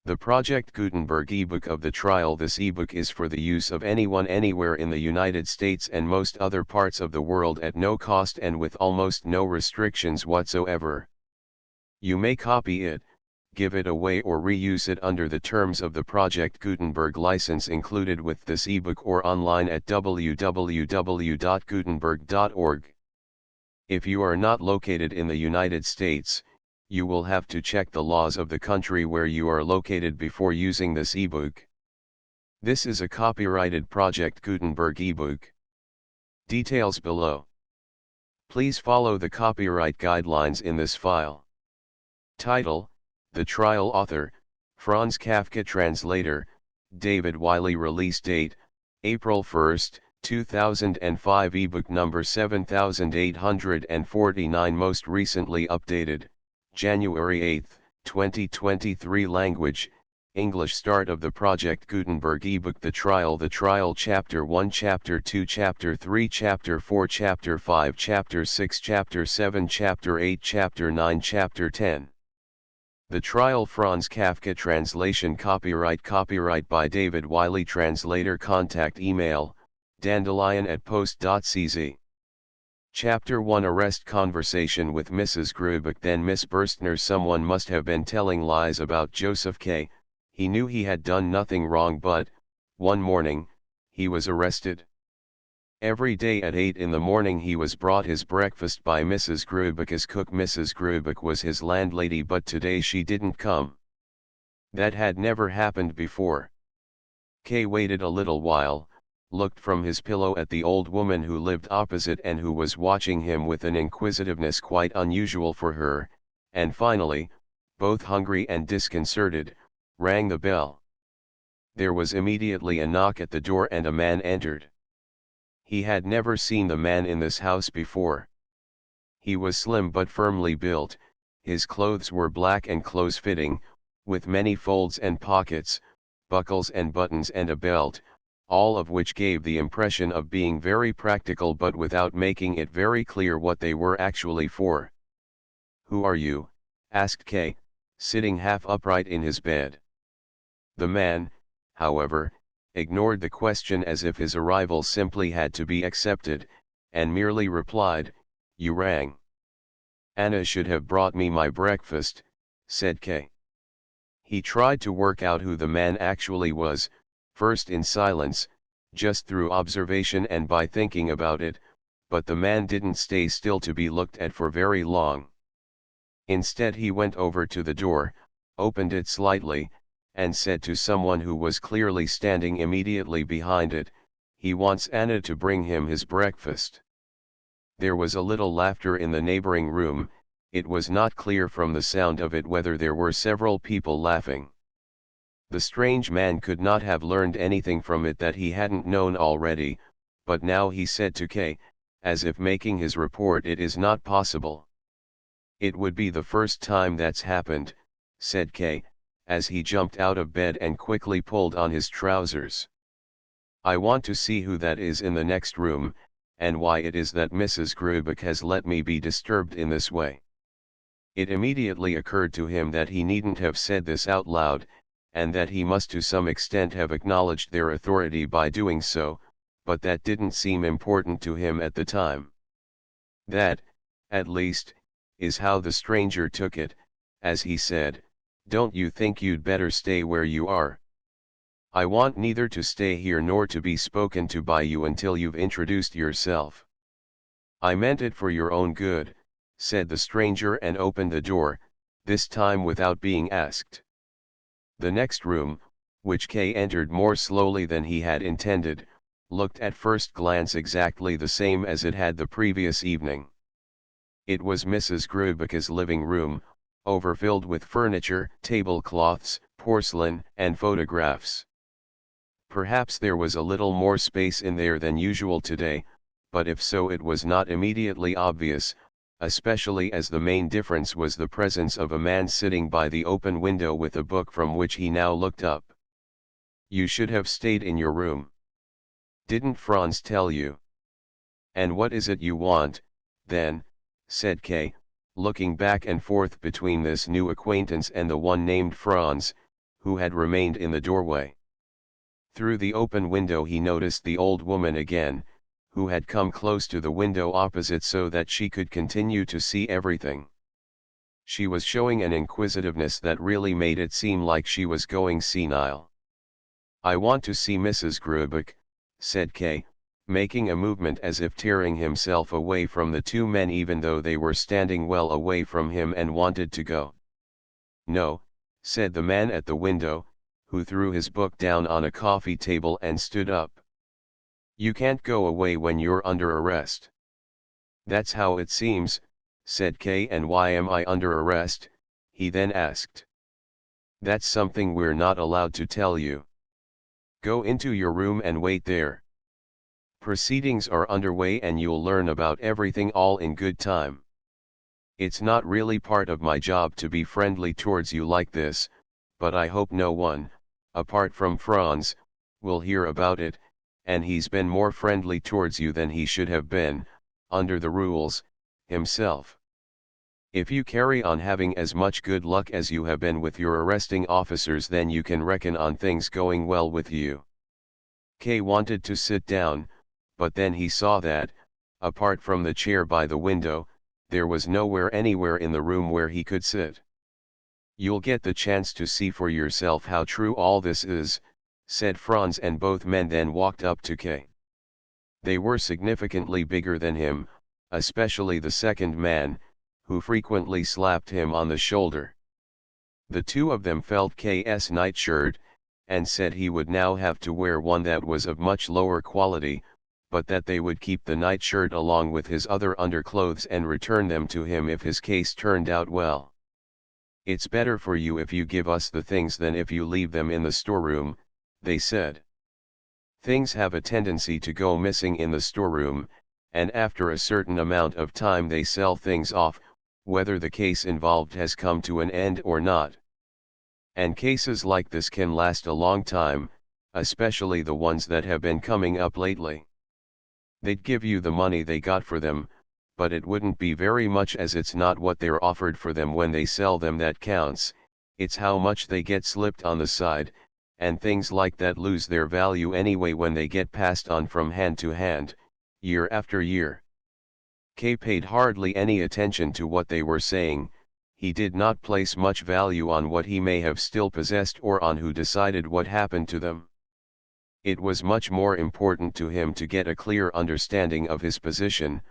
The Project Gutenberg ebook of the trial. This ebook is for the use of anyone anywhere in the United States and most other parts of the world at no cost and with almost no restrictions whatsoever. You may copy it, give it away or reuse it under the terms of the Project Gutenberg license included with this ebook or online at www.gutenberg.org. If you are not located in the United States, you will have to check the laws of the country where you are located before using this ebook. This is a copyrighted Project Gutenberg ebook. Details below. Please follow the copyright guidelines in this file. Title: The Trial. Author: Franz Kafka. Translator: David Wiley. Release date: April 1, 2005. Ebook number 7849. Most recently updated January 8, 2023. Language: English. Start of the Project Gutenberg ebook. The Trial. The Trial. Chapter 1, Chapter 2, Chapter 3, Chapter 4, Chapter 5, Chapter 6, Chapter 7, Chapter 8, Chapter 9, Chapter 10. The Trial. Franz Kafka. Translation. Copyright by David Wiley. Translator. Contact email, dandelion@post.cz. Chapter 1. Arrest. Conversation with Mrs. Grubeck. Then Miss Burstner. Someone must have been telling lies about Joseph K. He knew he had done nothing wrong, but, one morning, he was arrested. Every day at 8 in the morning he was brought his breakfast by Mrs. Grubeck as cook. Mrs. Grubeck was his landlady, but today she didn't come. That had never happened before. Kay waited a little while, looked from his pillow at the old woman who lived opposite and who was watching him with an inquisitiveness quite unusual for her, and finally, both hungry and disconcerted, rang the bell. There was immediately a knock at the door and a man entered. He had never seen the man in this house before. He was slim but firmly built, his clothes were black and close-fitting, with many folds and pockets, buckles and buttons and a belt, all of which gave the impression of being very practical but without making it very clear what they were actually for. "Who are you?" asked Kay, sitting half upright in his bed. The man, however, ignored the question as if his arrival simply had to be accepted, and merely replied, "You rang." "Anna should have brought me my breakfast," said Kay. He tried to work out who the man actually was, first in silence, just through observation and by thinking about it, but the man didn't stay still to be looked at for very long. Instead he went over to the door, opened it slightly, and said to someone who was clearly standing immediately behind it, "He wants Anna to bring him his breakfast." There was a little laughter in the neighboring room. It was not clear from the sound of it whether there were several people laughing. The strange man could not have learned anything from it that he hadn't known already, but now he said to Kay, as if making his report, "It is not possible." "It would be the first time that's happened," said Kay, as he jumped out of bed and quickly pulled on his trousers. "I want to see who that is in the next room, and why it is that Mrs. Grubeck has let me be disturbed in this way." It immediately occurred to him that he needn't have said this out loud, and that he must to some extent have acknowledged their authority by doing so, but that didn't seem important to him at the time. That, at least, is how the stranger took it, as he said, "Don't you think you'd better stay where you are? I want neither to stay here nor to be spoken to by you until you've introduced yourself." "I meant it for your own good," said the stranger and opened the door, this time without being asked. The next room, which Kay entered more slowly than he had intended, looked at first glance exactly the same as it had the previous evening. It was Mrs. Grubeck's living room, overfilled with furniture, tablecloths, porcelain, and photographs. Perhaps there was a little more space in there than usual today, but if so it was not immediately obvious, especially as the main difference was the presence of a man sitting by the open window with a book from which he now looked up. "You should have stayed in your room. Didn't Franz tell you?" "And what is it you want, then?" said Kay, looking back and forth between this new acquaintance and the one named Franz, who had remained in the doorway. Through the open window he noticed the old woman again, who had come close to the window opposite so that she could continue to see everything. She was showing an inquisitiveness that really made it seem like she was going senile. "I want to see Mrs. Grubeck," said Kay, making a movement as if tearing himself away from the two men even though they were standing well away from him and wanted to go. "No," said the man at the window, who threw his book down on a coffee table and stood up. "You can't go away when you're under arrest." "That's how it seems," said Kay. "And why am I under arrest?" he then asked. "That's something we're not allowed to tell you. Go into your room and wait there. Proceedings are underway and you'll learn about everything all in good time. It's not really part of my job to be friendly towards you like this, but I hope no one, apart from Franz, will hear about it, and he's been more friendly towards you than he should have been, under the rules, himself. If you carry on having as much good luck as you have been with your arresting officers, then you can reckon on things going well with you." Kay wanted to sit down, but then he saw that, apart from the chair by the window, there was nowhere anywhere in the room where he could sit. "You'll get the chance to see for yourself how true all this is," said Franz, and both men then walked up to Kay. They were significantly bigger than him, especially the second man, who frequently slapped him on the shoulder. The two of them felt K's nightshirt, and said he would now have to wear one that was of much lower quality, but that they would keep the nightshirt along with his other underclothes and return them to him if his case turned out well. "It's better for you if you give us the things than if you leave them in the storeroom," they said. Things have a tendency to go missing in the storeroom, and after a certain amount of time they sell things off, whether the case involved has come to an end or not. And cases like this can last a long time, especially the ones that have been coming up lately. They'd give you the money they got for them, but it wouldn't be very much, as it's not what they're offered for them when they sell them that counts, it's how much they get slipped on the side, and things like that lose their value anyway when they get passed on from hand to hand, year after year. Kay paid hardly any attention to what they were saying. He did not place much value on what he may have still possessed or on who decided what happened to them. It was much more important to him to get a clear understanding of his position,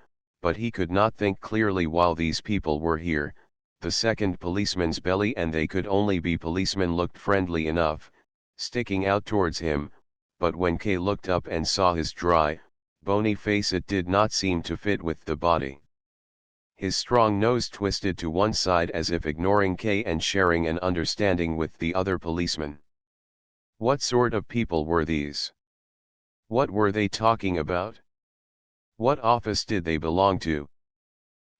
but he could not think clearly while these people were here. The second policeman's belly, and they could only be policemen, looked friendly enough, sticking out towards him, but when Kay looked up and saw his dry, bony face, it did not seem to fit with the body. His strong nose twisted to one side as if ignoring Kay and sharing an understanding with the other policeman. What sort of people were these? What were they talking about? What office did they belong to?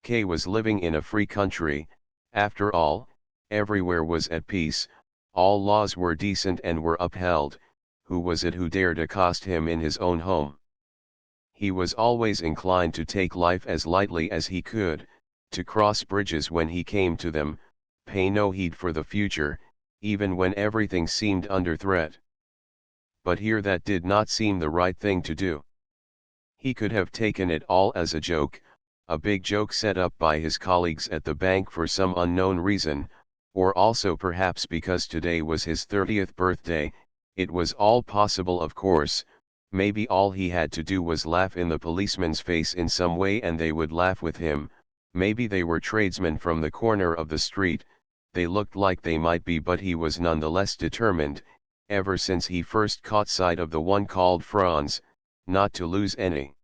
Kay was living in a free country, after all, everywhere was at peace, all laws were decent and were upheld. Who was it who dared accost him in his own home? He was always inclined to take life as lightly as he could, to cross bridges when he came to them, pay no heed for the future, even when everything seemed under threat. But here that did not seem the right thing to do. He could have taken it all as a joke, a big joke set up by his colleagues at the bank for some unknown reason, or also perhaps because today was his 30th birthday. It was all possible, of course. Maybe all he had to do was laugh in the policeman's face in some way and they would laugh with him. Maybe they were tradesmen from the corner of the street, they looked like they might be, but he was nonetheless determined, ever since he first caught sight of the one called Franz, not to lose any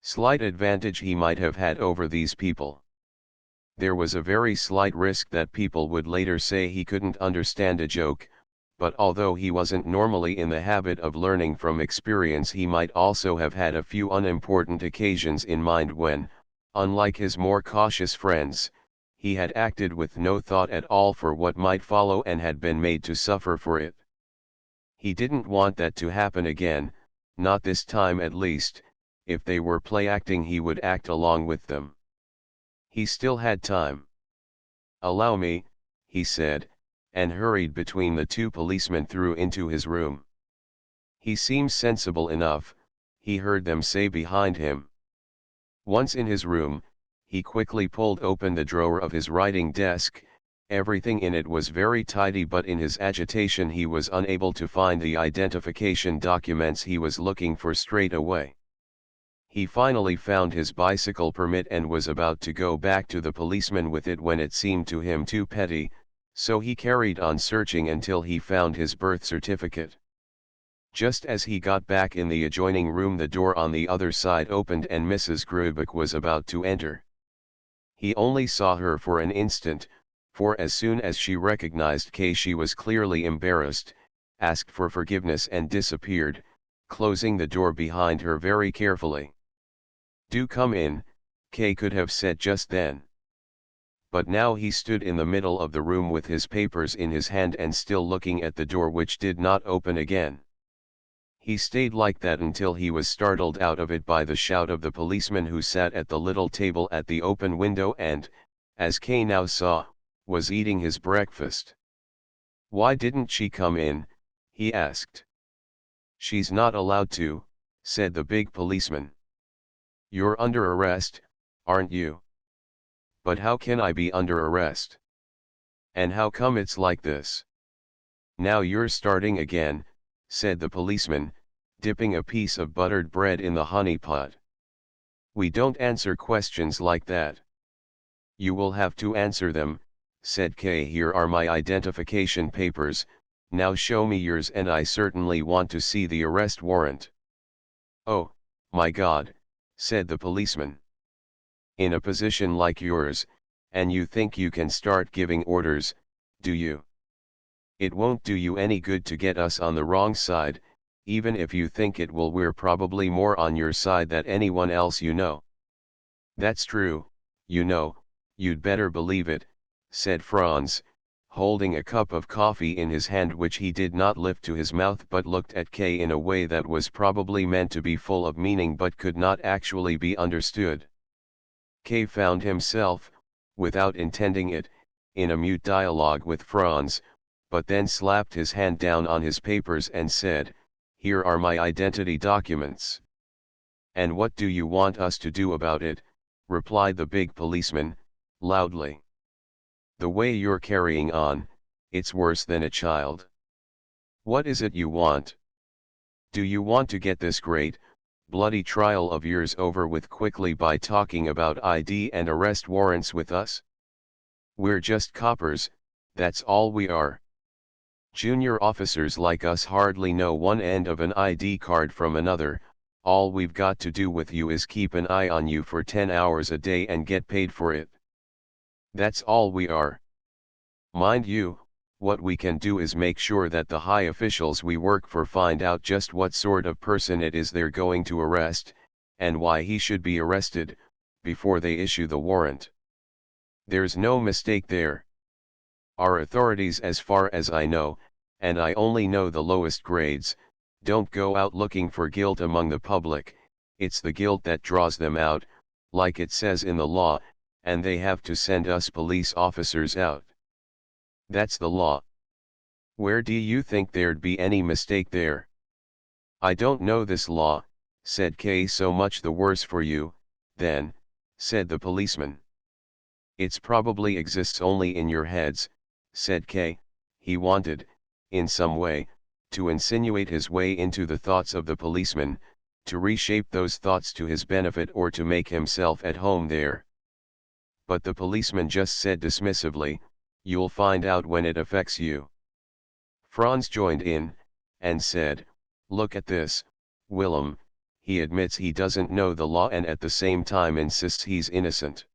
slight advantage he might have had over these people. There was a very slight risk that people would later say he couldn't understand a joke, but although he wasn't normally in the habit of learning from experience, he might also have had a few unimportant occasions in mind when, unlike his more cautious friends, he had acted with no thought at all for what might follow and had been made to suffer for it. He didn't want that to happen again, not this time at least. If they were play acting, he would act along with them. He still had time. "Allow me," he said, and hurried between the two policemen through into his room. He seems sensible enough, he heard them say behind him. Once in his room, he quickly pulled open the drawer of his writing desk. Everything in it was very tidy, but in his agitation he was unable to find the identification documents he was looking for straight away. He finally found his bicycle permit and was about to go back to the policeman with it when it seemed to him too petty, so he carried on searching until he found his birth certificate. Just as he got back in the adjoining room, the door on the other side opened and Mrs. Grubeck was about to enter. He only saw her for an instant, for as soon as she recognized Kay she was clearly embarrassed, asked for forgiveness and disappeared, closing the door behind her very carefully. "Do come in," Kay could have said just then. But now he stood in the middle of the room with his papers in his hand and still looking at the door, which did not open again. He stayed like that until he was startled out of it by the shout of the policeman who sat at the little table at the open window and, as Kay now saw, was eating his breakfast. "Why didn't she come in?" he asked. "She's not allowed to," said the big policeman. "You're under arrest, aren't you?" "But how can I be under arrest? And how come it's like this?" "Now you're starting again," said the policeman, dipping a piece of buttered bread in the honey pot. "We don't answer questions like that." "You will have to answer them," said Kay. "Here are my identification papers, now show me yours, and I certainly want to see the arrest warrant." "Oh, my God," said the policeman. "In a position like yours, and you think you can start giving orders, do you? It won't do you any good to get us on the wrong side, even if you think it will. We're probably more on your side than anyone else you know." "That's true, you know, you'd better believe it," said Franz, holding a cup of coffee in his hand which he did not lift to his mouth but looked at Kay in a way that was probably meant to be full of meaning but could not actually be understood. Kay found himself, without intending it, in a mute dialogue with Franz, but then slapped his hand down on his papers and said, "Here are my identity documents." "And what do you want us to do about it?" replied the big policeman, loudly. "The way you're carrying on, it's worse than a child. What is it you want? Do you want to get this great, bloody trial of yours over with quickly by talking about ID and arrest warrants with us? We're just coppers, that's all we are. Junior officers like us hardly know one end of an ID card from another. All we've got to do with you is keep an eye on you for 10 hours a day and get paid for it. That's all we are. Mind you, what we can do is make sure that the high officials we work for find out just what sort of person it is they're going to arrest, and why he should be arrested, before they issue the warrant. There's no mistake there. Our authorities, as far as I know, and I only know the lowest grades, don't go out looking for guilt among the public. It's the guilt that draws them out, like it says in the law, and they have to send us police officers out. That's the law. Where do you think there'd be any mistake there?" "I don't know this law," said Kay. "So much the worse for you, then," said the policeman. "It's probably exists only in your heads," said Kay. He wanted, in some way, to insinuate his way into the thoughts of the policeman, to reshape those thoughts to his benefit or to make himself at home there. But the policeman just said dismissively, "You'll find out when it affects you." Franz joined in, and said, "Look at this, Willem, he admits he doesn't know the law and at the same time insists he's innocent."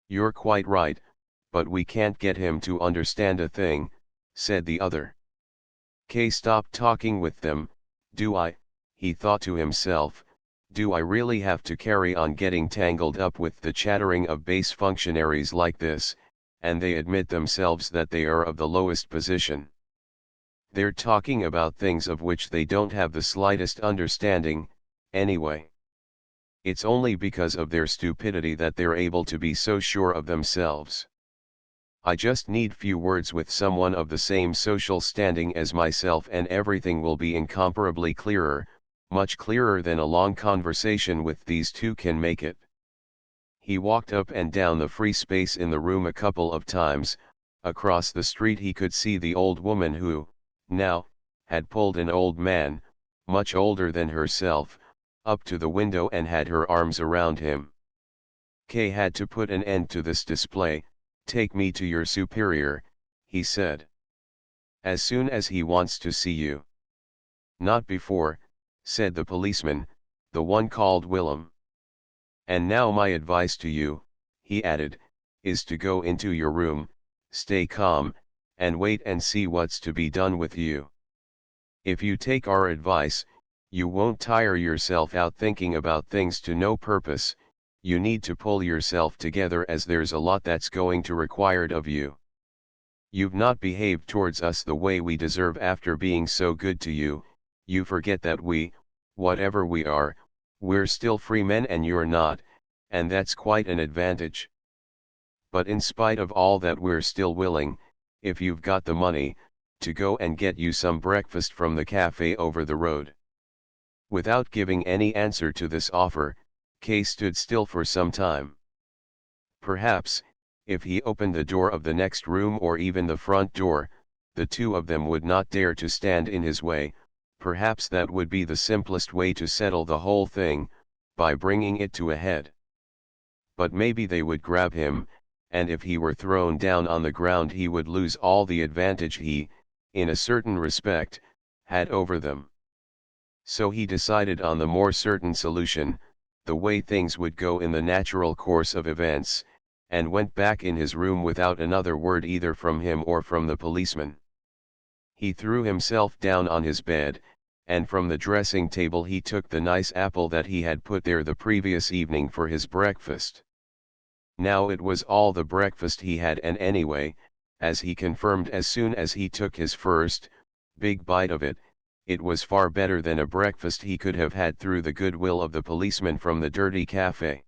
"You're quite right, but we can't get him to understand a thing," said the other. Kay stopped talking with them. "Do I," he thought to himself, "do I really have to carry on getting tangled up with the chattering of base functionaries like this, and they admit themselves that they are of the lowest position? They're talking about things of which they don't have the slightest understanding, anyway. It's only because of their stupidity that they're able to be so sure of themselves. I just need few words with someone of the same social standing as myself and everything will be incomparably clearer, much clearer than a long conversation with these two can make it. He walked up and down the free space in the room a couple of times. Across the street he could see the old woman who, now, had pulled an old man, much older than herself, up to the window and had her arms around him. Kay had to put an end to this display. Take me to your superior, he said. As soon as he wants to see you. Not before, said the policeman, the one called Willem. And now my advice to you, he added, is to go into your room, stay calm, and wait and see what's to be done with you. If you take our advice, you won't tire yourself out thinking about things to no purpose. You need to pull yourself together as there's a lot that's going to required of you. You've not behaved towards us the way we deserve after being so good to you. You forget that we, whatever we are, we're still free men and you're not, and that's quite an advantage. But in spite of all that we're still willing, if you've got the money, to go and get you some breakfast from the cafe over the road. Without giving any answer to this offer, Kay stood still for some time. Perhaps, if he opened the door of the next room or even the front door, the two of them would not dare to stand in his way. Perhaps that would be the simplest way to settle the whole thing, by bringing it to a head. But maybe they would grab him, and if he were thrown down on the ground he would lose all the advantage he, in a certain respect, had over them. So he decided on the more certain solution, the way things would go in the natural course of events, and went back in his room without another word either from him or from the policeman. He threw himself down on his bed, and from the dressing table he took the nice apple that he had put there the previous evening for his breakfast. Now it was all the breakfast he had, and anyway, as he confirmed as soon as he took his first, big bite of it, it was far better than a breakfast he could have had through the goodwill of the policeman from the dirty cafe.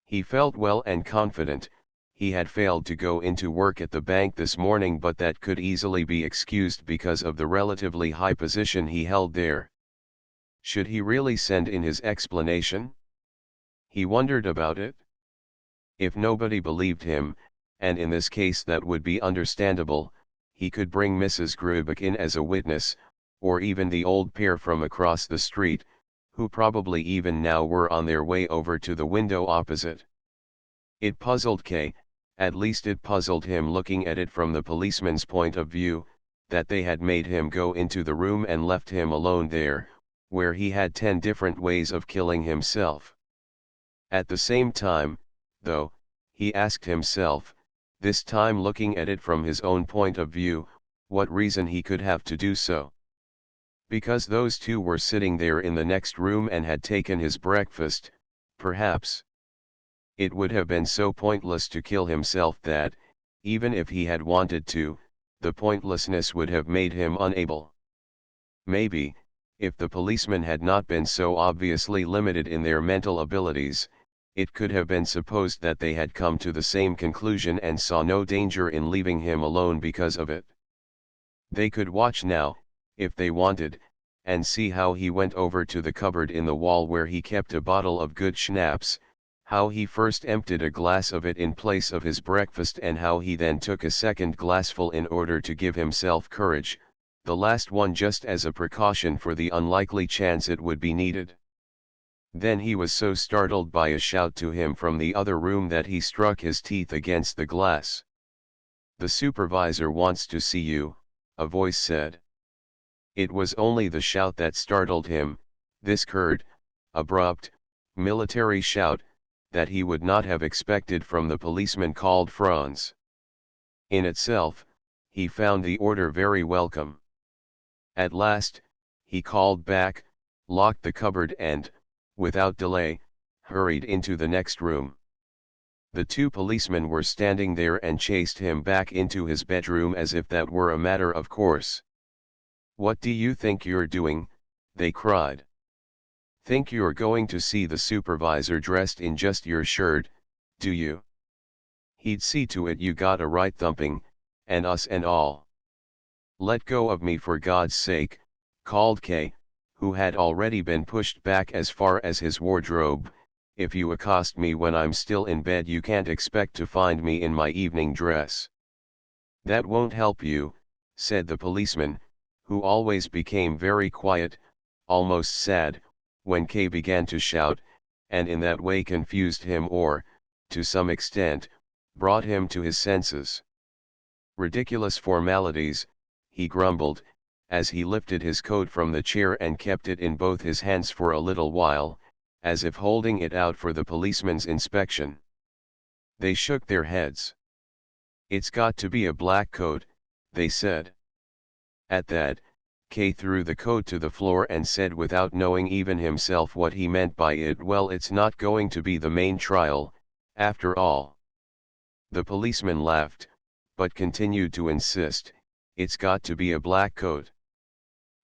He felt well and confident. He had failed to go into work at the bank this morning, but that could easily be excused because of the relatively high position he held there. Should he really send in his explanation? He wondered about it. If nobody believed him, and in this case that would be understandable, he could bring Mrs. Grubeck in as a witness, or even the old pair from across the street, who probably even now were on their way over to the window opposite. It puzzled Kay, at least it puzzled him looking at it from the policeman's point of view, that they had made him go into the room and left him alone there, where he had 10 different ways of killing himself. At the same time, though, he asked himself, this time looking at it from his own point of view, what reason he could have to do so. Because those two were sitting there in the next room and had taken his breakfast, perhaps. It would have been so pointless to kill himself that, even if he had wanted to, the pointlessness would have made him unable. Maybe, if the policemen had not been so obviously limited in their mental abilities, it could have been supposed that they had come to the same conclusion and saw no danger in leaving him alone because of it. They could watch now, if they wanted, and see how he went over to the cupboard in the wall where he kept a bottle of good schnapps, how he first emptied a glass of it in place of his breakfast and how he then took a second glassful in order to give himself courage, the last one just as a precaution for the unlikely chance it would be needed. Then he was so startled by a shout to him from the other room that he struck his teeth against the glass. "The supervisor wants to see you," a voice said. It was only the shout that startled him, this curt, abrupt, military shout, that he would not have expected from the policeman called Franz. In itself, he found the order very welcome. At last, he called back, locked the cupboard and, without delay, hurried into the next room. The two policemen were standing there and chased him back into his bedroom as if that were a matter of course. "What do you think you're doing?" they cried. "Think you're going to see the supervisor dressed in just your shirt, do you?" He'd see to it you got a right thumping, and us and all. Let go of me for God's sake, called K, who had already been pushed back as far as his wardrobe. If you accost me when I'm still in bed you can't expect to find me in my evening dress. That won't help you, said the policeman, who always became very quiet, almost sad, when K began to shout, and in that way confused him or, to some extent, brought him to his senses. Ridiculous formalities, he grumbled, as he lifted his coat from the chair and kept it in both his hands for a little while, as if holding it out for the policeman's inspection. They shook their heads. It's got to be a black coat, they said. At that, Kay threw the coat to the floor and said without knowing even himself what he meant by it, well, it's not going to be the main trial, after all. The policeman laughed, but continued to insist, it's got to be a black coat.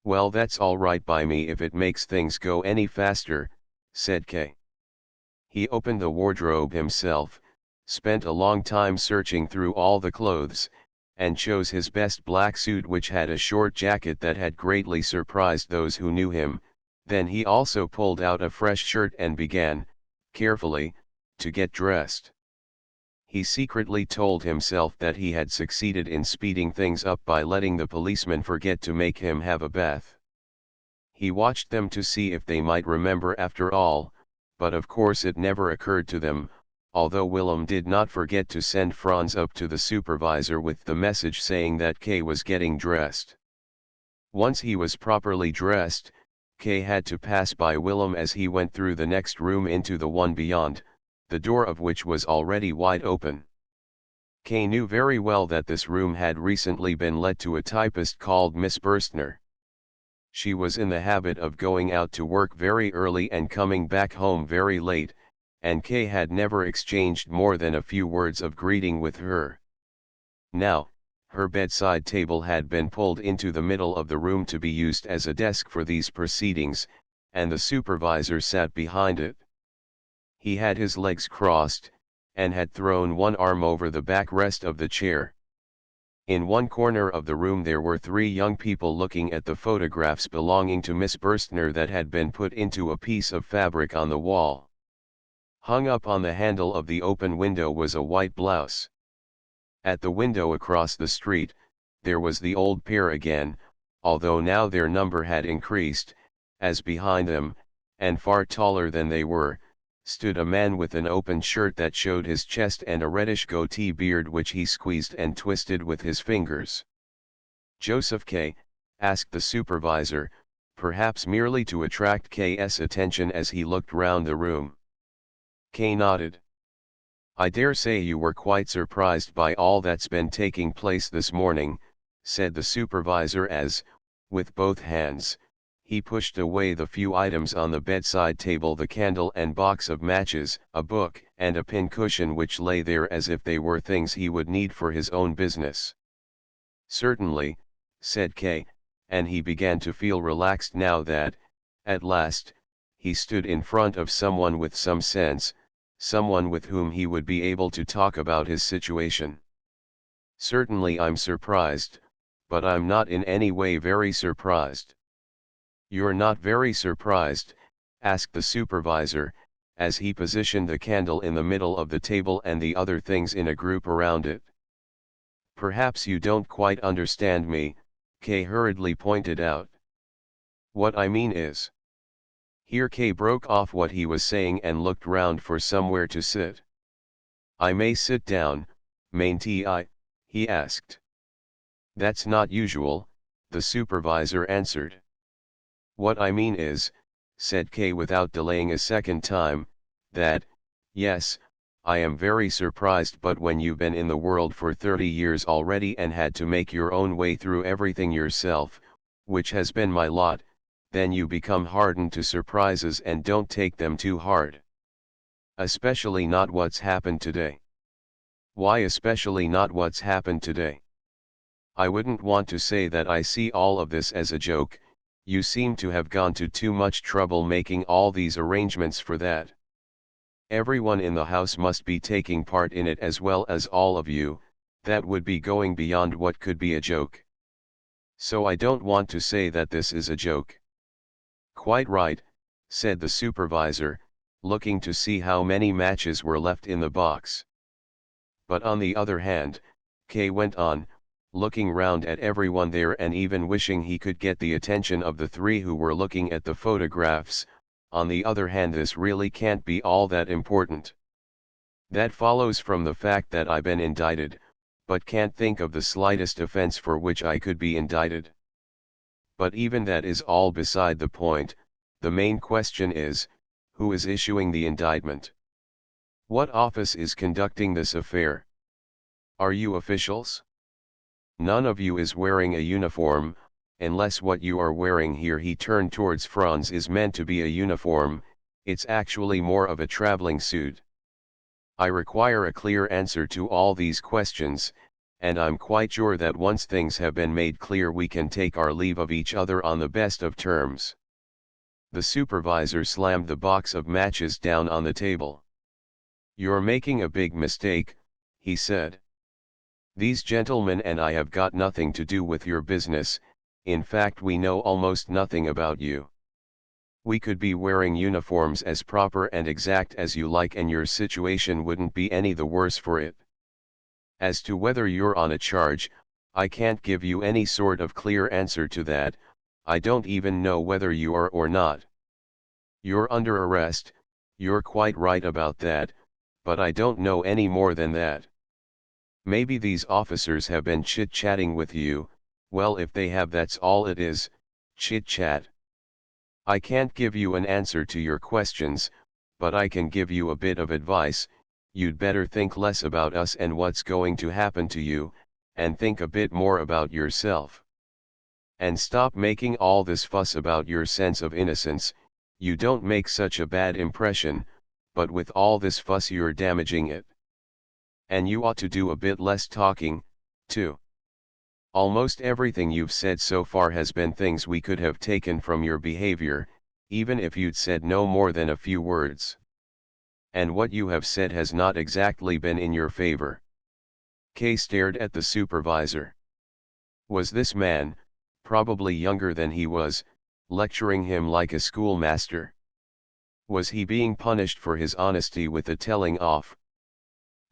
Well, that's all right by me if it makes things go any faster, said Kay. He opened the wardrobe himself, spent a long time searching through all the clothes, and chose his best black suit, which had a short jacket that had greatly surprised those who knew him. Then he also pulled out a fresh shirt and began, carefully, to get dressed. He secretly told himself that he had succeeded in speeding things up by letting the policeman forget to make him have a bath. He watched them to see if they might remember after all, but of course it never occurred to them, although Willem did not forget to send Franz up to the supervisor with the message saying that Kay was getting dressed. Once he was properly dressed, Kay had to pass by Willem as he went through the next room into the one beyond, the door of which was already wide open. Kay knew very well that this room had recently been let to a typist called Miss Burstner. She was in the habit of going out to work very early and coming back home very late, and Kay had never exchanged more than a few words of greeting with her. Now, her bedside table had been pulled into the middle of the room to be used as a desk for these proceedings, and the supervisor sat behind it. He had his legs crossed, and had thrown one arm over the backrest of the chair. In one corner of the room there were three young people looking at the photographs belonging to Miss Burstner that had been put into a piece of fabric on the wall. Hung up on the handle of the open window was a white blouse. At the window across the street, there was the old pair again, although now their number had increased, as behind them, and far taller than they were, stood a man with an open shirt that showed his chest and a reddish goatee beard which he squeezed and twisted with his fingers. Joseph K., asked the supervisor, perhaps merely to attract K.'s attention as he looked round the room. K nodded. I dare say you were quite surprised by all that's been taking place this morning, said the supervisor as, with both hands, he pushed away the few items on the bedside table, the candle and box of matches, a book, and a pincushion which lay there as if they were things he would need for his own business. Certainly, said K., and he began to feel relaxed now that, at last, he stood in front of someone with some sense, someone with whom he would be able to talk about his situation. Certainly I'm surprised, but I'm not in any way very surprised. You're not very surprised, asked the supervisor, as he positioned the candle in the middle of the table and the other things in a group around it. Perhaps you don't quite understand me, Kay hurriedly pointed out. What I mean is. Here Kay broke off what he was saying and looked round for somewhere to sit. I may sit down, mayn't I? He asked. That's not usual, the supervisor answered. What I mean is, said Kay without delaying a second time, that, yes, I am very surprised, but when you've been in the world for 30 years already and had to make your own way through everything yourself, which has been my lot, then you become hardened to surprises and don't take them too hard. Especially not what's happened today. Why especially not what's happened today? I wouldn't want to say that I see all of this as a joke. You seem to have gone to too much trouble making all these arrangements for that. Everyone in the house must be taking part in it as well as all of you, that would be going beyond what could be a joke. So I don't want to say that this is a joke. Quite right, said the supervisor, looking to see how many matches were left in the box. But on the other hand, Kay went on, looking round at everyone there and even wishing he could get the attention of the three who were looking at the photographs. On the other hand, this really can't be all that important. That follows from the fact that I've been indicted, but can't think of the slightest offense for which I could be indicted. But even that is all beside the point. The main question is, who is issuing the indictment? What office is conducting this affair? Are you officials? None of you is wearing a uniform, unless what you are wearing here, he turned towards Franz, is meant to be a uniform. It's actually more of a traveling suit. I require a clear answer to all these questions, and I'm quite sure that once things have been made clear we can take our leave of each other on the best of terms. The supervisor slammed the box of matches down on the table. You're making a big mistake, he said. These gentlemen and I have got nothing to do with your business. In fact, we know almost nothing about you. We could be wearing uniforms as proper and exact as you like, and your situation wouldn't be any the worse for it. As to whether you're on a charge, I can't give you any sort of clear answer to that. I don't even know whether you are or not. You're under arrest, you're quite right about that, but I don't know any more than that. Maybe these officers have been chit-chatting with you. Well, if they have, that's all it is, chit-chat. I can't give you an answer to your questions, but I can give you a bit of advice. You'd better think less about us and what's going to happen to you, and think a bit more about yourself. And stop making all this fuss about your sense of innocence. You don't make such a bad impression, but with all this fuss you're damaging it. And you ought to do a bit less talking, too. Almost everything you've said so far has been things we could have taken from your behavior, even if you'd said no more than a few words. And what you have said has not exactly been in your favor. Kay stared at the supervisor. Was this man, probably younger than he was, lecturing him like a schoolmaster? Was he being punished for his honesty with the telling off?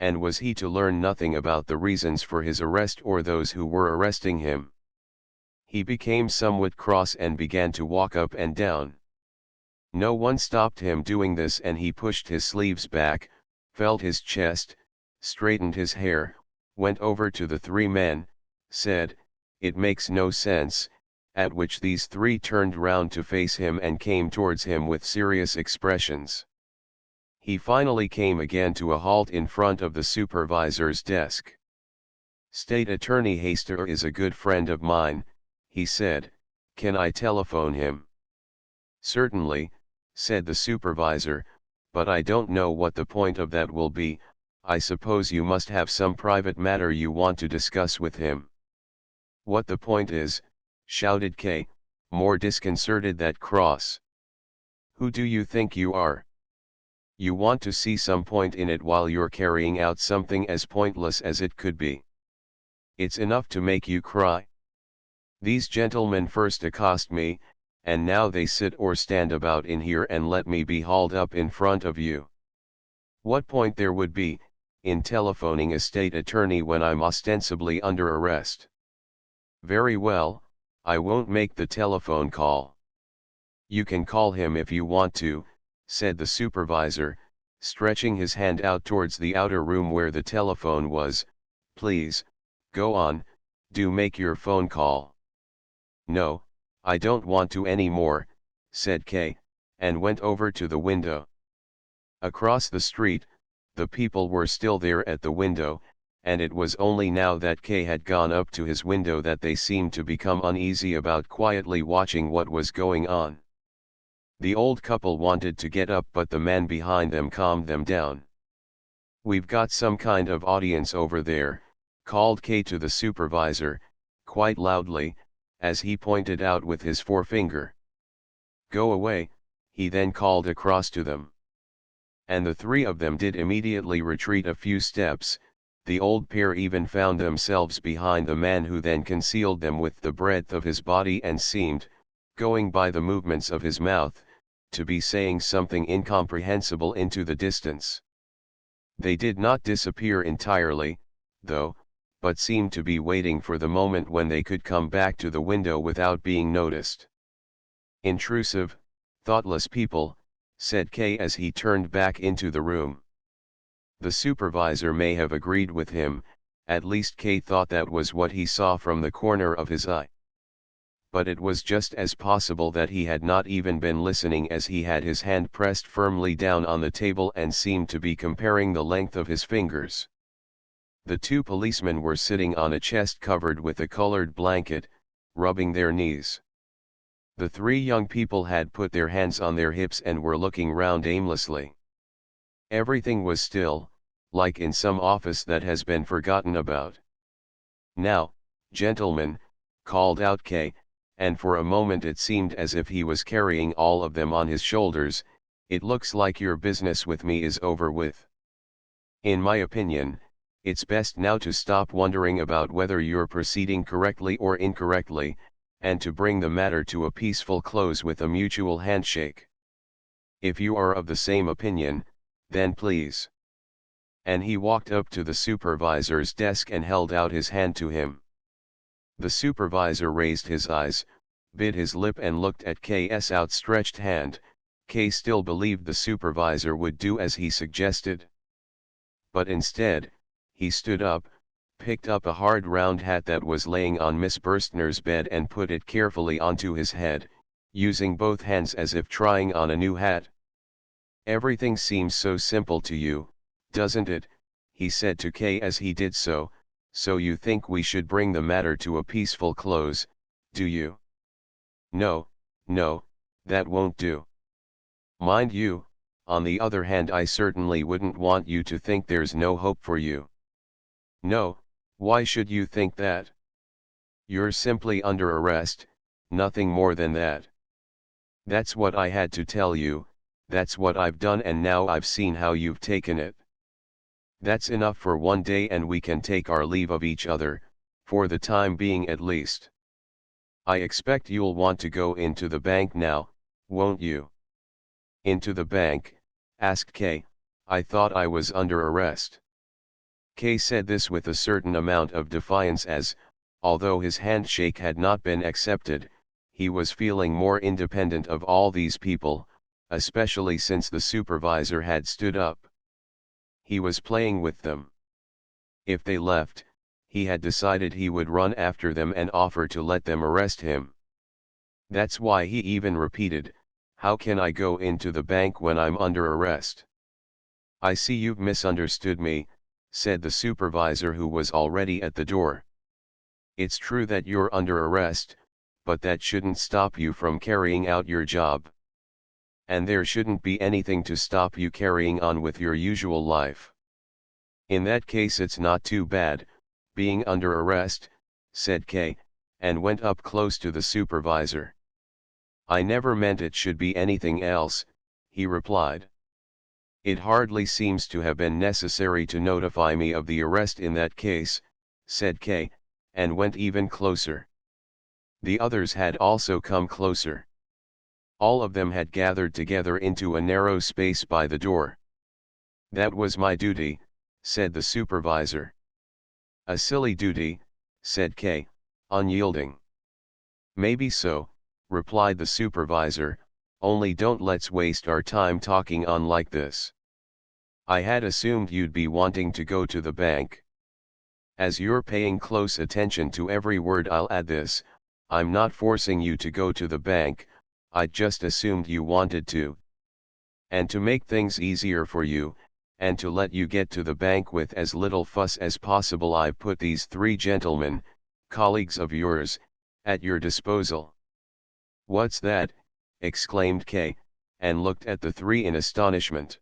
And was he to learn nothing about the reasons for his arrest or those who were arresting him? He became somewhat cross and began to walk up and down. No one stopped him doing this, and he pushed his sleeves back, felt his chest, straightened his hair, went over to the three men, said, "It makes no sense," at which these three turned round to face him and came towards him with serious expressions. He finally came again to a halt in front of the supervisor's desk. "State Attorney Haister is a good friend of mine," he said. "Can I telephone him?" "Certainly," said the supervisor, "but I don't know what the point of that will be. I suppose you must have some private matter you want to discuss with him." "What the point is?" shouted Kay, more disconcerted than cross. "Who do you think you are? You want to see some point in it while you're carrying out something as pointless as it could be. It's enough to make you cry. These gentlemen first accost me, and now they sit or stand about in here and let me be hauled up in front of you. What point there would be in telephoning a state attorney when I'm ostensibly under arrest? Very well, I won't make the telephone call." "You can call him if you want to," said the supervisor, stretching his hand out towards the outer room where the telephone was. "Please, go on, do make your phone call." "No, I don't want to any more," said Kay, and went over to the window. Across the street, the people were still there at the window, and it was only now that Kay had gone up to his window that they seemed to become uneasy about quietly watching what was going on. The old couple wanted to get up, but the man behind them calmed them down. "We've got some kind of audience over there," called Kay to the supervisor, quite loudly, as he pointed out with his forefinger. "Go away," he then called across to them. and the three of them did immediately retreat a few steps. The old pair even found themselves behind the man, who then concealed them with the breadth of his body and seemed, going by the movements of his mouth, to be saying something incomprehensible into the distance. They did not disappear entirely, though, but seemed to be waiting for the moment when they could come back to the window without being noticed. "Intrusive, thoughtless people," said Kay as he turned back into the room. The supervisor may have agreed with him, at least Kay thought that was what he saw from the corner of his eye. But it was just as possible that he had not even been listening, as he had his hand pressed firmly down on the table and seemed to be comparing the length of his fingers. The two policemen were sitting on a chest covered with a colored blanket, rubbing their knees. The three young people had put their hands on their hips and were looking round aimlessly. Everything was still, like in some office that has been forgotten about. "Now, gentlemen," called out Kay, and for a moment it seemed as if he was carrying all of them on his shoulders. "It looks like your business with me is over with. In my opinion, it's best now to stop wondering about whether you're proceeding correctly or incorrectly, and to bring the matter to a peaceful close with a mutual handshake. If you are of the same opinion, then please." And he walked up to the supervisor's desk and held out his hand to him. The supervisor raised his eyes, bit his lip and looked at K's outstretched hand. K still believed the supervisor would do as he suggested. But instead, he stood up, picked up a hard round hat that was laying on Miss Burstner's bed and put it carefully onto his head, using both hands as if trying on a new hat. "Everything seems so simple to you, doesn't it?" he said to Kay as he did so. "So you think we should bring the matter to a peaceful close, do you?" "No, no, that won't do. Mind you, on the other hand, I certainly wouldn't want you to think there's no hope for you." "No, why should you think that? You're simply under arrest, nothing more than that. That's what I had to tell you, that's what I've done, and now I've seen how you've taken it. That's enough for one day, and we can take our leave of each other, for the time being at least. I expect you'll want to go into the bank now, won't you?" "Into the bank?" asked Kay. "I thought I was under arrest." Kay said this with a certain amount of defiance as, although his handshake had not been accepted, he was feeling more independent of all these people, especially since the supervisor had stood up. He was playing with them. If they left, he had decided he would run after them and offer to let them arrest him. That's why he even repeated, "How can I go into the bank when I'm under arrest?" "I see you've misunderstood me," said the supervisor, who was already at the door. "It's true that you're under arrest, but that shouldn't stop you from carrying out your job. And there shouldn't be anything to stop you carrying on with your usual life. In that case it's not too bad, being under arrest," said Kay, and went up close to the supervisor. "I never meant it should be anything else," he replied. "It hardly seems to have been necessary to notify me of the arrest in that case," said Kay, and went even closer. The others had also come closer. All of them had gathered together into a narrow space by the door. "That was my duty," said the supervisor. "A silly duty," said Kay, unyielding. "Maybe so," replied the supervisor, "only don't let's waste our time talking on like this. I had assumed you'd be wanting to go to the bank. As you're paying close attention to every word I'll add this, I'm not forcing you to go to the bank, I just assumed you wanted to. And to make things easier for you, and to let you get to the bank with as little fuss as possible, I've put these three gentlemen, colleagues of yours, at your disposal." "What's that?" exclaimed Kay, and looked at the three in astonishment.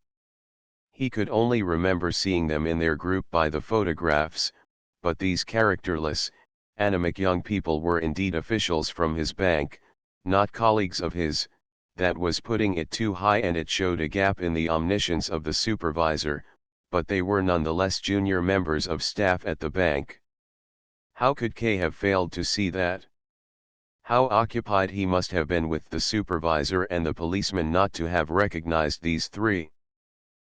He could only remember seeing them in their group by the photographs, but these characterless, anemic young people were indeed officials from his bank, not colleagues of his, that was putting it too high, and it showed a gap in the omniscience of the supervisor, but they were nonetheless junior members of staff at the bank. How could Kay have failed to see that? How occupied he must have been with the supervisor and the policeman not to have recognized these three.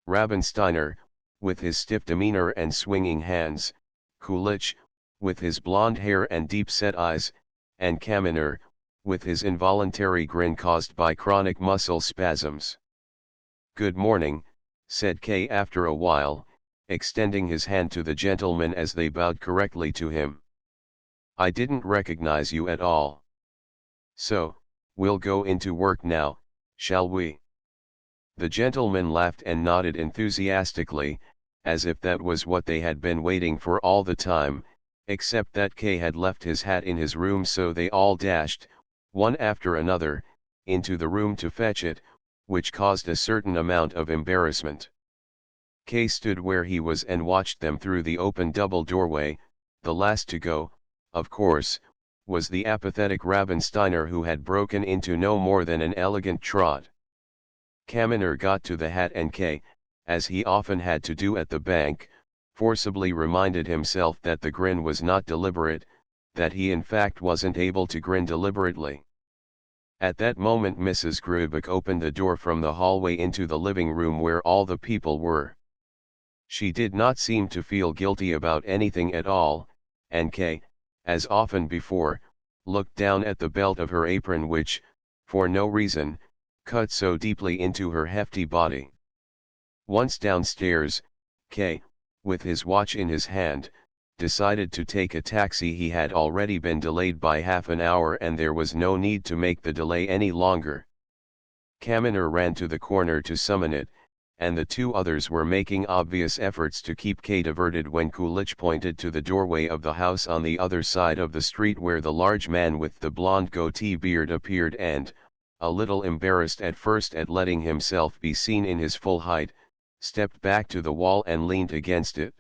Rabensteiner, with his stiff demeanor and swinging hands, Kulich, with his blonde hair and deep-set eyes, and Kaminer, with his involuntary grin caused by chronic muscle spasms. "Good morning," said Kay after a while, extending his hand to the gentlemen as they bowed correctly to him. "I didn't recognize you at all. So, we'll go into work now, shall we?" The gentlemen laughed and nodded enthusiastically, as if that was what they had been waiting for all the time, except that Kay had left his hat in his room, so they all dashed, one after another, into the room to fetch it, which caused a certain amount of embarrassment. Kay stood where he was and watched them through the open double doorway. The last to go, of course, was the apathetic Rabensteiner, who had broken into no more than an elegant trot. Kaminer got to the hat, and Kay, as he often had to do at the bank, forcibly reminded himself that the grin was not deliberate, that he in fact wasn't able to grin deliberately. At that moment Mrs. Grubeck opened the door from the hallway into the living room where all the people were. She did not seem to feel guilty about anything at all, and Kay, as often before, looked down at the belt of her apron which, for no reason, cut so deeply into her hefty body. Once downstairs, Kay, with his watch in his hand, decided to take a taxi. He had already been delayed by half an hour and there was no need to make the delay any longer. Kaminer ran to the corner to summon it, and the two others were making obvious efforts to keep Kay diverted when Kulich pointed to the doorway of the house on the other side of the street, where the large man with the blonde goatee beard appeared and, a little embarrassed at first at letting himself be seen in his full height, stepped back to the wall and leaned against it.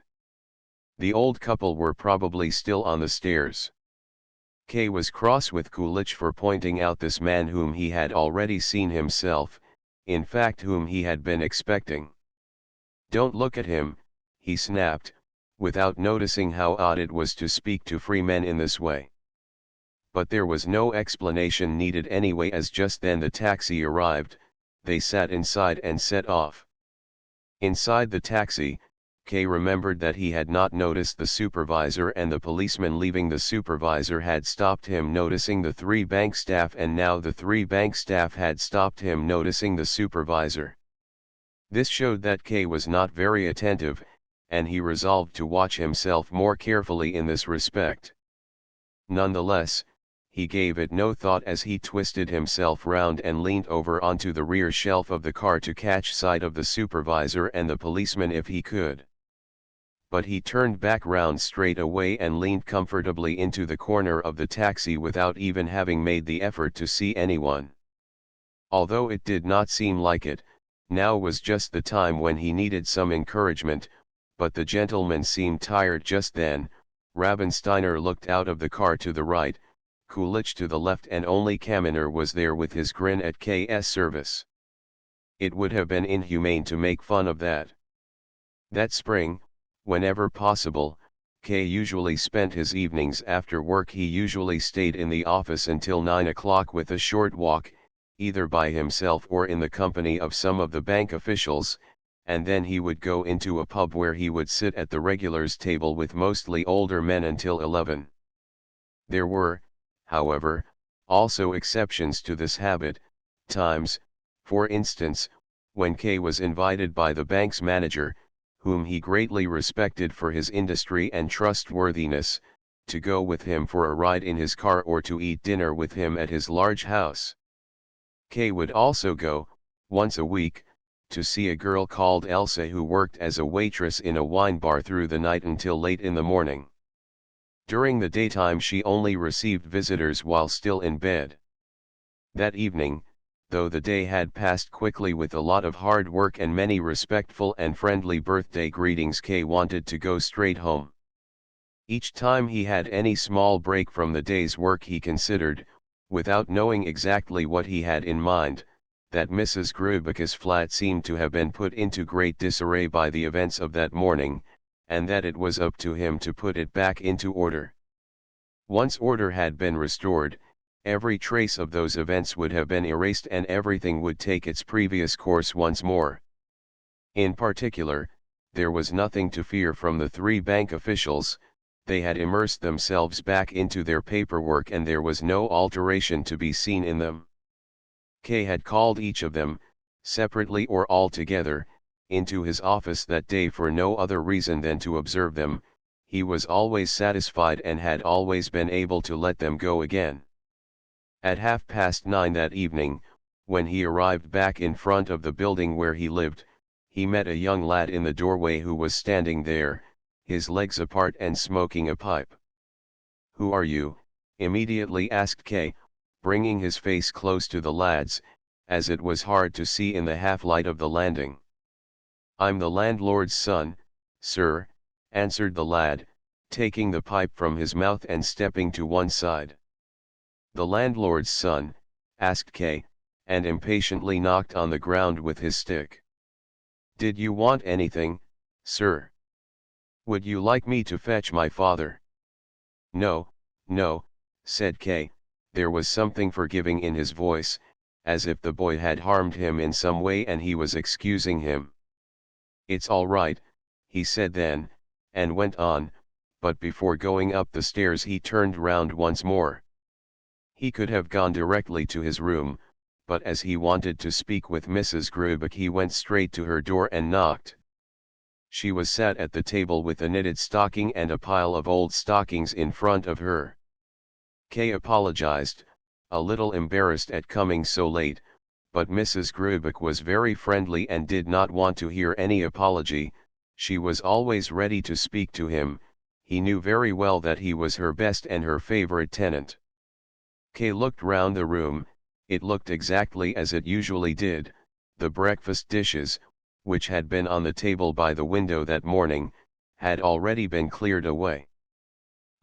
The old couple were probably still on the stairs. Kay was cross with Kulich for pointing out this man whom he had already seen himself, in fact whom he had been expecting. "Don't look at him," he snapped, without noticing how odd it was to speak to free men in this way. But there was no explanation needed anyway, as just then the taxi arrived. They sat inside and set off. Inside the taxi, Kay remembered that he had not noticed the supervisor, and the policeman leaving the supervisor had stopped him noticing the three bank staff, and now the three bank staff had stopped him noticing the supervisor. This showed that Kay was not very attentive, and he resolved to watch himself more carefully in this respect. Nonetheless, he gave it no thought as he twisted himself round and leaned over onto the rear shelf of the car to catch sight of the supervisor and the policeman if he could. But he turned back round straight away and leaned comfortably into the corner of the taxi without even having made the effort to see anyone. Although it did not seem like it, now was just the time when he needed some encouragement, but the gentleman seemed tired just then. Rabensteiner looked out of the car to the right, Kulich to the left, and only Kaminer was there with his grin at K's service. It would have been inhumane to make fun of that. That spring, whenever possible, Kay usually spent his evenings after work. He usually stayed in the office until 9 o'clock with a short walk, either by himself or in the company of some of the bank officials, and then he would go into a pub where he would sit at the regulars table with mostly older men until 11. There were, however, also exceptions to this habit. Times, for instance, when Kay was invited by the bank's manager, whom he greatly respected for his industry and trustworthiness, to go with him for a ride in his car or to eat dinner with him at his large house. Kay would also go, once a week, to see a girl called Elsa who worked as a waitress in a wine bar through the night until late in the morning. During the daytime she only received visitors while still in bed. That evening, though the day had passed quickly with a lot of hard work and many respectful and friendly birthday greetings, Kay wanted to go straight home. Each time he had any small break from the day's work he considered, without knowing exactly what he had in mind, that Mrs. Grubecke's flat seemed to have been put into great disarray by the events of that morning, and that it was up to him to put it back into order. Once order had been restored, every trace of those events would have been erased and everything would take its previous course once more. In particular, there was nothing to fear from the three bank officials. They had immersed themselves back into their paperwork and there was no alteration to be seen in them. Kay had called each of them, separately or all together, into his office that day for no other reason than to observe them. He was always satisfied and had always been able to let them go again. At 9:30 that evening, when he arrived back in front of the building where he lived, he met a young lad in the doorway who was standing there, his legs apart and smoking a pipe. "Who are you?" immediately asked Kay, bringing his face close to the lad's, as it was hard to see in the half-light of the landing. "I'm the landlord's son, sir," answered the lad, taking the pipe from his mouth and stepping to one side. "The landlord's son?" asked Kay, and impatiently knocked on the ground with his stick. "Did you want anything, sir? Would you like me to fetch my father?" "No, no," said Kay. There was something forgiving in his voice, as if the boy had harmed him in some way and he was excusing him. "It's all right," he said then, and went on, but before going up the stairs he turned round once more. He could have gone directly to his room, but as he wanted to speak with Mrs. Grubecke he went straight to her door and knocked. She was sat at the table with a knitted stocking and a pile of old stockings in front of her. Kay apologized, a little embarrassed at coming so late, but Mrs. Grubecke was very friendly and did not want to hear any apology. She was always ready to speak to him. He knew very well that he was her best and her favorite tenant. Kay looked round the room. It looked exactly as it usually did. The breakfast dishes, which had been on the table by the window that morning, had already been cleared away.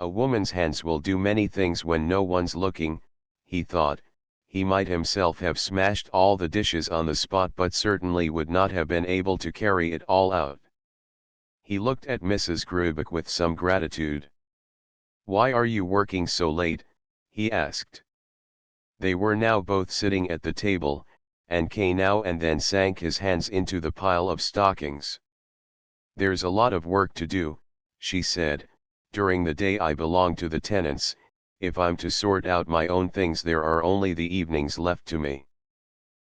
A woman's hands will do many things when no one's looking, he thought. He might himself have smashed all the dishes on the spot but certainly would not have been able to carry it all out. He looked at Mrs. Grubecke with some gratitude. "Why are you working so late?" he asked. They were now both sitting at the table, and Kay now and then sank his hands into the pile of stockings. "There's a lot of work to do," she said. "During the day I belong to the tenants. If I'm to sort out my own things there are only the evenings left to me.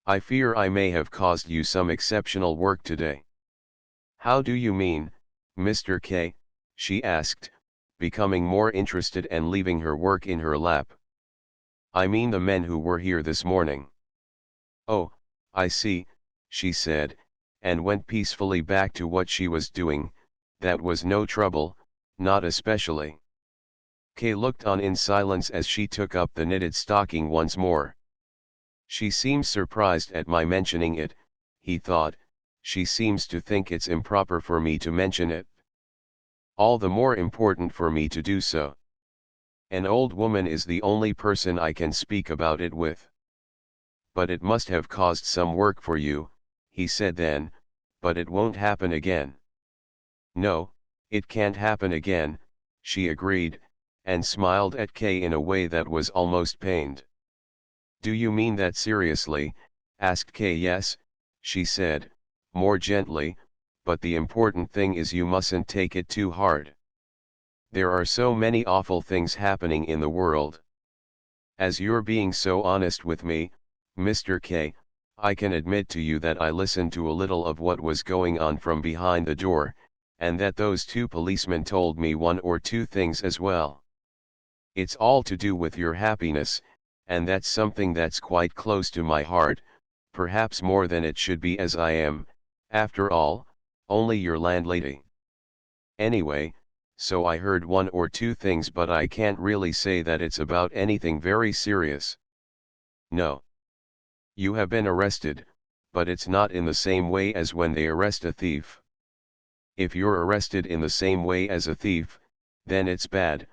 I fear I may have caused you some exceptional work today." "How do you mean, Mr. Kay?" she asked, becoming more interested and leaving her work in her lap. "I mean the men who were here this morning." "Oh, I see," she said, and went peacefully back to what she was doing. "That was no trouble, not especially." Kay looked on in silence as she took up the knitted stocking once more. "She seems surprised at my mentioning it," he thought. "She seems to think it's improper for me to mention it. All the more important for me to do so. An old woman is the only person I can speak about it with." "But it must have caused some work for you," he said then, "but it won't happen again." "No, it can't happen again," she agreed, and smiled at Kay in a way that was almost pained. "Do you mean that seriously?" asked Kay. "Yes," she said, more gently, "but the important thing is you mustn't take it too hard. There are so many awful things happening in the world. As you're being so honest with me, Mr. Kay, I can admit to you that I listened to a little of what was going on from behind the door, and that those two policemen told me one or two things as well. It's all to do with your happiness, and that's something that's quite close to my heart, perhaps more than it should be, as I am, after all, only your landlady. Anyway, so I heard one or two things, but I can't really say that it's about anything very serious." "No. You have been arrested, but it's not in the same way as when they arrest a thief. If you're arrested in the same way as a thief, then it's bad,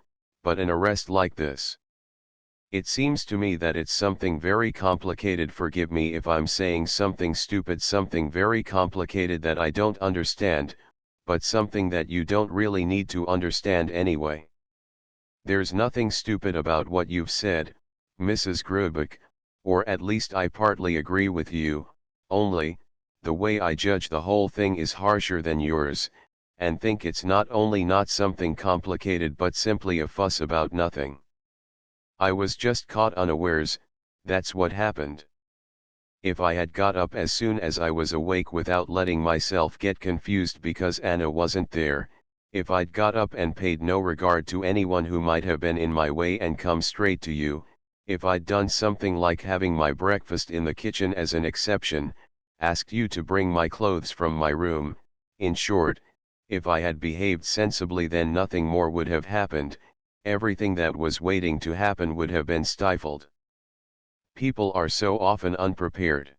but an arrest like this." It seems to me that it's something very complicated. Forgive me if I'm saying something stupid, something very complicated that I don't understand, but something that you don't really need to understand anyway. There's nothing stupid about what you've said, Mrs. Grubeck, or at least I partly agree with you, only, the way I judge the whole thing is harsher than yours, and think it's not only not something complicated but simply a fuss about nothing. I was just caught unawares, that's what happened. If I had got up as soon as I was awake without letting myself get confused because Anna wasn't there, if I'd got up and paid no regard to anyone who might have been in my way and come straight to you, if I'd done something like having my breakfast in the kitchen as an exception, asked you to bring my clothes from my room, in short, if I had behaved sensibly, then nothing more would have happened. Everything that was waiting to happen would have been stifled. People are so often unprepared.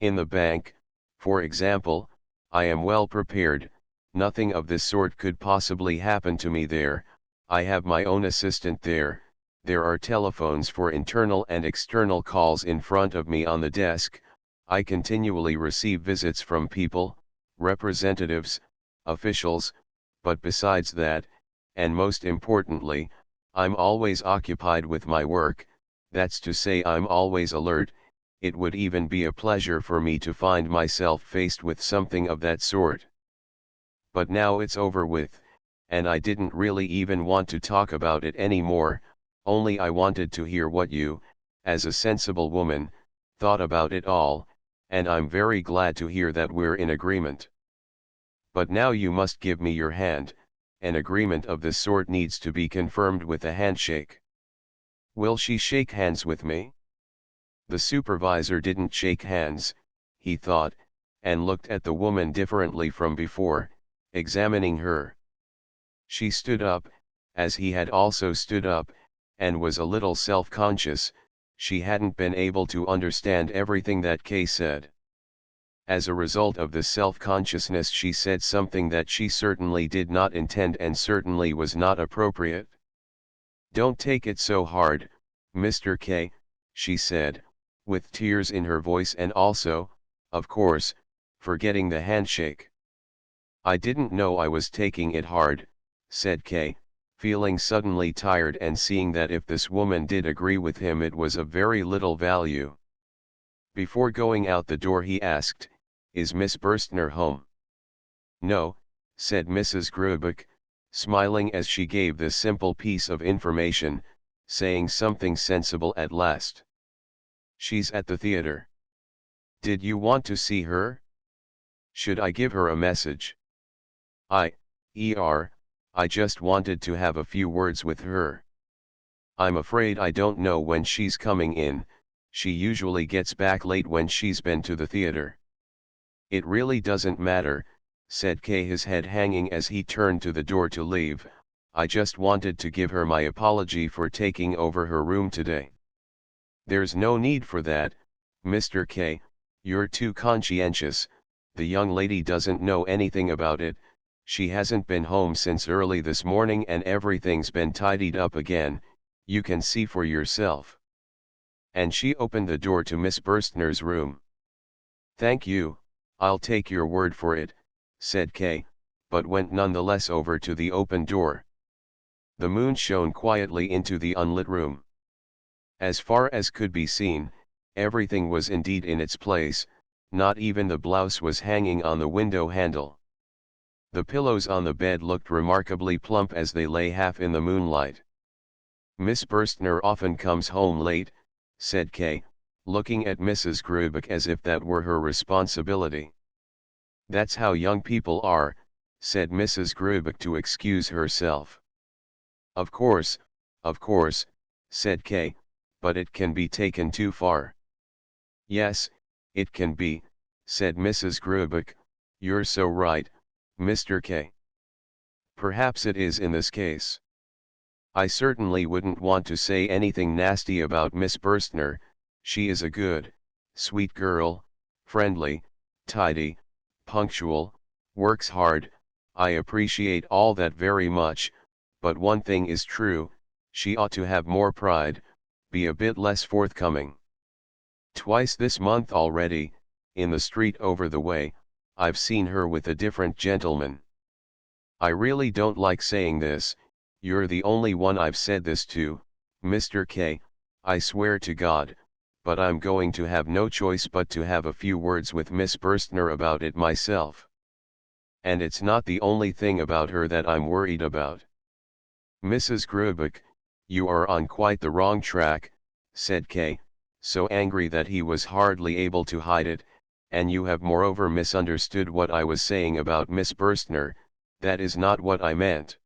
In the bank, for example, I am well prepared, nothing of this sort could possibly happen to me there. I have my own assistant there, there are telephones for internal and external calls in front of me on the desk, I continually receive visits from people, representatives, officials, but besides that, and most importantly, I'm always occupied with my work, that's to say I'm always alert. It would even be a pleasure for me to find myself faced with something of that sort. But now it's over with, and I didn't really even want to talk about it anymore, only I wanted to hear what you, as a sensible woman, thought about it all, and I'm very glad to hear that we're in agreement. But now you must give me your hand. An agreement of this sort needs to be confirmed with a handshake. Will she shake hands with me? The supervisor didn't shake hands, he thought, and looked at the woman differently from before, examining her. She stood up, as he had also stood up, and was a little self-conscious. She hadn't been able to understand everything that Kay said. As a result of this self-consciousness, she said something that she certainly did not intend and certainly was not appropriate. "Don't take it so hard, Mr. K," she said, with tears in her voice and also, of course, forgetting the handshake. "I didn't know I was taking it hard," said Kay, feeling suddenly tired and seeing that if this woman did agree with him it was of very little value. Before going out the door he asked, "Is Miss Burstner home?" "No," said Mrs. Grubeck, smiling as she gave this simple piece of information, saying something sensible at last. "She's at the theater. Did you want to see her? Should I give her a message?" I just wanted to have a few words with her. I'm afraid I don't know when she's coming in, she usually gets back late when she's been to the theater." "It really doesn't matter," said Kay, his head hanging as he turned to the door to leave. "I just wanted to give her my apology for taking over her room today." "There's no need for that, Mr. Kay, you're too conscientious. The young lady doesn't know anything about it, she hasn't been home since early this morning and everything's been tidied up again, you can see for yourself." And she opened the door to Miss Burstner's room. "Thank you, I'll take your word for it," said Kay, but went nonetheless over to the open door. The moon shone quietly into the unlit room. As far as could be seen, everything was indeed in its place, not even the blouse was hanging on the window handle. The pillows on the bed looked remarkably plump as they lay half in the moonlight. "Miss Burstner often comes home late," said Kay, looking at Mrs. Grubeck as if that were her responsibility. "That's how young people are," said Mrs. Grubeck to excuse herself. Of course," said Kay, "but it can be taken too far." "Yes, it can be," said Mrs. Grubeck, "you're so right, Mr. K. Perhaps it is in this case. I certainly wouldn't want to say anything nasty about Miss Burstner, she is a good, sweet girl, friendly, tidy, punctual, works hard, I appreciate all that very much, but one thing is true, she ought to have more pride, be a bit less forthcoming. Twice this month already, in the street over the way, I've seen her with a different gentleman. I really don't like saying this, you're the only one I've said this to, Mr. K, I swear to God, but I'm going to have no choice but to have a few words with Miss Burstner about it myself. And it's not the only thing about her that I'm worried about. Mrs. Grubeck, you are on quite the wrong track, said K, so angry that he was hardly able to hide it, and you have moreover misunderstood what I was saying about Miss Burstner. That is not what I meant.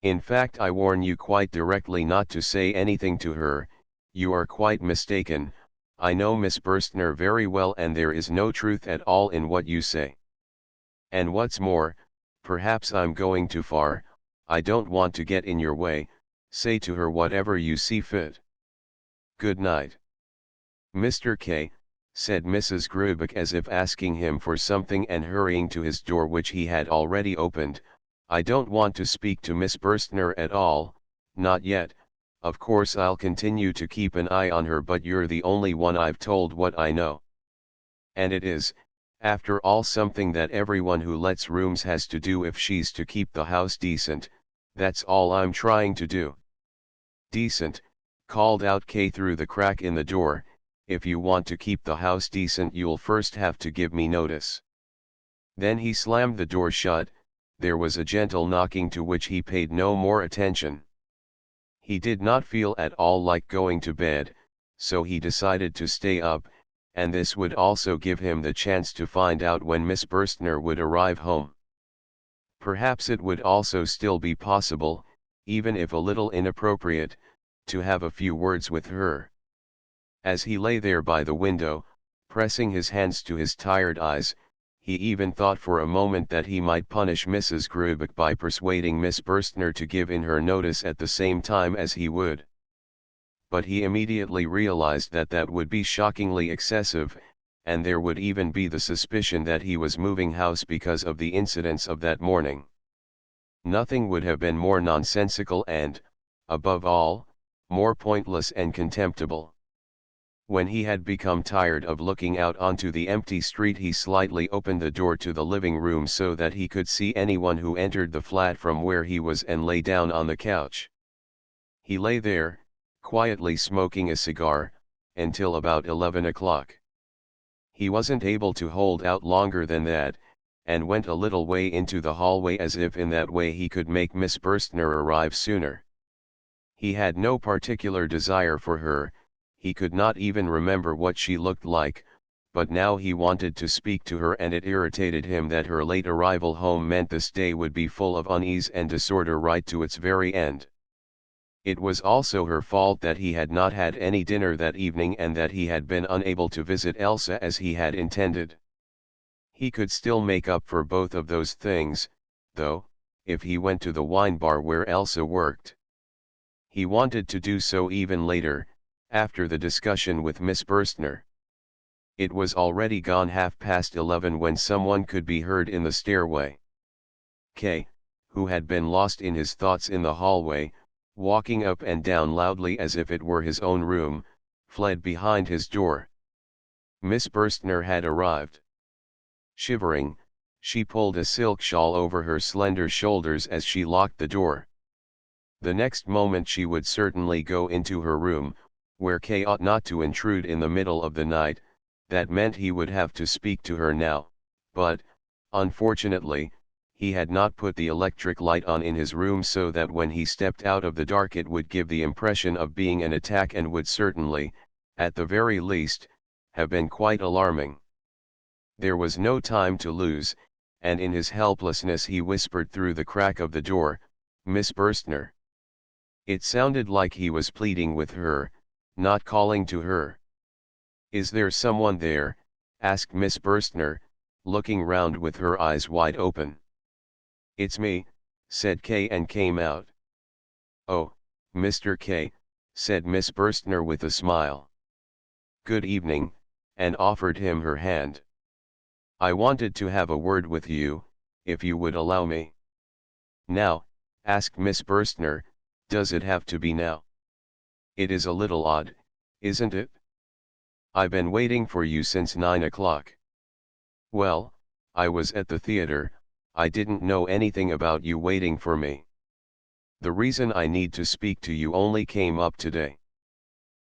In fact, I warn you quite directly not to say anything to her. You are quite mistaken. I know Miss Burstner very well and there is no truth at all in what you say. And what's more, perhaps I'm going too far, I don't want to get in your way, say to her whatever you see fit. Good night. Mr. K, said Mrs. Grubeck as if asking him for something and hurrying to his door which he had already opened, I don't want to speak to Miss Burstner at all, not yet. Of course I'll continue to keep an eye on her, but you're the only one I've told what I know. And it is, after all, something that everyone who lets rooms has to do if she's to keep the house decent. That's all I'm trying to do. Decent, called out Kay through the crack in the door. If you want to keep the house decent, you'll first have to give me notice. Then he slammed the door shut. There was a gentle knocking to which he paid no more attention. He did not feel at all like going to bed, so he decided to stay up, and this would also give him the chance to find out when Miss Burstner would arrive home. Perhaps it would also still be possible, even if a little inappropriate, to have a few words with her. As he lay there by the window, pressing his hands to his tired eyes, he even thought for a moment that he might punish Mrs. Grubeck by persuading Miss Burstner to give in her notice at the same time as he would. But he immediately realized that that would be shockingly excessive, and there would even be the suspicion that he was moving house because of the incidents of that morning. Nothing would have been more nonsensical and, above all, more pointless and contemptible. When he had become tired of looking out onto the empty street, he slightly opened the door to the living room so that he could see anyone who entered the flat from where he was, and lay down on the couch. He lay there, quietly smoking a cigar, until about 11 o'clock. He wasn't able to hold out longer than that, and went a little way into the hallway as if in that way he could make Miss Burstner arrive sooner. He had no particular desire for her, he could not even remember what she looked like, but now he wanted to speak to her, and it irritated him that her late arrival home meant this day would be full of unease and disorder right to its very end. It was also her fault that he had not had any dinner that evening and that he had been unable to visit Elsa as he had intended. He could still make up for both of those things, though, if he went to the wine bar where Elsa worked. He wanted to do so even later, after the discussion with Miss Burstner. It was already gone 11:30 when someone could be heard in the stairway. Kay, who had been lost in his thoughts in the hallway, walking up and down loudly as if it were his own room, fled behind his door. Miss Burstner had arrived. Shivering, she pulled a silk shawl over her slender shoulders as she locked the door. The next moment she would certainly go into her room, where Kay ought not to intrude in the middle of the night. That meant he would have to speak to her now, but, unfortunately, he had not put the electric light on in his room so that when he stepped out of the dark it would give the impression of being an attack, and would certainly, at the very least, have been quite alarming. There was no time to lose, and in his helplessness he whispered through the crack of the door, "Miss Burstner." It sounded like he was pleading with her, not calling to her. "Is there someone there?" asked Miss Burstner, looking round with her eyes wide open. "It's me," said Kay, and came out. "Oh, Mr. Kay," said Miss Burstner with a smile. "Good evening," and offered him her hand. "I wanted to have a word with you, if you would allow me." "Now," asked Miss Burstner, "does it have to be now?" It is a little odd, isn't it? I've been waiting for you since 9 o'clock. Well, I was at the theater, I didn't know anything about you waiting for me. The reason I need to speak to you only came up today.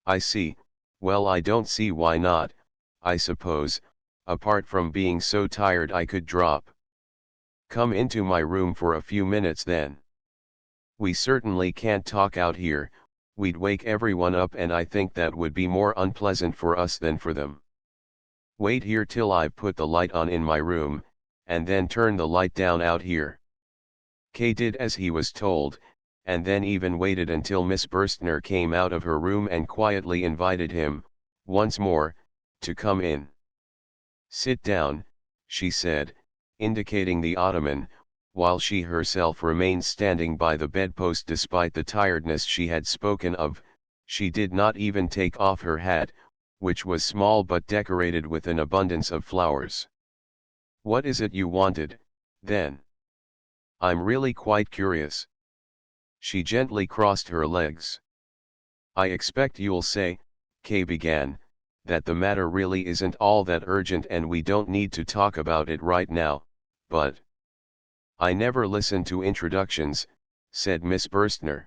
I see, well, I don't see why not, I suppose, apart from being so tired I could drop. Come into my room for a few minutes then. We certainly can't talk out here, we'd wake everyone up and I think that would be more unpleasant for us than for them. Wait here till I've put the light on in my room, and then turn the light down out here. Kay did as he was told, and then even waited until Miss Burstner came out of her room and quietly invited him, once more, to come in. Sit down, she said, indicating the ottoman, while she herself remained standing by the bedpost despite the tiredness she had spoken of. She did not even take off her hat, which was small but decorated with an abundance of flowers. What is it you wanted, then? I'm really quite curious. She gently crossed her legs. I expect you'll say, Kay began, that the matter really isn't all that urgent and we don't need to talk about it right now, but... I never listen to introductions, said Miss Burstner.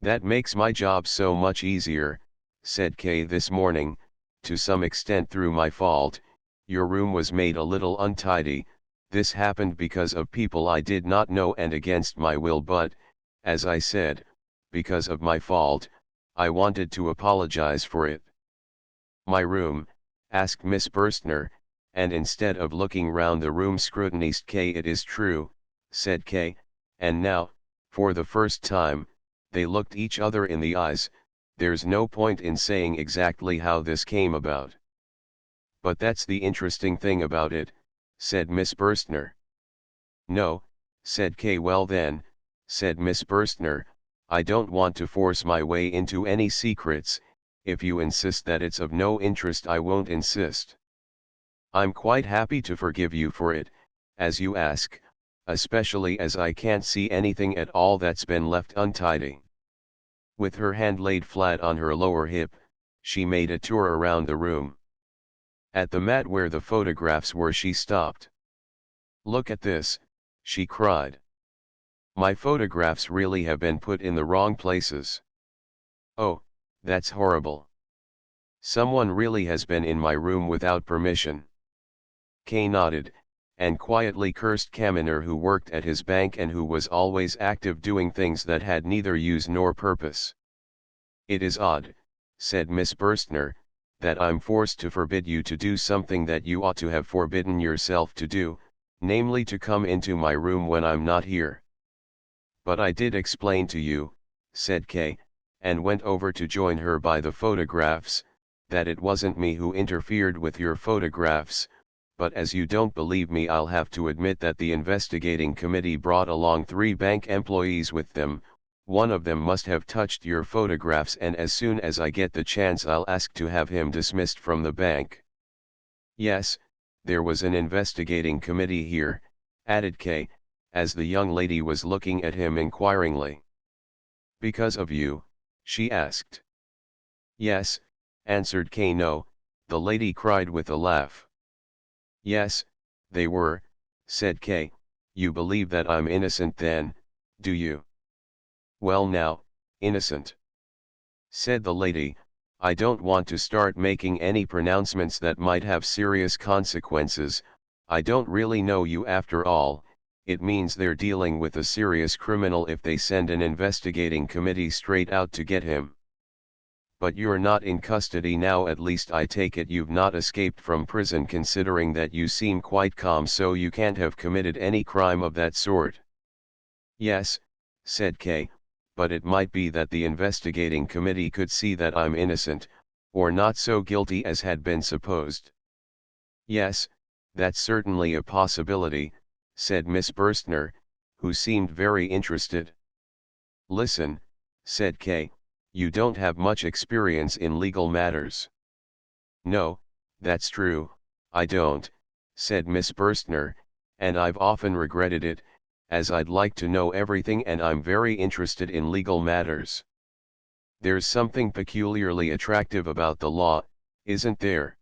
That makes my job so much easier, said Kay this morning, to some extent through my fault. Your room was made a little untidy. This happened because of people I did not know and against my will, but, as I said, because of my fault, I wanted to apologize for it. My room? Asked Miss Burstner, and instead of looking round the room scrutinized Kay. It is true, said Kay, and now, for the first time, they looked each other in the eyes. There's no point in saying exactly how this came about. But that's the interesting thing about it, said Miss Burstner. No, said Kay. Well then, said Miss Burstner, I don't want to force my way into any secrets. If you insist that it's of no interest, I won't insist. I'm quite happy to forgive you for it, as you ask, especially as I can't see anything at all that's been left untidy. With her hand laid flat on her lower hip, she made a tour around the room. At the mat where the photographs were she stopped. Look at this, she cried. My photographs really have been put in the wrong places. Oh, that's horrible. Someone really has been in my room without permission. Kay nodded, and quietly cursed Kaminer, who worked at his bank and who was always active doing things that had neither use nor purpose. It is odd, said Miss Burstner, that I'm forced to forbid you to do something that you ought to have forbidden yourself to do, namely to come into my room when I'm not here. But I did explain to you, said Kay, and went over to join her by the photographs, that it wasn't me who interfered with your photographs. But as you don't believe me, I'll have to admit that the investigating committee brought along 3 bank employees with them. One of them must have touched your photographs, and as soon as I get the chance I'll ask to have him dismissed from the bank. Yes, there was an investigating committee here, added Kay, as the young lady was looking at him inquiringly. Because of you? She asked. Yes, answered Kay. No, the lady cried with a laugh. Yes, they were, said Kay. You believe that I'm innocent then, do you? Well now, innocent, said the lady. I don't want to start making any pronouncements that might have serious consequences. I don't really know you after all. It means they're dealing with a serious criminal if they send an investigating committee straight out to get him. But you're not in custody now. At least I take it you've not escaped from prison, considering that you seem quite calm, so you can't have committed any crime of that sort. Yes, said Kay, but it might be that the investigating committee could see that I'm innocent, or not so guilty as had been supposed. Yes, that's certainly a possibility, said Miss Burstner, who seemed very interested. Listen, said Kay, you don't have much experience in legal matters. No, that's true, I don't, said Miss Burstner, and I've often regretted it, as I'd like to know everything and I'm very interested in legal matters. There's something peculiarly attractive about the law, isn't there?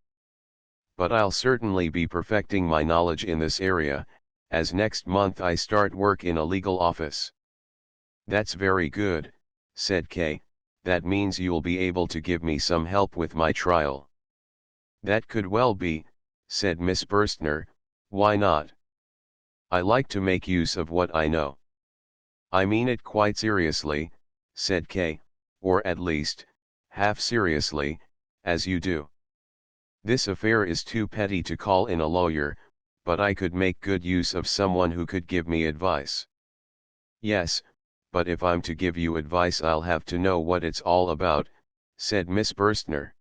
But I'll certainly be perfecting my knowledge in this area, as next month I start work in a legal office. That's very good, said Kay, that means you'll be able to give me some help with my trial. That could well be, said Miss Burstner, why not? I like to make use of what I know. I mean it quite seriously, said Kay, or at least, half seriously, as you do. This affair is too petty to call in a lawyer, but I could make good use of someone who could give me advice. Yes, but if I'm to give you advice I'll have to know what it's all about, said Miss Burstner.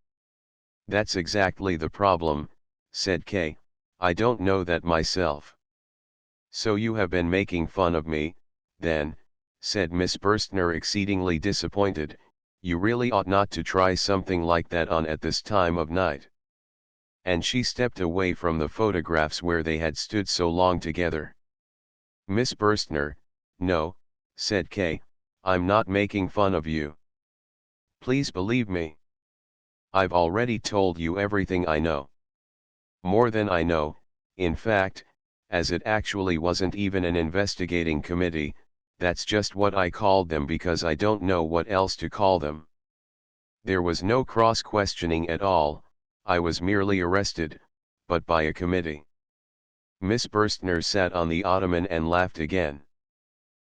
That's exactly the problem, said Kay, I don't know that myself. So you have been making fun of me, then, said Miss Burstner exceedingly disappointed, you really ought not to try something like that on at this time of night. And she stepped away from the photographs where they had stood so long together. Miss Burstner, no, said Kay, I'm not making fun of you. Please believe me. I've already told you everything I know. More than I know, in fact, as it actually wasn't even an investigating committee, that's just what I called them because I don't know what else to call them. There was no cross-questioning at all, I was merely arrested, but by a committee. Miss Burstner sat on the ottoman and laughed again.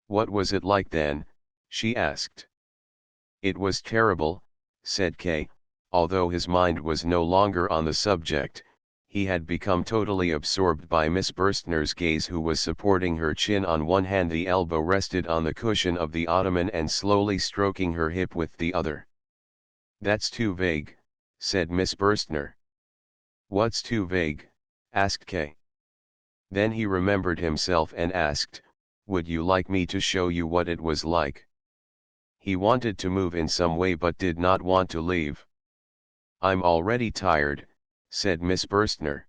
What was it like then? She asked. It was terrible, said Kay, although his mind was no longer on the subject. He had become totally absorbed by Miss Burstner's gaze, who was supporting her chin on one hand, the elbow rested on the cushion of the ottoman, and slowly stroking her hip with the other. That's too vague, said Miss Burstner. What's too vague? Asked Kay. Then he remembered himself and asked, would you like me to show you what it was like? He wanted to move in some way but did not want to leave. I'm already tired, said Miss Burstner.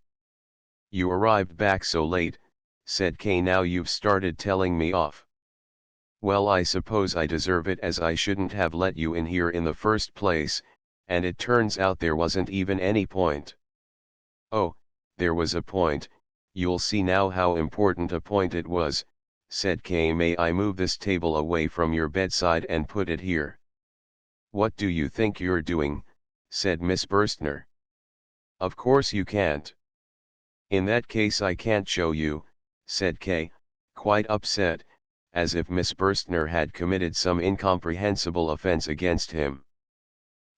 You arrived back so late, said Kay, now you've started telling me off. Well, I suppose I deserve it, as I shouldn't have let you in here in the first place, and it turns out there wasn't even any point. Oh, there was a point, you'll see now how important a point it was, said Kay. May I move this table away from your bedside and put it here? What do you think you're doing? Said Miss Burstner. Of course you can't. In that case I can't show you, said Kay, quite upset, as if Miss Burstner had committed some incomprehensible offense against him.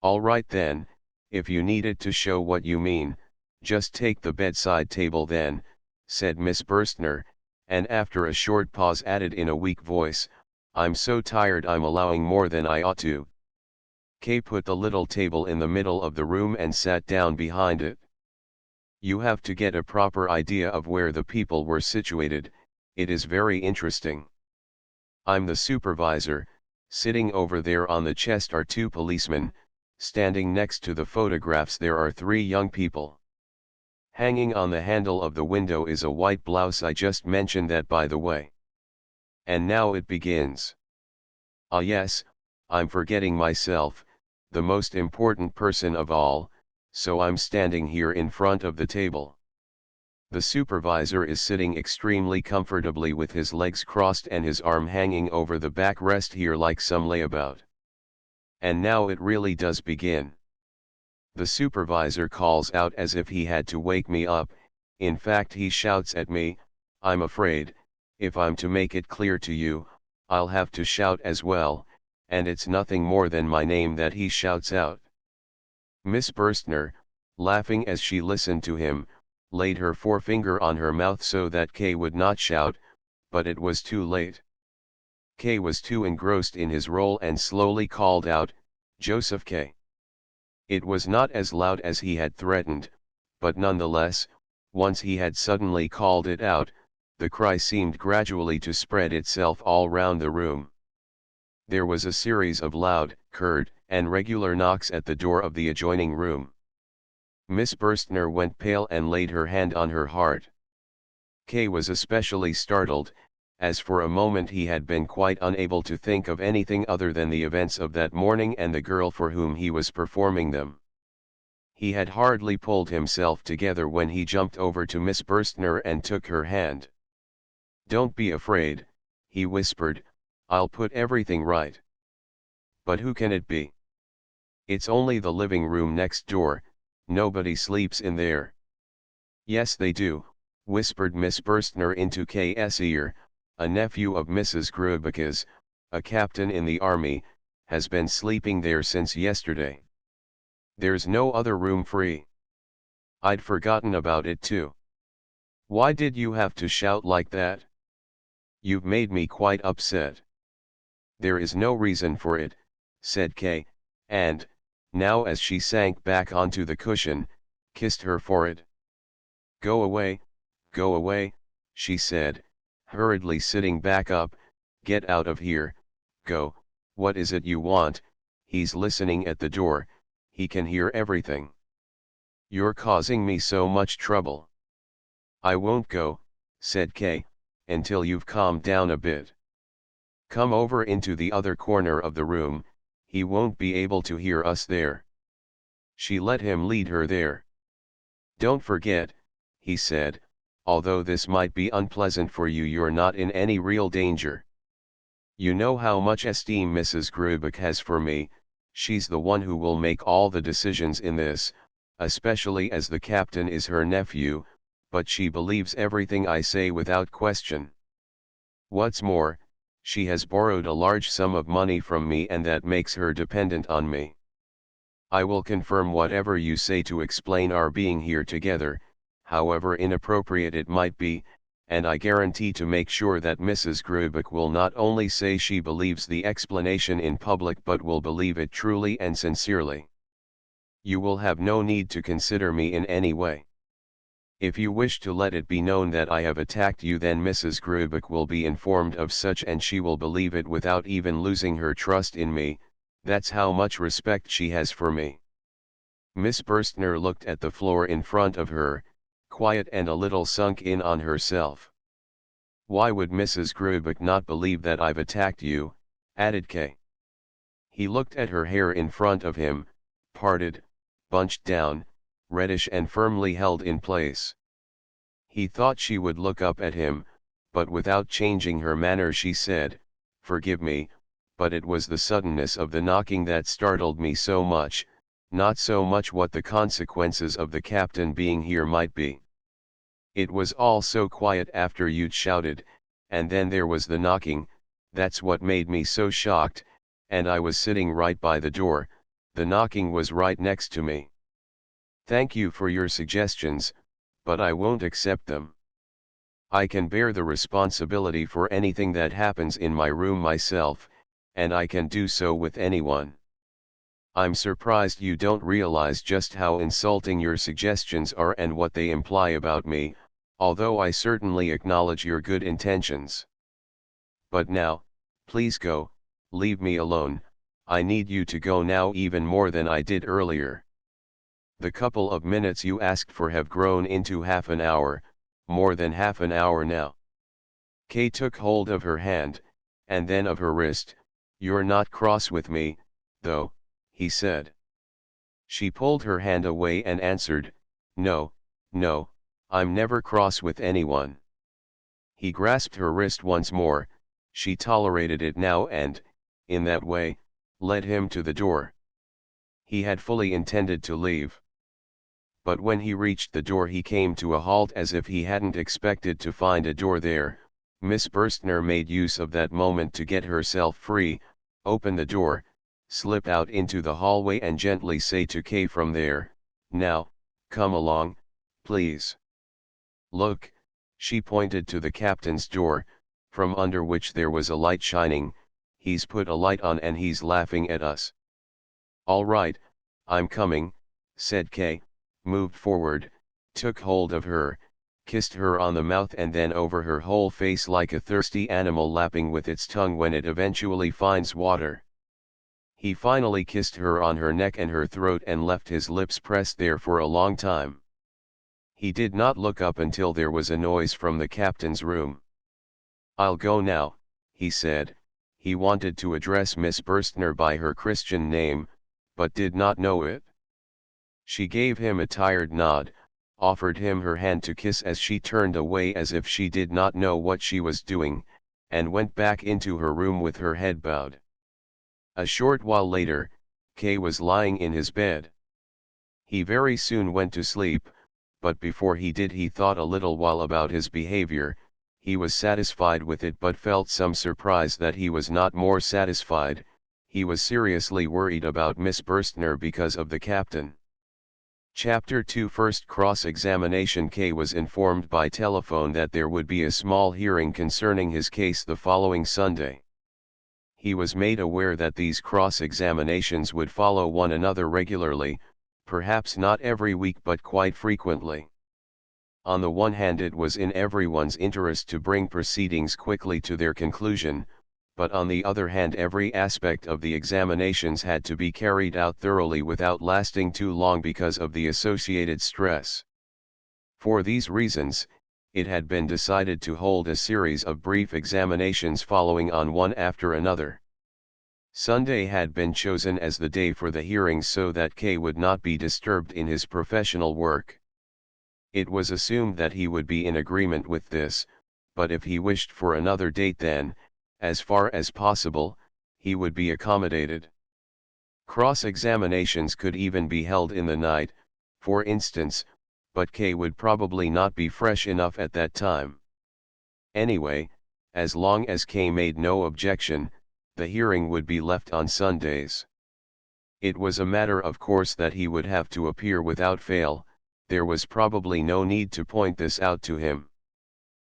All right then, if you needed to show what you mean, just take the bedside table then, said Miss Burstner, and after a short pause added in a weak voice, I'm so tired I'm allowing more than I ought to. Kay put the little table in the middle of the room and sat down behind it. You have to get a proper idea of where the people were situated, it is very interesting. I'm the supervisor, sitting over there on the chest are two policemen, standing next to the photographs there are three young people. Hanging on the handle of the window is a white blouse, I just mentioned that by the way. And now it begins. Ah yes, I'm forgetting myself, the most important person of all, so I'm standing here in front of the table. The supervisor is sitting extremely comfortably with his legs crossed and his arm hanging over the backrest here like some layabout. And now it really does begin. The supervisor calls out as if he had to wake me up, in fact he shouts at me. I'm afraid, if I'm to make it clear to you, I'll have to shout as well, and it's nothing more than my name that he shouts out. Miss Burstner, laughing as she listened to him, laid her forefinger on her mouth so that Kay would not shout, but it was too late. Kay was too engrossed in his role and slowly called out, Joseph K. It was not as loud as he had threatened, but nonetheless, once he had suddenly called it out, the cry seemed gradually to spread itself all round the room. There was a series of loud, curt, and regular knocks at the door of the adjoining room. Miss Burstner went pale and laid her hand on her heart. Kay was especially startled, as for a moment he had been quite unable to think of anything other than the events of that morning and the girl for whom he was performing them. He had hardly pulled himself together when he jumped over to Miss Burstner and took her hand. "Don't be afraid," he whispered, "I'll put everything right." "But who can it be?" "It's only the living room next door, nobody sleeps in there." "Yes they do," whispered Miss Burstner into K's ear, "a nephew of Mrs. Grubecke's, a captain in the army, has been sleeping there since yesterday. There's no other room free." "I'd forgotten about it too." "Why did you have to shout like that? You've made me quite upset." "There is no reason for it," said K, and, now as she sank back onto the cushion, kissed her forehead. Go away," she said, hurriedly sitting back up, "get out of here, go, what is it you want? He's listening at the door, he can hear everything. You're causing me so much trouble." "I won't go," said Kay, "until you've calmed down a bit. Come over into the other corner of the room, he won't be able to hear us there." She let him lead her there. "Don't forget," he said, "although this might be unpleasant for you, you're not in any real danger. You know how much esteem Mrs. Grubecke has for me, she's the one who will make all the decisions in this, especially as the captain is her nephew, but she believes everything I say without question. What's more, she has borrowed a large sum of money from me and that makes her dependent on me. I will confirm whatever you say to explain our being here together, however inappropriate it might be, and I guarantee to make sure that Mrs. Grubecke will not only say she believes the explanation in public but will believe it truly and sincerely. You will have no need to consider me in any way. If you wish to let it be known that I have attacked you, then Mrs. Grubecke will be informed of such and she will believe it without even losing her trust in me, that's how much respect she has for me." Miss Burstner looked at the floor in front of her, quiet and a little sunk in on herself. "Why would Mrs. Grubecke not believe that I've attacked you?" added Kay. He looked at her hair in front of him, parted, bunched down, reddish and firmly held in place. He thought she would look up at him, but without changing her manner she said, "Forgive me, but it was the suddenness of the knocking that startled me so much, not so much what the consequences of the captain being here might be. It was all so quiet after you'd shouted, and then there was the knocking, that's what made me so shocked, and I was sitting right by the door, the knocking was right next to me. Thank you for your suggestions, but I won't accept them. I can bear the responsibility for anything that happens in my room myself, and I can do so with anyone. I'm surprised you don't realize just how insulting your suggestions are and what they imply about me, although I certainly acknowledge your good intentions. But now, please go, leave me alone, I need you to go now even more than I did earlier. The couple of minutes you asked for have grown into half an hour, more than half an hour now." Kay took hold of her hand, and then of her wrist. "You're not cross with me, though," he said. She pulled her hand away and answered, "No, no, I'm never cross with anyone." He grasped her wrist once more, she tolerated it now and, in that way, led him to the door. He had fully intended to leave. But when he reached the door he came to a halt as if he hadn't expected to find a door there. Miss Burstner made use of that moment to get herself free, open the door, slip out into the hallway and gently say to Kay from there, "Now, come along, please. Look," she pointed to the captain's door, from under which there was a light shining, "he's put a light on and he's laughing at us." "All right, I'm coming," said Kay, moved forward, took hold of her, kissed her on the mouth and then over her whole face like a thirsty animal lapping with its tongue when it eventually finds water. He finally kissed her on her neck and her throat and left his lips pressed there for a long time. He did not look up until there was a noise from the captain's room. "I'll go now," he said. He wanted to address Miss Burstner by her Christian name, but did not know it. She gave him a tired nod, offered him her hand to kiss as she turned away as if she did not know what she was doing, and went back into her room with her head bowed. A short while later, Kay was lying in his bed. He very soon went to sleep, but before he did he thought a little while about his behavior. He was satisfied with it but felt some surprise that he was not more satisfied. He was seriously worried about Miss Burstner because of the captain. Chapter 2 First Cross-Examination. Kay was informed by telephone that there would be a small hearing concerning his case the following Sunday. He was made aware that these cross-examinations would follow one another regularly, perhaps not every week but quite frequently. On the one hand, it was in everyone's interest to bring proceedings quickly to their conclusion, but on the other hand every aspect of the examinations had to be carried out thoroughly without lasting too long because of the associated stress. For these reasons, it had been decided to hold a series of brief examinations following on one after another. Sunday had been chosen as the day for the hearings so that Kay would not be disturbed in his professional work. It was assumed that he would be in agreement with this, but if he wished for another date then, as far as possible, he would be accommodated. Cross-examinations could even be held in the night, for instance, but Kay would probably not be fresh enough at that time. Anyway, as long as Kay made no objection, the hearing would be left on Sundays. It was a matter of course that he would have to appear without fail. There was probably no need to point this out to him.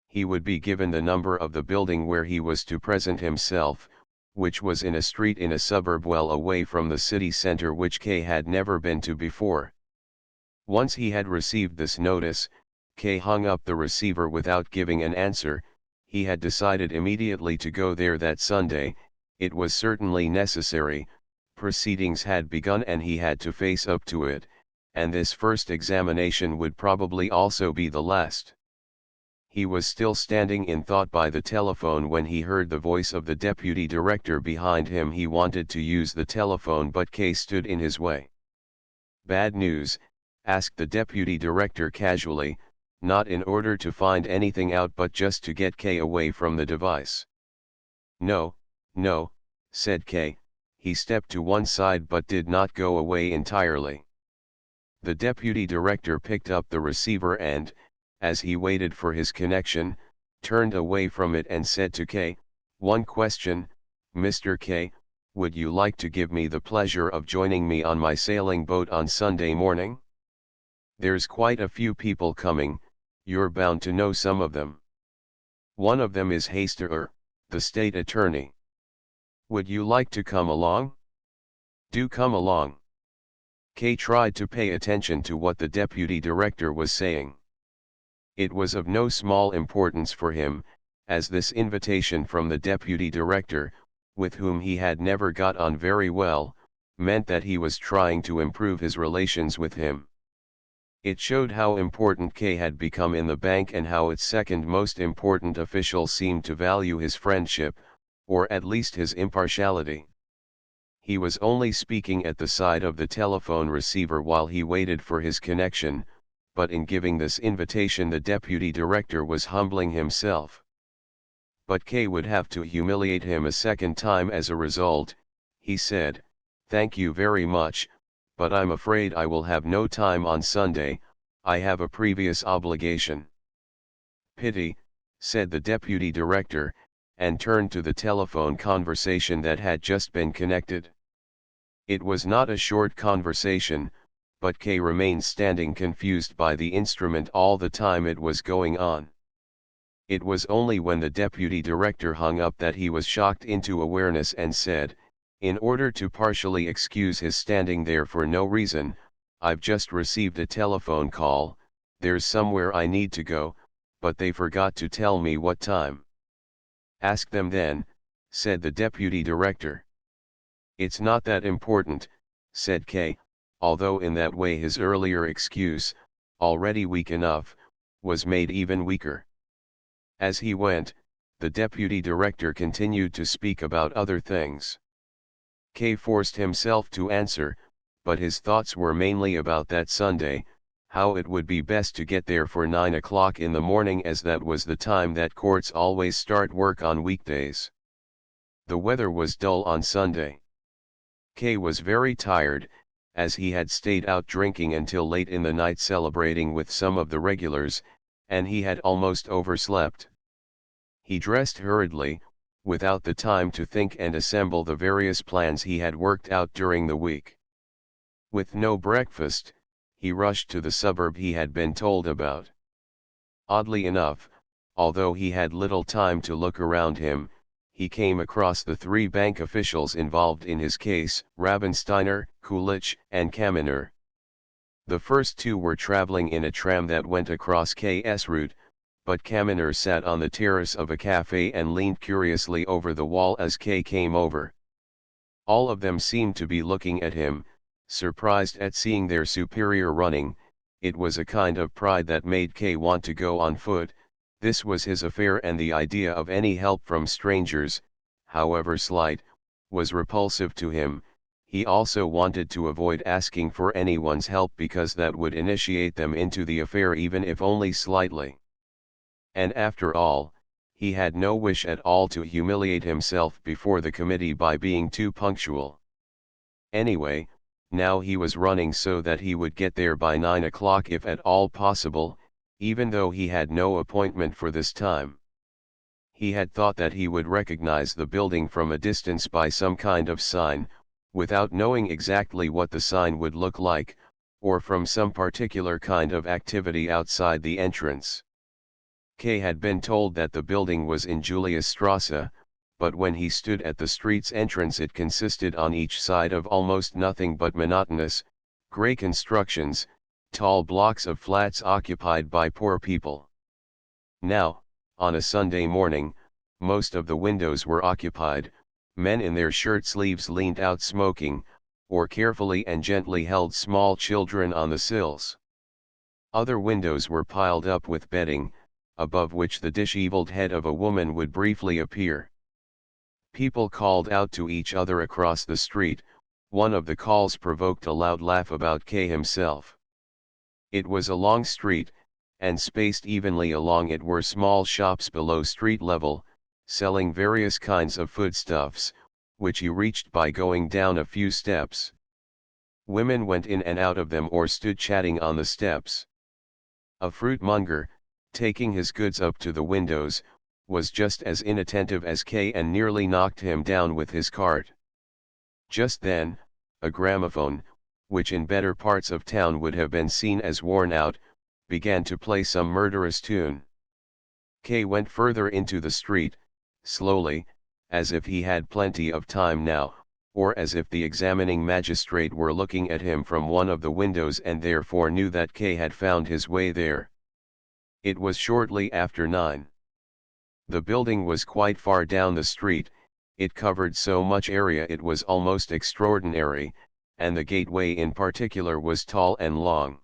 He would be given the number of the building where he was to present himself, which was in a street in a suburb well away from the city center which Kay had never been to before. Once he had received this notice, Kay hung up the receiver without giving an answer. He had decided immediately to go there that Sunday. It was certainly necessary. Proceedings had begun and he had to face up to it, and this first examination would probably also be the last. He was still standing in thought by the telephone when he heard the voice of the deputy director behind him. He wanted to use the telephone but Kay stood in his way. "Bad news?" asked the deputy director casually, not in order to find anything out but just to get Kay away from the device. "No, no," said Kay. He stepped to one side but did not go away entirely. The deputy director picked up the receiver and, as he waited for his connection, turned away from it and said to Kay, "One question, Mr. Kay, would you like to give me the pleasure of joining me on my sailing boat on Sunday morning? There's quite a few people coming, you're bound to know some of them. One of them is Hastert, the state attorney. Would you like to come along? Do come along." Kay tried to pay attention to what the deputy director was saying. It was of no small importance for him, as this invitation from the deputy director, with whom he had never got on very well, meant that he was trying to improve his relations with him. It showed how important Kay had become in the bank and how its second most important official seemed to value his friendship, or at least his impartiality. He was only speaking at the side of the telephone receiver while he waited for his connection, but in giving this invitation the deputy director was humbling himself. But Kay would have to humiliate him a second time as a result. He said, "Thank you very much, but I'm afraid I will have no time on Sunday. I have a previous obligation." "Pity," said the deputy director, and turned to the telephone conversation that had just been connected. It was not a short conversation, but Kay remained standing confused by the instrument all the time it was going on. It was only when the deputy director hung up that he was shocked into awareness and said, in order to partially excuse his standing there for no reason, "I've just received a telephone call, there's somewhere I need to go, but they forgot to tell me what time." "Ask them then," said the deputy director. "It's not that important," said Kay, although in that way his earlier excuse, already weak enough, was made even weaker. As he went, The deputy director continued to speak about other things. K forced himself to answer, but his thoughts were mainly about that Sunday, how it would be best to get there for 9 o'clock in the morning, as that was the time that courts always start work on weekdays. The weather was dull on Sunday. K was very tired, as he had stayed out drinking until late in the night celebrating with some of the regulars, and he had almost overslept. He dressed hurriedly, without the time to think and assemble the various plans he had worked out during the week. With no breakfast, he rushed to the suburb he had been told about. Oddly enough, although he had little time to look around him, he came across the 3 bank officials involved in his case, Rabensteiner, Kulich, and Kaminer. The first 2 were traveling in a tram that went across K's route, but Kaminer sat on the terrace of a cafe and leaned curiously over the wall as K came over. All of them seemed to be looking at him, surprised at seeing their superior running. It was a kind of pride that made K want to go on foot. This was his affair, and the idea of any help from strangers, however slight, was repulsive to him. He also wanted to avoid asking for anyone's help because that would initiate them into the affair, even if only slightly. And after all, he had no wish at all to humiliate himself before the committee by being too punctual. Anyway, now he was running so that he would get there by 9 o'clock if at all possible, even though he had no appointment for this time. He had thought that he would recognize the building from a distance by some kind of sign, without knowing exactly what the sign would look like, or from some particular kind of activity outside the entrance. K had been told that the building was in Juliusstrasse, but when he stood at the street's entrance it consisted on each side of almost nothing but monotonous, grey constructions, tall blocks of flats occupied by poor people. Now, on a Sunday morning, most of the windows were occupied. Men in their shirt sleeves leaned out smoking, or carefully and gently held small children on the sills. Other windows were piled up with bedding, above which the disheveled head of a woman would briefly appear. People called out to each other across the street. One of the calls provoked a loud laugh about K himself. It was a long street, and spaced evenly along it were small shops below street level, selling various kinds of foodstuffs, which you reached by going down a few steps. Women went in and out of them or stood chatting on the steps. A fruitmonger, taking his goods up to the windows, was just as inattentive as K and nearly knocked him down with his cart. Just then, a gramophone, which in better parts of town would have been seen as worn out, began to play some murderous tune. K went further into the street, slowly, as if he had plenty of time now, or as if the examining magistrate were looking at him from one of the windows and therefore knew that K had found his way there. It was shortly after 9. The building was quite far down the street. It covered so much area it was almost extraordinary, and the gateway in particular was tall and long.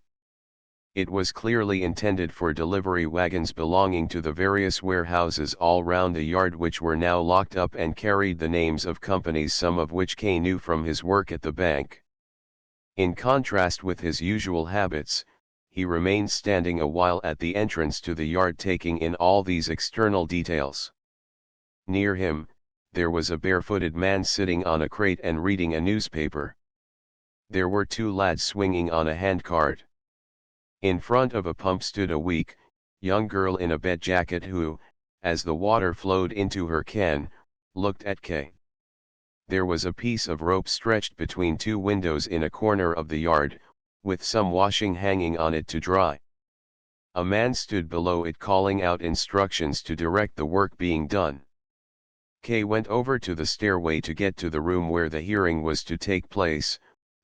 It was clearly intended for delivery wagons belonging to the various warehouses all round the yard, which were now locked up and carried the names of companies, some of which K knew from his work at the bank. In contrast with his usual habits, he remained standing a while at the entrance to the yard, taking in all these external details. Near him, there was a barefooted man sitting on a crate and reading a newspaper. There were 2 lads swinging on a handcart. In front of a pump stood a weak, young girl in a bed jacket who, as the water flowed into her can, looked at K. There was a piece of rope stretched between 2 windows in a corner of the yard, with some washing hanging on it to dry. A man stood below it calling out instructions to direct the work being done. K went over to the stairway to get to the room where the hearing was to take place,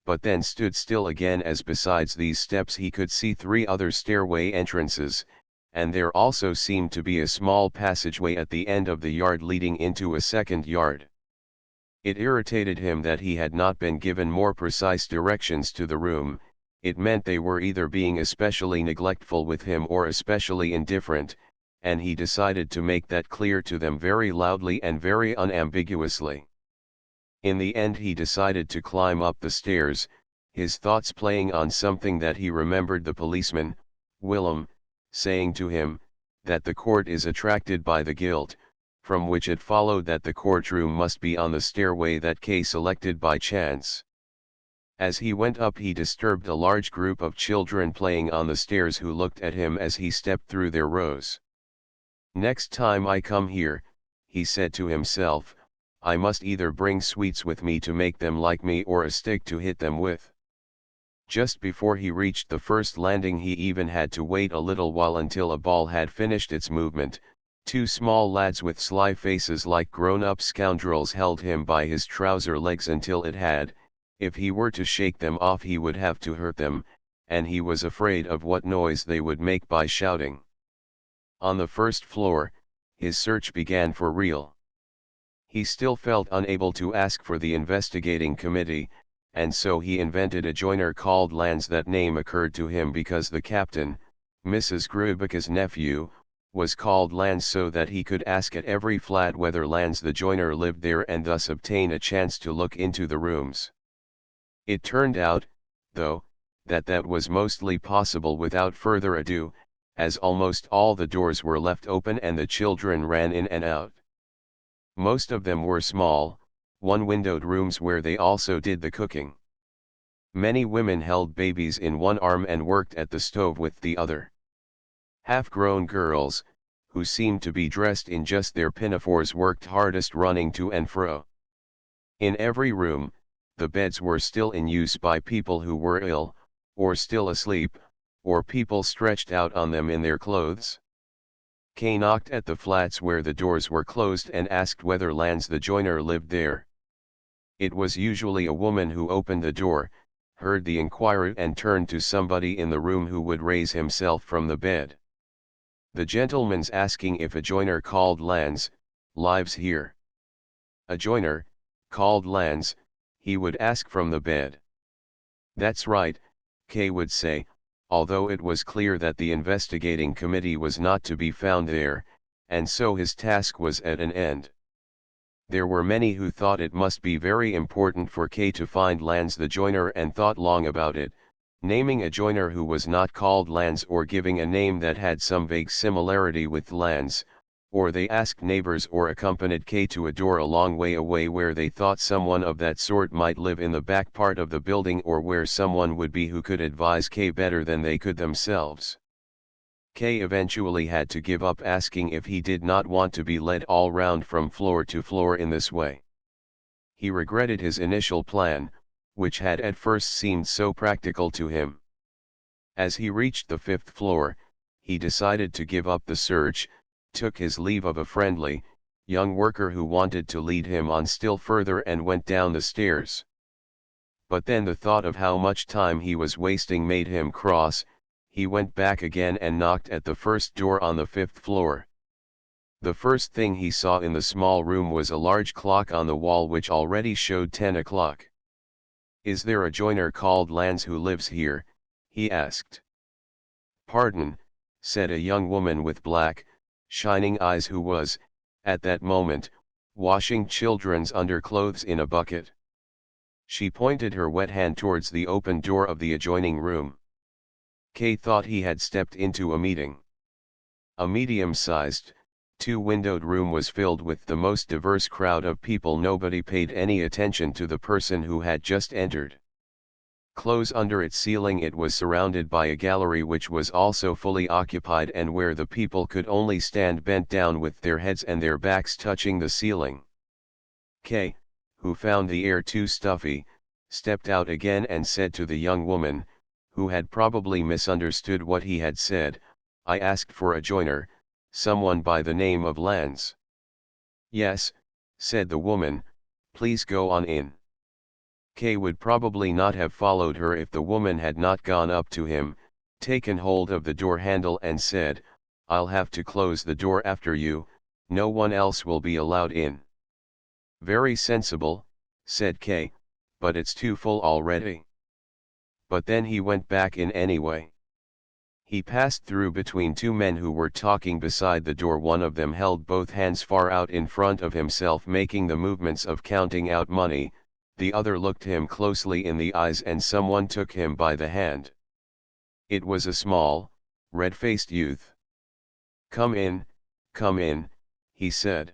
but then stood still again, as besides these steps he could see 3 other stairway entrances, and there also seemed to be a small passageway at the end of the yard leading into a second yard. It irritated him that he had not been given more precise directions to the room. It meant they were either being especially neglectful with him or especially indifferent, and he decided to make that clear to them very loudly and very unambiguously. In the end he decided to climb up the stairs, his thoughts playing on something that he remembered the policeman, Willem, saying to him, that the court is attracted by the guilt, from which it followed that the courtroom must be on the stairway that Kay selected by chance. As he went up he disturbed a large group of children playing on the stairs who looked at him as he stepped through their rows. Next time I come here, he said to himself, I must either bring sweets with me to make them like me or a stick to hit them with. Just before he reached the first landing he even had to wait a little while until a ball had finished its movement. Two small lads with sly faces like grown-up scoundrels held him by his trouser legs until it had, if he were to shake them off he would have to hurt them, and he was afraid of what noise they would make by shouting. On the first floor, his search began for real. He still felt unable to ask for the investigating committee, and so he invented a joiner called Lanz. That name occurred to him because the captain, Mrs. Grubecke's nephew, was called Lanz so that he could ask at every flat whether Lanz the joiner lived there and thus obtain a chance to look into the rooms. It turned out, though, that was mostly possible without further ado, as almost all the doors were left open and the children ran in and out. Most of them were small, one-windowed rooms where they also did the cooking. Many women held babies in one arm and worked at the stove with the other. Half-grown girls, who seemed to be dressed in just their pinafores, worked hardest running to and fro. In every room, the beds were still in use by people who were ill, or still asleep, or people stretched out on them in their clothes. Kay knocked at the flats where the doors were closed and asked whether Lanz the joiner lived there. It was usually a woman who opened the door, heard the inquiry and turned to somebody in the room who would raise himself from the bed. The gentleman's asking if a joiner called Lanz lives here. A joiner, called Lanz, he would ask from the bed. That's right, Kay would say, although it was clear that the investigating committee was not to be found there, and so his task was at an end. There were many who thought it must be very important for Kay to find Lanz the joiner and thought long about it, naming a joiner who was not called Lanz or giving a name that had some vague similarity with Lanz, or they asked neighbors or accompanied Kay to a door a long way away where they thought someone of that sort might live in the back part of the building or where someone would be who could advise Kay better than they could themselves. Kay eventually had to give up asking if he did not want to be led all round from floor to floor in this way. He regretted his initial plan, which had at first seemed so practical to him. As he reached the 5th floor, he decided to give up the search, took his leave of a friendly, young worker who wanted to lead him on still further and went down the stairs. But then the thought of how much time he was wasting made him cross. He went back again and knocked at the first door on the 5th floor. The first thing he saw in the small room was a large clock on the wall which already showed 10 o'clock. "Is there a joiner called Lanz who lives here?" he asked. "Pardon," said a young woman with black, shining eyes who was, at that moment, washing children's underclothes in a bucket. She pointed her wet hand towards the open door of the adjoining room. Kay thought he had stepped into a meeting. A medium-sized, two-windowed room was filled with the most diverse crowd of people. Nobody paid any attention to the person who had just entered. Close under its ceiling it was surrounded by a gallery which was also fully occupied and where the people could only stand bent down with their heads and their backs touching the ceiling. Kay, who found the air too stuffy, stepped out again and said to the young woman, who had probably misunderstood what he had said, "I asked for a joiner, someone by the name of Lanz." "Yes," said the woman, "please go on in." Kay would probably not have followed her if the woman had not gone up to him, taken hold of the door handle and said, "I'll have to close the door after you, no one else will be allowed in." "Very sensible," said Kay, "but it's too full already." But then he went back in anyway. He passed through between two men who were talking beside the door. One of them held both hands far out in front of himself, making the movements of counting out money. The other looked him closely in the eyes, and someone took him by the hand. It was a small, red-faced youth. "Come in, he said.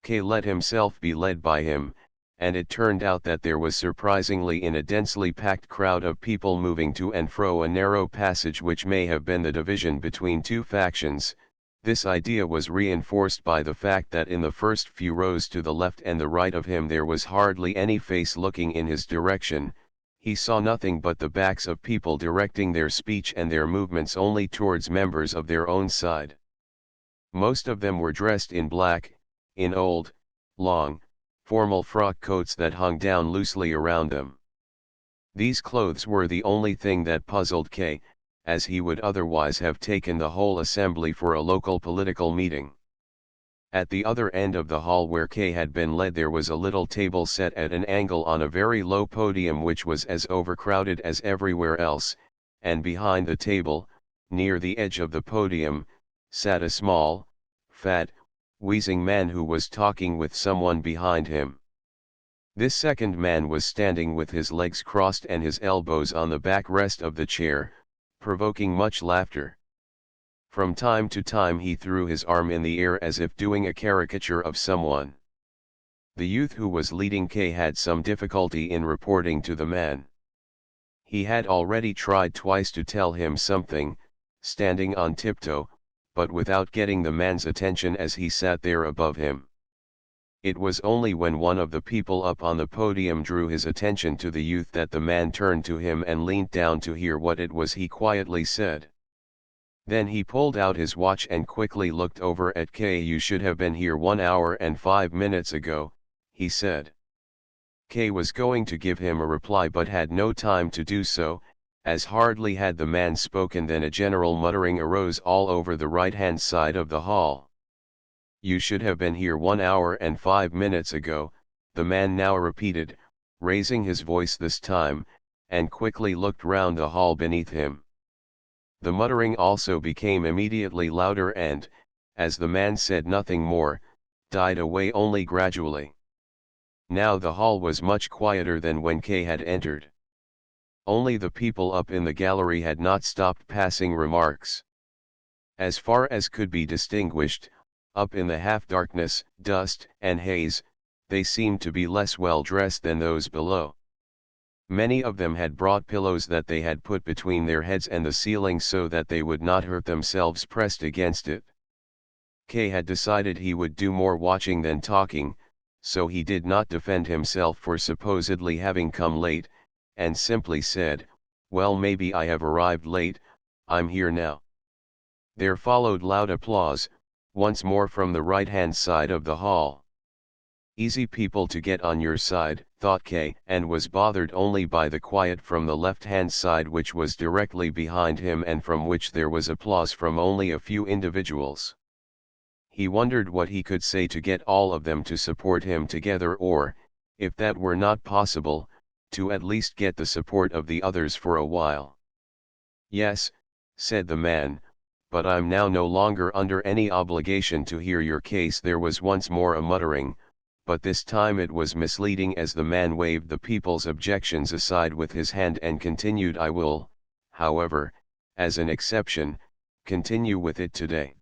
Kay let himself be led by him, and it turned out that there was surprisingly in a densely packed crowd of people moving to and fro a narrow passage which may have been the division between two factions. This idea was reinforced by the fact that in the first few rows to the left and the right of him there was hardly any face looking in his direction. He saw nothing but the backs of people directing their speech and their movements only towards members of their own side. Most of them were dressed in black, in old, long, formal frock coats that hung down loosely around them. These clothes were the only thing that puzzled Kay, as he would otherwise have taken the whole assembly for a local political meeting. At the other end of the hall where Kay had been led there was a little table set at an angle on a very low podium which was as overcrowded as everywhere else, and behind the table, near the edge of the podium, sat a small, fat, wheezing man who was talking with someone behind him. This second man was standing with his legs crossed and his elbows on the backrest of the chair, provoking much laughter. From time to time he threw his arm in the air as if doing a caricature of someone. The youth who was leading Kay had some difficulty in reporting to the man. He had already tried twice to tell him something, standing on tiptoe, but without getting the man's attention as he sat there above him. It was only when one of the people up on the podium drew his attention to the youth that the man turned to him and leaned down to hear what it was he quietly said. Then he pulled out his watch and quickly looked over at Kay. "You should have been here 1 hour and 5 minutes ago, he said. Kay was going to give him a reply but had no time to do so, as hardly had the man spoken than a general muttering arose all over the right-hand side of the hall. "You should have been here 1 hour and 5 minutes ago, the man now repeated, raising his voice this time, and quickly looked round the hall beneath him. The muttering also became immediately louder and, as the man said nothing more, died away only gradually. Now the hall was much quieter than when Kay had entered. Only the people up in the gallery had not stopped passing remarks. As far as could be distinguished, up in the half-darkness, dust, and haze, they seemed to be less well dressed than those below. Many of them had brought pillows that they had put between their heads and the ceiling so that they would not hurt themselves pressed against it. Kay had decided he would do more watching than talking, so he did not defend himself for supposedly having come late, and simply said, "Well, maybe I have arrived late, I'm here now." There followed loud applause, once more from the right-hand side of the hall. Easy people to get on your side, thought Kay, and was bothered only by the quiet from the left-hand side which was directly behind him and from which there was applause from only a few individuals. He wondered what he could say to get all of them to support him together or, if that were not possible, to at least get the support of the others for a while. "Yes," said the man, "but I'm now no longer under any obligation to hear your case." There was once more a muttering, but this time it was misleading as the man waved the people's objections aside with his hand and continued, "I will, however, as an exception, continue with it today.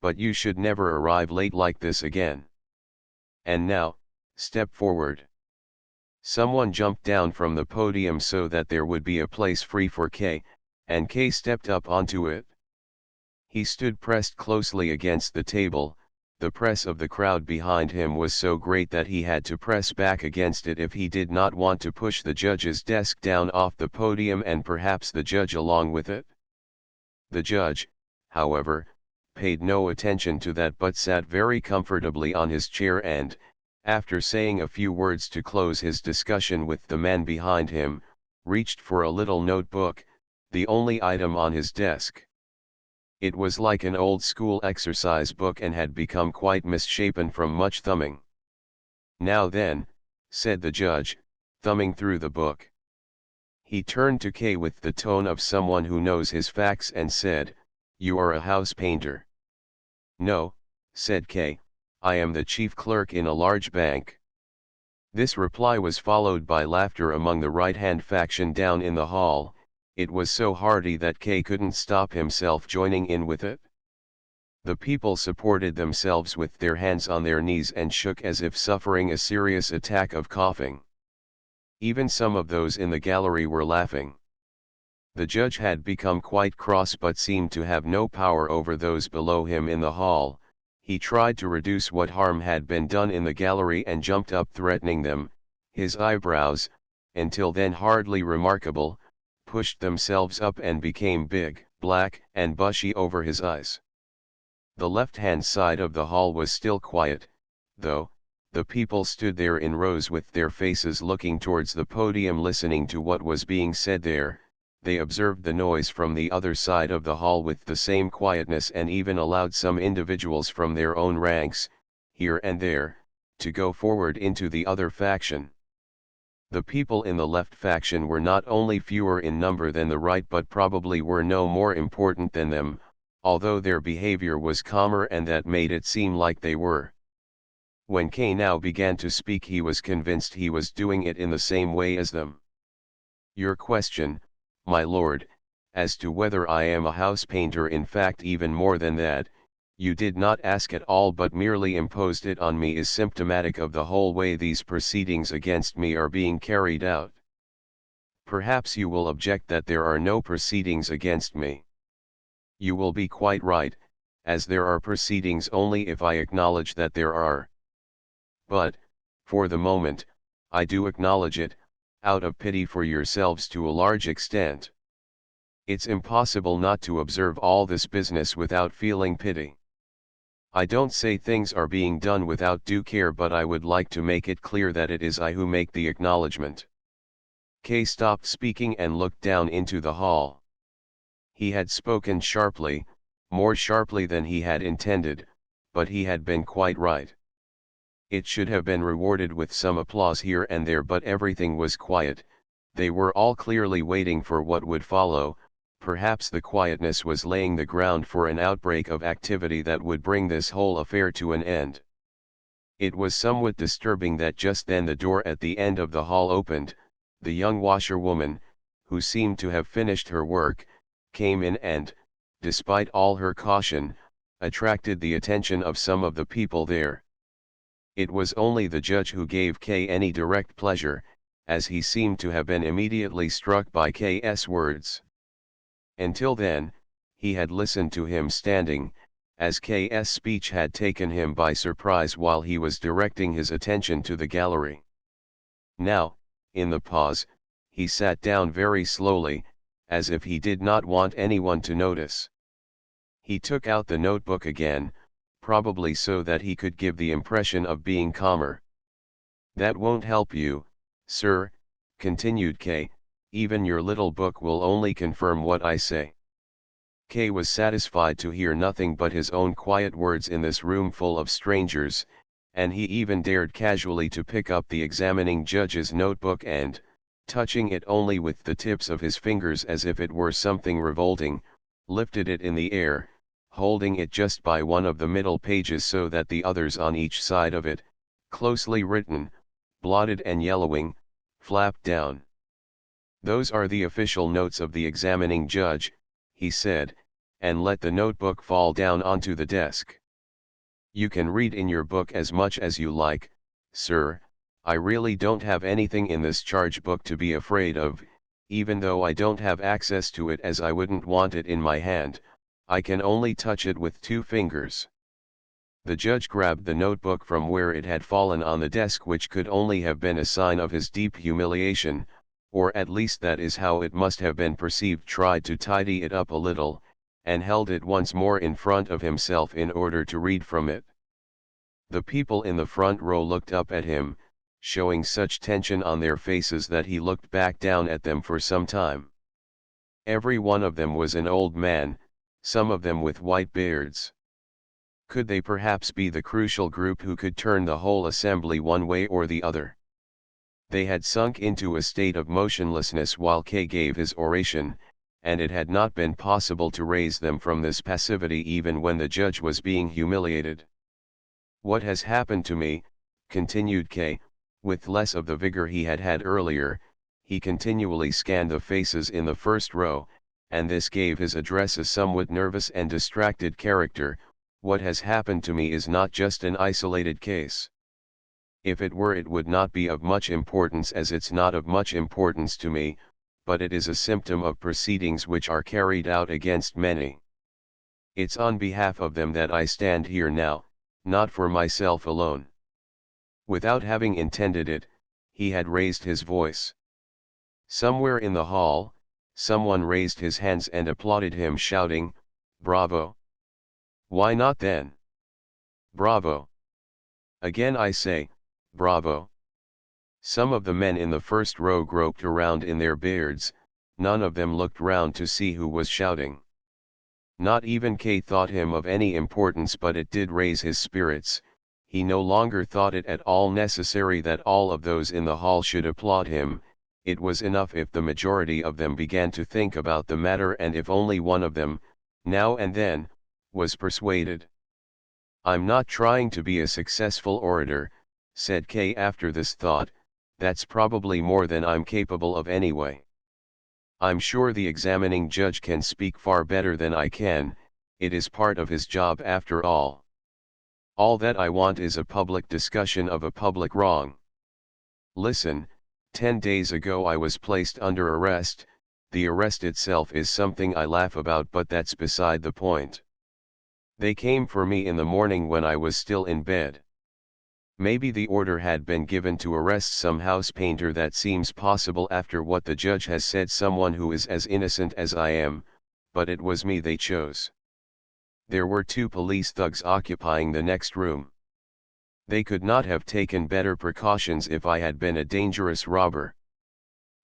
But you should never arrive late like this again. And now, step forward." Someone jumped down from the podium so that there would be a place free for Kay, and Kay stepped up onto it. He stood pressed closely against the table. The press of the crowd behind him was so great that he had to press back against it if he did not want to push the judge's desk down off the podium and perhaps the judge along with it. The judge, however, paid no attention to that but sat very comfortably on his chair and, after saying a few words to close his discussion with the man behind him, reached for a little notebook, the only item on his desk. It was like an old school exercise book and had become quite misshapen from much thumbing. "Now then," said the judge, thumbing through the book. He turned to K with the tone of someone who knows his facts and said, "You are a house painter." "No," said K, "I am the chief clerk in a large bank." This reply was followed by laughter among the right-hand faction down in the hall. It was so hearty that K couldn't stop himself joining in with it. The people supported themselves with their hands on their knees and shook as if suffering a serious attack of coughing. Even some of those in the gallery were laughing. The judge had become quite cross but seemed to have no power over those below him in the hall. He tried to reduce what harm had been done in the gallery and jumped up threatening them. His eyebrows, until then hardly remarkable, pushed themselves up and became big, black, and bushy over his eyes. The left-hand side of the hall was still quiet, though. The people stood there in rows with their faces looking towards the podium listening to what was being said there. They observed the noise from the other side of the hall with the same quietness and even allowed some individuals from their own ranks, here and there, to go forward into the other faction. The people in the left faction were not only fewer in number than the right but probably were no more important than them, although their behavior was calmer and that made it seem like they were. When K now began to speak he was convinced he was doing it in the same way as them. "Your question, my lord, as to whether I am a house painter, in fact even more than that, you did not ask at all but merely imposed it on me, is symptomatic of the whole way these proceedings against me are being carried out. Perhaps you will object that there are no proceedings against me. You will be quite right, as there are proceedings only if I acknowledge that there are. But, for the moment, I do acknowledge it, out of pity for yourselves to a large extent. It's impossible not to observe all this business without feeling pity. I don't say things are being done without due care, but I would like to make it clear that it is I who make the acknowledgement." K stopped speaking and looked down into the hall. He had spoken sharply, more sharply than he had intended, but he had been quite right. It should have been rewarded with some applause here and there, but everything was quiet. They were all clearly waiting for what would follow. Perhaps the quietness was laying the ground for an outbreak of activity that would bring this whole affair to an end. It was somewhat disturbing that just then the door at the end of the hall opened. The young washerwoman, who seemed to have finished her work, came in and, despite all her caution, attracted the attention of some of the people there. It was only the judge who gave K any direct pleasure, as he seemed to have been immediately struck by K's words. Until then, he had listened to him standing, as K's speech had taken him by surprise while he was directing his attention to the gallery. Now, in the pause, he sat down very slowly, as if he did not want anyone to notice. He took out the notebook again, probably so that he could give the impression of being calmer. "That won't help you, sir," continued K, "even your little book will only confirm what I say." K was satisfied to hear nothing but his own quiet words in this room full of strangers, and he even dared casually to pick up the examining judge's notebook and, touching it only with the tips of his fingers as if it were something revolting, lifted it in the air, holding it just by one of the middle pages so that the others on each side of it, closely written, blotted and yellowing, flapped down. "Those are the official notes of the examining judge," he said, and let the notebook fall down onto the desk. "You can read in your book as much as you like, sir. I really don't have anything in this charge book to be afraid of, even though I don't have access to it, as I wouldn't want it in my hand. I can only touch it with 2 fingers. The judge grabbed the notebook from where it had fallen on the desk, which could only have been a sign of his deep humiliation, or at least that is how it must have been perceived, tried to tidy it up a little, and held it once more in front of himself in order to read from it. The people in the front row looked up at him, showing such tension on their faces that he looked back down at them for some time. Every one of them was an old man, some of them with white beards. Could they perhaps be the crucial group who could turn the whole assembly one way or the other? They had sunk into a state of motionlessness while K gave his oration, and it had not been possible to raise them from this passivity even when the judge was being humiliated. "What has happened to me," continued K, with less of the vigor he had had earlier. He continually scanned the faces in the first row, and this gave his address a somewhat nervous and distracted character. "What has happened to me is not just an isolated case. If it were, it would not be of much importance, as it's not of much importance to me, but it is a symptom of proceedings which are carried out against many. It's on behalf of them that I stand here now, not for myself alone." Without having intended it, he had raised his voice. Somewhere in the hall, someone raised his hands and applauded him, shouting, "Bravo! Why not then? Bravo! Again I say, bravo!" Some of the men in the first row groped around in their beards. None of them looked round to see who was shouting. Not even K thought him of any importance, but it did raise his spirits. He no longer thought it at all necessary that all of those in the hall should applaud him. It was enough if the majority of them began to think about the matter, and if only one of them, now and then, was persuaded. "I'm not trying to be a successful orator," said K after this thought. "That's probably more than I'm capable of anyway. I'm sure the examining judge can speak far better than I can. It is part of his job after all. All that I want is a public discussion of a public wrong. Listen, 10 days ago I was placed under arrest. The arrest itself is something I laugh about, but that's beside the point. They came for me in the morning when I was still in bed. Maybe the order had been given to arrest some house painter. That seems possible after what the judge has said, someone who is as innocent as I am, but it was me they chose. There were 2 police thugs occupying the next room. They could not have taken better precautions if I had been a dangerous robber.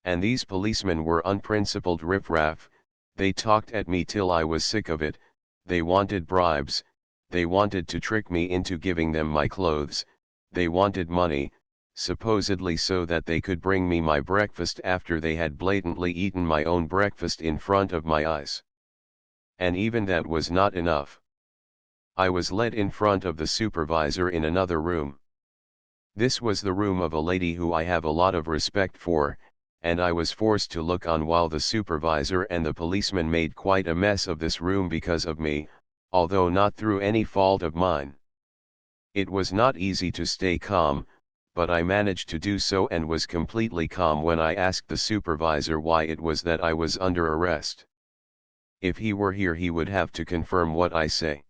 And these policemen were unprincipled riffraff. They talked at me till I was sick of it. They wanted bribes, they wanted to trick me into giving them my clothes, they wanted money, supposedly so that they could bring me my breakfast after they had blatantly eaten my own breakfast in front of my eyes. And even that was not enough. I was led in front of the supervisor in another room. This was the room of a lady who I have a lot of respect for, and I was forced to look on while the supervisor and the policeman made quite a mess of this room because of me, although not through any fault of mine. It was not easy to stay calm, but I managed to do so, and was completely calm when I asked the supervisor why it was that I was under arrest. If he were here he would have to confirm what I say.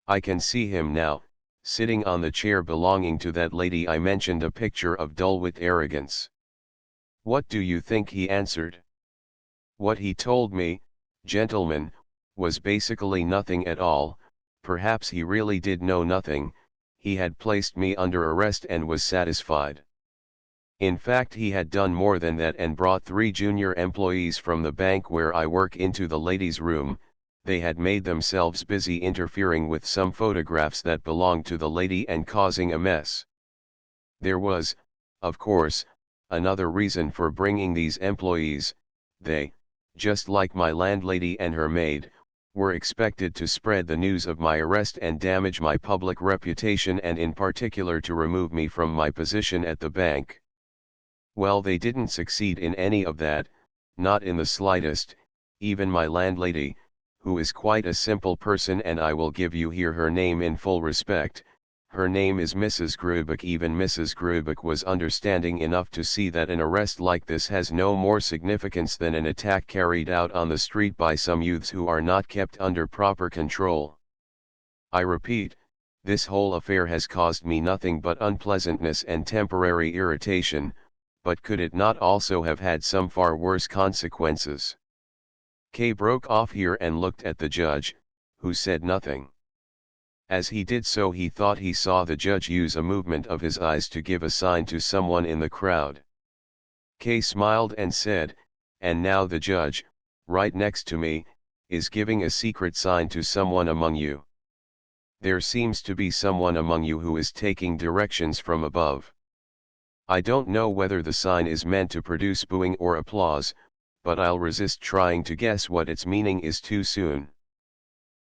I can see him now, sitting on the chair belonging to that lady I mentioned, a picture of dull-wit arrogance. What do you think he answered? What he told me, gentlemen, was basically nothing at all. Perhaps he really did know nothing. He had placed me under arrest and was satisfied. In fact, he had done more than that and brought 3 junior employees from the bank where I work into the ladies' room. They had made themselves busy interfering with some photographs that belonged to the lady and causing a mess. There was, of course, another reason for bringing these employees. They, just like my landlady and her maid, were expected to spread the news of my arrest and damage my public reputation, and in particular to remove me from my position at the bank. Well, they didn't succeed in any of that, not in the slightest. Even my landlady, who is quite a simple person, and I will give you here her name in full respect, her name is Mrs. Grubeck. Even Mrs. Grubeck was understanding enough to see that an arrest like this has no more significance than an attack carried out on the street by some youths who are not kept under proper control. I repeat, this whole affair has caused me nothing but unpleasantness and temporary irritation, but could it not also have had some far worse consequences? K broke off here and looked at the judge, who said nothing. As he did so, he thought he saw the judge use a movement of his eyes to give a sign to someone in the crowd. K smiled and said, "And now the judge, right next to me, is giving a secret sign to someone among you. There seems to be someone among you who is taking directions from above. I don't know whether the sign is meant to produce booing or applause, but I'll resist trying to guess what its meaning is too soon.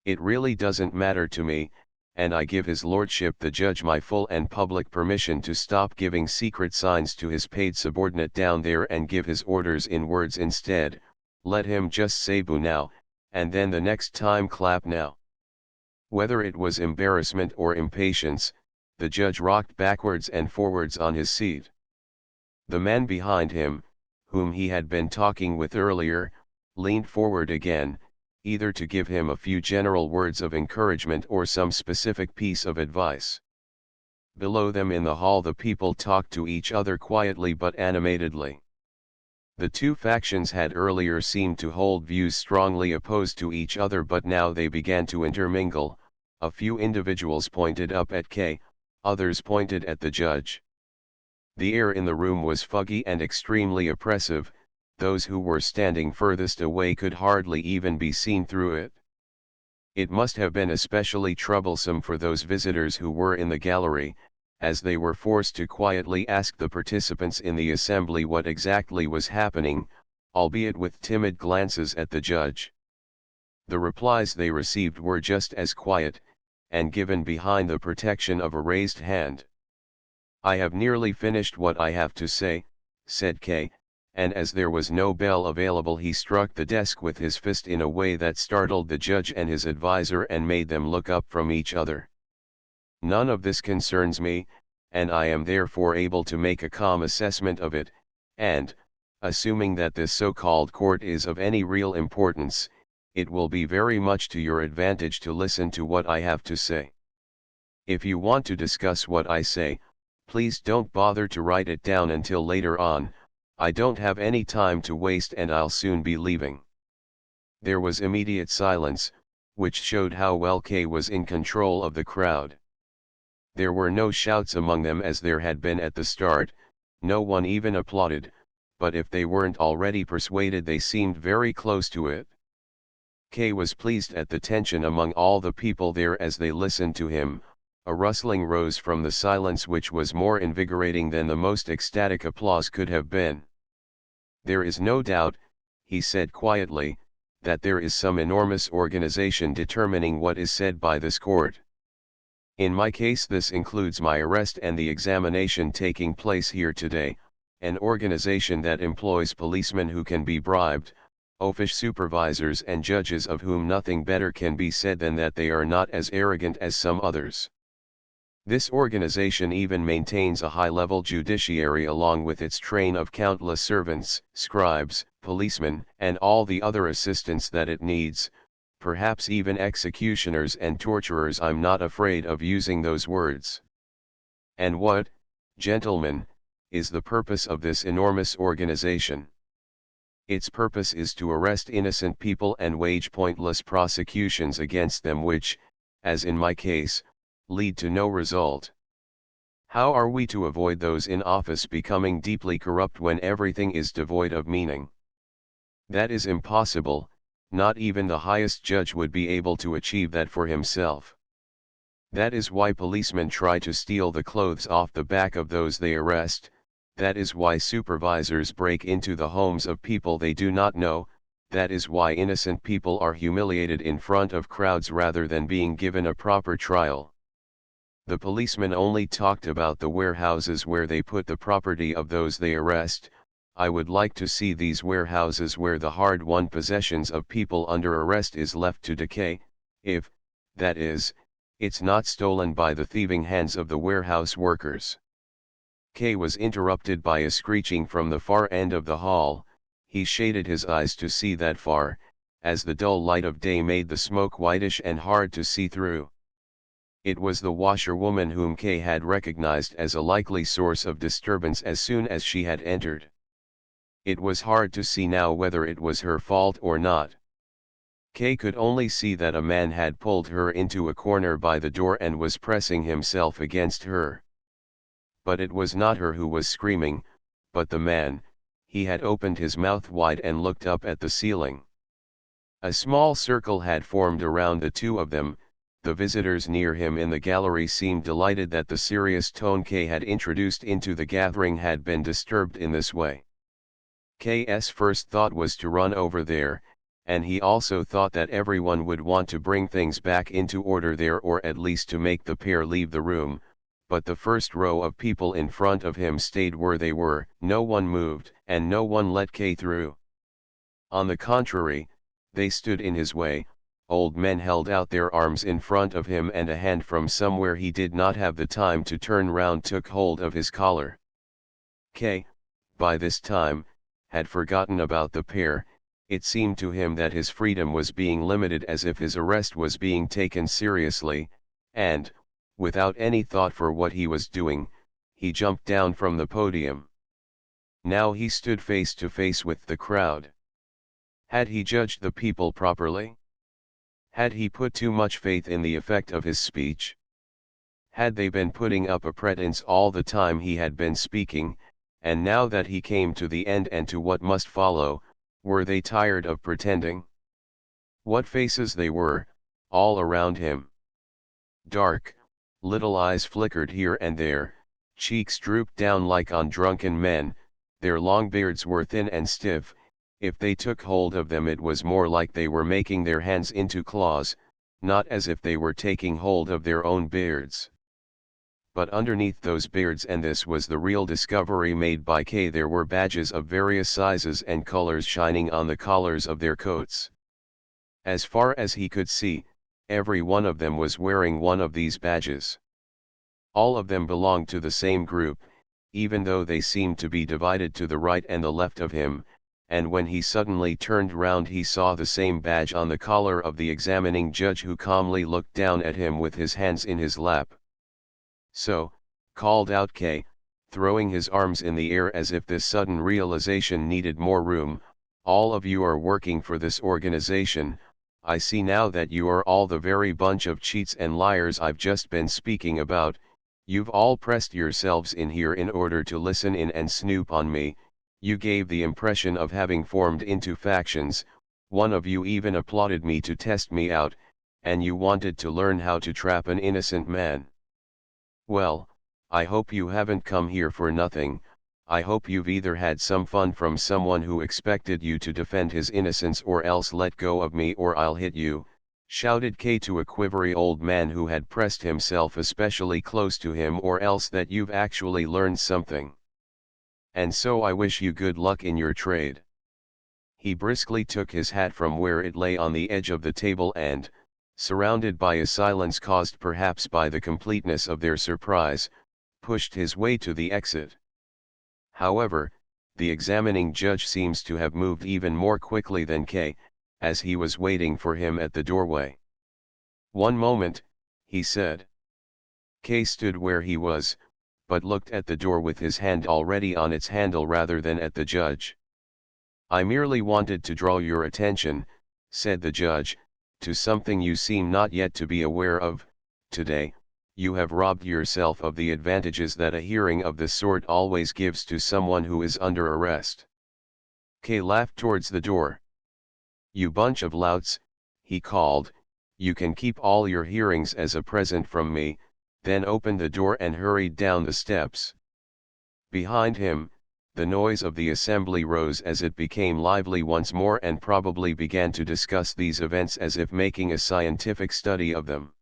It really doesn't matter to me, and I give his lordship the judge my full and public permission to stop giving secret signs to his paid subordinate down there and give his orders in words instead. Let him just say boo now, and then the next time clap now. Whether it was embarrassment or impatience, the judge rocked backwards and forwards on his seat. The man behind him, whom he had been talking with earlier, leaned forward again, either to give him a few general words of encouragement or some specific piece of advice. Below them in the hall the people talked to each other quietly but animatedly. The two factions had earlier seemed to hold views strongly opposed to each other, but now they began to intermingle. A few individuals pointed up at K, others pointed at the judge. The air in the room was foggy and extremely oppressive. Those who were standing furthest away could hardly even be seen through it. It must have been especially troublesome for those visitors who were in the gallery, as they were forced to quietly ask the participants in the assembly what exactly was happening, albeit with timid glances at the judge. The replies they received were just as quiet, and given behind the protection of a raised hand. "I have nearly finished what I have to say," said K, and as there was no bell available he struck the desk with his fist in a way that startled the judge and his advisor and made them look up from each other. "None of this concerns me, and I am therefore able to make a calm assessment of it, and, assuming that this so-called court is of any real importance, it will be very much to your advantage to listen to what I have to say. If you want to discuss what I say, please don't bother to write it down until later on. I don't have any time to waste and I'll soon be leaving." There was immediate silence, which showed how well K was in control of the crowd. There were no shouts among them as there had been at the start, no one even applauded, but if they weren't already persuaded they seemed very close to it. K was pleased at the tension among all the people there as they listened to him. A rustling rose from the silence which was more invigorating than the most ecstatic applause could have been. "There is no doubt," he said quietly, "that there is some enormous organization determining what is said by this court. In my case this includes my arrest and the examination taking place here today, an organization that employs policemen who can be bribed, oafish supervisors and judges of whom nothing better can be said than that they are not as arrogant as some others. This organization even maintains a high-level judiciary along with its train of countless servants, scribes, policemen, and all the other assistants that it needs, perhaps even executioners and torturers. I'm not afraid of using those words. And what, gentlemen, is the purpose of this enormous organization? Its purpose is to arrest innocent people and wage pointless prosecutions against them which, as in my case, lead to no result. How are we to avoid those in office becoming deeply corrupt when everything is devoid of meaning? That is impossible. Not even the highest judge would be able to achieve that for himself. That is why policemen try to steal the clothes off the back of those they arrest. That is why supervisors break into the homes of people they do not know. That is why innocent people are humiliated in front of crowds rather than being given a proper trial. The policemen only talked about the warehouses where they put the property of those they arrest. I would like to see these warehouses where the hard-won possessions of people under arrest is left to decay, if, that is, it's not stolen by the thieving hands of the warehouse workers. K was interrupted by a screeching from the far end of the hall. He shaded his eyes to see that far, as the dull light of day made the smoke whitish and hard to see through. It was the washerwoman whom K had recognized as a likely source of disturbance as soon as she had entered. It was hard to see now whether it was her fault or not. K could only see that a man had pulled her into a corner by the door and was pressing himself against her. But it was not her who was screaming, but the man. He had opened his mouth wide and looked up at the ceiling. A small circle had formed around the two of them, The visitors near him in the gallery seemed delighted that the serious tone K had introduced into the gathering had been disturbed in this way. K's first thought was to run over there, and he also thought that everyone would want to bring things back into order there, or at least to make the pair leave the room, but the first row of people in front of him stayed where they were, no one moved, and no one let K through. On the contrary, they stood in his way. Old men held out their arms in front of him, and a hand from somewhere he did not have the time to turn round took hold of his collar. K, by this time, had forgotten about the pair. It seemed to him that his freedom was being limited, as if his arrest was being taken seriously, and, without any thought for what he was doing, he jumped down from the podium. Now he stood face to face with the crowd. Had he judged the people properly? Had he put too much faith in the effect of his speech? Had they been putting up a pretense all the time he had been speaking, and now that he came to the end and to what must follow, were they tired of pretending? What faces they were, all around him! Dark, little eyes flickered here and there, cheeks drooped down like on drunken men, their long beards were thin and stiff. If they took hold of them, it was more like they were making their hands into claws, not as if they were taking hold of their own beards. But underneath those beards, and this was the real discovery made by K, there were badges of various sizes and colors shining on the collars of their coats. As far as he could see, every one of them was wearing one of these badges. All of them belonged to the same group, even though they seemed to be divided to the right and the left of him, and when he suddenly turned round he saw the same badge on the collar of the examining judge, who calmly looked down at him with his hands in his lap. "So," called out K, throwing his arms in the air as if this sudden realization needed more room, "all of you are working for this organization. I see now that you are all the very bunch of cheats and liars I've just been speaking about. You've all pressed yourselves in here in order to listen in and snoop on me. You gave the impression of having formed into factions, one of you even applauded me to test me out, and you wanted to learn how to trap an innocent man. Well, I hope you haven't come here for nothing. I hope you've either had some fun from someone who expected you to defend his innocence, or else let go of me or I'll hit you," shouted K to a quivery old man who had pressed himself especially close to him, "or else that you've actually learned something. And so I wish you good luck in your trade." He briskly took his hat from where it lay on the edge of the table and, surrounded by a silence caused perhaps by the completeness of their surprise, pushed his way to the exit. However, the examining judge seems to have moved even more quickly than K, as he was waiting for him at the doorway. "One moment," he said. K stood where he was, but looked at the door with his hand already on its handle rather than at the judge. "I merely wanted to draw your attention," said the judge, "to something you seem not yet to be aware of. Today, you have robbed yourself of the advantages that a hearing of this sort always gives to someone who is under arrest." K laughed towards the door. "You bunch of louts," he called, "you can keep all your hearings as a present from me," then opened the door and hurried down the steps. Behind him, the noise of the assembly rose as it became lively once more, and probably began to discuss these events as if making a scientific study of them.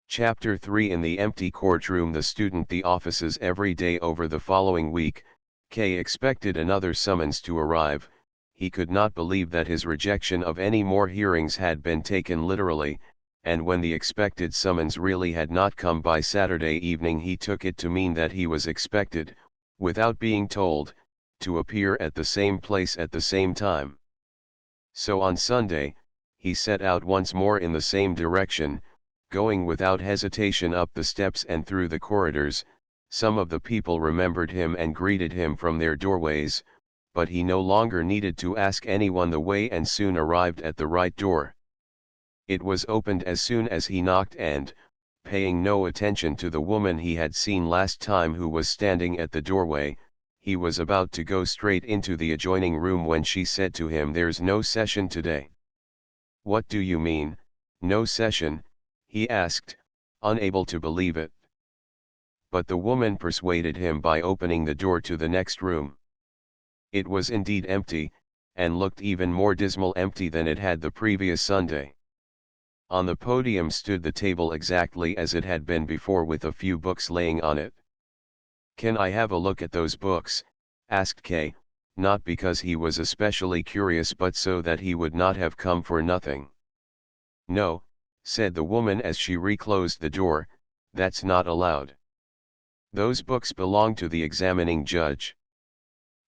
Chapter 3. In the empty courtroom, the student, the offices every day over the following week, K expected another summons to arrive. He could not believe that his rejection of any more hearings had been taken literally, and when the expected summons really had not come by Saturday evening, he took it to mean that he was expected, without being told, to appear at the same place at the same time. So on Sunday, he set out once more in the same direction, going without hesitation up the steps and through the corridors. Some of the people remembered him and greeted him from their doorways, but he no longer needed to ask anyone the way and soon arrived at the right door. It was opened as soon as he knocked, and, paying no attention to the woman he had seen last time who was standing at the doorway, he was about to go straight into the adjoining room when she said to him, "There's no session today." "What do you mean, no session?" he asked, unable to believe it. But the woman persuaded him by opening the door to the next room. It was indeed empty, and looked even more dismal empty than it had the previous Sunday. On the podium stood the table exactly as it had been before, with a few books laying on it. "Can I have a look at those books?" asked Kay, not because he was especially curious but so that he would not have come for nothing. "No," said the woman as she reclosed the door, "that's not allowed. Those books belong to the examining judge."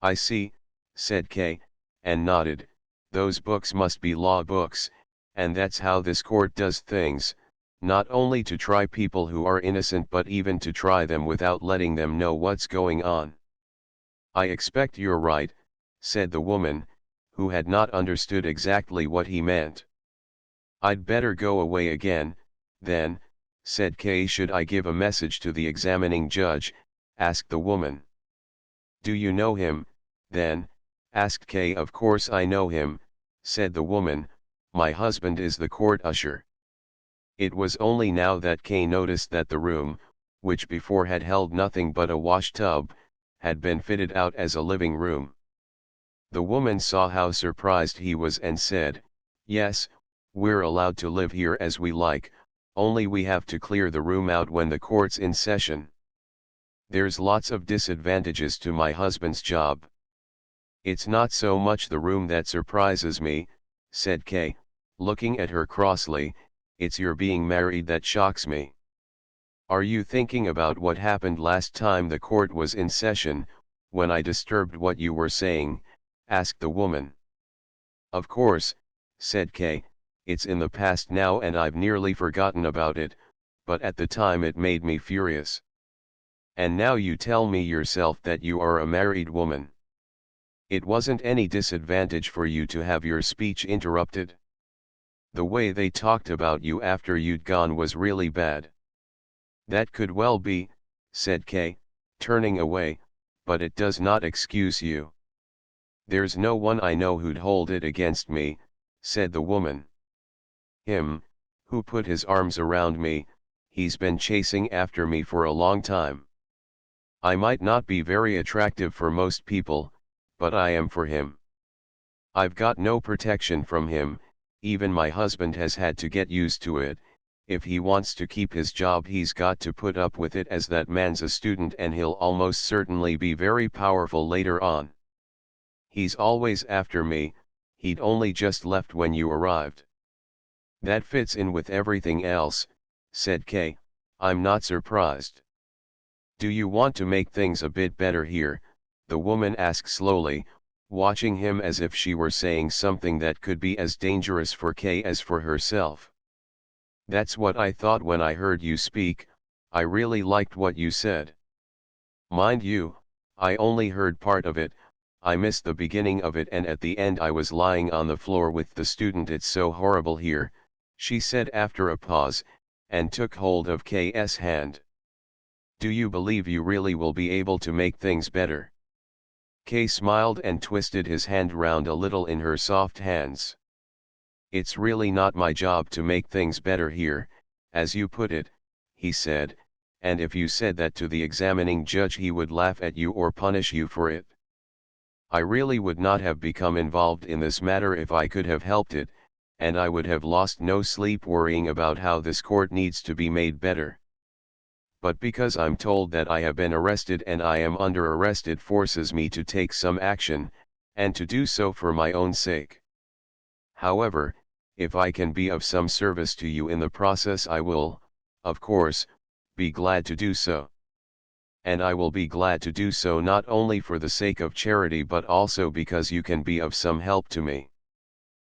"I see," said Kay, and nodded. "Those books must be law books, and that's how this court does things, not only to try people who are innocent but even to try them without letting them know what's going on." "I expect you're right," said the woman, who had not understood exactly what he meant. "I'd better go away again, then," said Kay. "Should I give a message to the examining judge?" asked the woman. "Do you know him, then?" asked Kay. "Of course I know him," said the woman. "My husband is the court usher." It was only now that Kay noticed that the room, which before had held nothing but a wash tub, had been fitted out as a living room. The woman saw how surprised he was and said, "Yes, we're allowed to live here as we like, only we have to clear the room out when the court's in session. There's lots of disadvantages to my husband's job." "It's not so much the room that surprises me," said Kay, looking at her crossly, "it's your being married that shocks me." "Are you thinking about what happened last time the court was in session, when I disturbed what you were saying?" asked the woman. "Of course," said Kay, "it's in the past now and I've nearly forgotten about it, but at the time it made me furious. And now you tell me yourself that you are a married woman. It wasn't any disadvantage for you to have your speech interrupted? The way they talked about you after you'd gone was really bad." "That could well be," said Kay, turning away, "but it does not excuse you." "There's no one I know who'd hold it against me," said the woman. "Him, who put his arms around me, he's been chasing after me for a long time. I might not be very attractive for most people, but I am for him. I've got no protection from him, even my husband has had to get used to it. If he wants to keep his job he's got to put up with it, as that man's a student and he'll almost certainly be very powerful later on. He's always after me, he'd only just left when you arrived." "That fits in with everything else," said Kay, "I'm not surprised." "Do you want to make things a bit better here?" the woman asked slowly, watching him as if she were saying something that could be as dangerous for Kay as for herself. "That's what I thought when I heard you speak. I really liked what you said. Mind you, I only heard part of it. I missed the beginning of it, and at the end I was lying on the floor with the student. It's so horrible here," she said after a pause, and took hold of K's hand. "Do you believe you really will be able to make things better?" Kay smiled and twisted his hand round a little in her soft hands. "It's really not my job to make things better here, as you put it," he said, "and if you said that to the examining judge he would laugh at you or punish you for it. I really would not have become involved in this matter if I could have helped it, and I would have lost no sleep worrying about how this court needs to be made better. But because I'm told that I have been arrested and I am under arrest, it forces me to take some action, and to do so for my own sake. However, if I can be of some service to you in the process I will, of course, be glad to do so. And I will be glad to do so not only for the sake of charity but also because you can be of some help to me."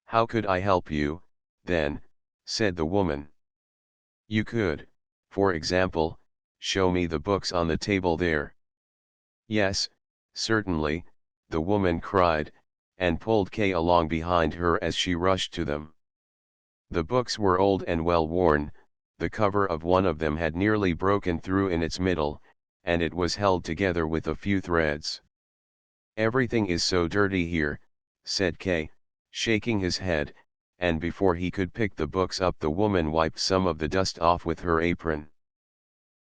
"How could I help you, then?" said the woman. "You could, for example, show me the books on the table there." "Yes, certainly," the woman cried, and pulled Kay along behind her as she rushed to them. The books were old and well worn. The cover of one of them had nearly broken through in its middle, and it was held together with a few threads. "Everything is so dirty here," said Kay, shaking his head, and before he could pick the books up the woman wiped some of the dust off with her apron.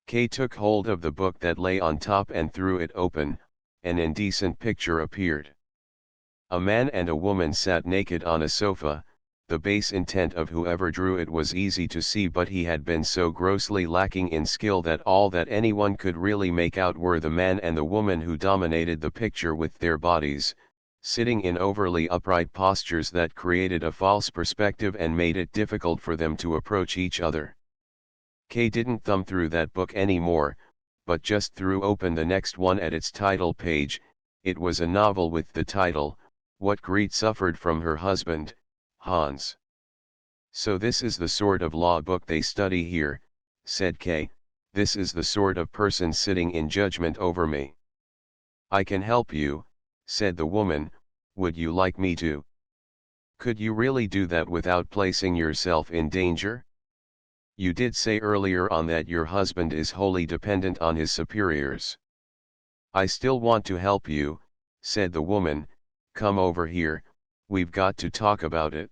Kay took hold of the book that lay on top and threw it open. An indecent picture appeared. A man and a woman sat naked on a sofa. The base intent of whoever drew it was easy to see, but he had been so grossly lacking in skill that all that anyone could really make out were the man and the woman who dominated the picture with their bodies, sitting in overly upright postures that created a false perspective and made it difficult for them to approach each other. Kay didn't thumb through that book anymore, but just threw open the next one at its title page. It was a novel with the title, What Greet Suffered from Her Husband, Hans. "So this is the sort of law book they study here," said Kay. "This is the sort of person sitting in judgment over me." "I can help you," said the woman. "Would you like me to?" "Could you really do that without placing yourself in danger? You did say earlier on that your husband is wholly dependent on his superiors." "I still want to help you," said the woman. "Come over here, we've got to talk about it."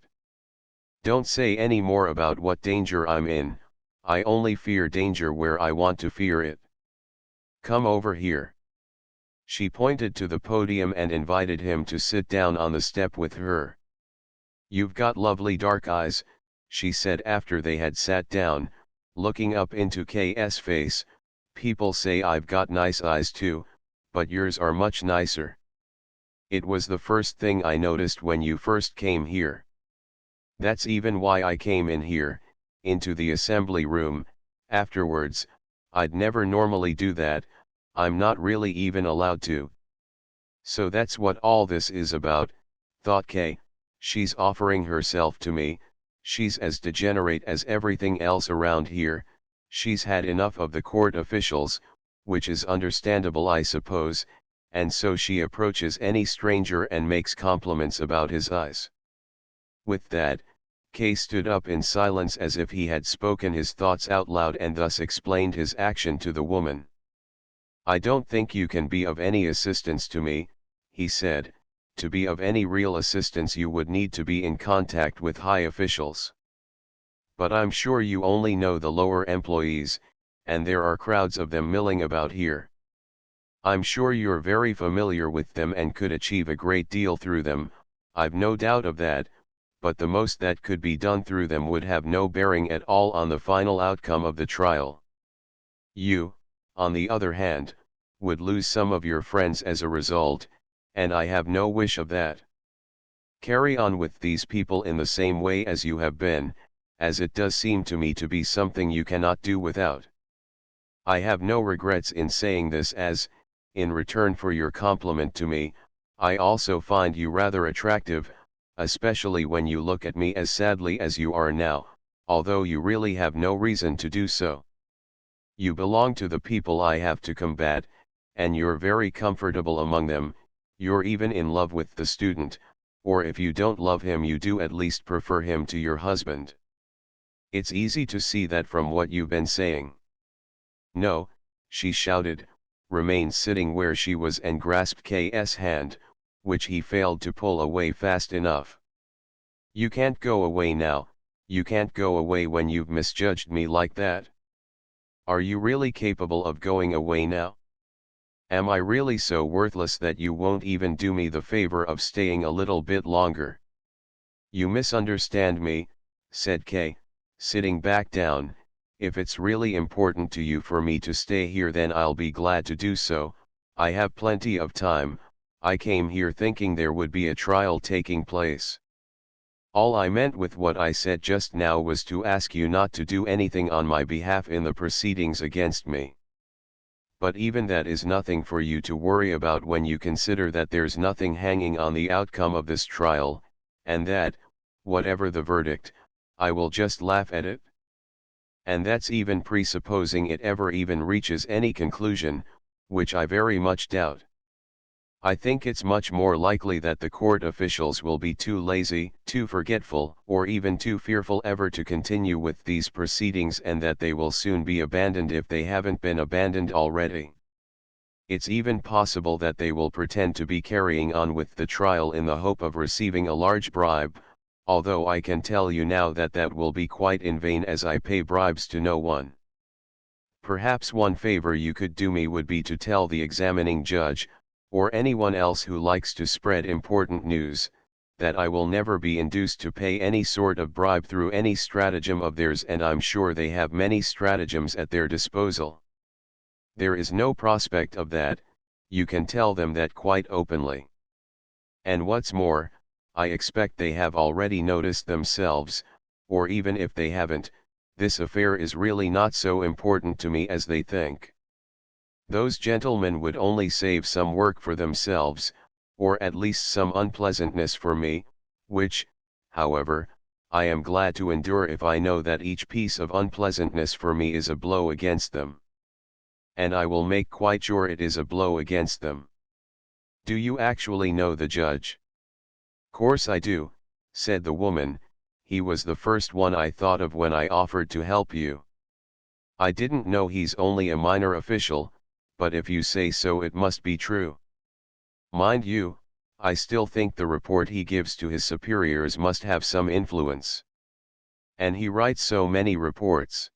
"Don't say any more about what danger I'm in. I only fear danger where I want to fear it. Come over here." She pointed to the podium and invited him to sit down on the step with her. "You've got lovely dark eyes," she said after they had sat down, looking up into K's face. "People say I've got nice eyes too, but yours are much nicer. It was the first thing I noticed when you first came here. That's even why I came in here, into the assembly room. Afterwards, I'd never normally do that. I'm not really even allowed to." "So that's what all this is about," thought Kay. "She's offering herself to me. She's as degenerate as everything else around here. She's had enough of the court officials, which is understandable, I suppose, and so she approaches any stranger and makes compliments about his eyes." With that, Kay stood up in silence as if he had spoken his thoughts out loud and thus explained his action to the woman. "I don't think you can be of any assistance to me," he said. "To be of any real assistance you would need to be in contact with high officials. But I'm sure you only know the lower employees, and there are crowds of them milling about here. I'm sure you're very familiar with them and could achieve a great deal through them, I've no doubt of that, but the most that could be done through them would have no bearing at all on the final outcome of the trial. You, on the other hand, would lose some of your friends as a result, and I have no wish of that. Carry on with these people in the same way as you have been, as it does seem to me to be something you cannot do without. I have no regrets in saying this as, in return for your compliment to me, I also find you rather attractive, especially when you look at me as sadly as you are now, although you really have no reason to do so. You belong to the people I have to combat, and you're very comfortable among them. You're even in love with the student, or if you don't love him you do at least prefer him to your husband. It's easy to see that from what you've been saying." "No," she shouted, remained sitting where she was and grasped K's hand, which he failed to pull away fast enough. "You can't go away now, you can't go away when you've misjudged me like that. Are you really capable of going away now? Am I really so worthless that you won't even do me the favor of staying a little bit longer?" "You misunderstand me," said Kay, sitting back down. "If it's really important to you for me to stay here then I'll be glad to do so. I have plenty of time. I came here thinking there would be a trial taking place. All I meant with what I said just now was to ask you not to do anything on my behalf in the proceedings against me. But even that is nothing for you to worry about when you consider that there's nothing hanging on the outcome of this trial, and that, whatever the verdict, I will just laugh at it. And that's even presupposing it ever even reaches any conclusion, which I very much doubt. I think it's much more likely that the court officials will be too lazy, too forgetful, or even too fearful ever to continue with these proceedings, and that they will soon be abandoned if they haven't been abandoned already. It's even possible that they will pretend to be carrying on with the trial in the hope of receiving a large bribe, although I can tell you now that that will be quite in vain as I pay bribes to no one. Perhaps one favor you could do me would be to tell the examining judge, or anyone else who likes to spread important news, that I will never be induced to pay any sort of bribe through any stratagem of theirs, and I'm sure they have many stratagems at their disposal. There is no prospect of that, you can tell them that quite openly. And what's more, I expect they have already noticed themselves, or even if they haven't, this affair is really not so important to me as they think. Those gentlemen would only save some work for themselves, or at least some unpleasantness for me, which, however, I am glad to endure if I know that each piece of unpleasantness for me is a blow against them. And I will make quite sure it is a blow against them. Do you actually know the judge? Course I do, said the woman. He was the first one I thought of when I offered to help you. I didn't know he's only a minor official, but if you say so it must be true. Mind you, I still think the report he gives to his superiors must have some influence. And he writes so many reports.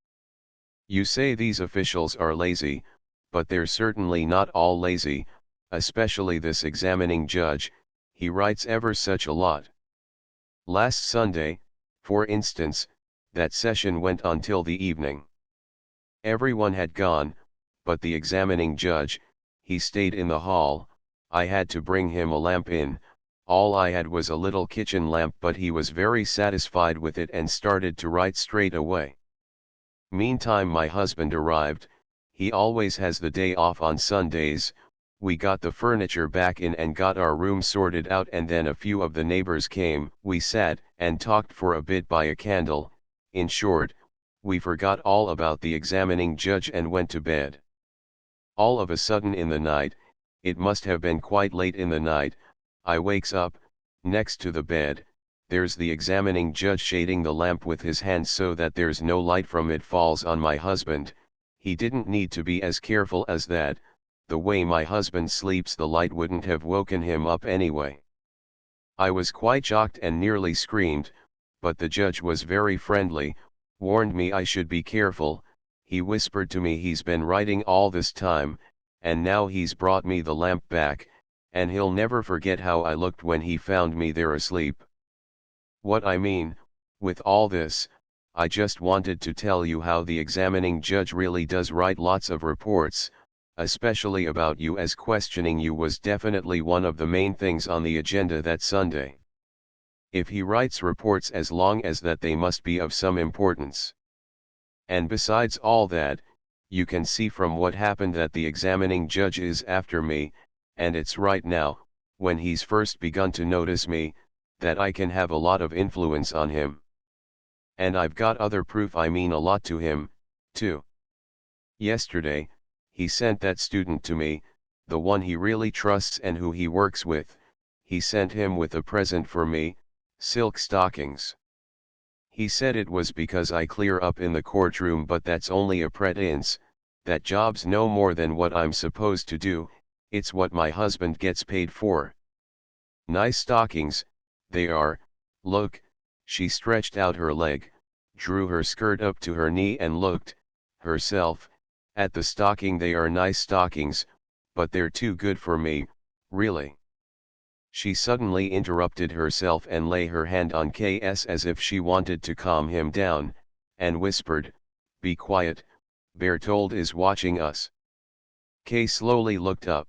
You say these officials are lazy, but they're certainly not all lazy, especially this examining judge, he writes ever such a lot. Last Sunday, for instance, that session went on till the evening. Everyone had gone, but the examining judge, he stayed in the hall. I had to bring him a lamp in, all I had was a little kitchen lamp, but he was very satisfied with it and started to write straight away. Meantime my husband arrived, he always has the day off on Sundays. We got the furniture back in and got our room sorted out, and then a few of the neighbors came. We sat and talked for a bit by a candle. In short, we forgot all about the examining judge and went to bed. All of a sudden in the night, it must have been quite late in the night, I wakes up, next to the bed, there's the examining judge shading the lamp with his hand so that there's no light from it falls on my husband. He didn't need to be as careful as that. The way my husband sleeps the light wouldn't have woken him up anyway. I was quite shocked and nearly screamed, but the judge was very friendly, warned me I should be careful. He whispered to me he's been writing all this time, and now he's brought me the lamp back, and he'll never forget how I looked when he found me there asleep. What I mean, with all this, I just wanted to tell you how the examining judge really does write lots of reports, especially about you, as questioning you was definitely one of the main things on the agenda that Sunday. If he writes reports as long as that, they must be of some importance. And besides all that, you can see from what happened that the examining judge is after me, and it's right now, when he's first begun to notice me, that I can have a lot of influence on him. And I've got other proof I mean a lot to him, too. Yesterday, he sent that student to me, the one he really trusts and who he works with. He sent him with a present for me, silk stockings. He said it was because I clear up in the courtroom, but that's only a pretense, that job's no more than what I'm supposed to do, it's what my husband gets paid for. Nice stockings, they are. Look. She stretched out her leg, drew her skirt up to her knee and looked, herself, at the stocking. They are nice stockings, but they're too good for me, really. She suddenly interrupted herself and lay her hand on K's as if she wanted to calm him down, and whispered, "Be quiet, Bertold is watching us." K slowly looked up.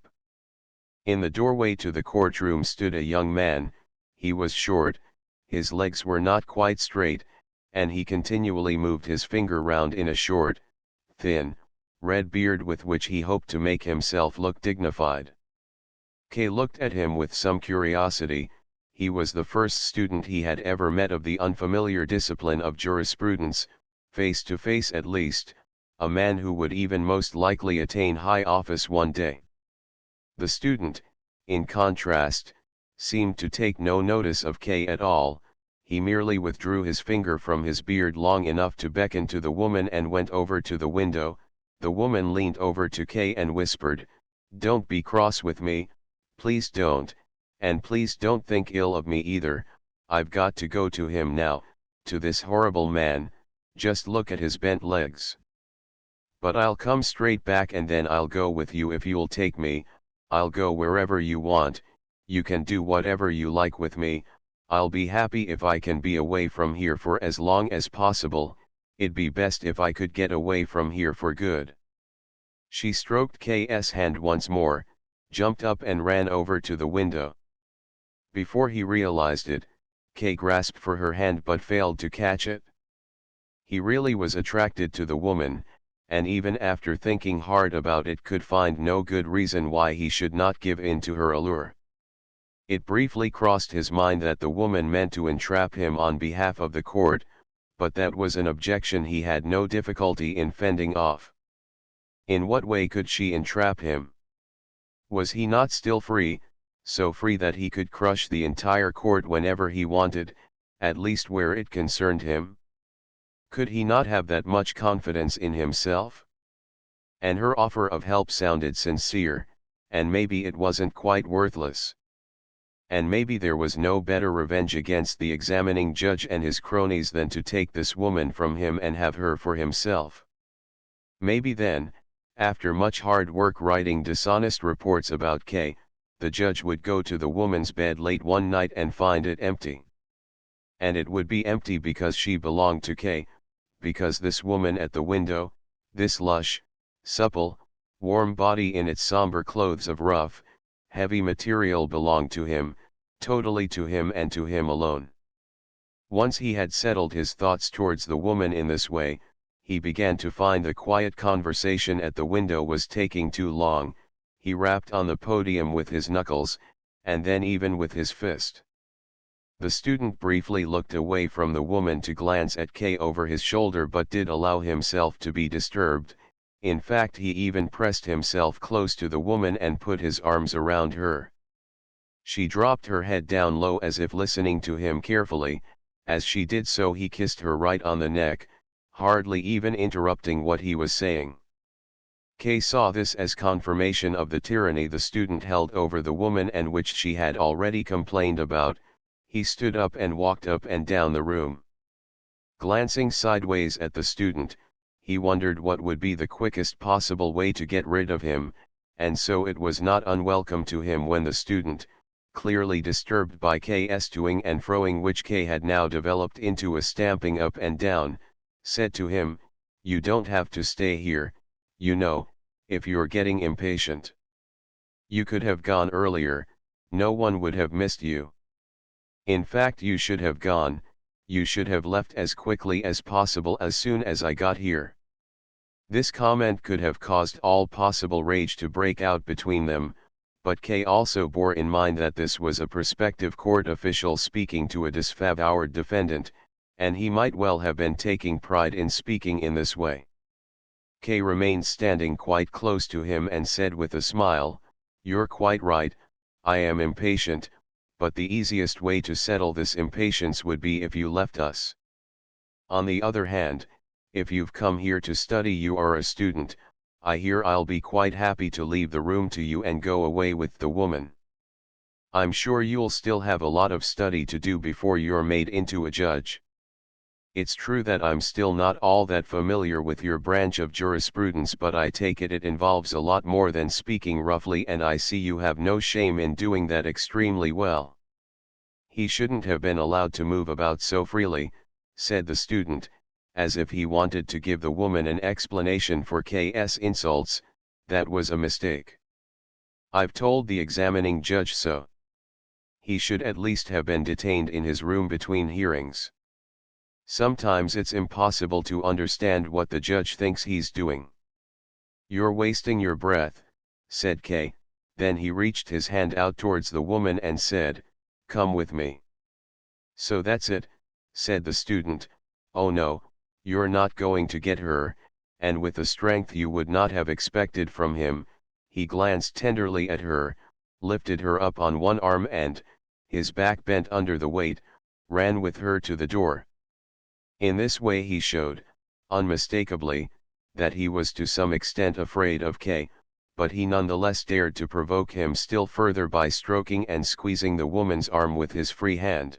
In the doorway to the courtroom stood a young man. He was short, his legs were not quite straight, and he continually moved his finger round in a short, thin, red beard with which he hoped to make himself look dignified. K looked at him with some curiosity. He was the first student he had ever met of the unfamiliar discipline of jurisprudence, face to face at least, a man who would even most likely attain high office one day. The student, in contrast, seemed to take no notice of K at all. He merely withdrew his finger from his beard long enough to beckon to the woman and went over to the window. The woman leaned over to K and whispered, "Don't be cross with me, please don't, and please don't think ill of me either. I've got to go to him now, to this horrible man, just look at his bent legs. But I'll come straight back and then I'll go with you if you'll take me. I'll go wherever you want, you can do whatever you like with me. I'll be happy if I can be away from here for as long as possible. It'd be best if I could get away from here for good. She stroked K's hand once more, jumped up and ran over to the window. Before he realized it, K grasped for her hand but failed to catch it. He really was attracted to the woman, and even after thinking hard about it could find no good reason why he should not give in to her allure. It briefly crossed his mind that the woman meant to entrap him on behalf of the court, but that was an objection he had no difficulty in fending off. In what way could she entrap him? Was he not still free, so free that he could crush the entire court whenever he wanted, at least where it concerned him? Could he not have that much confidence in himself? And her offer of help sounded sincere, and maybe it wasn't quite worthless. And maybe there was no better revenge against the examining judge and his cronies than to take this woman from him and have her for himself. Maybe then, after much hard work writing dishonest reports about K, the judge would go to the woman's bed late one night and find it empty. And it would be empty because she belonged to K, because this woman at the window, this lush, supple, warm body in its somber clothes of rough, heavy material belonged to him, totally to him and to him alone. Once he had settled his thoughts towards the woman in this way, he began to find the quiet conversation at the window was taking too long. He rapped on the podium with his knuckles, and then even with his fist. The student briefly looked away from the woman to glance at K over his shoulder but did allow himself to be disturbed. In fact, he even pressed himself close to the woman and put his arms around her. She dropped her head down low as if listening to him carefully. As she did so, he kissed her right on the neck, hardly even interrupting what he was saying. Kay saw this as confirmation of the tyranny the student held over the woman and which she had already complained about. He stood up and walked up and down the room. Glancing sideways at the student, he wondered what would be the quickest possible way to get rid of him, and so it was not unwelcome to him when the student, clearly disturbed by K's toing and froing which K had now developed into a stamping up and down, said to him, "You don't have to stay here, you know, if you're getting impatient. You could have gone earlier, no one would have missed you. In fact, you should have gone, you should have left as quickly as possible as soon as I got here." This comment could have caused all possible rage to break out between them, but Kay also bore in mind that this was a prospective court official speaking to a disfavored defendant, and he might well have been taking pride in speaking in this way. Kay remained standing quite close to him and said with a smile, "You're quite right, I am impatient, but the easiest way to settle this impatience would be if you left us. On the other hand, if you've come here to study, you are a student, I hear, I'll be quite happy to leave the room to you and go away with the woman. I'm sure you'll still have a lot of study to do before you're made into a judge. It's true that I'm still not all that familiar with your branch of jurisprudence, but I take it involves a lot more than speaking roughly, and I see you have no shame in doing that extremely well." "He shouldn't have been allowed to move about so freely," said the student, as if he wanted to give the woman an explanation for K's insults. "That was a mistake. I've told the examining judge so. He should at least have been detained in his room between hearings. Sometimes it's impossible to understand what the judge thinks he's doing." "You're wasting your breath," said K, then he reached his hand out towards the woman and said, "Come with me." "So that's it," said the student. "Oh no, you're not going to get her," and with a strength you would not have expected from him, he glanced tenderly at her, lifted her up on one arm and, his back bent under the weight, ran with her to the door. In this way he showed, unmistakably, that he was to some extent afraid of K, but he nonetheless dared to provoke him still further by stroking and squeezing the woman's arm with his free hand.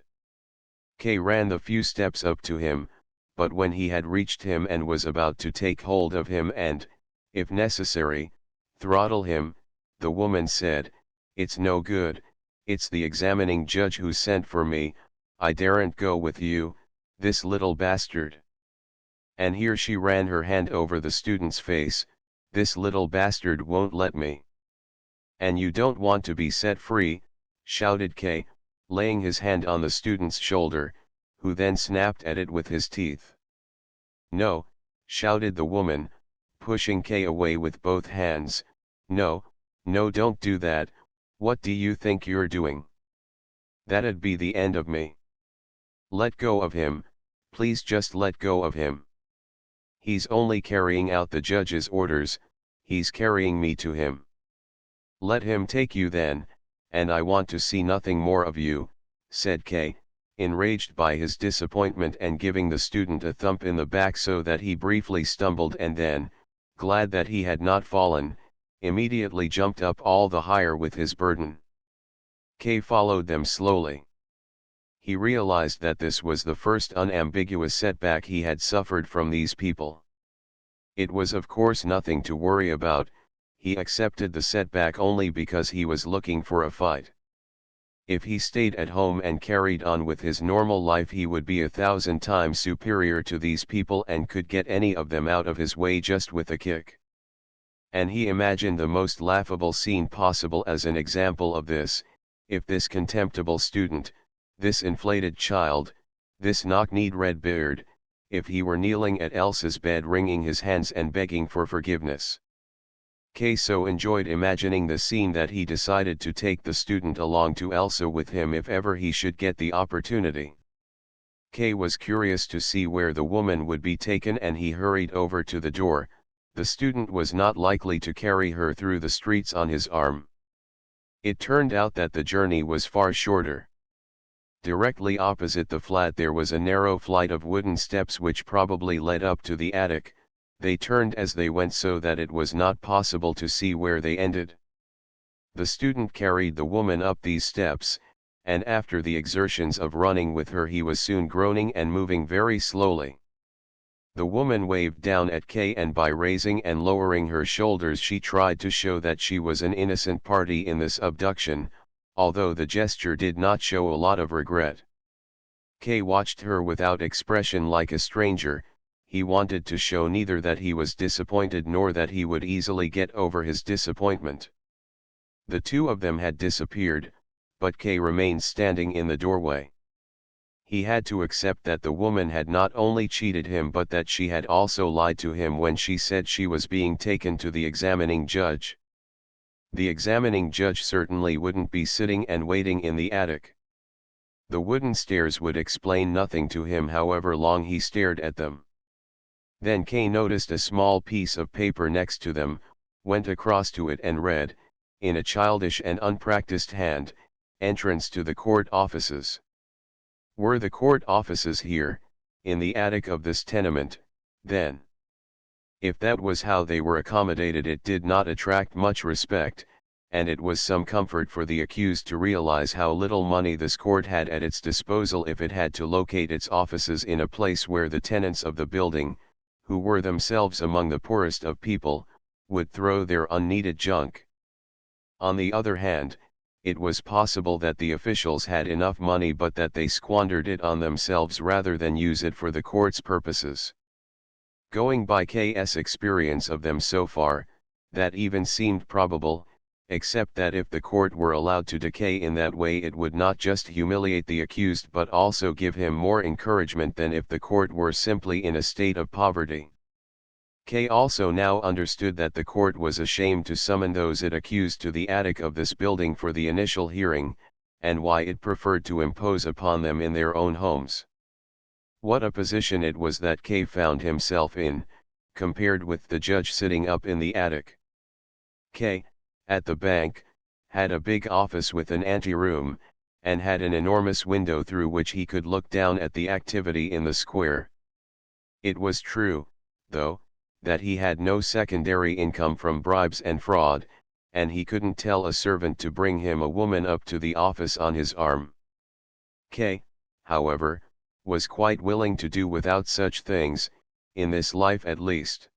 K ran the few steps up to him, but when he had reached him and was about to take hold of him and, if necessary, throttle him, the woman said, "It's no good, it's the examining judge who sent for me, I daren't go with you, this little bastard." And here she ran her hand over the student's face, "This little bastard won't let me." "And you don't want to be set free," shouted K, laying his hand on the student's shoulder, who then snapped at it with his teeth. "No," shouted the woman, pushing K away with both hands, "no, no, don't do that, what do you think you're doing? That'd be the end of me. Let go of him, please just let go of him. He's only carrying out the judge's orders, he's carrying me to him. Let him take you then, and I want to see nothing more of you," said K, enraged by his disappointment and giving the student a thump in the back so that he briefly stumbled and then, glad that he had not fallen, immediately jumped up all the higher with his burden. K followed them slowly. He realized that this was the first unambiguous setback he had suffered from these people. It was of course nothing to worry about, he accepted the setback only because he was looking for a fight. If he stayed at home and carried on with his normal life he would be 1,000 times superior to these people and could get any of them out of his way just with a kick. And he imagined the most laughable scene possible as an example of this, if this contemptible student, this inflated child, this knock-kneed Redbeard, if he were kneeling at Elsa's bed wringing his hands and begging for forgiveness. K so enjoyed imagining the scene that he decided to take the student along to Elsa with him if ever he should get the opportunity. K was curious to see where the woman would be taken and he hurried over to the door. The student was not likely to carry her through the streets on his arm. It turned out that the journey was far shorter. Directly opposite the flat there was a narrow flight of wooden steps which probably led up to the attic. They turned as they went so that it was not possible to see where they ended. The student carried the woman up these steps, and after the exertions of running with her he was soon groaning and moving very slowly. The woman waved down at K and by raising and lowering her shoulders she tried to show that she was an innocent party in this abduction, although the gesture did not show a lot of regret. K watched her without expression like a stranger. He wanted to show neither that he was disappointed nor that he would easily get over his disappointment. The two of them had disappeared, but K remained standing in the doorway. He had to accept that the woman had not only cheated him but that she had also lied to him when she said she was being taken to the examining judge. The examining judge certainly wouldn't be sitting and waiting in the attic. The wooden stairs would explain nothing to him however long he stared at them. Then K noticed a small piece of paper next to them, went across to it and read, in a childish and unpracticed hand, "Entrance to the court offices." Were the court offices here, in the attic of this tenement, then? If that was how they were accommodated it did not attract much respect, and it was some comfort for the accused to realize how little money this court had at its disposal if it had to locate its offices in a place where the tenants of the building, who were themselves among the poorest of people, would throw their unneeded junk. On the other hand, it was possible that the officials had enough money but that they squandered it on themselves rather than use it for the court's purposes. Going by K's experience of them so far, that even seemed probable, except that if the court were allowed to decay in that way it would not just humiliate the accused but also give him more encouragement than if the court were simply in a state of poverty. K also now understood that the court was ashamed to summon those it accused to the attic of this building for the initial hearing, and why it preferred to impose upon them in their own homes. What a position it was that K found himself in, compared with the judge sitting up in the attic. K, at the bank, had a big office with an anteroom, and had an enormous window through which he could look down at the activity in the square. It was true, though, that he had no secondary income from bribes and fraud, and he couldn't tell a servant to bring him a woman up to the office on his arm. K, however, was quite willing to do without such things, in this life at least.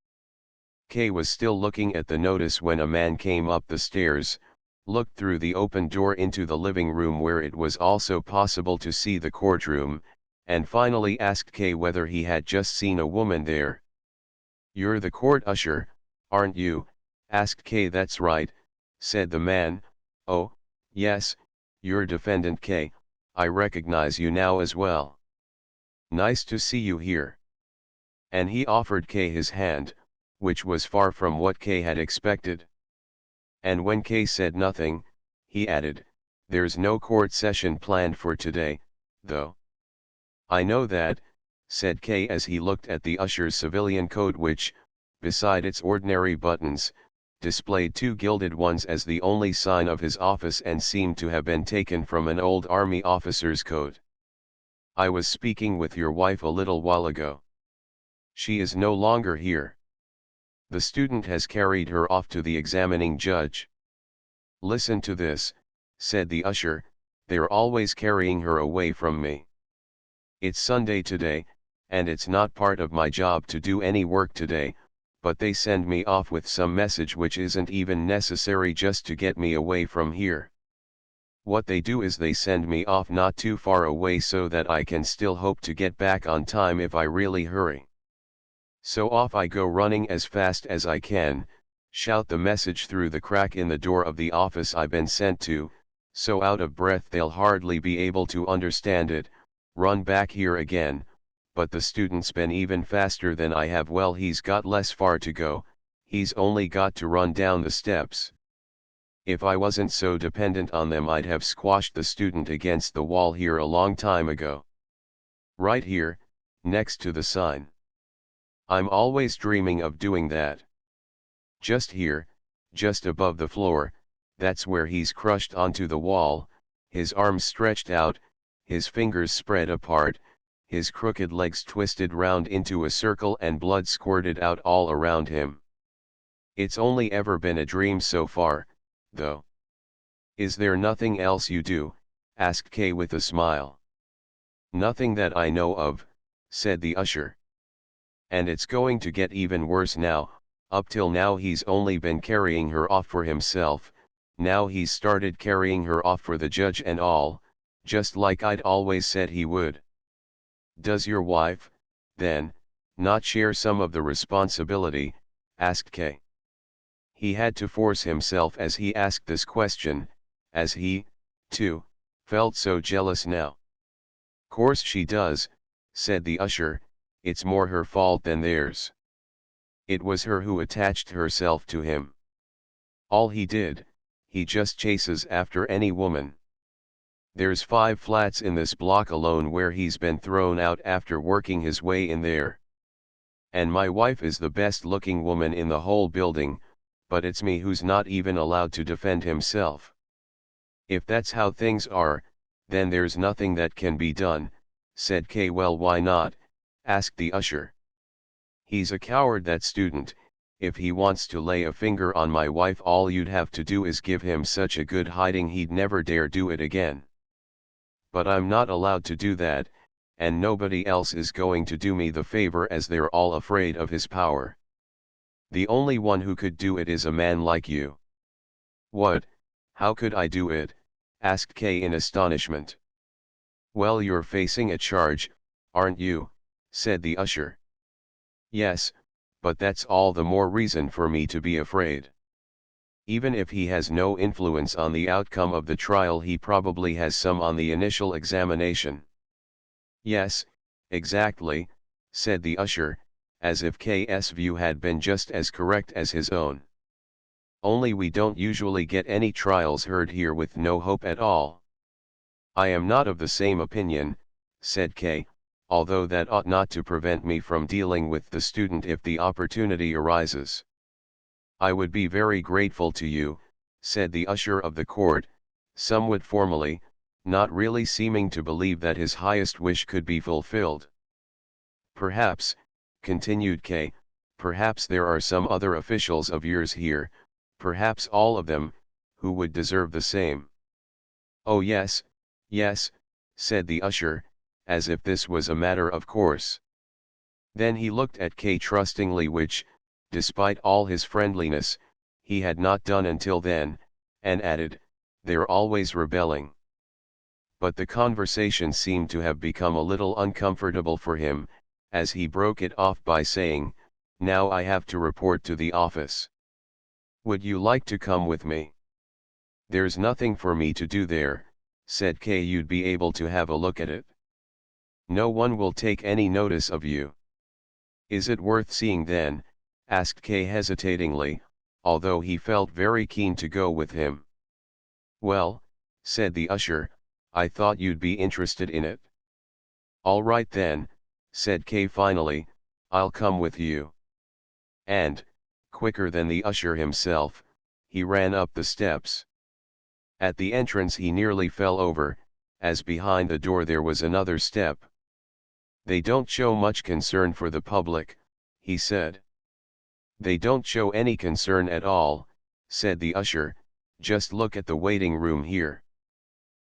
K was still looking at the notice when a man came up the stairs, looked through the open door into the living room where it was also possible to see the courtroom, and finally asked K whether he had just seen a woman there. "You're the court usher, aren't you?" asked K. "That's right," said the man. "Oh, yes, you're defendant K, I recognize you now as well. Nice to see you here." And he offered K his hand, which was far from what K had expected. And when K said nothing, he added, "There's no court session planned for today, though." "I know that," said K as he looked at the usher's civilian coat which, beside its ordinary buttons, displayed two gilded ones as the only sign of his office and seemed to have been taken from an old army officer's coat. "I was speaking with your wife a little while ago. She is no longer here. The student has carried her off to the examining judge." "Listen to this," said the usher, "they're always carrying her away from me. It's Sunday today, and it's not part of my job to do any work today, but they send me off with some message which isn't even necessary just to get me away from here. What they do is they send me off not too far away so that I can still hope to get back on time if I really hurry. So off I go running as fast as I can, shout the message through the crack in the door of the office I've been sent to, so out of breath they'll hardly be able to understand it, run back here again, but the student's been even faster than I have. Well, he's got less far to go, he's only got to run down the steps. If I wasn't so dependent on them I'd have squashed the student against the wall here a long time ago. Right here, next to the sign. I'm always dreaming of doing that. Just here, just above the floor, that's where he's crushed onto the wall, his arms stretched out, his fingers spread apart, his crooked legs twisted round into a circle and blood squirted out all around him. It's only ever been a dream so far, though." "Is there nothing else you do?" asked K with a smile. "Nothing that I know of," said the usher. "And it's going to get even worse now. Up till now he's only been carrying her off for himself, now he's started carrying her off for the judge and all, just like I'd always said he would." "Does your wife, then, not share some of the responsibility?" asked K. He had to force himself as he asked this question, as he, too, felt so jealous now. "Course she does," said the usher, "it's more her fault than theirs. It was her who attached herself to him. All he did, he just chases after any woman. There's 5 flats in this block alone where he's been thrown out after working his way in there. And my wife is the best looking woman in the whole building, but it's me who's not even allowed to defend himself. If that's how things are, then there's nothing that can be done," said K. "Well, why not?" asked the usher. "He's a coward, that student. If he wants to lay a finger on my wife all you'd have to do is give him such a good hiding he'd never dare do it again. But I'm not allowed to do that, and nobody else is going to do me the favor as they're all afraid of his power. The only one who could do it is a man like you." "What, how could I do it?" asked K in astonishment. "Well, you're facing a charge, aren't you?" said the usher. "Yes, but that's all the more reason for me to be afraid. Even if he has no influence on the outcome of the trial, he probably has some on the initial examination." "Yes, exactly," said the usher, as if K's view had been just as correct as his own. "Only we don't usually get any trials heard here with no hope at all." "I am not of the same opinion," said K, "although that ought not to prevent me from dealing with the student if the opportunity arises." "I would be very grateful to you," said the usher of the court, somewhat formally, not really seeming to believe that his highest wish could be fulfilled. "Perhaps," continued K, "perhaps there are some other officials of yours here, perhaps all of them, who would deserve the same." "Oh yes, yes," said the usher, as if this was a matter of course. Then he looked at K trustingly, which, despite all his friendliness, he had not done until then, and added, "They're always rebelling." But the conversation seemed to have become a little uncomfortable for him, as he broke it off by saying, "Now I have to report to the office. Would you like to come with me?" "There's nothing for me to do there," said K. "You'd be able to have a look at it. No one will take any notice of you." "Is it worth seeing then?" asked K hesitatingly, although he felt very keen to go with him. "Well," said the usher, "I thought you'd be interested in it." "All right then," said K finally, "I'll come with you." And, quicker than the usher himself, he ran up the steps. At the entrance he nearly fell over, as behind the door there was another step. "They don't show much concern for the public," he said. "They don't show any concern at all," said the usher, "just look at the waiting room here."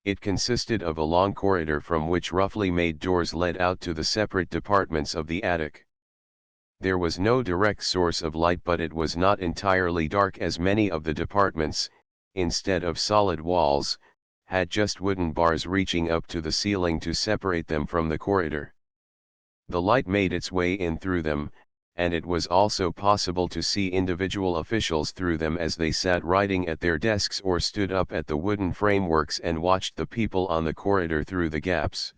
It consisted of a long corridor from which roughly made doors led out to the separate departments of the attic. There was no direct source of light, but it was not entirely dark, as many of the departments, instead of solid walls, had just wooden bars reaching up to the ceiling to separate them from the corridor. The light made its way in through them, and it was also possible to see individual officials through them as they sat writing at their desks or stood up at the wooden frameworks and watched the people on the corridor through the gaps.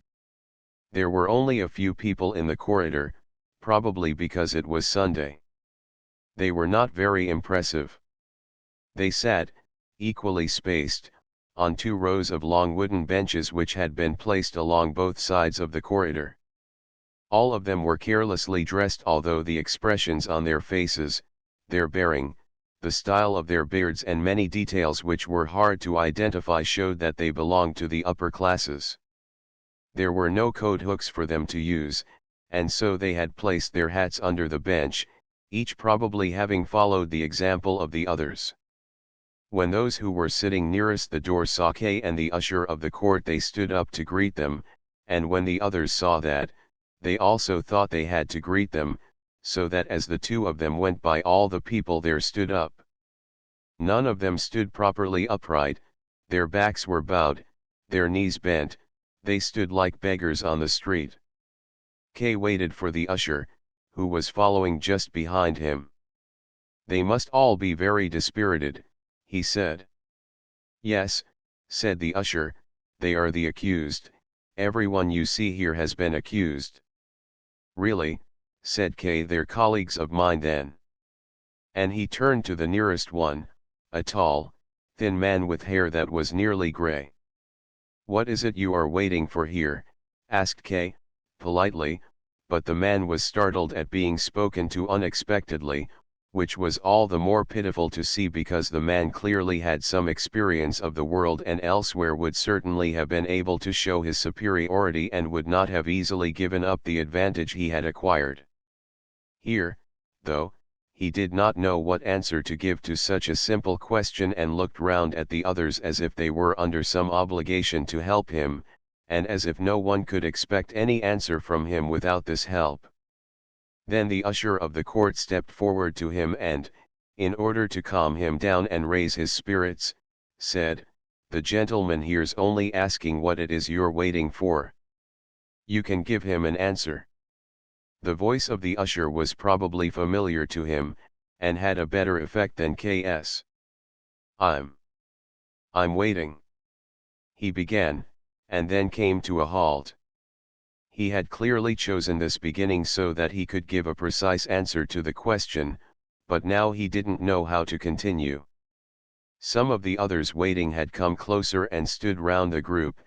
There were only a few people in the corridor, probably because it was Sunday. They were not very impressive. They sat, equally spaced, on 2 rows of long wooden benches which had been placed along both sides of the corridor. All of them were carelessly dressed, although the expressions on their faces, their bearing, the style of their beards, and many details which were hard to identify showed that they belonged to the upper classes. There were no coat hooks for them to use, and so they had placed their hats under the bench, each probably having followed the example of the others. When those who were sitting nearest the door saw K and the usher of the court, they stood up to greet them, and when the others saw that, they also thought they had to greet them, so that as the two of them went by, all the people there stood up. None of them stood properly upright, their backs were bowed, their knees bent, they stood like beggars on the street. K waited for the usher, who was following just behind him. "They must all be very dispirited," he said. "Yes," said the usher, "they are the accused. Everyone you see here has been accused." "Really," said K, "they're colleagues of mine then." And he turned to the nearest one, a tall, thin man with hair that was nearly gray. "What is it you are waiting for here?" asked K, politely, but the man was startled at being spoken to unexpectedly, which was all the more pitiful to see because the man clearly had some experience of the world and elsewhere would certainly have been able to show his superiority and would not have easily given up the advantage he had acquired. Here, though, he did not know what answer to give to such a simple question and looked round at the others as if they were under some obligation to help him, and as if no one could expect any answer from him without this help. Then the usher of the court stepped forward to him and, in order to calm him down and raise his spirits, said, "The gentleman here's only asking what it is you're waiting for. You can give him an answer." The voice of the usher was probably familiar to him, and had a better effect than K.'s. I'm waiting," he began, and then came to a halt. He had clearly chosen this beginning so that he could give a precise answer to the question, but now he didn't know how to continue. Some of the others waiting had come closer and stood round the group.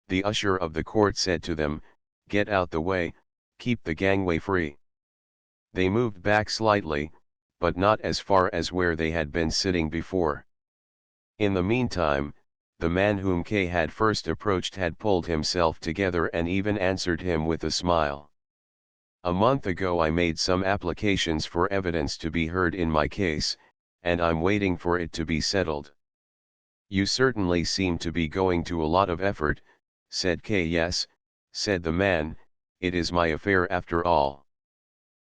The usher of the court said to them, "Get out the way, keep the gangway free." They moved back slightly, but not as far as where they had been sitting before. In the meantime, the man whom K had first approached had pulled himself together and even answered him with a smile. "A month ago I made some applications for evidence to be heard in my case, and I'm waiting for it to be settled." "You certainly seem to be going to a lot of effort," said K. "Yes," said the man, "it is my affair after all."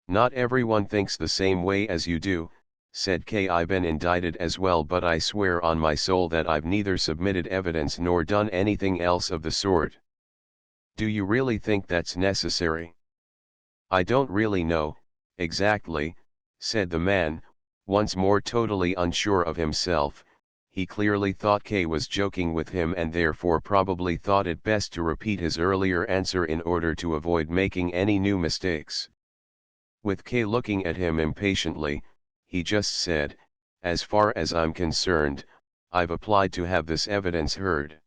"Not everyone thinks the same way as you do," said K. "I've been indicted as well, but I swear on my soul that I've neither submitted evidence nor done anything else of the sort." "Do you really think that's necessary?" "I don't really know, exactly," said the man, once more totally unsure of himself. He clearly thought K was joking with him and therefore probably thought it best to repeat his earlier answer in order to avoid making any new mistakes. With K looking at him impatiently, he just said, "As far as I'm concerned, I've applied to have this evidence heard."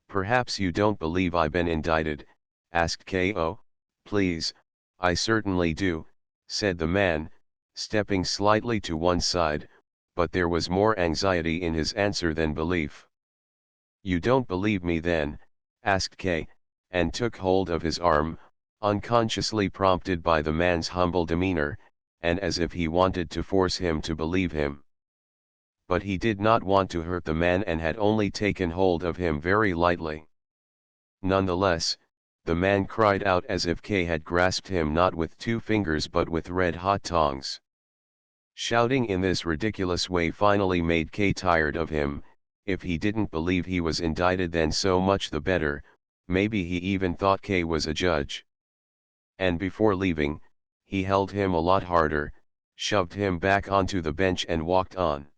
"Perhaps you don't believe I've been indicted?" asked K. "Oh, please, I certainly do," said the man, stepping slightly to one side, but there was more anxiety in his answer than belief. "You don't believe me then?" asked K, and took hold of his arm, unconsciously prompted by the man's humble demeanor, and as if he wanted to force him to believe him. But he did not want to hurt the man and had only taken hold of him very lightly. Nonetheless, the man cried out as if K had grasped him not with 2 fingers but with red-hot tongs. Shouting in this ridiculous way finally made K tired of him. If he didn't believe he was indicted, then so much the better, maybe he even thought K was a judge. And before leaving, he held him a lot harder, shoved him back onto the bench and walked on.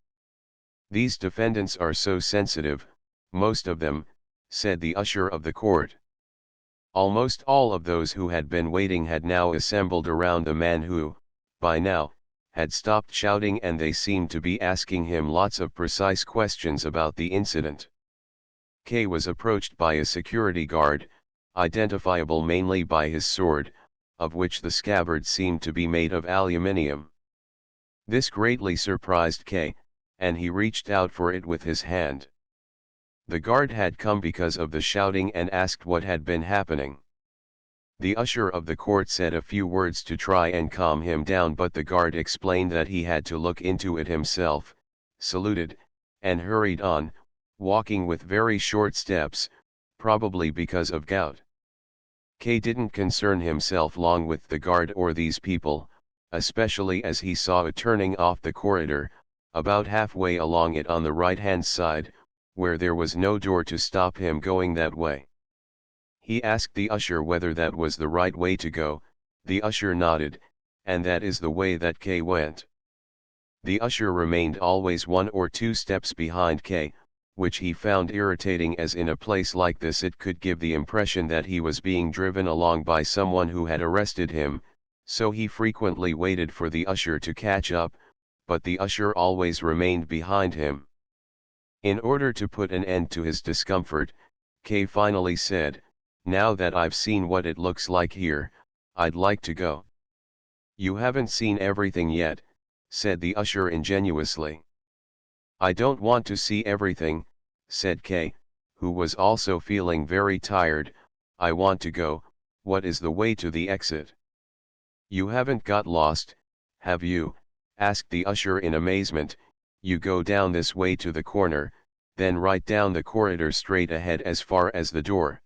"These defendants are so sensitive, most of them," said the usher of the court. Almost all of those who had been waiting had now assembled around the man who, by now, had stopped shouting, and they seemed to be asking him lots of precise questions about the incident. K was approached by a security guard, identifiable mainly by his sword, of which the scabbard seemed to be made of aluminium. This greatly surprised K, and he reached out for it with his hand. The guard had come because of the shouting and asked what had been happening. The usher of the court said a few words to try and calm him down, but the guard explained that he had to look into it himself, saluted, and hurried on, walking with very short steps, probably because of gout. K didn't concern himself long with the guard or these people, especially as he saw it turning off the corridor, about halfway along it on the right-hand side, where there was no door to stop him going that way. He asked the usher whether that was the right way to go. The usher nodded, and that is the way that K went. The usher remained always 1 or 2 steps behind K, which he found irritating, as in a place like this it could give the impression that he was being driven along by someone who had arrested him, so he frequently waited for the usher to catch up, but the usher always remained behind him. In order to put an end to his discomfort, K finally said, "Now that I've seen what it looks like here, I'd like to go." "You haven't seen everything yet," said the usher ingenuously. "I don't want to see everything," said K, who was also feeling very tired. "I want to go. What is the way to the exit?" "You haven't got lost, have you?" asked the usher in amazement. "You go down this way to the corner, then right down the corridor straight ahead as far as the door."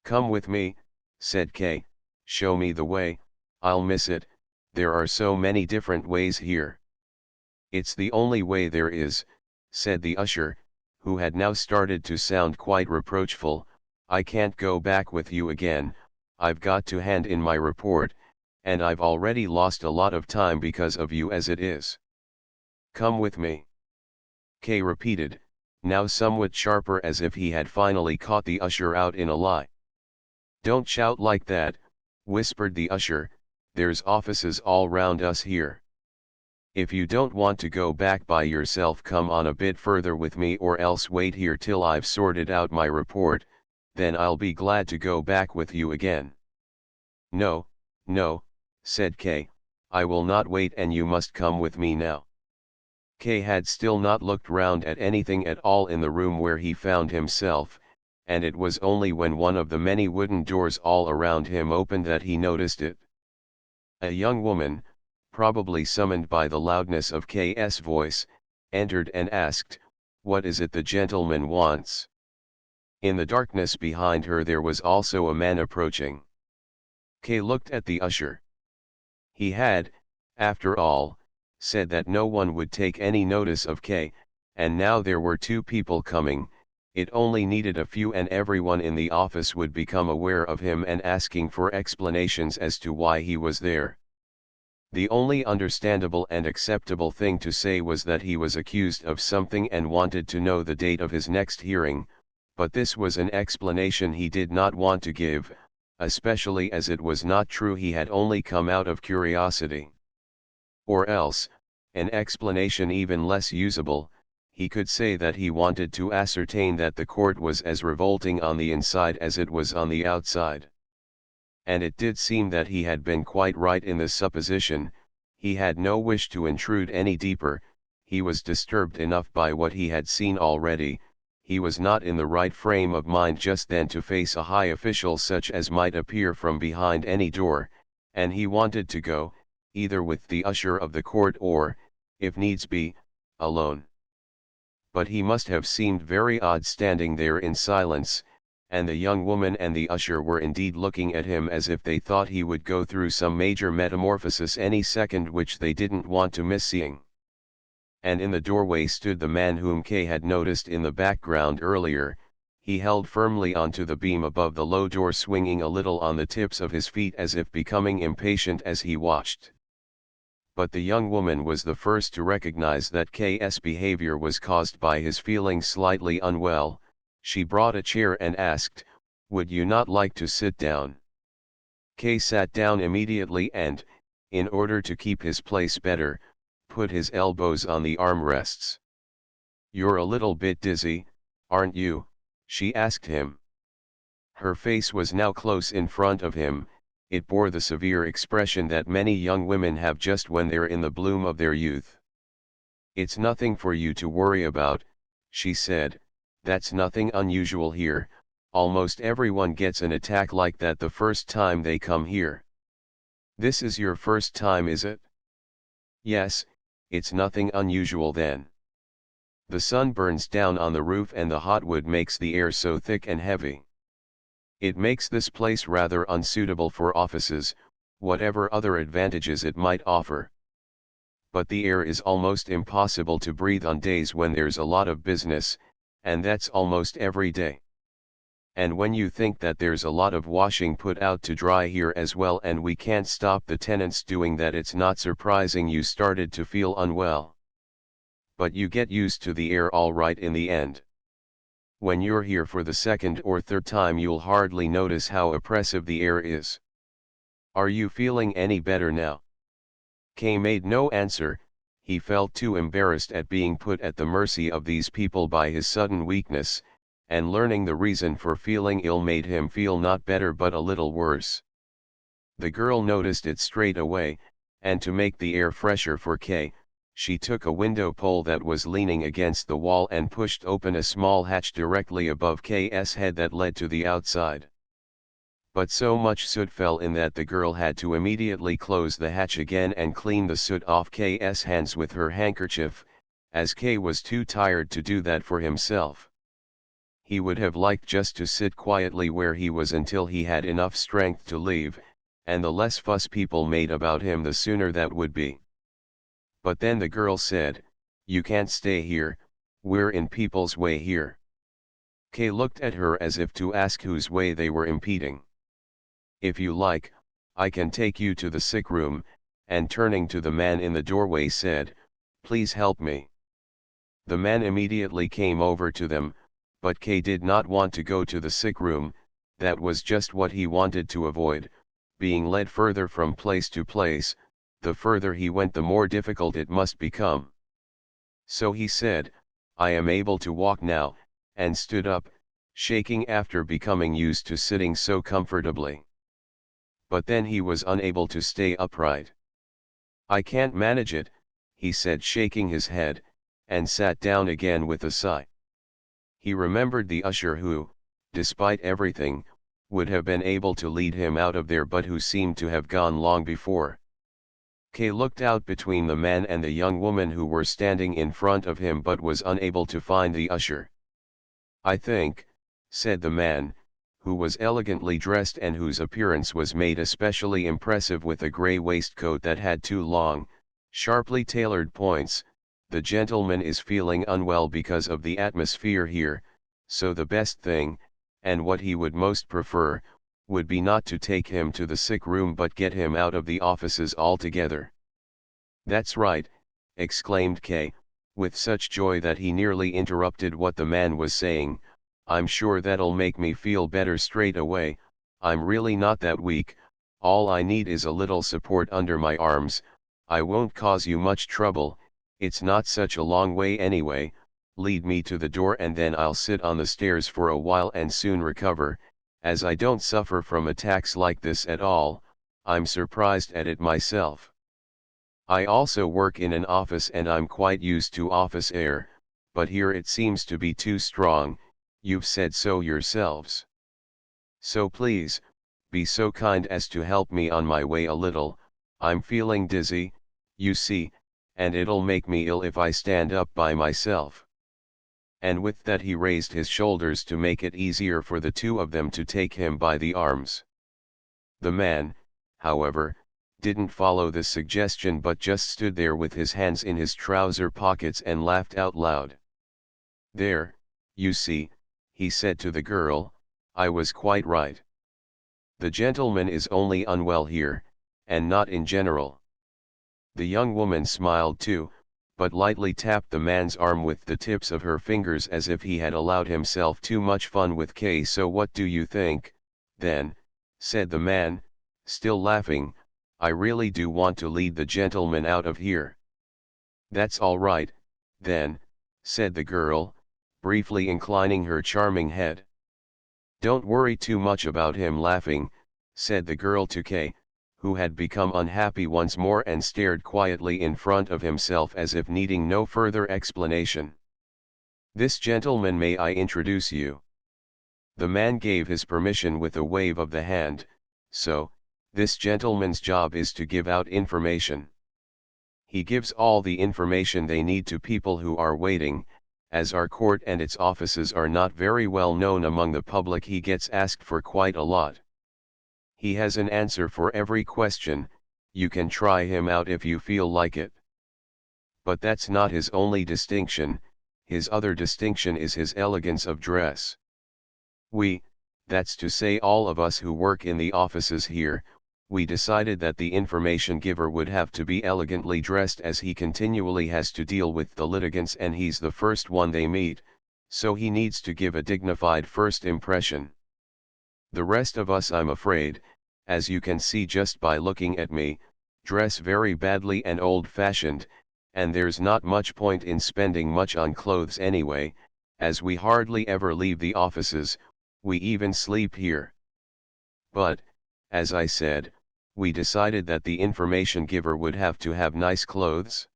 "Come with me," said K, "show me the way, I'll miss it, there are so many different ways here." "It's the only way there is," said the usher, who had now started to sound quite reproachful. "I can't go back with you again, I've got to hand in my report, and I've already lost a lot of time because of you as it is. Come with me." K repeated, now somewhat sharper, as if he had finally caught the usher out in a lie. "Don't shout like that," whispered the usher, "there's offices all round us here. If you don't want to go back by yourself, come on a bit further with me, or else wait here till I've sorted out my report, then I'll be glad to go back with you again." "No, no," said K, "I will not wait, and you must come with me now." K had still not looked round at anything at all in the room where he found himself, and it was only when one of the many wooden doors all around him opened that he noticed it. A young woman, probably summoned by the loudness of K's voice, entered and asked, "What is it the gentleman wants?" In the darkness behind her there was also a man approaching. Kay looked at the usher. He had, after all, said that no one would take any notice of Kay, and now there were two people coming. It only needed a few and everyone in the office would become aware of him and asking for explanations as to why he was there. The only understandable and acceptable thing to say was that he was accused of something and wanted to know the date of his next hearing, but this was an explanation he did not want to give, especially as it was not true. He had only come out of curiosity. Or else, an explanation even less usable, he could say that he wanted to ascertain that the court was as revolting on the inside as it was on the outside. And it did seem that he had been quite right in this supposition. He had no wish to intrude any deeper, he was disturbed enough by what he had seen already. He was not in the right frame of mind just then to face a high official such as might appear from behind any door, and he wanted to go, either with the usher of the court or, if needs be, alone. But he must have seemed very odd standing there in silence, and the young woman and the usher were indeed looking at him as if they thought he would go through some major metamorphosis any second which they didn't want to miss seeing. And in the doorway stood the man whom Kay had noticed in the background earlier. He held firmly onto the beam above the low door, swinging a little on the tips of his feet as if becoming impatient as he watched. But the young woman was the first to recognize that K's behavior was caused by his feeling slightly unwell. She brought a chair and asked, "Would you not like to sit down?" Kay sat down immediately and, in order to keep his place better, put his elbows on the armrests. "You're a little bit dizzy, aren't you?" she asked him. Her face was now close in front of him. It bore the severe expression that many young women have just when they're in the bloom of their youth. "It's nothing for you to worry about," she said. "That's nothing unusual here. Almost everyone gets an attack like that the first time they come here." "This is your first time, is it?" "Yes, it's nothing unusual then. The sun burns down on the roof and the hot wood makes the air so thick and heavy. It makes this place rather unsuitable for offices, whatever other advantages it might offer. But the air is almost impossible to breathe on days when there's a lot of business, and that's almost every day. And when you think that there's a lot of washing put out to dry here as well and we can't stop the tenants doing that, it's not surprising you started to feel unwell. But you get used to the air all right in the end. When you're here for the second or third time you'll hardly notice how oppressive the air is. Are you feeling any better now?" Kay made no answer. He felt too embarrassed at being put at the mercy of these people by his sudden weakness, and learning the reason for feeling ill made him feel not better but a little worse. The girl noticed it straight away, and to make the air fresher for Kay, she took a window pole that was leaning against the wall and pushed open a small hatch directly above K's head that led to the outside. But so much soot fell in that the girl had to immediately close the hatch again and clean the soot off K's hands with her handkerchief, as Kay was too tired to do that for himself. He would have liked just to sit quietly where he was until he had enough strength to leave, and the less fuss people made about him the sooner that would be. But then the girl said, "You can't stay here, we're in people's way here." Kay looked at her as if to ask whose way they were impeding. "If you like, I can take you to the sick room," and turning to the man in the doorway said, "Please help me." The man immediately came over to them, but Kay did not want to go to the sick room. That was just what he wanted to avoid, being led further from place to place. The further he went the more difficult it must become. So he said, "I am able to walk now," and stood up, shaking after becoming used to sitting so comfortably. But then he was unable to stay upright. "I can't manage it," he said, shaking his head, and sat down again with a sigh. He remembered the usher who, despite everything, would have been able to lead him out of there but who seemed to have gone long before. Kay looked out between the man and the young woman who were standing in front of him but was unable to find the usher. "I think," said the man, who was elegantly dressed and whose appearance was made especially impressive with a grey waistcoat that had two long, sharply tailored points. The gentleman is feeling unwell because of the atmosphere here, so the best thing, and what he would most prefer, would be not to take him to the sick room but get him out of the offices altogether. That's right, exclaimed Kay, with such joy that he nearly interrupted what the man was saying. I'm sure that'll make me feel better straight away. I'm really not that weak, all I need is a little support under my arms. I won't cause you much trouble, it's not such a long way anyway. Lead me to the door and then I'll sit on the stairs for a while and soon recover, as I don't suffer from attacks like this at all. I'm surprised at it myself. I also work in an office and I'm quite used to office air, but here it seems to be too strong. You've said so yourselves. So please, be so kind as to help me on my way a little. I'm feeling dizzy, you see, and it'll make me ill if I stand up by myself. And with that he raised his shoulders to make it easier for the two of them to take him by the arms. The man, however, didn't follow this suggestion but just stood there with his hands in his trouser pockets and laughed out loud. There, you see, he said to the girl, I was quite right. The gentleman is only unwell here, and not in general. The young woman smiled too, but lightly tapped the man's arm with the tips of her fingers as if he had allowed himself too much fun with Kay. So what do you think, then, said the man, still laughing, I really do want to lead the gentleman out of here. That's all right, then, said the girl, briefly inclining her charming head. Don't worry too much about him laughing, said the girl to Kay, who had become unhappy once more and stared quietly in front of himself as if needing no further explanation. This gentleman, may I introduce you? The man gave his permission with a wave of the hand. So, this gentleman's job is to give out information. He gives all the information they need to people who are waiting. As our court and its offices are not very well known among the public, he gets asked for quite a lot. He has an answer for every question. You can try him out if you feel like it. But that's not his only distinction. His other distinction is his elegance of dress. That's to say all of us who work in the offices here, we decided that the information giver would have to be elegantly dressed, as he continually has to deal with the litigants and he's the first one they meet, so he needs to give a dignified first impression. The rest of us, I'm afraid, as you can see just by looking at me, dress very badly and old-fashioned, and there's not much point in spending much on clothes anyway, as we hardly ever leave the offices, we even sleep here. But, as I said, we decided that the information giver would have to have nice clothes.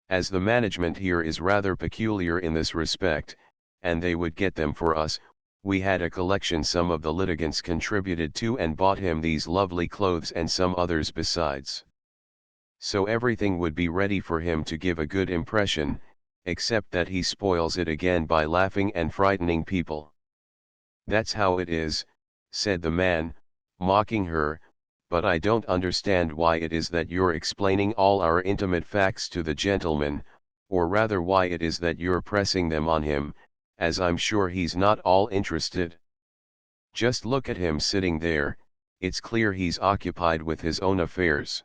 As the management here is rather peculiar in this respect, and they would get them for us, we had a collection some of the litigants contributed to and bought him these lovely clothes and some others besides. So everything would be ready for him to give a good impression, except that he spoils it again by laughing and frightening people. That's how it is, said the man, mocking her, but I don't understand why it is that you're explaining all our intimate facts to the gentleman, or rather why it is that you're pressing them on him, as I'm sure he's not all interested. Just look at him sitting there, it's clear he's occupied with his own affairs.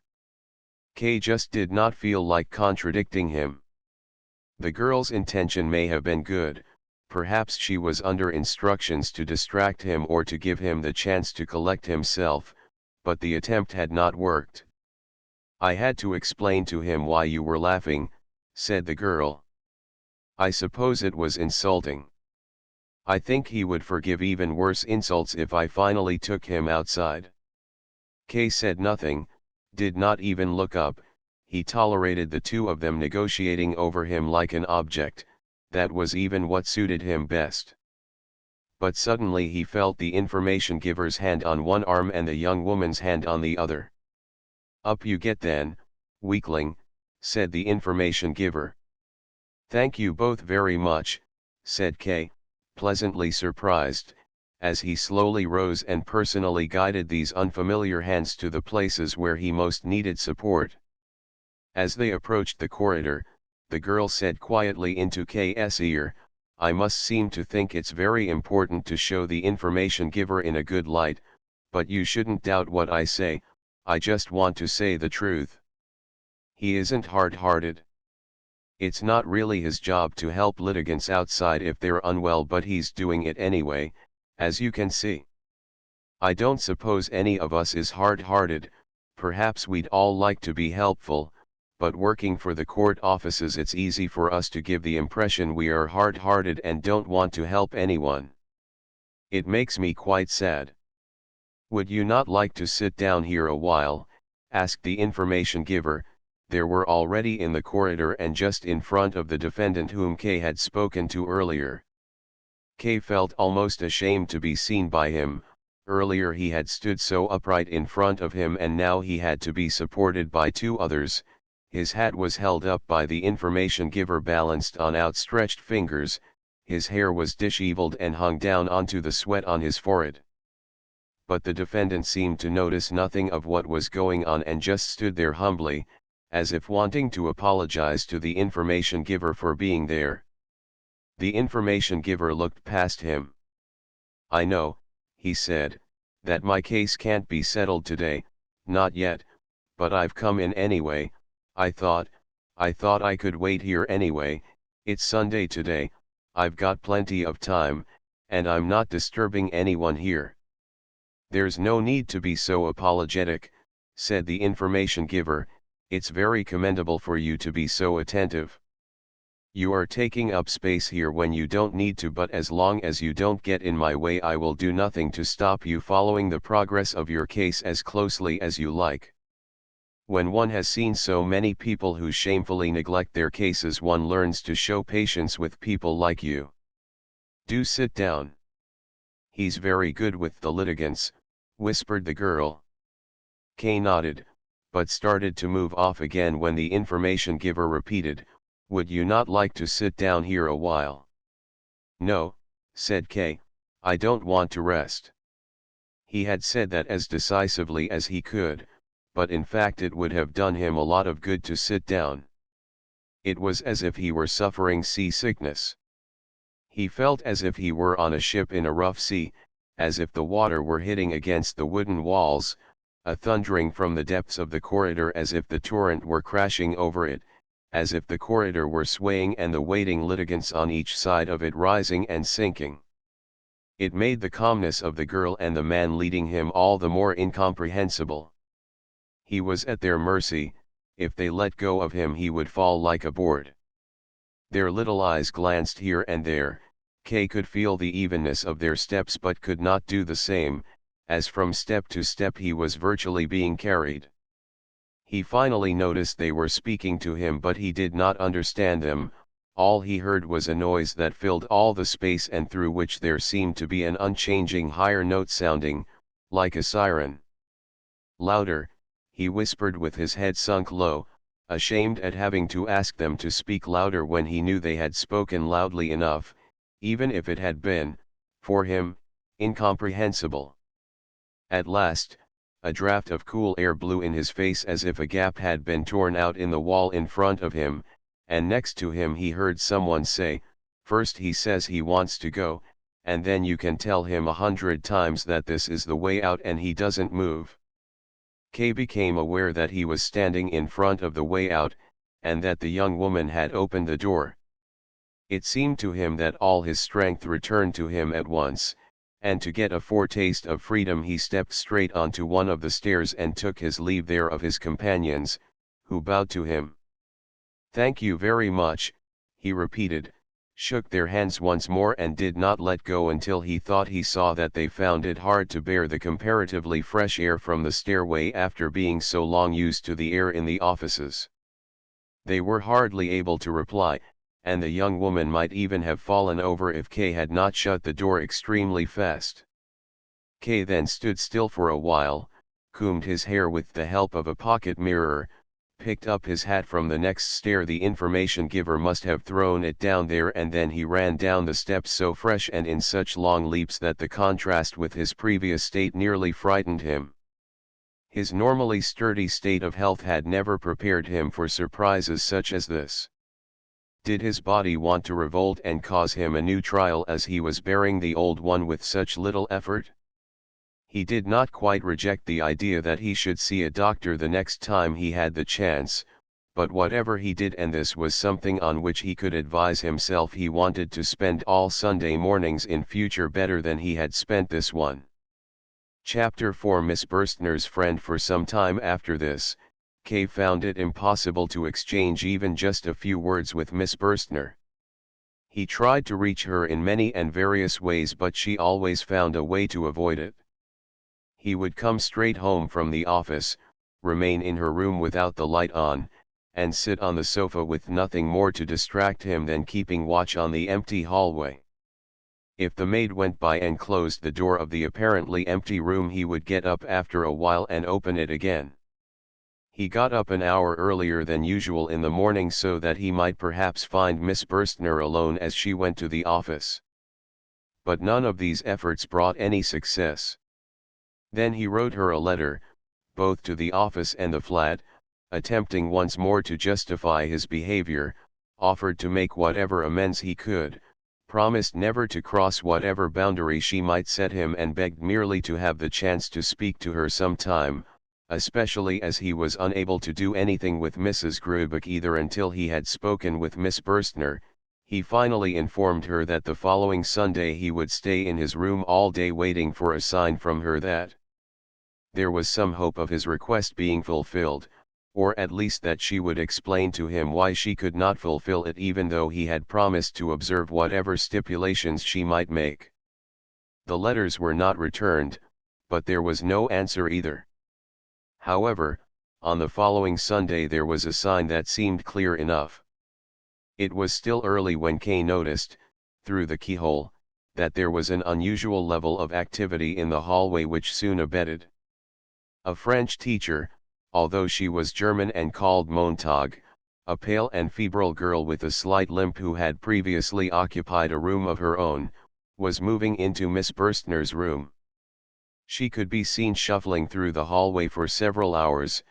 Kay just did not feel like contradicting him. The girl's intention may have been good, perhaps she was under instructions to distract him or to give him the chance to collect himself, but the attempt had not worked. I had to explain to him why you were laughing, said the girl. I suppose it was insulting. I think he would forgive even worse insults if I finally took him outside. Kay said nothing, did not even look up. He tolerated the two of them negotiating over him like an object. That was even what suited him best. But suddenly he felt the information giver's hand on one arm and the young woman's hand on the other. Up you get then, weakling, said the information giver. Thank you both very much, said Kay, pleasantly surprised, as he slowly rose and personally guided these unfamiliar hands to the places where he most needed support. As they approached the corridor, the girl said quietly into K's ear, "I must seem to think it's very important to show the information giver in a good light, but you shouldn't doubt what I say, I just want to say the truth. He isn't hard-hearted. It's not really his job to help litigants outside if they're unwell, but he's doing it anyway, as you can see. I don't suppose any of us is hard-hearted, perhaps we'd all like to be helpful, but working for the court offices it's easy for us to give the impression we are hard-hearted and don't want to help anyone. It makes me quite sad. Would you not like to sit down here a while?" asked the information giver. They were already in the corridor and just in front of the defendant whom Kay had spoken to earlier. Kay felt almost ashamed to be seen by him. Earlier he had stood so upright in front of him and now he had to be supported by two others. His hat was held up by the information giver balanced on outstretched fingers, his hair was disheveled and hung down onto the sweat on his forehead. But the defendant seemed to notice nothing of what was going on and just stood there humbly, as if wanting to apologize to the information giver for being there. The information giver looked past him. "I know," he said, "that my case can't be settled today, not yet, but I've come in anyway. I thought I could wait here anyway, it's Sunday today, I've got plenty of time, and I'm not disturbing anyone here." "There's no need to be so apologetic," said the information giver, "it's very commendable for you to be so attentive. You are taking up space here when you don't need to, but as long as you don't get in my way I will do nothing to stop you following the progress of your case as closely as you like. When one has seen so many people who shamefully neglect their cases, one learns to show patience with people like you. Do sit down." "He's very good with the litigants," whispered the girl. Kay nodded, but started to move off again when the information giver repeated, "Would you not like to sit down here a while?" "No," said Kay, "I don't want to rest." He had said that as decisively as he could, but in fact it would have done him a lot of good to sit down. It was as if he were suffering seasickness. He felt as if he were on a ship in a rough sea, as if the water were hitting against the wooden walls, a thundering from the depths of the corridor, as if the torrent were crashing over it, as if the corridor were swaying and the waiting litigants on each side of it rising and sinking. It made the calmness of the girl and the man leading him all the more incomprehensible. He was at their mercy, if they let go of him he would fall like a board. Their little eyes glanced here and there. Kay could feel the evenness of their steps but could not do the same, as from step to step he was virtually being carried. He finally noticed they were speaking to him but he did not understand them. All he heard was a noise that filled all the space and through which there seemed to be an unchanging higher note sounding, like a siren. "Louder," he whispered with his head sunk low, ashamed at having to ask them to speak louder when he knew they had spoken loudly enough, even if it had been, for him, incomprehensible. At last, a draught of cool air blew in his face as if a gap had been torn out in the wall in front of him, and next to him he heard someone say, "First he says he wants to go, and then you can tell him 100 times that this is the way out and he doesn't move." Kay became aware that he was standing in front of the way out, and that the young woman had opened the door. It seemed to him that all his strength returned to him at once, and to get a foretaste of freedom he stepped straight onto one of the stairs and took his leave there of his companions, who bowed to him. "Thank you very much," he repeated, shook their hands once more and did not let go until he thought he saw that they found it hard to bear the comparatively fresh air from the stairway after being so long used to the air in the offices. They were hardly able to reply, and the young woman might even have fallen over if Kay had not shut the door extremely fast. Kay then stood still for a while, combed his hair with the help of a pocket mirror, picked up his hat from the next stair. The information giver must have thrown it down there, and then he ran down the steps so fresh and in such long leaps that the contrast with his previous state nearly frightened him. His normally sturdy state of health had never prepared him for surprises such as this. Did his body want to revolt and cause him a new trial as he was bearing the old one with such little effort? He did not quite reject the idea that he should see a doctor the next time he had the chance, but whatever he did, and this was something on which he could advise himself, he wanted to spend all Sunday mornings in future better than he had spent this one. Chapter 4. Miss Burstner's friend. For some time after this, Kay found it impossible to exchange even just a few words with Miss Burstner. He tried to reach her in many and various ways, but she always found a way to avoid it. He would come straight home from the office, remain in her room without the light on, and sit on the sofa with nothing more to distract him than keeping watch on the empty hallway. If the maid went by and closed the door of the apparently empty room, he would get up after a while and open it again. He got up an hour earlier than usual in the morning so that he might perhaps find Miss Burstner alone as she went to the office. But none of these efforts brought any success. Then he wrote her a letter, both to the office and the flat, attempting once more to justify his behavior, offered to make whatever amends he could, promised never to cross whatever boundary she might set him, and begged merely to have the chance to speak to her sometime, especially as he was unable to do anything with Mrs. Grubeck either until he had spoken with Miss Burstner. He finally informed her that the following Sunday he would stay in his room all day waiting for a sign from her that there was some hope of his request being fulfilled, or at least that she would explain to him why she could not fulfill it, even though he had promised to observe whatever stipulations she might make. The letters were not returned, but there was no answer either. However, on the following Sunday there was a sign that seemed clear enough. It was still early when Kay noticed, through the keyhole, that there was an unusual level of activity in the hallway which soon abated. A French teacher, although she was German and called Montag, a pale and febrile girl with a slight limp who had previously occupied a room of her own, was moving into Miss Burstner's room. She could be seen shuffling through the hallway for several hours.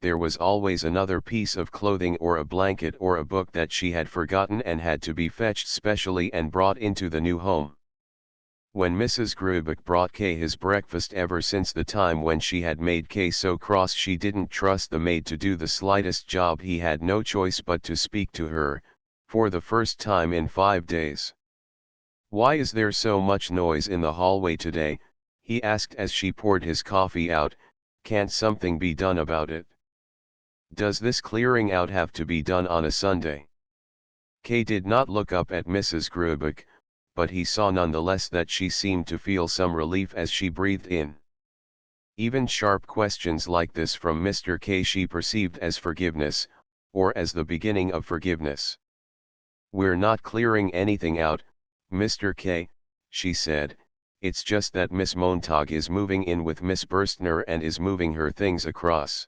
There was always another piece of clothing or a blanket or a book that she had forgotten and had to be fetched specially and brought into the new home. When Mrs. Grubeck brought Kay his breakfast, ever since the time when she had made Kay so cross she didn't trust the maid to do the slightest job, he had no choice but to speak to her, for the first time in 5 days. "Why is there so much noise in the hallway today?" he asked as she poured his coffee out. "Can't something be done about it? Does this clearing out have to be done on a Sunday?" Kay did not look up at Mrs. Grubeck, but he saw nonetheless that she seemed to feel some relief as she breathed in. Even sharp questions like this from Mr. K she perceived as forgiveness, or as the beginning of forgiveness. "We're not clearing anything out, Mr. K," she said, "it's just that Miss Montag is moving in with Miss Burstner and is moving her things across."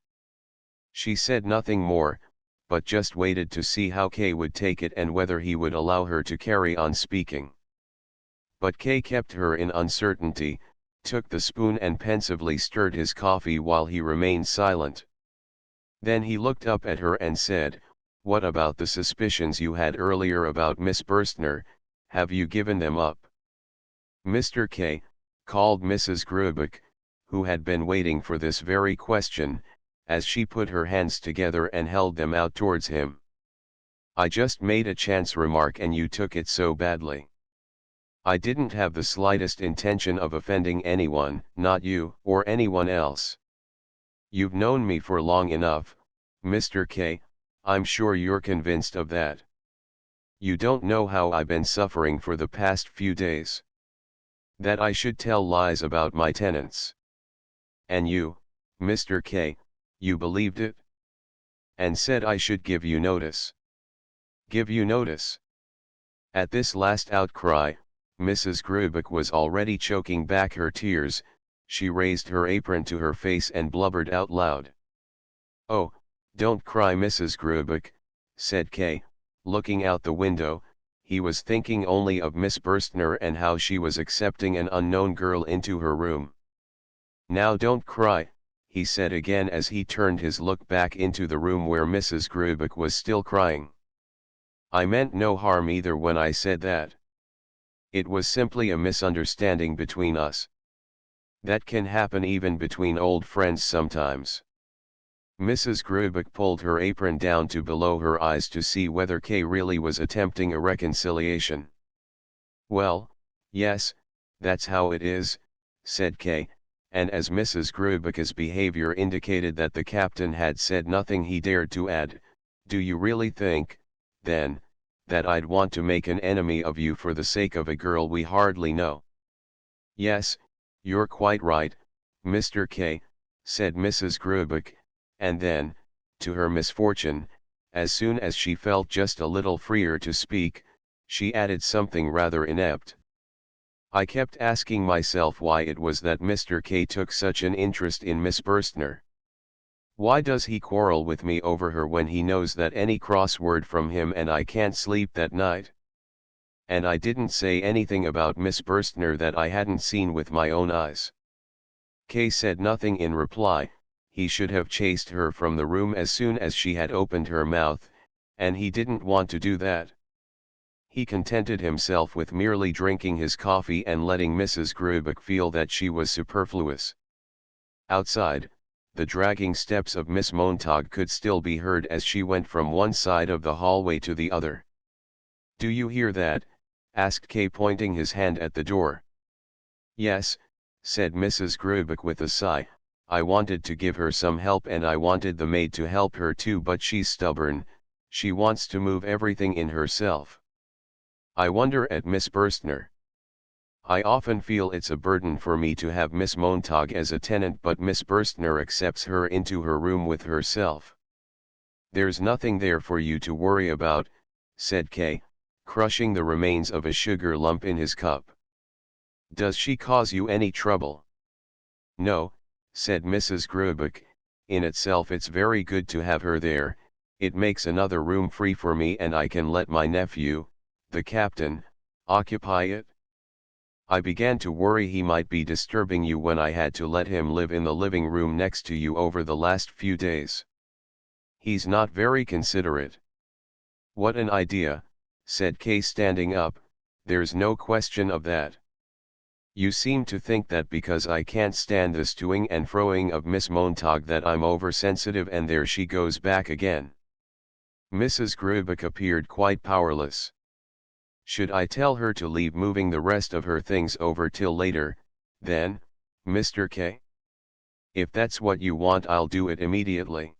She said nothing more, but just waited to see how Kay would take it and whether he would allow her to carry on speaking. But Kay kept her in uncertainty, took the spoon and pensively stirred his coffee while he remained silent. Then he looked up at her and said, "What about the suspicions you had earlier about Miss Burstner? Have you given them up?" "Mr. K," called Mrs. Grubeck, who had been waiting for this very question, as she put her hands together and held them out towards him. "I just made a chance remark and you took it so badly. I didn't have the slightest intention of offending anyone, not you or anyone else. You've known me for long enough, Mr. K, I'm sure you're convinced of that. You don't know how I've been suffering for the past few days. That I should tell lies about my tenants. And you, Mr. K, you believed it? And said I should give you notice. Give you notice?" At this last outcry, Mrs. Grubeck was already choking back her tears. She raised her apron to her face and blubbered out loud. "Oh, Don't cry, Mrs. Grubeck, said Kay, looking out the window. He was thinking only of Miss Burstner and how she was accepting an unknown girl into her room. Now don't cry, he said again as he turned his look back into the room where Mrs. Grubeck was still crying. I meant no harm either when I said that. It was simply a misunderstanding between us. That can happen even between old friends sometimes. Mrs. Grubeck pulled her apron down to below her eyes to see whether Kay really was attempting a reconciliation. Well, yes, that's how it is, said Kay, and as Mrs. Grubeck's behavior indicated that the captain had said nothing, he dared to add, do you really think, then, that I'd want to make an enemy of you for the sake of a girl we hardly know? Yes, you're quite right, Mr. K, said Mrs. Grubeck, and then, to her misfortune, as soon as she felt just a little freer to speak, she added something rather inept. I kept asking myself why it was that Mr. K took such an interest in Miss Burstner. Why does he quarrel with me over her when he knows that any cross word from him and I can't sleep that night? And I didn't say anything about Miss Burstner that I hadn't seen with my own eyes. Kay said nothing in reply. He should have chased her from the room as soon as she had opened her mouth, and he didn't want to do that. He contented himself with merely drinking his coffee and letting Mrs. Grubeck feel that she was superfluous. Outside, the dragging steps of Miss Montag could still be heard as she went from one side of the hallway to the other. Do you hear that? Asked Kay, pointing his hand at the door. Yes, said Mrs. Grubeck with a sigh. I wanted to give her some help and I wanted the maid to help her too, but she's stubborn, she wants to move everything in herself. I wonder at Miss Burstner. I often feel it's a burden for me to have Miss Montag as a tenant, but Miss Burstner accepts her into her room with herself. There's nothing there for you to worry about, said Kay, crushing the remains of a sugar lump in his cup. Does she cause you any trouble? No, said Mrs. Grubeck, in itself it's very good to have her there, it makes another room free for me and I can let my nephew, the captain, occupy it. I began to worry he might be disturbing you when I had to let him live in the living room next to you over the last few days. He's not very considerate. What an idea, said Kay, standing up, there's no question of that. You seem to think that because I can't stand this toing and froing of Miss Montag that I'm oversensitive, and there she goes back again. Mrs. Grubeck appeared quite powerless. Should I tell her to leave moving the rest of her things over till later, then, Mr. K? If that's what you want, I'll do it immediately.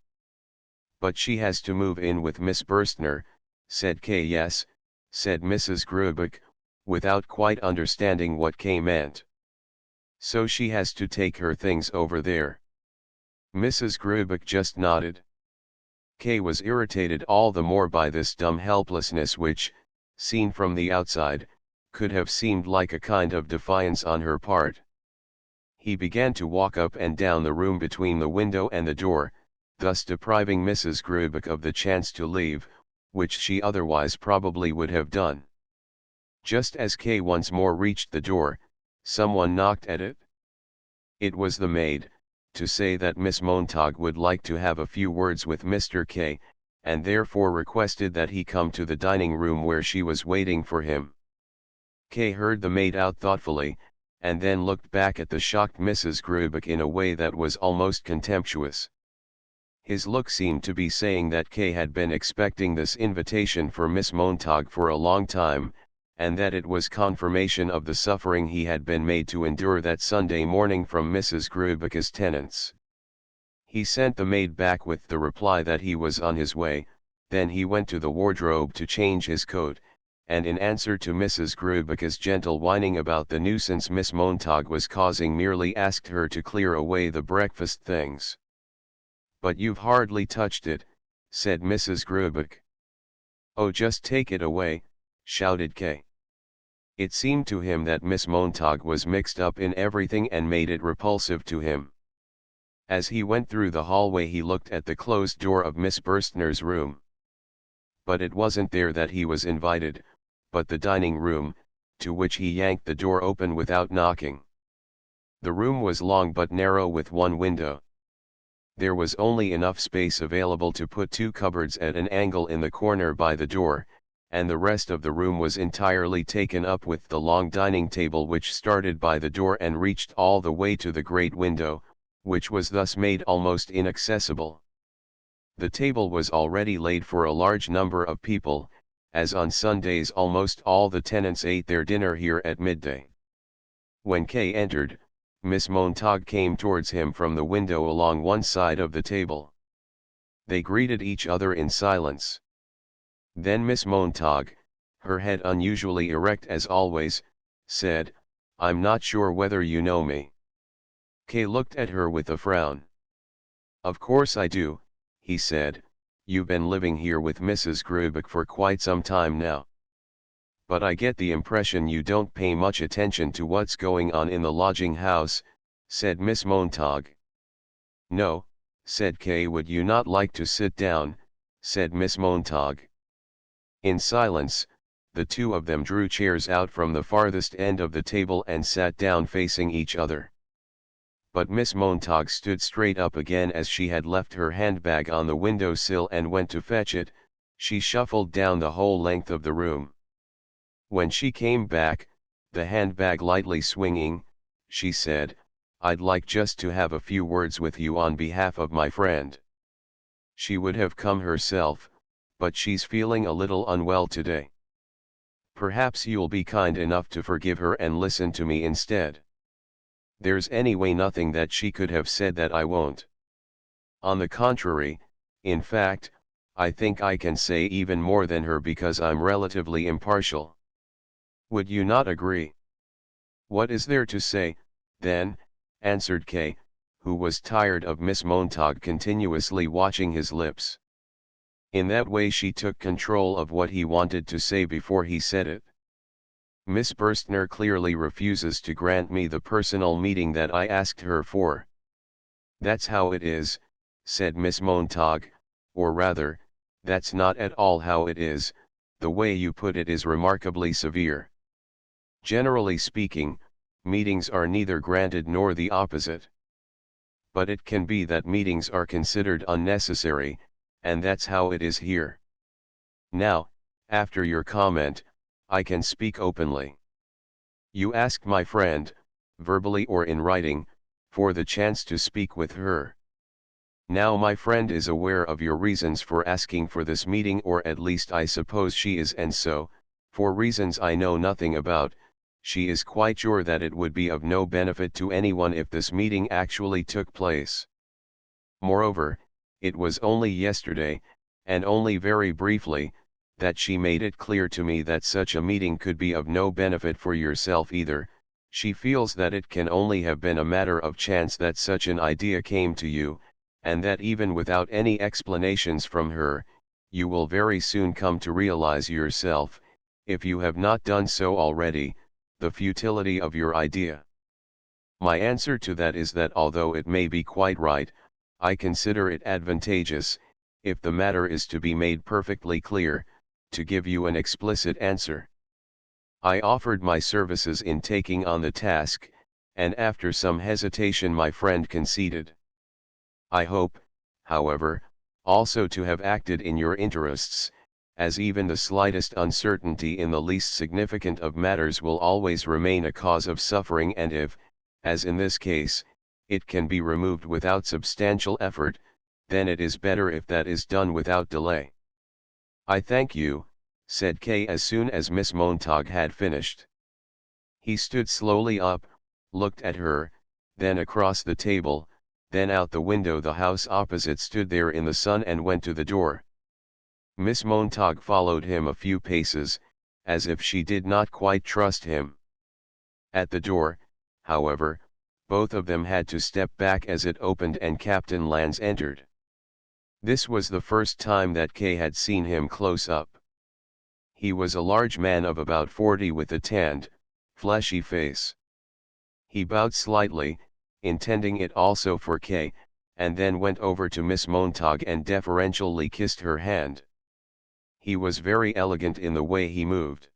But she has to move in with Miss Burstner, said Kay. Yes, said Mrs. Grubeck, without quite understanding what Kay meant. So she has to take her things over there. Mrs. Grubeck just nodded. Kay was irritated all the more by this dumb helplessness which, seen from the outside, could have seemed like a kind of defiance on her part. He began to walk up and down the room between the window and the door, thus depriving Mrs. Grubeck of the chance to leave, which she otherwise probably would have done. Just as Kay once more reached the door, someone knocked at it. It was the maid, to say that Miss Montag would like to have a few words with Mr. K, and therefore requested that he come to the dining room where she was waiting for him. Kay heard the maid out thoughtfully, and then looked back at the shocked Mrs. Grubeck in a way that was almost contemptuous. His look seemed to be saying that Kay had been expecting this invitation for Miss Montag for a long time, and that it was confirmation of the suffering he had been made to endure that Sunday morning from Mrs. Grubeck's tenants. He sent the maid back with the reply that he was on his way, then he went to the wardrobe to change his coat, and in answer to Mrs. Grubeck's gentle whining about the nuisance Miss Montag was causing, merely asked her to clear away the breakfast things. But you've hardly touched it, said Mrs. Grubeck. Oh, just take it away, shouted Kay. It seemed to him that Miss Montag was mixed up in everything and made it repulsive to him. As he went through the hallway he looked at the closed door of Miss Burstner's room. But it wasn't there that he was invited, but the dining room, to which he yanked the door open without knocking. The room was long but narrow with one window. There was only enough space available to put two cupboards at an angle in the corner by the door, and the rest of the room was entirely taken up with the long dining table which started by the door and reached all the way to the great window, which was thus made almost inaccessible. The table was already laid for a large number of people, as on Sundays almost all the tenants ate their dinner here at midday. When Kay entered, Miss Montag came towards him from the window along one side of the table. They greeted each other in silence. Then Miss Montag, her head unusually erect as always, said, "I'm not sure whether you know me." Kay looked at her with a frown. "Of course I do," he said, "you've been living here with Mrs. Grubeck for quite some time now. But I get the impression you don't pay much attention to what's going on in the lodging house," said Miss Montag. "No," said Kay. "Would you not like to sit down?" said Miss Montag. In silence, the two of them drew chairs out from the farthest end of the table and sat down facing each other. But Miss Montag stood straight up again as she had left her handbag on the window sill and went to fetch it. She shuffled down the whole length of the room. When she came back, the handbag lightly swinging, she said, "I'd like just to have a few words with you on behalf of my friend." She would have come herself, but she's feeling a little unwell today. Perhaps you'll be kind enough to forgive her and listen to me instead. There's anyway nothing that she could have said that I won't. On the contrary, in fact, I think I can say even more than her because I'm relatively impartial. Would you not agree? "What is there to say, then?" answered Kay, who was tired of Miss Montag continuously watching his lips. In that way she took control of what he wanted to say before he said it. "Miss Burstner clearly refuses to grant me the personal meeting that I asked her for." "That's how it is," said Miss Montag, "or rather, that's not at all how it is. The way you put it is remarkably severe. Generally speaking, meetings are neither granted nor the opposite. But it can be that meetings are considered unnecessary, and that's how it is here. Now, after your comment, I can speak openly. You asked my friend, verbally or in writing, for the chance to speak with her. Now my friend is aware of your reasons for asking for this meeting, or at least I suppose she is, and so, for reasons I know nothing about, she is quite sure that it would be of no benefit to anyone if this meeting actually took place. Moreover, it was only yesterday, and only very briefly, that she made it clear to me that such a meeting could be of no benefit for yourself either. She feels that it can only have been a matter of chance that such an idea came to you, and that even without any explanations from her, you will very soon come to realize yourself, if you have not done so already, the futility of your idea. My answer to that is that although it may be quite right, I consider it advantageous, if the matter is to be made perfectly clear, to give you an explicit answer. I offered my services in taking on the task, and after some hesitation my friend conceded. I hope, however, also to have acted in your interests, as even the slightest uncertainty in the least significant of matters will always remain a cause of suffering, and if, as in this case, it can be removed without substantial effort, then it is better if that is done without delay. "I thank you," said Kay as soon as Miss Montag had finished. He stood slowly up, looked at her, then across the table, then out the window. The house opposite stood there in the sun, and went to the door. Miss Montag followed him a few paces, as if she did not quite trust him. At the door, however, both of them had to step back as it opened and Captain Lanz entered. This was the first time that Kay had seen him close up. He was a large man of about 40 with a tanned, fleshy face. He bowed slightly, intending it also for Kay, and then went over to Miss Montag and deferentially kissed her hand. He was very elegant in the way he moved.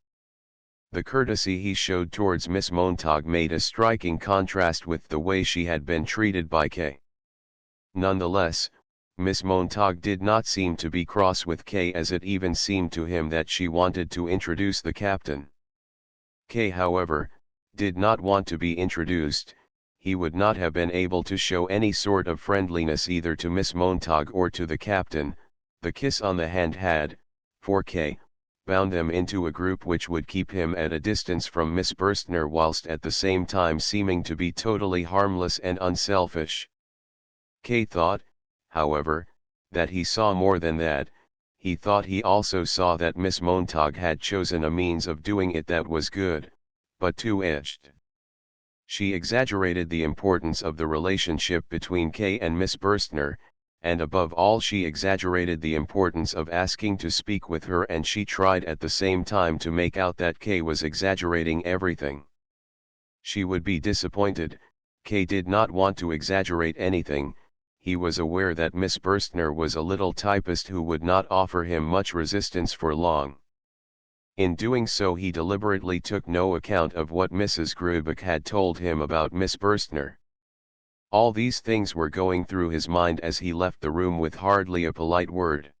The courtesy he showed towards Miss Montag made a striking contrast with the way she had been treated by Kay. Nonetheless, Miss Montag did not seem to be cross with Kay, as it even seemed to him that she wanted to introduce the captain. Kay, however, did not want to be introduced. He would not have been able to show any sort of friendliness either to Miss Montag or to the captain. The kiss on the hand had, for Kay, bound them into a group which would keep him at a distance from Miss Burstner whilst at the same time seeming to be totally harmless and unselfish. Kay thought, however, that he saw more than that. He thought he also saw that Miss Montag had chosen a means of doing it that was good, but two-edged. She exaggerated the importance of the relationship between Kay and Miss Burstner, and above all she exaggerated the importance of asking to speak with her, and she tried at the same time to make out that Kay was exaggerating everything. She would be disappointed. Kay did not want to exaggerate anything. He was aware that Miss Burstner was a little typist who would not offer him much resistance for long. In doing so he deliberately took no account of what Mrs. Grubeck had told him about Miss Burstner. All these things were going through his mind as he left the room with hardly a polite word.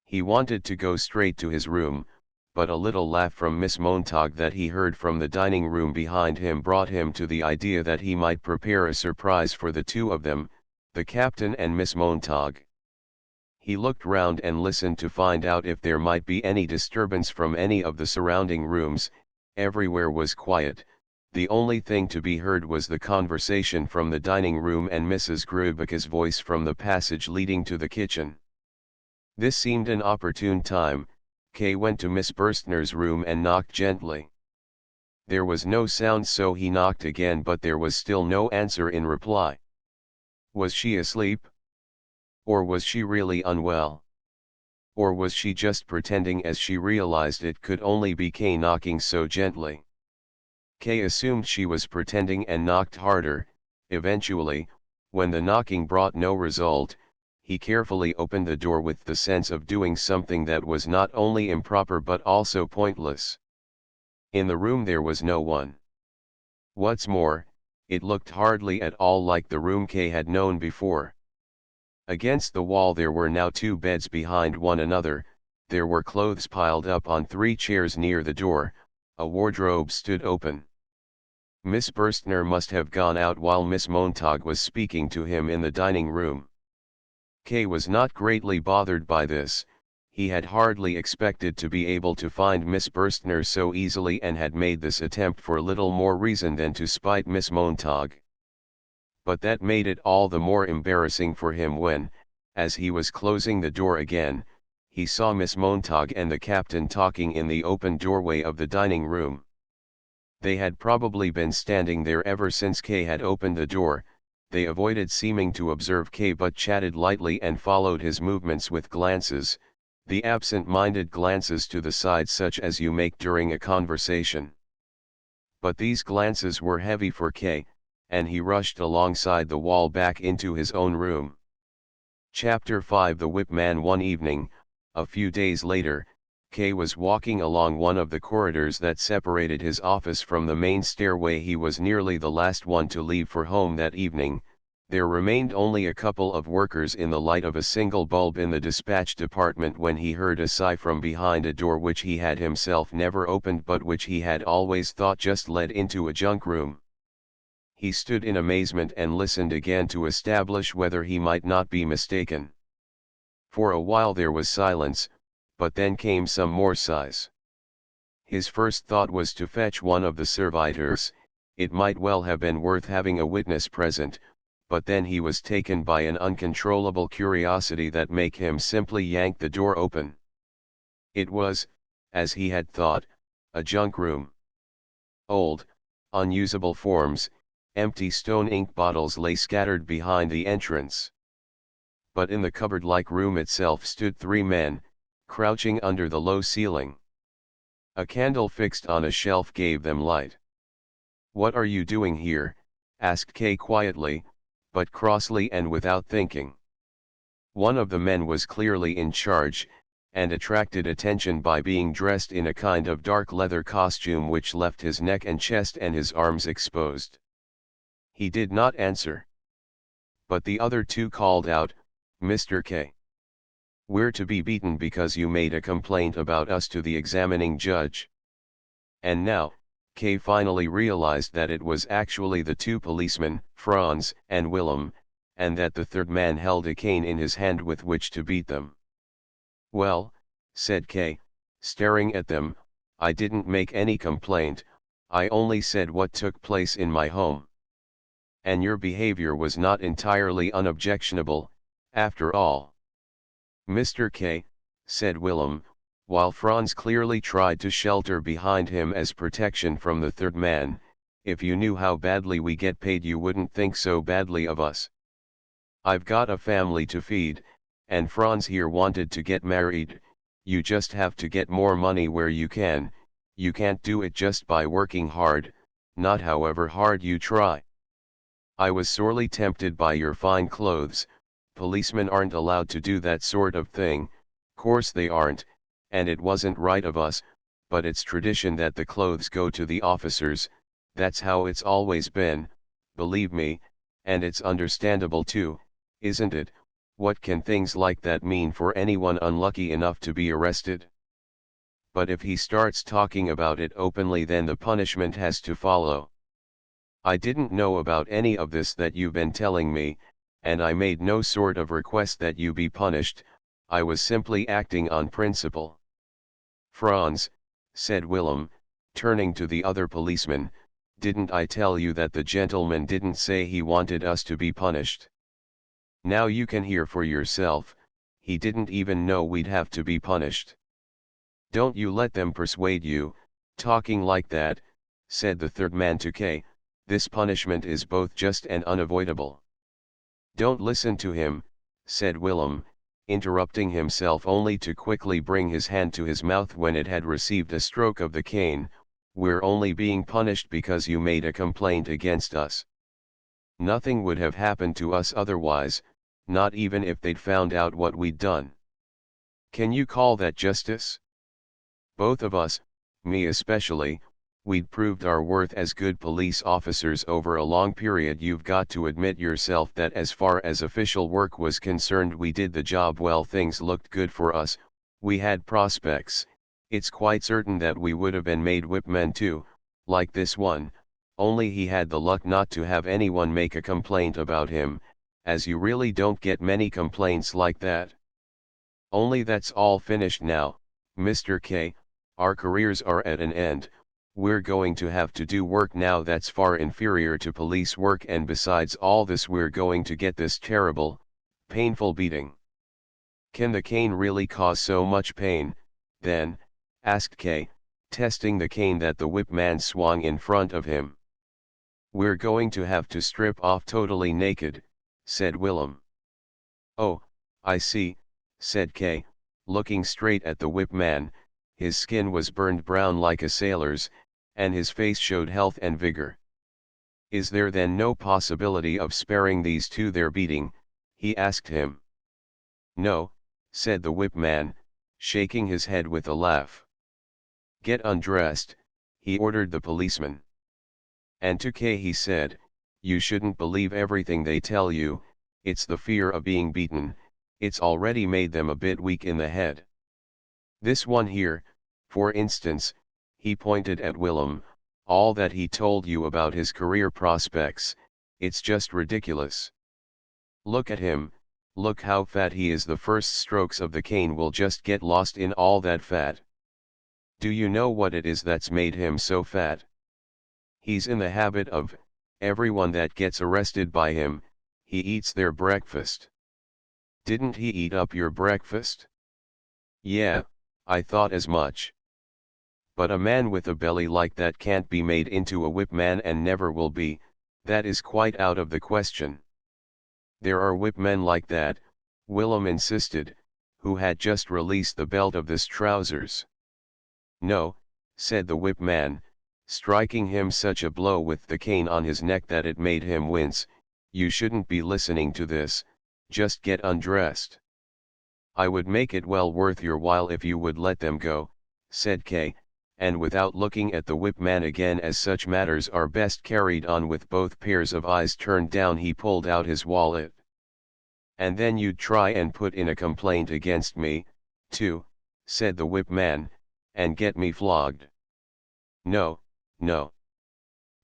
He wanted to go straight to his room, but a little laugh from Miss Montag that he heard from the dining room behind him brought him to the idea that he might prepare a surprise for the two of them, the captain and Miss Montag. He looked round and listened to find out if there might be any disturbance from any of the surrounding rooms. Everywhere was quiet. The only thing to be heard was the conversation from the dining room and Mrs. Grubeck's voice from the passage leading to the kitchen. This seemed an opportune time. Kay went to Miss Burstner's room and knocked gently. There was no sound, so he knocked again, but there was still no answer in reply. Was she asleep? Or was she really unwell? Or was she just pretending, as she realized it could only be Kay knocking so gently? Kay assumed she was pretending and knocked harder. Eventually, when the knocking brought no result, he carefully opened the door with the sense of doing something that was not only improper but also pointless. In the room there was no one. What's more, it looked hardly at all like the room Kay had known before. Against the wall there were now two beds behind one another, there were clothes piled up on 3 chairs near the door, a wardrobe stood open. Miss Burstner must have gone out while Miss Montag was speaking to him in the dining room. Kay was not greatly bothered by this. He had hardly expected to be able to find Miss Burstner so easily, and had made this attempt for little more reason than to spite Miss Montag. But that made it all the more embarrassing for him when, as he was closing the door again, he saw Miss Montag and the captain talking in the open doorway of the dining room. They had probably been standing there ever since Kay had opened the door. They avoided seeming to observe Kay but chatted lightly and followed his movements with glances, the absent-minded glances to the side such as you make during a conversation. But these glances were heavy for Kay, and he rushed alongside the wall back into his own room. Chapter 5 The Whip Man. One evening, a few days later, Kay was walking along one of the corridors that separated his office from the main stairway. He was nearly the last one to leave for home that evening. There remained only a couple of workers in the light of a single bulb in the dispatch department when he heard a sigh from behind a door which he had himself never opened but which he had always thought just led into a junk room. He stood in amazement and listened again to establish whether he might not be mistaken. For a while there was silence, but then came some more sighs. His first thought was to fetch one of the servitors. It might well have been worth having a witness present, but then he was taken by an uncontrollable curiosity that made him simply yank the door open. It was, as he had thought, a junk room. Old, unusable forms, empty stone ink bottles lay scattered behind the entrance. But in the cupboard-like room itself stood 3 men, crouching under the low ceiling. A candle fixed on a shelf gave them light. "What are you doing here?" asked Kay quietly, but crossly and without thinking. One of the men was clearly in charge, and attracted attention by being dressed in a kind of dark leather costume which left his neck and chest and his arms exposed. He did not answer. But the other two called out, "Mr. K. We're to be beaten because you made a complaint about us to the examining judge." And now, K finally realized that it was actually the two policemen, Franz and Willem, and that the third man held a cane in his hand with which to beat them. "Well," said K, staring at them, "I didn't make any complaint, I only said what took place in my home. And your behavior was not entirely unobjectionable, after all." "Mr. K," said Willem, while Franz clearly tried to shelter behind him as protection from the third man, "if you knew how badly we get paid you wouldn't think so badly of us. I've got a family to feed, and Franz here wanted to get married. You just have to get more money where you can't do it just by working hard, not however hard you try. I was sorely tempted by your fine clothes. Policemen aren't allowed to do that sort of thing, course they aren't, and it wasn't right of us, but it's tradition that the clothes go to the officers, that's how it's always been, believe me, and it's understandable too, isn't it? What can things like that mean for anyone unlucky enough to be arrested? But if he starts talking about it openly then the punishment has to follow. I didn't know about any of this that you've been telling me, and I made no sort of request that you be punished, I was simply acting on principle." "Franz," said Willem, turning to the other policeman, "didn't I tell you that the gentleman didn't say he wanted us to be punished? Now you can hear for yourself, he didn't even know we'd have to be punished." "Don't you let them persuade you, talking like that," said the third man to K, "this punishment is both just and unavoidable." "Don't listen to him," said Willem, interrupting himself only to quickly bring his hand to his mouth when it had received a stroke of the cane, "we're only being punished because you made a complaint against us. Nothing would have happened to us otherwise, not even if they'd found out what we'd done. Can you call that justice? Both of us, me especially, we'd proved our worth as good police officers over a long period. You've got to admit yourself that as far as official work was concerned we did the job well, things looked good for us, we had prospects, it's quite certain that we would have been made whipmen too, like this one, only he had the luck not to have anyone make a complaint about him, as you really don't get many complaints like that. Only that's all finished now, Mr. K, our careers are at an end, we're going to have to do work now that's far inferior to police work, and besides all this we're going to get this terrible, painful beating." "Can the cane really cause so much pain, then?" asked K, testing the cane that the whip man swung in front of him. "We're going to have to strip off totally naked," said Willem. "Oh, I see," said K, looking straight at the whip man. His skin was burned brown like a sailor's, and his face showed health and vigor. "Is there then no possibility of sparing these two their beating?" he asked him. "No," said the whip man, shaking his head with a laugh. "Get undressed," he ordered the policeman. And to K he said, "You shouldn't believe everything they tell you, it's the fear of being beaten, it's already made them a bit weak in the head. This one here, for instance," he pointed at Willem, "all that he told you about his career prospects, it's just ridiculous. Look at him, look how fat he is, the first strokes of the cane will just get lost in all that fat. Do you know what it is that's made him so fat? He's in the habit of, everyone that gets arrested by him, he eats their breakfast. Didn't he eat up your breakfast?" "Yeah, I thought as much. But a man with a belly like that can't be made into a whip man and never will be, that is quite out of the question." "There are whip men like that," Willem insisted, who had just released the belt of his trousers. "No," said the whip man, striking him such a blow with the cane on his neck that it made him wince, you shouldn't be listening to this, just get undressed. I would make it well worth your while if you would let them go, said K, and without looking at the whip man again, as such matters are best carried on with both pairs of eyes turned down, he pulled out his wallet. And then you'd try and put in a complaint against me, too, said the whip man, and get me flogged. No, no.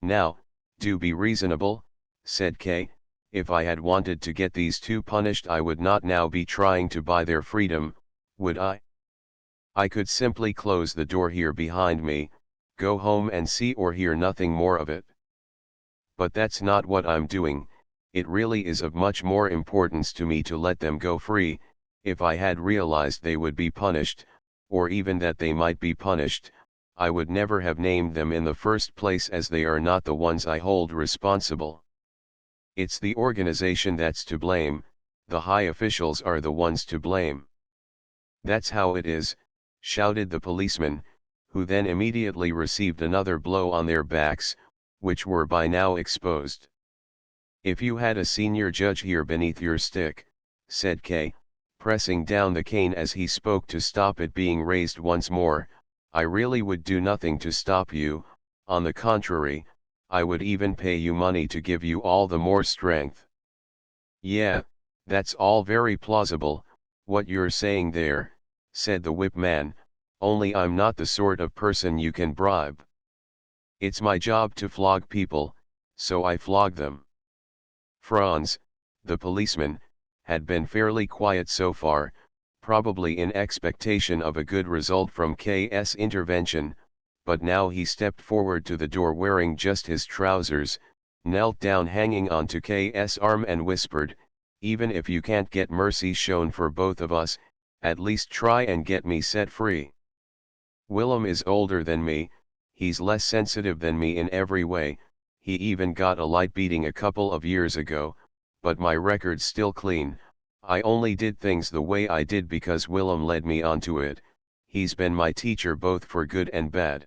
Now, do be reasonable, said K, if I had wanted to get these two punished I would not now be trying to buy their freedom, would I? I could simply close the door here behind me, go home and see or hear nothing more of it. But that's not what I'm doing. It really is of much more importance to me to let them go free. If I had realized they would be punished, or even that they might be punished, I would never have named them in the first place, as they are not the ones I hold responsible. It's the organization that's to blame, the high officials are the ones to blame. That's how it is, shouted the policeman, who then immediately received another blow on their backs, which were by now exposed. If you had a senior judge here beneath your stick, said K, pressing down the cane as he spoke to stop it being raised once more, I really would do nothing to stop you. On the contrary, I would even pay you money to give you all the more strength. Yeah, that's all very plausible, what you're saying there, said the whip man, only I'm not the sort of person you can bribe. It's my job to flog people, so I flog them. Franz, the policeman, had been fairly quiet so far, probably in expectation of a good result from K's intervention, but now he stepped forward to the door wearing just his trousers, knelt down hanging onto K's arm and whispered, even if you can't get mercy shown for both of us, at least try and get me set free. Willem is older than me, he's less sensitive than me in every way, he even got a light beating a couple of years ago, but my record's still clean. I only did things the way I did because Willem led me onto it. He's been my teacher both for good and bad.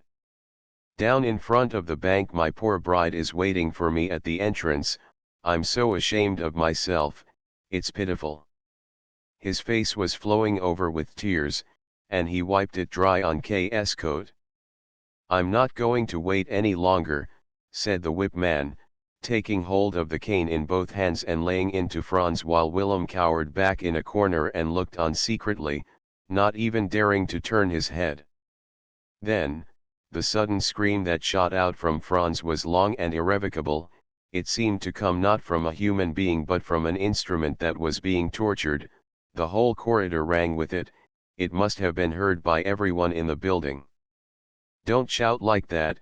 Down in front of the bank my poor bride is waiting for me at the entrance. I'm so ashamed of myself, it's pitiful. His face was flowing over with tears, and he wiped it dry on K's coat. I'm not going to wait any longer, said the whip man, taking hold of the cane in both hands and laying into Franz, while Willem cowered back in a corner and looked on secretly, not even daring to turn his head. Then, the sudden scream that shot out from Franz was long and irrevocable. It seemed to come not from a human being but from an instrument that was being tortured. The whole corridor rang with it. It must have been heard by everyone in the building. Don't shout like that,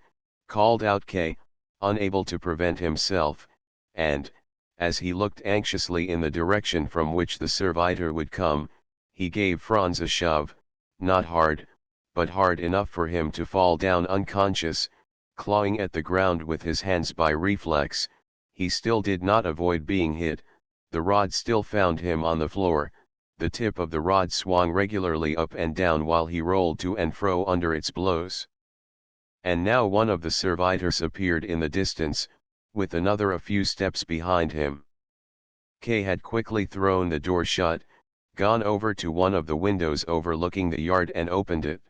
called out K, unable to prevent himself, and, as he looked anxiously in the direction from which the servitor would come, he gave Franz a shove, not hard, but hard enough for him to fall down unconscious, clawing at the ground with his hands by reflex. He still did not avoid being hit, the rod still found him on the floor, the tip of the rod swung regularly up and down while he rolled to and fro under its blows. And now one of the servitors appeared in the distance, with another a few steps behind him. K had quickly thrown the door shut, gone over to one of the windows overlooking the yard and opened it.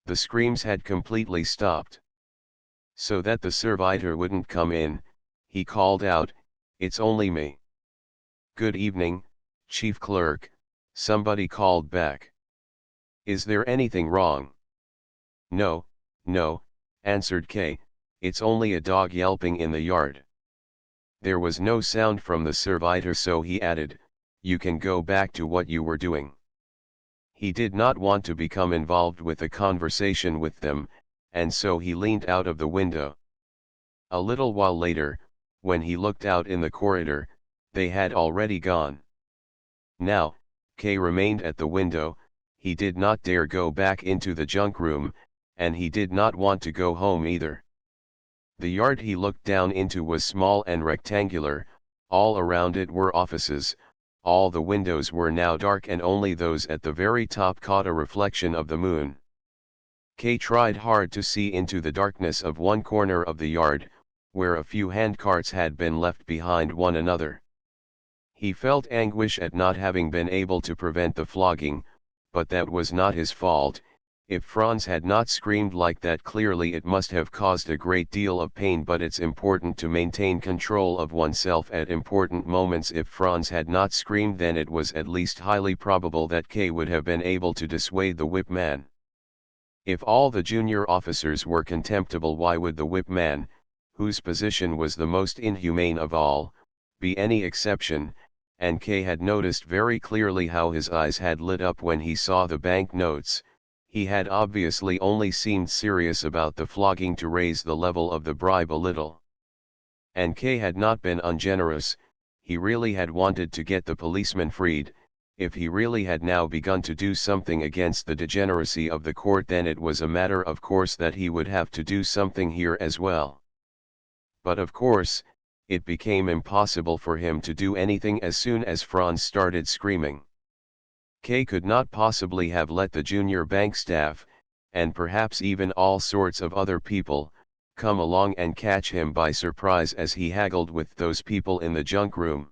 The screams had completely stopped. So that the servitor wouldn't come in, he called out, "It's only me." "Good evening, Chief Clerk," somebody called back. "Is there anything wrong?" "No, no," answered K, "it's only a dog yelping in the yard." There was no sound from the servitor, so he added, "You can go back to what you were doing." He did not want to become involved with a conversation with them, and so he leaned out of the window. A little while later, when he looked out in the corridor, they had already gone. Now, K remained at the window. He did not dare go back into the junk room, and he did not want to go home either. The yard he looked down into was small and rectangular, all around it were offices, all the windows were now dark and only those at the very top caught a reflection of the moon. K tried hard to see into the darkness of one corner of the yard, where a few handcarts had been left behind one another. He felt anguish at not having been able to prevent the flogging, but that was not his fault. If Franz had not screamed like that, clearly it must have caused a great deal of pain, but it's important to maintain control of oneself at important moments. If Franz had not screamed, then it was at least highly probable that K would have been able to dissuade the whip man. If all the junior officers were contemptible, why would the whip man, whose position was the most inhumane of all, be any exception? And K had noticed very clearly how his eyes had lit up when he saw the bank notes. He had obviously only seemed serious about the flogging to raise the level of the bribe a little. And K had not been ungenerous. He really had wanted to get the policeman freed. If he really had now begun to do something against the degeneracy of the court, then it was a matter of course that he would have to do something here as well. But of course, it became impossible for him to do anything as soon as Franz started screaming. K could not possibly have let the junior bank staff, and perhaps even all sorts of other people, come along and catch him by surprise as he haggled with those people in the junk room.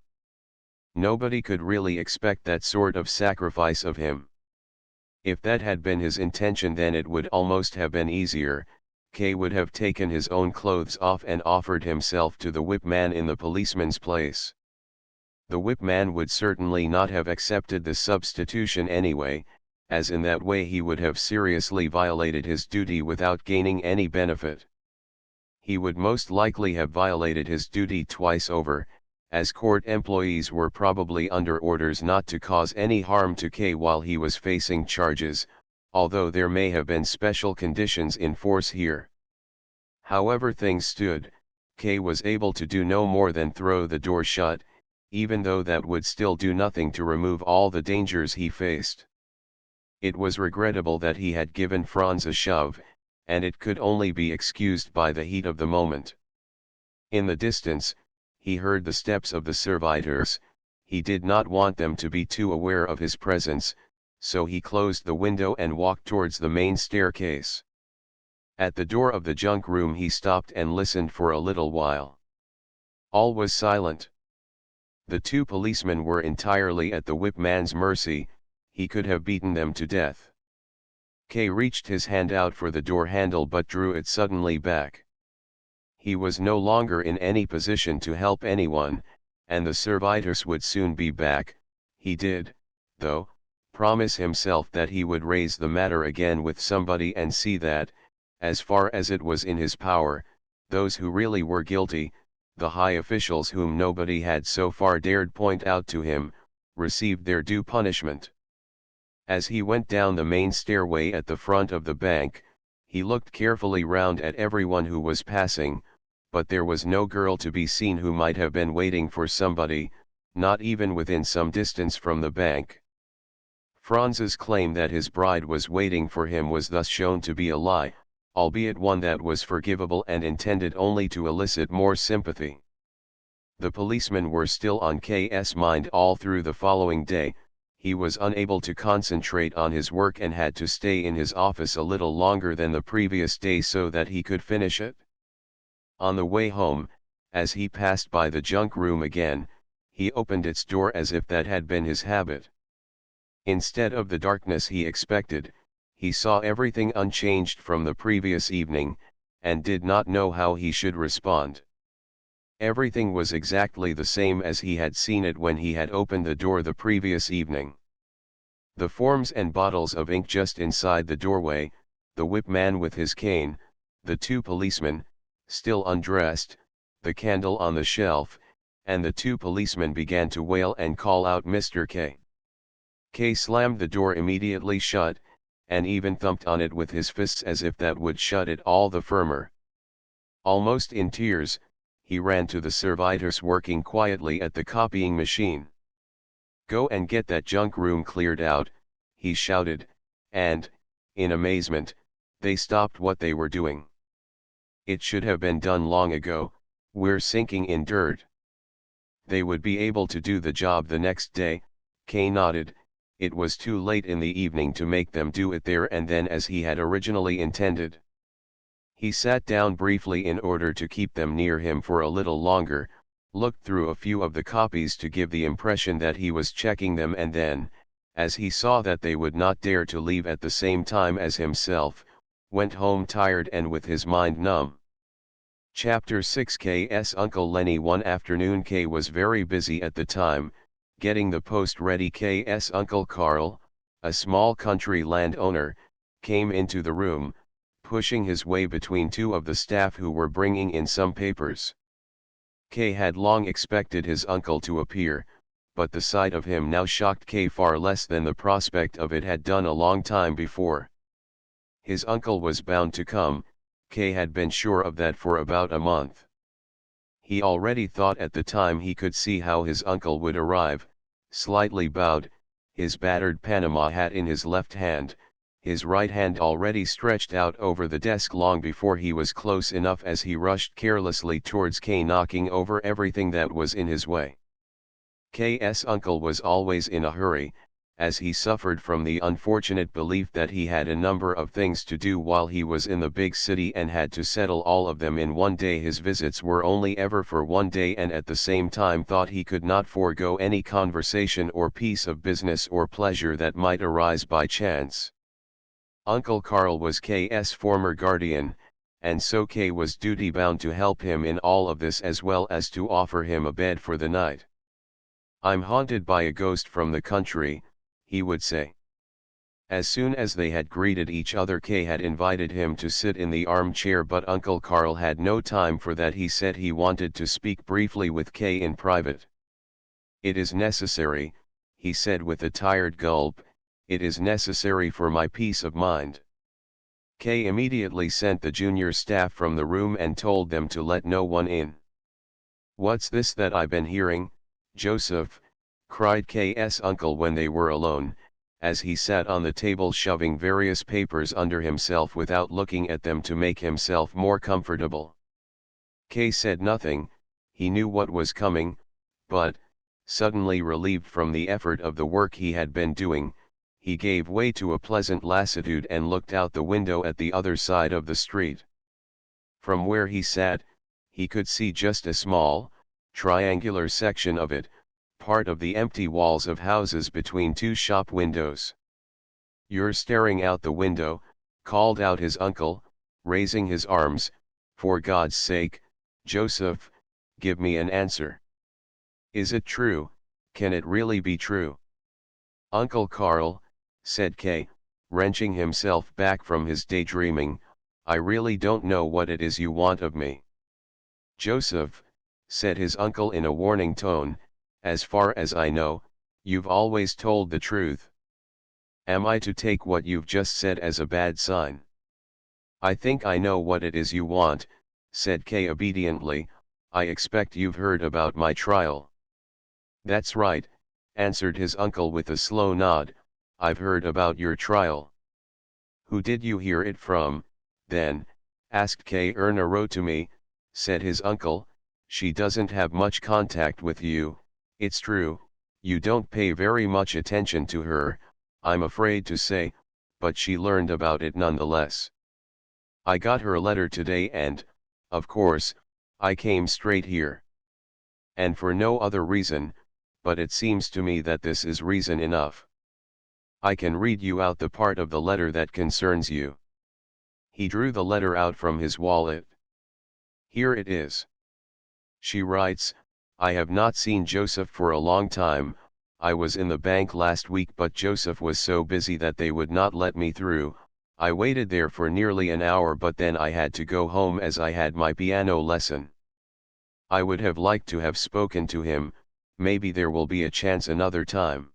Nobody could really expect that sort of sacrifice of him. If that had been his intention, then it would almost have been easier. K would have taken his own clothes off and offered himself to the whip man in the policeman's place. The whip man would certainly not have accepted the substitution anyway, as in that way he would have seriously violated his duty without gaining any benefit. He would most likely have violated his duty twice over, as court employees were probably under orders not to cause any harm to K while he was facing charges, although there may have been special conditions in force here. However things stood, K was able to do no more than throw the door shut, even though that would still do nothing to remove all the dangers he faced. It was regrettable that he had given Franz a shove, and it could only be excused by the heat of the moment. In the distance, he heard the steps of the servitors. He did not want them to be too aware of his presence, so he closed the window and walked towards the main staircase. At the door of the junk room he stopped and listened for a little while. All was silent. The two policemen were entirely at the whip man's mercy. He could have beaten them to death. K reached his hand out for the door handle but drew it suddenly back. He was no longer in any position to help anyone, and the servitors would soon be back. He did, though, promise himself that he would raise the matter again with somebody and see that, as far as it was in his power, those who really were guilty, the high officials whom nobody had so far dared point out to him, received their due punishment. As he went down the main stairway at the front of the bank, he looked carefully round at everyone who was passing, but there was no girl to be seen who might have been waiting for somebody, not even within some distance from the bank. Franz's claim that his bride was waiting for him was thus shown to be a lie, albeit one that was forgivable and intended only to elicit more sympathy. The policemen were still on K's mind all through the following day. He was unable to concentrate on his work and had to stay in his office a little longer than the previous day so that he could finish it. On the way home, as he passed by the junk room again, he opened its door as if that had been his habit. Instead of the darkness he expected, he saw everything unchanged from the previous evening, and did not know how he should respond. Everything was exactly the same as he had seen it when he had opened the door the previous evening. The forms and bottles of ink just inside the doorway, the whip man with his cane, the two policemen, still undressed, the candle on the shelf, and the two policemen began to wail and call out Mr. K. K slammed the door immediately shut, and even thumped on it with his fists as if that would shut it all the firmer. Almost in tears, he ran to the servitors working quietly at the copying machine. "Go and get that junk room cleared out," he shouted, and, in amazement, they stopped what they were doing. "It should have been done long ago, we're sinking in dirt." They would be able to do the job the next day. K nodded. It was too late in the evening to make them do it there and then as he had originally intended. He sat down briefly in order to keep them near him for a little longer, looked through a few of the copies to give the impression that he was checking them, and then, as he saw that they would not dare to leave at the same time as himself, went home tired and with his mind numb. Chapter 6. K's Uncle Lenny. One afternoon K was very busy at the time, getting the post ready. K's Uncle Carl, a small country landowner, came into the room, pushing his way between two of the staff who were bringing in some papers. K had long expected his uncle to appear, but the sight of him now shocked K far less than the prospect of it had done a long time before. His uncle was bound to come, K had been sure of that for about a month. He already thought at the time he could see how his uncle would arrive, slightly bowed, his battered Panama hat in his left hand, his right hand already stretched out over the desk long before he was close enough as he rushed carelessly towards K, knocking over everything that was in his way. K's uncle was always in a hurry, as he suffered from the unfortunate belief that he had a number of things to do while he was in the big city and had to settle all of them in one day. His visits were only ever for one day, and at the same time thought he could not forego any conversation or piece of business or pleasure that might arise by chance. Uncle Carl was K's former guardian, and so K was duty-bound to help him in all of this as well as to offer him a bed for the night. "I'm haunted by a ghost from the country," he would say. As soon as they had greeted each other, K had invited him to sit in the armchair, but Uncle Carl had no time for that. He said he wanted to speak briefly with K in private. "It is necessary," he said with a tired gulp, "it is necessary for my peace of mind." K immediately sent the junior staff from the room and told them to let no one in. "What's this that I've been hearing, Joseph?" cried K's uncle when they were alone, as he sat on the table shoving various papers under himself without looking at them to make himself more comfortable. K said nothing. He knew what was coming, but, suddenly relieved from the effort of the work he had been doing, he gave way to a pleasant lassitude and looked out the window at the other side of the street. From where he sat, he could see just a small, triangular section of it, part of the empty walls of houses between two shop windows. "You're staring out the window," called out his uncle, raising his arms. "For God's sake, Joseph, give me an answer. Is it true? Can it really be true?" "Uncle Carl," said K, wrenching himself back from his daydreaming, "I really don't know what it is you want of me." "Joseph," said his uncle in a warning tone, "as far as I know, you've always told the truth. Am I to take what you've just said as a bad sign?" "I think I know what it is you want," said K obediently. "I expect you've heard about my trial." "That's right," answered his uncle with a slow nod, "I've heard about your trial." "Who did you hear it from, then?" asked K. "Erna wrote to me," said his uncle. "She doesn't have much contact with you, it's true, you don't pay very much attention to her, I'm afraid to say, but she learned about it nonetheless. I got her letter today and, of course, I came straight here. And for no other reason, but it seems to me that this is reason enough. I can read you out the part of the letter that concerns you." He drew the letter out from his wallet. "Here it is. She writes, 'I have not seen Joseph for a long time. I was in the bank last week, but Joseph was so busy that they would not let me through. I waited there for nearly an hour, but then I had to go home as I had my piano lesson. I would have liked to have spoken to him, maybe there will be a chance another time.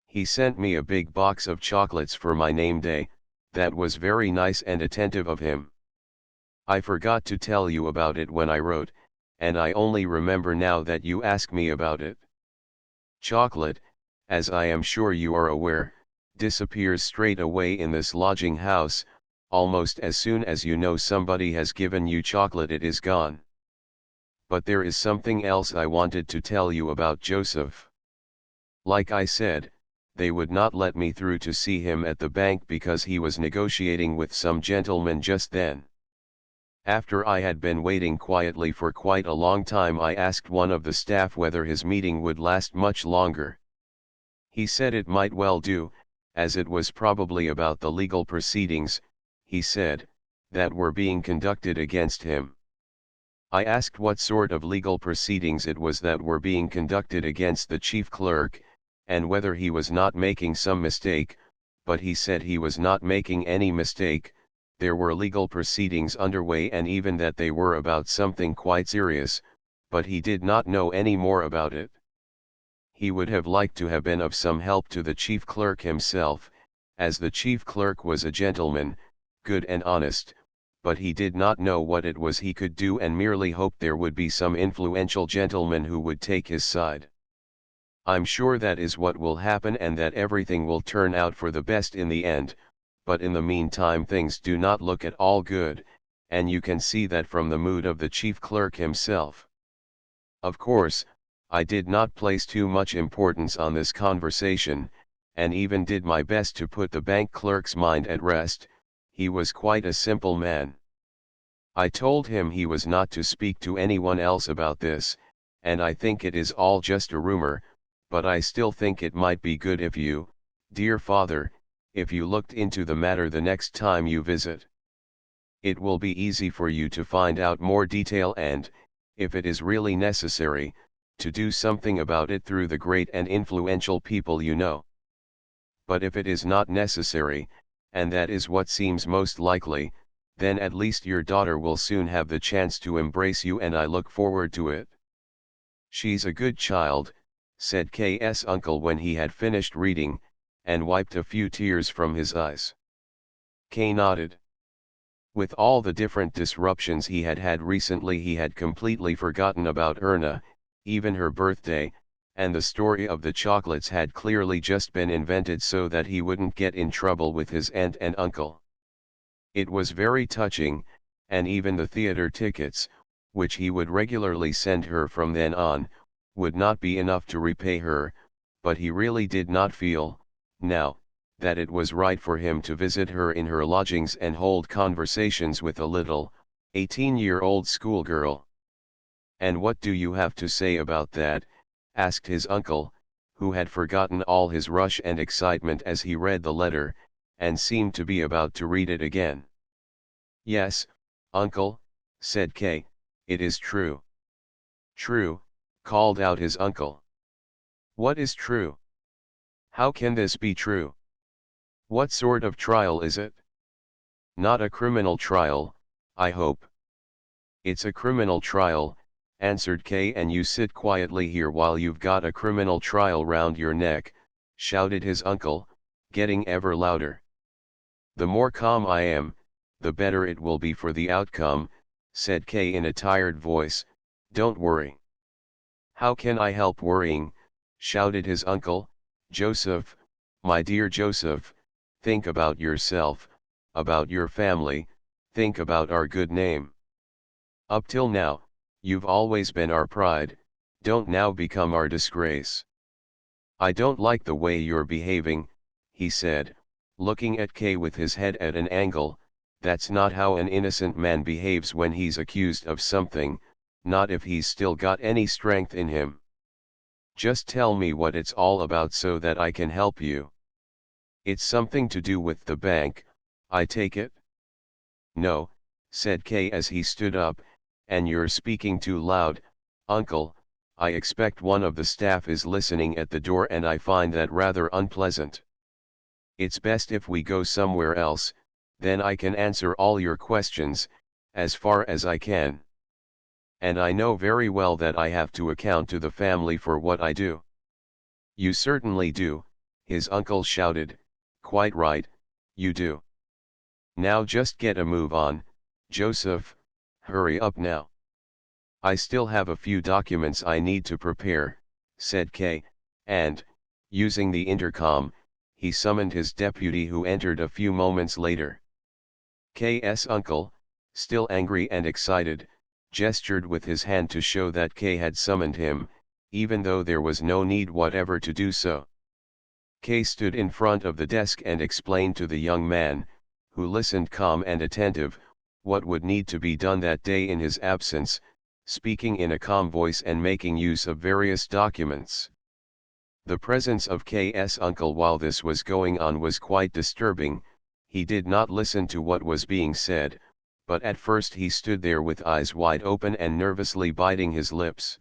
He sent me a big box of chocolates for my name day, that was very nice and attentive of him. I forgot to tell you about it when I wrote, and I only remember now that you ask me about it. Chocolate, as I am sure you are aware, disappears straight away in this lodging house. Almost as soon as you know somebody has given you chocolate, it is gone. But there is something else I wanted to tell you about Joseph. Like I said, they would not let me through to see him at the bank because he was negotiating with some gentleman just then. After I had been waiting quietly for quite a long time, I asked one of the staff whether his meeting would last much longer. He said it might well do, as it was probably about the legal proceedings, he said, that were being conducted against him. I asked what sort of legal proceedings it was that were being conducted against the chief clerk, and whether he was not making some mistake, but he said he was not making any mistake. There were legal proceedings underway, and even that they were about something quite serious, but he did not know any more about it. He would have liked to have been of some help to the chief clerk himself, as the chief clerk was a gentleman, good and honest, but he did not know what it was he could do, and merely hoped there would be some influential gentleman who would take his side. I'm sure that is what will happen, and that everything will turn out for the best in the end, but in the meantime things do not look at all good, and you can see that from the mood of the chief clerk himself. Of course, I did not place too much importance on this conversation, and even did my best to put the bank clerk's mind at rest. He was quite a simple man. I told him he was not to speak to anyone else about this, and I think it is all just a rumor, but I still think it might be good if you, dear father, if you looked into the matter the next time you visit. It will be easy for you to find out more detail and, if it is really necessary, to do something about it through the great and influential people you know. But if it is not necessary, and that is what seems most likely, then at least your daughter will soon have the chance to embrace you, and I look forward to it. She's a good child, said K.'s uncle when he had finished reading, and wiped a few tears from his eyes. K nodded. With all the different disruptions he had had recently, he had completely forgotten about Erna, even her birthday, and the story of the chocolates had clearly just been invented so that he wouldn't get in trouble with his aunt and uncle. It was very touching, and even the theater tickets, which he would regularly send her from then on, would not be enough to repay her, but he really did not feel, now, that it was right for him to visit her in her lodgings and hold conversations with a little, 18-year-old schoolgirl. "And what do you have to say about that?" asked his uncle, who had forgotten all his rush and excitement as he read the letter, and seemed to be about to read it again. "Yes, uncle," said Kay, "it is true." "True," called out his uncle. "What is true? How can this be true? What sort of trial is it? Not a criminal trial, I hope?" "It's a criminal trial," answered Kay, "and you sit quietly here while you've got a criminal trial round your neck," shouted his uncle, getting ever louder. "The more calm I am, the better it will be for the outcome," said Kay in a tired voice. "Don't worry." "How can I help worrying?" shouted his uncle. "Joseph, my dear Joseph, think about yourself, about your family, think about our good name. Up till now, you've always been our pride, don't now become our disgrace." "I don't like the way you're behaving," he said, looking at Kay with his head at an angle. "That's not how an innocent man behaves when he's accused of something, not if he's still got any strength in him. Just tell me what it's all about so that I can help you. It's something to do with the bank, I take it?" "No," said Kay as he stood up, "and you're speaking too loud, uncle. I expect one of the staff is listening at the door, and I find that rather unpleasant. It's best if we go somewhere else, then I can answer all your questions, as far as I can. And I know very well that I have to account to the family for what I do." "You certainly do," his uncle shouted. "Quite right, you do. Now just get a move on, Joseph, hurry up now." "I still have a few documents I need to prepare," said Kay, and, using the intercom, he summoned his deputy, who entered a few moments later. Kay's uncle, still angry and excited, gestured with his hand to show that Kay had summoned him, even though there was no need whatever to do so. Kay stood in front of the desk and explained to the young man, who listened calm and attentive, what would need to be done that day in his absence, speaking in a calm voice and making use of various documents. The presence of K.'s uncle while this was going on was quite disturbing. He did not listen to what was being said, but at first he stood there with eyes wide open and nervously biting his lips.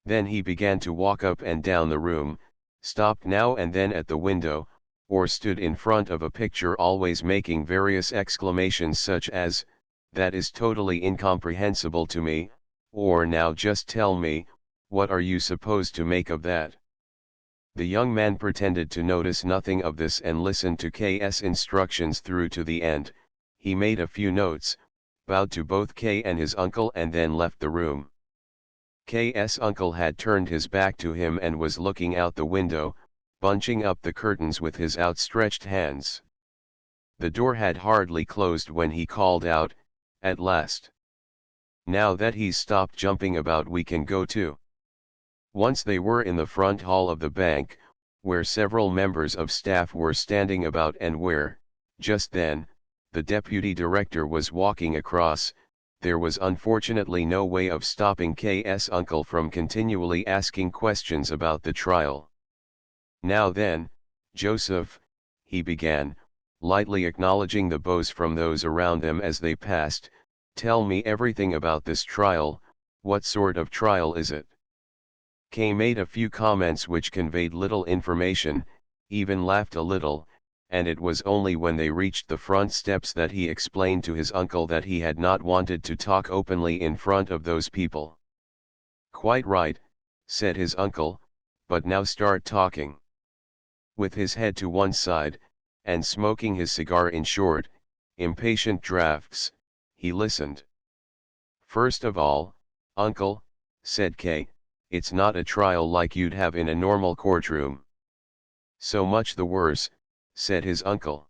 Then he began to walk up and down the room, stopped now and then at the window, or stood in front of a picture always making various exclamations such as, "That is totally incomprehensible to me," or "Now just tell me, what are you supposed to make of that?" The young man pretended to notice nothing of this and listened to K.'s instructions through to the end. He made a few notes, bowed to both K and his uncle and then left the room. K.'s uncle had turned his back to him and was looking out the window, bunching up the curtains with his outstretched hands. The door had hardly closed when he called out, "At last. Now that he's stopped jumping about we can go too." Once they were in the front hall of the bank, where several members of staff were standing about and where, just then, the deputy director was walking across. There was unfortunately no way of stopping K.'s uncle from continually asking questions about the trial. "Now then, Joseph," he began, lightly acknowledging the bows from those around them as they passed, "tell me everything about this trial. What sort of trial is it?" K made a few comments which conveyed little information, even laughed a little, and it was only when they reached the front steps that he explained to his uncle that he had not wanted to talk openly in front of those people. "Quite right," said his uncle, "but now start talking." With his head to one side, and smoking his cigar in short, impatient draughts, he listened. "First of all, uncle," said K, "it's not a trial like you'd have in a normal courtroom." "So much the worse," said his uncle.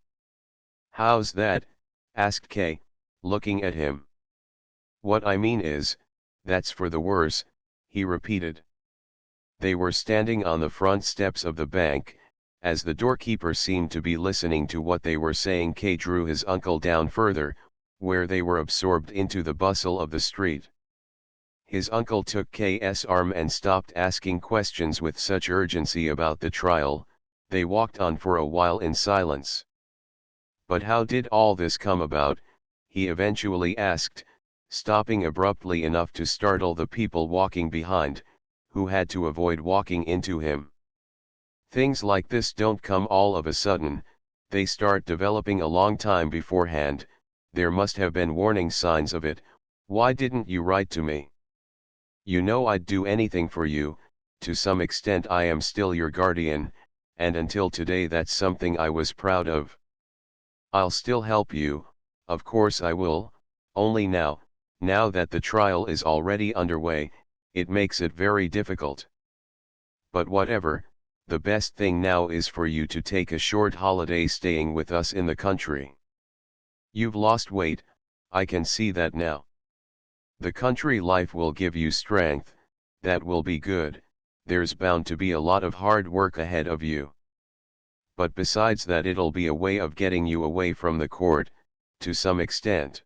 "How's that?" asked K, looking at him. "What I mean is, that's for the worse," he repeated. They were standing on the front steps of the bank. As the doorkeeper seemed to be listening to what they were saying, K drew his uncle down further, where they were absorbed into the bustle of the street. His uncle took K's arm and stopped asking questions with such urgency about the trial. They walked on for a while in silence. "But how did all this come about?" he eventually asked, stopping abruptly enough to startle the people walking behind, who had to avoid walking into him. "Things like this don't come all of a sudden, they start developing a long time beforehand. There must have been warning signs of it. Why didn't you write to me? You know I'd do anything for you. To some extent I am still your guardian, and until today that's something I was proud of. I'll still help you, of course I will, only now that the trial is already underway, it makes it very difficult. But whatever, the best thing now is for you to take a short holiday staying with us in the country. You've lost weight, I can see that now. The country life will give you strength, that will be good. There's bound to be a lot of hard work ahead of you. But besides that, it'll be a way of getting you away from the court, to some extent.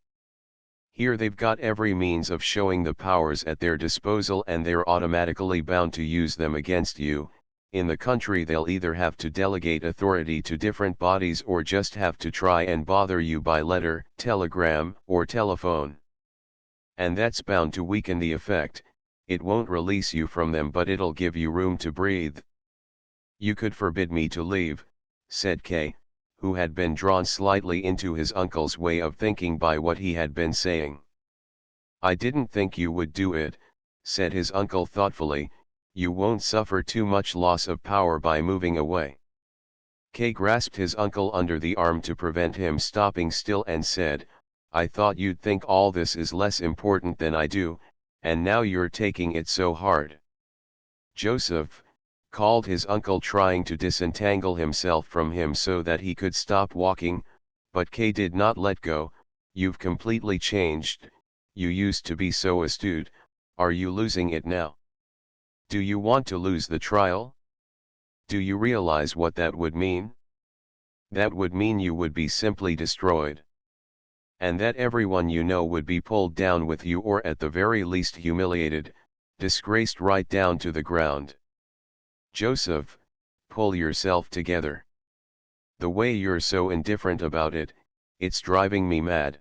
Here they've got every means of showing the powers at their disposal, and they're automatically bound to use them against you. In the country they'll either have to delegate authority to different bodies or just have to try and bother you by letter, telegram, or telephone. And that's bound to weaken the effect. It won't release you from them, but it'll give you room to breathe. You could forbid me to leave," said K, who had been drawn slightly into his uncle's way of thinking by what he had been saying. "I didn't think you would do it," said his uncle thoughtfully. "You won't suffer too much loss of power by moving away." K grasped his uncle under the arm to prevent him stopping still and said, "I thought you'd think all this is less important than I do, and now you're taking it so hard." "Joseph," called his uncle, trying to disentangle himself from him so that he could stop walking, but K did not let go. "You've completely changed. You used to be so astute. Are you losing it now? Do you want to lose the trial? Do you realize what that would mean? That would mean you would be simply destroyed." and that everyone you know would be pulled down with you, or at the very least humiliated, disgraced right down to the ground. Joseph, pull yourself together. The way you're so indifferent about it, it's driving me mad.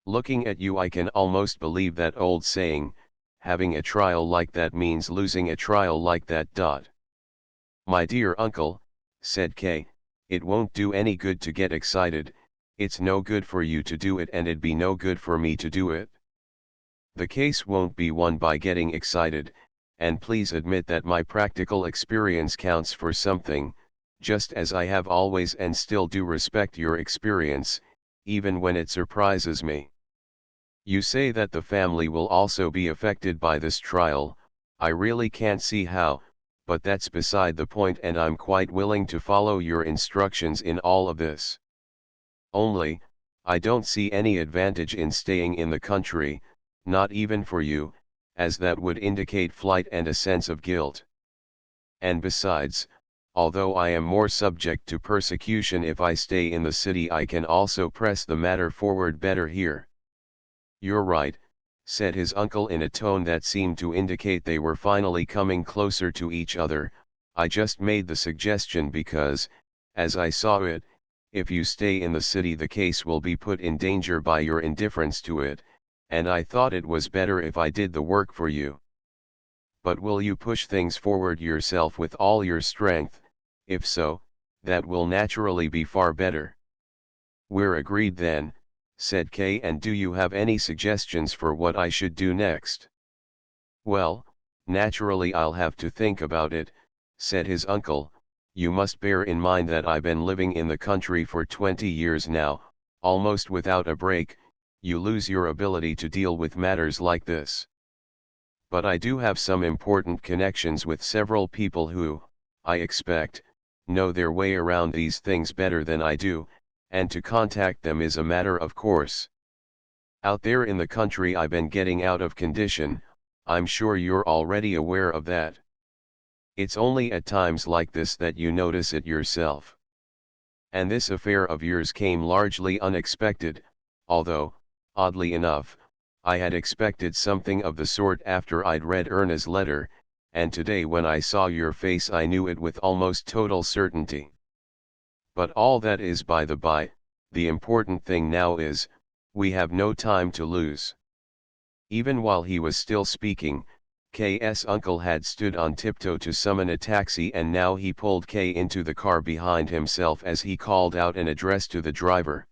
Looking at you, I can almost believe that old saying, having a trial like that means losing a trial like that. My dear uncle, said Kay, it won't do any good to get excited. It's no good for you to do it, and it'd be no good for me to do it. The case won't be won by getting excited, and please admit that my practical experience counts for something, just as I have always and still do respect your experience, even when it surprises me. You say that the family will also be affected by this trial. I really can't see how, but that's beside the point, and I'm quite willing to follow your instructions in all of this. Only, I don't see any advantage in staying in the country, not even for you, as that would indicate flight and a sense of guilt. And besides, although I am more subject to persecution if I stay in the city, I can also press the matter forward better here. You're right, said his uncle in a tone that seemed to indicate they were finally coming closer to each other. I just made the suggestion because, as I saw it, if you stay in the city the case will be put in danger by your indifference to it, and I thought it was better if I did the work for you. But will you push things forward yourself with all your strength? If so, that will naturally be far better. We're agreed then, said Kay, and do you have any suggestions for what I should do next? Well, naturally I'll have to think about it, said his uncle. You must bear in mind that I've been living in the country for 20 years now, almost without a break. You lose your ability to deal with matters like this. But I do have some important connections with several people who, I expect, know their way around these things better than I do, and to contact them is a matter of course. Out there in the country I've been getting out of condition, I'm sure you're already aware of that. It's only at times like this that you notice it yourself. And this affair of yours came largely unexpected, although, oddly enough, I had expected something of the sort after I'd read Erna's letter, and today when I saw your face I knew it with almost total certainty. But all that is by the by. The important thing now is, we have no time to lose. Even while he was still speaking, K's uncle had stood on tiptoe to summon a taxi, and now he pulled K into the car behind himself as he called out an address to the driver.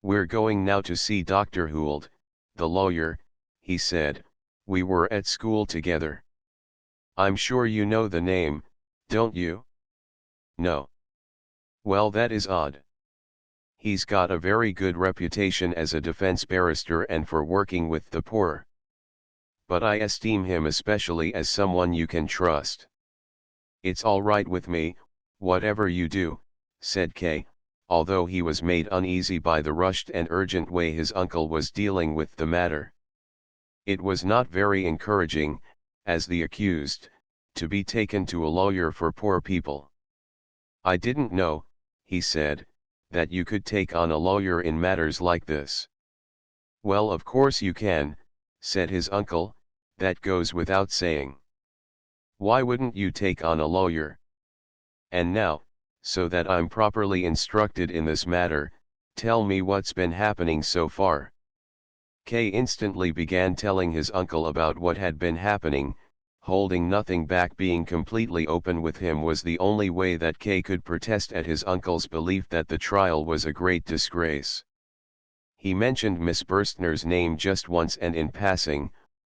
We're going now to see Dr. Hould, the lawyer, he said. We were at school together. I'm sure you know the name, don't you? No. Well, that is odd. He's got a very good reputation as a defense barrister and for working with the poor. But I esteem him especially as someone you can trust. It's all right with me, whatever you do, said Kay, although he was made uneasy by the rushed and urgent way his uncle was dealing with the matter. It was not very encouraging, as the accused, to be taken to a lawyer for poor people. I didn't know, he said, that you could take on a lawyer in matters like this. Well, of course you can, said his uncle, that goes without saying. Why wouldn't you take on a lawyer? And now, so that I'm properly instructed in this matter, tell me what's been happening so far. Kay instantly began telling his uncle about what had been happening, holding nothing back. Being completely open with him was the only way that Kay could protest at his uncle's belief that the trial was a great disgrace. He mentioned Miss Burstner's name just once and in passing,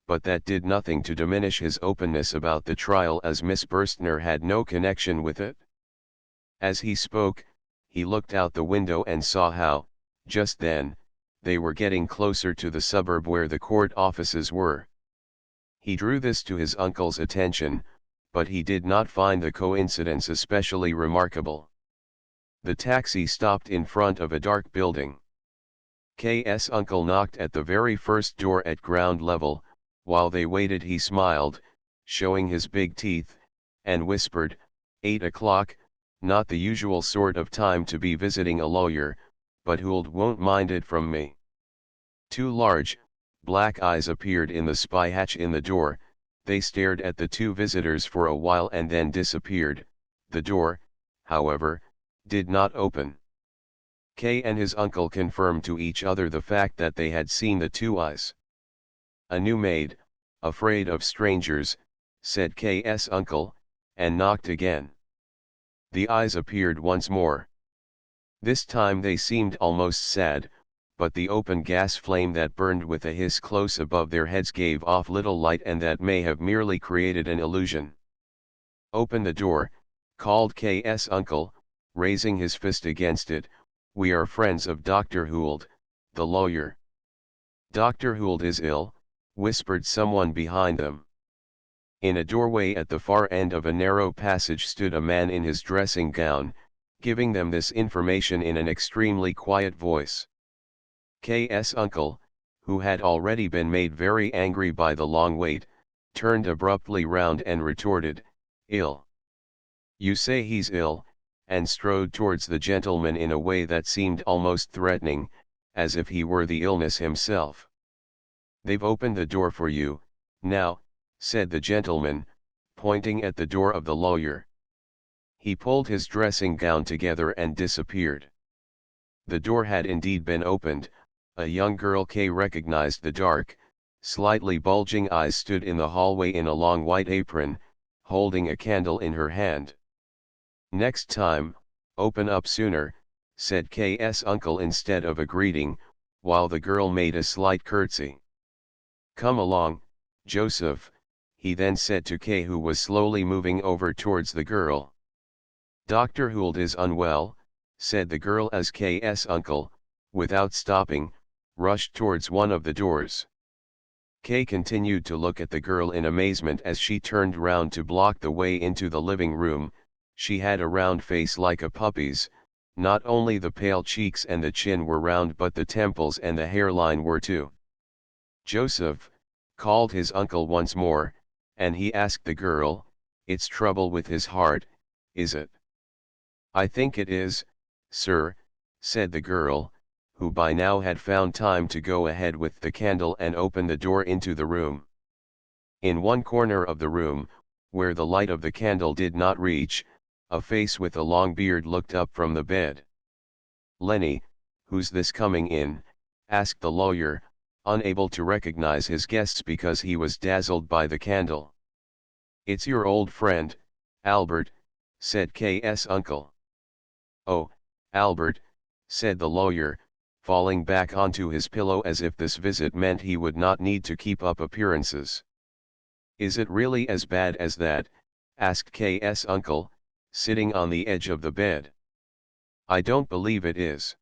but that did nothing to diminish his openness about the trial, as Miss Burstner had no connection with it. As he spoke, he looked out the window and saw how, just then, they were getting closer to the suburb where the court offices were. He drew this to his uncle's attention, but he did not find the coincidence especially remarkable. The taxi stopped in front of a dark building. K's uncle knocked at the very first door at ground level. While they waited he smiled, showing his big teeth, and whispered, 8 o'clock, not the usual sort of time to be visiting a lawyer, but Huld won't mind it from me. Two large, black eyes appeared in the spy hatch in the door. They stared at the two visitors for a while and then disappeared. The door, however, did not open. K and his uncle confirmed to each other the fact that they had seen the two eyes. "A new maid, afraid of strangers," said K's uncle, and knocked again. The eyes appeared once more. This time they seemed almost sad, but the open gas flame that burned with a hiss close above their heads gave off little light, and that may have merely created an illusion. "Open the door," called K's uncle, raising his fist against it. "We are friends of Dr. Huld, the lawyer." "Dr. Huld is ill," whispered someone behind them. In a doorway at the far end of a narrow passage stood a man in his dressing gown, giving them this information in an extremely quiet voice. K's uncle, who had already been made very angry by the long wait, turned abruptly round and retorted, "Ill? You say he's ill," and strode towards the gentleman in a way that seemed almost threatening, as if he were the illness himself. "They've opened the door for you, now," said the gentleman, pointing at the door of the lawyer. He pulled his dressing gown together and disappeared. The door had indeed been opened. A young girl K recognized. The dark, slightly bulging eyes stood in the hallway in a long white apron, holding a candle in her hand. "Next time, open up sooner," said K's uncle instead of a greeting, while the girl made a slight curtsy. "Come along, Joseph," he then said to K, who was slowly moving over towards the girl. "Dr. Huld is unwell," said the girl as K's uncle, without stopping, rushed towards one of the doors. K continued to look at the girl in amazement as she turned round to block the way into the living room. She had a round face like a puppy's. Not only the pale cheeks and the chin were round, but the temples and the hairline were too. "Joseph," called his uncle once more, and he asked the girl, "It's trouble with his heart, is it?" "I think it is, sir," said the girl, who by now had found time to go ahead with the candle and open the door into the room. In one corner of the room, where the light of the candle did not reach, a face with a long beard looked up from the bed. "Lenny, who's this coming in?" asked the lawyer, unable to recognize his guests because he was dazzled by the candle. "It's your old friend, Albert," said K's uncle. "Oh, Albert," said the lawyer, falling back onto his pillow as if this visit meant he would not need to keep up appearances. "Is it really as bad as that?" asked K's uncle, sitting on the edge of the bed. "I don't believe it is.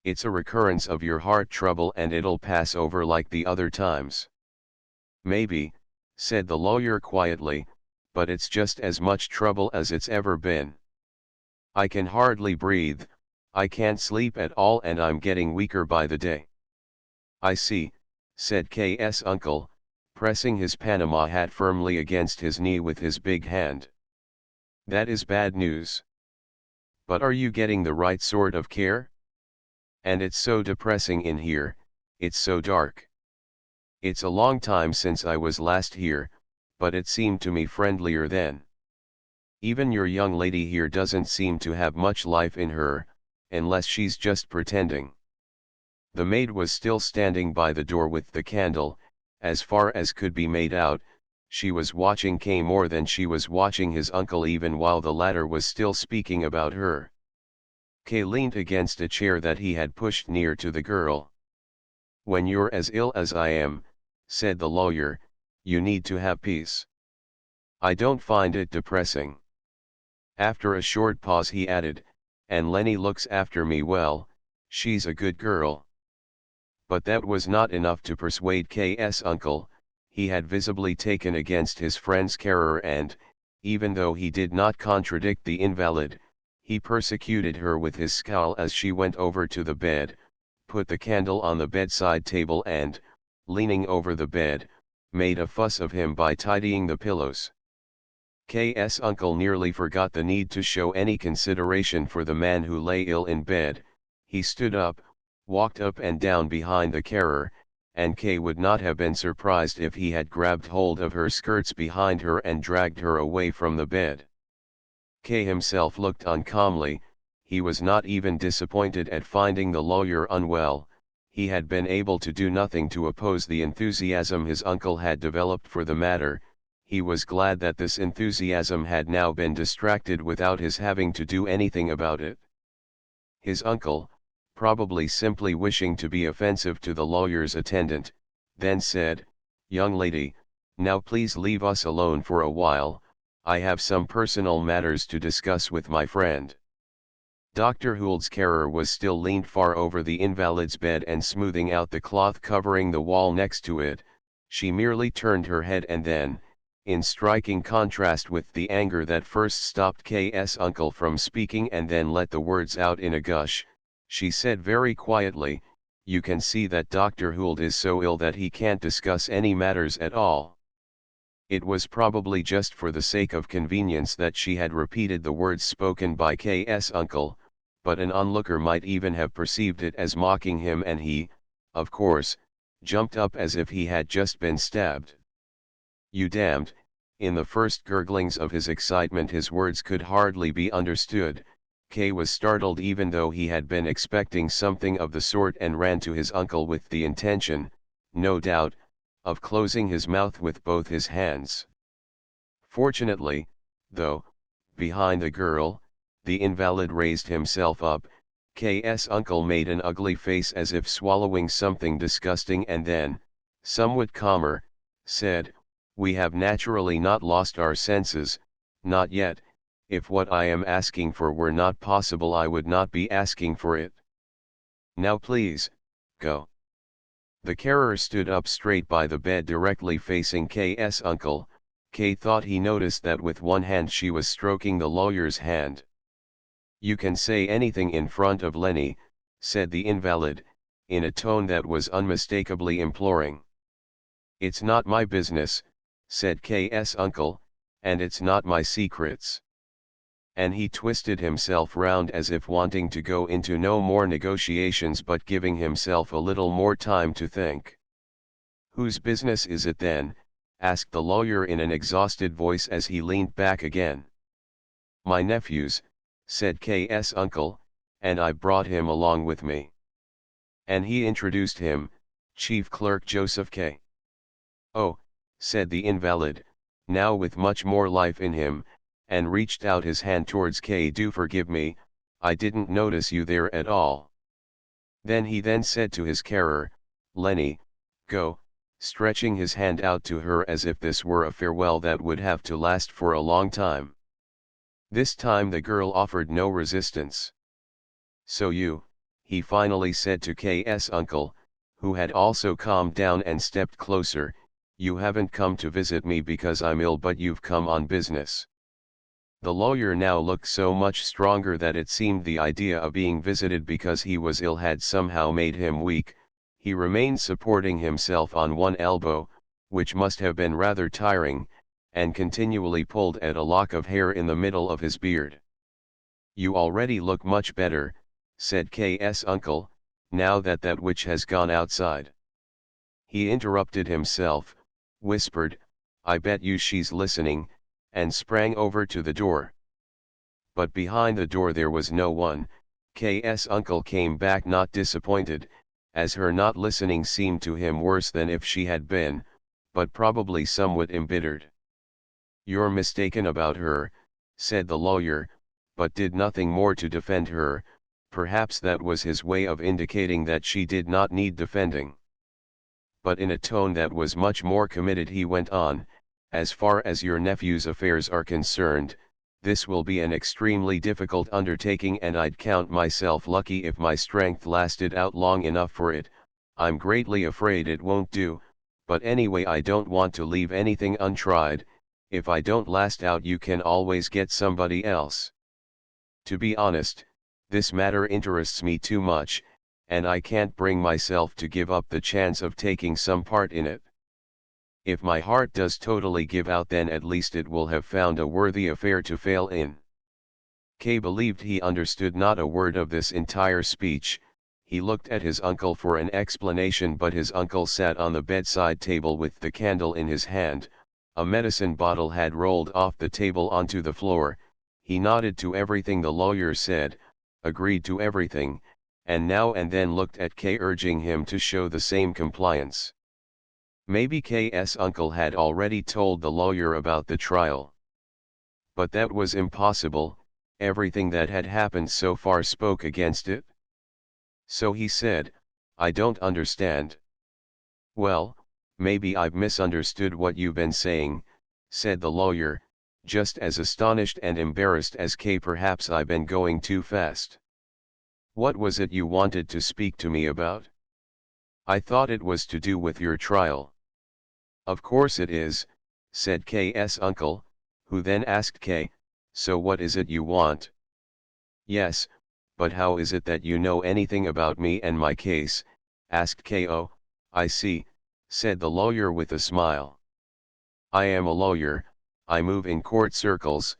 It's a recurrence of your heart trouble and it'll pass over like the other times." "Maybe," said the lawyer quietly, "but it's just as much trouble as it's ever been. I can hardly breathe, I can't sleep at all, and I'm getting weaker by the day." "I see," said K's uncle, pressing his Panama hat firmly against his knee with his big hand. "That is bad news. But are you getting the right sort of care? And it's so depressing in here, it's so dark. It's a long time since I was last here, but it seemed to me friendlier then. Even your young lady here doesn't seem to have much life in her, unless she's just pretending." The maid was still standing by the door with the candle. As far as could be made out, she was watching K more than she was watching his uncle, even while the latter was still speaking about her. K leaned against a chair that he had pushed near to the girl. "When you're as ill as I am," said the lawyer, "you need to have peace. I don't find it depressing." After a short pause he added, "And Lenny looks after me well, she's a good girl." But that was not enough to persuade K's uncle. He had visibly taken against his friend's carer and, even though he did not contradict the invalid, he persecuted her with his scowl as she went over to the bed, put the candle on the bedside table and, leaning over the bed, made a fuss of him by tidying the pillows. K's uncle nearly forgot the need to show any consideration for the man who lay ill in bed. He stood up, walked up and down behind the carer, and Kay would not have been surprised if he had grabbed hold of her skirts behind her and dragged her away from the bed. Kay himself looked on calmly. He was not even disappointed at finding the lawyer unwell. He had been able to do nothing to oppose the enthusiasm his uncle had developed for the matter. He was glad that this enthusiasm had now been distracted without his having to do anything about it. His uncle, probably simply wishing to be offensive to the lawyer's attendant, then said, "Young lady, now please leave us alone for a while. I have some personal matters to discuss with my friend." Dr. Hould's carer was still leaned far over the invalid's bed and smoothing out the cloth covering the wall next to it. She merely turned her head and then, in striking contrast with the anger that first stopped K.'s uncle from speaking and then let the words out in a gush, she said very quietly, "You can see that Dr. Hould is so ill that he can't discuss any matters at all." It was probably just for the sake of convenience that she had repeated the words spoken by K.'s uncle, but an onlooker might even have perceived it as mocking him, and he, of course, jumped up as if he had just been stabbed. "You damned." In the first gurglings of his excitement his words could hardly be understood. Kay was startled even though he had been expecting something of the sort and ran to his uncle with the intention, no doubt, of closing his mouth with both his hands. Fortunately, though, behind the girl, the invalid raised himself up. K.'s uncle made an ugly face as if swallowing something disgusting and then, somewhat calmer, said, "We have naturally not lost our senses, not yet. If what I am asking for were not possible I would not be asking for it. Now please, go." The carer stood up straight by the bed directly facing K.'s uncle. Kay thought he noticed that with one hand she was stroking the lawyer's hand. "You can say anything in front of Lenny," said the invalid, in a tone that was unmistakably imploring. "It's not my business," said K.'s uncle, "and it's not my secrets." And he twisted himself round as if wanting to go into no more negotiations but giving himself a little more time to think. "Whose business is it then?" asked the lawyer in an exhausted voice as he leaned back again. "My nephew's," said K.'s uncle, "and I brought him along with me." And he introduced him, Chief Clerk Joseph K. "Oh," said the invalid, now with much more life in him, and reached out his hand towards Kay. "Do forgive me, I didn't notice you there at all." Then he said to his carer, "Lenny, go," stretching his hand out to her as if this were a farewell that would have to last for a long time. This time the girl offered no resistance. "So you," he finally said to K.'s uncle, who had also calmed down and stepped closer, "you haven't come to visit me because I'm ill but you've come on business." The lawyer now looked so much stronger that it seemed the idea of being visited because he was ill had somehow made him weak. He remained supporting himself on one elbow, which must have been rather tiring, and continually pulled at a lock of hair in the middle of his beard. "You already look much better," said K.'s uncle, "now that that witch has gone outside." He interrupted himself, whispered, "I bet you she's listening," and sprang over to the door. But behind the door there was no one. K.'s uncle came back not disappointed, as her not listening seemed to him worse than if she had been, but probably somewhat embittered. "You're mistaken about her," said the lawyer, but did nothing more to defend her. Perhaps that was his way of indicating that she did not need defending. But in a tone that was much more committed he went on, "As far as your nephew's affairs are concerned, this will be an extremely difficult undertaking and I'd count myself lucky if my strength lasted out long enough for it. I'm greatly afraid it won't do, but anyway I don't want to leave anything untried. If I don't last out you can always get somebody else. To be honest, this matter interests me too much, and I can't bring myself to give up the chance of taking some part in it. If my heart does totally give out then at least it will have found a worthy affair to fail in." K believed he understood not a word of this entire speech. He looked at his uncle for an explanation, but his uncle sat on the bedside table with the candle in his hand. A medicine bottle had rolled off the table onto the floor. He nodded to everything the lawyer said, agreed to everything, and now and then looked at K, urging him to show the same compliance. Maybe K's uncle had already told the lawyer about the trial. But that was impossible. Everything that had happened so far spoke against it. So he said, "I don't understand." "Well, maybe I've misunderstood what you've been saying," said the lawyer, just as astonished and embarrassed as K. "Perhaps I've been going too fast. What was it you wanted to speak to me about?" "I thought it was to do with your trial." "Of course it is," said K's uncle, who then asked K, "So what is it you want?" "Yes, but how is it that you know anything about me and my case?" asked K. "Oh, I see," said the lawyer with a smile. "I am a lawyer, I move in court circles,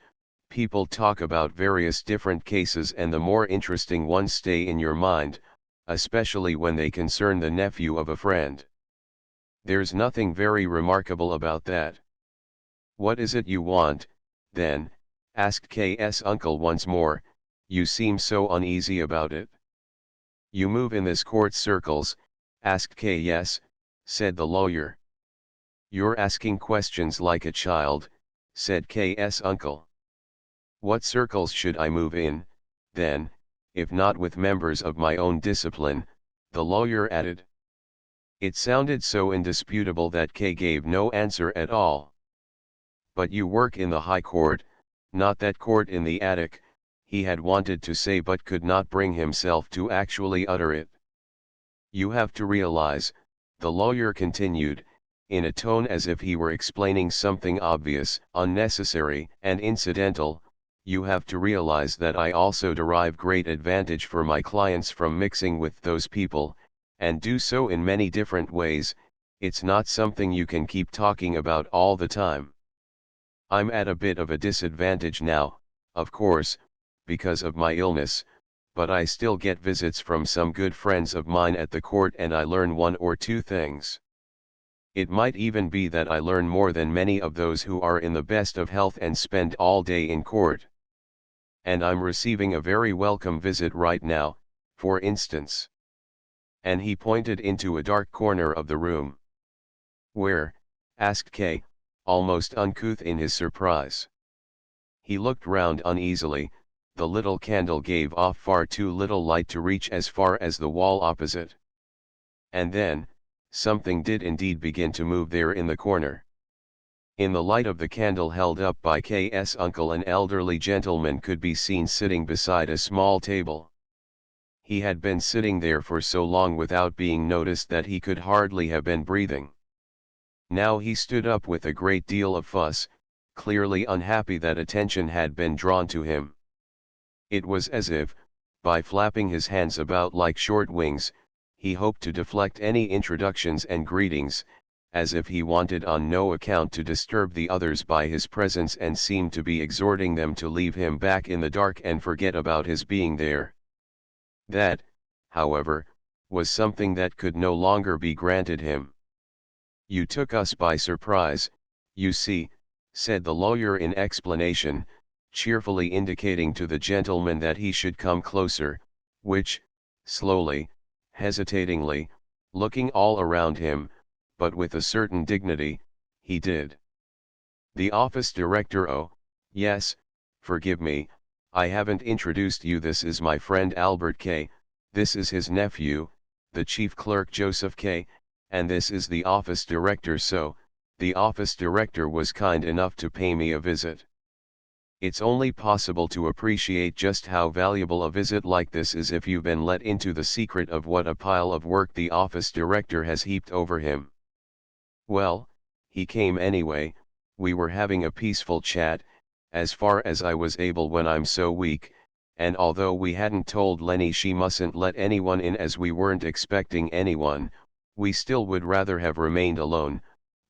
people talk about various different cases and the more interesting ones stay in your mind, especially when they concern the nephew of a friend. There's nothing very remarkable about that." "What is it you want, then?" asked K's uncle once more. "You seem so uneasy about it." "You move in this court circles?" asked K. "Yes," said the lawyer. "You're asking questions like a child," said K's uncle. "What circles should I move in, then, if not with members of my own discipline?" the lawyer added. It sounded so indisputable that K gave no answer at all. "But you work in the High Court, not that court in the attic," he had wanted to say but could not bring himself to actually utter it. "You have to realize," the lawyer continued, in a tone as if he were explaining something obvious, unnecessary, and incidental, "you have to realize that I also derive great advantage for my clients from mixing with those people, and do so in many different ways. It's not something you can keep talking about all the time. I'm at a bit of a disadvantage now, of course, because of my illness, but I still get visits from some good friends of mine at the court and I learn one or two things. It might even be that I learn more than many of those who are in the best of health and spend all day in court. And I'm receiving a very welcome visit right now, for instance." And he pointed into a dark corner of the room. "Where?" asked K, almost uncouth in his surprise. He looked round uneasily. The little candle gave off far too little light to reach as far as the wall opposite. And then, something did indeed begin to move there in the corner. In the light of the candle held up by K's uncle, an elderly gentleman could be seen sitting beside a small table. He had been sitting there for so long without being noticed that he could hardly have been breathing. Now he stood up with a great deal of fuss, clearly unhappy that attention had been drawn to him. It was as if, by flapping his hands about like short wings, he hoped to deflect any introductions and greetings, as if he wanted on no account to disturb the others by his presence and seemed to be exhorting them to leave him back in the dark and forget about his being there. That, however, was something that could no longer be granted him. "You took us by surprise, you see," said the lawyer in explanation, cheerfully indicating to the gentleman that he should come closer, which, slowly, hesitatingly, looking all around him, but with a certain dignity, he did. "The office director. Oh, yes, forgive me, I haven't introduced you. This is my friend Albert K, this is his nephew, the chief clerk Joseph K, and this is the office director. So, the office director was kind enough to pay me a visit. It's only possible to appreciate just how valuable a visit like this is if you've been let into the secret of what a pile of work the office director has heaped over him. Well, he came anyway. We were having a peaceful chat, as far as I was able when I'm so weak, and although we hadn't told Lenny she mustn't let anyone in as we weren't expecting anyone, we still would rather have remained alone,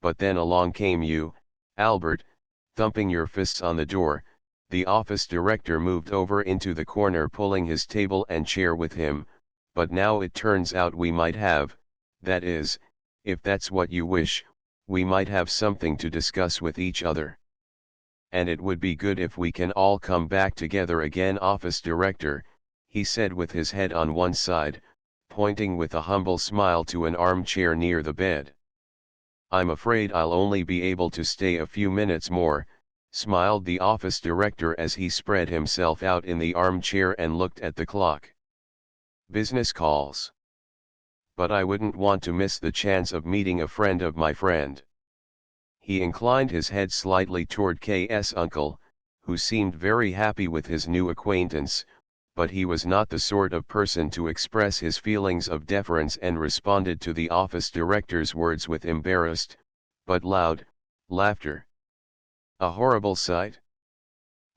but then along came you, Albert, thumping your fists on the door, The office director moved over into the corner, pulling his table and chair with him. But now it turns out we might have, that is, if that's what you wish, we might have something to discuss with each other. And it would be good if we can all come back together again, office director, he said with his head on one side, pointing with a humble smile to an armchair near the bed. I'm afraid I'll only be able to stay a few minutes more, smiled the office director as he spread himself out in the armchair and looked at the clock. Business calls. But I wouldn't want to miss the chance of meeting a friend of my friend. He inclined his head slightly toward K's uncle, who seemed very happy with his new acquaintance, but he was not the sort of person to express his feelings of deference and responded to the office director's words with embarrassed, but loud, laughter. A horrible sight.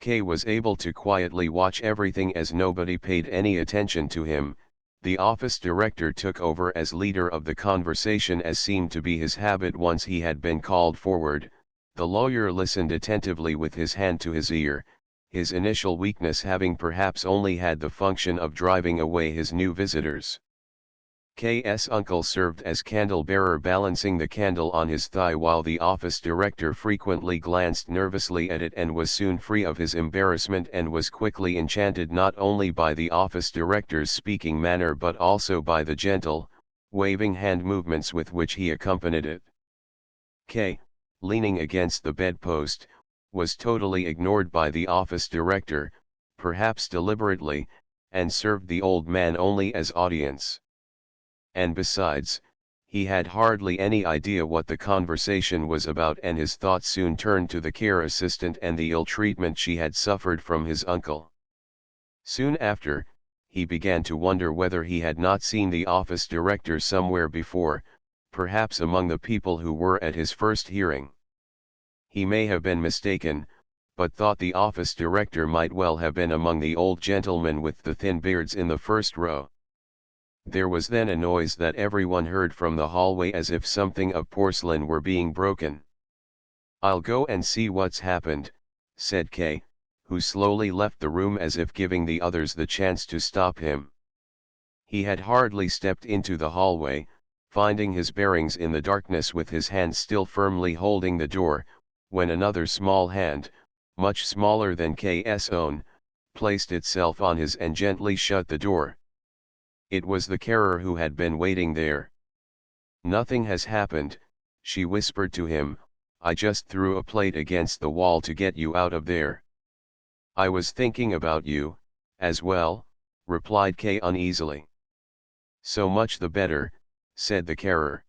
K was able to quietly watch everything as nobody paid any attention to him. The office director took over as leader of the conversation, as seemed to be his habit once he had been called forward. The lawyer listened attentively with his hand to his ear, his initial weakness having perhaps only had the function of driving away his new visitors. K's uncle served as candle-bearer, balancing the candle on his thigh while the office director frequently glanced nervously at it and was soon free of his embarrassment and was quickly enchanted not only by the office director's speaking manner but also by the gentle, waving hand movements with which he accompanied it. K, leaning against the bedpost, was totally ignored by the office director, perhaps deliberately, and served the old man only as audience. And besides, he had hardly any idea what the conversation was about, and his thoughts soon turned to the care assistant and the ill treatment she had suffered from his uncle. Soon after, he began to wonder whether he had not seen the office director somewhere before, perhaps among the people who were at his first hearing. He may have been mistaken, but thought the office director might well have been among the old gentlemen with the thin beards in the first row. There was then a noise that everyone heard from the hallway, as if something of porcelain were being broken. "I'll go and see what's happened," said K, who slowly left the room as if giving the others the chance to stop him. He had hardly stepped into the hallway, finding his bearings in the darkness with his hand still firmly holding the door, when another small hand, much smaller than K's own, placed itself on his and gently shut the door. It was the carer who had been waiting there. "Nothing has happened," she whispered to him, "I just threw a plate against the wall to get you out of there." "I was thinking about you, as well," replied K uneasily. "So much the better," said the carer.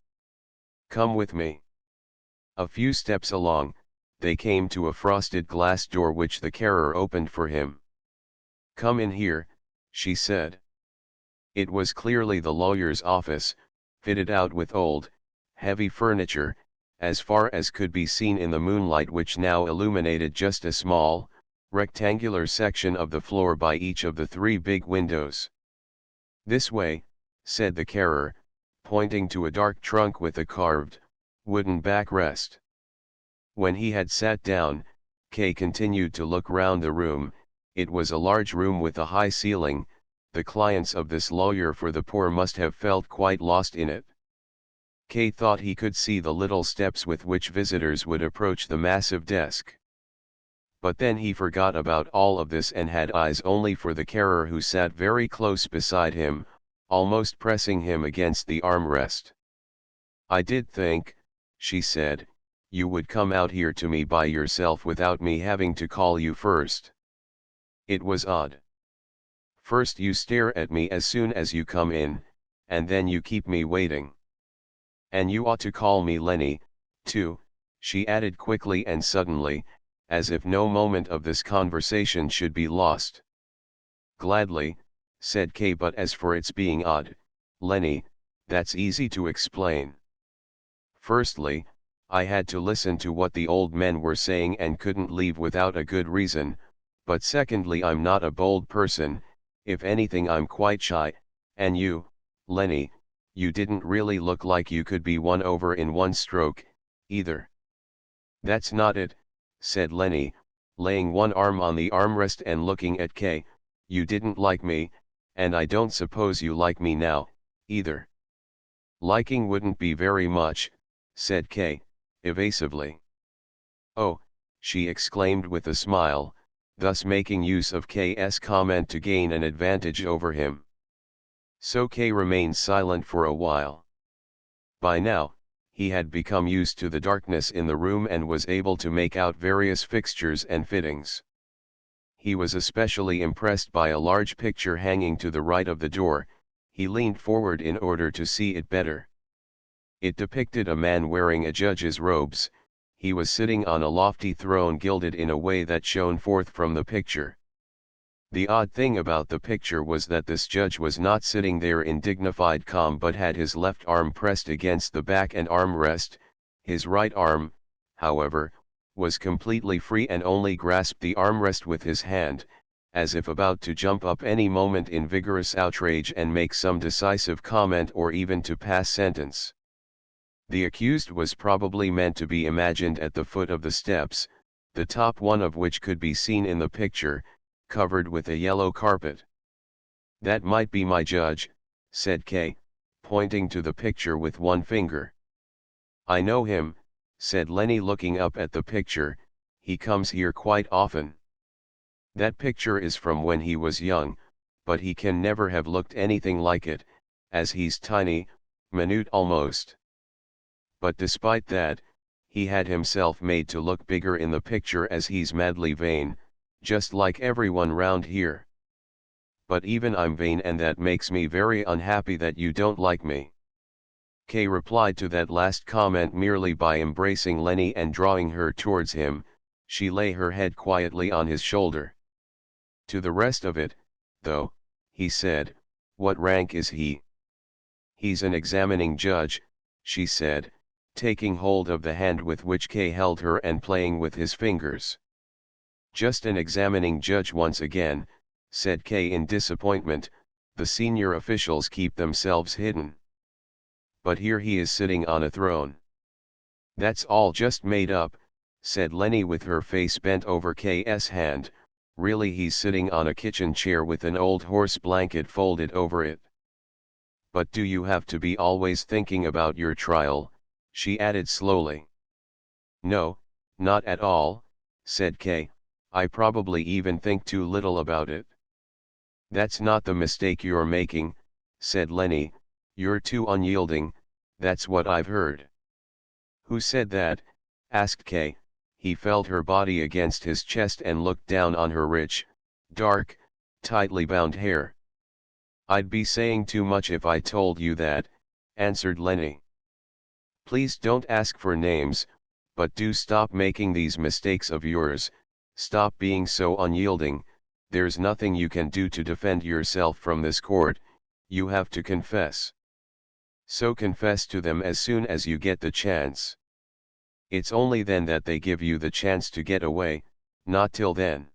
"Come with me." A few steps along, they came to a frosted glass door which the carer opened for him. "Come in here," she said. It was clearly the lawyer's office, fitted out with old, heavy furniture, as far as could be seen in the moonlight which now illuminated just a small, rectangular section of the floor by each of the three big windows. "This way," said the carer, pointing to a dark trunk with a carved, wooden backrest. When he had sat down, K continued to look round the room. It was a large room with a high ceiling. The clients of this lawyer for the poor must have felt quite lost in it. K thought he could see the little steps with which visitors would approach the massive desk. But then he forgot about all of this and had eyes only for the carer, who sat very close beside him, almost pressing him against the armrest. "I did think," she said, "you would come out here to me by yourself without me having to call you first. It was odd. First you stare at me as soon as you come in, and then you keep me waiting. And you ought to call me Lenny, too," she added quickly and suddenly, as if no moment of this conversation should be lost. "Gladly," said Kay, "but as for its being odd, Lenny, that's easy to explain. Firstly, I had to listen to what the old men were saying and couldn't leave without a good reason, but secondly, I'm not a bold person. If anything, I'm quite shy, and you, Lenny, you didn't really look like you could be won over in one stroke, either." "That's not it," said Lenny, laying one arm on the armrest and looking at Kay. "You didn't like me, and I don't suppose you like me now, either." "Liking wouldn't be very much," said Kay, evasively. "Oh," she exclaimed with a smile, thus making use of K's comment to gain an advantage over him. So Kay remained silent for a while. By now, he had become used to the darkness in the room and was able to make out various fixtures and fittings. He was especially impressed by a large picture hanging to the right of the door. He leaned forward in order to see it better. It depicted a man wearing a judge's robes. He was sitting on a lofty throne gilded in a way that shone forth from the picture. The odd thing about the picture was that this judge was not sitting there in dignified calm but had his left arm pressed against the back and armrest. His right arm, however, was completely free and only grasped the armrest with his hand, as if about to jump up any moment in vigorous outrage and make some decisive comment or even to pass sentence. The accused was probably meant to be imagined at the foot of the steps, the top one of which could be seen in the picture, covered with a yellow carpet. "That might be my judge," said Kay, pointing to the picture with one finger. "I know him," said Lenny looking up at the picture. "He comes here quite often." "That picture is from when he was young, but he can never have looked anything like it, as he's tiny, minute almost. But despite that, he had himself made to look bigger in the picture as he's madly vain, just like everyone round here. But even I'm vain and that makes me very unhappy that you don't like me." Kay replied to that last comment merely by embracing Lenny and drawing her towards him. She lay her head quietly on his shoulder. "To the rest of it, though," he said, "what rank is he?" "He's an examining judge," she said, taking hold of the hand with which Kay held her and playing with his fingers. "Just an examining judge once again," said Kay in disappointment. "The senior officials keep themselves hidden. But here he is sitting on a throne." "That's all just made up," said Lenny with her face bent over K's hand. "Really he's sitting on a kitchen chair with an old horse blanket folded over it." "But do you have to be always thinking about your trial?" she added slowly. "No, not at all," said Kay. "I probably even think too little about it." "That's not the mistake you're making," said Lenny. "You're too unyielding, that's what I've heard." "Who said that?" asked Kay. He felt her body against his chest and looked down on her rich, dark, tightly bound hair. "I'd be saying too much if I told you that," answered Lenny. "Please don't ask for names, but do stop making these mistakes of yours. Stop being so unyielding. There's nothing you can do to defend yourself from this court. You have to confess. So confess to them as soon as you get the chance. It's only then that they give you the chance to get away, not till then.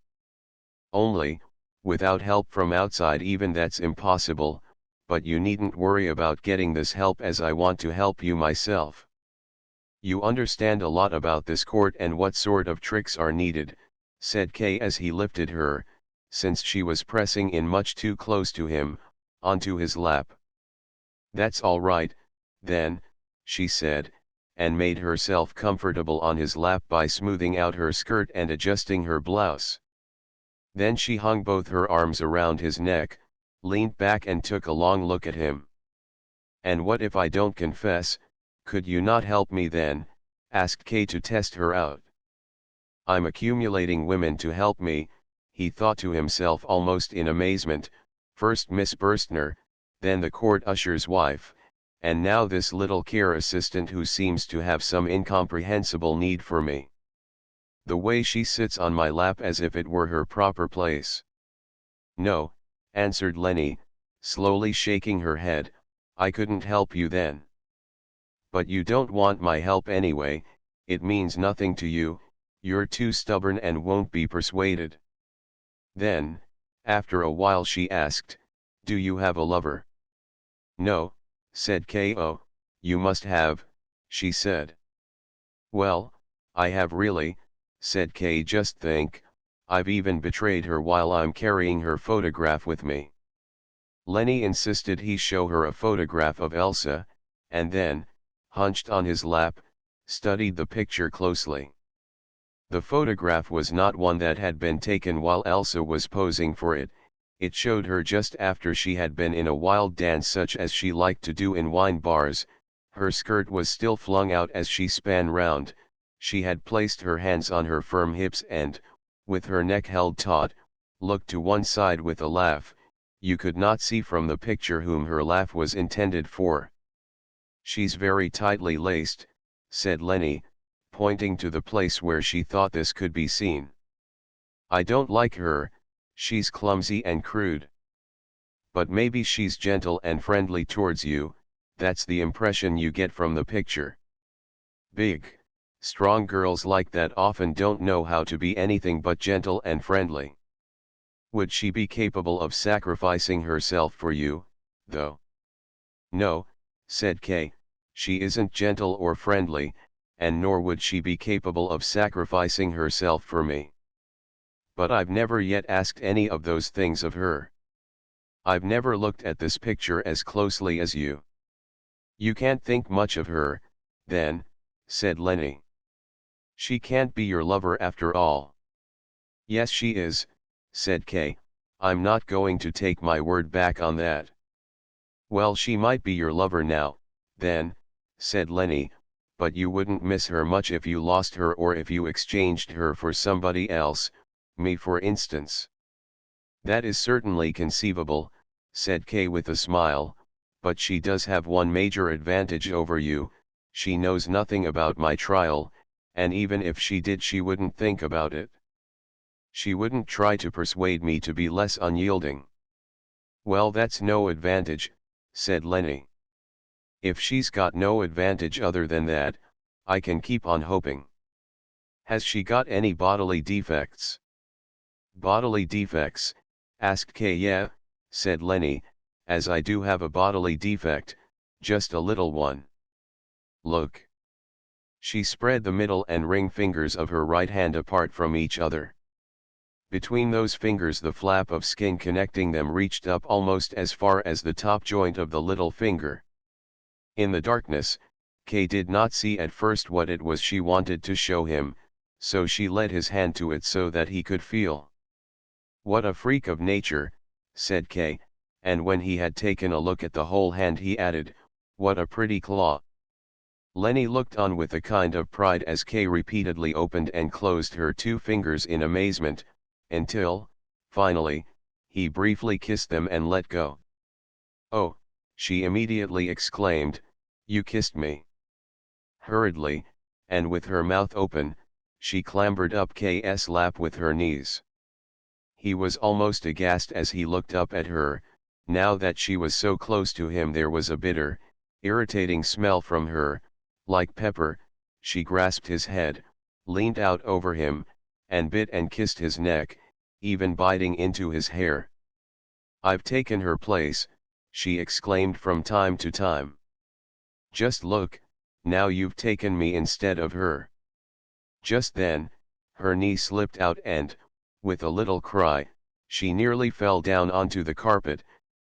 Only, without help from outside even that's impossible, but you needn't worry about getting this help as I want to help you myself. You understand a lot about this court and what sort of tricks are needed," said Kay as he lifted her, since she was pressing in much too close to him, onto his lap. "That's all right, then," she said, and made herself comfortable on his lap by smoothing out her skirt and adjusting her blouse. Then she hung both her arms around his neck, leaned back and took a long look at him. "And what if I don't confess? Could you not help me then?" asked Kay to test her out. "I'm accumulating women to help me," he thought to himself almost in amazement. "First Miss Burstner, then the court usher's wife, and now this little care assistant who seems to have some incomprehensible need for me. The way she sits on my lap as if it were her proper place." "No," answered Lenny, slowly shaking her head, "I couldn't help you then." "But you don't want my help anyway, it means nothing to you, you're too stubborn and won't be persuaded." Then, after a while she asked, "Do you have a lover?" "No," said Ko. "You must have," she said. "Well, I have really," said Kay. "Just think, I've even betrayed her while I'm carrying her photograph with me. Lenny insisted he show her a photograph of Elsa, and then, hunched on his lap, studied the picture closely. The photograph was not one that had been taken while Elsa was posing for it. It showed her just after she had been in a wild dance such as she liked to do in wine bars. Her skirt was still flung out as she span round, she had placed her hands on her firm hips and, with her neck held taut, looked to one side with a laugh. You could not see from the picture whom her laugh was intended for. "She's very tightly laced," said Lenny, pointing to the place where she thought this could be seen. "I don't like her, she's clumsy and crude. But maybe she's gentle and friendly towards you, that's the impression you get from the picture. Big, strong girls like that often don't know how to be anything but gentle and friendly. Would she be capable of sacrificing herself for you, though?" "No," said Kay, "she isn't gentle or friendly, and nor would she be capable of sacrificing herself for me. But I've never yet asked any of those things of her. I've never looked at this picture as closely as you." "You can't think much of her, then," said Lenny. "She can't be your lover after all." "Yes she is," said Kay, "I'm not going to take my word back on that." "Well, she might be your lover now, then," said Lenny, "but you wouldn't miss her much if you lost her or if you exchanged her for somebody else, me for instance." "That is certainly conceivable," said Kay with a smile, "but she does have one major advantage over you, she knows nothing about my trial, and even if she did she wouldn't think about it. She wouldn't try to persuade me to be less unyielding." "Well, that's no advantage," said Lenny. "If she's got no advantage other than that, I can keep on hoping." "Has she got any bodily defects?" "Bodily defects?" asked Kay. "Yeah," said Lenny, "as I do have a bodily defect, just a little one. Look." She spread the middle and ring fingers of her right hand apart from each other. Between those fingers the flap of skin connecting them reached up almost as far as the top joint of the little finger. In the darkness, Kay did not see at first what it was she wanted to show him, so she led his hand to it so that he could feel. "What a freak of nature," said Kay, and when he had taken a look at the whole hand he added, "What a pretty claw." Lenny looked on with a kind of pride as Kay repeatedly opened and closed her two fingers in amazement, until, finally, he briefly kissed them and let go. "Oh," she immediately exclaimed, "you kissed me." Hurriedly, and with her mouth open, she clambered up K's lap with her knees. He was almost aghast as he looked up at her. Now that she was so close to him there was a bitter, irritating smell from her, like pepper. She grasped his head, leaned out over him, and bit and kissed his neck, even biting into his hair. "I've taken her place," she exclaimed from time to time. "Just look, now you've taken me instead of her." Just then, her knee slipped out and, with a little cry, she nearly fell down onto the carpet.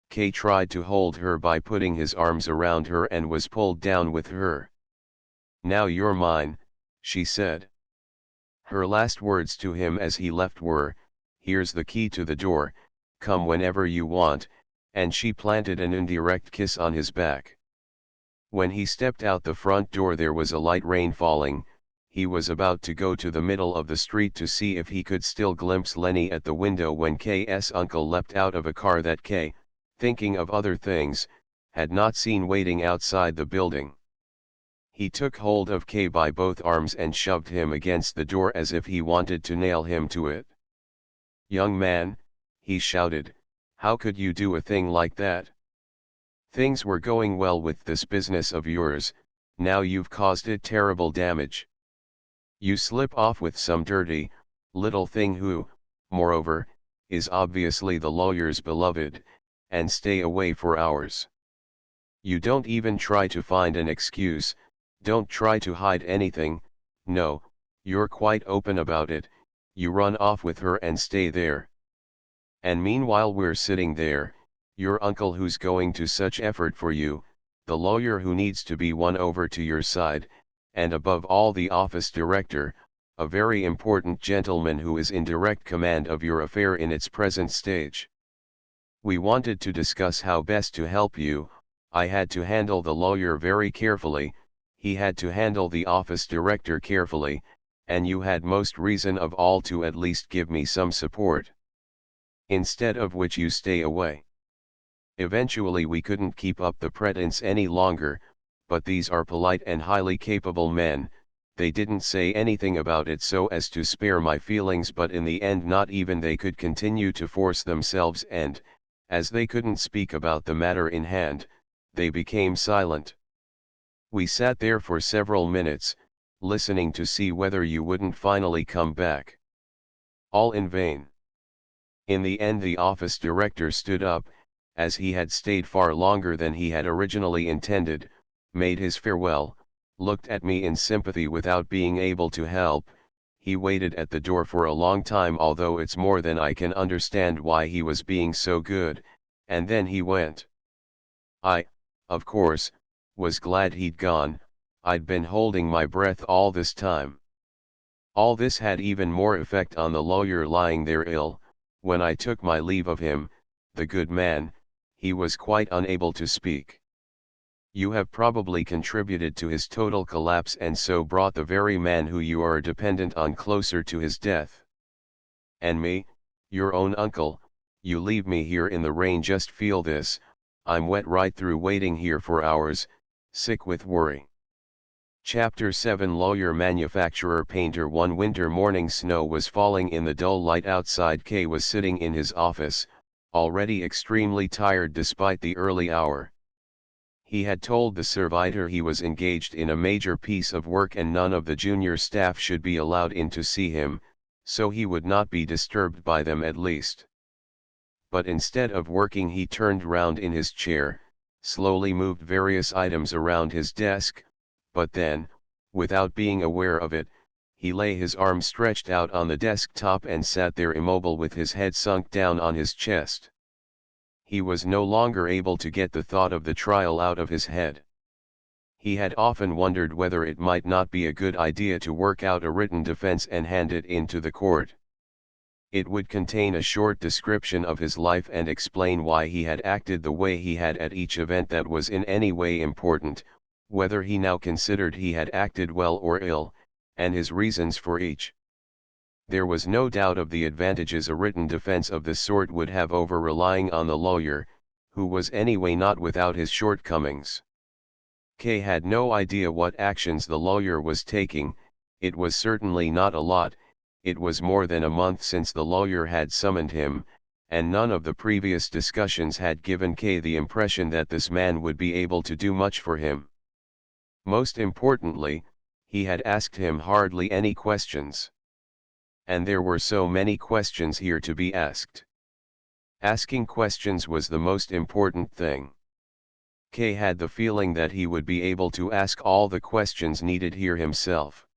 Kay tried to hold her by putting his arms around her and was pulled down with her. "Now you're mine," she said. Her last words to him as he left were, "Here's the key to the door, come whenever you want," and she planted an indirect kiss on his back. When he stepped out the front door there was a light rain falling. He was about to go to the middle of the street to see if he could still glimpse Lenny at the window when K's uncle leapt out of a car that K, thinking of other things, had not seen waiting outside the building. He took hold of K by both arms and shoved him against the door as if he wanted to nail him to it. "Young man," he shouted, "how could you do a thing like that? Things were going well with this business of yours, now you've caused it terrible damage. You slip off with some dirty, little thing who, moreover, is obviously the lawyer's beloved, and stay away for hours. You don't even try to find an excuse, don't try to hide anything, no, you're quite open about it, you run off with her and stay there. And meanwhile we're sitting there, your uncle who's going to such effort for you, the lawyer who needs to be won over to your side, and above all the office director, a very important gentleman who is in direct command of your affair in its present stage. We wanted to discuss how best to help you. I had to handle the lawyer very carefully, he had to handle the office director carefully, and you had most reason of all to at least give me some support. Instead of which you stay away. Eventually we couldn't keep up the pretense any longer, but these are polite and highly capable men, they didn't say anything about it so as to spare my feelings, but in the end not even they could continue to force themselves, and, as they couldn't speak about the matter in hand, they became silent. We sat there for several minutes, listening to see whether you wouldn't finally come back. All in vain. In the end the office director stood up, as he had stayed far longer than he had originally intended, made his farewell, looked at me in sympathy without being able to help, he waited at the door for a long time, although it's more than I can understand why he was being so good, and then he went. I, of course, was glad he'd gone, I'd been holding my breath all this time. All this had even more effect on the lawyer lying there ill. When I took my leave of him, the good man, he was quite unable to speak. You have probably contributed to his total collapse and so brought the very man who you are dependent on closer to his death. And me, your own uncle, you leave me here in the rain. Just feel this, I'm wet right through waiting here for hours, sick with worry. Chapter 7 Lawyer Manufacturer Painter One winter morning snow was falling in the dull light outside. K was sitting in his office, already extremely tired despite the early hour. He had told the servitor he was engaged in a major piece of work and none of the junior staff should be allowed in to see him, so he would not be disturbed by them at least. But instead of working he turned round in his chair, slowly moved various items around his desk, but then, without being aware of it, he lay his arms stretched out on the desktop and sat there immobile with his head sunk down on his chest. He was no longer able to get the thought of the trial out of his head. He had often wondered whether it might not be a good idea to work out a written defense and hand it in to the court. It would contain a short description of his life and explain why he had acted the way he had at each event that was in any way important, whether he now considered he had acted well or ill, and his reasons for each. There was no doubt of the advantages a written defense of this sort would have over relying on the lawyer, who was anyway not without his shortcomings. Kay had no idea what actions the lawyer was taking. It was certainly not a lot. It was more than a month since the lawyer had summoned him, and none of the previous discussions had given Kay the impression that this man would be able to do much for him. Most importantly, he had asked him hardly any questions. And there were so many questions here to be asked. Asking questions was the most important thing. Kay had the feeling that he would be able to ask all the questions needed here himself.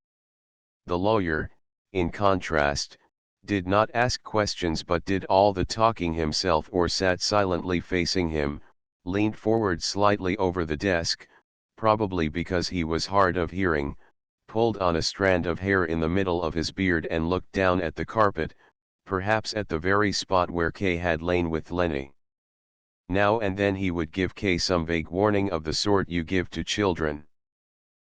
The lawyer, in contrast, did not ask questions but did all the talking himself or sat silently facing him, leaned forward slightly over the desk, probably because he was hard of hearing, pulled on a strand of hair in the middle of his beard and looked down at the carpet, perhaps at the very spot where Kay had lain with Lenny. Now and then he would give Kay some vague warning of the sort you give to children.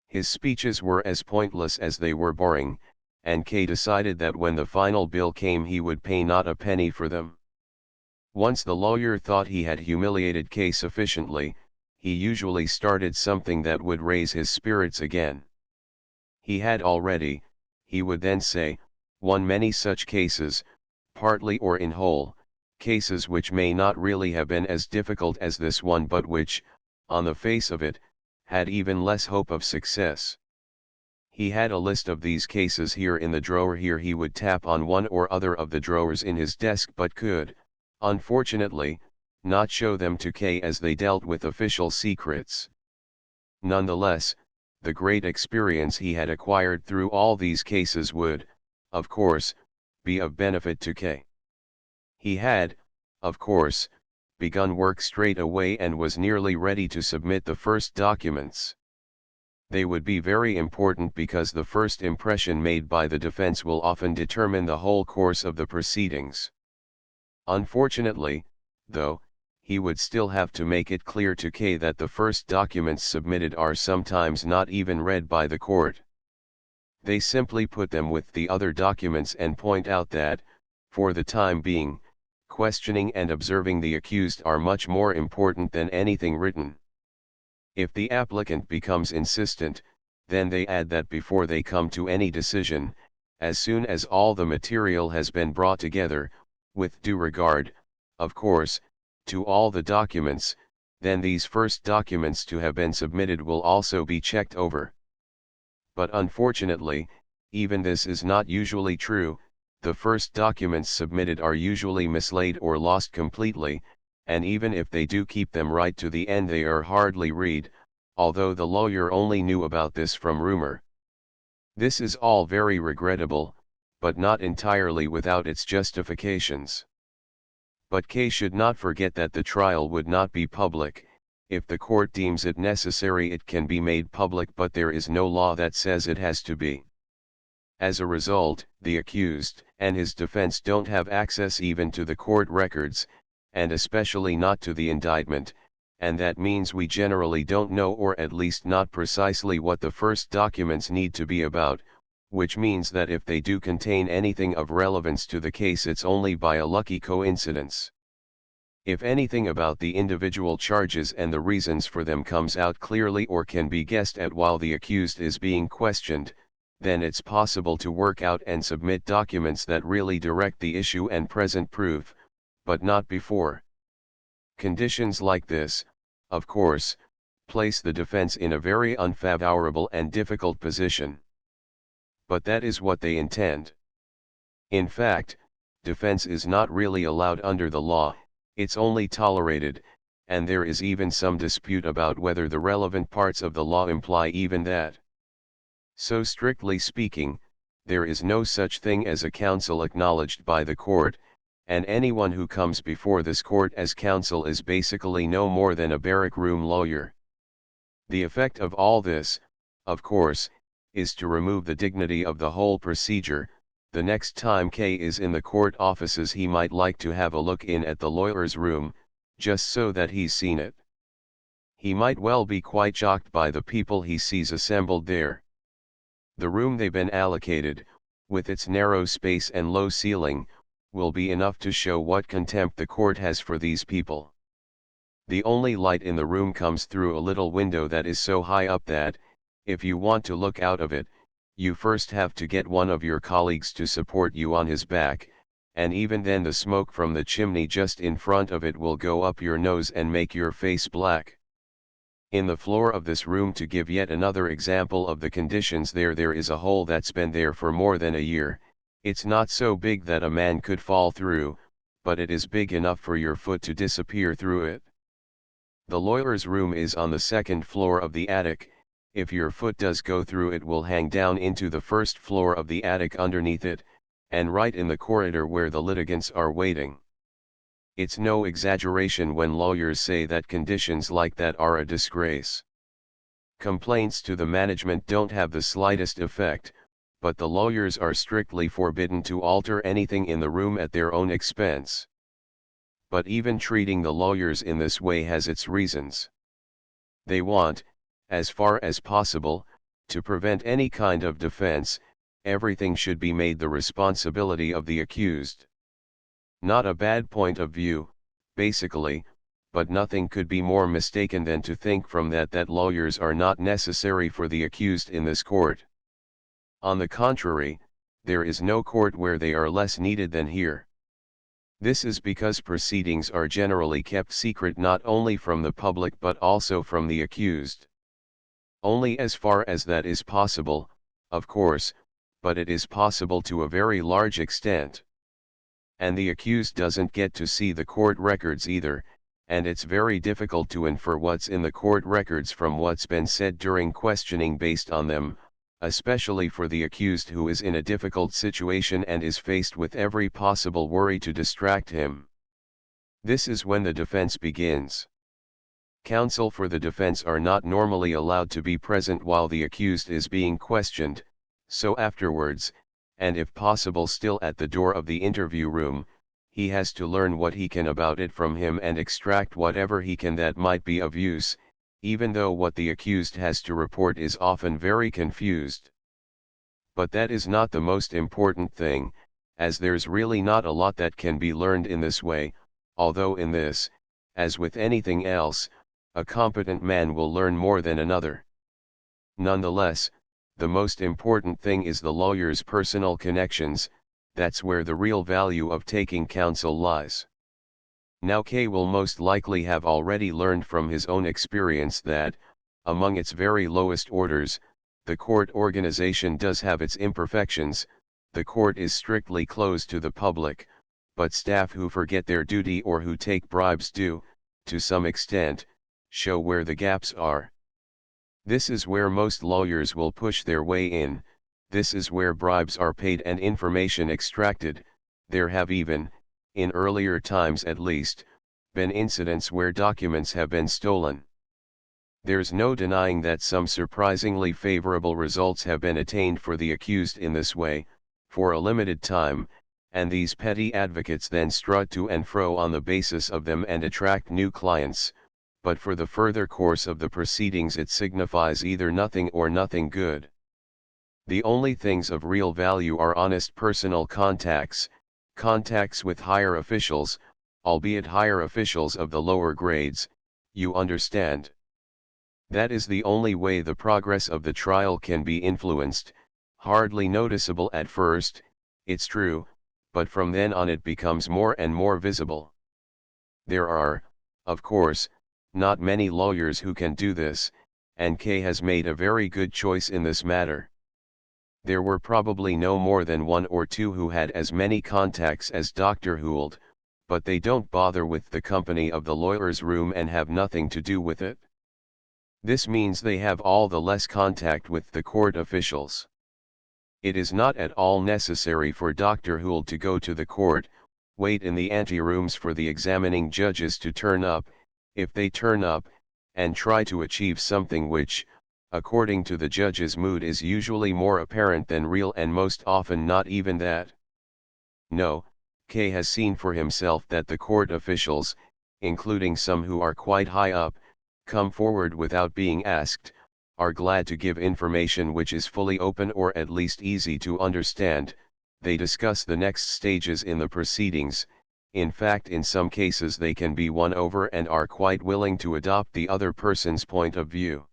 His speeches were as pointless as they were boring, and Kay decided that when the final bill came he would pay not a penny for them. Once the lawyer thought he had humiliated Kay sufficiently, he usually started something that would raise his spirits again. He had already, he would then say, won many such cases, partly or in whole, cases which may not really have been as difficult as this one but which, on the face of it, had even less hope of success. He had a list of these cases here in the drawer. Here he would tap on one or other of the drawers in his desk but could, unfortunately, not show them to Kay as they dealt with official secrets. Nonetheless, the great experience he had acquired through all these cases would, of course, be of benefit to K. He had, of course, begun work straight away and was nearly ready to submit the first documents. They would be very important because the first impression made by the defense will often determine the whole course of the proceedings. Unfortunately, though, he would still have to make it clear to K that the first documents submitted are sometimes not even read by the court. They simply put them with the other documents and point out that, for the time being, questioning and observing the accused are much more important than anything written. If the applicant becomes insistent, then they add that before they come to any decision, as soon as all the material has been brought together, with due regard, of course, to all the documents, then these first documents to have been submitted will also be checked over. But unfortunately, even this is not usually true. The first documents submitted are usually mislaid or lost completely, and even if they do keep them right to the end they are hardly read, although the lawyer only knew about this from rumor. This is all very regrettable, but not entirely without its justifications. But K should not forget that the trial would not be public. If the court deems it necessary it can be made public, but there is no law that says it has to be. As a result, the accused and his defense don't have access even to the court records, and especially not to the indictment, and that means we generally don't know, or at least not precisely, what the first documents need to be about, which means that if they do contain anything of relevance to the case it's only by a lucky coincidence. If anything about the individual charges and the reasons for them comes out clearly or can be guessed at while the accused is being questioned, then it's possible to work out and submit documents that really direct the issue and present proof, but not before. Conditions like this, of course, place the defense in a very unfavorable and difficult position. But that is what they intend. In fact, defense is not really allowed under the law, it's only tolerated, and there is even some dispute about whether the relevant parts of the law imply even that. So strictly speaking, there is no such thing as a counsel acknowledged by the court, and anyone who comes before this court as counsel is basically no more than a barrack room lawyer. The effect of all this, of course, is to remove the dignity of the whole procedure. The next time K is in the court offices he might like to have a look in at the lawyer's room, just so that he's seen it. He might well be quite shocked by the people he sees assembled there. The room they've been allocated, with its narrow space and low ceiling, will be enough to show what contempt the court has for these people. The only light in the room comes through a little window that is so high up that, if you want to look out of it, you first have to get one of your colleagues to support you on his back, and even then the smoke from the chimney just in front of it will go up your nose and make your face black. In the floor of this room, to give yet another example of the conditions there is a hole that's been there for more than a year. It's not so big that a man could fall through, but it is big enough for your foot to disappear through it. The lawyer's room is on the second floor of the attic. If your foot does go through it will hang down into the first floor of the attic underneath it, and right in the corridor where the litigants are waiting. It's no exaggeration when lawyers say that conditions like that are a disgrace. Complaints to the management don't have the slightest effect, but the lawyers are strictly forbidden to alter anything in the room at their own expense. But even treating the lawyers in this way has its reasons. They want, as far as possible, to prevent any kind of defense. Everything should be made the responsibility of the accused. Not a bad point of view, basically, but nothing could be more mistaken than to think from that lawyers are not necessary for the accused in this court. On the contrary, there is no court where they are less needed than here. This is because proceedings are generally kept secret not only from the public but also from the accused. Only as far as that is possible, of course, but it is possible to a very large extent. And the accused doesn't get to see the court records either, and it's very difficult to infer what's in the court records from what's been said during questioning based on them, especially for the accused who is in a difficult situation and is faced with every possible worry to distract him. This is when the defense begins. Counsel for the defense are not normally allowed to be present while the accused is being questioned, so afterwards, and if possible still at the door of the interview room, he has to learn what he can about it from him and extract whatever he can that might be of use, even though what the accused has to report is often very confused. But that is not the most important thing, as there's really not a lot that can be learned in this way, although in this, as with anything else, a competent man will learn more than another. Nonetheless, the most important thing is the lawyer's personal connections. That's where the real value of taking counsel lies. Now K will most likely have already learned from his own experience that, among its very lowest orders, the court organization does have its imperfections. The court is strictly closed to the public, but staff who forget their duty or who take bribes do, to some extent, show where the gaps are. This is where most lawyers will push their way in. This is where bribes are paid and information extracted. There have even, in earlier times at least, been incidents where documents have been stolen. There's no denying that some surprisingly favorable results have been attained for the accused in this way, for a limited time, and these petty advocates then strut to and fro on the basis of them and attract new clients, but for the further course of the proceedings it signifies either nothing or nothing good. The only things of real value are honest personal contacts, contacts with higher officials, albeit higher officials of the lower grades, you understand. That is the only way the progress of the trial can be influenced, hardly noticeable at first, it's true, but from then on it becomes more and more visible. There are, of course, not many lawyers who can do this, and K has made a very good choice in this matter. There were probably no more than one or two who had as many contacts as Dr. Hould, but they don't bother with the company of the lawyer's room and have nothing to do with it. This means they have all the less contact with the court officials. It is not at all necessary for Dr. Hould to go to the court, wait in the anterooms for the examining judges to turn up, if they turn up, and try to achieve something which, according to the judge's mood, is usually more apparent than real and most often not even that. No, K has seen for himself that the court officials, including some who are quite high up, come forward without being asked, are glad to give information which is fully open or at least easy to understand. They discuss the next stages in the proceedings. In fact, in some cases they can be won over and are quite willing to adopt the other person's point of view.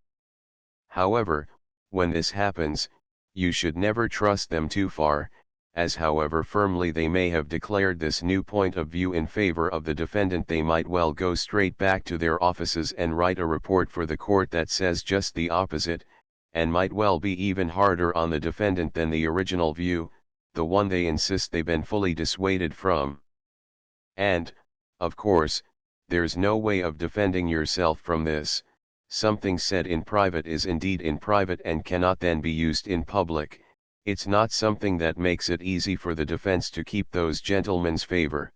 However, when this happens, you should never trust them too far, as however firmly they may have declared this new point of view in favor of the defendant, they might well go straight back to their offices and write a report for the court that says just the opposite, and might well be even harder on the defendant than the original view, the one they insist they've been fully dissuaded from. And, of course, there's no way of defending yourself from this. Something said in private is indeed in private and cannot then be used in public. It's not something that makes it easy for the defense to keep those gentlemen's favor.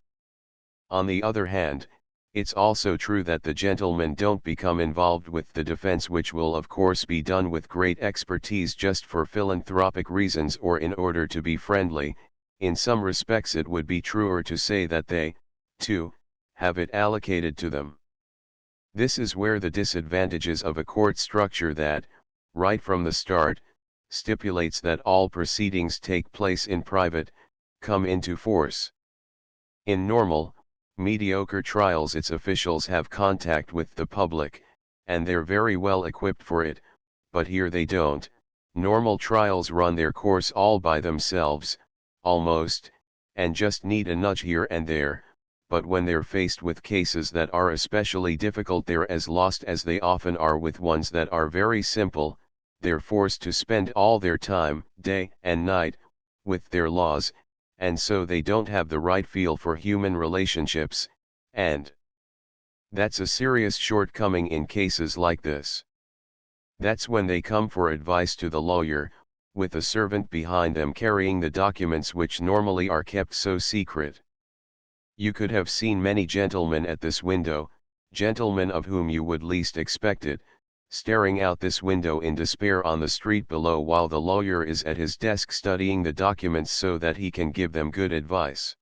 On the other hand, it's also true that the gentlemen don't become involved with the defense, which will of course be done with great expertise just for philanthropic reasons or in order to be friendly. In some respects it would be truer to say that they, too, have it allocated to them. This is where the disadvantages of a court structure that, right from the start, stipulates that all proceedings take place in private, come into force. In normal, mediocre trials its officials have contact with the public, and they're very well equipped for it, but here they don't. Normal trials run their course all by themselves, almost, and just need a nudge here and there. But when they're faced with cases that are especially difficult, they're as lost as they often are with ones that are very simple. They're forced to spend all their time, day and night, with their laws, and so they don't have the right feel for human relationships, and that's a serious shortcoming in cases like this. That's when they come for advice to the lawyer, with a servant behind them carrying the documents which normally are kept so secret. You could have seen many gentlemen at this window, gentlemen of whom you would least expect it, staring out this window in despair on the street below while the lawyer is at his desk studying the documents so that he can give them good advice.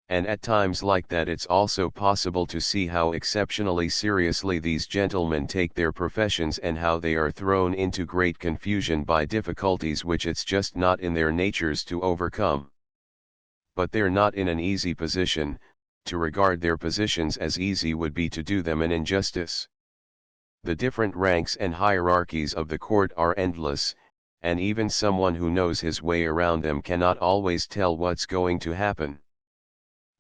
And at times like that it's also possible to see how exceptionally seriously these gentlemen take their professions and how they are thrown into great confusion by difficulties which it's just not in their natures to overcome. But they're not in an easy position. To regard their positions as easy would be to do them an injustice. The different ranks and hierarchies of the court are endless, and even someone who knows his way around them cannot always tell what's going to happen.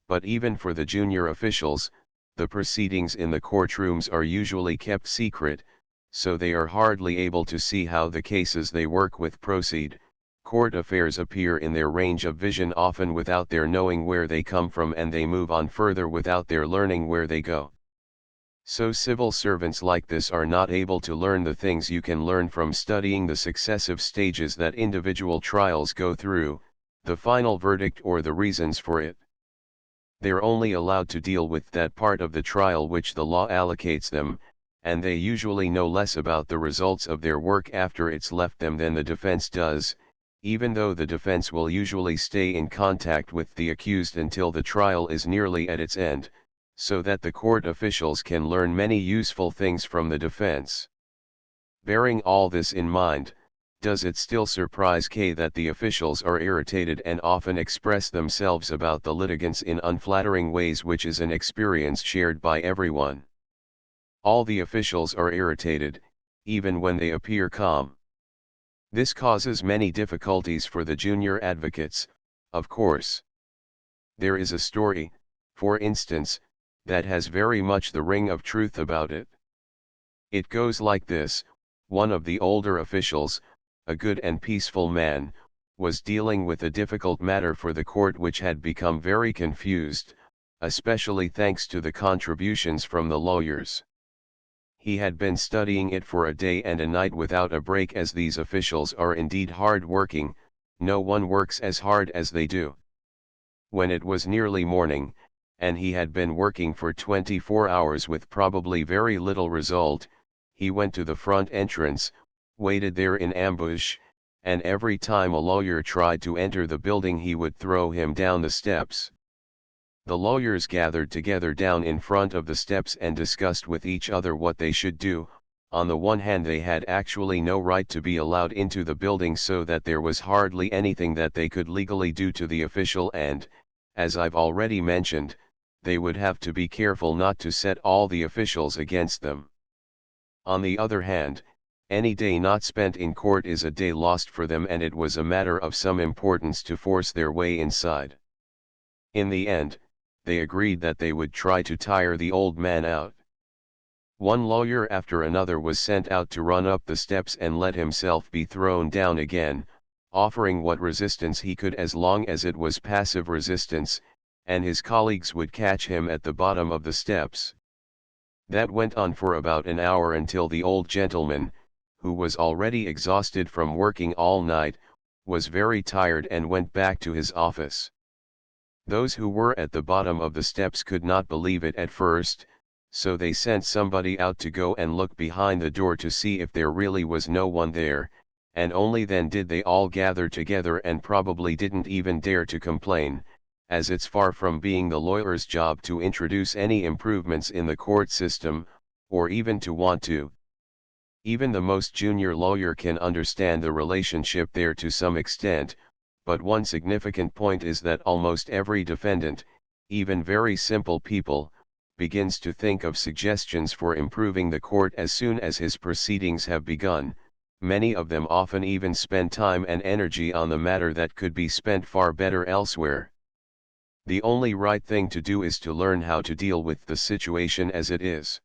But even for the junior officials, the proceedings in the courtrooms are usually kept secret, so they are hardly able to see how the cases they work with proceed. Court affairs appear in their range of vision often without their knowing where they come from, and they move on further without their learning where they go. So civil servants like this are not able to learn the things you can learn from studying the successive stages that individual trials go through, the final verdict or the reasons for it. They're only allowed to deal with that part of the trial which the law allocates them, and they usually know less about the results of their work after it's left them than the defense does, even though the defense will usually stay in contact with the accused until the trial is nearly at its end, so that the court officials can learn many useful things from the defense. Bearing all this in mind, does it still surprise K that the officials are irritated and often express themselves about the litigants in unflattering ways, which is an experience shared by everyone? All the officials are irritated, even when they appear calm. This causes many difficulties for the junior advocates, of course. There is a story, for instance, that has very much the ring of truth about it. It goes like this: one of the older officials, a good and peaceful man, was dealing with a difficult matter for the court which had become very confused, especially thanks to the contributions from the lawyers. He had been studying it for a day and a night without a break, as these officials are indeed hard working. No one works as hard as they do. When it was nearly morning, and he had been working for 24 hours with probably very little result, he went to the front entrance, waited there in ambush, and every time a lawyer tried to enter the building he would throw him down the steps. The lawyers gathered together down in front of the steps and discussed with each other what they should do. On the one hand, they had actually no right to be allowed into the building, so that there was hardly anything that they could legally do to the official, and, as I've already mentioned, they would have to be careful not to set all the officials against them. On the other hand, any day not spent in court is a day lost for them, and it was a matter of some importance to force their way inside. In the end, they agreed that they would try to tire the old man out. One lawyer after another was sent out to run up the steps and let himself be thrown down again, offering what resistance he could as long as it was passive resistance, and his colleagues would catch him at the bottom of the steps. That went on for about an hour until the old gentleman, who was already exhausted from working all night, was very tired and went back to his office. Those who were at the bottom of the steps could not believe it at first, so they sent somebody out to go and look behind the door to see if there really was no one there, and only then did they all gather together, and probably didn't even dare to complain, as it's far from being the lawyer's job to introduce any improvements in the court system, or even to want to. Even the most junior lawyer can understand the relationship there to some extent, but one significant point is that almost every defendant, even very simple people, begins to think of suggestions for improving the court as soon as his proceedings have begun. Many of them often even spend time and energy on the matter that could be spent far better elsewhere. The only right thing to do is to learn how to deal with the situation as it is.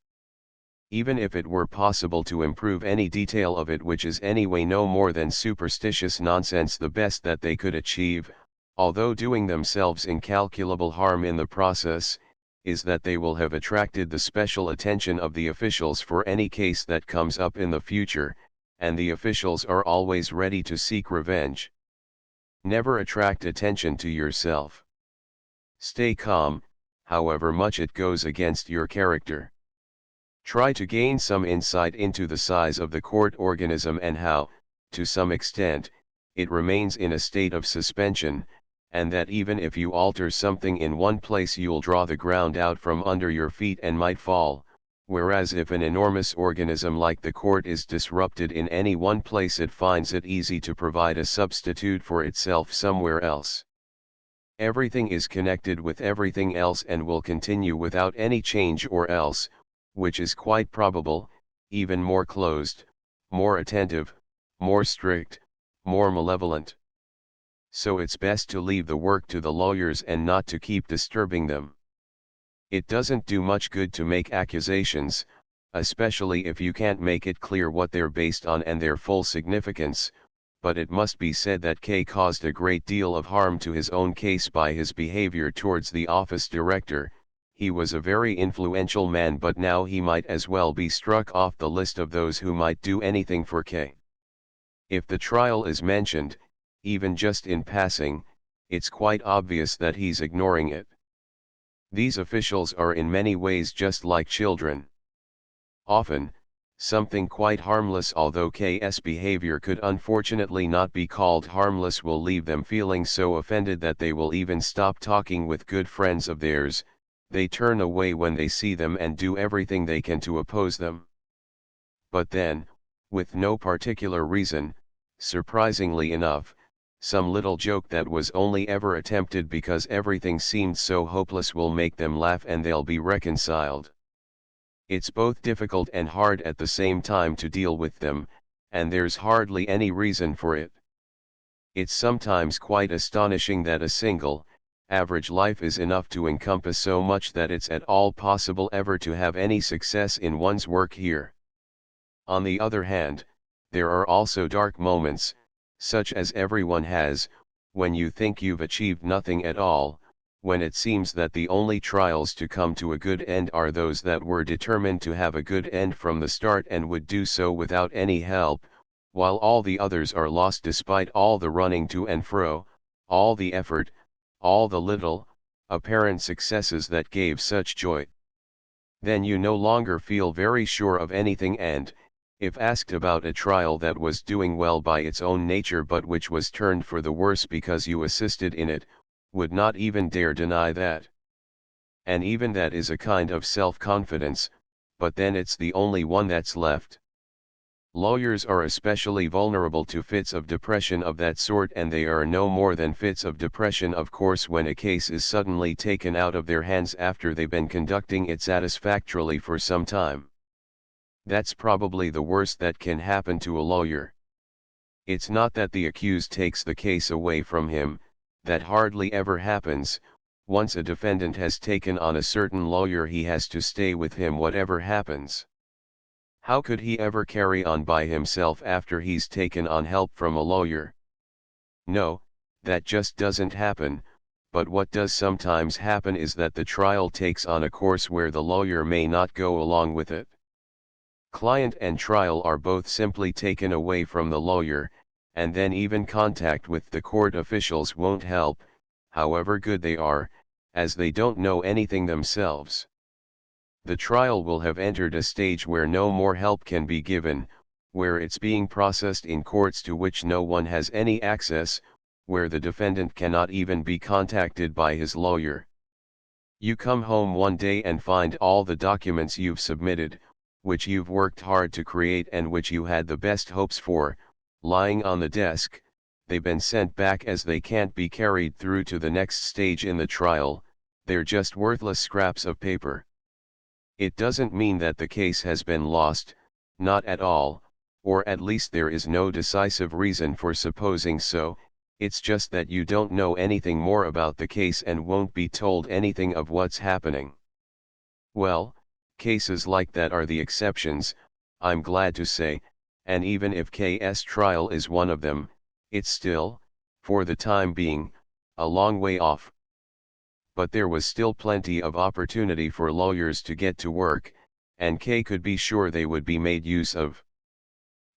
Even if it were possible to improve any detail of it, which is anyway no more than superstitious nonsense, the best that they could achieve, although doing themselves incalculable harm in the process, is that they will have attracted the special attention of the officials for any case that comes up in the future, and the officials are always ready to seek revenge. Never attract attention to yourself. Stay calm, however much it goes against your character. Try to gain some insight into the size of the court organism and how, to some extent, it remains in a state of suspension, and that even if you alter something in one place you'll draw the ground out from under your feet and might fall, whereas if an enormous organism like the court is disrupted in any one place it finds it easy to provide a substitute for itself somewhere else. Everything is connected with everything else and will continue without any change or else, which is quite probable, even more closed, more attentive, more strict, more malevolent. So it's best to leave the work to the lawyers and not to keep disturbing them. It doesn't do much good to make accusations, especially if you can't make it clear what they're based on and their full significance, but it must be said that K caused a great deal of harm to his own case by his behavior towards the office director. He was a very influential man, but now he might as well be struck off the list of those who might do anything for K. If the trial is mentioned, even just in passing, it's quite obvious that he's ignoring it. These officials are in many ways just like children. Often, something quite harmless, although K's behavior could unfortunately not be called harmless, will leave them feeling so offended that they will even stop talking with good friends of theirs. They turn away when they see them and do everything they can to oppose them. But then, with no particular reason, surprisingly enough, some little joke that was only ever attempted because everything seemed so hopeless will make them laugh and they'll be reconciled. It's both difficult and hard at the same time to deal with them, and there's hardly any reason for it. It's sometimes quite astonishing that a single, average life is enough to encompass so much that it's at all possible ever to have any success in one's work here. On the other hand, there are also dark moments, such as everyone has, when you think you've achieved nothing at all, when it seems that the only trials to come to a good end are those that were determined to have a good end from the start and would do so without any help, while all the others are lost despite all the running to and fro, all the effort, all the little, apparent successes that gave such joy. Then you no longer feel very sure of anything, and, if asked about a trial that was doing well by its own nature but which was turned for the worse because you assisted in it, would not even dare deny that. And even that is a kind of self-confidence, but then it's the only one that's left. Lawyers are especially vulnerable to fits of depression of that sort, and they are no more than fits of depression, of course, when a case is suddenly taken out of their hands after they've been conducting it satisfactorily for some time. That's probably the worst that can happen to a lawyer. It's not that the accused takes the case away from him, that hardly ever happens. Once a defendant has taken on a certain lawyer, he has to stay with him whatever happens. How could he ever carry on by himself after he's taken on help from a lawyer? No, that just doesn't happen. But what does sometimes happen is that the trial takes on a course where the lawyer may not go along with it. Client and trial are both simply taken away from the lawyer, and then even contact with the court officials won't help, however good they are, as they don't know anything themselves. The trial will have entered a stage where no more help can be given, where it's being processed in courts to which no one has any access, where the defendant cannot even be contacted by his lawyer. You come home one day and find all the documents you've submitted, which you've worked hard to create and which you had the best hopes for, lying on the desk. They've been sent back as they can't be carried through to the next stage in the trial. They're just worthless scraps of paper. It doesn't mean that the case has been lost, not at all, or at least there is no decisive reason for supposing so. It's just that you don't know anything more about the case and won't be told anything of what's happening. Well, cases like that are the exceptions, I'm glad to say, and even if K's trial is one of them, it's still, for the time being, a long way off. But there was still plenty of opportunity for lawyers to get to work, and K could be sure they would be made use of.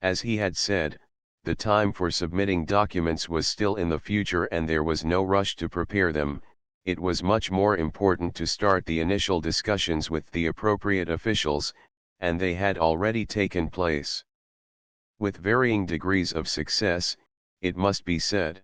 As he had said, the time for submitting documents was still in the future and there was no rush to prepare them. It was much more important to start the initial discussions with the appropriate officials, and they had already taken place. With varying degrees of success, it must be said.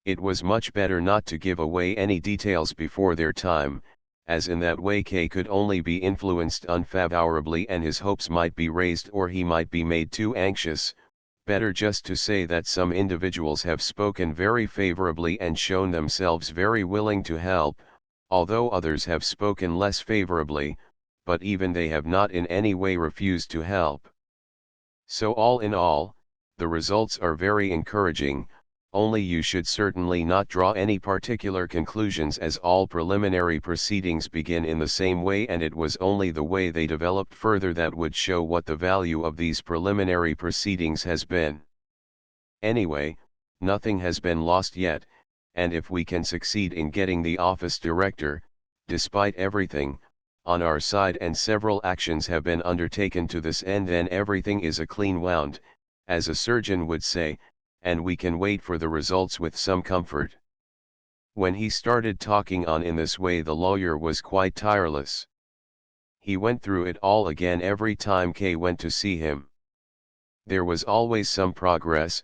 It was much better not to give away any details before their time, as in that way K could only be influenced unfavorably and his hopes might be raised or he might be made too anxious. Better just to say that some individuals have spoken very favorably and shown themselves very willing to help, although others have spoken less favorably, but even they have not in any way refused to help. So all in all, the results are very encouraging, only you should certainly not draw any particular conclusions as all preliminary proceedings begin in the same way and it was only the way they developed further that would show what the value of these preliminary proceedings has been. Anyway, nothing has been lost yet, and if we can succeed in getting the office director, despite everything, on our side and several actions have been undertaken to this end, then everything is a clean wound, as a surgeon would say, and we can wait for the results with some comfort. When he started talking on in this way the lawyer was quite tireless. He went through it all again every time K went to see him. There was always some progress,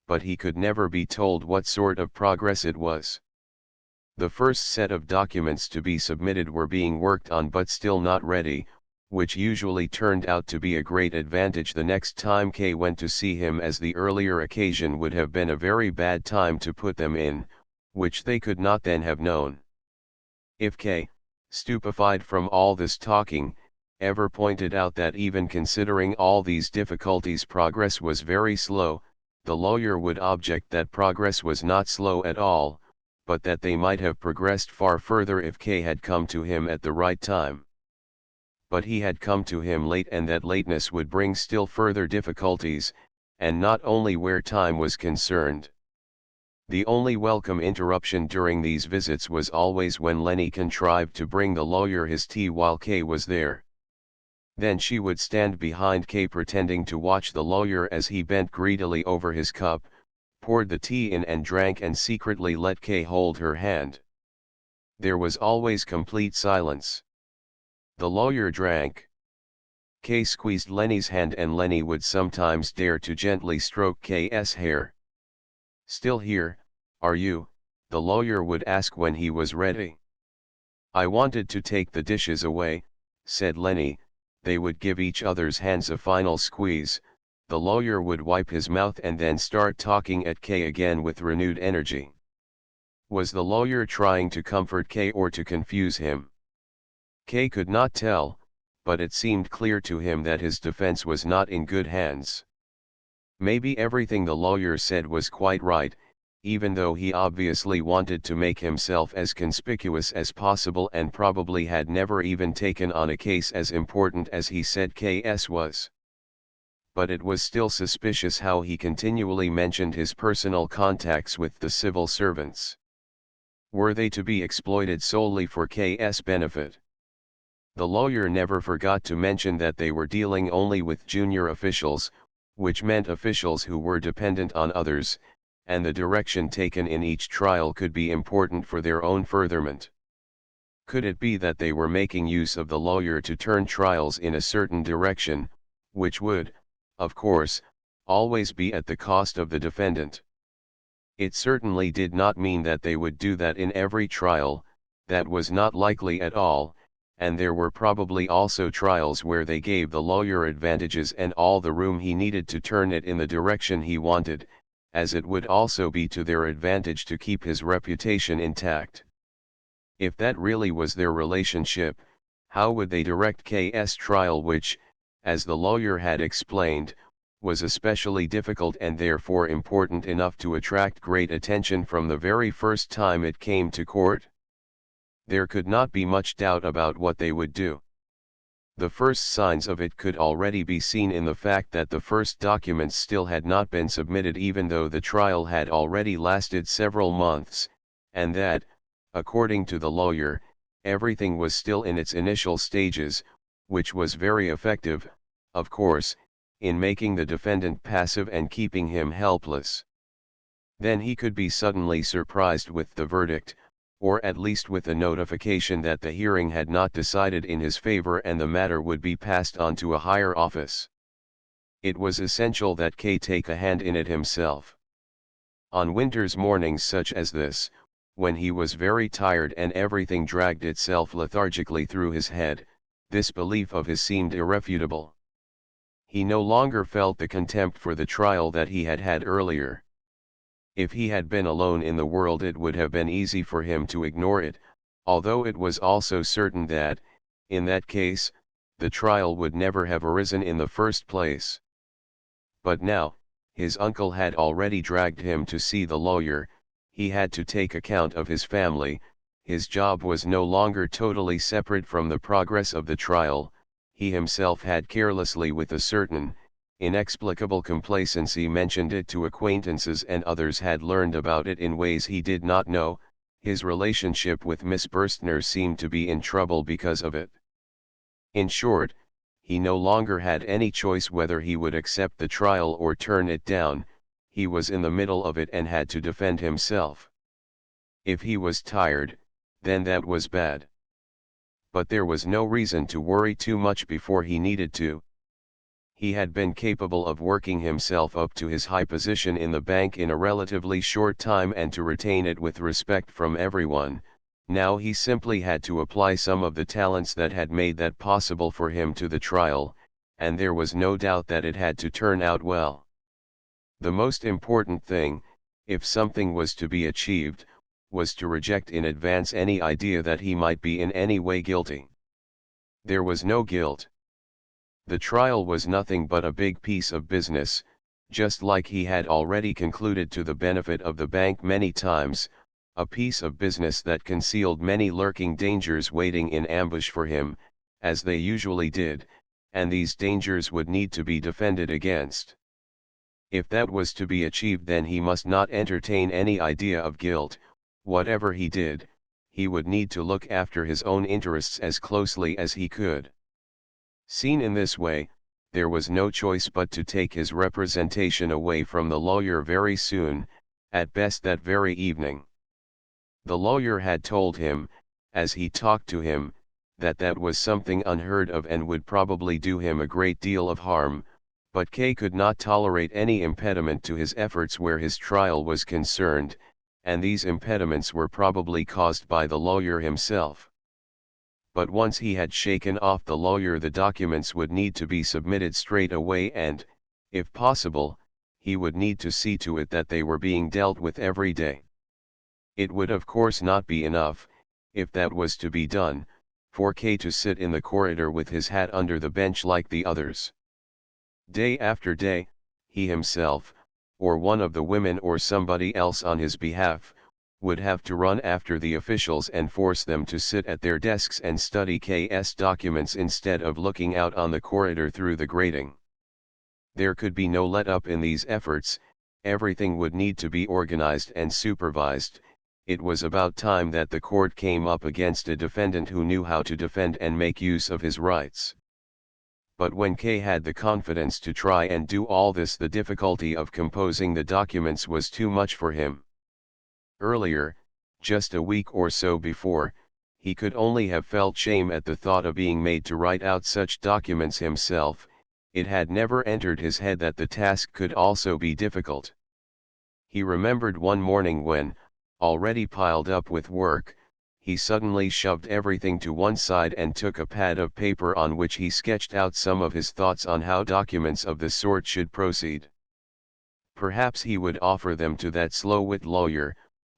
but he could never be told what sort of progress it was. The first set of documents to be submitted were being worked on but still not ready, which usually turned out to be a great advantage the next time K went to see him, as the earlier occasion would have been a very bad time to put them in, which they could not then have known. If K, stupefied from all this talking, ever pointed out that even considering all these difficulties progress was very slow, the lawyer would object that progress was not slow at all, but that they might have progressed far further if K had come to him at the right time. But he had come to him late and that lateness would bring still further difficulties, and not only where time was concerned. The only welcome interruption during these visits was always when Lenny contrived to bring the lawyer his tea while K was there. Then she would stand behind K pretending to watch the lawyer as he bent greedily over his cup, poured the tea in and drank and secretly let K hold her hand. There was always complete silence. The lawyer drank. K squeezed Lenny's hand and Lenny would sometimes dare to gently stroke K's hair. "Still here, are you?" the lawyer would ask when he was ready. "I wanted to take the dishes away," said Lenny. They would give each other's hands a final squeeze. The lawyer would wipe his mouth and then start talking at K again with renewed energy. Was the lawyer trying to comfort K or to confuse him? K could not tell, but it seemed clear to him that his defense was not in good hands. Maybe everything the lawyer said was quite right, even though he obviously wanted to make himself as conspicuous as possible and probably had never even taken on a case as important as he said K.'s was. But it was still suspicious how he continually mentioned his personal contacts with the civil servants. Were they to be exploited solely for K.'s benefit? The lawyer never forgot to mention that they were dealing only with junior officials, which meant officials who were dependent on others, and the direction taken in each trial could be important for their own furtherment. Could it be that they were making use of the lawyer to turn trials in a certain direction, which would, of course, always be at the cost of the defendant? It certainly did not mean that they would do that in every trial, that was not likely at all, and there were probably also trials where they gave the lawyer advantages and all the room he needed to turn it in the direction he wanted, as it would also be to their advantage to keep his reputation intact. If that really was their relationship, how would they direct K.'s trial, which, as the lawyer had explained, was especially difficult and therefore important enough to attract great attention from the very first time it came to court? There could not be much doubt about what they would do. The first signs of it could already be seen in the fact that the first documents still had not been submitted even though the trial had already lasted several months, and that, according to the lawyer, everything was still in its initial stages, which was very effective, of course, in making the defendant passive and keeping him helpless. Then he could be suddenly surprised with the verdict, or at least with a notification that the hearing had not decided in his favor and the matter would be passed on to a higher office. It was essential that K take a hand in it himself. On winter's mornings such as this, when he was very tired and everything dragged itself lethargically through his head, this belief of his seemed irrefutable. He no longer felt the contempt for the trial that he had had earlier. If he had been alone in the world it would have been easy for him to ignore it, although it was also certain that, in that case, the trial would never have arisen in the first place. But now, his uncle had already dragged him to see the lawyer, he had to take account of his family, his job was no longer totally separate from the progress of the trial, he himself had carelessly with a certain, inexplicable complacency mentioned it to acquaintances and others had learned about it in ways he did not know, his relationship with Miss Burstner seemed to be in trouble because of it. In short, he no longer had any choice whether he would accept the trial or turn it down, he was in the middle of it and had to defend himself. If he was tired, then that was bad. But there was no reason to worry too much before he needed to. He had been capable of working himself up to his high position in the bank in a relatively short time and to retain it with respect from everyone. Now he simply had to apply some of the talents that had made that possible for him to the trial, and there was no doubt that it had to turn out well. The most important thing, if something was to be achieved, was to reject in advance any idea that he might be in any way guilty. There was no guilt. The trial was nothing but a big piece of business, just like he had already concluded to the benefit of the bank many times, a piece of business that concealed many lurking dangers waiting in ambush for him, as they usually did, and these dangers would need to be defended against. If that was to be achieved, then he must not entertain any idea of guilt. Whatever he did, he would need to look after his own interests as closely as he could. Seen in this way, there was no choice but to take his representation away from the lawyer very soon, at best that very evening. The lawyer had told him, as he talked to him, that that was something unheard of and would probably do him a great deal of harm, but K could not tolerate any impediment to his efforts where his trial was concerned, and these impediments were probably caused by the lawyer himself. But once he had shaken off the lawyer, the documents would need to be submitted straight away and, if possible, he would need to see to it that they were being dealt with every day. It would of course not be enough, if that was to be done, for K to sit in the corridor with his hat under the bench like the others. Day after day, he himself, or one of the women or somebody else on his behalf, would have to run after the officials and force them to sit at their desks and study K's documents instead of looking out on the corridor through the grating. There could be no let-up in these efforts, everything would need to be organized and supervised. It was about time that the court came up against a defendant who knew how to defend and make use of his rights. But when K had the confidence to try and do all this, the difficulty of composing the documents was too much for him. Earlier, just a week or so before, he could only have felt shame at the thought of being made to write out such documents himself. It had never entered his head that the task could also be difficult. He remembered one morning when, already piled up with work, he suddenly shoved everything to one side and took a pad of paper on which he sketched out some of his thoughts on how documents of this sort should proceed. Perhaps he would offer them to that slow-wit lawyer,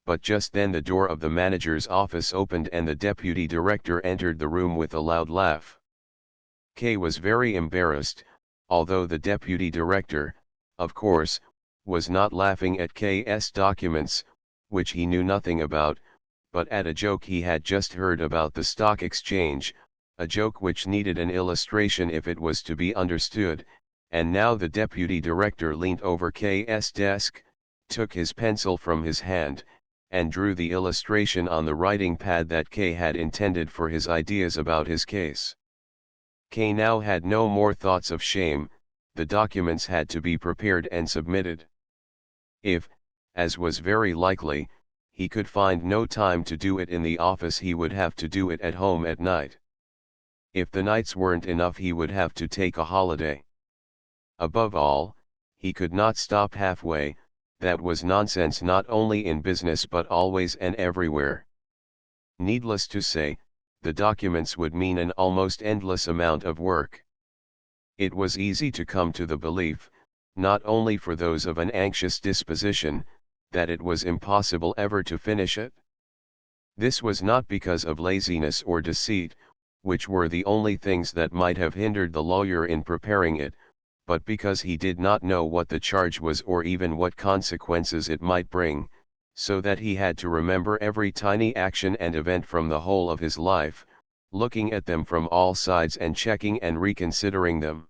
but just then the door of the manager's office opened and the deputy director entered the room with a loud laugh. K was very embarrassed, although the deputy director, of course, was not laughing at K's documents, which he knew nothing about, but at a joke he had just heard about the stock exchange, a joke which needed an illustration if it was to be understood, and now the deputy director leaned over K's desk, took his pencil from his hand, and drew the illustration on the writing pad that K had intended for his ideas about his case. K now had no more thoughts of shame, the documents had to be prepared and submitted. If, as was very likely, he could find no time to do it in the office, he would have to do it at home at night. If the nights weren't enough, he would have to take a holiday. Above all, he could not stop halfway. That was nonsense, not only in business but always and everywhere. Needless to say, the documents would mean an almost endless amount of work. It was easy to come to the belief, not only for those of an anxious disposition, that it was impossible ever to finish it. This was not because of laziness or deceit, which were the only things that might have hindered the lawyer in preparing it, but because he did not know what the charge was or even what consequences it might bring, so that he had to remember every tiny action and event from the whole of his life, looking at them from all sides and checking and reconsidering them.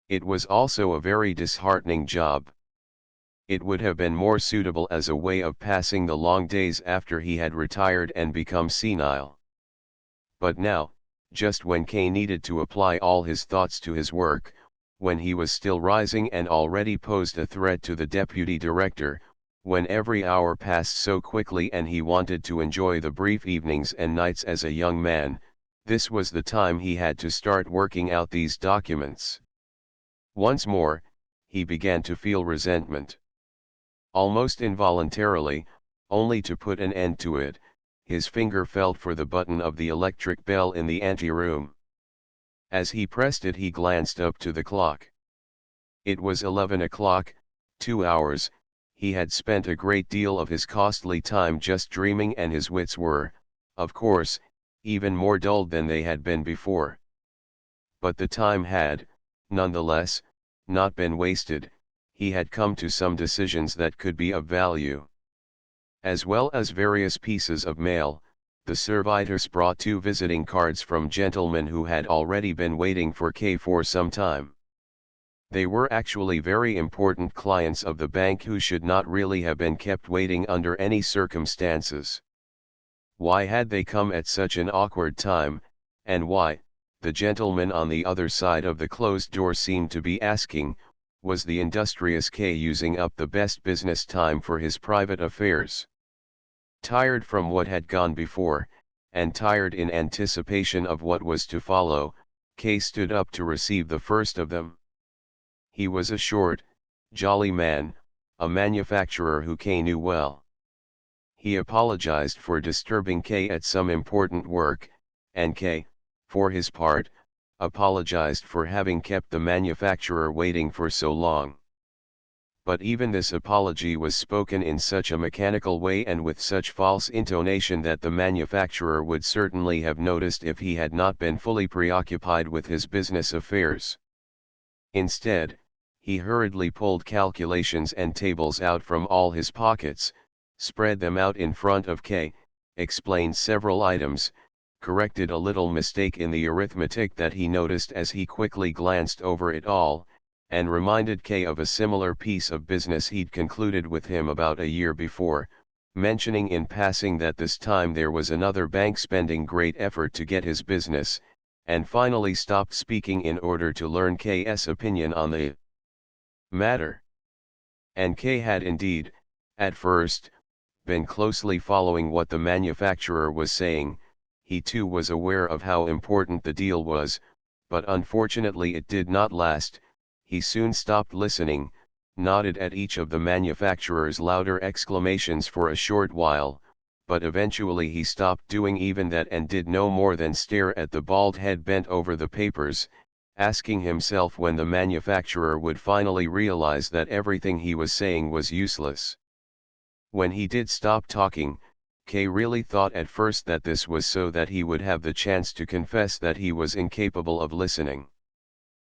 It was also a very disheartening job. It would have been more suitable as a way of passing the long days after he had retired and become senile. But now, just when Kay needed to apply all his thoughts to his work, when he was still rising and already posed a threat to the deputy director, when every hour passed so quickly and he wanted to enjoy the brief evenings and nights as a young man, this was the time he had to start working out these documents. Once more, he began to feel resentment. Almost involuntarily, only to put an end to it, his finger felt for the button of the electric bell in the anteroom. As he pressed it, he glanced up to the clock. It was 11 o'clock, 2 hours. He had spent a great deal of his costly time just dreaming, and his wits were, of course, even more dulled than they had been before. But the time had, nonetheless, not been wasted. He had come to some decisions that could be of value. As well as various pieces of mail, the servitors brought 2 visiting cards from gentlemen who had already been waiting for Kay for some time. They were actually very important clients of the bank who should not really have been kept waiting under any circumstances. Why had they come at such an awkward time, and why, the gentleman on the other side of the closed door seemed to be asking, was the industrious Kay using up the best business time for his private affairs? Tired from what had gone before, and tired in anticipation of what was to follow, Kay stood up to receive the first of them. He was a short, jolly man, a manufacturer who Kay knew well. He apologized for disturbing Kay at some important work, and Kay, for his part, apologized for having kept the manufacturer waiting for so long. But even this apology was spoken in such a mechanical way and with such false intonation that the manufacturer would certainly have noticed if he had not been fully preoccupied with his business affairs. Instead, he hurriedly pulled calculations and tables out from all his pockets, spread them out in front of Kay, explained several items, corrected a little mistake in the arithmetic that he noticed as he quickly glanced over it all, and reminded Kay of a similar piece of business he'd concluded with him about a year before, mentioning in passing that this time there was another bank spending great effort to get his business, and finally stopped speaking in order to learn Kay's opinion on the matter. And Kay had indeed, at first, been closely following what the manufacturer was saying. He too was aware of how important the deal was, but unfortunately it did not last. He soon stopped listening, nodded at each of the manufacturer's louder exclamations for a short while, but eventually he stopped doing even that and did no more than stare at the bald head bent over the papers, asking himself when the manufacturer would finally realize that everything he was saying was useless. When he did stop talking, Kay really thought at first that this was so that he would have the chance to confess that he was incapable of listening.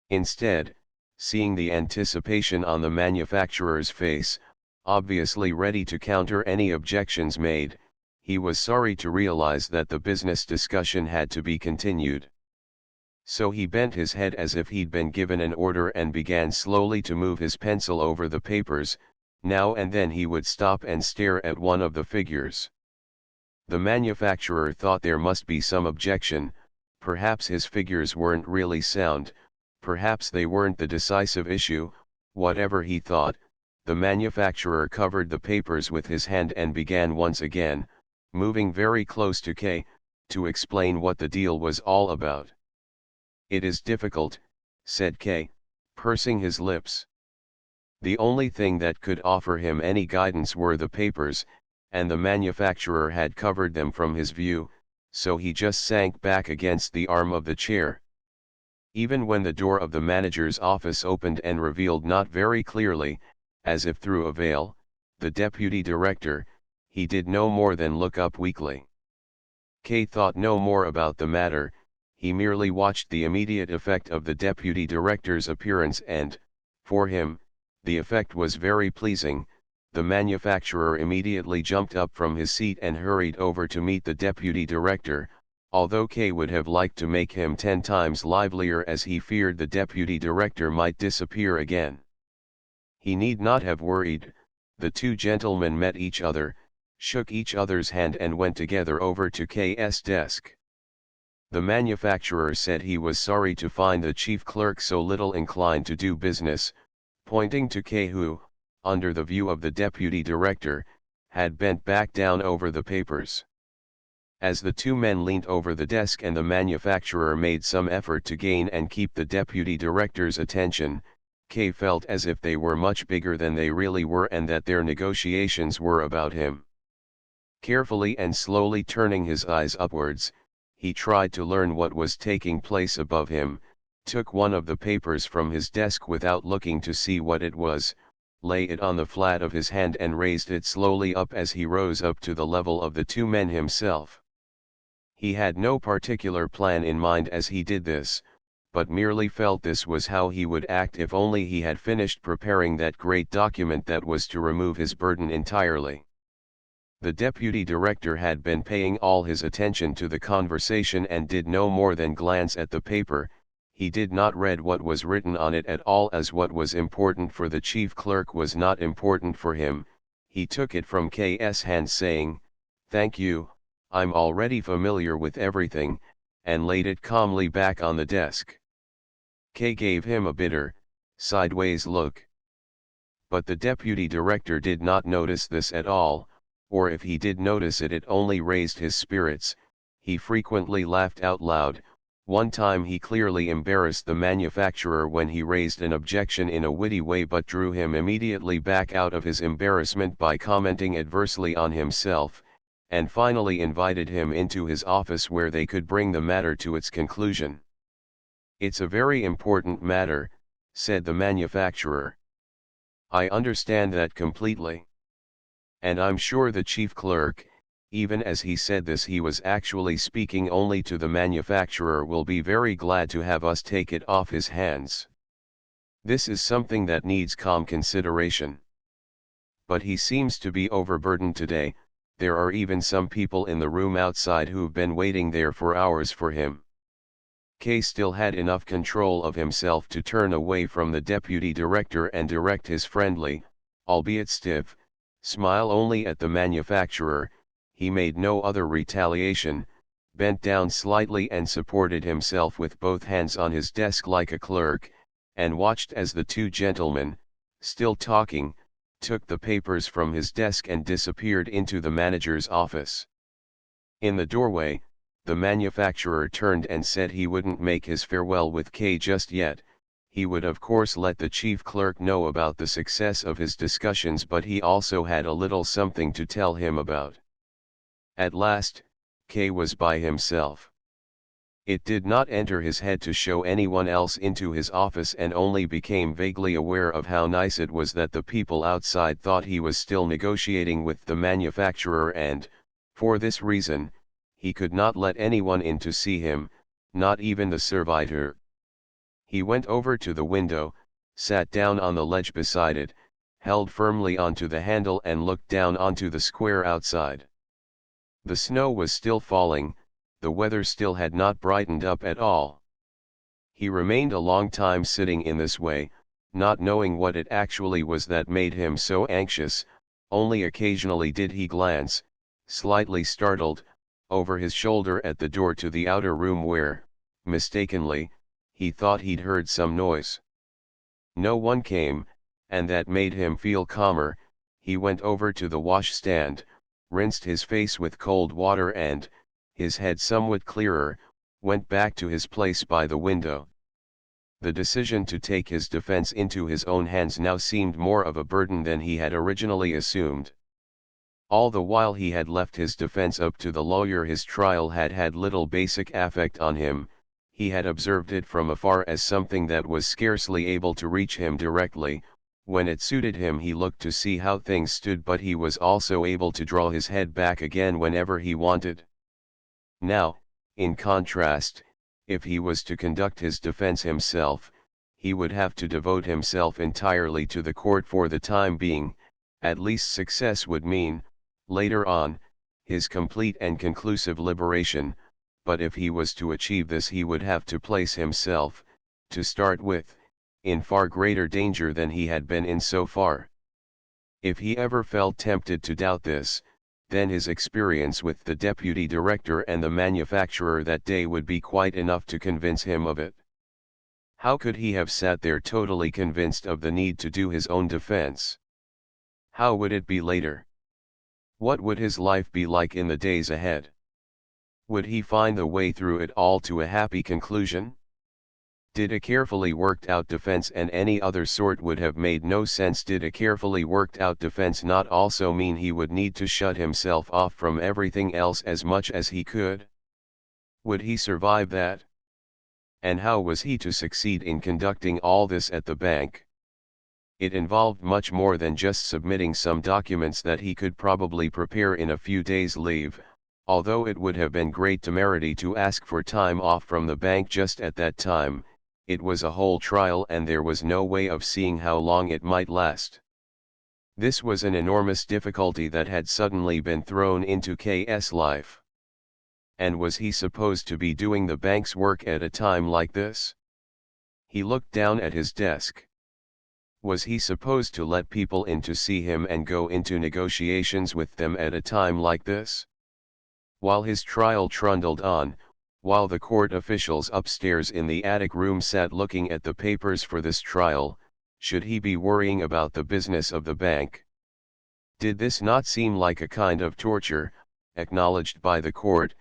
Instead, seeing the anticipation on the manufacturer's face, obviously ready to counter any objections made, he was sorry to realize that the business discussion had to be continued. So he bent his head as if he'd been given an order and began slowly to move his pencil over the papers. Now and then he would stop and stare at one of the figures. The manufacturer thought there must be some objection, perhaps his figures weren't really sound, Perhaps they weren't the decisive issue. Whatever he thought, the manufacturer covered the papers with his hand and began once again, moving very close to K, to explain what the deal was all about. "It is difficult," said K, pursing his lips. The only thing that could offer him any guidance were the papers, and the manufacturer had covered them from his view, so he just sank back against the arm of the chair. Even when the door of the manager's office opened and revealed not very clearly, as if through a veil, the deputy director, he did no more than look up weakly. K thought no more about the matter, he merely watched the immediate effect of the deputy director's appearance and, for him, the effect was very pleasing. The manufacturer immediately jumped up from his seat and hurried over to meet the deputy director, although K would have liked to make him 10 times livelier as he feared the deputy director might disappear again. He need not have worried. The two gentlemen met each other, shook each other's hand and went together over to K's desk. The manufacturer said he was sorry to find the chief clerk so little inclined to do business, pointing to K who, under the view of the deputy director, had bent back down over the papers. As the two men leaned over the desk and the manufacturer made some effort to gain and keep the deputy director's attention, K felt as if they were much bigger than they really were and that their negotiations were about him. Carefully and slowly turning his eyes upwards, he tried to learn what was taking place above him, took one of the papers from his desk without looking to see what it was, lay it on the flat of his hand and raised it slowly up as he rose up to the level of the two men himself. He had no particular plan in mind as he did this, but merely felt this was how he would act if only he had finished preparing that great document that was to remove his burden entirely. The deputy director had been paying all his attention to the conversation and did no more than glance at the paper. He did not read what was written on it at all, as what was important for the chief clerk was not important for him. He took it from K's hand saying, "Thank you, I'm already familiar with everything," and laid it calmly back on the desk. K gave him a bitter, sideways look. But the deputy director did not notice this at all, or if he did notice it, it only raised his spirits. He frequently laughed out loud. One time he clearly embarrassed the manufacturer when he raised an objection in a witty way but drew him immediately back out of his embarrassment by commenting adversely on himself, and finally invited him into his office where they could bring the matter to its conclusion. "It's a very important matter," said the manufacturer. "I understand that completely. And I'm sure the chief clerk," even as he said this he was actually speaking only to the manufacturer, "will be very glad to have us take it off his hands. This is something that needs calm consideration. But he seems to be overburdened today. There are even some people in the room outside who've been waiting there for hours for him." K still had enough control of himself to turn away from the deputy director and direct his friendly, albeit stiff, smile only at the manufacturer. He made no other retaliation, bent down slightly and supported himself with both hands on his desk like a clerk, and watched as the two gentlemen, still talking, took the papers from his desk and disappeared into the manager's office. In the doorway, the manufacturer turned and said he wouldn't make his farewell with K just yet. He would of course let the chief clerk know about the success of his discussions, but he also had a little something to tell him about. At last, K was by himself. It did not enter his head to show anyone else into his office, and only became vaguely aware of how nice it was that the people outside thought he was still negotiating with the manufacturer, and, for this reason, he could not let anyone in to see him, not even the servitor. He went over to the window, sat down on the ledge beside it, held firmly onto the handle and looked down onto the square outside. The snow was still falling, the weather still had not brightened up at all. He remained a long time sitting in this way, not knowing what it actually was that made him so anxious. Only occasionally did he glance, slightly startled, over his shoulder at the door to the outer room where, mistakenly, he thought he'd heard some noise. No one came, and that made him feel calmer. He went over to the washstand, rinsed his face with cold water and, his head somewhat clearer, went back to his place by the window. The decision to take his defense into his own hands now seemed more of a burden than he had originally assumed. All the while he had left his defense up to the lawyer, his trial had had little basic effect on him. He had observed it from afar as something that was scarcely able to reach him directly. When it suited him he looked to see how things stood, but he was also able to draw his head back again whenever he wanted. Now, in contrast, if he was to conduct his defense himself, he would have to devote himself entirely to the court for the time being. At least success would mean, later on, his complete and conclusive liberation, but if he was to achieve this he would have to place himself, to start with, in far greater danger than he had been in so far. If he ever felt tempted to doubt this, then his experience with the deputy director and the manufacturer that day would be quite enough to convince him of it. How could he have sat there totally convinced of the need to do his own defense? How would it be later? What would his life be like in the days ahead? Would he find the way through it all to a happy conclusion? Did a carefully worked out defense and any other sort would have made no sense? Did a carefully worked out defense not also mean he would need to shut himself off from everything else as much as he could? Would he survive that? And how was he to succeed in conducting all this at the bank? It involved much more than just submitting some documents that he could probably prepare in a few days' leave. Although it would have been great temerity to ask for time off from the bank just at that time, it was a whole trial and there was no way of seeing how long it might last. This was an enormous difficulty that had suddenly been thrown into K.'s life. And was he supposed to be doing the bank's work at a time like this? He looked down at his desk. Was he supposed to let people in to see him and go into negotiations with them at a time like this? While his trial trundled on, while the court officials upstairs in the attic room sat looking at the papers for this trial, should he be worrying about the business of the bank? Did this not seem like a kind of torture, acknowledged by the court,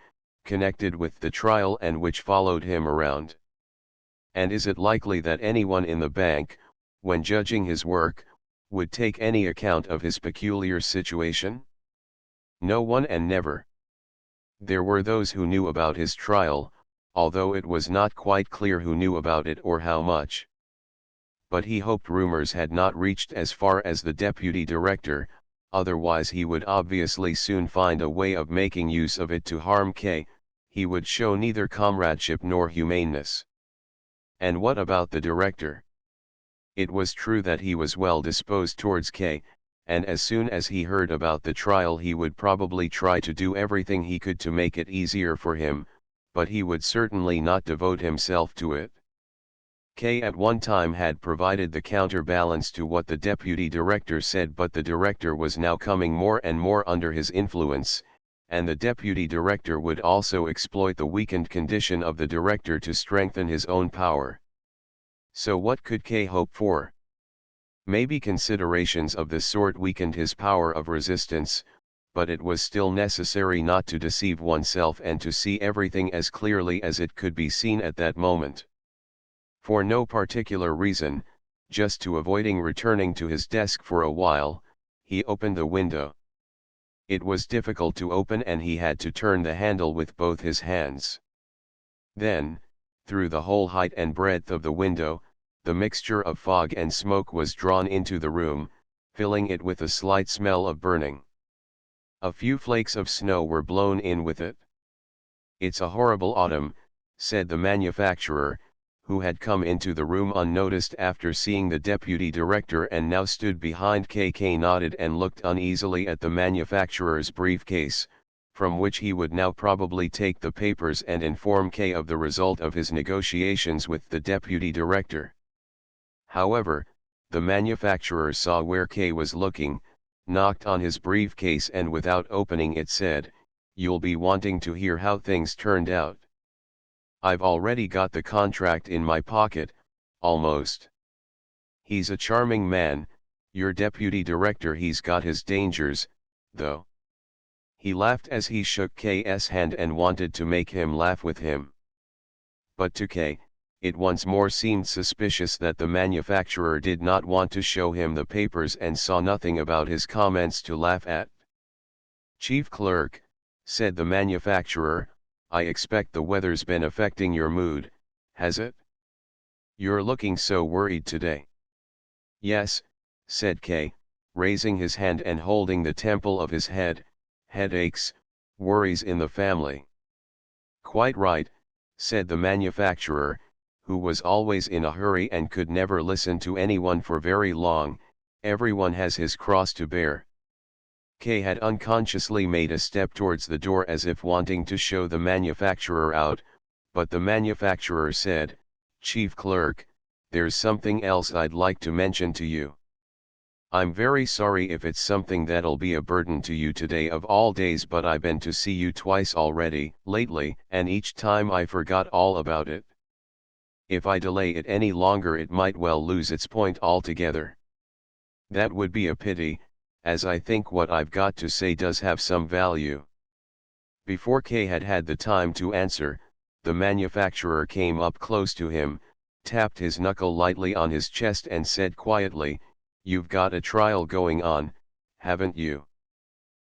connected with the trial and which followed him around? And is it likely that anyone in the bank, when judging his work, would take any account of his peculiar situation? No one and never. There were those who knew about his trial, although it was not quite clear who knew about it or how much. But he hoped rumors had not reached as far as the deputy director, otherwise he would obviously soon find a way of making use of it to harm K. He would show neither comradeship nor humaneness. And what about the director? It was true that he was well disposed towards K, and as soon as he heard about the trial he would probably try to do everything he could to make it easier for him, but he would certainly not devote himself to it. K at one time had provided the counterbalance to what the deputy director said, but the director was now coming more and more under his influence, and the deputy director would also exploit the weakened condition of the director to strengthen his own power. So what could K hope for? Maybe considerations of this sort weakened his power of resistance, but it was still necessary not to deceive oneself and to see everything as clearly as it could be seen at that moment. For no particular reason, just to avoiding returning to his desk for a while, he opened the window. It was difficult to open and he had to turn the handle with both his hands. Then, through the whole height and breadth of the window, the mixture of fog and smoke was drawn into the room, filling it with a slight smell of burning. A few flakes of snow were blown in with it. "It's a horrible autumn," said the manufacturer, who had come into the room unnoticed after seeing the deputy director and now stood behind KK. Nodded and looked uneasily at the manufacturer's briefcase, from which he would now probably take the papers and inform K of the result of his negotiations with the deputy director. However, the manufacturer saw where K was looking, knocked on his briefcase and without opening it said, "You'll be wanting to hear how things turned out." I've already got the contract in my pocket, almost. He's a charming man, your deputy director. He's got his dangers, though. He laughed as he shook K's hand and wanted to make him laugh with him. But to K, it once more seemed suspicious that the manufacturer did not want to show him the papers and saw nothing about his comments to laugh at. "Chief clerk," said the manufacturer, "I expect the weather's been affecting your mood, has it? You're looking so worried today." "Yes," said K, raising his hand and holding the temple of his head, "headaches, worries in the family." "Quite right," said the manufacturer, who was always in a hurry and could never listen to anyone for very long. "Everyone has his cross to bear." K had unconsciously made a step towards the door as if wanting to show the manufacturer out, but the manufacturer said, "Chief clerk, there's something else I'd like to mention to you. I'm very sorry if it's something that'll be a burden to you today of all days, but I've been to see you twice already, lately, and each time I forgot all about it. If I delay it any longer it might well lose its point altogether. That would be a pity, as I think what I've got to say does have some value." Before K had had the time to answer, the manufacturer came up close to him, tapped his knuckle lightly on his chest and said quietly, "You've got a trial going on, haven't you?"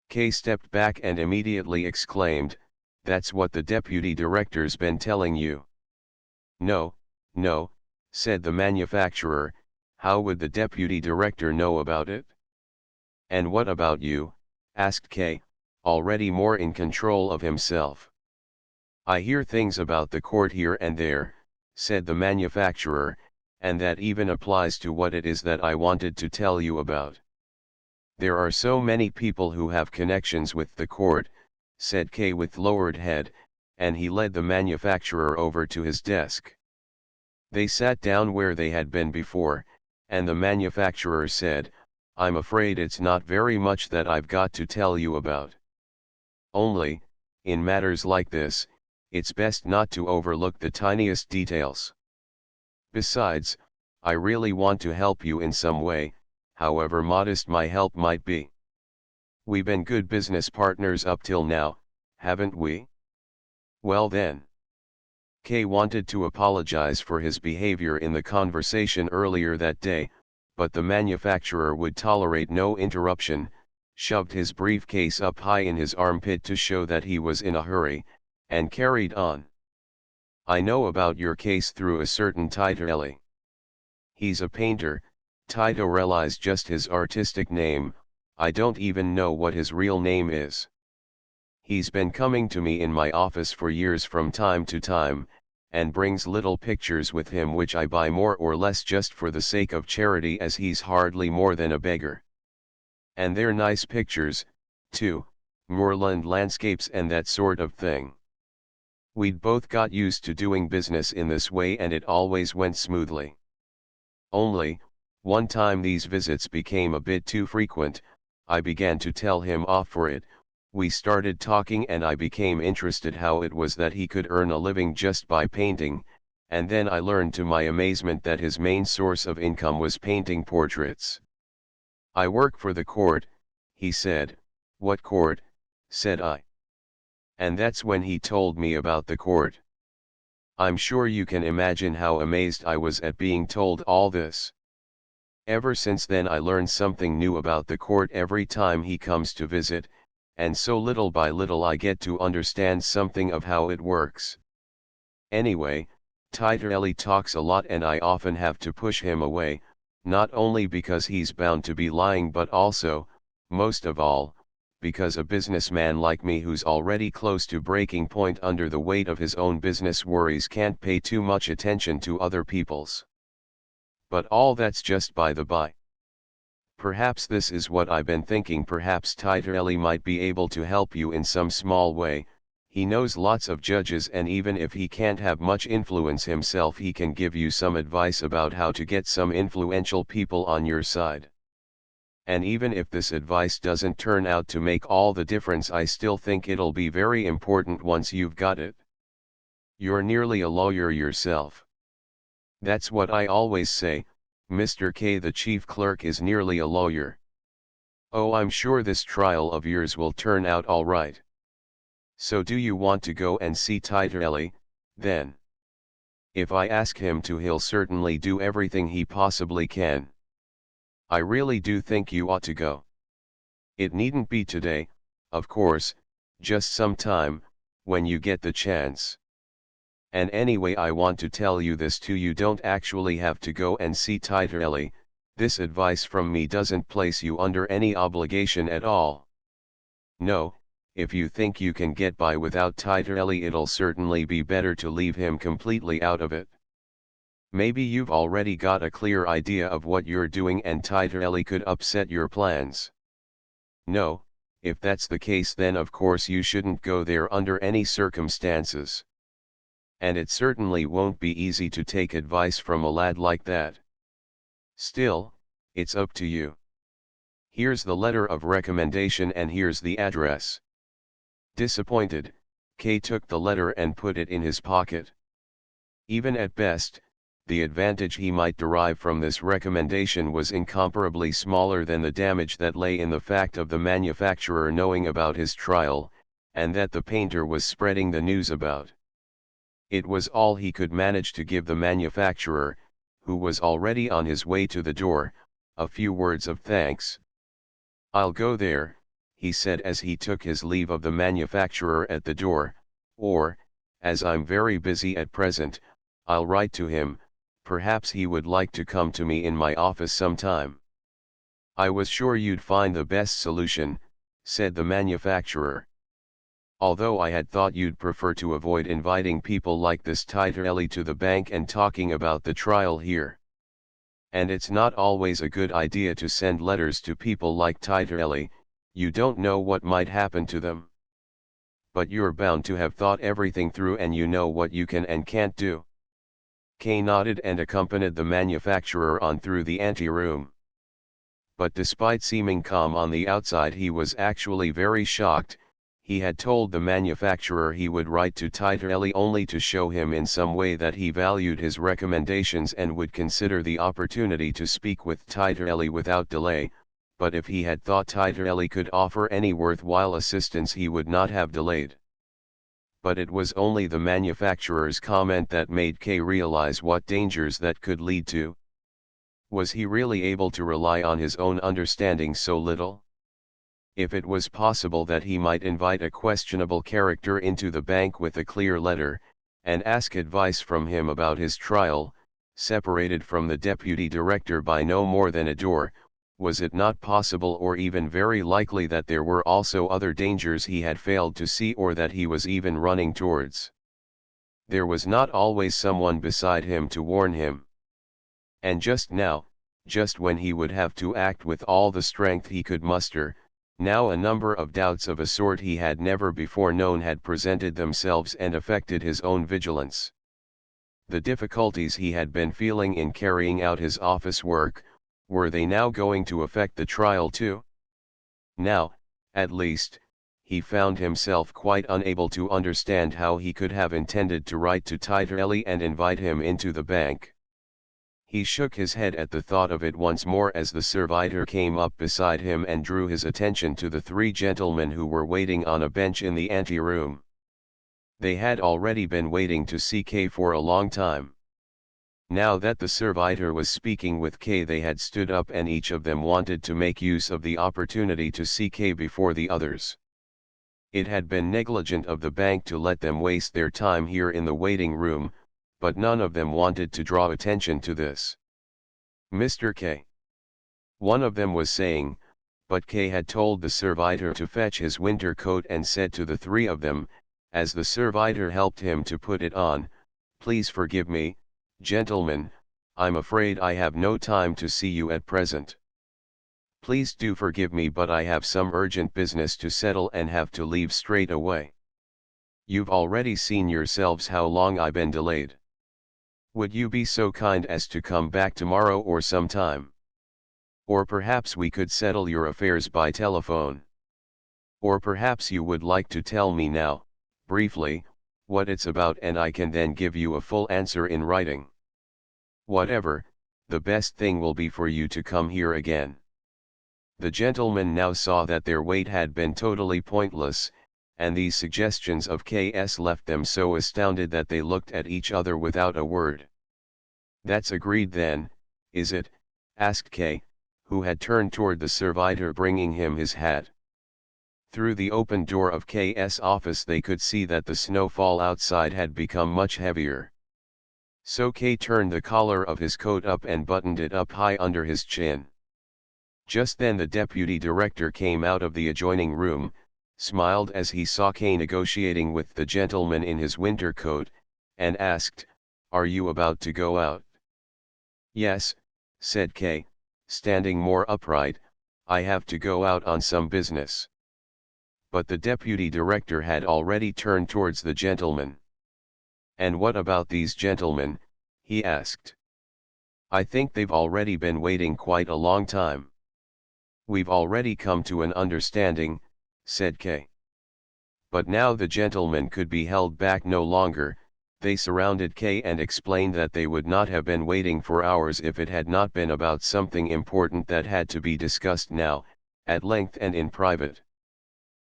K stepped back and immediately exclaimed, "That's what the deputy director's been telling you." "No, no," said the manufacturer, "how would the deputy director know about it?" "And what about you?" asked K, already more in control of himself. "I hear things about the court here and there," said the manufacturer, "and that even applies to what it is that I wanted to tell you about. There are so many people who have connections with the court," said K with lowered head, and he led the manufacturer over to his desk. They sat down where they had been before, and the manufacturer said, "I'm afraid it's not very much that I've got to tell you about. Only, in matters like this, it's best not to overlook the tiniest details. Besides, I really want to help you in some way, however modest my help might be. We've been good business partners up till now, haven't we? Well then." K wanted to apologize for his behavior in the conversation earlier that day, but the manufacturer would tolerate no interruption, shoved his briefcase up high in his armpit to show that he was in a hurry, and carried on. "I know about your case through a certain Titorelli. He's a painter. Titorelli's just his artistic name, I don't even know what his real name is. He's been coming to me in my office for years from time to time, and brings little pictures with him which I buy more or less just for the sake of charity, as he's hardly more than a beggar. And they're nice pictures, too, moorland landscapes and that sort of thing. We'd both got used to doing business in this way and it always went smoothly. Only, one time these visits became a bit too frequent. I began to tell him off for it. We started talking and I became interested how it was that he could earn a living just by painting, and then I learned to my amazement that his main source of income was painting portraits. I work for the court, he said. What court? Said I. And that's when he told me about the court. I'm sure you can imagine how amazed I was at being told all this. Ever since then I learn something new about the court every time he comes to visit, and so little by little I get to understand something of how it works. Anyway, Titorelli talks a lot and I often have to push him away, not only because he's bound to be lying but also, most of all, because a businessman like me who's already close to breaking point under the weight of his own business worries can't pay too much attention to other people's. But all that's just by the by. Perhaps this is what I've been thinking, perhaps Titorelli might be able to help you in some small way. He knows lots of judges and even if he can't have much influence himself he can give you some advice about how to get some influential people on your side. And even if this advice doesn't turn out to make all the difference I still think it'll be very important once you've got it. You're nearly a lawyer yourself. That's what I always say, Mr. K. The chief clerk is nearly a lawyer. Oh, I'm sure this trial of yours will turn out all right. So do you want to go and see Titorelli, then? If I ask him to, he'll certainly do everything he possibly can. I really do think you ought to go. It needn't be today, of course, just sometime, when you get the chance. And anyway, I want to tell you this too, you don't actually have to go and see Titorelli. This advice from me doesn't place you under any obligation at all. No, if you think you can get by without Titorelli, it'll certainly be better to leave him completely out of it. Maybe you've already got a clear idea of what you're doing and Titorelli could upset your plans. No, if that's the case, then of course you shouldn't go there under any circumstances. And it certainly won't be easy to take advice from a lad like that. Still, it's up to you. Here's the letter of recommendation and here's the address. Disappointed, K took the letter and put it in his pocket. Even at best, the advantage he might derive from this recommendation was incomparably smaller than the damage that lay in the fact of the manufacturer knowing about his trial, and that the painter was spreading the news about. It was all he could manage to give the manufacturer, who was already on his way to the door, a few words of thanks. "I'll go there," he said as he took his leave of the manufacturer at the door, "or, as I'm very busy at present, I'll write to him. Perhaps he would like to come to me in my office sometime." "I was sure you'd find the best solution," said the manufacturer. "Although I had thought you'd prefer to avoid inviting people like this Titorelli to the bank and talking about the trial here. And it's not always a good idea to send letters to people like Titorelli, you don't know what might happen to them. But you're bound to have thought everything through and you know what you can and can't do." Kay nodded and accompanied the manufacturer on through the anteroom. But despite seeming calm on the outside, he was actually very shocked. He had told the manufacturer he would write to Titorelli only to show him in some way that he valued his recommendations and would consider the opportunity to speak with Titorelli without delay, but if he had thought Titorelli could offer any worthwhile assistance he would not have delayed. But it was only the manufacturer's comment that made Kay realize what dangers that could lead to. Was he really able to rely on his own understanding so little? If it was possible that he might invite a questionable character into the bank with a clear letter, and ask advice from him about his trial, separated from the deputy director by no more than a door, was it not possible or even very likely that there were also other dangers he had failed to see or that he was even running towards? There was not always someone beside him to warn him. And just now, just when he would have to act with all the strength he could muster, now a number of doubts of a sort he had never before known had presented themselves and affected his own vigilance. The difficulties he had been feeling in carrying out his office work, were they now going to affect the trial too? Now, at least, he found himself quite unable to understand how he could have intended to write to Titorelli and invite him into the bank. He shook his head at the thought of it once more as the servitor came up beside him and drew his attention to the three gentlemen who were waiting on a bench in the anteroom. They had already been waiting to see Kay for a long time. Now that the servitor was speaking with Kay, they had stood up and each of them wanted to make use of the opportunity to see Kay before the others. It had been negligent of the bank to let them waste their time here in the waiting room, but none of them wanted to draw attention to this. "Mr. K," one of them was saying, but Kay had told the servitor to fetch his winter coat and said to the three of them, as the servitor helped him to put it on, "Please forgive me, gentlemen, I'm afraid I have no time to see you at present. Please do forgive me, but I have some urgent business to settle and have to leave straight away. You've already seen yourselves how long I've been delayed. Would you be so kind as to come back tomorrow or sometime? Or perhaps we could settle your affairs by telephone. Or perhaps you would like to tell me now, briefly, what it's about, and I can then give you a full answer in writing. Whatever, the best thing will be for you to come here again." The gentlemen now saw that their wait had been totally pointless, and these suggestions of K.'s left them so astounded that they looked at each other without a word. "That's agreed then, is it?" asked K., who had turned toward the servitor bringing him his hat. Through the open door of K.'s office they could see that the snowfall outside had become much heavier. So K turned the collar of his coat up and buttoned it up high under his chin. Just then the deputy director came out of the adjoining room, smiled as he saw K negotiating with the gentleman in his winter coat, and asked, "Are you about to go out?" "Yes," said K, standing more upright, "I have to go out on some business." But the deputy director had already turned towards the gentleman. "And what about these gentlemen?" he asked. "I think they've already been waiting quite a long time." "We've already come to an understanding," said K. But now the gentlemen could be held back no longer. They surrounded K and explained that they would not have been waiting for hours if it had not been about something important that had to be discussed now, at length and in private.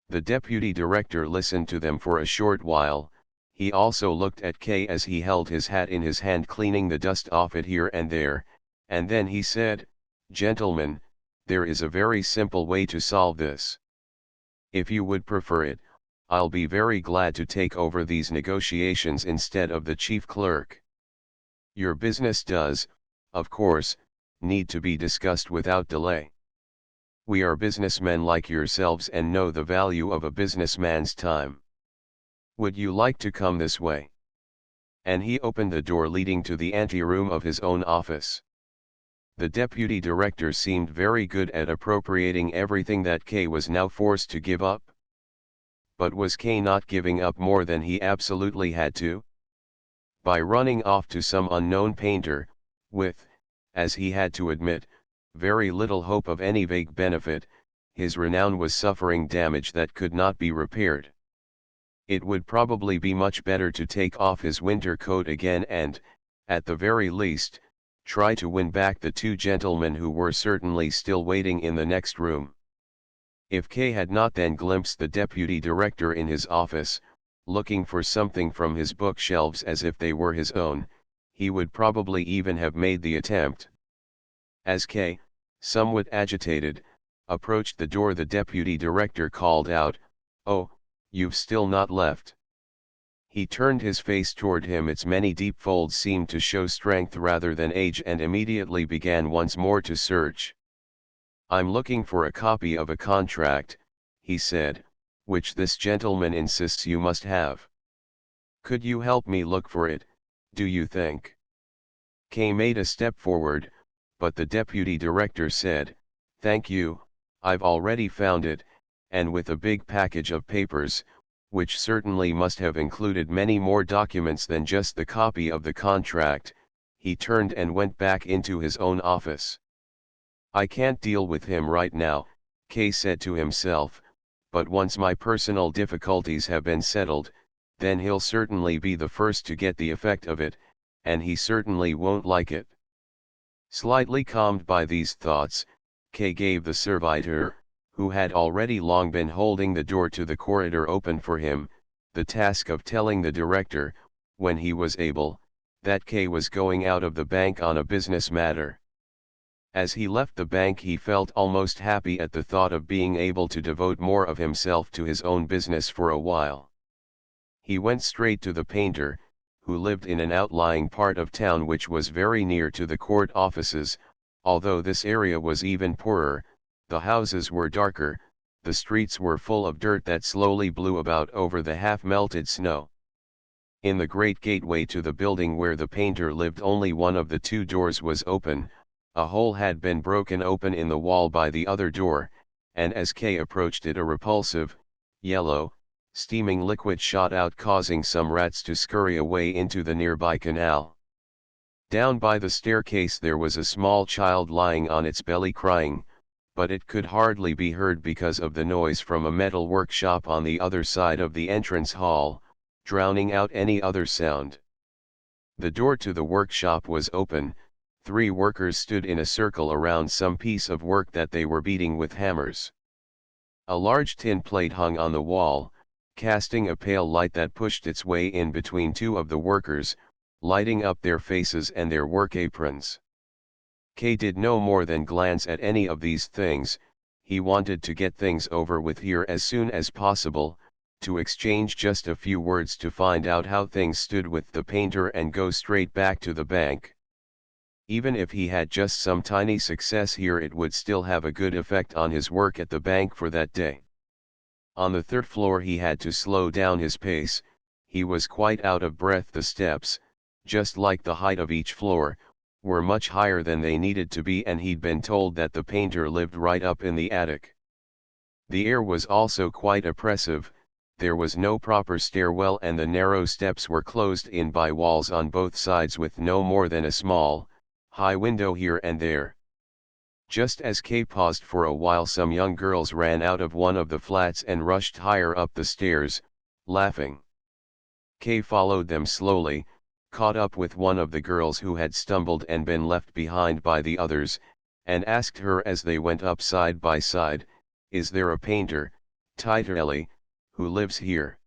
The deputy director listened to them for a short while. He also looked at K as he held his hat in his hand, cleaning the dust off it here and there, and then he said, "Gentlemen, there is a very simple way to solve this. If you would prefer it, I'll be very glad to take over these negotiations instead of the chief clerk. Your business does, of course, need to be discussed without delay. We are businessmen like yourselves and know the value of a businessman's time. Would you like to come this way?" And he opened the door leading to the anteroom of his own office. The deputy director seemed very good at appropriating everything that K was now forced to give up. But was K not giving up more than he absolutely had to? By running off to some unknown painter, with, as he had to admit, very little hope of any vague benefit, his renown was suffering damage that could not be repaired. It would probably be much better to take off his winter coat again and, at the very least, try to win back the two gentlemen who were certainly still waiting in the next room. If K had not then glimpsed the deputy director in his office, looking for something from his bookshelves as if they were his own, he would probably even have made the attempt. As K, somewhat agitated, approached the door, the deputy director called out, "Oh, you've still not left." He turned his face toward him. Its many deep folds seemed to show strength rather than age, and immediately began once more to search. "I'm looking for a copy of a contract," he said, "which this gentleman insists you must have. Could you help me look for it, do you think?" K made a step forward, but the deputy director said, "Thank you, I've already found it," and with a big package of papers, which certainly must have included many more documents than just the copy of the contract, he turned and went back into his own office. "I can't deal with him right now," K said to himself, "but once my personal difficulties have been settled, then he'll certainly be the first to get the effect of it, and he certainly won't like it." Slightly calmed by these thoughts, K gave the servitor, who had already long been holding the door to the corridor open for him, the task of telling the director, when he was able, that K was going out of the bank on a business matter. As he left the bank he felt almost happy at the thought of being able to devote more of himself to his own business for a while. He went straight to the painter, who lived in an outlying part of town which was very near to the court offices. Although this area was even poorer, the houses were darker, the streets were full of dirt that slowly blew about over the half-melted snow. In the great gateway to the building where the painter lived only one of the two doors was open. A hole had been broken open in the wall by the other door, and as K approached it a repulsive, yellow, steaming liquid shot out, causing some rats to scurry away into the nearby canal. Down by the staircase there was a small child lying on its belly crying, but it could hardly be heard because of the noise from a metal workshop on the other side of the entrance hall, drowning out any other sound. The door to the workshop was open. 3 workers stood in a circle around some piece of work that they were beating with hammers. A large tin plate hung on the wall, casting a pale light that pushed its way in between 2 of the workers, lighting up their faces and their work aprons. Kay did no more than glance at any of these things. He wanted to get things over with here as soon as possible, to exchange just a few words to find out how things stood with the painter and go straight back to the bank. Even if he had just some tiny success here, it would still have a good effect on his work at the bank for that day. On the 3rd floor he had to slow down his pace. He was quite out of breath. The steps, just like the height of each floor, were much higher than they needed to be, and he'd been told that the painter lived right up in the attic. The air was also quite oppressive. There was no proper stairwell, and the narrow steps were closed in by walls on both sides with no more than a small, high window here and there. Just as Kay paused for a while, some young girls ran out of one of the flats and rushed higher up the stairs, laughing. Kay followed them slowly, caught up with one of the girls who had stumbled and been left behind by the others, and asked her as they went up side by side, "Is there a painter, Ellie, who lives here?"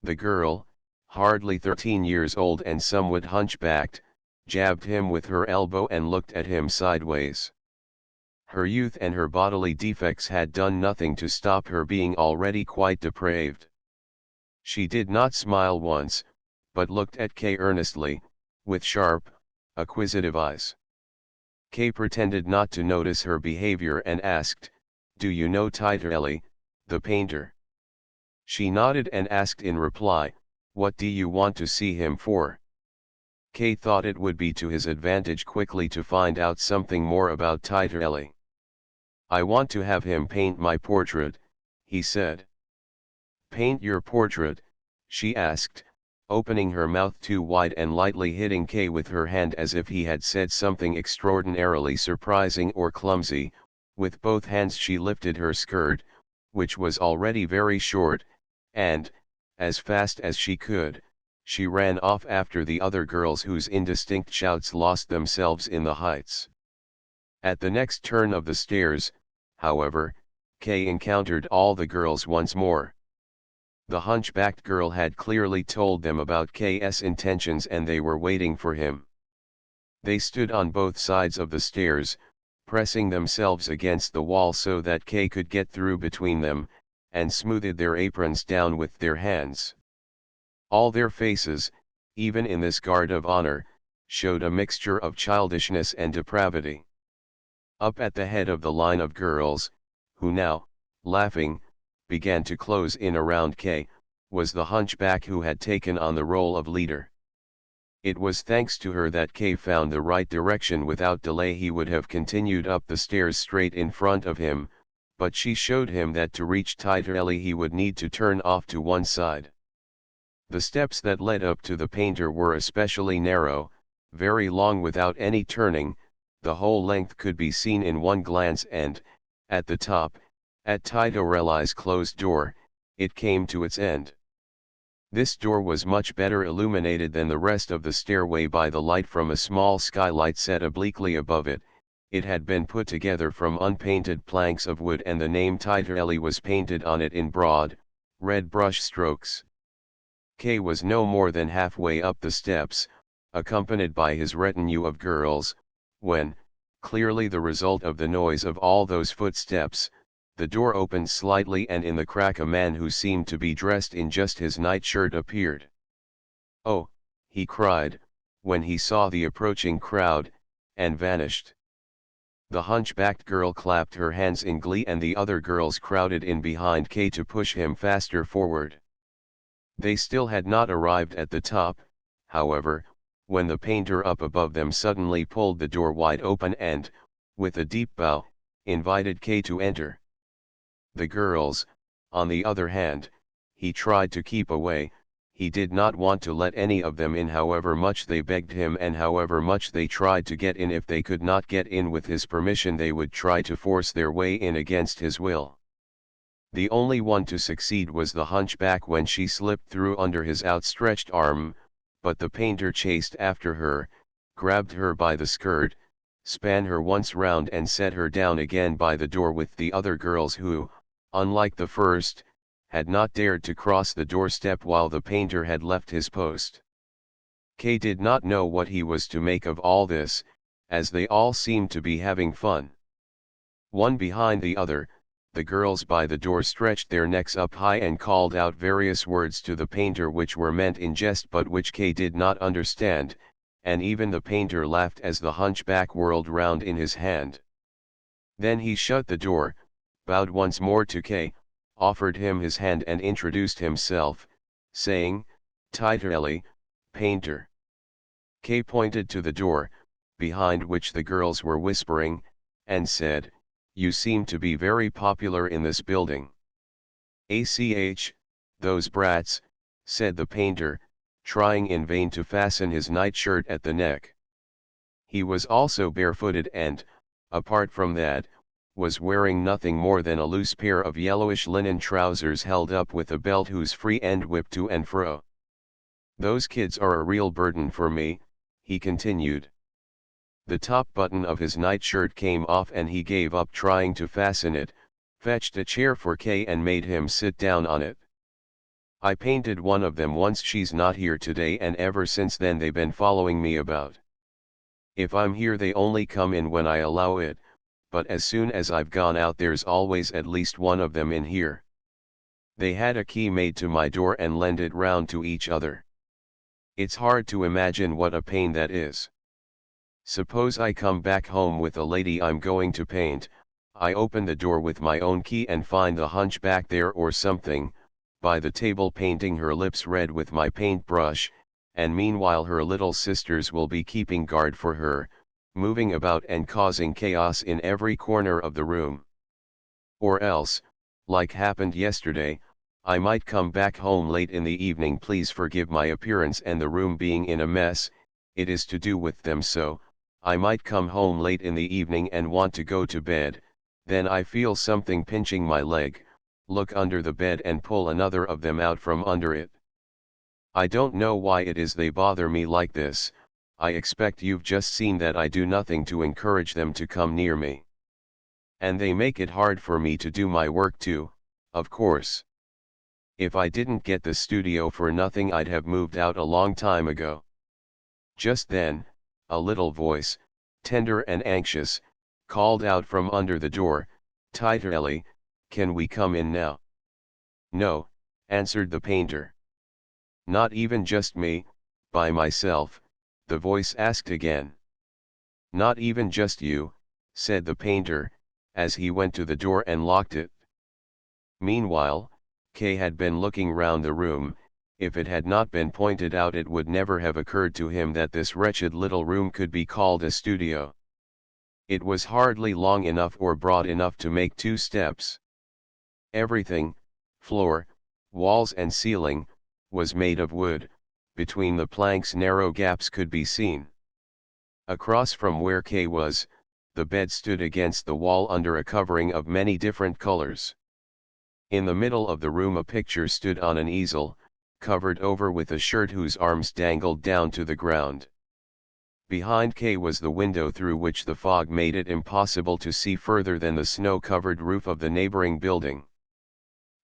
The girl, hardly 13 years old and somewhat hunchbacked, jabbed him with her elbow and looked at him sideways. Her youth and her bodily defects had done nothing to stop her being already quite depraved. She did not smile once, but looked at Kay earnestly, with sharp, acquisitive eyes. Kay pretended not to notice her behavior and asked, "Do you know Ellie, the painter?" She nodded and asked in reply, "What do you want to see him for?" Kay thought it would be to his advantage quickly to find out something more about Ellie. "I want to have him paint my portrait," he said. "Paint your portrait?" she asked, opening her mouth too wide and lightly hitting Kay with her hand as if he had said something extraordinarily surprising or clumsy. With both hands she lifted her skirt, which was already very short, and, as fast as she could, she ran off after the other girls, whose indistinct shouts lost themselves in the heights. At the next turn of the stairs, however, Kay encountered all the girls once more. The hunchbacked girl had clearly told them about K's intentions and they were waiting for him. They stood on both sides of the stairs, pressing themselves against the wall so that Kay could get through between them, and smoothed their aprons down with their hands. All their faces, even in this guard of honor, showed a mixture of childishness and depravity. Up at the head of the line of girls, who now, laughing, began to close in around Kay, was the hunchback who had taken on the role of leader. It was thanks to her that Kay found the right direction without delay. He would have continued up the stairs straight in front of him, but she showed him that to reach Ellie he would need to turn off to one side. The steps that led up to the painter were especially narrow, very long without any turning. The whole length could be seen in one glance, and, at the top, at Elle's closed door, it came to its end. This door was much better illuminated than the rest of the stairway by the light from a small skylight set obliquely above it. It had been put together from unpainted planks of wood, and the name Ellie was painted on it in broad, red brush strokes. Kay was no more than halfway up the steps, accompanied by his retinue of girls, when, clearly the result of the noise of all those footsteps, the door opened slightly and in the crack a man who seemed to be dressed in just his nightshirt appeared. "Oh," he cried, when he saw the approaching crowd, and vanished. The hunchbacked girl clapped her hands in glee and the other girls crowded in behind Kay to push him faster forward. They still had not arrived at the top, however, when the painter up above them suddenly pulled the door wide open and, with a deep bow, invited Kay to enter. The girls, on the other hand, he tried to keep away. He did not want to let any of them in, however much they begged him and however much they tried to get in. If they could not get in with his permission, they would try to force their way in against his will. The only one to succeed was the hunchback when she slipped through under his outstretched arm, but the painter chased after her, grabbed her by the skirt, span her once round and set her down again by the door with the other girls who, unlike the first, had not dared to cross the doorstep while the painter had left his post. Kay did not know what he was to make of all this, as they all seemed to be having fun. One behind the other, the girls by the door stretched their necks up high and called out various words to the painter which were meant in jest but which Kay did not understand, and even the painter laughed as the hunchback whirled round in his hand. Then he shut the door, bowed once more to Kay, offered him his hand and introduced himself, saying, "Titerelli, painter." Kay pointed to the door, behind which the girls were whispering, and said, "You seem to be very popular in this building." "Ach, those brats," said the painter, trying in vain to fasten his nightshirt at the neck. He was also barefooted and, apart from that, was wearing nothing more than a loose pair of yellowish linen trousers held up with a belt whose free end whipped to and fro. "Those kids are a real burden for me," he continued. The top button of his nightshirt came off and he gave up trying to fasten it, fetched a chair for Kay and made him sit down on it. "I painted one of them once, she's not here today, and ever since then they been following me about. If I'm here they only come in when I allow it, but as soon as I've gone out there's always at least one of them in here. They had a key made to my door and lend it round to each other. It's hard to imagine what a pain that is. Suppose I come back home with a lady I'm going to paint, I open the door with my own key and find the hunchback there or something, by the table painting her lips red with my paintbrush, and meanwhile her little sisters will be keeping guard for her, moving about and causing chaos in every corner of the room. Or else, like happened yesterday, I might come back home late in the evening, please forgive my appearance and the room being in a mess, it is to do with them, so I might come home late in the evening and want to go to bed, then I feel something pinching my leg, look under the bed and pull another of them out from under it. I don't know why it is they bother me like this, I expect you've just seen that I do nothing to encourage them to come near me. And they make it hard for me to do my work too, of course. If I didn't get the studio for nothing I'd have moved out a long time ago." Just then, a little voice, tender and anxious, called out from under the door, "Titerelli, can we come in now?" "No," answered the painter. "Not even just me, by myself?" the voice asked again. "Not even just you," said the painter, as he went to the door and locked it. Meanwhile, Kay had been looking round the room. If it had not been pointed out it would never have occurred to him that this wretched little room could be called a studio. It was hardly long enough or broad enough to make 2 steps. Everything, floor, walls and ceiling, was made of wood, between the planks narrow gaps could be seen. Across from where Kay was, the bed stood against the wall under a covering of many different colors. In the middle of the room a picture stood on an easel, covered over with a shirt whose arms dangled down to the ground. Behind Kay was the window through which the fog made it impossible to see further than the snow-covered roof of the neighboring building.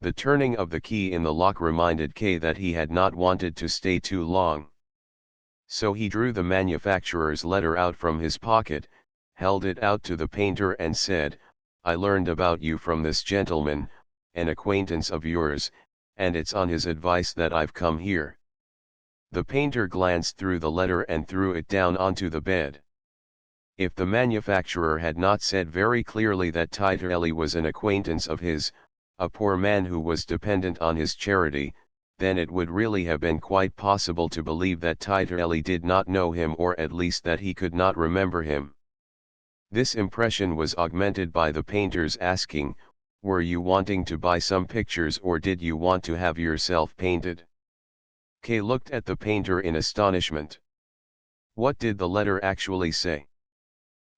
The turning of the key in the lock reminded Kay that he had not wanted to stay too long. So he drew the manufacturer's letter out from his pocket, held it out to the painter and said, "I learned about you from this gentleman, an acquaintance of yours, and it's on his advice that I've come here." The painter glanced through the letter and threw it down onto the bed. If the manufacturer had not said very clearly that Titerelli was an acquaintance of his, a poor man who was dependent on his charity, then it would really have been quite possible to believe that Titerelli did not know him, or at least that he could not remember him. This impression was augmented by the painter's asking, "Were you wanting to buy some pictures or did you want to have yourself painted?" Kay looked at the painter in astonishment. What did the letter actually say?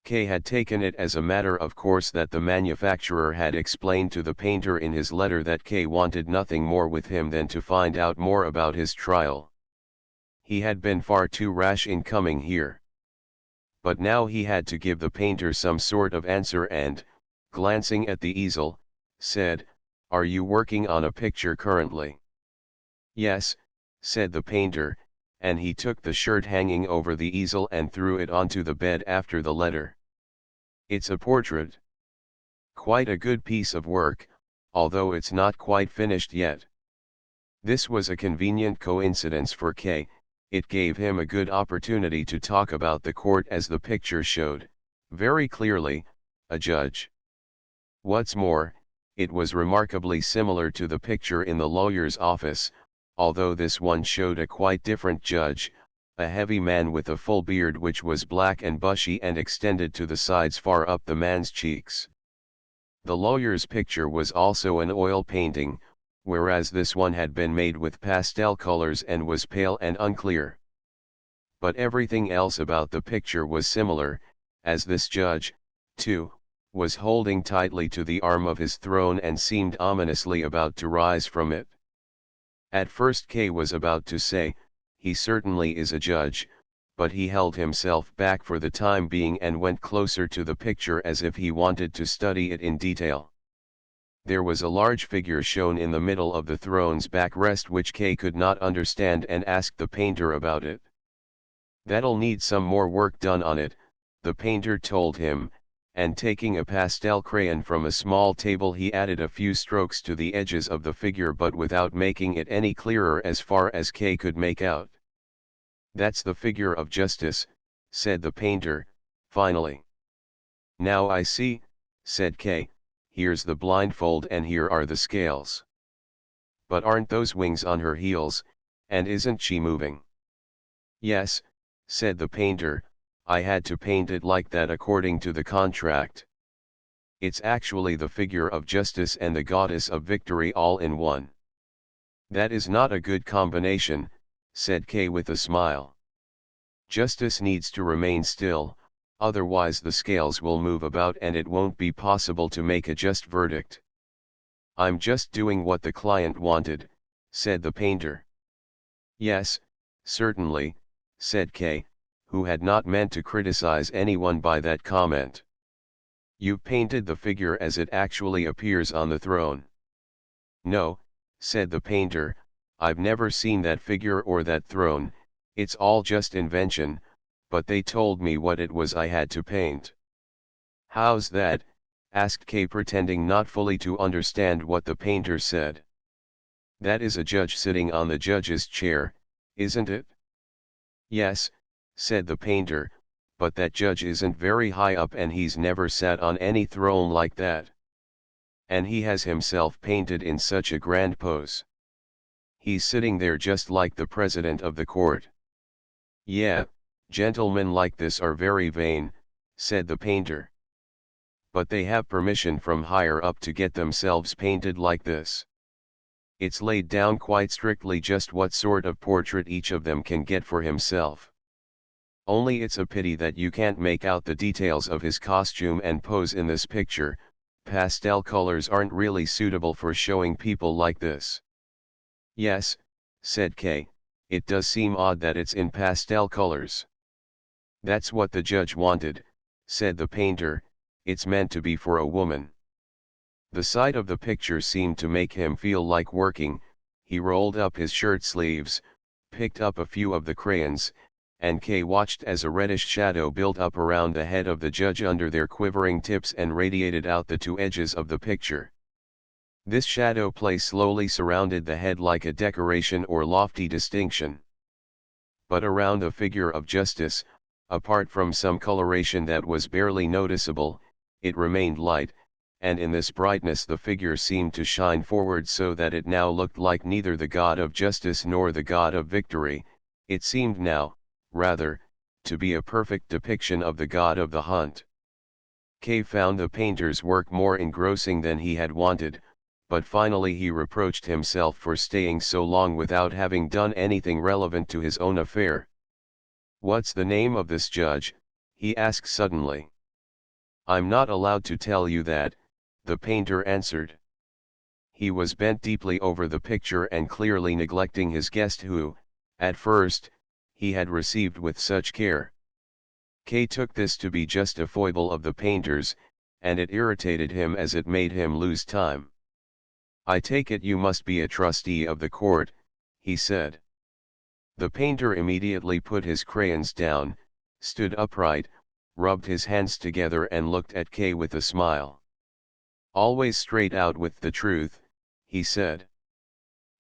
K had taken it as a matter of course that the manufacturer had explained to the painter in his letter that K wanted nothing more with him than to find out more about his trial. He had been far too rash in coming here. But now he had to give the painter some sort of answer and, glancing at the easel, said, "Are you working on a picture currently?" "Yes," said the painter, and he took the shirt hanging over the easel and threw it onto the bed after the letter. "It's a portrait. Quite a good piece of work, although it's not quite finished yet." This was a convenient coincidence for K. It gave him a good opportunity to talk about the court as the picture showed, very clearly, a judge. What's more, it was remarkably similar to the picture in the lawyer's office, although this one showed a quite different judge, a heavy man with a full beard which was black and bushy and extended to the sides far up the man's cheeks. The lawyer's picture was also an oil painting, whereas this one had been made with pastel colors and was pale and unclear. But everything else about the picture was similar, as this judge, too, was holding tightly to the arm of his throne and seemed ominously about to rise from it. At first K was about to say, "He certainly is a judge," but he held himself back for the time being and went closer to the picture as if he wanted to study it in detail. There was a large figure shown in the middle of the throne's backrest which K could not understand and asked the painter about it. "That'll need some more work done on it," the painter told him, and taking a pastel crayon from a small table he added a few strokes to the edges of the figure but without making it any clearer as far as K could make out. "That's the figure of justice," said the painter, finally. "Now I see," said K, "here's the blindfold and here are the scales. But aren't those wings on her heels, and isn't she moving?" "Yes," said the painter, "I had to paint it like that according to the contract. It's actually the figure of justice and the goddess of victory all in one." "That is not a good combination," said K with a smile. "Justice needs to remain still, otherwise the scales will move about and it won't be possible to make a just verdict." "I'm just doing what the client wanted," said the painter. "Yes, certainly," said K, who had not meant to criticize anyone by that comment. "You painted the figure as it actually appears on the throne." "No," said the painter, "I've never seen that figure or that throne, it's all just invention, but they told me what it was I had to paint." "How's that?" asked K pretending not fully to understand what the painter said. "That is a judge sitting on the judge's chair, isn't it?" "Yes," said the painter, "but that judge isn't very high up and he's never sat on any throne like that. And he has himself painted in such a grand pose. He's sitting there just like the president of the court." "Yeah, gentlemen like this are very vain," said the painter. "But they have permission from higher up to get themselves painted like this. It's laid down quite strictly just what sort of portrait each of them can get for himself. Only it's a pity that you can't make out the details of his costume and pose in this picture. Pastel colors aren't really suitable for showing people like this." "Yes," said K, "it does seem odd that it's in pastel colors." "That's what the judge wanted," said the painter, "it's meant to be for a woman." The sight of the picture seemed to make him feel like working. He rolled up his shirt sleeves, picked up a few of the crayons, and K watched as a reddish shadow built up around the head of the judge under their quivering tips and radiated out the two edges of the picture. This shadow play slowly surrounded the head like a decoration or lofty distinction. But around the figure of justice, apart from some coloration that was barely noticeable, it remained light, and in this brightness the figure seemed to shine forward so that it now looked like neither the god of justice nor the god of victory. It seemed now, rather, to be a perfect depiction of the god of the hunt. K found the painter's work more engrossing than he had wanted, but finally he reproached himself for staying so long without having done anything relevant to his own affair. "What's the name of this judge?" he asked suddenly. I'm not allowed to tell you that, the painter answered. He was bent deeply over the picture and clearly neglecting his guest who, at first, he had received with such care. Kay took this to be just a foible of the painter's, and it irritated him as it made him lose time. I take it you must be a trustee of the court, he said. The painter immediately put his crayons down, stood upright, rubbed his hands together and looked at Kay with a smile. Always straight out with the truth, he said.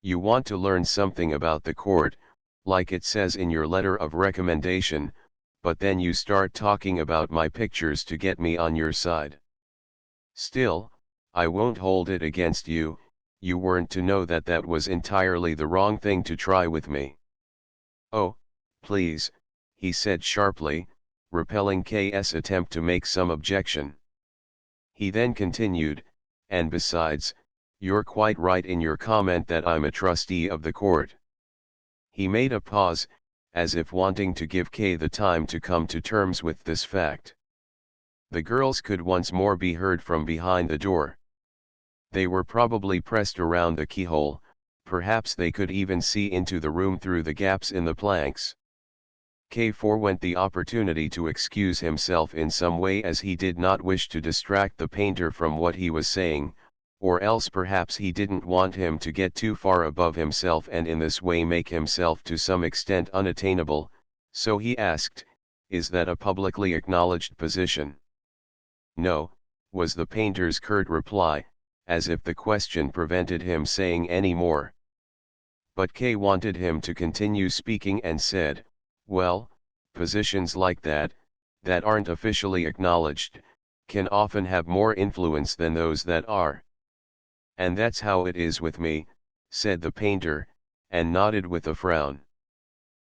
You want to learn something about the court, like it says in your letter of recommendation, but then you start talking about my pictures to get me on your side. Still, I won't hold it against you, you weren't to know that that was entirely the wrong thing to try with me. Oh, please, he said sharply, repelling K's attempt to make some objection. He then continued, and besides, you're quite right in your comment that I'm a trustee of the court. He made a pause, as if wanting to give Kay the time to come to terms with this fact. The girls could once more be heard from behind the door. They were probably pressed around the keyhole, perhaps they could even see into the room through the gaps in the planks. Kay forewent the opportunity to excuse himself in some way as he did not wish to distract the painter from what he was saying, or else perhaps he didn't want him to get too far above himself and in this way make himself to some extent unattainable, so he asked, "Is that a publicly acknowledged position?" "No," was the painter's curt reply, as if the question prevented him saying any more. But Kay wanted him to continue speaking and said, "Well, positions like that aren't officially acknowledged, can often have more influence than those that are. And that's how it is with me," said the painter, and nodded with a frown.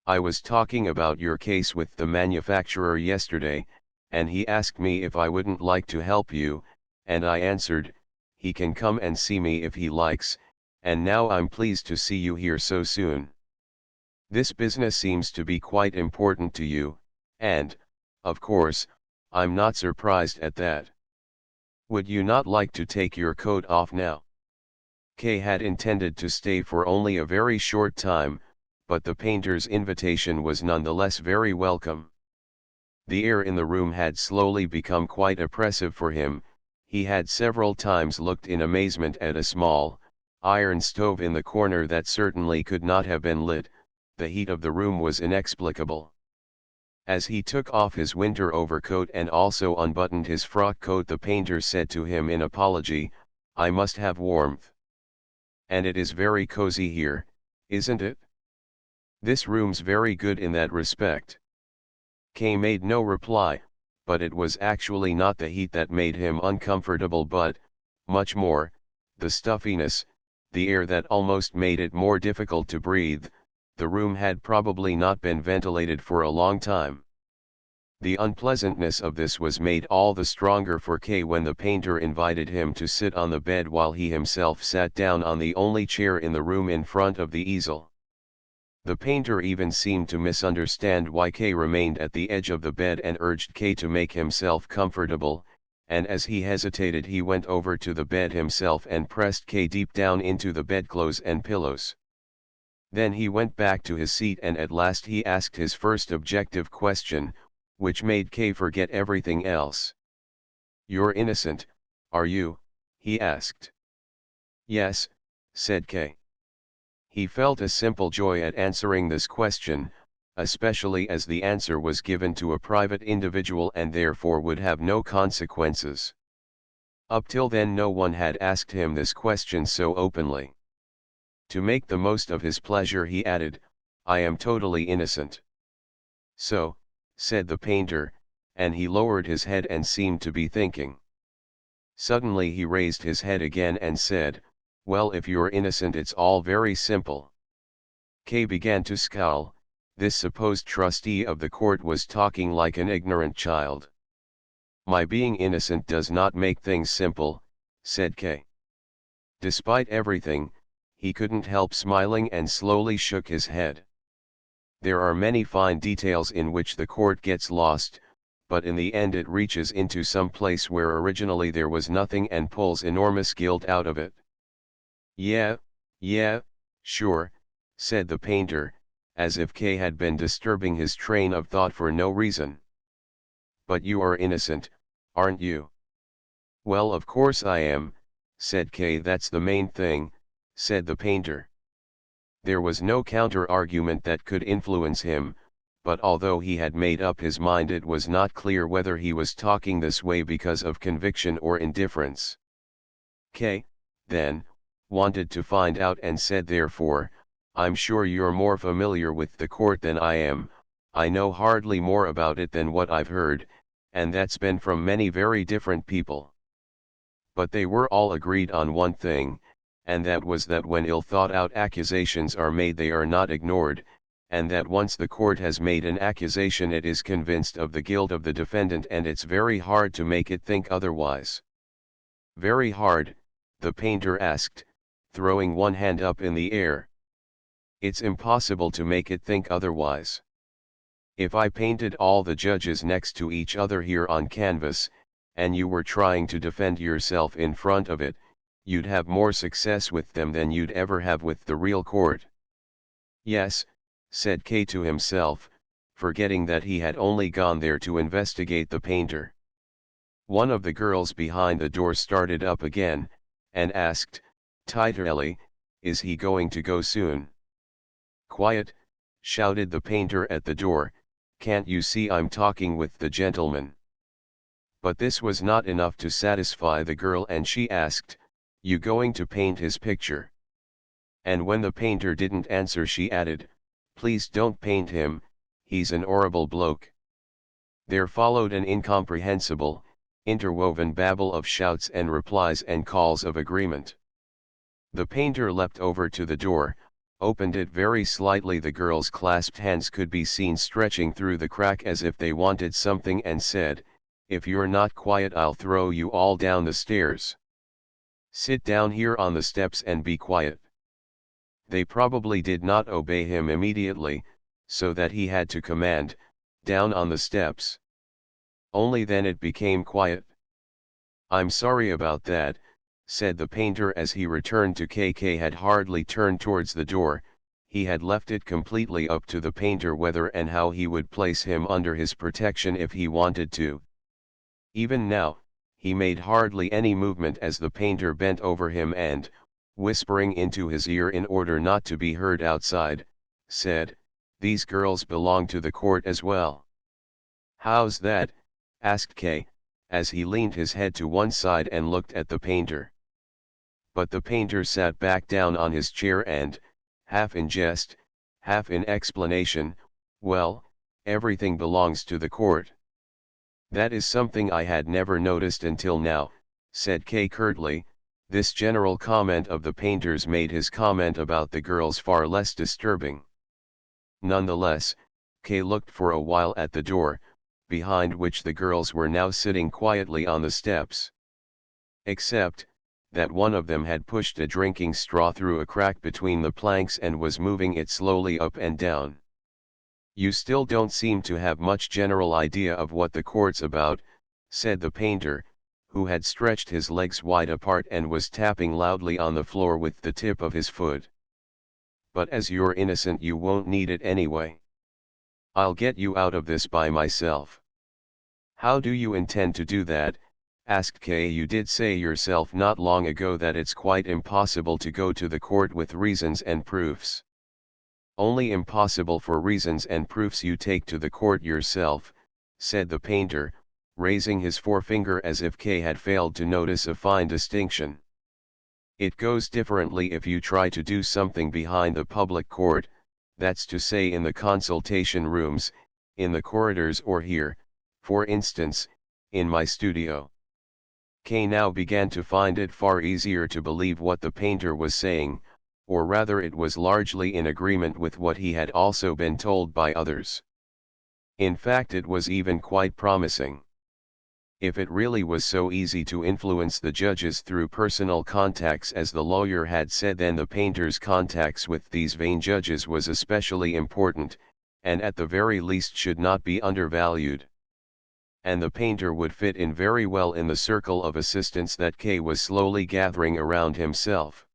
"I was talking about your case with the manufacturer yesterday, and he asked me if I wouldn't like to help you, and I answered, he can come and see me if he likes, and now I'm pleased to see you here so soon. This business seems to be quite important to you, and, of course, I'm not surprised at that. Would you not like to take your coat off now?" Kay had intended to stay for only a very short time, but the painter's invitation was nonetheless very welcome. The air in the room had slowly become quite oppressive for him. He had several times looked in amazement at a small, iron stove in the corner that certainly could not have been lit. The heat of the room was inexplicable. As he took off his winter overcoat and also unbuttoned his frock coat, the painter said to him in apology, "I must have warmth. And it is very cozy here, isn't it? This room's very good in that respect." Kay made no reply, but it was actually not the heat that made him uncomfortable but, much more, the stuffiness, the air that almost made it more difficult to breathe. The room had probably not been ventilated for a long time. The unpleasantness of this was made all the stronger for Kay when the painter invited him to sit on the bed while he himself sat down on the only chair in the room in front of the easel. The painter even seemed to misunderstand why Kay remained at the edge of the bed and urged Kay to make himself comfortable, and as he hesitated he went over to the bed himself and pressed Kay deep down into the bedclothes and pillows. Then he went back to his seat and at last he asked his first objective question, which made Kay forget everything else. "You're innocent, are you?" he asked. "Yes," said Kay. He felt a simple joy at answering this question, especially as the answer was given to a private individual and therefore would have no consequences. Up till then no one had asked him this question so openly. To make the most of his pleasure he added, "I am totally innocent." "So," said the painter, and he lowered his head and seemed to be thinking. Suddenly he raised his head again and said, "Well, if you're innocent it's all very simple." Kay began to scowl. This supposed trustee of the court was talking like an ignorant child. "My being innocent does not make things simple," said Kay. Despite everything, he couldn't help smiling and slowly shook his head. "There are many fine details in which the court gets lost, but in the end it reaches into some place where originally there was nothing and pulls enormous guilt out of it. Yeah, sure, said the painter, as if Kay had been disturbing his train of thought for no reason. But you are innocent, aren't you? Well, of course I am, said Kay. That's the main thing, said the painter. There was no counter-argument that could influence him, but although he had made up his mind, it was not clear whether he was talking this way because of conviction or indifference. Kay, then, wanted to find out and said, therefore, I'm sure you're more familiar with the court than I am. I know hardly more about it than what I've heard, and that's been from many very different people. But they were all agreed on one thing, and that was that when ill-thought-out accusations are made they are not ignored, and that once the court has made an accusation it is convinced of the guilt of the defendant, and it's very hard to make it think otherwise. Very hard, the painter asked, throwing one hand up in the air. It's impossible to make it think otherwise. If I painted all the judges next to each other here on canvas, and you were trying to defend yourself in front of it, you'd have more success with them than you'd ever have with the real court. Yes, said Kay to himself, forgetting that he had only gone there to investigate the painter. One of the girls behind the door started up again, and asked, Titerelli, is he going to go soon? Quiet, shouted the painter at the door, can't you see I'm talking with the gentleman? But this was not enough to satisfy the girl, and she asked, you going to paint his picture? And when the painter didn't answer she added, please don't paint him, he's an horrible bloke. There followed an incomprehensible, interwoven babble of shouts and replies and calls of agreement. The painter leapt over to the door, opened it very slightly. The girl's clasped hands could be seen stretching through the crack as if they wanted something, and said, if you're not quiet I'll throw you all down the stairs. Sit down here on the steps and be quiet. They probably did not obey him immediately, so that he had to command, down on the steps. Only then it became quiet. I'm sorry about that, said the painter as he returned to KK. Had hardly turned towards the door, he had left it completely up to the painter whether and how he would place him under his protection if he wanted to. Even now, he made hardly any movement as the painter bent over him and, whispering into his ear in order not to be heard outside, said, these girls belong to the court as well. How's that? Asked Kay, as he leaned his head to one side and looked at the painter. But the painter sat back down on his chair and, half in jest, half in explanation, well, everything belongs to the court. That is something I had never noticed until now, said Kay curtly. This general comment of the painter's made his comment about the girls far less disturbing. Nonetheless, Kay looked for a while at the door, behind which the girls were now sitting quietly on the steps. Except that one of them had pushed a drinking straw through a crack between the planks and was moving it slowly up and down. You still don't seem to have much general idea of what the court's about, said the painter, who had stretched his legs wide apart and was tapping loudly on the floor with the tip of his foot. But as you're innocent you won't need it anyway. I'll get you out of this by myself. How do you intend to do that? Asked Kay. You did say yourself not long ago that it's quite impossible to go to the court with reasons and proofs. Only impossible for reasons and proofs you take to the court yourself, said the painter, raising his forefinger as if Kay had failed to notice a fine distinction. It goes differently if you try to do something behind the public court, that's to say in the consultation rooms, in the corridors, or here, for instance, in my studio. Kay now began to find it far easier to believe what the painter was saying, or rather it was largely in agreement with what he had also been told by others. In fact, it was even quite promising. If it really was so easy to influence the judges through personal contacts as the lawyer had said, then the painter's contacts with these vain judges was especially important, and at the very least should not be undervalued. and the painter would fit in very well in the circle of assistants that K was slowly gathering around himself.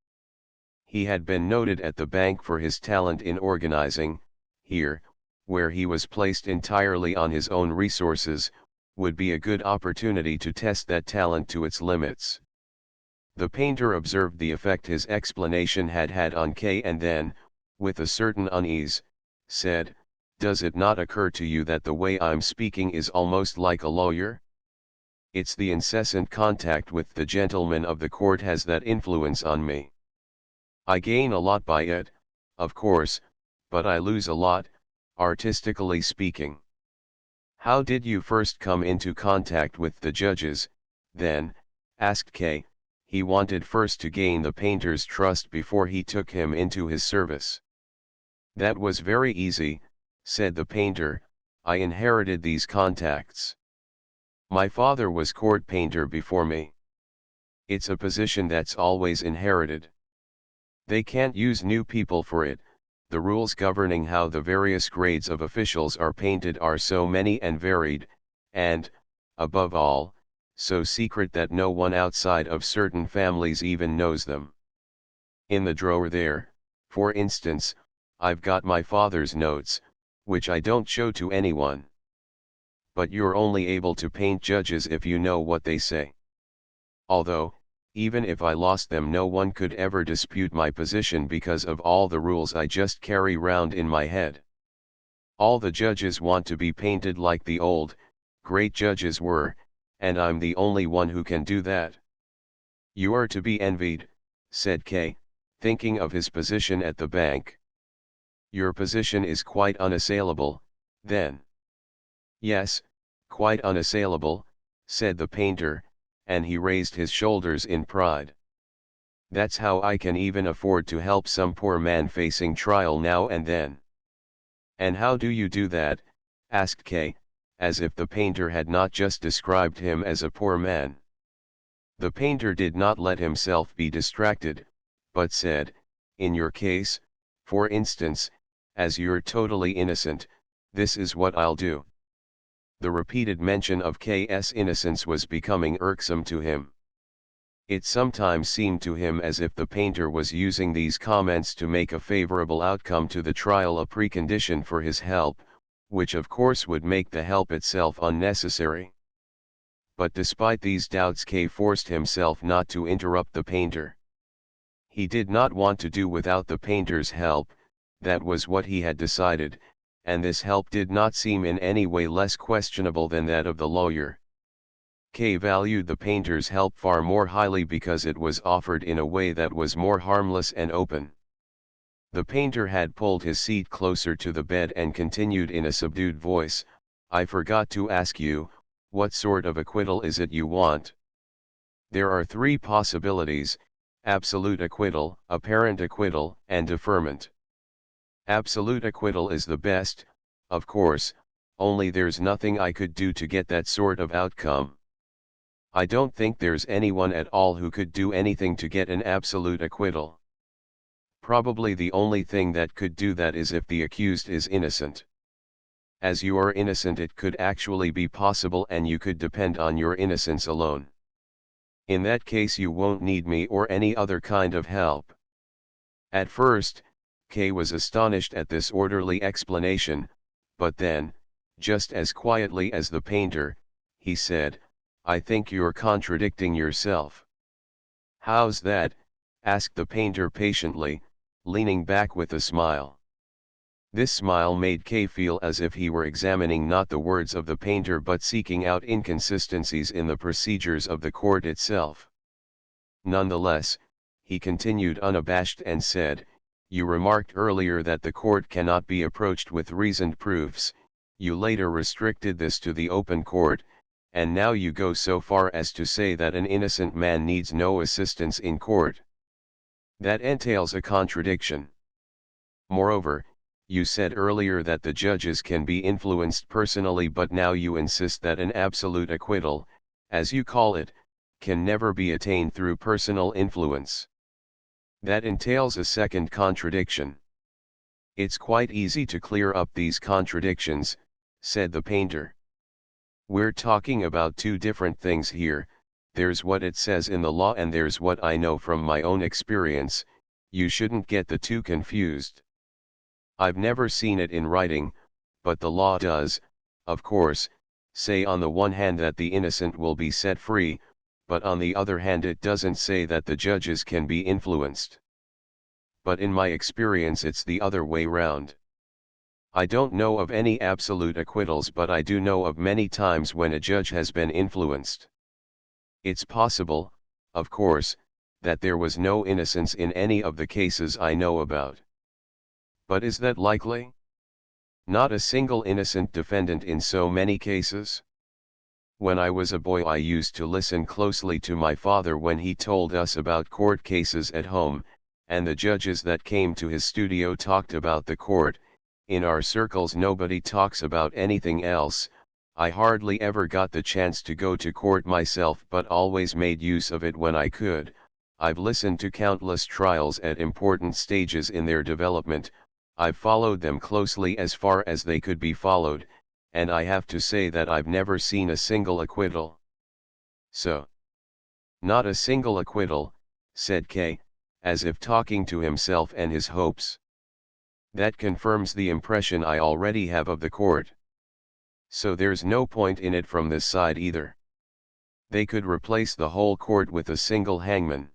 He had been noted at the bank for his talent in organizing. Here, where he was placed entirely on his own resources, would be a good opportunity to test that talent to its limits. The painter observed the effect his explanation had had on K and then, with a certain unease, said, "Does it not occur to you that the way I'm speaking is almost like a lawyer? It's the incessant contact with the gentlemen of the court has that influence on me. I gain a lot by it, of course, but I lose a lot, artistically speaking." "How did you first come into contact with the judges, then?" asked K. He wanted first to gain the painter's trust before he took him into his service. "That was very easy," said the painter. "I inherited these contacts. My father was court painter before me. It's a position that's always inherited. They can't use new people for it. The rules governing how the various grades of officials are painted are so many and varied, and, above all, so secret that no one outside of certain families even knows them. In the drawer there, for instance, I've got my father's notes, which I don't show to anyone. But you're only able to paint judges if you know what they say. Although, even if I lost them, no one could ever dispute my position because of all the rules I just carry round in my head. All the judges want to be painted like the old, great judges were, and I'm the only one who can do that." "You are to be envied," said K, thinking of his position at the bank. "Your position is quite unassailable, then." "Yes, quite unassailable," said the painter, and he raised his shoulders in pride. "That's how I can even afford to help some poor man facing trial now and then." "And how do you do that?" asked K, as if the painter had not just described him as a poor man. The painter did not let himself be distracted, but said, "In your case, for instance, as you're totally innocent, this is what I'll do." The repeated mention of K.'s innocence was becoming irksome to him. It sometimes seemed to him as if the painter was using these comments to make a favorable outcome to the trial a precondition for his help, which of course would make the help itself unnecessary. But despite these doubts, K forced himself not to interrupt the painter. He did not want to do without the painter's help, that was what he had decided, and this help did not seem in any way less questionable than that of the lawyer. K valued the painter's help far more highly because it was offered in a way that was more harmless and open. The painter had pulled his seat closer to the bed and continued in a subdued voice, "I forgot to ask you, what sort of acquittal is it you want? There are three possibilities: absolute acquittal, apparent acquittal, and deferment. Absolute acquittal is the best, of course, only there's nothing I could do to get that sort of outcome. I don't think there's anyone at all who could do anything to get an absolute acquittal. Probably the only thing that could do that is if the accused is innocent. As you are innocent, it could actually be possible, and you could depend on your innocence alone. In that case you won't need me or any other kind of help." At first, K was astonished at this orderly explanation, but then, just as quietly as the painter, he said, "I think you're contradicting yourself." "How's that?" asked the painter patiently, leaning back with a smile. This smile made K feel as if he were examining not the words of the painter but seeking out inconsistencies in the procedures of the court itself. Nonetheless, he continued unabashed and said, "You remarked earlier that the court cannot be approached with reasoned proofs. You later restricted this to the open court, and now you go so far as to say that an innocent man needs no assistance in court. That entails a contradiction. Moreover, you said earlier that the judges can be influenced personally, but now you insist that an absolute acquittal, as you call it, can never be attained through personal influence. That entails a second contradiction." "It's quite easy to clear up these contradictions," said the painter. We're talking about two different things here. There's what it says in the law and there's what I know from my own experience. You shouldn't get the two confused. I've never seen it in writing, but the law does, of course, say on the one hand that the innocent will be set free, but on the other hand it doesn't say that the judges can be influenced. But in my experience it's the other way round. I don't know of any absolute acquittals, but I do know of many times when a judge has been influenced. It's possible, of course, that there was no innocence in any of the cases I know about. But is that likely? Not a single innocent defendant in so many cases? When I was a boy I used to listen closely to my father when he told us about court cases at home, and the judges that came to his studio talked about the court. In our circles nobody talks about anything else. I hardly ever got the chance to go to court myself, but always made use of it when I could. I've listened to countless trials at important stages in their development. I've followed them closely as far as they could be followed, and I have to say that I've never seen a single acquittal. So, not a single acquittal, said Kay, as if talking to himself and his hopes. That confirms the impression I already have of the court. So there's no point in it from this side either. They could replace the whole court with a single hangman.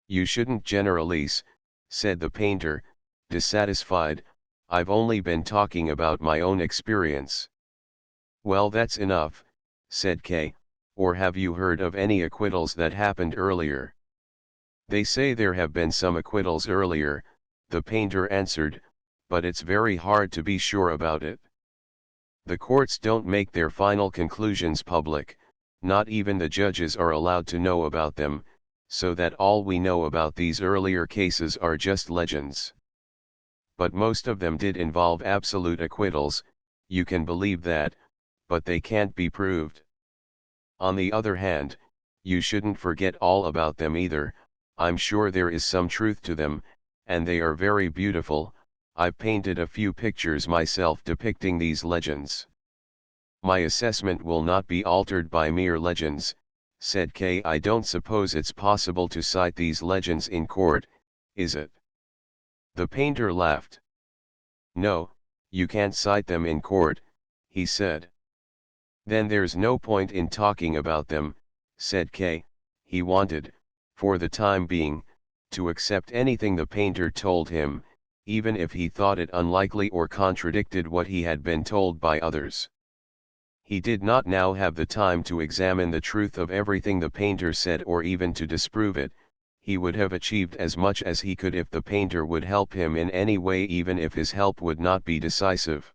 You shouldn't generalize, said the painter, dissatisfied. I've only been talking about my own experience. Well, that's enough, said Kay, or have you heard of any acquittals that happened earlier? They say there have been some acquittals earlier, the painter answered, but it's very hard to be sure about it. The courts don't make their final conclusions public, not even the judges are allowed to know about them, so that all we know about these earlier cases are just legends. But most of them did involve absolute acquittals, you can believe that, but they can't be proved. On the other hand, you shouldn't forget all about them either. I'm sure there is some truth to them, and they are very beautiful. I've painted a few pictures myself depicting these legends. My assessment will not be altered by mere legends, said Kay. I don't suppose it's possible to cite these legends in court, is it? The painter laughed. No, you can't cite them in court, he said. Then there's no point in talking about them, said Kay. He wanted, for the time being, to accept anything the painter told him, even if he thought it unlikely or contradicted what he had been told by others. He did not now have the time to examine the truth of everything the painter said or even to disprove it. He would have achieved as much as he could if the painter would help him in any way, even if his help would not be decisive.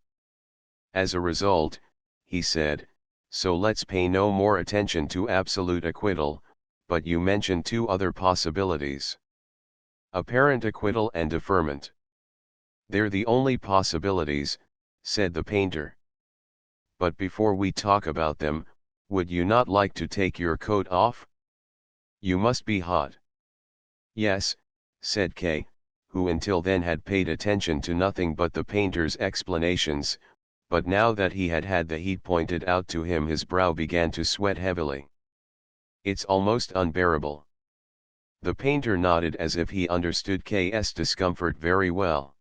As a result, he said, so let's pay no more attention to absolute acquittal, but you mentioned two other possibilities. Apparent acquittal and deferment. They're the only possibilities, said the painter. But before we talk about them, would you not like to take your coat off? You must be hot. Yes, said Kay, who until then had paid attention to nothing but the painter's explanations, but now that he had had the heat pointed out to him his brow began to sweat heavily. It's almost unbearable. The painter nodded as if he understood Kay's discomfort very well.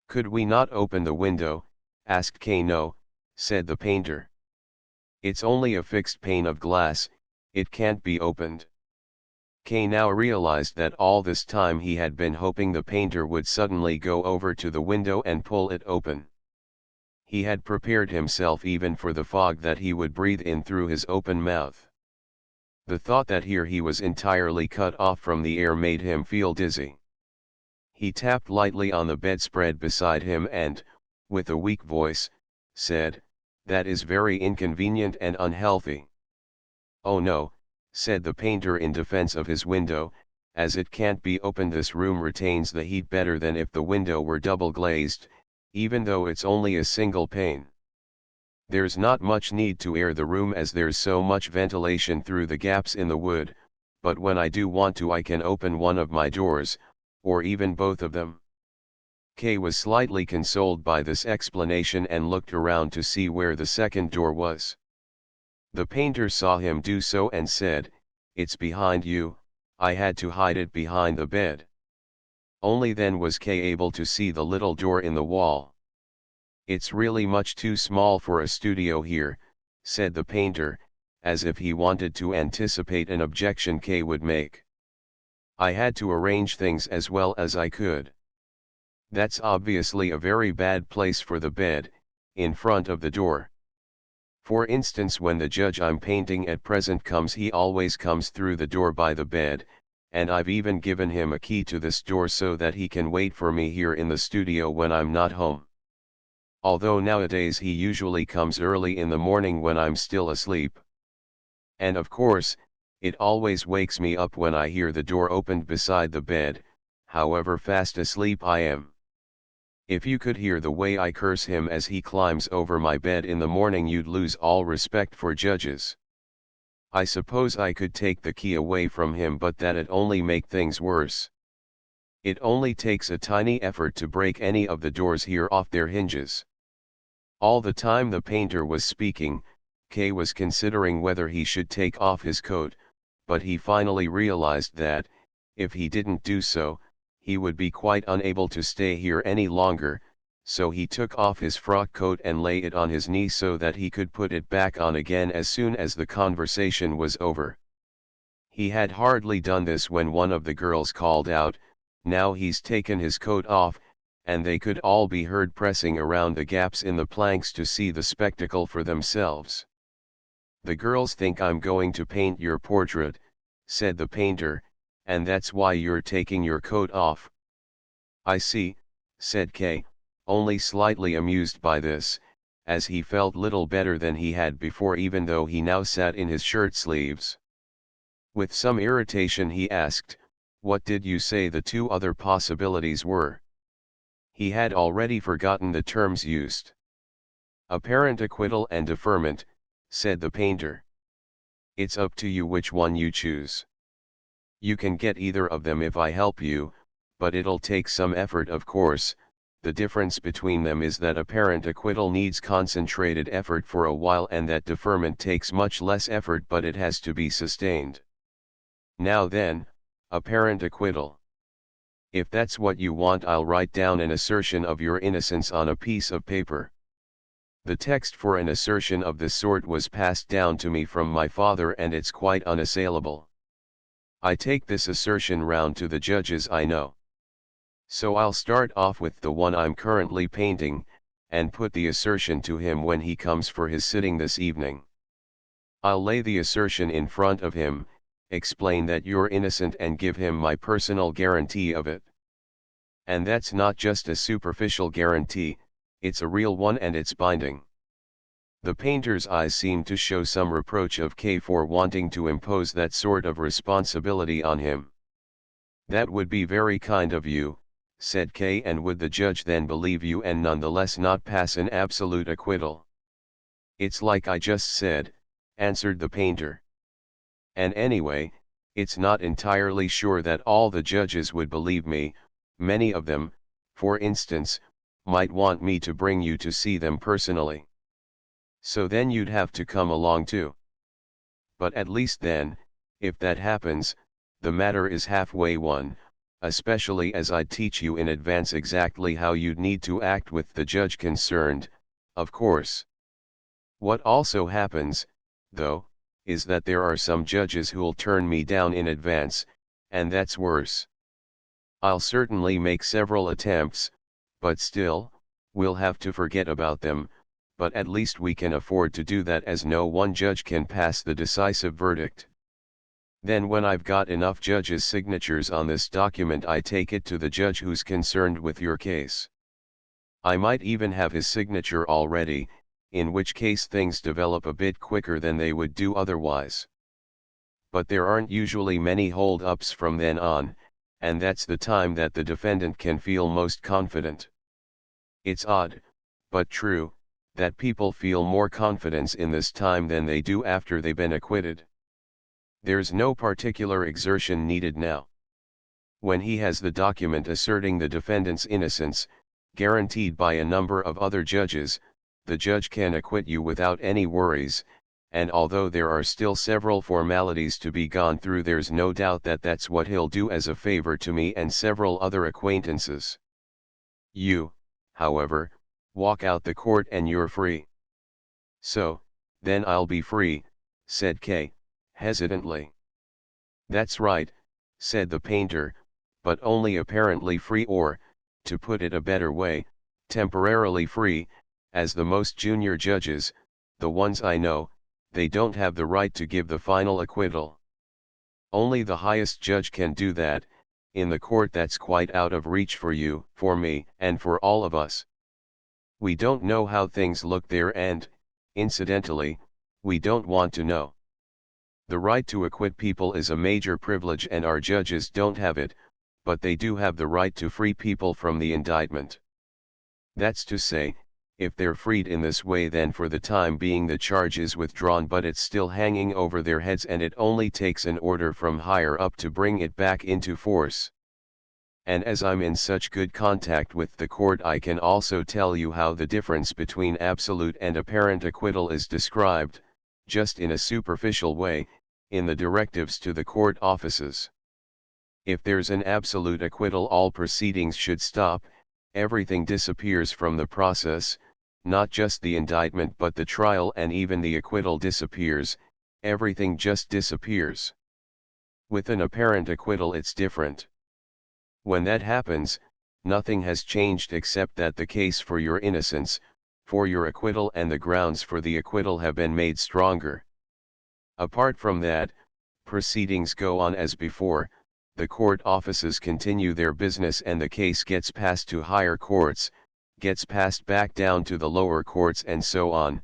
Could we not open the window? Asked Kay. No, said the painter. It's only a fixed pane of glass, it can't be opened. Kay now realized that all this time he had been hoping the painter would suddenly go over to the window and pull it open. He had prepared himself even for the fog that he would breathe in through his open mouth. The thought that here he was entirely cut off from the air made him feel dizzy. He tapped lightly on the bedspread beside him and, with a weak voice, said, "That is very inconvenient and unhealthy." "Oh no," said the painter in defense of his window, "as it can't be opened this room retains the heat better than if the window were double glazed, even though it's only a single pane. There's not much need to air the room as there's so much ventilation through the gaps in the wood, but when I do want to I can open one of my doors, or even both of them." Kay was slightly consoled by this explanation and looked around to see where the second door was. The painter saw him do so and said, "It's behind you, I had to hide it behind the bed." Only then was Kay able to see the little door in the wall. "It's really much too small for a studio here," said the painter, as if he wanted to anticipate an objection Kay would make. "I had to arrange things as well as I could. That's obviously a very bad place for the bed, in front of the door. For instance, when the judge I'm painting at present comes, he always comes through the door by the bed, and I've even given him a key to this door so that he can wait for me here in the studio when I'm not home. Although nowadays he usually comes early in the morning when I'm still asleep. And of course, it always wakes me up when I hear the door opened beside the bed, however fast asleep I am. If you could hear the way I curse him as he climbs over my bed in the morning, you'd lose all respect for judges. I suppose I could take the key away from him, but that'd only make things worse. It only takes a tiny effort to break any of the doors here off their hinges." All the time the painter was speaking, Kay was considering whether he should take off his coat, but he finally realized that, if he didn't do so, he would be quite unable to stay here any longer, so he took off his frock coat and lay it on his knee so that he could put it back on again as soon as the conversation was over. He had hardly done this when one of the girls called out, "Now he's taken his coat off," and they could all be heard pressing around the gaps in the planks to see the spectacle for themselves. "The girls think I'm going to paint your portrait," said the painter, "and that's why you're taking your coat off." "I see," said Kay, only slightly amused by this, as he felt little better than he had before, even though he now sat in his shirt sleeves. With some irritation he asked, "What did you say the two other possibilities were?" He had already forgotten the terms used. "Apparent acquittal and deferment," said the painter. "It's up to you which one you choose. You can get either of them if I help you, but it'll take some effort, of course. The difference between them is that apparent acquittal needs concentrated effort for a while and that deferment takes much less effort, but it has to be sustained. Now then, apparent acquittal. If that's what you want, I'll write down an assertion of your innocence on a piece of paper." The text for an assertion of this sort was passed down to me from my father, and it's quite unassailable. I take this assertion round to the judges I know. So I'll start off with the one I'm currently painting, and put the assertion to him when he comes for his sitting this evening. I'll lay the assertion in front of him, explain that you're innocent, and give him my personal guarantee of it. And that's not just a superficial guarantee, it's a real one, and it's binding." The painter's eyes seemed to show some reproach of Kay for wanting to impose that sort of responsibility on him. "That would be very kind of you," said Kay, "and would the judge then believe you and nonetheless not pass an absolute acquittal?" "It's like I just said," answered the painter. "And anyway, it's not entirely sure that all the judges would believe me. Many of them, for instance, might want me to bring you to see them personally. So then you'd have to come along too. But at least then, if that happens, the matter is halfway won, especially as I'd teach you in advance exactly how you'd need to act with the judge concerned, of course. What also happens, though, is that there are some judges who'll turn me down in advance, and that's worse. I'll certainly make several attempts, but still, we'll have to forget about them, but at least we can afford to do that, as no one judge can pass the decisive verdict. Then when I've got enough judges' signatures on this document, I take it to the judge who's concerned with your case. I might even have his signature already, in which case things develop a bit quicker than they would do otherwise. But there aren't usually many hold-ups from then on, and that's the time that the defendant can feel most confident. It's odd, but true, that people feel more confidence in this time than they do after they've been acquitted. There's no particular exertion needed now. When he has the document asserting the defendant's innocence, guaranteed by a number of other judges, the judge can acquit you without any worries, and although there are still several formalities to be gone through, there's no doubt that that's what he'll do as a favor to me and several other acquaintances. You, however, walk out the court and you're free." "So, then I'll be free," said Kay, hesitantly. "That's right," said the painter, "but only apparently free, or, to put it a better way, temporarily free, as the most junior judges, the ones I know, they don't have the right to give the final acquittal. Only the highest judge can do that, in the court that's quite out of reach for you, for me, and for all of us. We don't know how things look there, and, incidentally, we don't want to know. The right to acquit people is a major privilege and our judges don't have it, but they do have the right to free people from the indictment. That's to say, if they're freed in this way, then for the time being the charge is withdrawn, but it's still hanging over their heads, and it only takes an order from higher up to bring it back into force. And as I'm in such good contact with the court, I can also tell you how the difference between absolute and apparent acquittal is described, just in a superficial way, in the directives to the court offices. If there's an absolute acquittal, all proceedings should stop, everything disappears from the process, not just the indictment but the trial, and even the acquittal disappears, everything just disappears. With an apparent acquittal it's different. When that happens, nothing has changed except that the case for your innocence, for your acquittal, and the grounds for the acquittal have been made stronger. Apart from that, proceedings go on as before, the court offices continue their business, and the case gets passed to higher courts, gets passed back down to the lower courts, and so on,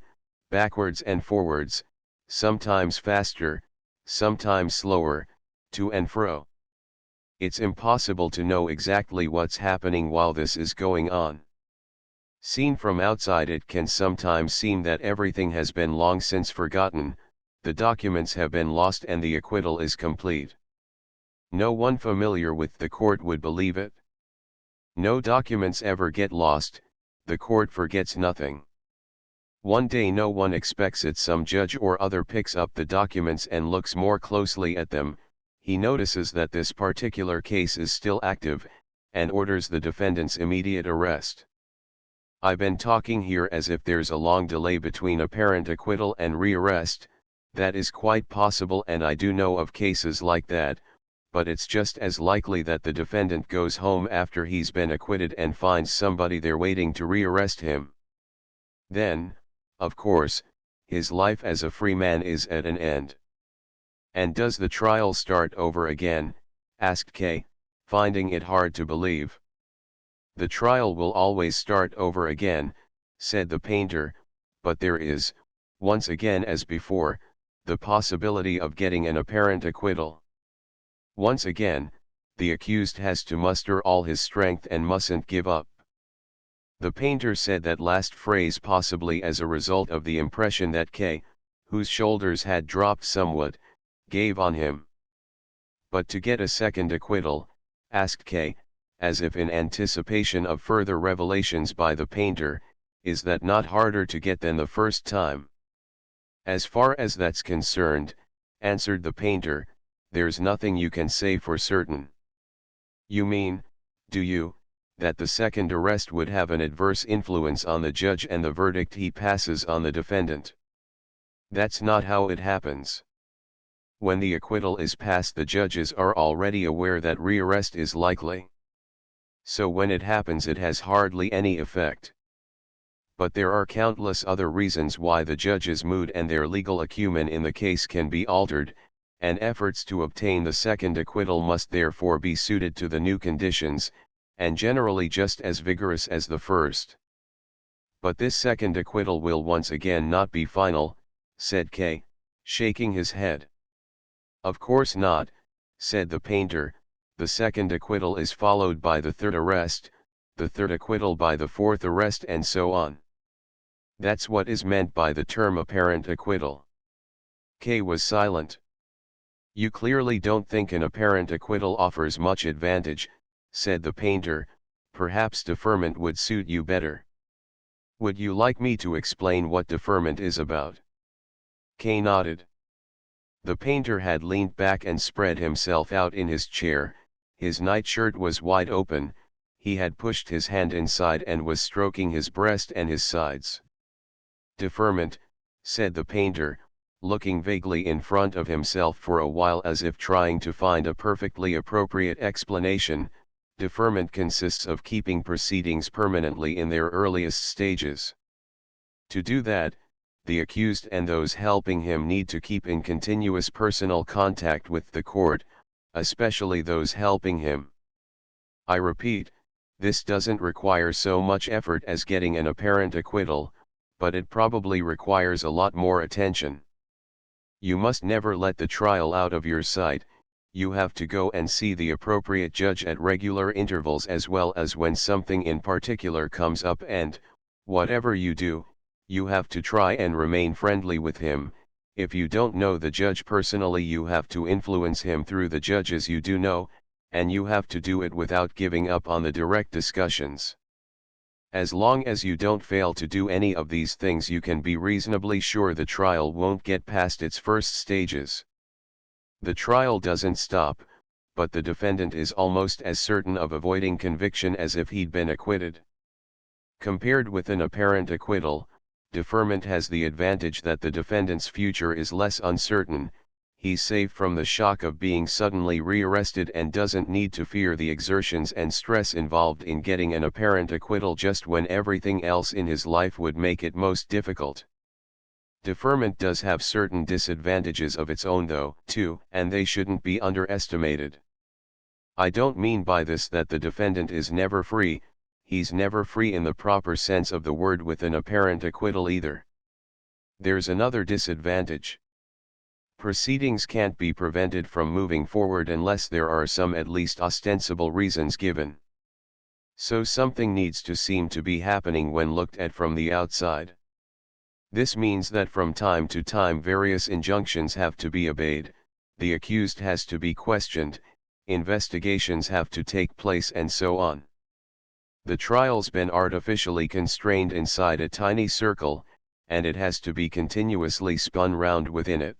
backwards and forwards, sometimes faster, sometimes slower, to and fro. It's impossible to know exactly what's happening while this is going on. Seen from outside, it can sometimes seem that everything has been long since forgotten, the documents have been lost, and the acquittal is complete. No one familiar with the court would believe it. No documents ever get lost, the court forgets nothing. One day no one expects it, some judge or other picks up the documents and looks more closely at them, he notices that this particular case is still active, and orders the defendant's immediate arrest. I've been talking here as if there's a long delay between apparent acquittal and rearrest. That is quite possible, and I do know of cases like that, but it's just as likely that the defendant goes home after he's been acquitted and finds somebody there waiting to rearrest him. Then, of course, his life as a free man is at an end. "And does the trial start over again?" asked Kay, finding it hard to believe. "The trial will always start over again," said the painter, "but there is, once again as before, the possibility of getting an apparent acquittal. Once again, the accused has to muster all his strength and mustn't give up." The painter said that last phrase possibly as a result of the impression that Kay, whose shoulders had dropped somewhat, gave on him. "But to get a second acquittal," asked Kay, as if in anticipation of further revelations by the painter, "is that not harder to get than the first time?" "As far as that's concerned," answered the painter, "there's nothing you can say for certain." "You mean, do you, that the second arrest would have an adverse influence on the judge and the verdict he passes on the defendant?" "That's not how it happens. When the acquittal is passed, the judges are already aware that rearrest is likely. So when it happens it has hardly any effect. But there are countless other reasons why the judge's mood and their legal acumen in the case can be altered, and efforts to obtain the second acquittal must therefore be suited to the new conditions, and generally just as vigorous as the first. But this second acquittal will once again not be final," said Kay, shaking his head. "Of course not," said the painter, "the second acquittal is followed by the third arrest, the third acquittal by the fourth arrest, and so on. That's what is meant by the term apparent acquittal." Kay was silent. "You clearly don't think an apparent acquittal offers much advantage," said the painter. "Perhaps deferment would suit you better. Would you like me to explain what deferment is about?" Kay nodded. The painter had leaned back and spread himself out in his chair, his nightshirt was wide open, he had pushed his hand inside and was stroking his breast and his sides. Deferment, said the painter, looking vaguely in front of himself for a while as if trying to find a perfectly appropriate explanation. Deferment consists of keeping proceedings permanently in their earliest stages. To do that, the accused and those helping him need to keep in continuous personal contact with the court, especially those helping him. I repeat, this doesn't require so much effort as getting an apparent acquittal, but it probably requires a lot more attention. You must never let the trial out of your sight, you have to go and see the appropriate judge at regular intervals as well as when something in particular comes up, and, whatever you do, you have to try and remain friendly with him. If you don't know the judge personally, you have to influence him through the judges you do know, and you have to do it without giving up on the direct discussions. As long as you don't fail to do any of these things, you can be reasonably sure the trial won't get past its first stages. The trial doesn't stop, but the defendant is almost as certain of avoiding conviction as if he'd been acquitted. Compared with an apparent acquittal, deferment has the advantage that the defendant's future is less uncertain, he's safe from the shock of being suddenly rearrested and doesn't need to fear the exertions and stress involved in getting an apparent acquittal just when everything else in his life would make it most difficult. Deferment does have certain disadvantages of its own though, too, and they shouldn't be underestimated. I don't mean by this that the defendant is never free, he's never free in the proper sense of the word with an apparent acquittal either. There's another disadvantage. Proceedings can't be prevented from moving forward unless there are some at least ostensible reasons given. So something needs to seem to be happening when looked at from the outside. This means that from time to time various injunctions have to be obeyed, the accused has to be questioned, investigations have to take place and so on. The trial's been artificially constrained inside a tiny circle, and it has to be continuously spun round within it.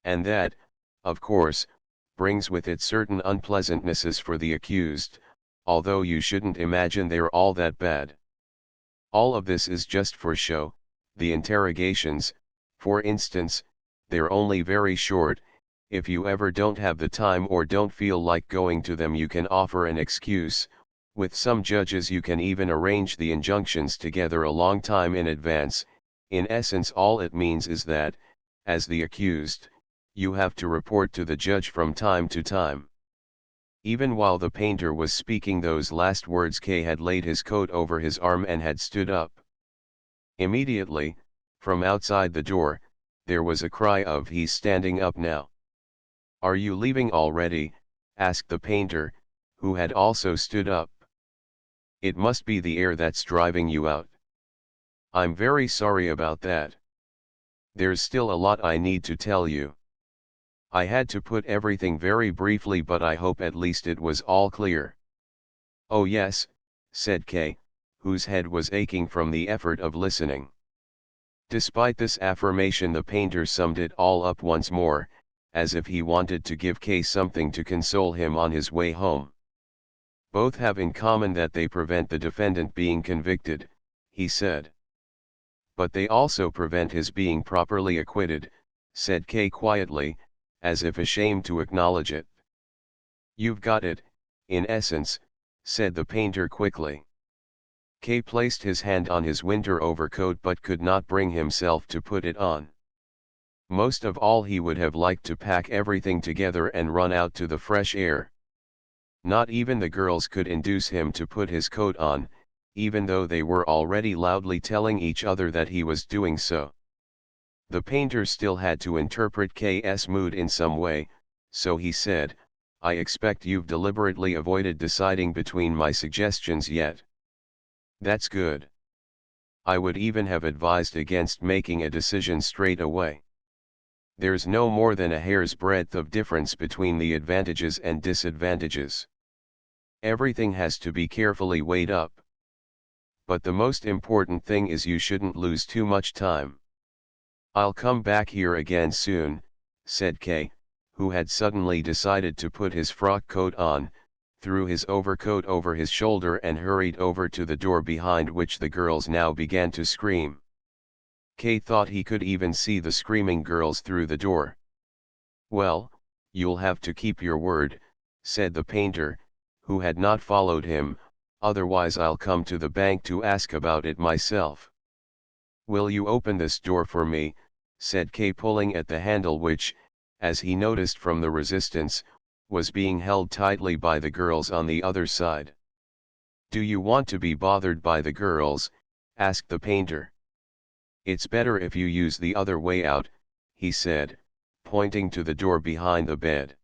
And that, of course, brings with it certain unpleasantnesses for the accused, although you shouldn't imagine they're all that bad. All of this is just for show. The interrogations, for instance, they're only very short. If you ever don't have the time or don't feel like going to them, you can offer an excuse. With some judges you can even arrange the injunctions together a long time in advance. In essence, all it means is that, as the accused, you have to report to the judge from time to time. Even while the painter was speaking those last words, Kay had laid his coat over his arm and had stood up. Immediately, from outside the door, there was a cry of "He's standing up now." "Are you leaving already?" asked the painter, who had also stood up. "It must be the air that's driving you out." "I'm very sorry about that. There's still a lot I need to tell you." I had to put everything very briefly, but I hope at least it was all clear. "Oh yes," said Kay, whose head was aching from the effort of listening. Despite this affirmation, the painter summed it all up once more, as if he wanted to give Kay something to console him on his way home. "Both have in common that they prevent the defendant being convicted," he said. "But they also prevent his being properly acquitted," said Kay quietly, as if ashamed to acknowledge it. "You've got it, in essence," said the painter quickly. Kay placed his hand on his winter overcoat but could not bring himself to put it on. Most of all he would have liked to pack everything together and run out to the fresh air. Not even the girls could induce him to put his coat on, even though they were already loudly telling each other that he was doing so. The painter still had to interpret K's mood in some way, so he said, "I expect you've deliberately avoided deciding between my suggestions yet." "That's good. I would even have advised against making a decision straight away. There's no more than a hair's breadth of difference between the advantages and disadvantages. Everything has to be carefully weighed up. But the most important thing is you shouldn't lose too much time. "I'll come back here again soon," said Kay, who had suddenly decided to put his frock coat on, threw his overcoat over his shoulder and hurried over to the door behind which the girls now began to scream. Kay thought he could even see the screaming girls through the door. "Well, you'll have to keep your word," said the painter, who had not followed him, "otherwise I'll come to the bank to ask about it myself." "Will you open this door for me?" said Kay, pulling at the handle which, as he noticed from the resistance, was being held tightly by the girls on the other side. "Do you want to be bothered by the girls?" asked the painter. "It's better if you use the other way out," he said, pointing to the door behind the bed.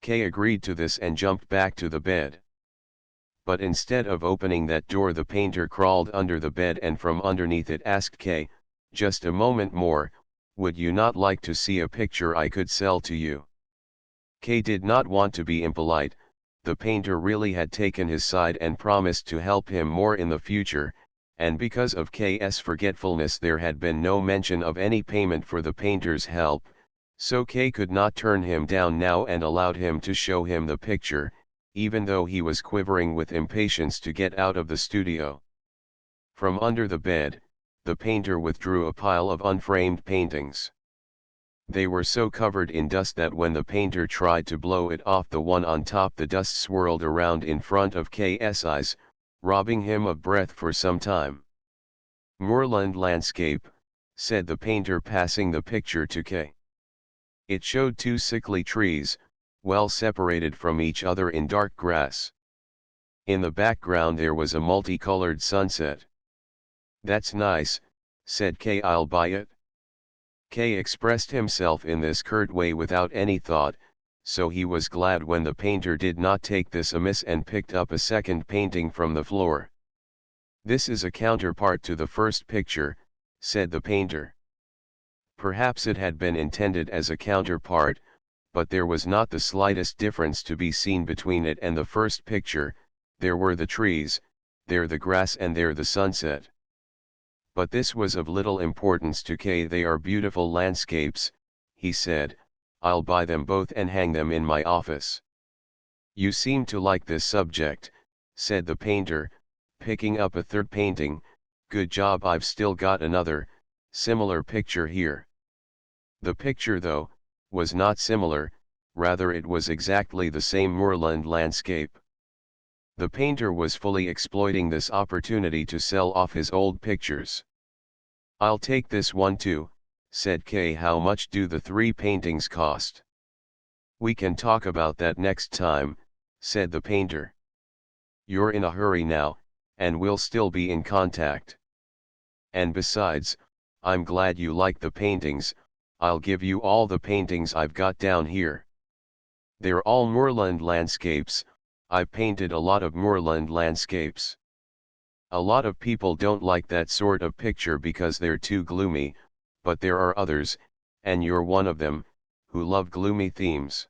Kay agreed to this and jumped back to the bed. But instead of opening that door, the painter crawled under the bed and from underneath it asked Kay, "Just a moment more, would you not like to see a picture I could sell to you?" Kay did not want to be impolite. The painter really had taken his side and promised to help him more in the future, and because of K's forgetfulness there had been no mention of any payment for the painter's help, so Kay could not turn him down now and allowed him to show him the picture, even though he was quivering with impatience to get out of the studio. From under the bed, the painter withdrew a pile of unframed paintings. They were so covered in dust that when the painter tried to blow it off the one on top, the dust swirled around in front of K's eyes, robbing him of breath for some time. "Moorland landscape," said the painter, passing the picture to Kay. It showed two sickly trees, well separated from each other in dark grass. In the background there was a multicolored sunset. "That's nice," said Kay, "I'll buy it." Kay expressed himself in this curt way without any thought, so he was glad when the painter did not take this amiss and picked up a second painting from the floor. "This is a counterpart to the first picture," said the painter. Perhaps it had been intended as a counterpart, but there was not the slightest difference to be seen between it and the first picture. There were the trees, there the grass, and there the sunset. But this was of little importance to Kay. "They are beautiful landscapes," he said, "I'll buy them both and hang them in my office." "You seem to like this subject," said the painter, picking up a third painting. "Good job, I've still got another, similar picture here." The picture, though, was not similar, rather it was exactly the same moorland landscape. The painter was fully exploiting this opportunity to sell off his old pictures. "I'll take this one too," said Kay. "How much do the 3 paintings cost?" "We can talk about that next time," said the painter. "You're in a hurry now, and we'll still be in contact. And besides, I'm glad you like the paintings. I'll give you all the paintings I've got down here. They're all moorland landscapes. I've painted a lot of moorland landscapes. A lot of people don't like that sort of picture because they're too gloomy, but there are others, and you're one of them, who love gloomy themes."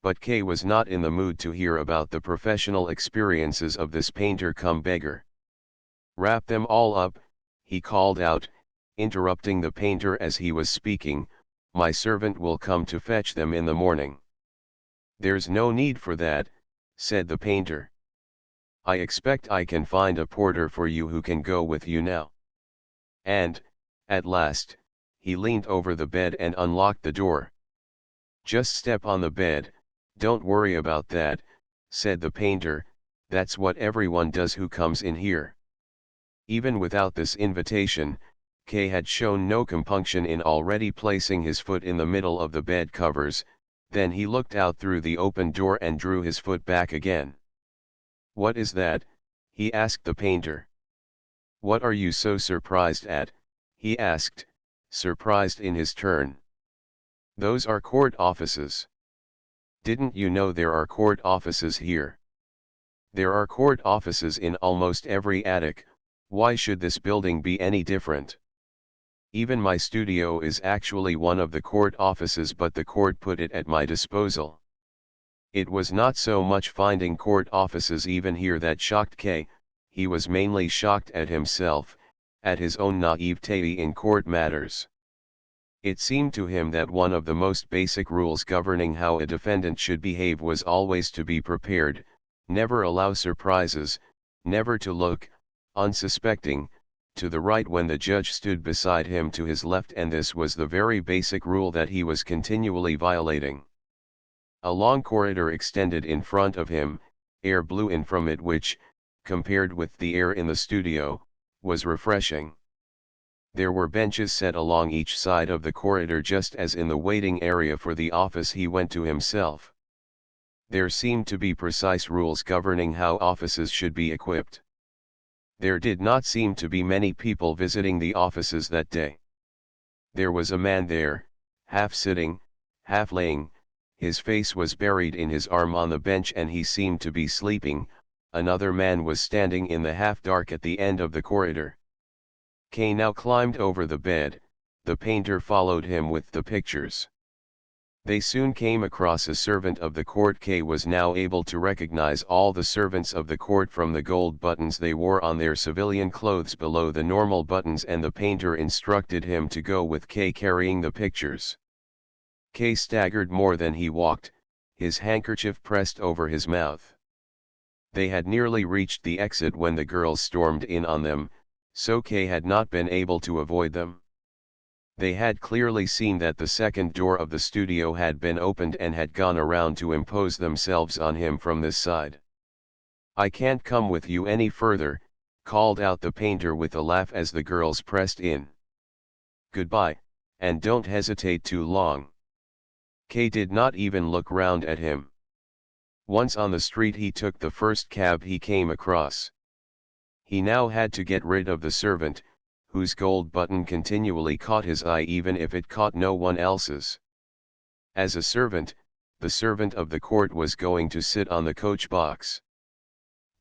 But Kay was not in the mood to hear about the professional experiences of this painter-cum-beggar. "Wrap them all up," he called out, interrupting the painter as he was speaking. "My servant will come to fetch them in the morning." "There's no need for that," said the painter. "I expect I can find a porter for you who can go with you now." And, at last, he leaned over the bed and unlocked the door. "Just step on the bed, don't worry about that," said the painter. "That's what everyone does who comes in here." Even without this invitation, Kay had shown no compunction in already placing his foot in the middle of the bed covers. Then he looked out through the open door and drew his foot back again. "What is that?" he asked the painter. "What are you so surprised at?" he asked, surprised in his turn. "Those are court offices." "Didn't you know there are court offices here?" "There are court offices in almost every attic. Why should this building be any different? Even my studio is actually one of the court offices, but the court put it at my disposal." It was not so much finding court offices even here that shocked Kay. He was mainly shocked at himself, at his own naivete in court matters. It seemed to him that one of the most basic rules governing how a defendant should behave was always to be prepared, never allow surprises, never to look, unsuspecting, to the right when the judge stood beside him to his left, and this was the very basic rule that he was continually violating. A long corridor extended in front of him, air blew in from it which, compared with the air in the studio, was refreshing. There were benches set along each side of the corridor just as in the waiting area for the office he went to himself. There seemed to be precise rules governing how offices should be equipped. There did not seem to be many people visiting the offices that day. There was a man there, half sitting, half laying, his face was buried in his arm on the bench and he seemed to be sleeping. Another man was standing in the half-dark at the end of the corridor. Kay now climbed over the bed, the painter followed him with the pictures. They soon came across a servant of the court. Kay was now able to recognize all the servants of the court from the gold buttons they wore on their civilian clothes below the normal buttons, and the painter instructed him to go with Kay carrying the pictures. Kay staggered more than he walked, his handkerchief pressed over his mouth. They had nearly reached the exit when the girls stormed in on them, so Kay had not been able to avoid them. They had clearly seen that the second door of the studio had been opened and had gone around to impose themselves on him from this side. "I can't come with you any further," called out the painter with a laugh as the girls pressed in. "Goodbye, and don't hesitate too long." Kay did not even look round at him. Once on the street he took the first cab he came across. He now had to get rid of the servant, whose gold button continually caught his eye even if it caught no one else's. As a servant, the servant of the court was going to sit on the coach box.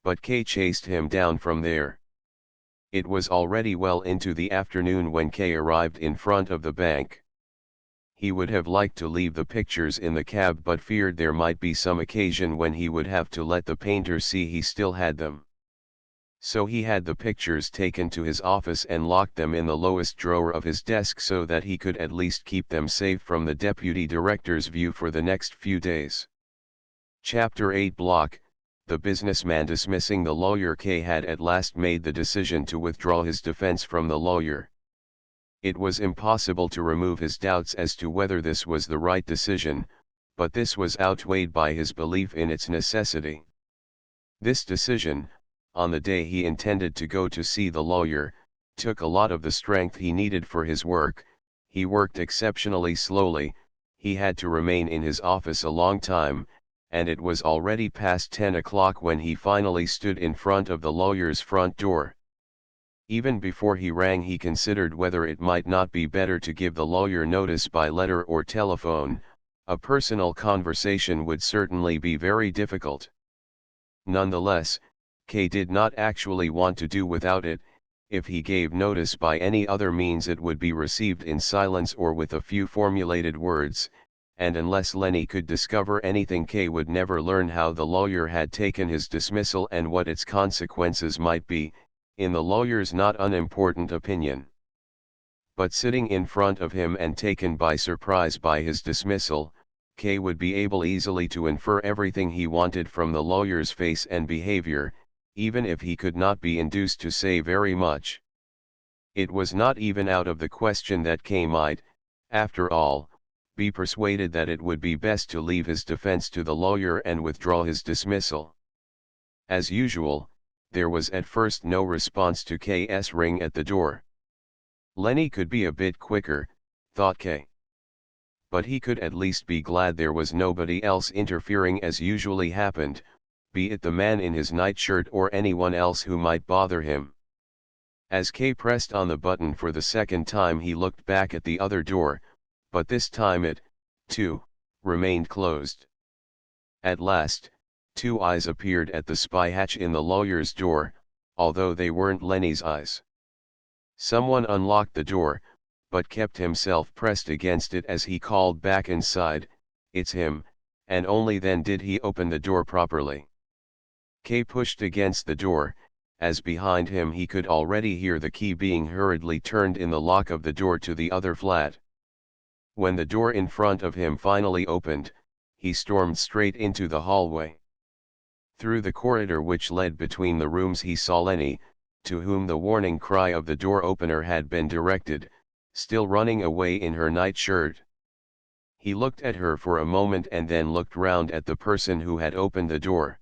But Kay chased him down from there. It was already well into the afternoon when Kay arrived in front of the bank. He would have liked to leave the pictures in the cab but feared there might be some occasion when he would have to let the painter see he still had them. So he had the pictures taken to his office and locked them in the lowest drawer of his desk so that he could at least keep them safe from the deputy director's view for the next few days. Chapter 8 Block, the businessman dismissing the lawyer. Kay had at last made the decision to withdraw his defense from the lawyer. It was impossible to remove his doubts as to whether this was the right decision, but this was outweighed by his belief in its necessity. This decision, on the day he intended to go to see the lawyer, took a lot of the strength he needed for his work. He worked exceptionally slowly, he had to remain in his office a long time, and it was already past 10 o'clock when he finally stood in front of the lawyer's front door. Even before he rang he considered whether it might not be better to give the lawyer notice by letter or telephone. A personal conversation would certainly be very difficult. Nonetheless, Kay did not actually want to do without it. If he gave notice by any other means it would be received in silence or with a few formulated words, and unless Lenny could discover anything Kay would never learn how the lawyer had taken his dismissal and what its consequences might be, in the lawyer's not unimportant opinion. But sitting in front of him and taken by surprise by his dismissal, Kay would be able easily to infer everything he wanted from the lawyer's face and behavior, even if he could not be induced to say very much. It was not even out of the question that Kay might, after all, be persuaded that it would be best to leave his defense to the lawyer and withdraw his dismissal. As usual, there was at first no response to K's ring at the door. Lenny could be a bit quicker, thought Kay. But he could at least be glad there was nobody else interfering as usually happened, be it the man in his nightshirt or anyone else who might bother him. As Kay pressed on the button for the second time he looked back at the other door, but this time it, too, remained closed. At last, two eyes appeared at the spy hatch in the lawyer's door, although they weren't Lenny's eyes. Someone unlocked the door, but kept himself pressed against it as he called back inside, "It's him," and only then did he open the door properly. Kay pushed against the door, as behind him he could already hear the key being hurriedly turned in the lock of the door to the other flat. When the door in front of him finally opened, he stormed straight into the hallway. Through the corridor which led between the rooms he saw Lenny, to whom the warning cry of the door opener had been directed, still running away in her nightshirt. He looked at her for a moment and then looked round at the person who had opened the door.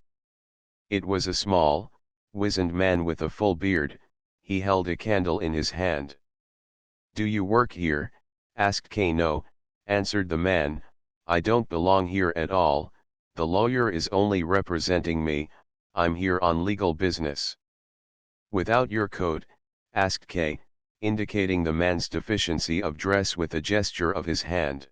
It was a small, wizened man with a full beard. He held a candle in his hand. "Do you work here?" asked Kay. "No," answered the man, "I don't belong here at all, the lawyer is only representing me, I'm here on legal business." "Without your coat?" asked Kay, indicating the man's deficiency of dress with a gesture of his hand.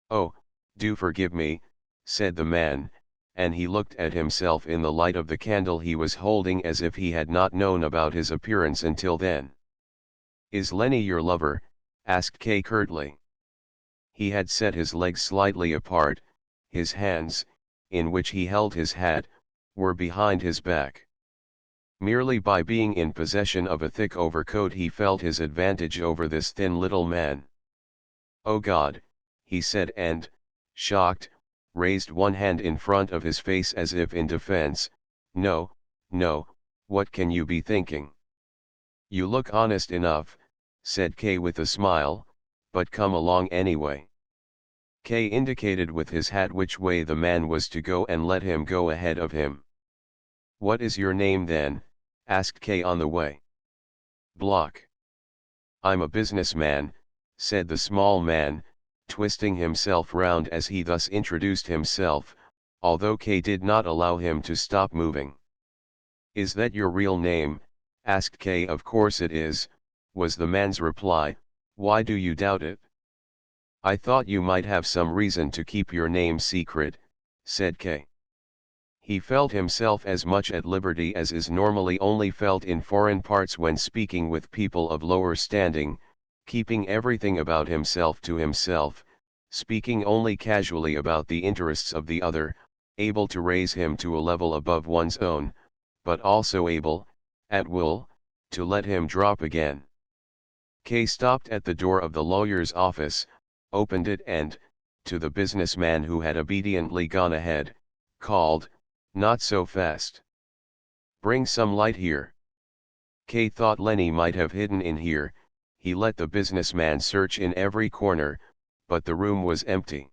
"Oh, do forgive me," said the man, and he looked at himself in the light of the candle he was holding as if he had not known about his appearance until then. "Is Lenny your lover?" asked Kay curtly. He had set his legs slightly apart, his hands, in which he held his hat, were behind his back. Merely by being in possession of a thick overcoat he felt his advantage over this thin little man. "Oh God," he said and, shocked, raised one hand in front of his face as if in defense. "No, no, what can you be thinking?" "You look honest enough," said Kay with a smile, "but come along anyway." Kay indicated with his hat which way the man was to go and let him go ahead of him. "What is your name then?" asked Kay on the way. "Block." "I'm a businessman," said the small man, twisting himself round as he thus introduced himself, although Kay did not allow him to stop moving. "Is that your real name?" asked Kay. "Of course it is," was the man's reply. "Why do you doubt it?" "I thought you might have some reason to keep your name secret," said Kay. He felt himself as much at liberty as is normally only felt in foreign parts when speaking with people of lower standing, keeping everything about himself to himself, speaking only casually about the interests of the other, able to raise him to a level above one's own, but also able, at will, to let him drop again. Kay stopped at the door of the lawyer's office, opened it and, to the businessman who had obediently gone ahead, called, "Not so fast. Bring some light here." Kay thought Lenny might have hidden in here. He let the businessman search in every corner, but the room was empty.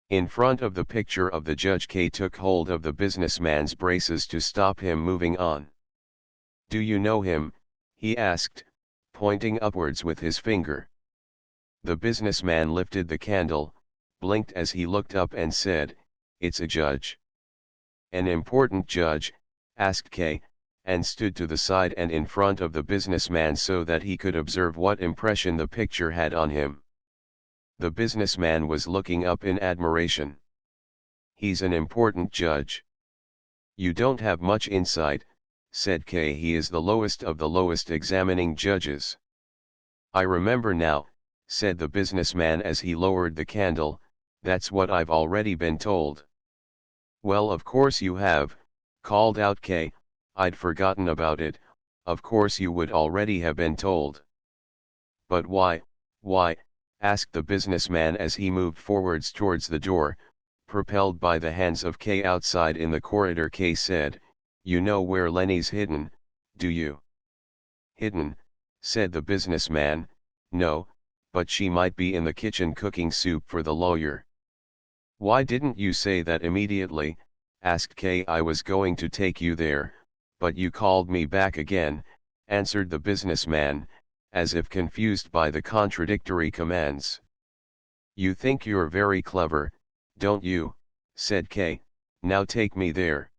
In front of the picture of the judge, Kay took hold of the businessman's braces to stop him moving on. "Do you know him?" he asked, pointing upwards with his finger. The businessman lifted the candle, blinked as he looked up and said, "It's a judge." "An important judge?" asked Kay, and stood to the side and in front of the businessman so that he could observe what impression the picture had on him. The businessman was looking up in admiration. "He's an important judge." "You don't have much insight," said Kay. "He is the lowest of the lowest examining judges." "I remember now," said the businessman as he lowered the candle, "that's what I've already been told." "Well, of course you have," called out Kay, "I'd forgotten about it, of course you would already have been told." "But why, asked the businessman as he moved forwards towards the door, propelled by the hands of Kay outside in the corridor. Kay said, "You know where Lenny's hidden, do you?" "Hidden," said the businessman, "no, but she might be in the kitchen cooking soup for the lawyer." "Why didn't you say that immediately?" asked Kay. "I was going to take you there, but you called me back again," answered the businessman, as if confused by the contradictory commands. "You think you're very clever, don't you?" said Kay. "Now take me there."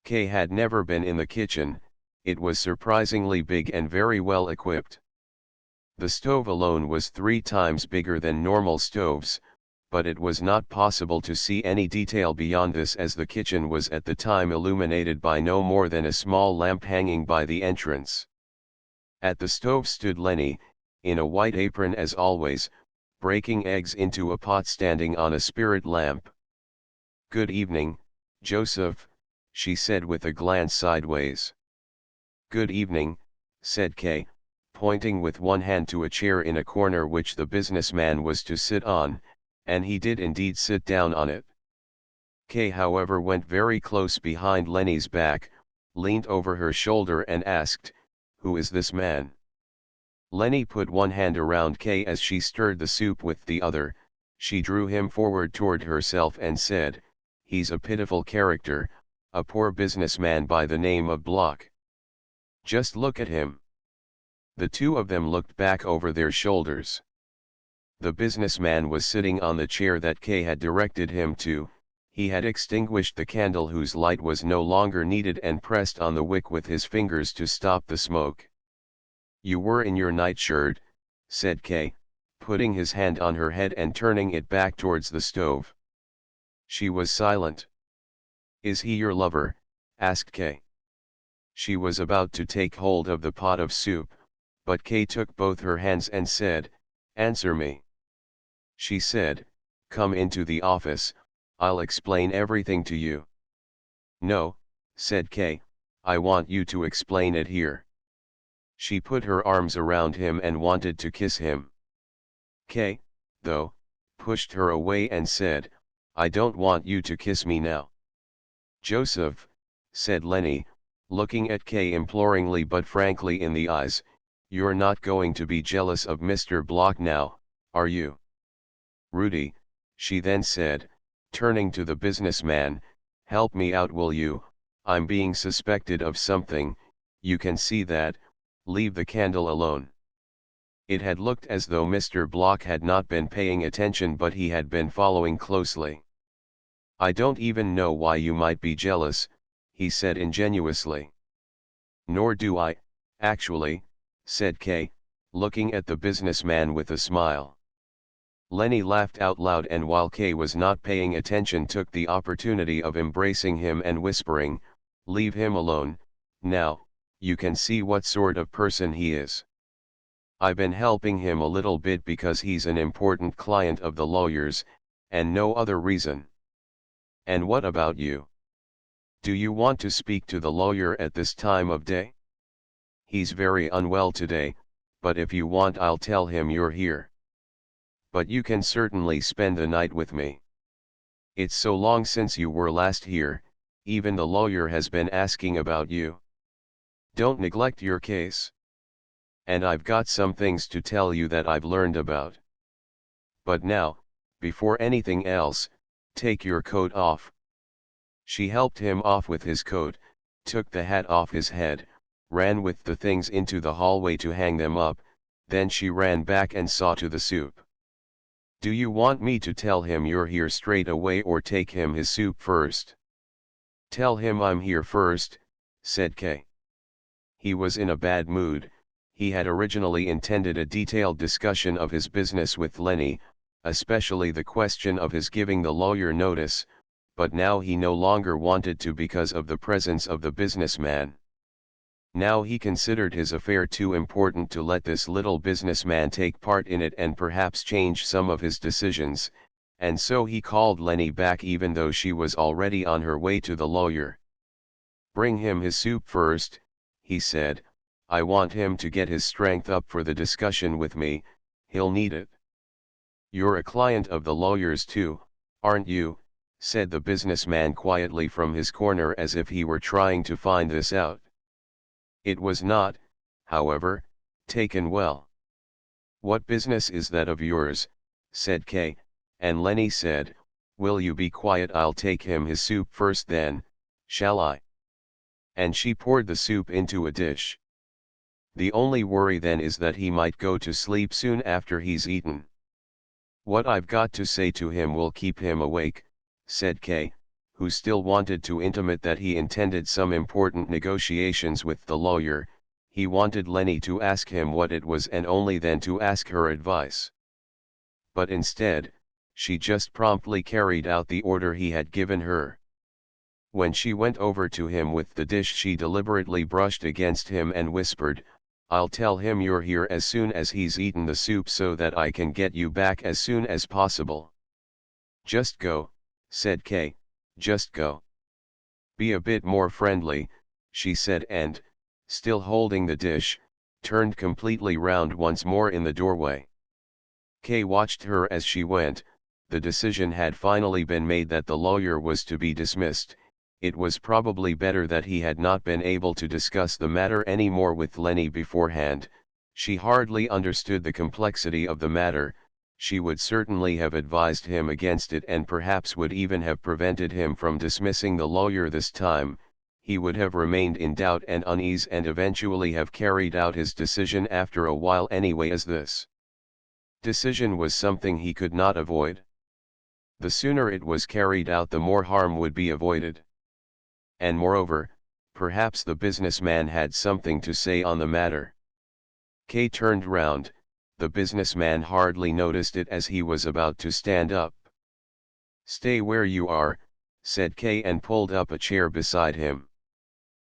Kay had never been in the kitchen. It was surprisingly big and very well equipped. The stove alone was 3 times bigger than normal stoves, but it was not possible to see any detail beyond this as the kitchen was at the time illuminated by no more than a small lamp hanging by the entrance. At the stove stood Lenny, in a white apron as always, breaking eggs into a pot standing on a spirit lamp. "Good evening, Joseph," she said with a glance sideways. "Good evening," said Kay, pointing with one hand to a chair in a corner which the businessman was to sit on, and he did indeed sit down on it. Kay, however, went very close behind Lenny's back, leaned over her shoulder and asked, "Who is this man?" Lenny put one hand around Kay as she stirred the soup with the other. She drew him forward toward herself and said, "He's a pitiful character, a poor businessman by the name of Block. Just look at him." The two of them looked back over their shoulders. The businessman was sitting on the chair that Kay had directed him to. He had extinguished the candle whose light was no longer needed and pressed on the wick with his fingers to stop the smoke. "You were in your nightshirt," said Kay, putting his hand on her head and turning it back towards the stove. She was silent. "Is he your lover?" asked Kay. She was about to take hold of the pot of soup, but Kay took both her hands and said, "Answer me." She said, "Come into the office, I'll explain everything to you." "No," said Kay, "I want you to explain it here." She put her arms around him and wanted to kiss him. Kay, though, pushed her away and said, "I don't want you to kiss me now." "Joseph," said Lenny, looking at Kay imploringly but frankly in the eyes, "you're not going to be jealous of Mr. Block now, are you?" "Rudy," she then said, turning to the businessman, "help me out, will you? I'm being suspected of something, you can see that, leave the candle alone." It had looked as though Mr. Block had not been paying attention, but he had been following closely. "I don't even know why you might be jealous," he said ingenuously. "Nor do I, actually," said Kay, looking at the businessman with a smile. Lenny laughed out loud, and while Kay was not paying attention took the opportunity of embracing him and whispering, "Leave him alone, now, you can see what sort of person he is. I've been helping him a little bit because he's an important client of the lawyer's, and no other reason. And what about you? Do you want to speak to the lawyer at this time of day? He's very unwell today, but if you want I'll tell him you're here. But you can certainly spend the night with me. It's so long since you were last here, even the lawyer has been asking about you. Don't neglect your case. And I've got some things to tell you that I've learned about. But now, before anything else, take your coat off." She helped him off with his coat, took the hat off his head, ran with the things into the hallway to hang them up, then she ran back and saw to the soup. "Do you want me to tell him you're here straight away or take him his soup first?" "Tell him I'm here first," said Kay. He was in a bad mood. He had originally intended a detailed discussion of his business with Lenny, especially the question of his giving the lawyer notice, but now he no longer wanted to because of the presence of the businessman. Now he considered his affair too important to let this little businessman take part in it and perhaps change some of his decisions, and so he called Lenny back even though she was already on her way to the lawyer. "Bring him his soup first," he said, "I want him to get his strength up for the discussion with me, he'll need it." "You're a client of the lawyer's too, aren't you?" said the businessman quietly from his corner as if he were trying to find this out. It was not, however, taken well. "What business is that of yours?" said Kay, and Lenny said, "Will you be quiet? I'll take him his soup first then, shall I?" And she poured the soup into a dish. "The only worry then is that he might go to sleep soon after he's eaten." "What I've got to say to him will keep him awake," said Kay, who still wanted to intimate that he intended some important negotiations with the lawyer. He wanted Lenny to ask him what it was and only then to ask her advice. But instead, she just promptly carried out the order he had given her. When she went over to him with the dish, she deliberately brushed against him and whispered, "I'll tell him you're here as soon as he's eaten the soup so that I can get you back as soon as possible." "Just go," said Kay, "just go. Be a bit more friendly," she said, and, still holding the dish, turned completely round once more in the doorway. Kay watched her as she went. The decision had finally been made that the lawyer was to be dismissed. It was probably better that he had not been able to discuss the matter any more with Lenny beforehand. She hardly understood the complexity of the matter. She would certainly have advised him against it and perhaps would even have prevented him from dismissing the lawyer this time. He would have remained in doubt and unease and eventually have carried out his decision after a while anyway, as this decision was something he could not avoid. The sooner it was carried out, the more harm would be avoided. And moreover, perhaps the businessman had something to say on the matter. Kay turned round. The businessman hardly noticed it as he was about to stand up. "Stay where you are," said Kay and pulled up a chair beside him.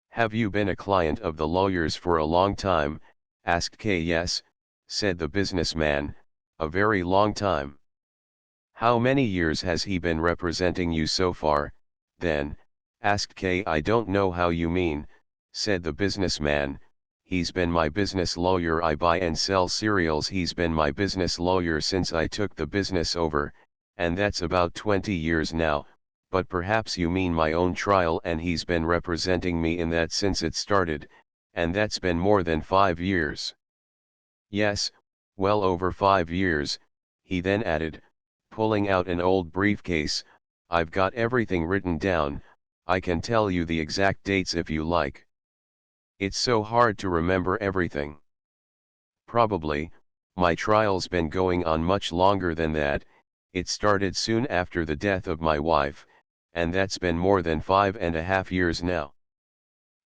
"Have you been a client of the lawyer's for a long time?" asked Kay. "Yes," said the businessman, "a very long time." "How many years has he been representing you so far, then?" asked Kay. "I don't know how you mean," said the businessman. "He's been my business lawyer. I buy and sell cereals. He's been my business lawyer since I took the business over, and that's about 20 years now, but perhaps you mean my own trial, and he's been representing me in that since it started, and that's been more than 5 years. "Yes, well over 5 years, he then added, pulling out an old briefcase. "I've got everything written down. I can tell you the exact dates if you like. It's so hard to remember everything. Probably, my trial's been going on much longer than that. It started soon after the death of my wife, and that's been more than 5.5 years now."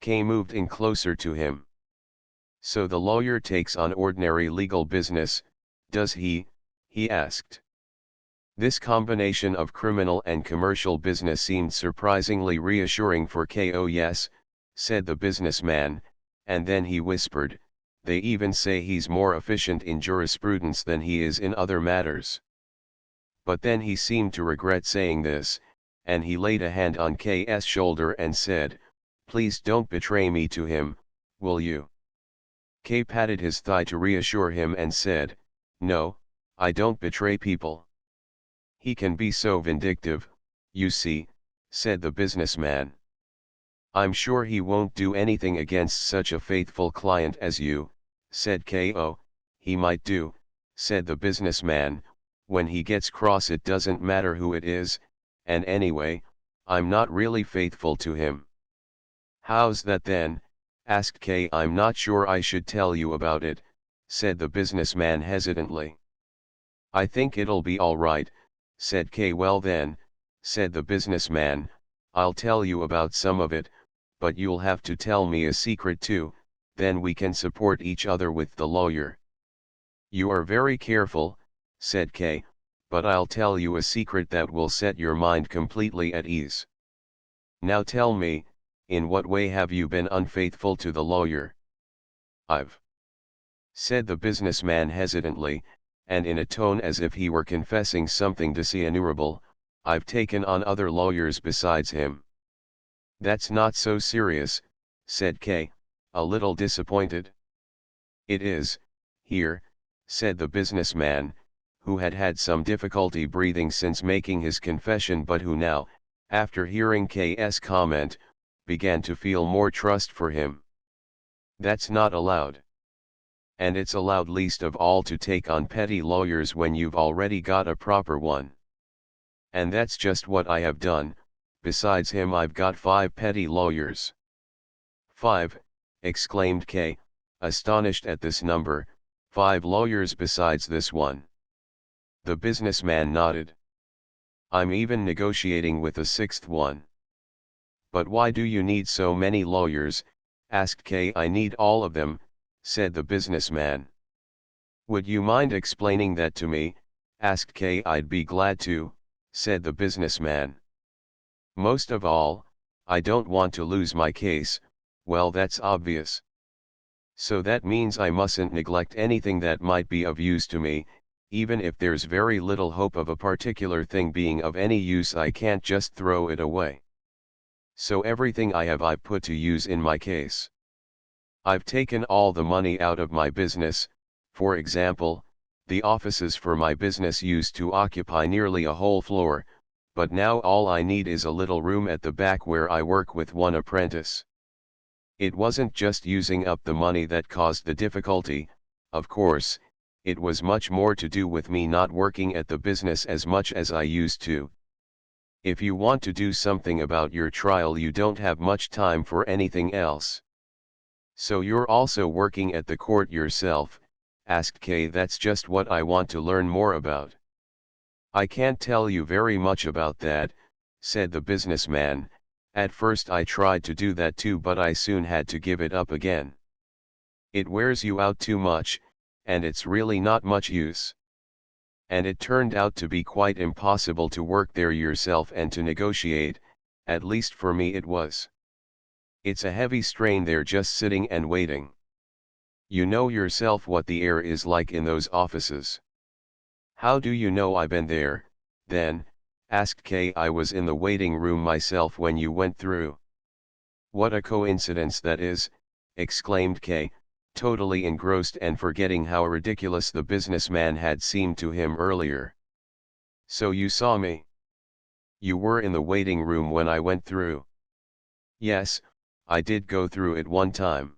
Kay moved in closer to him. "So the lawyer takes on ordinary legal business, does he?" he asked. This combination of criminal and commercial business seemed surprisingly reassuring for Kay. "Oh yes," said the businessman, and then he whispered, "They even say he's more efficient in jurisprudence than he is in other matters." But then he seemed to regret saying this, and he laid a hand on K's shoulder and said, "Please don't betray me to him, will you?" Kay patted his thigh to reassure him and said, "No, I don't betray people. He can be so vindictive, you see," said the businessman. "I'm sure he won't do anything against such a faithful client as you," said Kay. "Oh, he might do," said the businessman. "When he gets cross it doesn't matter who it is, and anyway, I'm not really faithful to him." "How's that then?" asked Kay. "I'm not sure I should tell you about it," said the businessman hesitantly. "I think it'll be all right," said Kay. "Well then," said the businessman, "I'll tell you about some of it, but you'll have to tell me a secret too, then we can support each other with the lawyer." "You are very careful," said Kay, "but I'll tell you a secret that will set your mind completely at ease. Now tell me, in what way have you been unfaithful to the lawyer?" "I've," said the businessman hesitantly, and in a tone as if he were confessing something dishonorable, "I've taken on other lawyers besides him." "That's not so serious," said Kay, a little disappointed. "It is, here," said the businessman, who had had some difficulty breathing since making his confession but who now, after hearing K's comment, began to feel more trust for him. "That's not allowed. And it's allowed least of all to take on petty lawyers when you've already got a proper one. And that's just what I have done. Besides him I've got 5 petty lawyers." "5!" exclaimed Kay, astonished at this number. "5 lawyers besides this one?" The businessman nodded. "I'm even negotiating with a 6th one." "But why do you need so many lawyers?" asked Kay. "I need all of them," said the businessman. "Would you mind explaining that to me?" asked Kay. "I'd be glad to," said the businessman. "Most of all, I don't want to lose my case." "Well, that's obvious. So that means I mustn't neglect anything that might be of use to me, even if there's very little hope of a particular thing being of any use. I can't just throw it away. So everything I have I put to use in my case." I've taken all the money out of my business. For example, the offices for my business used to occupy nearly a whole floor, but now all I need is a little room at the back where I work with one apprentice. It wasn't just using up the money that caused the difficulty, of course, it was much more to do with me not working at the business as much as I used to. If you want to do something about your trial, you don't have much time for anything else. So you're also working at the court yourself? Asked Kay. That's just what I want to learn more about. I can't tell you very much about that, said the businessman. At first I tried to do that too, but I soon had to give it up again. It wears you out too much, and it's really not much use. And it turned out to be quite impossible to work there yourself and to negotiate, at least for me it was. It's a heavy strain there just sitting and waiting. You know yourself what the air is like in those offices. How do you know I've been there, then? Asked Kay. I was in the waiting room myself when you went through. What a coincidence that is, exclaimed Kay, totally engrossed and forgetting how ridiculous the businessman had seemed to him earlier. So you saw me? You were in the waiting room when I went through? Yes, I did go through it one time.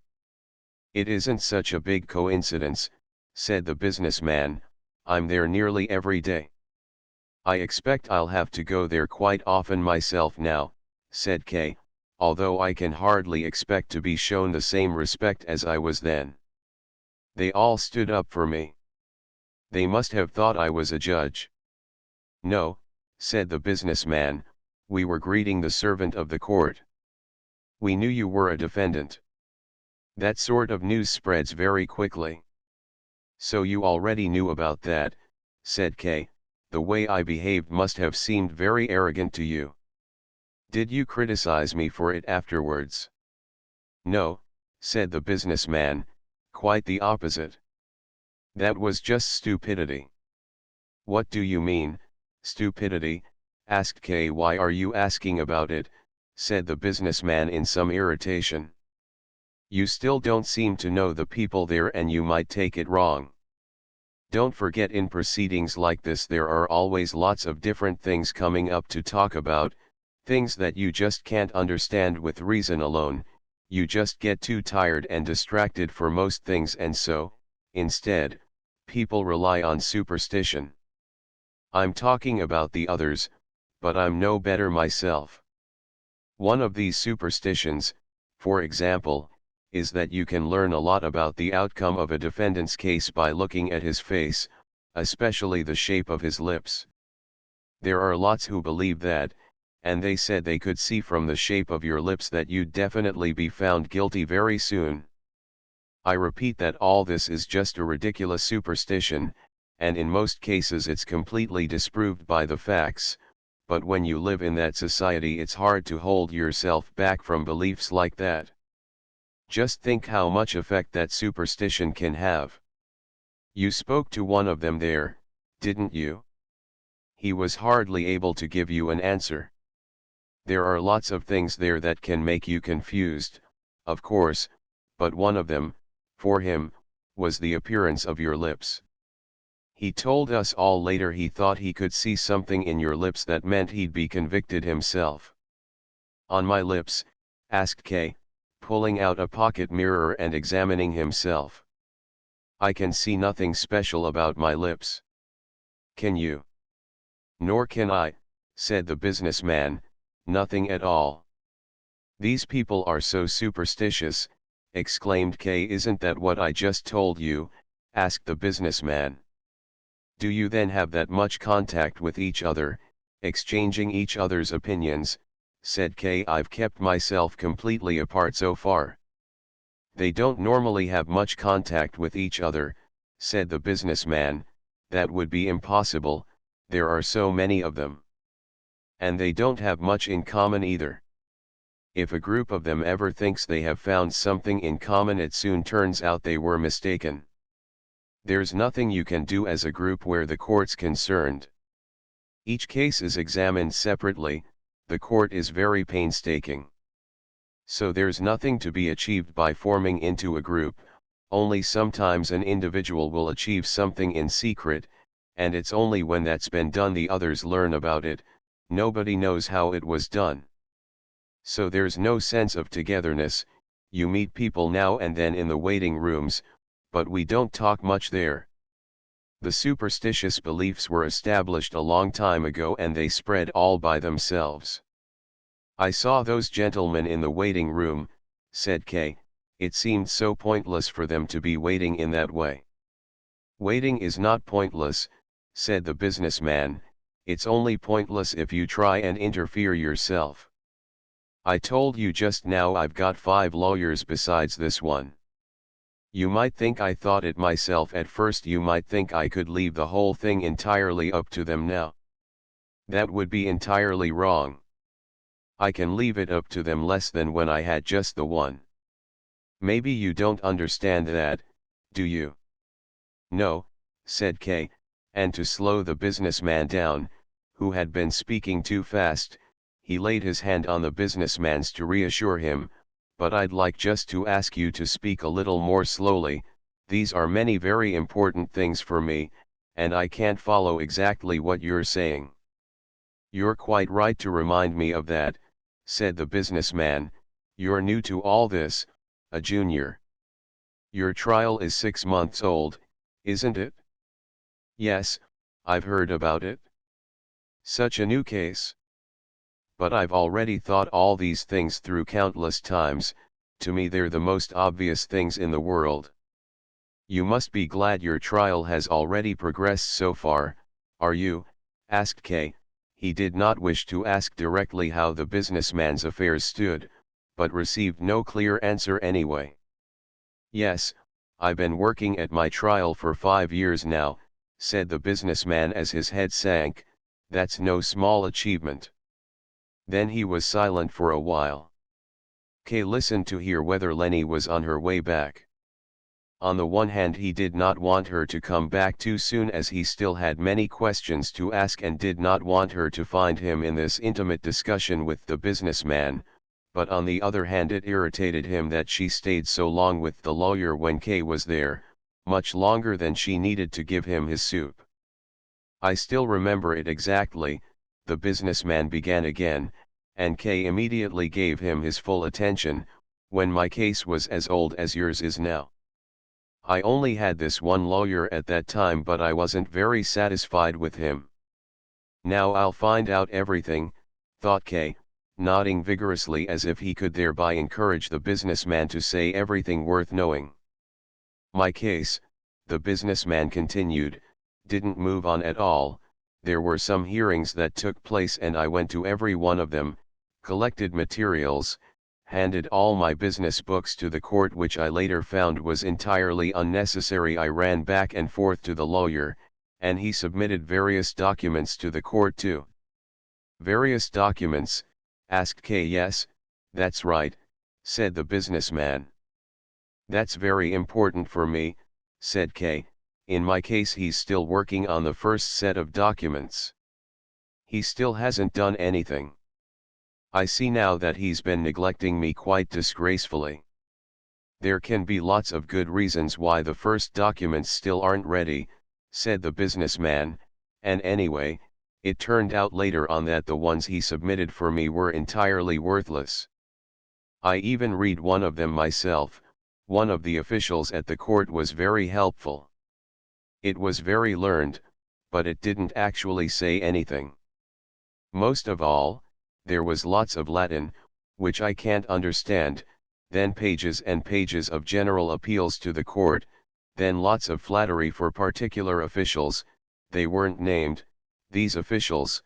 It isn't such a big coincidence, said the businessman. I'm there nearly every day. I expect I'll have to go there quite often myself now, said Kay, although I can hardly expect to be shown the same respect as I was then. They all stood up for me. They must have thought I was a judge. No, said the businessman, we were greeting the servant of the court. We knew you were a defendant. That sort of news spreads very quickly. So you already knew about that, said Kay. The way I behaved must have seemed very arrogant to you. Did you criticize me for it afterwards? No, said the businessman, quite the opposite. That was just stupidity. What do you mean, stupidity? Asked Kay. Why are you asking about it? Said the businessman in some irritation. You still don't seem to know the people there, and you might take it wrong. Don't forget, in proceedings like this there are always lots of different things coming up to talk about, things that you just can't understand with reason alone. You just get too tired and distracted for most things, and so, instead, people rely on superstition. I'm talking about the others, but I'm no better myself. One of these superstitions, for example, is that you can learn a lot about the outcome of a defendant's case by looking at his face, especially the shape of his lips. There are lots who believe that, and they said they could see from the shape of your lips that you'd definitely be found guilty very soon. I repeat that all this is just a ridiculous superstition, and in most cases it's completely disproved by the facts, but when you live in that society it's hard to hold yourself back from beliefs like that. Just think how much effect that superstition can have. You spoke to one of them there, didn't you? He was hardly able to give you an answer. There are lots of things there that can make you confused, of course, but one of them, for him, was the appearance of your lips. He told us all later he thought he could see something in your lips that meant he'd be convicted himself. On my lips? Asked Kay, pulling out a pocket mirror and examining himself. I can see nothing special about my lips. Can you? Nor can I, said the businessman, nothing at all. These people are so superstitious, exclaimed Kay. Isn't that what I just told you? Asked the businessman. Do you then have that much contact with each other, exchanging each other's opinions? Said Kay. I've kept myself completely apart so far. They don't normally have much contact with each other, said the businessman. That would be impossible, there are so many of them. And they don't have much in common either. If a group of them ever thinks they have found something in common, it soon turns out they were mistaken. There's nothing you can do as a group where the court's concerned. Each case is examined separately. The court is very painstaking. So there's nothing to be achieved by forming into a group, only sometimes an individual will achieve something in secret, and it's only when that's been done the others learn about it. Nobody knows how it was done. So there's no sense of togetherness. You meet people now and then in the waiting rooms, but we don't talk much there. The superstitious beliefs were established a long time ago and they spread all by themselves. I saw those gentlemen in the waiting room, said Kay. It seemed so pointless for them to be waiting in that way. Waiting is not pointless, said the businessman, it's only pointless if you try and interfere yourself. I told you just now I've got 5 lawyers besides this one. You might think I thought it myself at first, you might think I could leave the whole thing entirely up to them now. That would be entirely wrong. I can leave it up to them less than when I had just the one. Maybe you don't understand that, do you? No, said Kay, and to slow the businessman down, who had been speaking too fast, he laid his hand on the businessman's to reassure him, but I'd like just to ask you to speak a little more slowly, these are many very important things for me, and I can't follow exactly what you're saying. You're quite right to remind me of that, said the businessman, you're new to all this, a junior. Your trial is 6 months old, isn't it? Yes, I've heard about it. Such a new case. But I've already thought all these things through countless times, to me they're the most obvious things in the world. You must be glad your trial has already progressed so far, are you? Asked Kay. He did not wish to ask directly how the businessman's affairs stood, but received no clear answer anyway. Yes, I've been working at my trial for 5 years now, said the businessman as his head sank, that's no small achievement. Then he was silent for a while. Kay listened to hear whether Lenny was on her way back. On the one hand, he did not want her to come back too soon as he still had many questions to ask and did not want her to find him in this intimate discussion with the businessman, but on the other hand it irritated him that she stayed so long with the lawyer when Kay was there, much longer than she needed to give him his soup. I still remember it exactly, the businessman began again, and Kay immediately gave him his full attention, when my case was as old as yours is now. I only had this one lawyer at that time, but I wasn't very satisfied with him. Now I'll find out everything, thought Kay, nodding vigorously as if he could thereby encourage the businessman to say everything worth knowing. My case, the businessman continued, didn't move on at all. There were some hearings that took place and I went to every one of them, collected materials, handed all my business books to the court, which I later found was entirely unnecessary. I ran back and forth to the lawyer, and he submitted various documents to the court too. Various documents? Asked Kay. Yes, that's right, said the businessman. That's very important for me, said Kay. In my case he's still working on the first set of documents. He still hasn't done anything. I see now that he's been neglecting me quite disgracefully. There can be lots of good reasons why the first documents still aren't ready, said the businessman, and anyway, it turned out later on that the ones he submitted for me were entirely worthless. I even read one of them myself. One of the officials at the court was very helpful. It was very learned, but it didn't actually say anything. Most of all, there was lots of Latin, which I can't understand, then pages and pages of general appeals to the court, then lots of flattery for particular officials. They weren't named, these officials,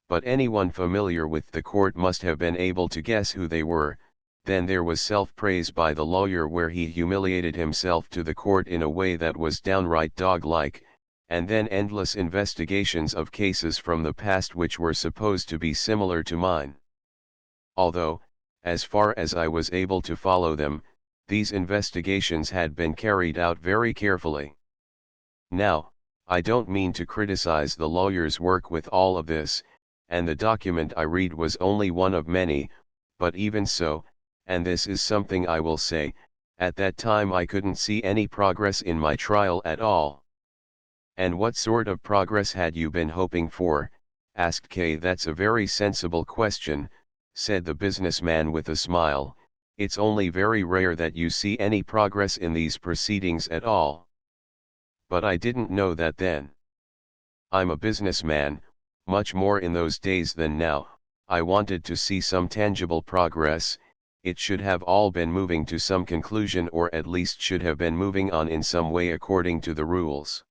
but anyone familiar with the court must have been able to guess who they were. Then there was self-praise by the lawyer where he humiliated himself to the court in a way that was downright dog-like, and then endless investigations of cases from the past which were supposed to be similar to mine. Although, as far as I was able to follow them, these investigations had been carried out very carefully. Now, I don't mean to criticize the lawyer's work with all of this, and the document I read was only one of many, but even so, and this is something I will say, at that time I couldn't see any progress in my trial at all. And what sort of progress had you been hoping for? Asked Kay. That's a very sensible question, said the businessman with a smile. It's only very rare that you see any progress in these proceedings at all. But I didn't know that then. I'm a businessman, much more in those days than now. I wanted to see some tangible progress. It should have all been moving to some conclusion, or at least should have been moving on in some way according to the rules.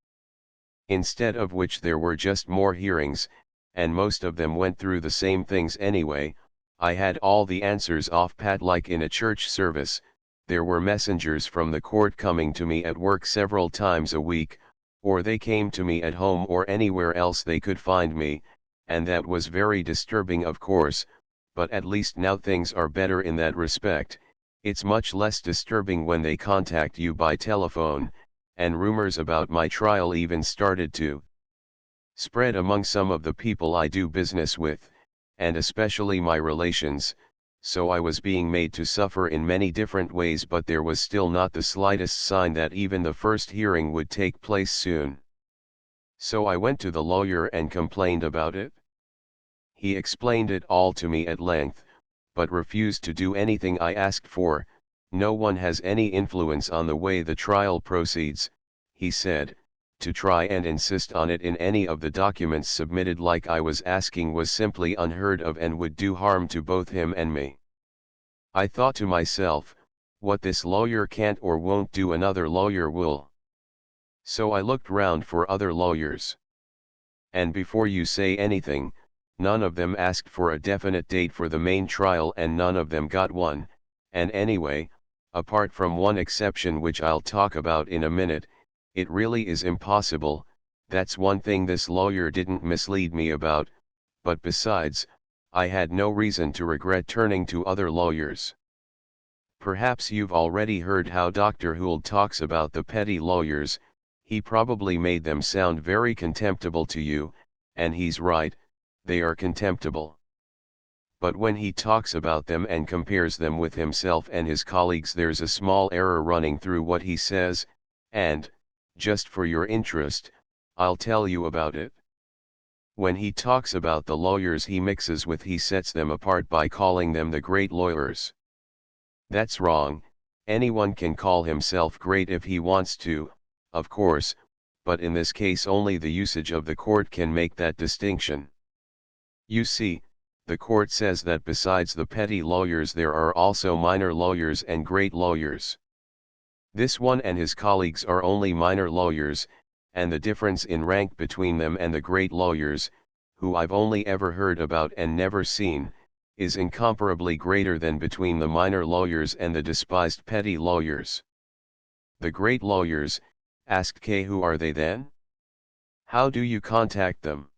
Instead of which there were just more hearings, and most of them went through the same things anyway. I had all the answers off pat like in a church service. There were messengers from the court coming to me at work several times a week, or they came to me at home or anywhere else they could find me, and that was very disturbing of course, but at least now things are better in that respect. It's much less disturbing when they contact you by telephone, and rumors about my trial even started to spread among some of the people I do business with, and especially my relations, so I was being made to suffer in many different ways, but there was still not the slightest sign that even the first hearing would take place soon. So I went to the lawyer and complained about it. He explained it all to me at length, but refused to do anything I asked for. No one has any influence on the way the trial proceeds, he said. To try and insist on it in any of the documents submitted like I was asking was simply unheard of and would do harm to both him and me. I thought to myself, what this lawyer can't or won't do another lawyer will. So I looked round for other lawyers. And before you say anything, none of them asked for a definite date for the main trial, and none of them got one, and anyway, apart from one exception which I'll talk about in a minute, it really is impossible. That's one thing this lawyer didn't mislead me about, but besides, I had no reason to regret turning to other lawyers. Perhaps you've already heard how Dr. Hould talks about the petty lawyers. He probably made them sound very contemptible to you, and he's right, they are contemptible. But when he talks about them and compares them with himself and his colleagues, there's a small error running through what he says, and, just for your interest, I'll tell you about it. When he talks about the lawyers he sets them apart by calling them the great lawyers. That's wrong. Anyone can call himself great if he wants to, of course, but in this case only the usage of the court can make that distinction. You see, the court says that besides the petty lawyers there are also minor lawyers and great lawyers. This one and his colleagues are only minor lawyers, and the difference in rank between them and the great lawyers, who I've only ever heard about and never seen, is incomparably greater than between the minor lawyers and the despised petty lawyers. The great lawyers, asked Kay. Who are they then? How do you contact them?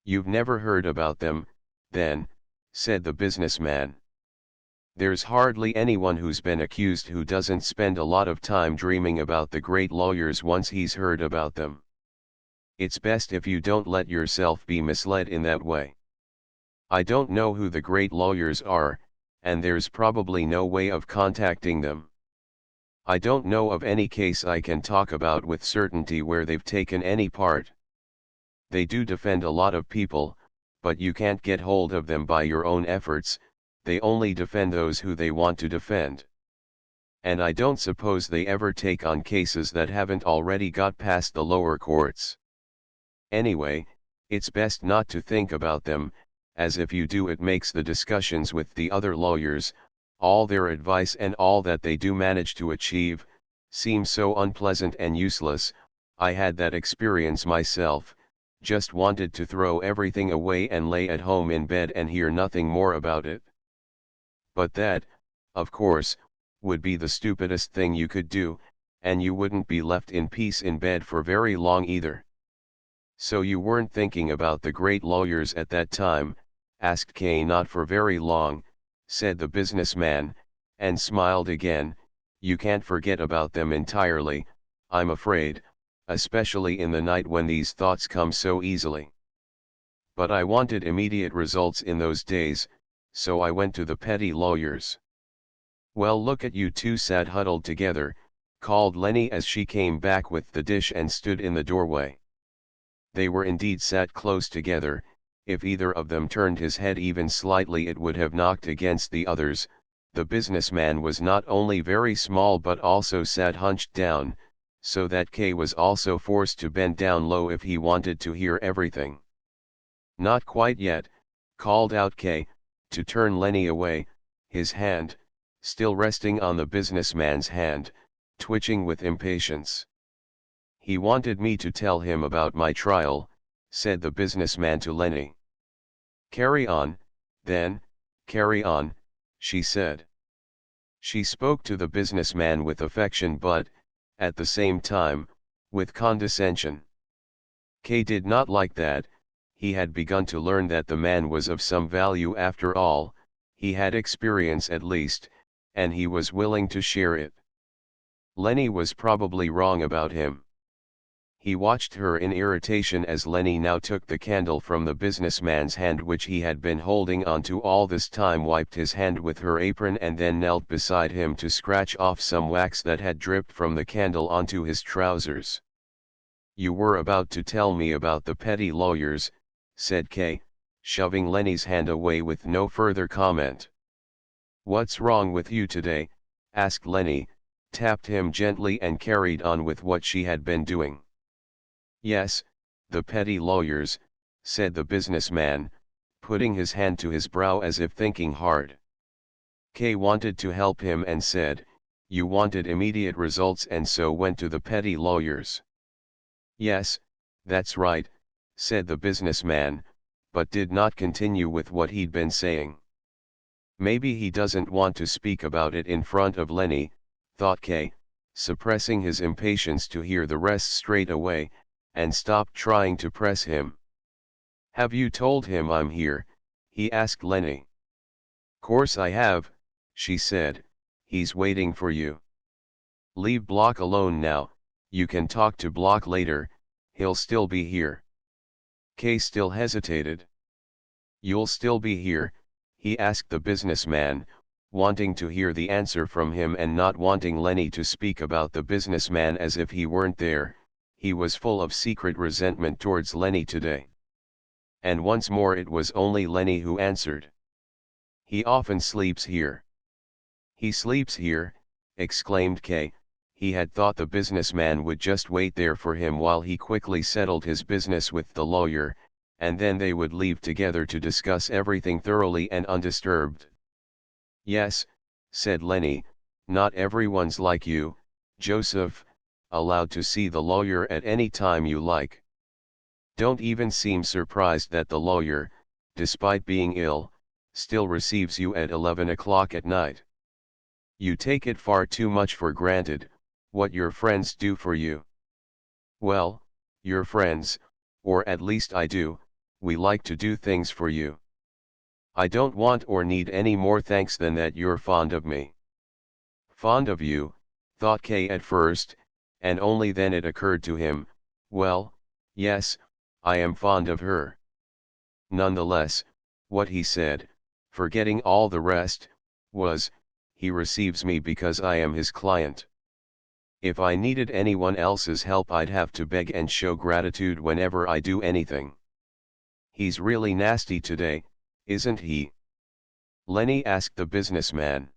You've never heard about them, then, said the businessman. There's hardly anyone who's been accused who doesn't spend a lot of time dreaming about the great lawyers once he's heard about them. It's best if you don't let yourself be misled in that way. I don't know who the great lawyers are, and there's probably no way of contacting them. I don't know of any case I can talk about with certainty where they've taken any part. They do defend a lot of people, but you can't get hold of them by your own efforts. They only defend those who they want to defend. And I don't suppose they ever take on cases that haven't already got past the lower courts. Anyway, it's best not to think about them, as if you do it makes the discussions with the other lawyers, all their advice and all that they do manage to achieve, seem so unpleasant and useless. I had that experience myself, just wanted to throw everything away and lay at home in bed and hear nothing more about it. But that, of course, would be the stupidest thing you could do, and you wouldn't be left in peace in bed for very long either. So you weren't thinking about the great lawyers at that time, asked Kay. Not for very long, said the businessman, and smiled again. You can't forget about them entirely, I'm afraid, especially in the night when these thoughts come so easily. But I wanted immediate results in those days, so I went to the petty lawyers. Well, look at you two sat huddled together, called Lenny as she came back with the dish and stood in the doorway. They were indeed sat close together. If either of them turned his head even slightly it would have knocked against the others. The businessman was not only very small but also sat hunched down, so that Kay was also forced to bend down low if he wanted to hear everything. Not quite yet, called out Kay, to turn Lenny away, his hand, still resting on the businessman's hand, twitching with impatience. He wanted me to tell him about my trial, said the businessman to Lenny. Carry on, then, carry on, she said. She spoke to the businessman with affection but, at the same time, with condescension. Kay did not like that. He had begun to learn that the man was of some value after all, he had experience at least, and he was willing to share it. Lenny was probably wrong about him. He watched her in irritation as Lenny now took the candle from the businessman's hand which he had been holding onto all this time, wiped his hand with her apron and then knelt beside him to scratch off some wax that had dripped from the candle onto his trousers. You were about to tell me about the petty lawyers, said Kay, shoving Lenny's hand away with no further comment. What's wrong with you today? Asked Lenny, tapped him gently and carried on with what she had been doing. Yes, the petty lawyers, said the businessman, putting his hand to his brow as if thinking hard. Kay wanted to help him and said, you wanted immediate results and so went to the petty lawyers. Yes, that's right, said the businessman, but did not continue with what he'd been saying. Maybe he doesn't want to speak about it in front of Lenny, thought Kay, suppressing his impatience to hear the rest straight away, and stopped trying to press him. Have you told him I'm here? He asked Lenny. Course I have, she said, he's waiting for you. Leave Block alone now, you can talk to Block later, he'll still be here. Kay still hesitated. You'll still be here? He asked the businessman, wanting to hear the answer from him and not wanting Lenny to speak about the businessman as if he weren't there. He was full of secret resentment towards Lenny today. And once more it was only Lenny who answered. He often sleeps here. He sleeps here, exclaimed Kay. He had thought the businessman would just wait there for him while he quickly settled his business with the lawyer, and then they would leave together to discuss everything thoroughly and undisturbed. Yes, said Lenny, not everyone's like you, Joseph, allowed to see the lawyer at any time you like. Don't even seem surprised that the lawyer, despite being ill, still receives you at 11 o'clock at night. You take it far too much for granted, what your friends do for you. Well, your friends, or at least I do, we like to do things for you. I don't want or need any more thanks than that you're fond of me. Fond of you, thought Kay at first, and only then it occurred to him, well, yes, I am fond of her. Nonetheless, what he said, forgetting all the rest, was, he receives me because I am his client. If I needed anyone else's help I'd have to beg and show gratitude whenever I do anything. He's really nasty today, isn't he? Lenny asked the businessman.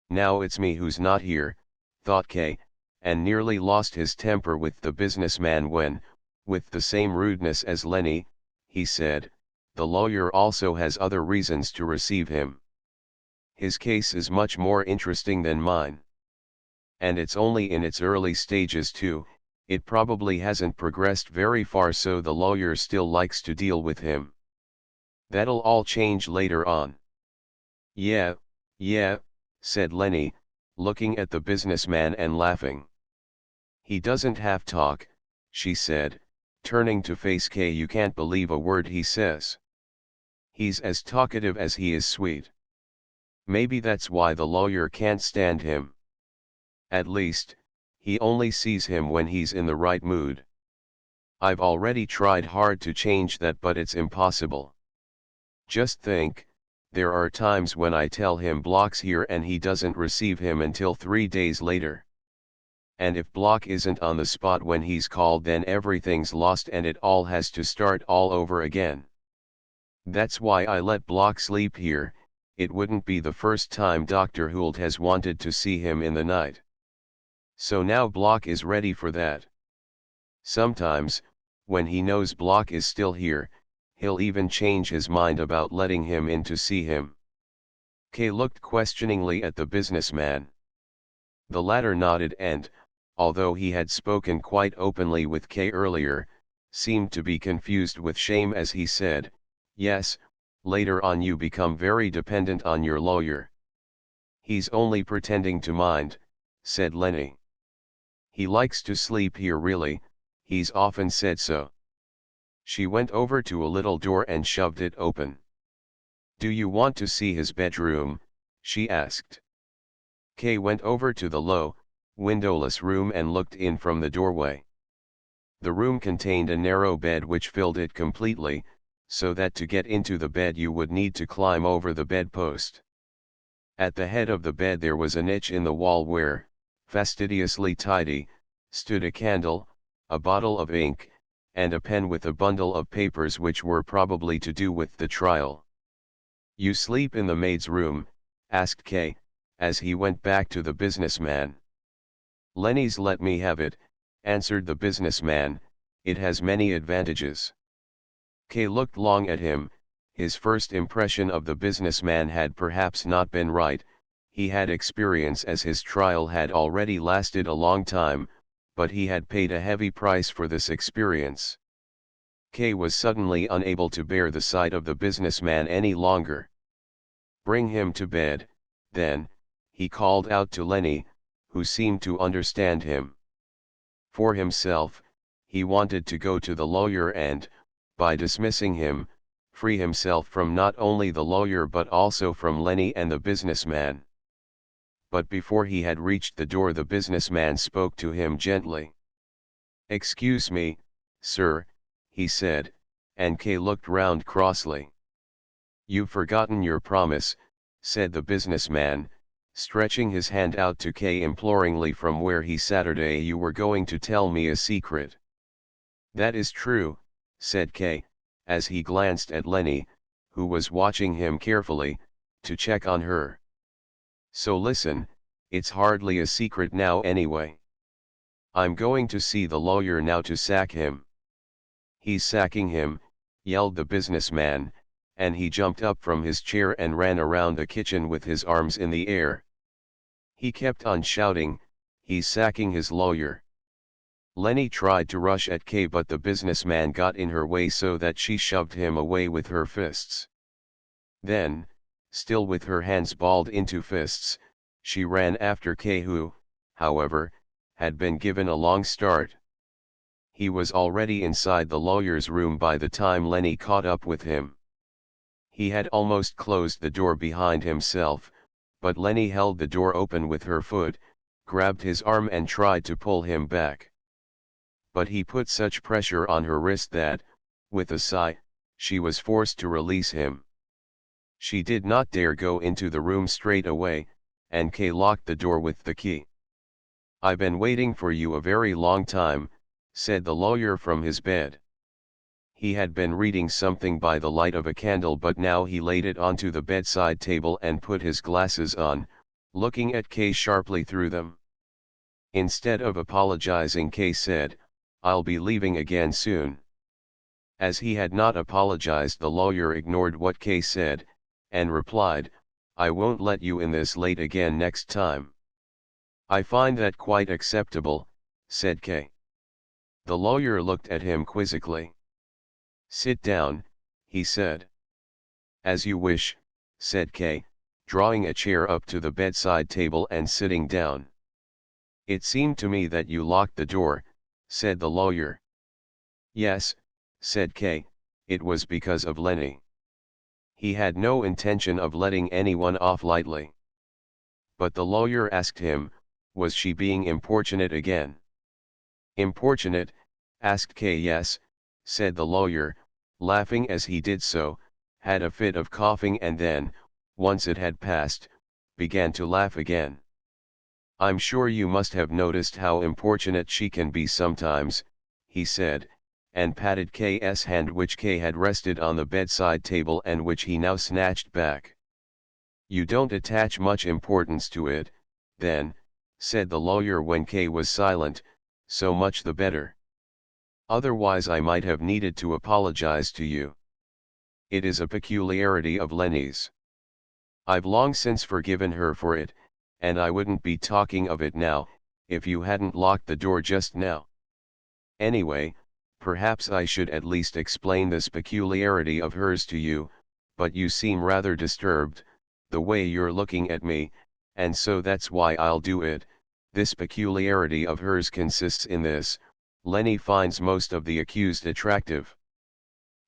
Now it's me who's not here, thought Kay, and nearly lost his temper with the businessman when, with the same rudeness as Lenny, he said, the lawyer also has other reasons to receive him. His case is much more interesting than mine. And it's only in its early stages too, it probably hasn't progressed very far so the lawyer still likes to deal with him. That'll all change later on. Yeah, said Lenny, looking at the businessman and laughing. He doesn't have talk, she said, turning to face Kay. You can't believe a word he says. He's as talkative as he is sweet. Maybe that's why the lawyer can't stand him. At least, he only sees him when he's in the right mood. I've already tried hard to change that but it's impossible. Just think, There are times when I tell him Block's here and he doesn't receive him until 3 days later. And if Block isn't on the spot when he's called, then everything's lost and it all has to start all over again. That's why I let Block sleep here. It wouldn't be the first time Dr. Hult has wanted to see him in the night. So now Block is ready for that. Sometimes, when he knows Block is still here, he'll even change his mind about letting him in to see him. Kay looked questioningly at the businessman. The latter nodded and, although he had spoken quite openly with Kay earlier, seemed to be confused with shame as he said, "Yes, later on you become very dependent on your lawyer." "He's only pretending to mind," said Lenny. "He likes to sleep here really, he's often said so." She went over to a little door and shoved it open. "Do you want to see his bedroom?" she asked. Kay went over to the low, windowless room and looked in from the doorway. The room contained a narrow bed which filled it completely, so that to get into the bed you would need to climb over the bedpost. At the head of the bed there was a niche in the wall where, fastidiously tidy, stood a candle, a bottle of ink, and a pen with a bundle of papers which were probably to do with the trial. "You sleep in the maid's room?" asked Kay, as he went back to the businessman. "Lenny's let me have it," answered the businessman. "It has many advantages." Kay looked long at him. His first impression of the businessman had perhaps not been right. He had experience as his trial had already lasted a long time, but he had paid a heavy price for this experience. Kay was suddenly unable to bear the sight of the businessman any longer. "Bring him to bed, then," he called out to Lenny, who seemed to understand him. For himself, he wanted to go to the lawyer and, by dismissing him, free himself from not only the lawyer but also from Lenny and the businessman. But before he had reached the door the businessman spoke to him gently. "Excuse me, sir," he said, and Kay looked round crossly. "You've forgotten your promise," said the businessman, stretching his hand out to Kay imploringly from where he Saturday. "You were going to tell me a secret." "That is true," said Kay, as he glanced at Lenny, who was watching him carefully, to check on her. "So listen, it's hardly a secret now anyway. I'm going to see the lawyer now to sack him." "He's sacking him," yelled the businessman, and he jumped up from his chair and ran around the kitchen with his arms in the air. He kept on shouting, "He's sacking his lawyer." Lenny tried to rush at Kay, but the businessman got in her way so that she shoved him away with her fists. Then, still with her hands balled into fists, she ran after Kay, who, however, had been given a long start. He was already inside the lawyer's room by the time Lenny caught up with him. He had almost closed the door behind himself, but Lenny held the door open with her foot, grabbed his arm and tried to pull him back. But he put such pressure on her wrist that, with a sigh, she was forced to release him. She did not dare go into the room straight away, and Kay locked the door with the key. "I've been waiting for you a very long time," said the lawyer from his bed. He had been reading something by the light of a candle, but now he laid it onto the bedside table and put his glasses on, looking at Kay sharply through them. Instead of apologizing, Kay said, "I'll be leaving again soon." As he had not apologized, the lawyer ignored what Kay said, and replied, "I won't let you in this late again next time." "I find that quite acceptable," said Kay. The lawyer looked at him quizzically. "Sit down," he said. "As you wish," said Kay, drawing a chair up to the bedside table and sitting down. "It seemed to me that you locked the door," said the lawyer. "Yes," said Kay, "it was because of Lenny. He had no intention of letting anyone off lightly." But the lawyer asked him, was she being importunate again? "Importunate?" asked Kay. "Yes," said the lawyer, laughing as he did so, had a fit of coughing and then, once it had passed, began to laugh again. "I'm sure you must have noticed how importunate she can be sometimes," he said, and patted K's hand which K had rested on the bedside table and which he now snatched back. "You don't attach much importance to it, then," said the lawyer when K was silent, "so much the better. Otherwise I might have needed to apologize to you. It is a peculiarity of Lenny's. I've long since forgiven her for it, and I wouldn't be talking of it now, if you hadn't locked the door just now. Anyway, perhaps I should at least explain this peculiarity of hers to you, but you seem rather disturbed, the way you're looking at me, and so that's why I'll do it. This peculiarity of hers consists in this: Lenny finds most of the accused attractive.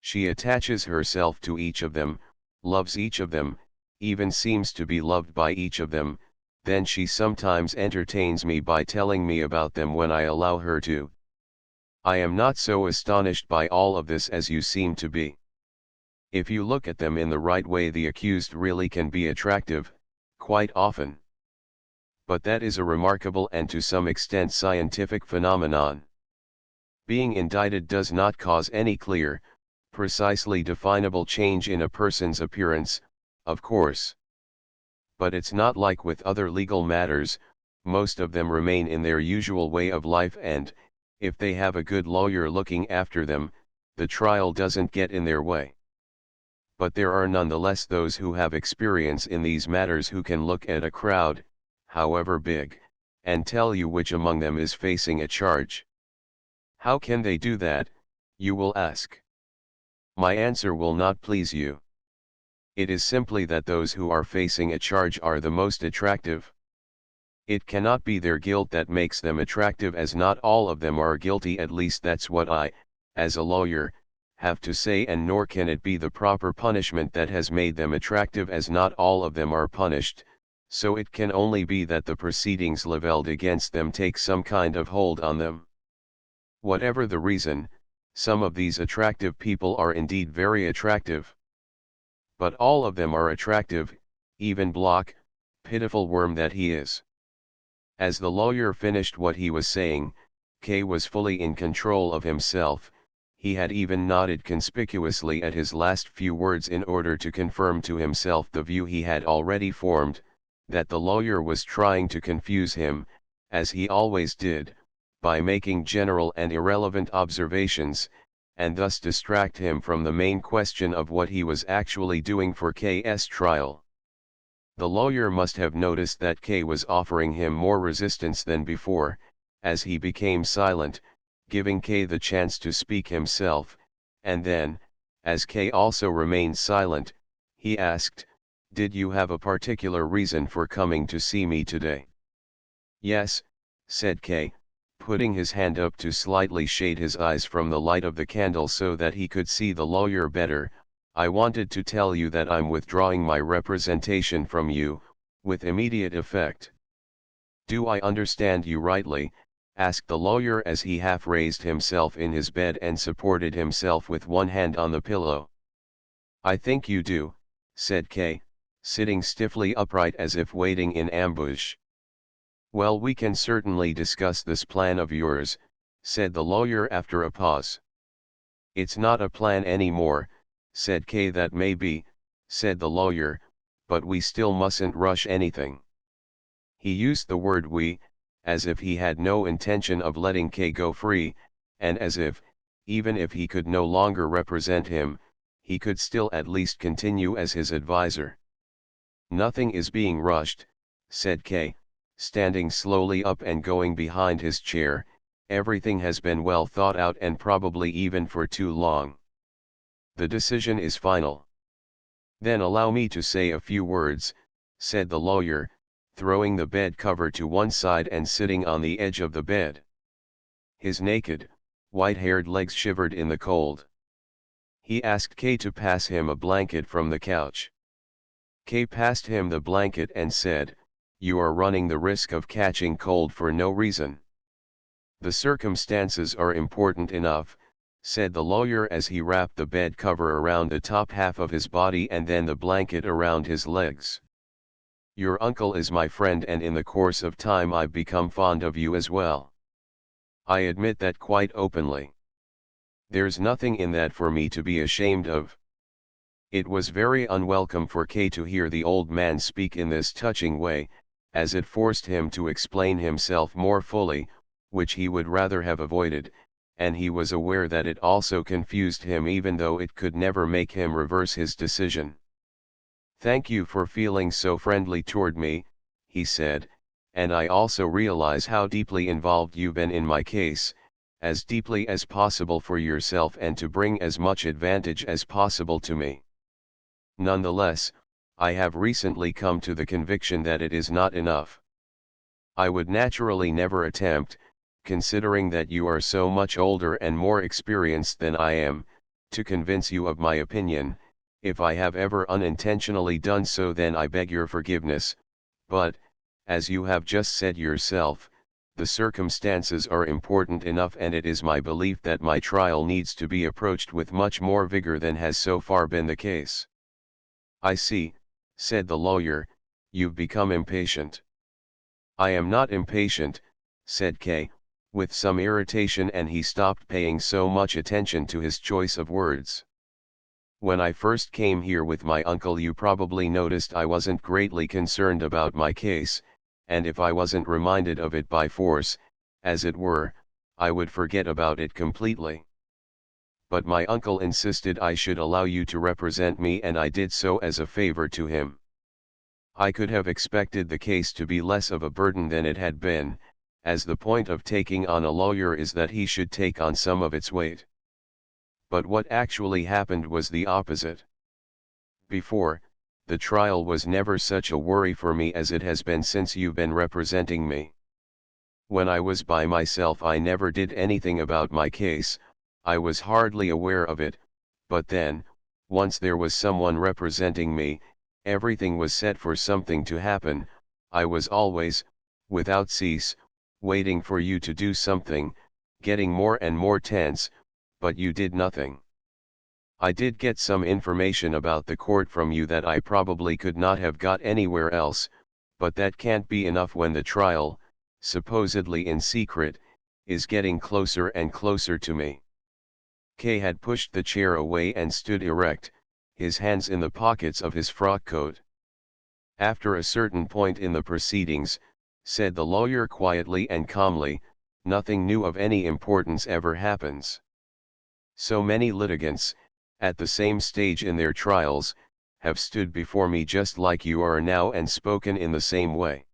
She attaches herself to each of them, loves each of them, even seems to be loved by each of them, then she sometimes entertains me by telling me about them when I allow her to. I am not so astonished by all of this as you seem to be. If you look at them in the right way, the accused really can be attractive, quite often. But that is a remarkable and to some extent scientific phenomenon. Being indicted does not cause any clear, precisely definable change in a person's appearance, of course. But it's not like with other legal matters, most of them remain in their usual way of life, and, if they have a good lawyer looking after them, the trial doesn't get in their way. But there are nonetheless those who have experience in these matters who can look at a crowd, however big, and tell you which among them is facing a charge. How can they do that, you will ask? My answer will not please you. It is simply that those who are facing a charge are the most attractive. It cannot be their guilt that makes them attractive, as not all of them are guilty, at least that's what I, as a lawyer, have to say, and nor can it be the proper punishment that has made them attractive, as not all of them are punished, so it can only be that the proceedings leveled against them take some kind of hold on them. Whatever the reason, some of these attractive people are indeed very attractive. But all of them are attractive, even Block, pitiful worm that he is. As the lawyer finished what he was saying, K was fully in control of himself. He had even nodded conspicuously at his last few words in order to confirm to himself the view he had already formed, that the lawyer was trying to confuse him, as he always did, by making general and irrelevant observations, and thus distract him from the main question of what he was actually doing for K's trial. The lawyer must have noticed that K was offering him more resistance than before, as he became silent, giving K the chance to speak himself, and then, as K also remained silent, he asked, "Did you have a particular reason for coming to see me today?" "Yes," said K, putting his hand up to slightly shade his eyes from the light of the candle so that he could see the lawyer better. "I wanted to tell you that I'm withdrawing my representation from you, with immediate effect." "Do I understand you rightly?" asked the lawyer as he half raised himself in his bed and supported himself with one hand on the pillow. "I think you do," said K, sitting stiffly upright as if waiting in ambush. "Well, we can certainly discuss this plan of yours," said the lawyer after a pause. "It's not a plan any more," said K. "That may be," said the lawyer, "but we still mustn't rush anything." He used the word "we," as if he had no intention of letting K go free, and as if, even if he could no longer represent him, he could still at least continue as his advisor. "Nothing is being rushed," said K, standing slowly up and going behind his chair. "Everything has been well thought out, and probably even for too long. The decision is final." "Then allow me to say a few words," said the lawyer, throwing the bed cover to one side and sitting on the edge of the bed. His naked, white-haired legs shivered in the cold. He asked K to pass him a blanket from the couch. K passed him the blanket and said, "You are running the risk of catching cold for no reason. The circumstances are important enough, said the lawyer as he wrapped the bed cover around the top half of his body and then the blanket around his legs. Your uncle is my friend, and in the course of time I've become fond of you as well. I admit that quite openly. There's nothing in that for me to be ashamed of. It was very unwelcome for Kay to hear the old man speak in this touching way, as it forced him to explain himself more fully, which he would rather have avoided, and he was aware that it also confused him even though it could never make him reverse his decision. Thank you for feeling so friendly toward me, he said, and I also realize how deeply involved you've been in my case, as deeply as possible for yourself and to bring as much advantage as possible to me. Nonetheless, I have recently come to the conviction that it is not enough. I would naturally never attempt, considering that you are so much older and more experienced than I am, to convince you of my opinion. If I have ever unintentionally done so, then I beg your forgiveness, but, as you have just said yourself, the circumstances are important enough, and it is my belief that my trial needs to be approached with much more vigor than has so far been the case. I see, said the lawyer, you've become impatient. I am not impatient, said Kay, with some irritation, and he stopped paying so much attention to his choice of words. When I first came here with my uncle, you probably noticed I wasn't greatly concerned about my case, and if I wasn't reminded of it by force, as it were, I would forget about it completely. But my uncle insisted I should allow you to represent me, and I did so as a favor to him. I could have expected the case to be less of a burden than it had been, as the point of taking on a lawyer is that he should take on some of its weight. But what actually happened was the opposite. Before, the trial was never such a worry for me as it has been since you've been representing me. When I was by myself, I never did anything about my case, I was hardly aware of it, but then, once there was someone representing me, everything was set for something to happen. I was always, without cease, waiting for you to do something, getting more and more tense, but you did nothing. I did get some information about the court from you that I probably could not have got anywhere else, but that can't be enough when the trial, supposedly in secret, is getting closer and closer to me. Kay had pushed the chair away and stood erect, his hands in the pockets of his frock coat. After a certain point in the proceedings, said the lawyer quietly and calmly, nothing new of any importance ever happens. So many litigants, at the same stage in their trials, have stood before me just like you are now and spoken in the same way.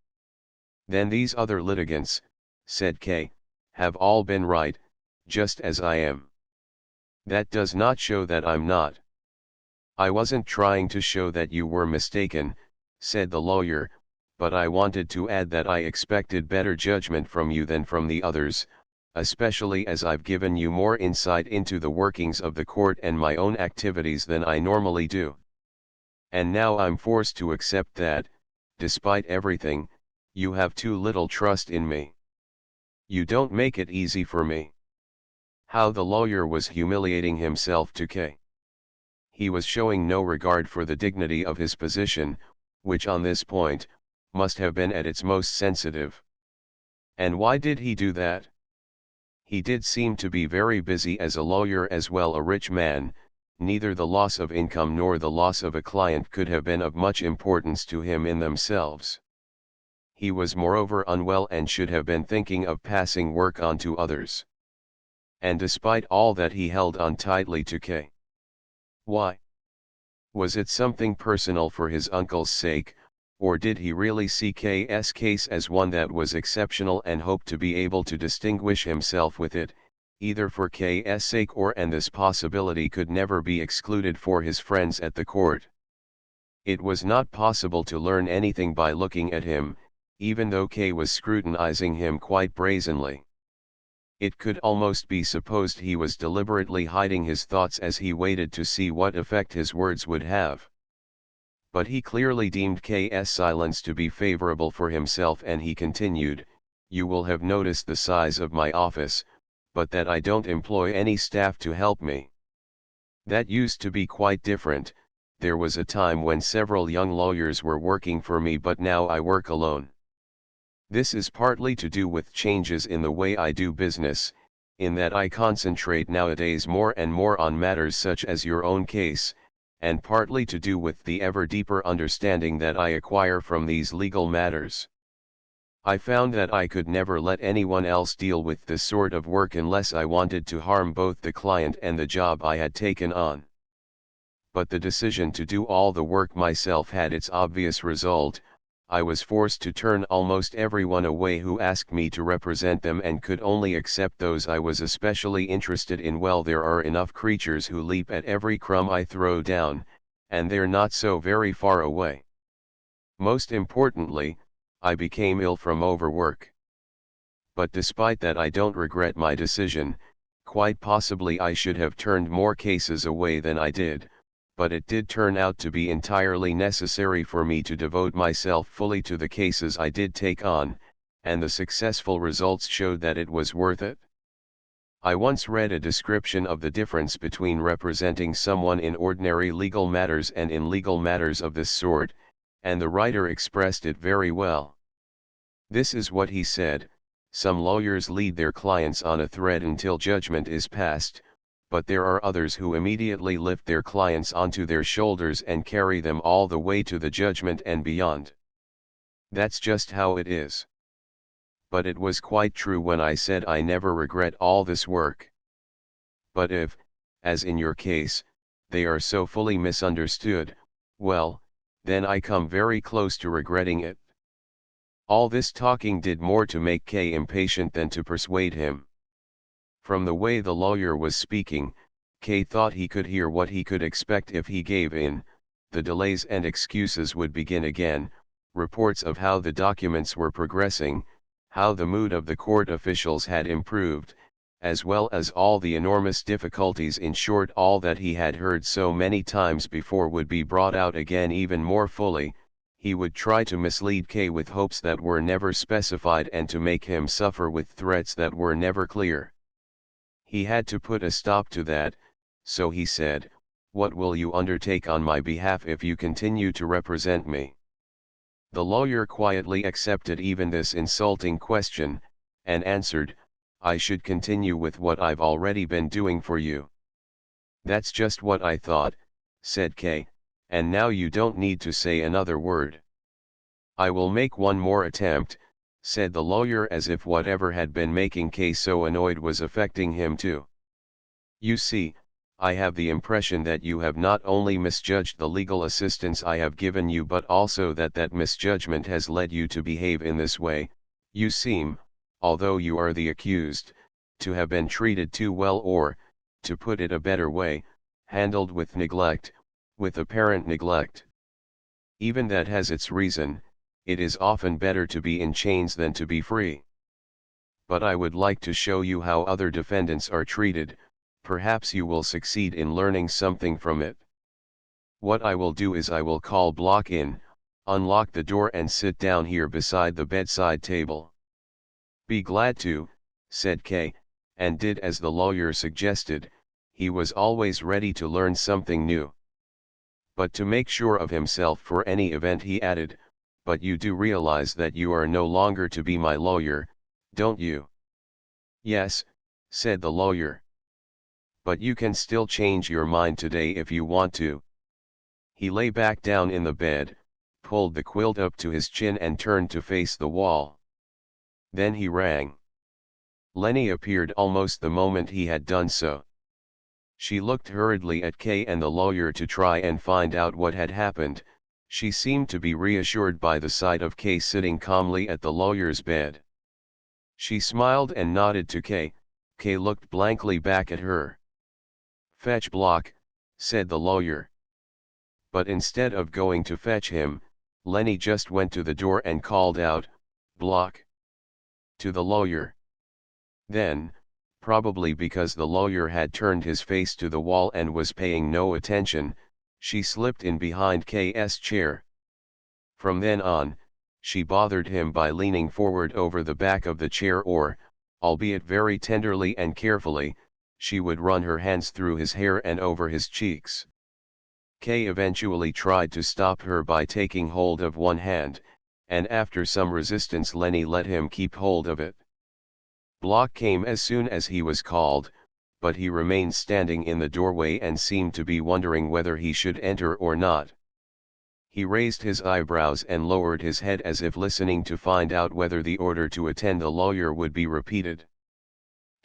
Then these other litigants, said Kay, have all been right, just as I am. That does not show that I'm not. I wasn't trying to show that you were mistaken, said the lawyer, but I wanted to add that I expected better judgment from you than from the others, especially as I've given you more insight into the workings of the court and my own activities than I normally do. And now I'm forced to accept that, despite everything, you have too little trust in me. You don't make it easy for me. How the lawyer was humiliating himself to Kay. He was showing no regard for the dignity of his position, which on this point, must have been at its most sensitive. And why did he do that? He did seem to be very busy as a lawyer as well, a rich man. Neither the loss of income nor the loss of a client could have been of much importance to him in themselves. He was moreover unwell and should have been thinking of passing work on to others. And despite all that, he held on tightly to Kay. Why? Was it something personal for his uncle's sake, or did he really see K's case as one that was exceptional and hoped to be able to distinguish himself with it, either for K's sake or, and this possibility could never be excluded, for his friends at the court? It was not possible to learn anything by looking at him, even though Kay was scrutinizing him quite brazenly. It could almost be supposed he was deliberately hiding his thoughts as he waited to see what effect his words would have. But he clearly deemed K's silence to be favorable for himself, and he continued, "You will have noticed the size of my office, but that I don't employ any staff to help me. That used to be quite different. There was a time when several young lawyers were working for me, but now I work alone. This is partly to do with changes in the way I do business, in that I concentrate nowadays more and more on matters such as your own case, and partly to do with the ever deeper understanding that I acquire from these legal matters. I found that I could never let anyone else deal with this sort of work unless I wanted to harm both the client and the job I had taken on. But the decision to do all the work myself had its obvious result. I was forced to turn almost everyone away who asked me to represent them, and could only accept those I was especially interested in. Well, there are enough creatures who leap at every crumb I throw down, and they're not so very far away. Most importantly, I became ill from overwork. But despite that, I don't regret my decision. Quite possibly I should have turned more cases away than I did, but it did turn out to be entirely necessary for me to devote myself fully to the cases I did take on, and the successful results showed that it was worth it. I once read a description of the difference between representing someone in ordinary legal matters and in legal matters of this sort, and the writer expressed it very well. This is what he said: some lawyers lead their clients on a thread until judgment is passed, but there are others who immediately lift their clients onto their shoulders and carry them all the way to the judgment and beyond. That's just how it is. But it was quite true when I said I never regret all this work. But if, as in your case, they are so fully misunderstood, well, then I come very close to regretting it. All this talking did more to make Kay impatient than to persuade him. From the way the lawyer was speaking, Kay thought he could hear what he could expect if he gave in. The delays and excuses would begin again, reports of how the documents were progressing, how the mood of the court officials had improved, as well as all the enormous difficulties. In short, all that he had heard so many times before would be brought out again even more fully. He would try to mislead Kay with hopes that were never specified, and to make him suffer with threats that were never clear. He had to put a stop to that, so he said, "What will you undertake on my behalf if you continue to represent me?" The lawyer quietly accepted even this insulting question, and answered, "I should continue with what I've already been doing for you." "That's just what I thought," said Kay, "and now you don't need to say another word." "I will make one more attempt," said the lawyer, as if whatever had been making Kay so annoyed was affecting him too. "You see, I have the impression that you have not only misjudged the legal assistance I have given you, but also that that misjudgment has led you to behave in this way. You seem, although you are the accused, to have been treated too well, or, to put it a better way, handled with neglect, with apparent neglect. Even that has its reason. It is often better to be in chains than to be free. But I would like to show you how other defendants are treated. Perhaps you will succeed in learning something from it. What I will do is I will call Block in, unlock the door, and sit down here beside the bedside table." "Be glad to," said Kay, and did as the lawyer suggested. He was always ready to learn something new. But to make sure of himself for any event, he added, "But you do realize that you are no longer to be my lawyer, don't you?" "Yes," said the lawyer. "But you can still change your mind today if you want to." He lay back down in the bed, pulled the quilt up to his chin, and turned to face the wall. Then he rang. Lenny appeared almost the moment he had done so. She looked hurriedly at Kay and the lawyer to try and find out what had happened. She seemed to be reassured by the sight of Kay sitting calmly at the lawyer's bed. She smiled and nodded to Kay. Kay looked blankly back at her. "Fetch Block," said the lawyer. But instead of going to fetch him, Lenny just went to the door and called out, "Block," to the lawyer. Then, probably because the lawyer had turned his face to the wall and was paying no attention, she slipped in behind K's chair. From then on, she bothered him by leaning forward over the back of the chair, or, albeit very tenderly and carefully, she would run her hands through his hair and over his cheeks. Kay eventually tried to stop her by taking hold of one hand, and after some resistance Lenny let him keep hold of it. Block came as soon as he was called, but he remained standing in the doorway and seemed to be wondering whether he should enter or not. He raised his eyebrows and lowered his head as if listening to find out whether the order to attend the lawyer would be repeated.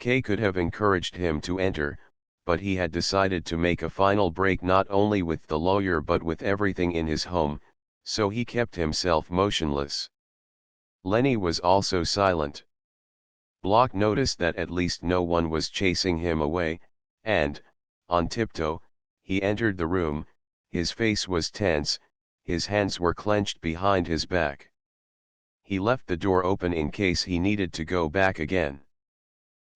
Kay could have encouraged him to enter, but he had decided to make a final break not only with the lawyer but with everything in his home, so he kept himself motionless. Lenny was also silent. Block noticed that at least no one was chasing him away, and, on tiptoe, he entered the room. His face was tense, his hands were clenched behind his back. He left the door open in case he needed to go back again.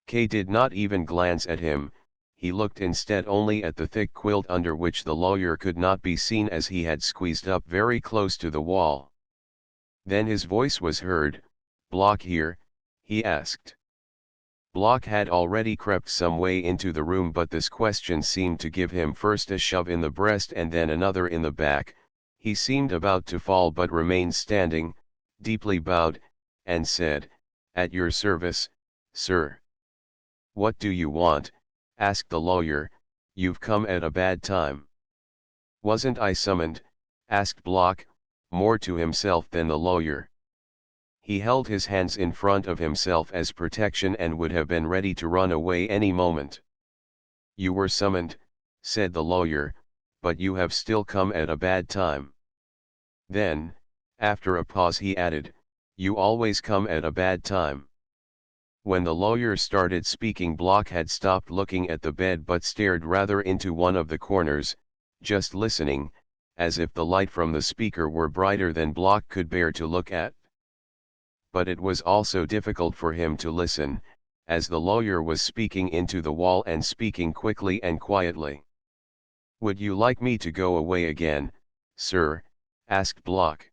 Kay did not even glance at him, he looked instead only at the thick quilt under which the lawyer could not be seen as he had squeezed up very close to the wall. Then his voice was heard. "Block here?" he asked. Block had already crept some way into the room, but this question seemed to give him first a shove in the breast and then another in the back. He seemed about to fall but remained standing, deeply bowed, and said, "At your service, sir." "What do you want?" asked the lawyer. "You've come at a bad time." "Wasn't I summoned?" asked Block, more to himself than the lawyer. He held his hands in front of himself as protection and would have been ready to run away any moment. "You were summoned," said the lawyer, "but you have still come at a bad time." Then, after a pause he added, "You always come at a bad time." When the lawyer started speaking, Block had stopped looking at the bed but stared rather into one of the corners, just listening, as if the light from the speaker were brighter than Block could bear to look at. But it was also difficult for him to listen, as the lawyer was speaking into the wall and speaking quickly and quietly. "Would you like me to go away again, sir?" asked Block.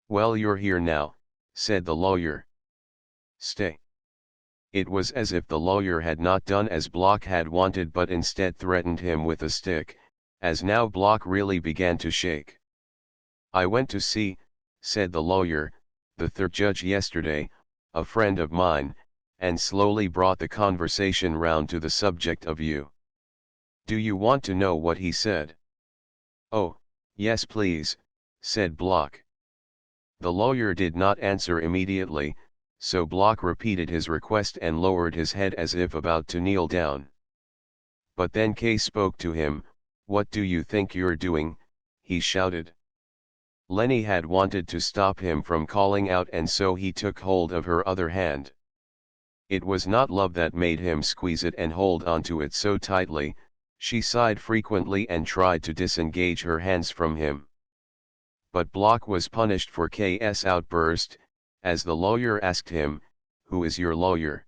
"Well, you're here now," said the lawyer. "Stay." It was as if the lawyer had not done as Block had wanted but instead threatened him with a stick, as now Block really began to shake. "I went to see," said the lawyer, "the third judge yesterday, a friend of mine, and slowly brought the conversation round to the subject of you. Do you want to know what he said?" "Oh, yes please," said Block. The lawyer did not answer immediately, so Block repeated his request and lowered his head as if about to kneel down. But then Kay spoke to him. "What do you think you're doing?" he shouted. Lenny had wanted to stop him from calling out, and so he took hold of her other hand. It was not love that made him squeeze it and hold onto it so tightly. She sighed frequently and tried to disengage her hands from him. But Block was punished for K's outburst, as the lawyer asked him, "Who is your lawyer?"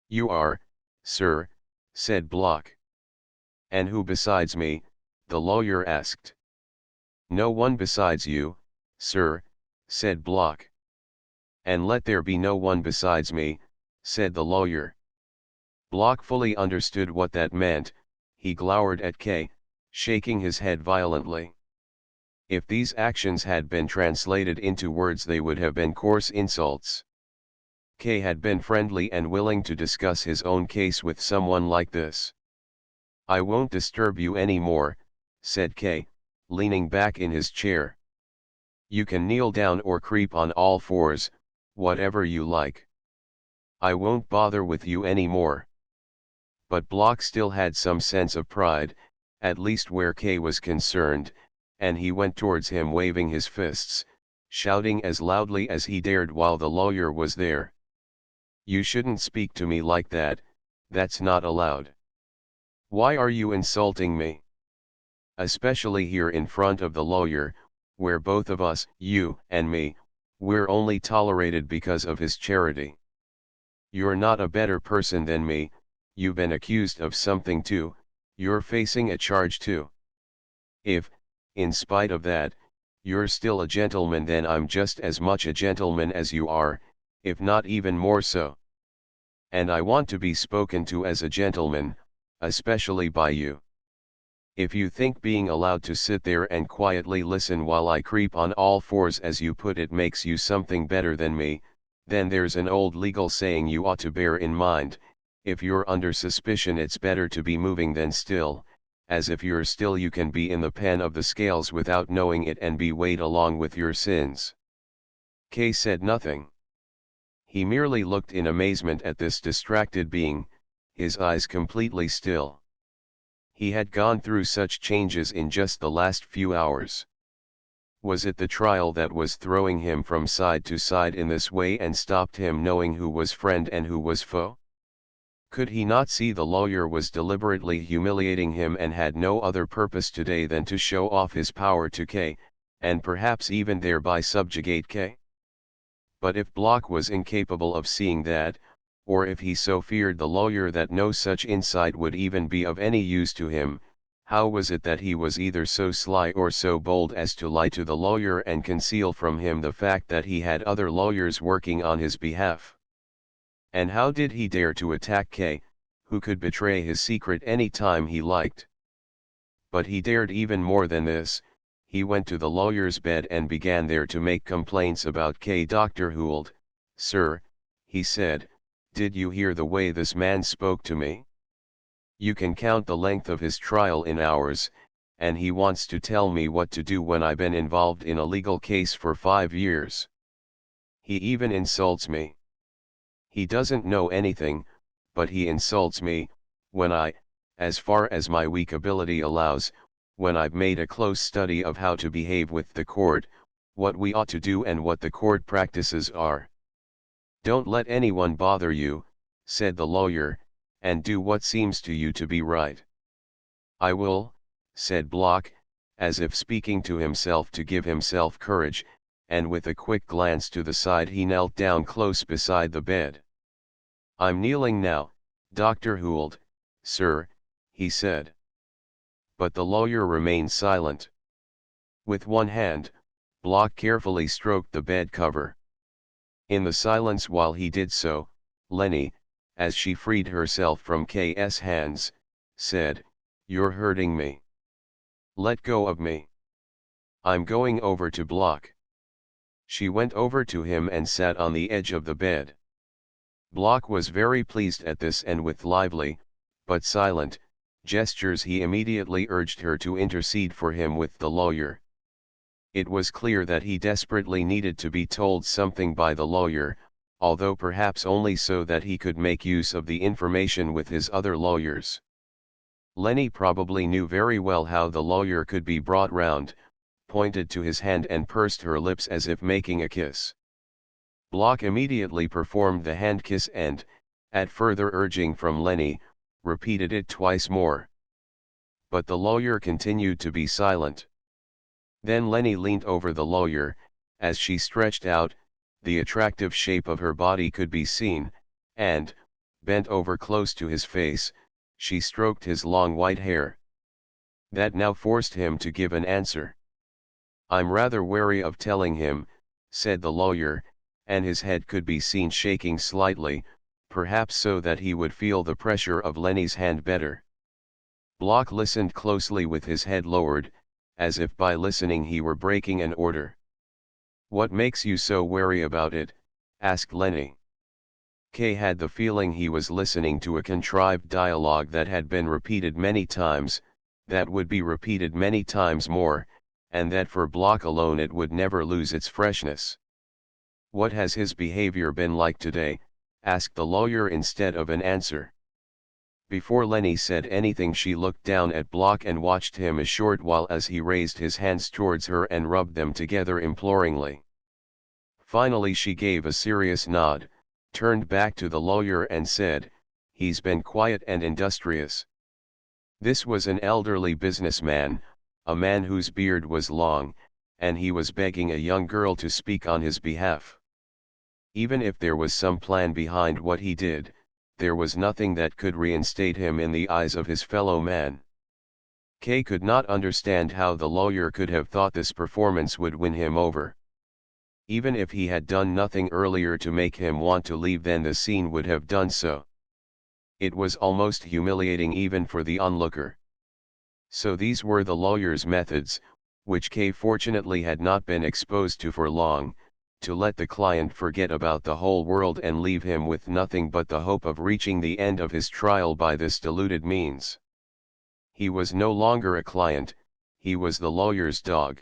"You are, sir," said Block. "And who besides me?" the lawyer asked. "No one besides you, sir," said Block. "And let there be no one besides me," said the lawyer. Block fully understood what that meant. He glowered at Kay, shaking his head violently. If these actions had been translated into words they would have been coarse insults. Kay had been friendly and willing to discuss his own case with someone like this. "I won't disturb you any more," said Kay, leaning back in his chair. "You can kneel down or creep on all fours, whatever you like. I won't bother with you any more." But Block still had some sense of pride, at least where Kay was concerned, and he went towards him waving his fists, shouting as loudly as he dared while the lawyer was there. "You shouldn't speak to me like that, that's not allowed. Why are you insulting me? Especially here in front of the lawyer, where both of us, you and me, we're only tolerated because of his charity. You're not a better person than me, you've been accused of something too, you're facing a charge too. If, in spite of that, you're still a gentleman, then I'm just as much a gentleman as you are, if not even more so. and I want to be spoken to as a gentleman, especially by you. If you think being allowed to sit there and quietly listen while I creep on all fours as you put it makes you something better than me, then there's an old legal saying you ought to bear in mind: if you're under suspicion it's better to be moving than still, as if you're still you can be in the pen of the scales without knowing it and be weighed along with your sins. Kay said nothing. He merely looked in amazement at this distracted being, his eyes completely still. He had gone through such changes in just the last few hours. Was it the trial that was throwing him from side to side in this way and stopped him knowing who was friend and who was foe? Could he not see the lawyer was deliberately humiliating him and had no other purpose today than to show off his power to Kay, and perhaps even thereby subjugate Kay? But if Block was incapable of seeing that, or if he so feared the lawyer that no such insight would even be of any use to him, how was it that he was either so sly or so bold as to lie to the lawyer and conceal from him the fact that he had other lawyers working on his behalf? And how did he dare to attack Kay, who could betray his secret any time he liked? But he dared even more than this. He went to the lawyer's bed and began there to make complaints about Kay. "Dr. Hould, sir," he said, "did you hear the way this man spoke to me? You can count the length of his trial in hours, and he wants to tell me what to do when I've been involved in a legal case for 5 years. He even insults me. He doesn't know anything, but he insults me, when I, as far as my weak ability allows, when I've made a close study of how to behave with the court, what we ought to do and what the court practices are." "Don't let anyone bother you," said the lawyer, "and do what seems to you to be right." "I will," said Block, as if speaking to himself to give himself courage, and with a quick glance to the side he knelt down close beside the bed. "I'm kneeling now, Dr. Hould, sir," he said. But the lawyer remained silent. With one hand, Block carefully stroked the bed cover. In the silence while he did so, Lenny, as she freed herself from K's hands, said, "You're hurting me. Let go of me. I'm going over to Block." She went over to him and sat on the edge of the bed. Block was very pleased at this, and with lively, but silent, gestures he immediately urged her to intercede for him with the lawyer. It was clear that he desperately needed to be told something by the lawyer, although perhaps only so that he could make use of the information with his other lawyers. Lenny probably knew very well how the lawyer could be brought round, pointed to his hand and pursed her lips as if making a kiss. Block immediately performed the hand kiss and, at further urging from Lenny, repeated it twice more. But the lawyer continued to be silent. Then Lenny leant over the lawyer. As she stretched out, the attractive shape of her body could be seen, and, bent over close to his face, she stroked his long white hair. That now forced him to give an answer. "I'm rather wary of telling him," said the lawyer, and his head could be seen shaking slightly, perhaps so that he would feel the pressure of Lenny's hand better. Block listened closely with his head lowered, as if by listening he were breaking an order. "What makes you so wary about it?" asked Lenny. Kay had the feeling he was listening to a contrived dialogue that had been repeated many times, that would be repeated many times more, and that for Block alone it would never lose its freshness. "What has his behavior been like today?" asked the lawyer instead of an answer. Before Lenny said anything she looked down at Block and watched him a short while as he raised his hands towards her and rubbed them together imploringly. Finally she gave a serious nod, turned back to the lawyer and said, "He's been quiet and industrious." This was an elderly businessman, a man whose beard was long, and he was begging a young girl to speak on his behalf. Even if there was some plan behind what he did, there was nothing that could reinstate him in the eyes of his fellow man. Kay could not understand how the lawyer could have thought this performance would win him over. Even if he had done nothing earlier to make him want to leave, then the scene would have done so. It was almost humiliating even for the onlooker. So these were the lawyer's methods, which Kay fortunately had not been exposed to for long, to let the client forget about the whole world and leave him with nothing but the hope of reaching the end of his trial by this deluded means. He was no longer a client, he was the lawyer's dog.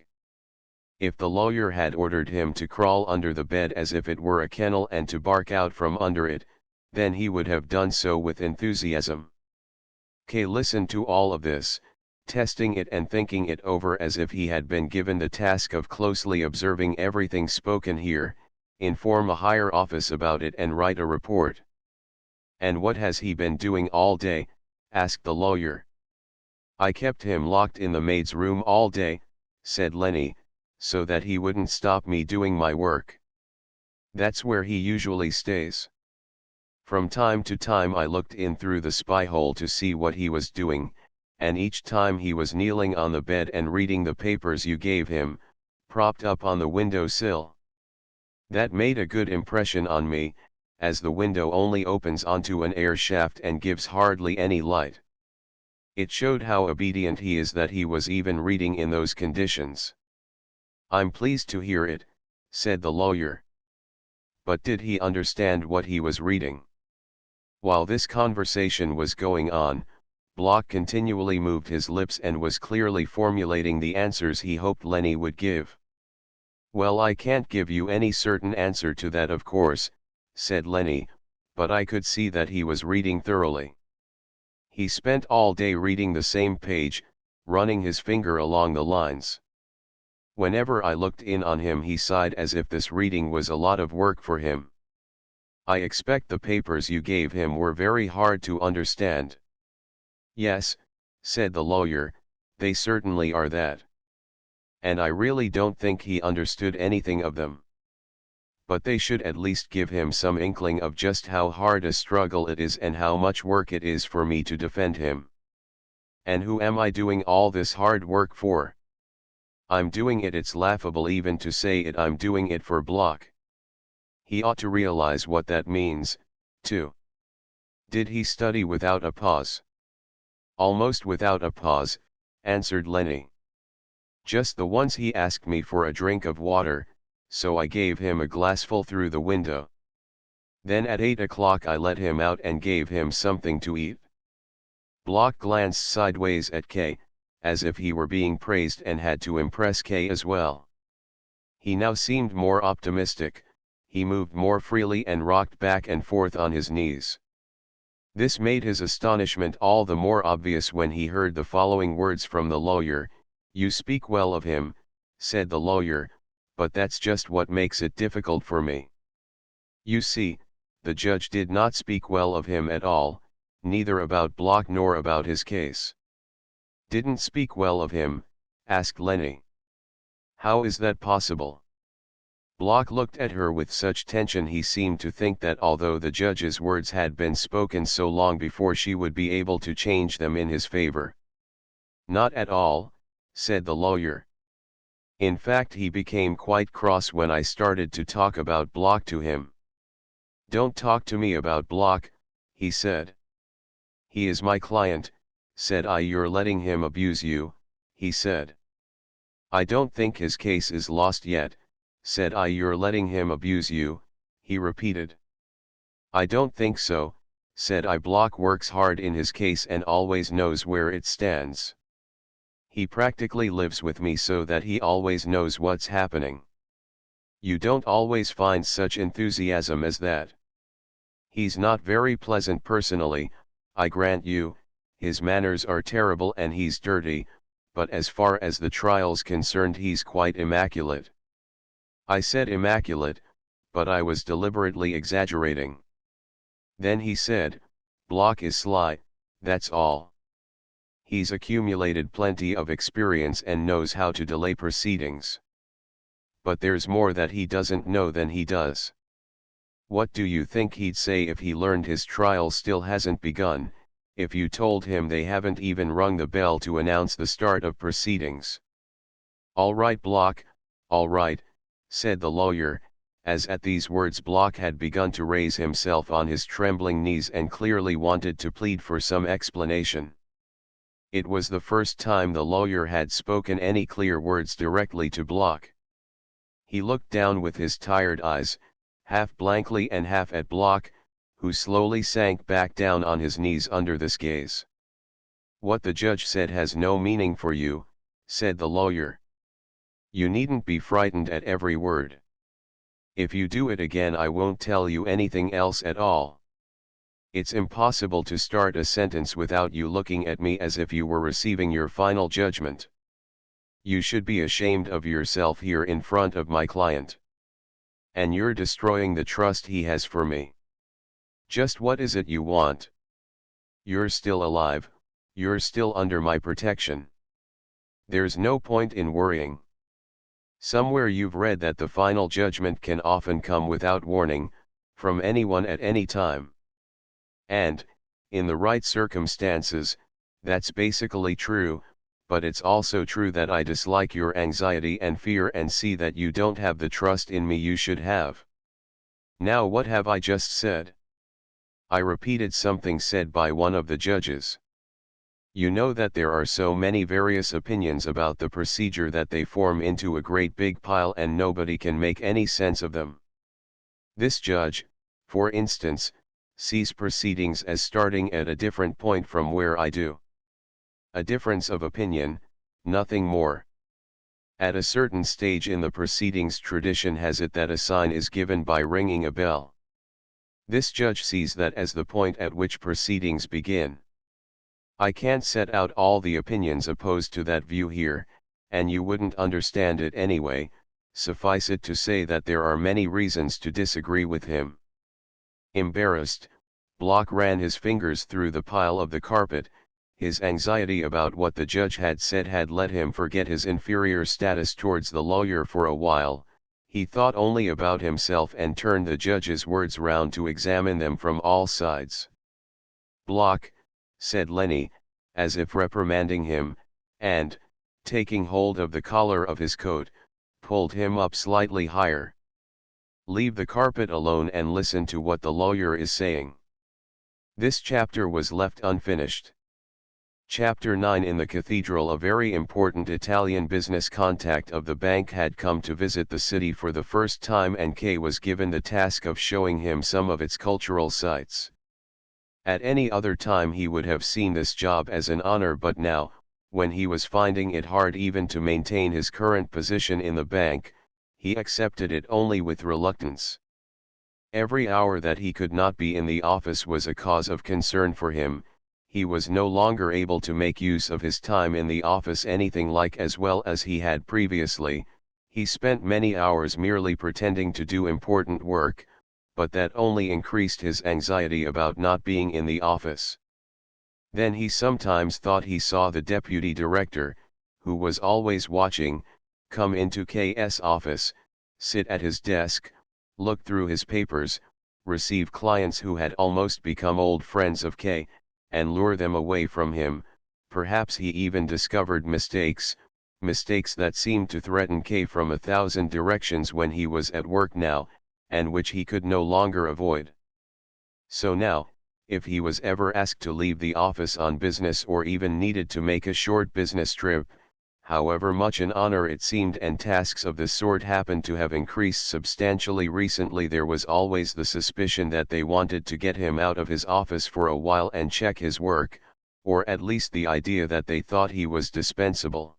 If the lawyer had ordered him to crawl under the bed as if it were a kennel and to bark out from under it, then he would have done so with enthusiasm. Kay listened to all of this, testing it and thinking it over as if he had been given the task of closely observing everything spoken here, inform a higher office about it and write a report. "And what has he been doing all day?" asked the lawyer. "I kept him locked in the maid's room all day," said Lenny, "so that he wouldn't stop me doing my work. That's where he usually stays. From time to time I looked in through the spy hole to see what he was doing, and each time he was kneeling on the bed and reading the papers you gave him, propped up on the window sill. That made a good impression on me, as the window only opens onto an air shaft and gives hardly any light. It showed how obedient he is that he was even reading in those conditions." "I'm pleased to hear it," said the lawyer. "But did he understand what he was reading?" While this conversation was going on, Block continually moved his lips and was clearly formulating the answers he hoped Lenny would give. "Well, I can't give you any certain answer to that, of course," said Lenny, "but I could see that he was reading thoroughly. He spent all day reading the same page, running his finger along the lines. Whenever I looked in on him he sighed as if this reading was a lot of work for him. I expect the papers you gave him were very hard to understand." "Yes," said the lawyer, "they certainly are that. And I really don't think he understood anything of them. But they should at least give him some inkling of just how hard a struggle it is and how much work it is for me to defend him. And who am I doing all this hard work for? I'm doing it, it's laughable even to say it, I'm doing it for Block. He ought to realize what that means, too." "Did he study without a pause?" "Almost without a pause," answered Lenny. "Just the once he asked me for a drink of water, so I gave him a glassful through the window. Then at 8 o'clock I let him out and gave him something to eat." Block glanced sideways at Kay, as if he were being praised and had to impress Kay as well. He now seemed more optimistic, he moved more freely and rocked back and forth on his knees. This made his astonishment all the more obvious when he heard the following words from the lawyer. "You speak well of him," said the lawyer, "but that's just what makes it difficult for me. You see, the judge did not speak well of him at all, neither about Block nor about his case." "Didn't speak well of him?" asked Lenny. "How is that possible?" Block looked at her with such tension he seemed to think that although the judge's words had been spoken so long before she would be able to change them in his favor. "Not at all," said the lawyer. "In fact, he became quite cross when I started to talk about Block to him. 'Don't talk to me about Block,' he said. 'He is my client,' said I. 'You're letting him abuse you,' he said. 'I don't think his case is lost yet,' said I. 'You're letting him abuse you,' he repeated. 'I don't think so,' said I. 'Block works hard in his case and always knows where it stands. He practically lives with me so that he always knows what's happening. You don't always find such enthusiasm as that. He's not very pleasant personally, I grant you, his manners are terrible and he's dirty, but as far as the trial's concerned he's quite immaculate.' I said immaculate, but I was deliberately exaggerating. Then he said, 'Block is sly, that's all. He's accumulated plenty of experience and knows how to delay proceedings. But there's more that he doesn't know than he does.' What do you think he'd say if he learned his trial still hasn't begun, if you told him they haven't even rung the bell to announce the start of proceedings?" "All right, Block, all right," said the lawyer, as at these words Block had begun to raise himself on his trembling knees and clearly wanted to plead for some explanation. It was the first time the lawyer had spoken any clear words directly to Block. He looked down with his tired eyes, half blankly and half at Block, who slowly sank back down on his knees under this gaze. "What the judge said has no meaning for you," said the lawyer. "You needn't be frightened at every word. If you do it again I won't tell you anything else at all. It's impossible to start a sentence without you looking at me as if you were receiving your final judgment. You should be ashamed of yourself here in front of my client. And you're destroying the trust he has for me. Just what is it you want? You're still alive, you're still under my protection. There's no point in worrying. Somewhere you've read that the final judgment can often come without warning, from anyone at any time. And, in the right circumstances, that's basically true, but it's also true that I dislike your anxiety and fear and see that you don't have the trust in me you should have. Now what have I just said? I repeated something said by one of the judges. You know that there are so many various opinions about the procedure that they form into a great big pile and nobody can make any sense of them. This judge, for instance, sees proceedings as starting at a different point from where I do. A difference of opinion, nothing more. At a certain stage in the proceedings, tradition has it that a sign is given by ringing a bell. This judge sees that as the point at which proceedings begin. I can't set out all the opinions opposed to that view here, and you wouldn't understand it anyway. Suffice it to say that there are many reasons to disagree with him. Embarrassed, Block ran his fingers through the pile of the carpet. His anxiety about what the judge had said had let him forget his inferior status towards the lawyer for a while. He thought only about himself and turned the judge's words round to examine them from all sides. "Block," said Lenny, as if reprimanding him, and, taking hold of the collar of his coat, pulled him up slightly higher. "Leave the carpet alone and listen to what the lawyer is saying." This chapter was left unfinished. Chapter 9. In the cathedral, a very important Italian business contact of the bank had come to visit the city for the first time, and Kay was given the task of showing him some of its cultural sites. At any other time he would have seen this job as an honor, but now, when he was finding it hard even to maintain his current position in the bank, he accepted it only with reluctance. Every hour that he could not be in the office was a cause of concern for him. He was no longer able to make use of his time in the office anything like as well as he had previously. He spent many hours merely pretending to do important work, but that only increased his anxiety about not being in the office. Then he sometimes thought he saw the deputy director, who was always watching, come into K's office, sit at his desk, look through his papers, receive clients who had almost become old friends of K, and lure them away from him. Perhaps he even discovered mistakes that seemed to threaten K from 1,000 directions when he was at work now, and which he could no longer avoid. So now, if he was ever asked to leave the office on business or even needed to make a short business trip, however much an honor it seemed and tasks of this sort happened to have increased substantially recently, there was always the suspicion that they wanted to get him out of his office for a while and check his work, or at least the idea that they thought he was dispensable.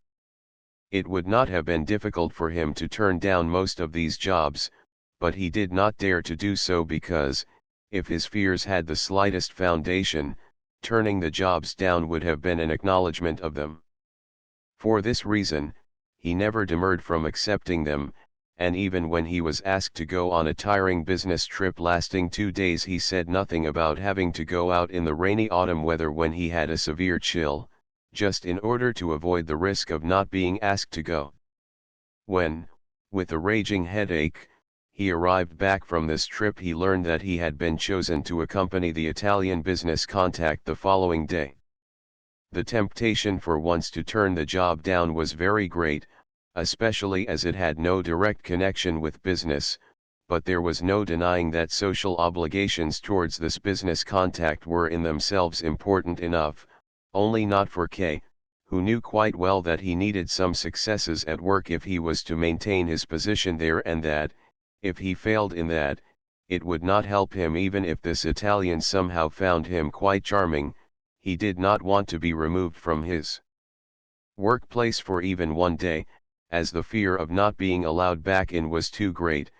It would not have been difficult for him to turn down most of these jobs, but he did not dare to do so because, if his fears had the slightest foundation, turning the jobs down would have been an acknowledgement of them. For this reason, he never demurred from accepting them, and even when he was asked to go on a tiring business trip lasting 2 days, he said nothing about having to go out in the rainy autumn weather when he had a severe chill, just in order to avoid the risk of not being asked to go. When, with a raging headache, he arrived back from this trip, he learned that he had been chosen to accompany the Italian business contact the following day. The temptation for once to turn the job down was very great, especially as it had no direct connection with business, but there was no denying that social obligations towards this business contact were in themselves important enough, only not for K, who knew quite well that he needed some successes at work if he was to maintain his position there, and that, if he failed in that, it would not help him even if this Italian somehow found him quite charming. He did not want to be removed from his workplace for even one day, as the fear of not being allowed back in was too great.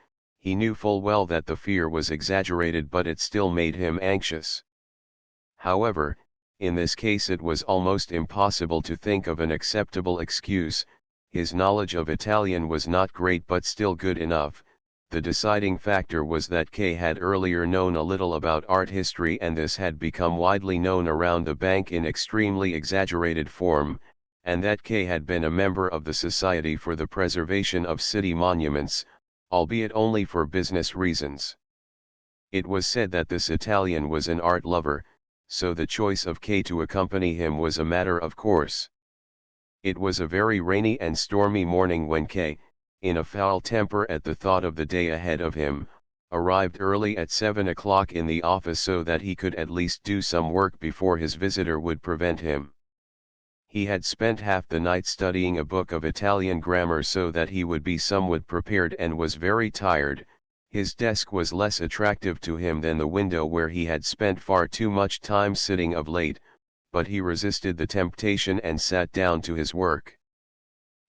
He knew full well that the fear was exaggerated, but it still made him anxious. However, in this case it was almost impossible to think of an acceptable excuse. His knowledge of Italian was not great but still good enough. The deciding factor was that K had earlier known a little about art history, and this had become widely known around the bank in extremely exaggerated form, and that K had been a member of the Society for the Preservation of City Monuments, albeit only for business reasons. It was said that this Italian was an art lover, so the choice of K to accompany him was a matter of course. It was a very rainy and stormy morning when K, in a foul temper at the thought of the day ahead of him, arrived early at 7 o'clock in the office so that he could at least do some work before his visitor would prevent him. He had spent half the night studying a book of Italian grammar so that he would be somewhat prepared, and was very tired. His desk was less attractive to him than the window where he had spent far too much time sitting of late, but he resisted the temptation and sat down to his work.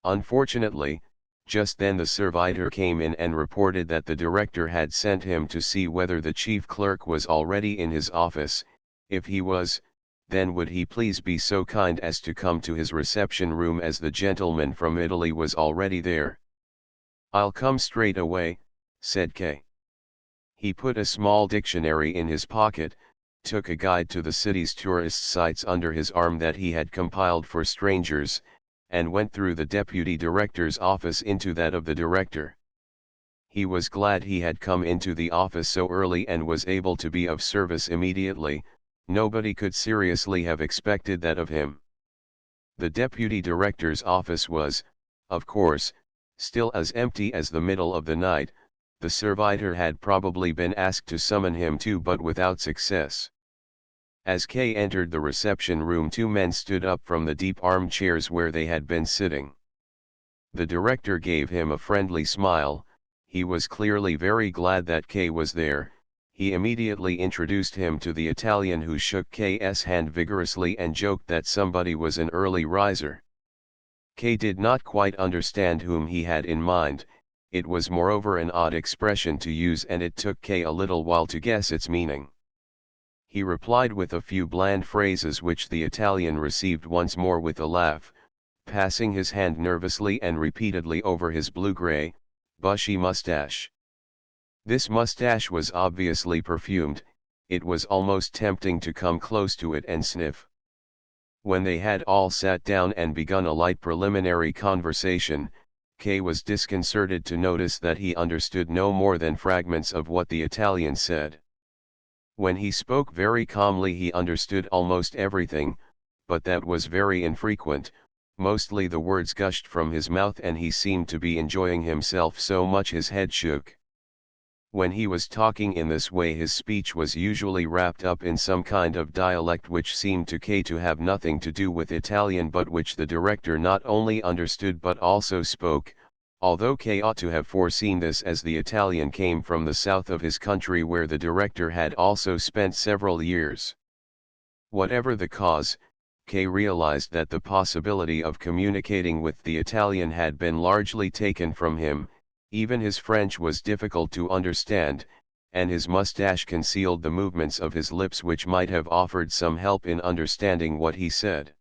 Unfortunately, just then the servitor came in and reported that the director had sent him to see whether the chief clerk was already in his office. If he was, then would he please be so kind as to come to his reception room, as the gentleman from Italy was already there. "I'll come straight away," said K. He put a small dictionary in his pocket, took a guide to the city's tourist sites under his arm that he had compiled for strangers, and went through the deputy director's office into that of the director. He was glad he had come into the office so early and was able to be of service immediately. Nobody could seriously have expected that of him. The deputy director's office was, of course, still as empty as the middle of the night. The servitor had probably been asked to summon him too, but without success. As K entered the reception room, two men stood up from the deep armchairs where they had been sitting. The director gave him a friendly smile. He was clearly very glad that K was there. He immediately introduced him to the Italian, who shook K's hand vigorously and joked that somebody was an early riser. K did not quite understand whom he had in mind. It was moreover an odd expression to use, and it took K a little while to guess its meaning. He replied with a few bland phrases which the Italian received once more with a laugh, passing his hand nervously and repeatedly over his blue-gray, bushy mustache. This mustache was obviously perfumed. It was almost tempting to come close to it and sniff. When they had all sat down and begun a light preliminary conversation, K was disconcerted to notice that he understood no more than fragments of what the Italian said. When he spoke very calmly he understood almost everything, but that was very infrequent. Mostly the words gushed from his mouth and he seemed to be enjoying himself so much his head shook. When he was talking in this way his speech was usually wrapped up in some kind of dialect which seemed to K to have nothing to do with Italian, but which the director not only understood but also spoke, although K ought to have foreseen this, as the Italian came from the south of his country where the director had also spent several years. Whatever the cause, K realized that the possibility of communicating with the Italian had been largely taken from him. Even his French was difficult to understand, and his mustache concealed the movements of his lips which might have offered some help in understanding what he said.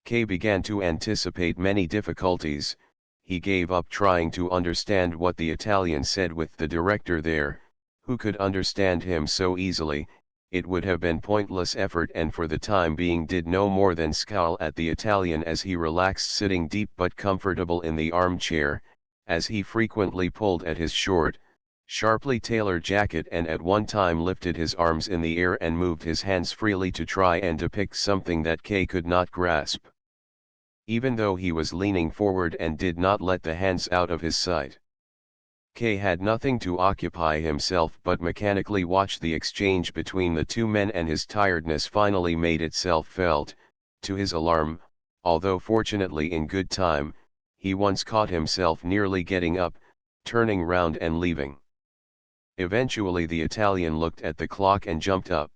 K began to anticipate many difficulties. He gave up trying to understand what the Italian said with the director there, who could understand him so easily. It would have been pointless effort, and for the time being did no more than scowl at the Italian as he relaxed, sitting deep but comfortable in the armchair, as he frequently pulled at his short, sharply tailored jacket and at one time lifted his arms in the air and moved his hands freely to try and depict something that K could not grasp. even though he was leaning forward and did not let the hands out of his sight. K had nothing to occupy himself but mechanically watch the exchange between the two men, and his tiredness finally made itself felt. To his alarm, although fortunately in good time, he once caught himself nearly getting up, turning round and leaving. Eventually the Italian looked at the clock and jumped up.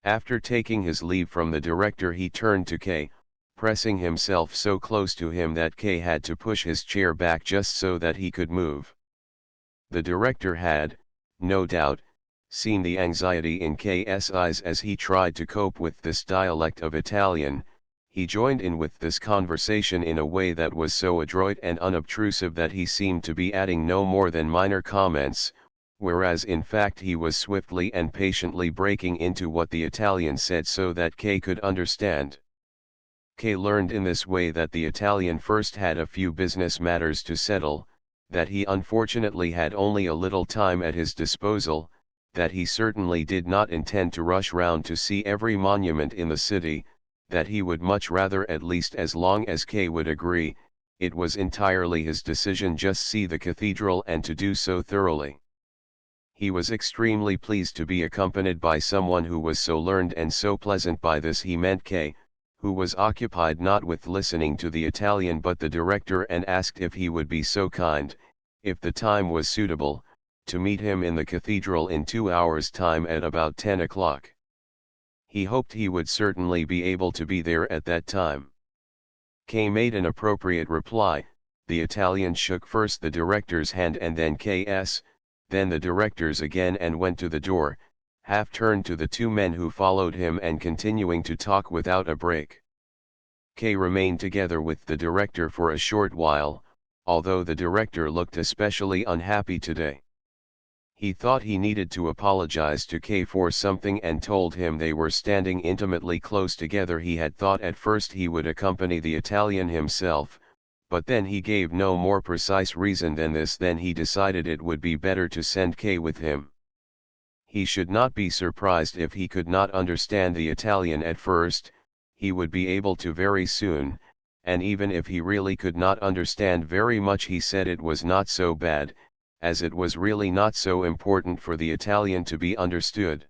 After taking his leave from the director, he turned to K, pressing himself so close to him that K had to push his chair back just so that he could move. The director had, no doubt, seen the anxiety in K's eyes as he tried to cope with this dialect of Italian. He joined in with this conversation in a way that was so adroit and unobtrusive that he seemed to be adding no more than minor comments, whereas in fact he was swiftly and patiently breaking into what the Italian said so that K could understand. K learned in this way that the Italian first had a few business matters to settle, that he unfortunately had only a little time at his disposal, that he certainly did not intend to rush round to see every monument in the city, that he would much rather, at least as long as K would agree, it was entirely his decision, just see the cathedral and to do so thoroughly. He was extremely pleased to be accompanied by someone who was so learned and so pleasant. By this he meant K, who was occupied not with listening to the Italian but the director, and asked if he would be so kind, if the time was suitable, to meet him in the cathedral in 2 hours' time at about 10 o'clock. He hoped he would certainly be able to be there at that time. K made an appropriate reply. The Italian shook first the director's hand and then K's, then the director's again, and went to the door, half turned to the two men who followed him and continuing to talk without a break. K remained together with the director for a short while, although the director looked especially unhappy today. He thought he needed to apologize to K for something and told him they were standing intimately close together. He had thought at first he would accompany the Italian himself, but then he gave no more precise reason than this. Then he decided it would be better to send K with him. He should not be surprised if he could not understand the Italian at first, he would be able to very soon, and even if he really could not understand very much, he said it was not so bad, as it was really not so important for the Italian to be understood.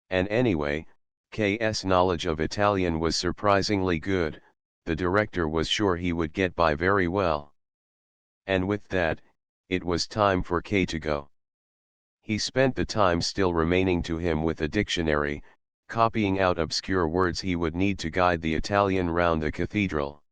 And anyway, K's knowledge of Italian was surprisingly good, the director was sure he would get by very well. And with that, it was time for K to go. He spent the time still remaining to him with a dictionary, copying out obscure words he would need to guide the Italian round the cathedral.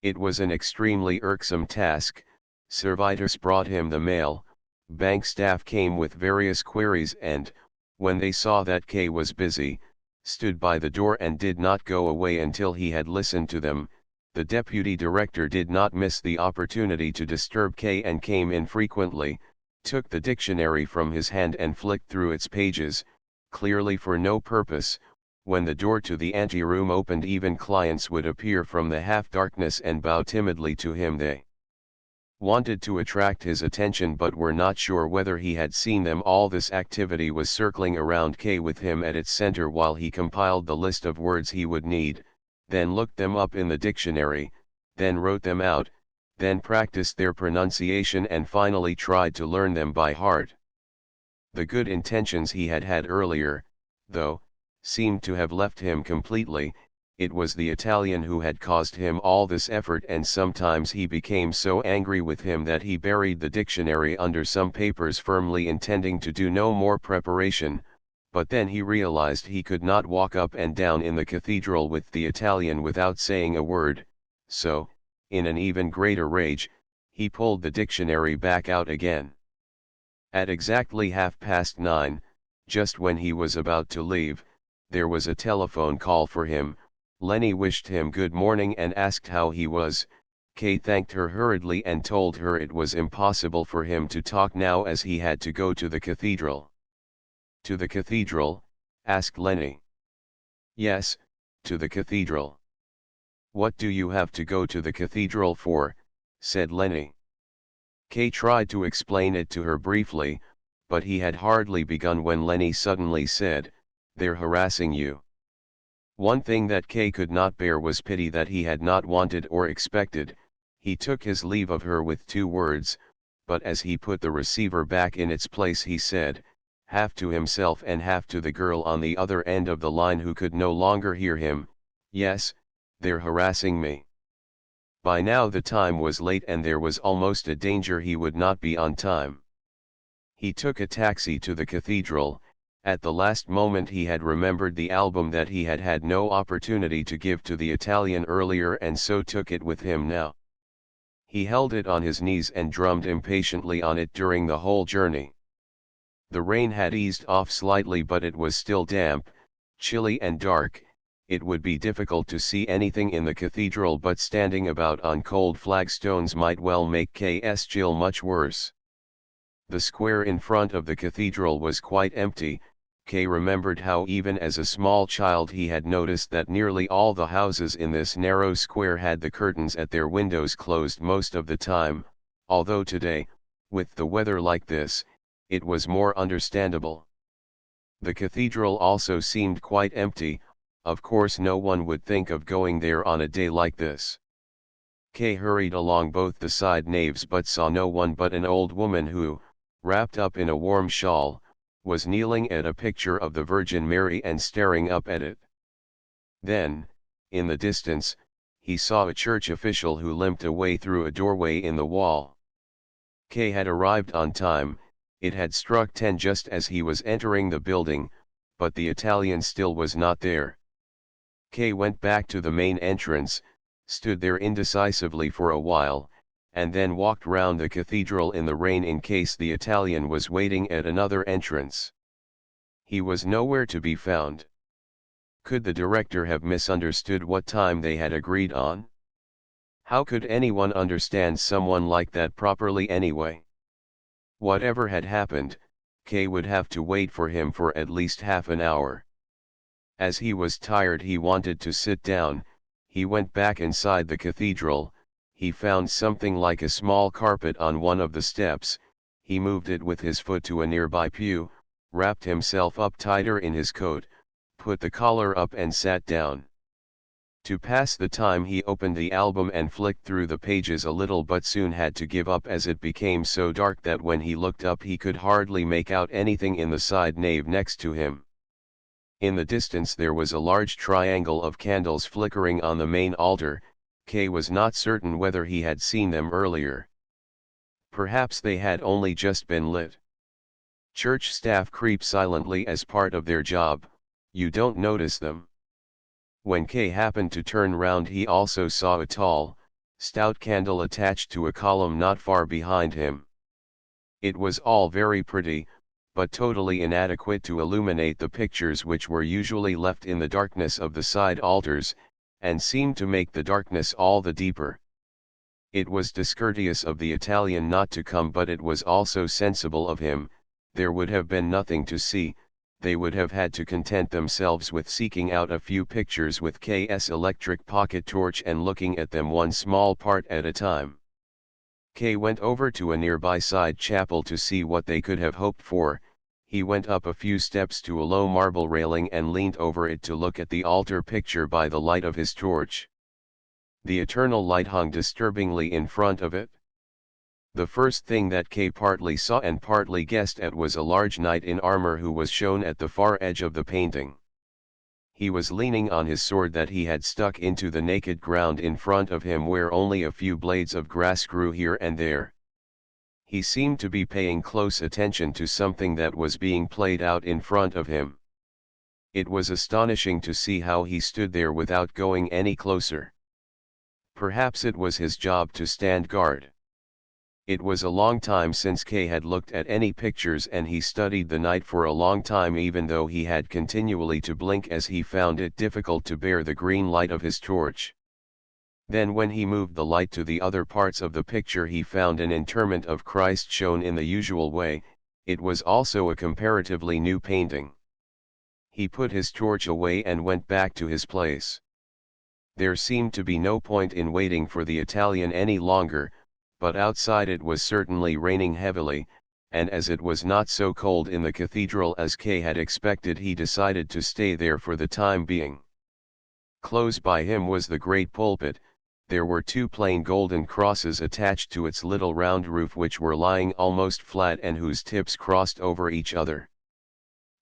It was an extremely irksome task. Servitors brought him the mail, bank staff came with various queries, and, when they saw that K was busy, stood by the door and did not go away until he had listened to them. The deputy director did not miss the opportunity to disturb K and came in frequently, took the dictionary from his hand and flicked through its pages, clearly for no purpose. When the door to the anteroom opened, even clients would appear from the half-darkness and bow timidly to him. They wanted to attract his attention but were not sure whether he had seen them. All this activity was circling around K with him at its center while he compiled the list of words he would need, then looked them up in the dictionary, then wrote them out, then practiced their pronunciation and finally tried to learn them by heart. The good intentions he had had earlier, though, seemed to have left him completely. It was the Italian who had caused him all this effort, and sometimes he became so angry with him that he buried the dictionary under some papers firmly, intending to do no more preparation, but then he realized he could not walk up and down in the cathedral with the Italian without saying a word, so, in an even greater rage, he pulled the dictionary back out again. At exactly 9:30, just when he was about to leave, there was a telephone call for him. Lenny wished him good morning and asked how he was. K thanked her hurriedly and told her it was impossible for him to talk now as he had to go to the cathedral. To the cathedral? Asked Lenny. Yes, to the cathedral. What do you have to go to the cathedral for? Said Lenny. K tried to explain it to her briefly, but he had hardly begun when Lenny suddenly said, "They're harassing you." One thing that Kay could not bear was pity that he had not wanted or expected. He took his leave of her with 2 words, but as he put the receiver back in its place he said, half to himself and half to the girl on the other end of the line who could no longer hear him, "Yes, they're harassing me." By now the time was late and there was almost a danger he would not be on time. He took a taxi to the cathedral. At the last moment he had remembered the album that he had had no opportunity to give to the Italian earlier and so took it with him now. He held it on his knees and drummed impatiently on it during the whole journey. The rain had eased off slightly but it was still damp, chilly and dark. It would be difficult to see anything in the cathedral but standing about on cold flagstones might well make K's chill much worse. The square in front of the cathedral was quite empty. Kay remembered how even as a small child he had noticed that nearly all the houses in this narrow square had the curtains at their windows closed most of the time, although today, with the weather like this, it was more understandable. The cathedral also seemed quite empty. Of course no one would think of going there on a day like this. Kay hurried along both the side naves but saw no one but an old woman who, wrapped up in a warm shawl, was kneeling at a picture of the Virgin Mary and staring up at it. Then, in the distance, he saw a church official who limped away through a doorway in the wall. Kay had arrived on time. It had struck 10 just as he was entering the building, but the Italian still was not there. Kay went back to the main entrance, stood there indecisively for a while, and then walked round the cathedral in the rain in case the Italian was waiting at another entrance. He was nowhere to be found. Could the director have misunderstood what time they had agreed on? How could anyone understand someone like that properly anyway? Whatever had happened, Kay would have to wait for him for at least half an hour. As he was tired he wanted to sit down. He went back inside the cathedral. He found something like a small carpet on one of the steps. He moved it with his foot to a nearby pew, wrapped himself up tighter in his coat, put the collar up and sat down. To pass the time he opened the album and flicked through the pages a little but soon had to give up as it became so dark that when he looked up he could hardly make out anything in the side nave next to him. In the distance there was a large triangle of candles flickering on the main altar. Kay was not certain whether he had seen them earlier. Perhaps they had only just been lit. Church staff creep silently as part of their job. You don't notice them. When Kay happened to turn round he also saw a tall, stout candle attached to a column not far behind him. It was all very pretty, but totally inadequate to illuminate the pictures which were usually left in the darkness of the side altars, and seemed to make the darkness all the deeper. It was discourteous of the Italian not to come but it was also sensible of him. There would have been nothing to see. They would have had to content themselves with seeking out a few pictures with K's electric pocket torch and looking at them one small part at a time. Kay went over to a nearby side chapel to see what they could have hoped for. He went up a few steps to a low marble railing and leaned over it to look at the altar picture by the light of his torch. The eternal light hung disturbingly in front of it. The first thing that Kay partly saw and partly guessed at was a large knight in armor who was shown at the far edge of the painting. He was leaning on his sword that he had stuck into the naked ground in front of him where only a few blades of grass grew here and there. He seemed to be paying close attention to something that was being played out in front of him. It was astonishing to see how he stood there without going any closer. Perhaps it was his job to stand guard. It was a long time since Kay had looked at any pictures and he studied the night for a long time even though he had continually to blink as he found it difficult to bear the green light of his torch. Then when he moved the light to the other parts of the picture he found an interment of Christ shown in the usual way. It was also a comparatively new painting. He put his torch away and went back to his place. There seemed to be no point in waiting for the Italian any longer, but outside it was certainly raining heavily, and as it was not so cold in the cathedral as Kay had expected he decided to stay there for the time being. Close by him was the great pulpit. There were two plain golden crosses attached to its little round roof which were lying almost flat and whose tips crossed over each other.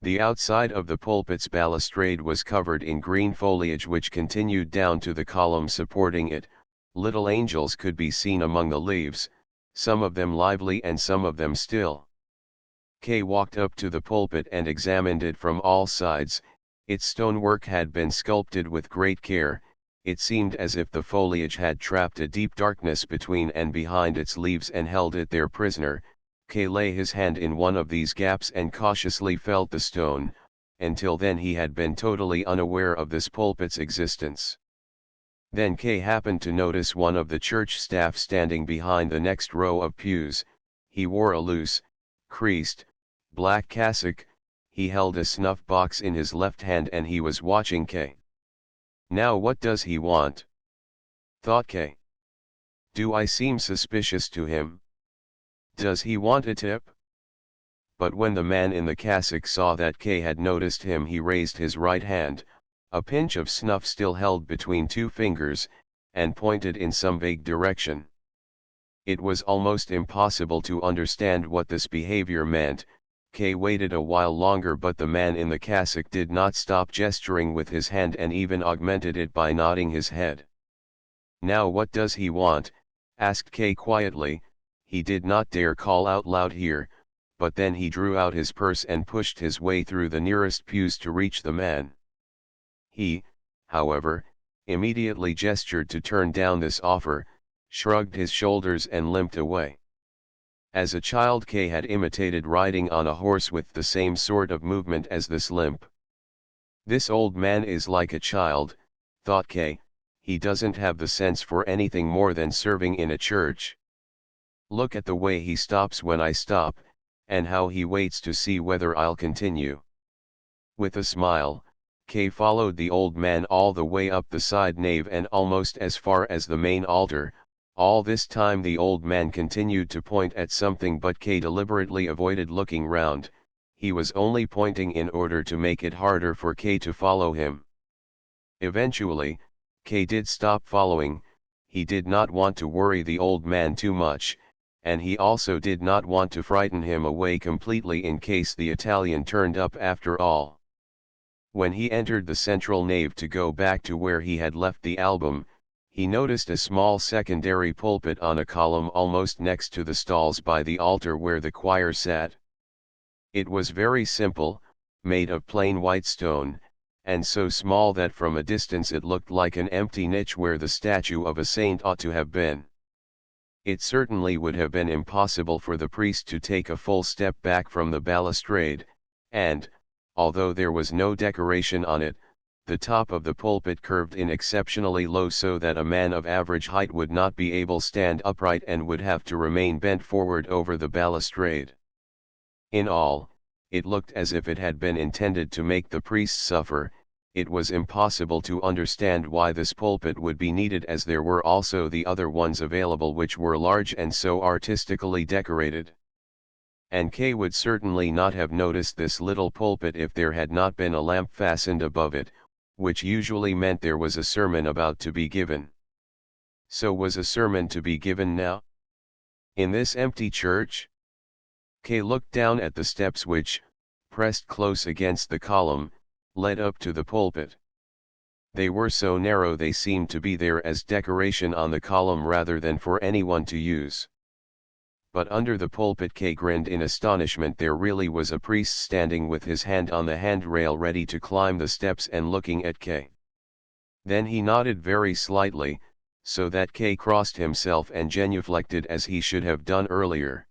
The outside of the pulpit's balustrade was covered in green foliage which continued down to the column supporting it. Little angels could be seen among the leaves, some of them lively and some of them still. Kay walked up to the pulpit and examined it from all sides. Its stonework had been sculpted with great care. It seemed as if the foliage had trapped a deep darkness between and behind its leaves and held it there prisoner. Kay lay his hand in one of these gaps and cautiously felt the stone. Until then he had been totally unaware of this pulpit's existence. Then Kay happened to notice one of the church staff standing behind the next row of pews. He wore a loose, creased, black cassock. He held a snuff box in his left hand and he was watching Kay. Now what does he want? Thought Kay. Do I seem suspicious to him? Does he want a tip? But when the man in the cassock saw that Kay had noticed him, he raised his right hand, a pinch of snuff still held between two fingers, and pointed in some vague direction. It was almost impossible to understand what this behavior meant. Kay waited a while longer, but the man in the cassock did not stop gesturing with his hand and even augmented it by nodding his head. Now what does he want? Asked Kay quietly. He did not dare call out loud here, but then he drew out his purse and pushed his way through the nearest pews to reach the man. He, however, immediately gestured to turn down this offer, shrugged his shoulders and limped away. As a child Kay had imitated riding on a horse with the same sort of movement as this limp. This old man is like a child, thought Kay. He doesn't have the sense for anything more than serving in a church. Look at the way he stops when I stop, and how he waits to see whether I'll continue. With a smile, Kay followed the old man all the way up the side nave and almost as far as the main altar. All this time the old man continued to point at something, but Kay deliberately avoided looking round. He was only pointing in order to make it harder for Kay to follow him. Eventually, Kay did stop following. He did not want to worry the old man too much, and he also did not want to frighten him away completely in case the Italian turned up after all. When he entered the central nave to go back to where he had left the album, he noticed a small secondary pulpit on a column almost next to the stalls by the altar where the choir sat. It was very simple, made of plain white stone, and so small that from a distance it looked like an empty niche where the statue of a saint ought to have been. It certainly would have been impossible for the priest to take a full step back from the balustrade, and, although there was no decoration on it, the top of the pulpit curved in exceptionally low so that a man of average height would not be able to stand upright and would have to remain bent forward over the balustrade. In all, it looked as if it had been intended to make the priest suffer. It was impossible to understand why this pulpit would be needed, as there were also the other ones available which were large and so artistically decorated. And Kay would certainly not have noticed this little pulpit if there had not been a lamp fastened above it, which usually meant there was a sermon about to be given. So was a sermon to be given now? In this empty church? Kay looked down at the steps which, pressed close against the column, led up to the pulpit. They were so narrow they seemed to be there as decoration on the column rather than for anyone to use. But under the pulpit, Kay grinned in astonishment. There really was a priest standing with his hand on the handrail ready to climb the steps and looking at Kay. Then he nodded very slightly, so that Kay crossed himself and genuflected as he should have done earlier.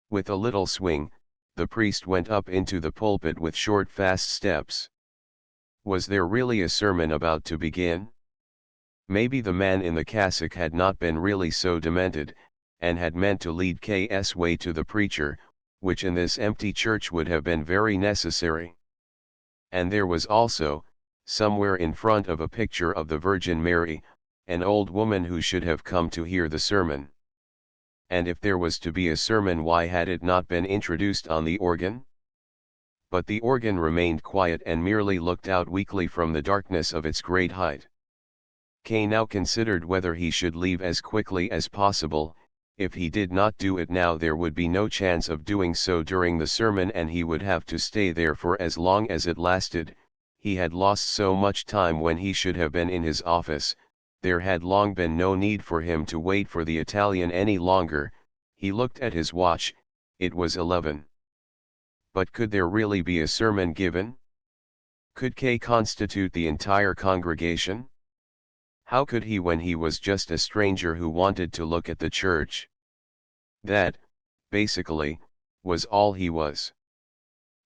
With a little swing, the priest went up into the pulpit with short fast steps. Was there really a sermon about to begin? Maybe the man in the cassock had not been really so demented, and had meant to lead K's way to the preacher, which in this empty church would have been very necessary. And there was also, somewhere in front of a picture of the Virgin Mary, an old woman who should have come to hear the sermon. And if there was to be a sermon, why had it not been introduced on the organ? But the organ remained quiet and merely looked out weakly from the darkness of its great height. K now considered whether he should leave as quickly as possible. If he did not do it now there would be no chance of doing so during the sermon and he would have to stay there for as long as it lasted. He had lost so much time when he should have been in his office. There had long been no need for him to wait for the Italian any longer. He looked at his watch, it was 11. But could there really be a sermon given? Could K constitute the entire congregation? How could he when he was just a stranger who wanted to look at the church? That, basically, was all he was.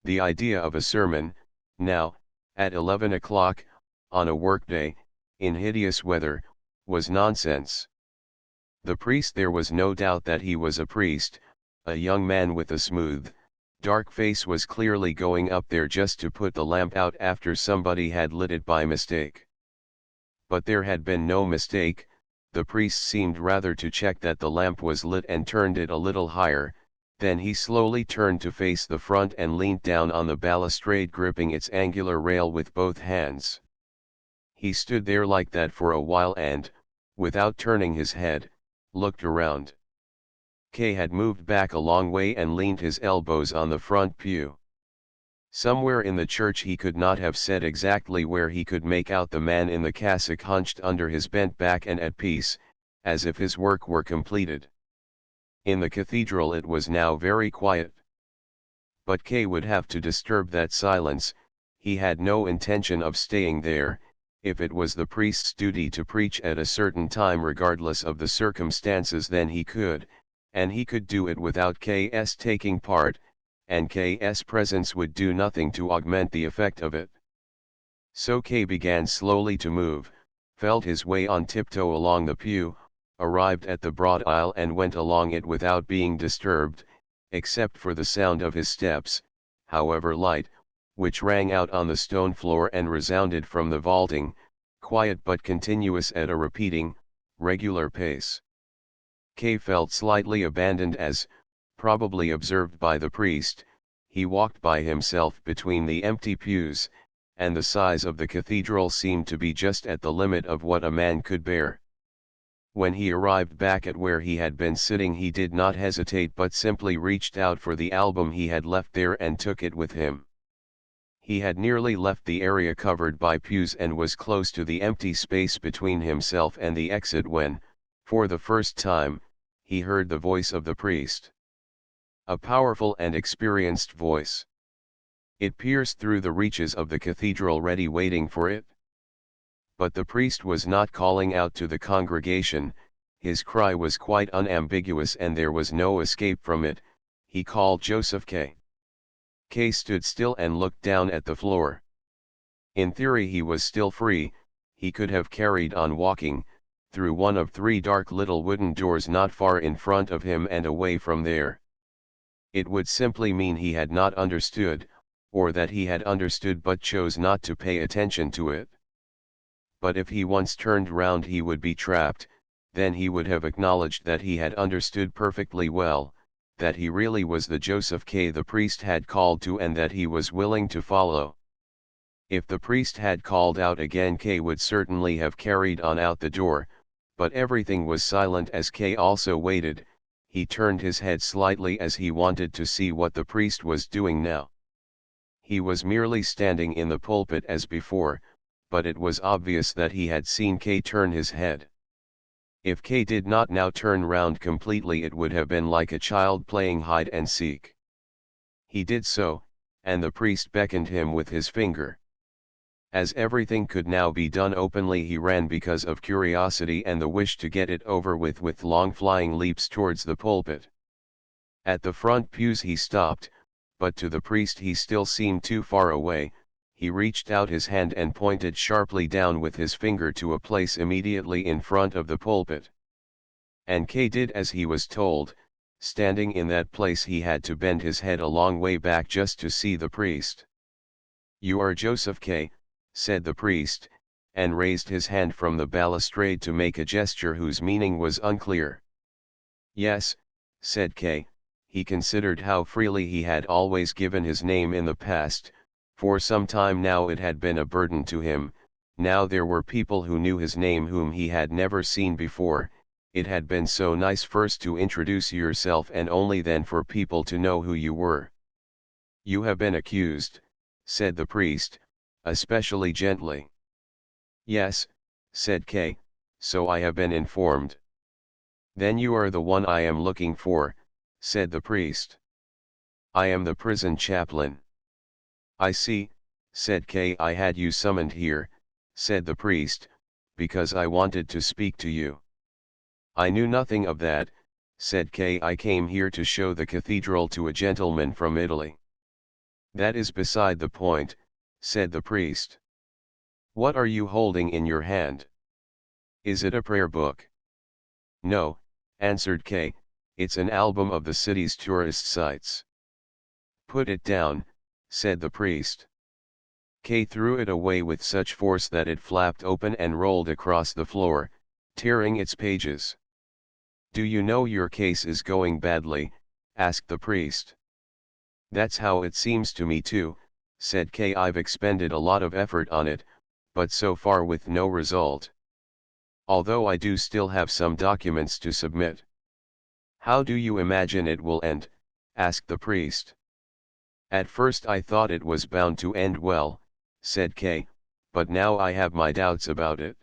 The idea of a sermon, now, at 11 o'clock, on a workday, in hideous weather, was nonsense. The priest, there was no doubt that he was a priest, a young man with a smooth, dark face, was clearly going up there just to put the lamp out after somebody had lit it by mistake. But there had been no mistake. The priest seemed rather to check that the lamp was lit and turned it a little higher. Then he slowly turned to face the front and leaned down on the balustrade, gripping its angular rail with both hands. He stood there like that for a while and, without turning his head, looked around. K had moved back a long way and leaned his elbows on the front pew. Somewhere in the church, he could not have said exactly where, he could make out the man in the cassock hunched under his bent back and at peace, as if his work were completed. In the cathedral it was now very quiet. But K would have to disturb that silence. He had no intention of staying there. If it was the priest's duty to preach at a certain time regardless of the circumstances, then he could, and he could do it without K's taking part, and K's presence would do nothing to augment the effect of it. So K began slowly to move, felt his way on tiptoe along the pew, arrived at the broad aisle and went along it without being disturbed, except for the sound of his steps, however light, which rang out on the stone floor and resounded from the vaulting, quiet but continuous at a repeating, regular pace. K felt slightly abandoned as, probably observed by the priest, he walked by himself between the empty pews, and the size of the cathedral seemed to be just at the limit of what a man could bear. When he arrived back at where he had been sitting, he did not hesitate but simply reached out for the album he had left there and took it with him. He had nearly left the area covered by pews and was close to the empty space between himself and the exit when, for the first time, he heard the voice of the priest. A powerful and experienced voice. It pierced through the reaches of the cathedral, ready waiting for it. But the priest was not calling out to the congregation. His cry was quite unambiguous and there was no escape from it. He called Joseph K. K stood still and looked down at the floor. In theory he was still free. He could have carried on walking, through one of 3 dark little wooden doors not far in front of him and away from there. It would simply mean he had not understood, or that he had understood but chose not to pay attention to it. But if he once turned round he would be trapped. Then he would have acknowledged that he had understood perfectly well, that he really was the Joseph K the priest had called to and that he was willing to follow. If the priest had called out again, K would certainly have carried on out the door, but everything was silent as K also waited. He turned his head slightly as he wanted to see what the priest was doing now. He was merely standing in the pulpit as before, but it was obvious that he had seen K turn his head. If K did not now turn round completely, it would have been like a child playing hide and seek. He did so, and the priest beckoned him with his finger. As everything could now be done openly, he ran because of curiosity and the wish to get it over with long flying leaps towards the pulpit. At the front pews he stopped, but to the priest he still seemed too far away. He reached out his hand and pointed sharply down with his finger to a place immediately in front of the pulpit. And K did as he was told. Standing in that place he had to bend his head a long way back just to see the priest. "You are Joseph K," said the priest, and raised his hand from the balustrade to make a gesture whose meaning was unclear. "Yes," said K, he considered how freely he had always given his name in the past. For some time now it had been a burden to him. Now there were people who knew his name whom he had never seen before. It had been so nice first to introduce yourself and only then for people to know who you were. "You have been accused," said the priest, especially gently. "Yes," said Kay, "so I have been informed." "Then you are the one I am looking for," said the priest. "I am the prison chaplain." "I see," said Kay. "I had you summoned here," said the priest, "because I wanted to speak to you." "I knew nothing of that," said Kay. "I came here to show the cathedral to a gentleman from Italy." "That is beside the point," said the priest. "What are you holding in your hand? Is it a prayer book?" "No," answered Kay, "it's an album of the city's tourist sites." "Put it down," said the priest. Kay threw it away with such force that it flapped open and rolled across the floor, tearing its pages. "Do you know your case is going badly?" asked the priest. "That's how it seems to me too," said Kay. "I've expended a lot of effort on it, but so far with no result. Although I do still have some documents to submit." "How do you imagine it will end?" asked the priest. "At first I thought it was bound to end well," said Kay, "but now I have my doubts about it.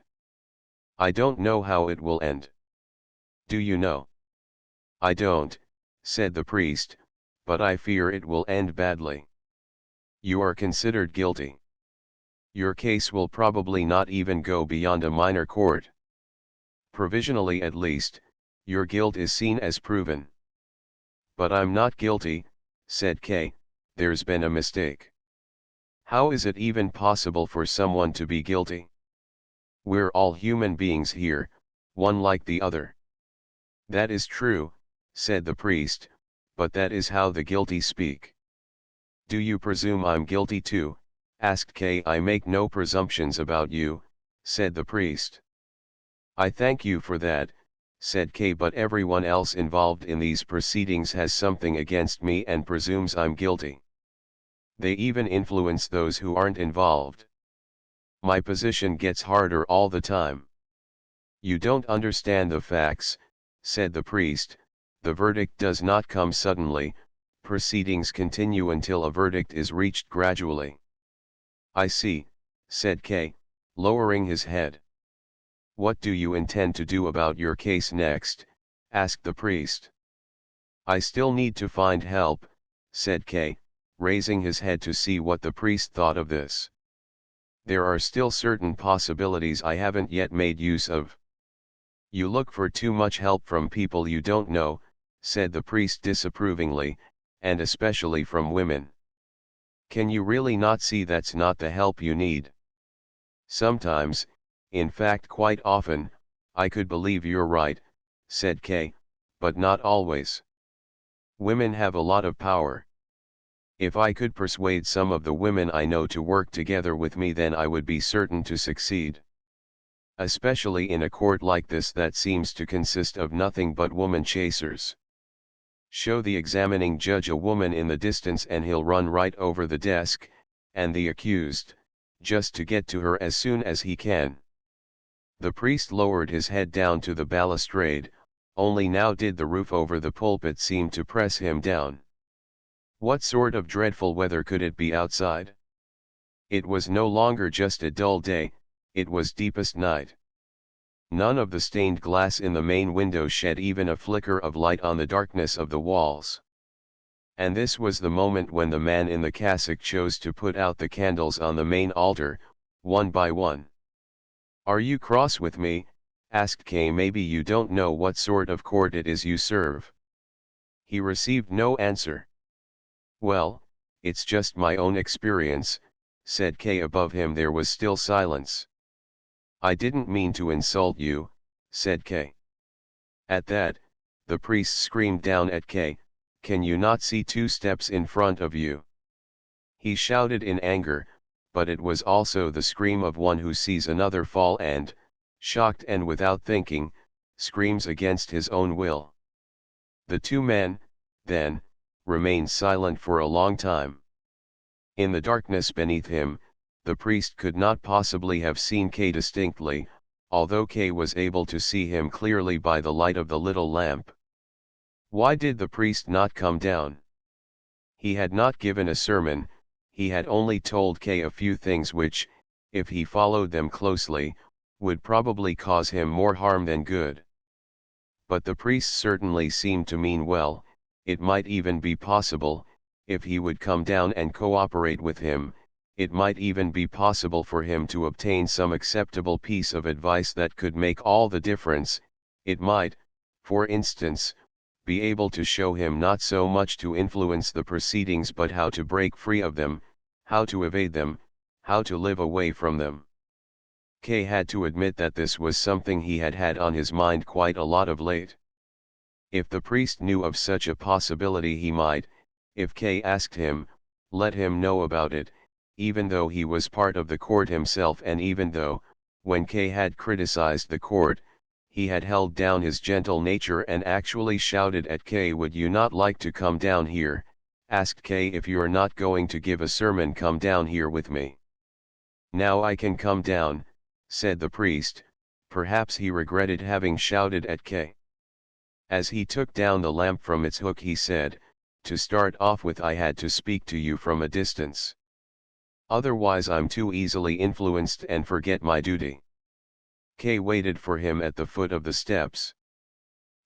I don't know how it will end." "Do you know?" "I don't," said the priest, "but I fear it will end badly. You are considered guilty. Your case will probably not even go beyond a minor court. Provisionally at least, your guilt is seen as proven." "But I'm not guilty," said Kay, "there's been a mistake." "How is it even possible for someone to be guilty? We're all human beings here, one like the other." "That is true," said the priest, "but that is how the guilty speak." "Do you presume I'm guilty too?" asked Kay. "I make no presumptions about you," said the priest. "I thank you for that," said Kay, "but everyone else involved in these proceedings has something against me and presumes I'm guilty. They even influence those who aren't involved. My position gets harder all the time." "You don't understand the facts," said the priest. "The verdict does not come suddenly, proceedings continue until a verdict is reached gradually." "I see," said Kay, lowering his head. "What do you intend to do about your case next?" asked the priest. "I still need to find help," said Kay, raising his head to see what the priest thought of this. "There are still certain possibilities I haven't yet made use of." "You look for too much help from people you don't know," said the priest disapprovingly, "and especially from women. Can you really not see that's not the help you need?" "Sometimes, in fact quite often, I could believe you're right," said Kay, "but not always. Women have a lot of power. If I could persuade some of the women I know to work together with me, then I would be certain to succeed. Especially in a court like this that seems to consist of nothing but woman chasers. Show the examining judge a woman in the distance and he'll run right over the desk, and the accused, just to get to her as soon as he can." The priest lowered his head down to the balustrade, only now did the roof over the pulpit seem to press him down. What sort of dreadful weather could it be outside? It was no longer just a dull day, it was deepest night. None of the stained glass in the main window shed even a flicker of light on the darkness of the walls. And this was the moment when the man in the cassock chose to put out the candles on the main altar, one by one. "Are you cross with me?" asked Kay. "Maybe you don't know what sort of court it is you serve." He received no answer. "Well, it's just my own experience," said Kay. Above him there was still silence. "I didn't mean to insult you," said Kay. At that, the priest screamed down at Kay, "Can you not see 2 steps in front of you?" He shouted in anger, but it was also the scream of one who sees another fall and, shocked and without thinking, screams against his own will. The 2 men, then, remained silent for a long time. In the darkness beneath him, the priest could not possibly have seen K distinctly, although K was able to see him clearly by the light of the little lamp. Why did the priest not come down? He had not given a sermon, he had only told K a few things which, if he followed them closely, would probably cause him more harm than good. But the priest certainly seemed to mean well. It might even be possible, if he would come down and cooperate with him, it might even be possible for him to obtain some acceptable piece of advice that could make all the difference. It might, for instance, be able to show him not so much to influence the proceedings but how to break free of them, how to evade them, how to live away from them. K had to admit that this was something he had had on his mind quite a lot of late. If the priest knew of such a possibility he might, if K asked him, let him know about it, even though he was part of the court himself, and even though, when K had criticized the court, he had held down his gentle nature and actually shouted at K, would you not like to come down here, asked K, if you're not going to give a sermon, come down here with me. Now I can come down, said the priest. Perhaps he regretted having shouted at K. As he took down the lamp from its hook he said, to start off with, I had to speak to you from a distance. Otherwise I'm too easily influenced and forget my duty. K waited for him at the foot of the steps.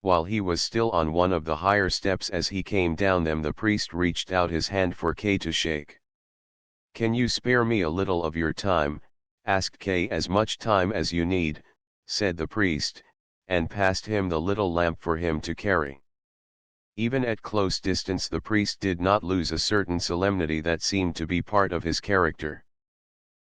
While he was still on one of the higher steps as he came down them, the priest reached out his hand for K to shake. Can you spare me a little of your time, asked K. As much time as you need, said the priest, and passed him the little lamp for him to carry. Even at close distance the priest did not lose a certain solemnity that seemed to be part of his character.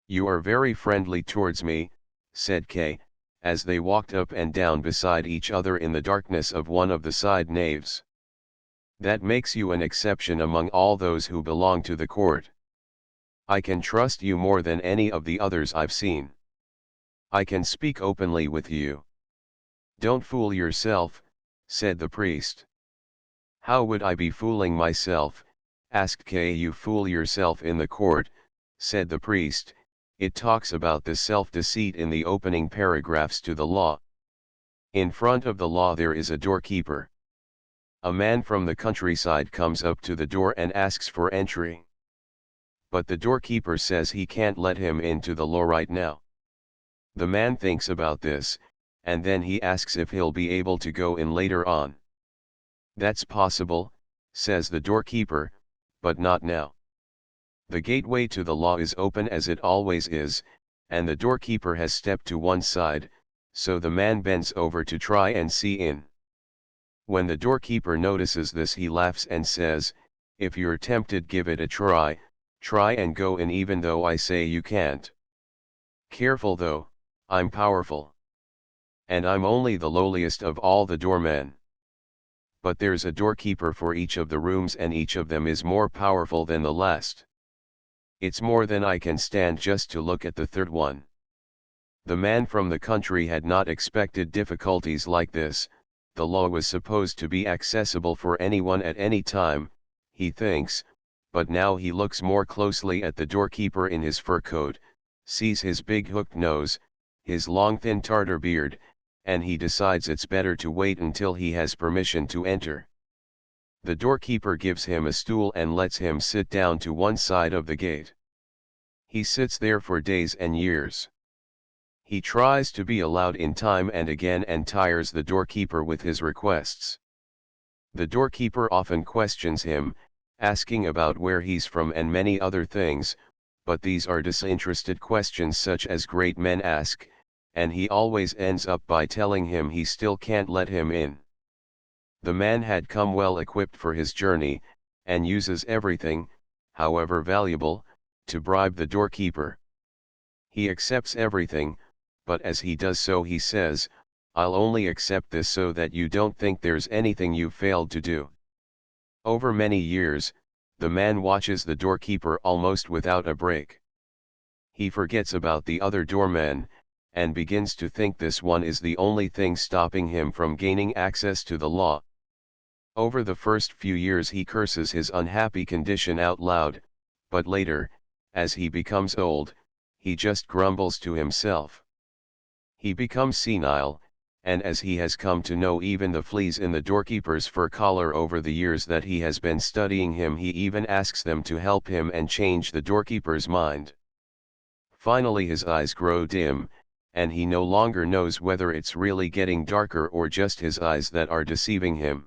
You are very friendly towards me, said K, as they walked up and down beside each other in the darkness of one of the side naves. That makes you an exception among all those who belong to the court. I can trust you more than any of the others I've seen. I can speak openly with you. Don't fool yourself, said the priest. How would I be fooling myself, asked K. You fool yourself in the court, said the priest. It talks about the self-deceit in the opening paragraphs to the law. In front of the law there is a doorkeeper. A man from the countryside comes up to the door and asks for entry. But the doorkeeper says he can't let him into the law right now. The man thinks about this, and then he asks if he'll be able to go in later on. That's possible, says the doorkeeper, but not now. The gateway to the law is open as it always is, and the doorkeeper has stepped to one side, so the man bends over to try and see in. When the doorkeeper notices this he laughs and says, if you're tempted, give it a try and go in even though I say you can't. Careful though, I'm powerful. And I'm only the lowliest of all the doormen. But there's a doorkeeper for each of the rooms and each of them is more powerful than the last. It's more than I can stand just to look at the third one. The man from the country had not expected difficulties like this. The law was supposed to be accessible for anyone at any time, he thinks, but now he looks more closely at the doorkeeper in his fur coat, sees his big hooked nose, his long thin Tartar beard, and he decides it's better to wait until he has permission to enter. The doorkeeper gives him a stool and lets him sit down to one side of the gate. He sits there for days and years. He tries to be allowed in time and again and tires the doorkeeper with his requests. The doorkeeper often questions him, asking about where he's from and many other things, but these are disinterested questions such as great men ask, and he always ends up by telling him he still can't let him in. The man had come well equipped for his journey, and uses everything, however valuable, to bribe the doorkeeper. He accepts everything, but as he does so he says, I'll only accept this so that you don't think there's anything you've failed to do. Over many years, the man watches the doorkeeper almost without a break. He forgets about the other doormen, and begins to think this one is the only thing stopping him from gaining access to the law. Over the first few years he curses his unhappy condition out loud, but later, as he becomes old, he just grumbles to himself. He becomes senile, and as he has come to know even the fleas in the doorkeeper's fur collar over the years that he has been studying him, he even asks them to help him and change the doorkeeper's mind. Finally his eyes grow dim, and he no longer knows whether it's really getting darker or just his eyes that are deceiving him.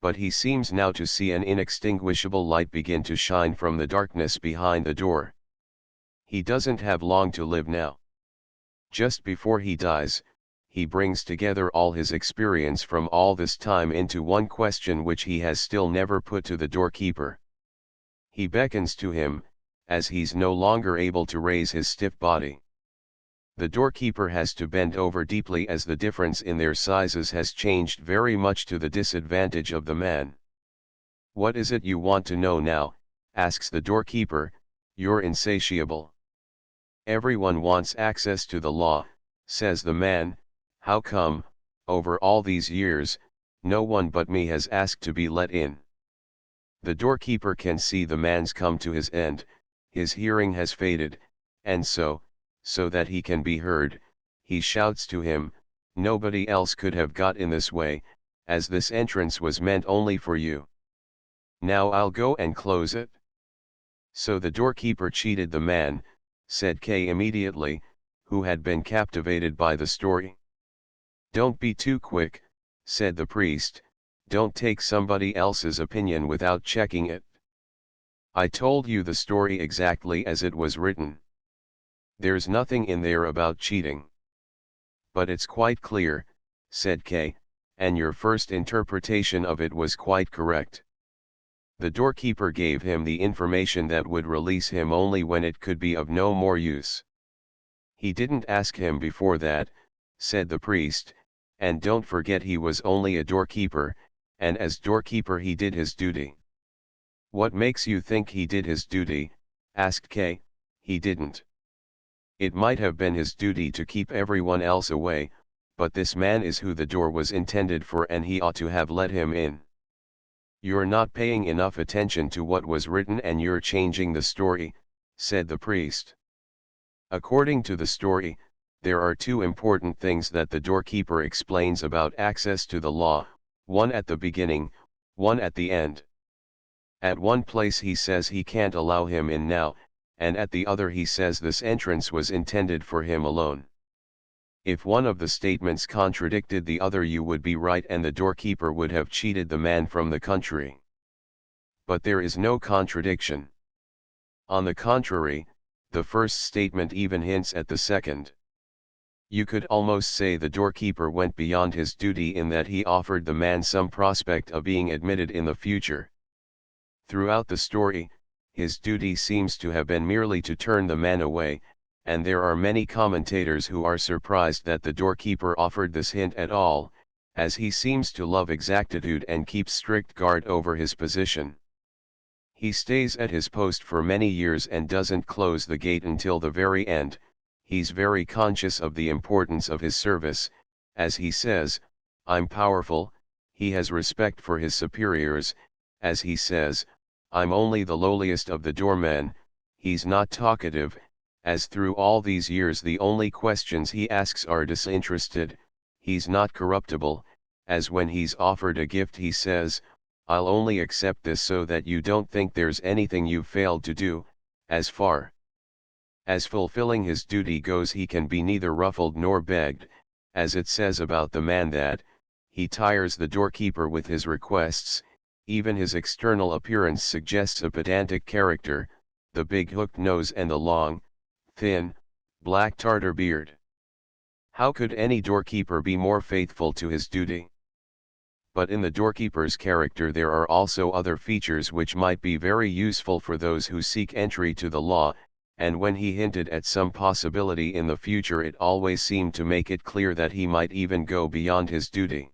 But he seems now to see an inextinguishable light begin to shine from the darkness behind the door. He doesn't have long to live now. Just before he dies, he brings together all his experience from all this time into one question which he has still never put to the doorkeeper. He beckons to him, as he's no longer able to raise his stiff body. The doorkeeper has to bend over deeply as the difference in their sizes has changed very much to the disadvantage of the man. "What is it you want to know now?" asks the doorkeeper. "You're insatiable." "Everyone wants access to the law," says the man. "How come, over all these years, no one but me has asked to be let in?" The doorkeeper can see the man's come to his end, his hearing has faded, and so that he can be heard, he shouts to him, "Nobody else could have got in this way, as this entrance was meant only for you. Now I'll go and close it." "So the doorkeeper cheated the man," said Kay immediately, who had been captivated by the story. "Don't be too quick," said the priest, "don't take somebody else's opinion without checking it. I told you the story exactly as it was written. There's nothing in there about cheating." "But it's quite clear," said Kay, "and your first interpretation of it was quite correct." The doorkeeper gave him the information that would release him only when it could be of no more use. "He didn't ask him before that," said the priest, "and don't forget he was only a doorkeeper, and as doorkeeper he did his duty." "What makes you think he did his duty?" asked Kay. "He didn't. It might have been his duty to keep everyone else away, but this man is who the door was intended for and he ought to have let him in." "You're not paying enough attention to what was written and you're changing the story," said the priest. According to the story, there are two important things that the doorkeeper explains about access to the law, one at the beginning, one at the end. At one place he says he can't allow him in now, and at the other he says this entrance was intended for him alone. If one of the statements contradicted the other, you would be right and the doorkeeper would have cheated the man from the country. But there is no contradiction. On the contrary, the first statement even hints at the second. You could almost say the doorkeeper went beyond his duty in that he offered the man some prospect of being admitted in the future. Throughout the story, his duty seems to have been merely to turn the man away, and there are many commentators who are surprised that the doorkeeper offered this hint at all, as he seems to love exactitude and keep strict guard over his position. He stays at his post for many years and doesn't close the gate until the very end. He's very conscious of the importance of his service, as he says, "I'm powerful." He has respect for his superiors, as he says, "I'm only the lowliest of the doormen." He's not talkative, as through all these years the only questions he asks are disinterested. He's not corruptible, as when he's offered a gift he says, "I'll only accept this so that you don't think there's anything you've failed to do." As far as fulfilling his duty goes, he can be neither ruffled nor begged, as it says about the man that he tires the doorkeeper with his requests. Even his external appearance suggests a pedantic character, the big hooked nose and the long, thin, black tartar beard. How could any doorkeeper be more faithful to his duty? But in the doorkeeper's character there are also other features which might be very useful for those who seek entry to the law, and when he hinted at some possibility in the future it always seemed to make it clear that he might even go beyond his duty.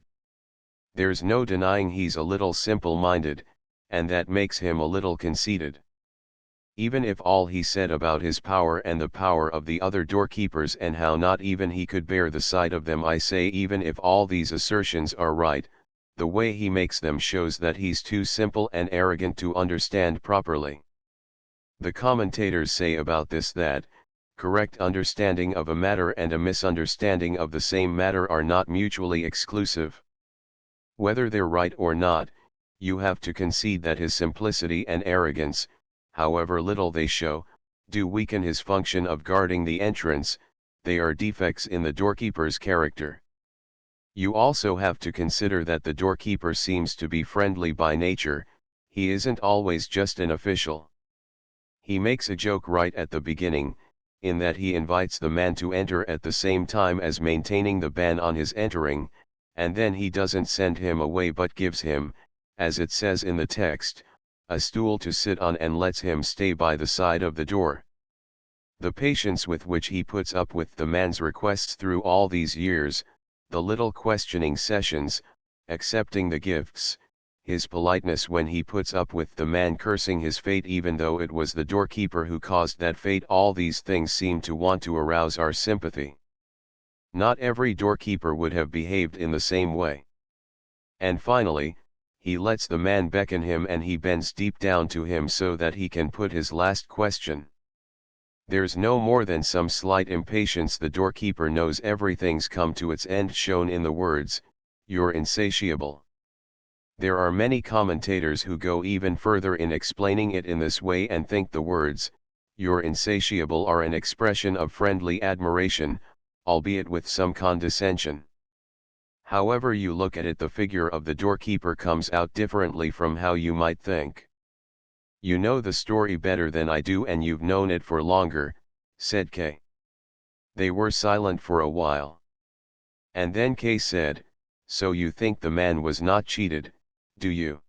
There's no denying he's a little simple-minded, and that makes him a little conceited. Even if all he said about his power and the power of the other doorkeepers and how not even he could bear the sight of them, I say even if all these assertions are right, the way he makes them shows that he's too simple and arrogant to understand properly. The commentators say about this that, correct understanding of a matter and a misunderstanding of the same matter are not mutually exclusive. Whether they're right or not, you have to concede that his simplicity and arrogance, however little they show, do weaken his function of guarding the entrance. They are defects in the doorkeeper's character. You also have to consider that the doorkeeper seems to be friendly by nature. He isn't always just an official. He makes a joke right at the beginning, in that he invites the man to enter at the same time as maintaining the ban on his entering, and then he doesn't send him away but gives him, as it says in the text, a stool to sit on and lets him stay by the side of the door. The patience with which he puts up with the man's requests through all these years, the little questioning sessions, accepting the gifts, his politeness when he puts up with the man cursing his fate even though it was the doorkeeper who caused that fate, all these things seem to want to arouse our sympathy. Not every doorkeeper would have behaved in the same way. And finally, he lets the man beckon him and he bends deep down to him so that he can put his last question. There's no more than some slight impatience. The doorkeeper knows everything's come to its end, shown in the words, "You're insatiable." There are many commentators who go even further in explaining it in this way and think the words, "You're insatiable," are an expression of friendly admiration, albeit with some condescension. However you look at it, the figure of the doorkeeper comes out differently from how you might think. "You know the story better than I do and you've known it for longer," said K. They were silent for a while. And then K said, "So you think the man was not cheated, do you?"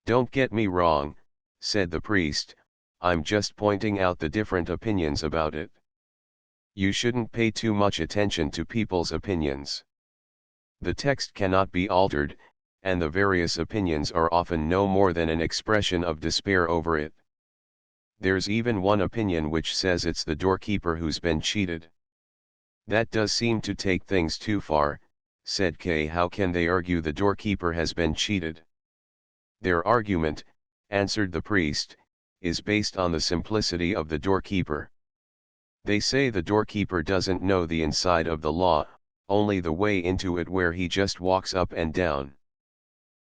"Don't get me wrong," said the priest, "I'm just pointing out the different opinions about it. You shouldn't pay too much attention to people's opinions. The text cannot be altered, and the various opinions are often no more than an expression of despair over it. There's even one opinion which says it's the doorkeeper who's been cheated." "That does seem to take things too far," said K. "How can they argue the doorkeeper has been cheated?" "Their argument," answered the priest, "is based on the simplicity of the doorkeeper. They say the doorkeeper doesn't know the inside of the law, only the way into it where he just walks up and down.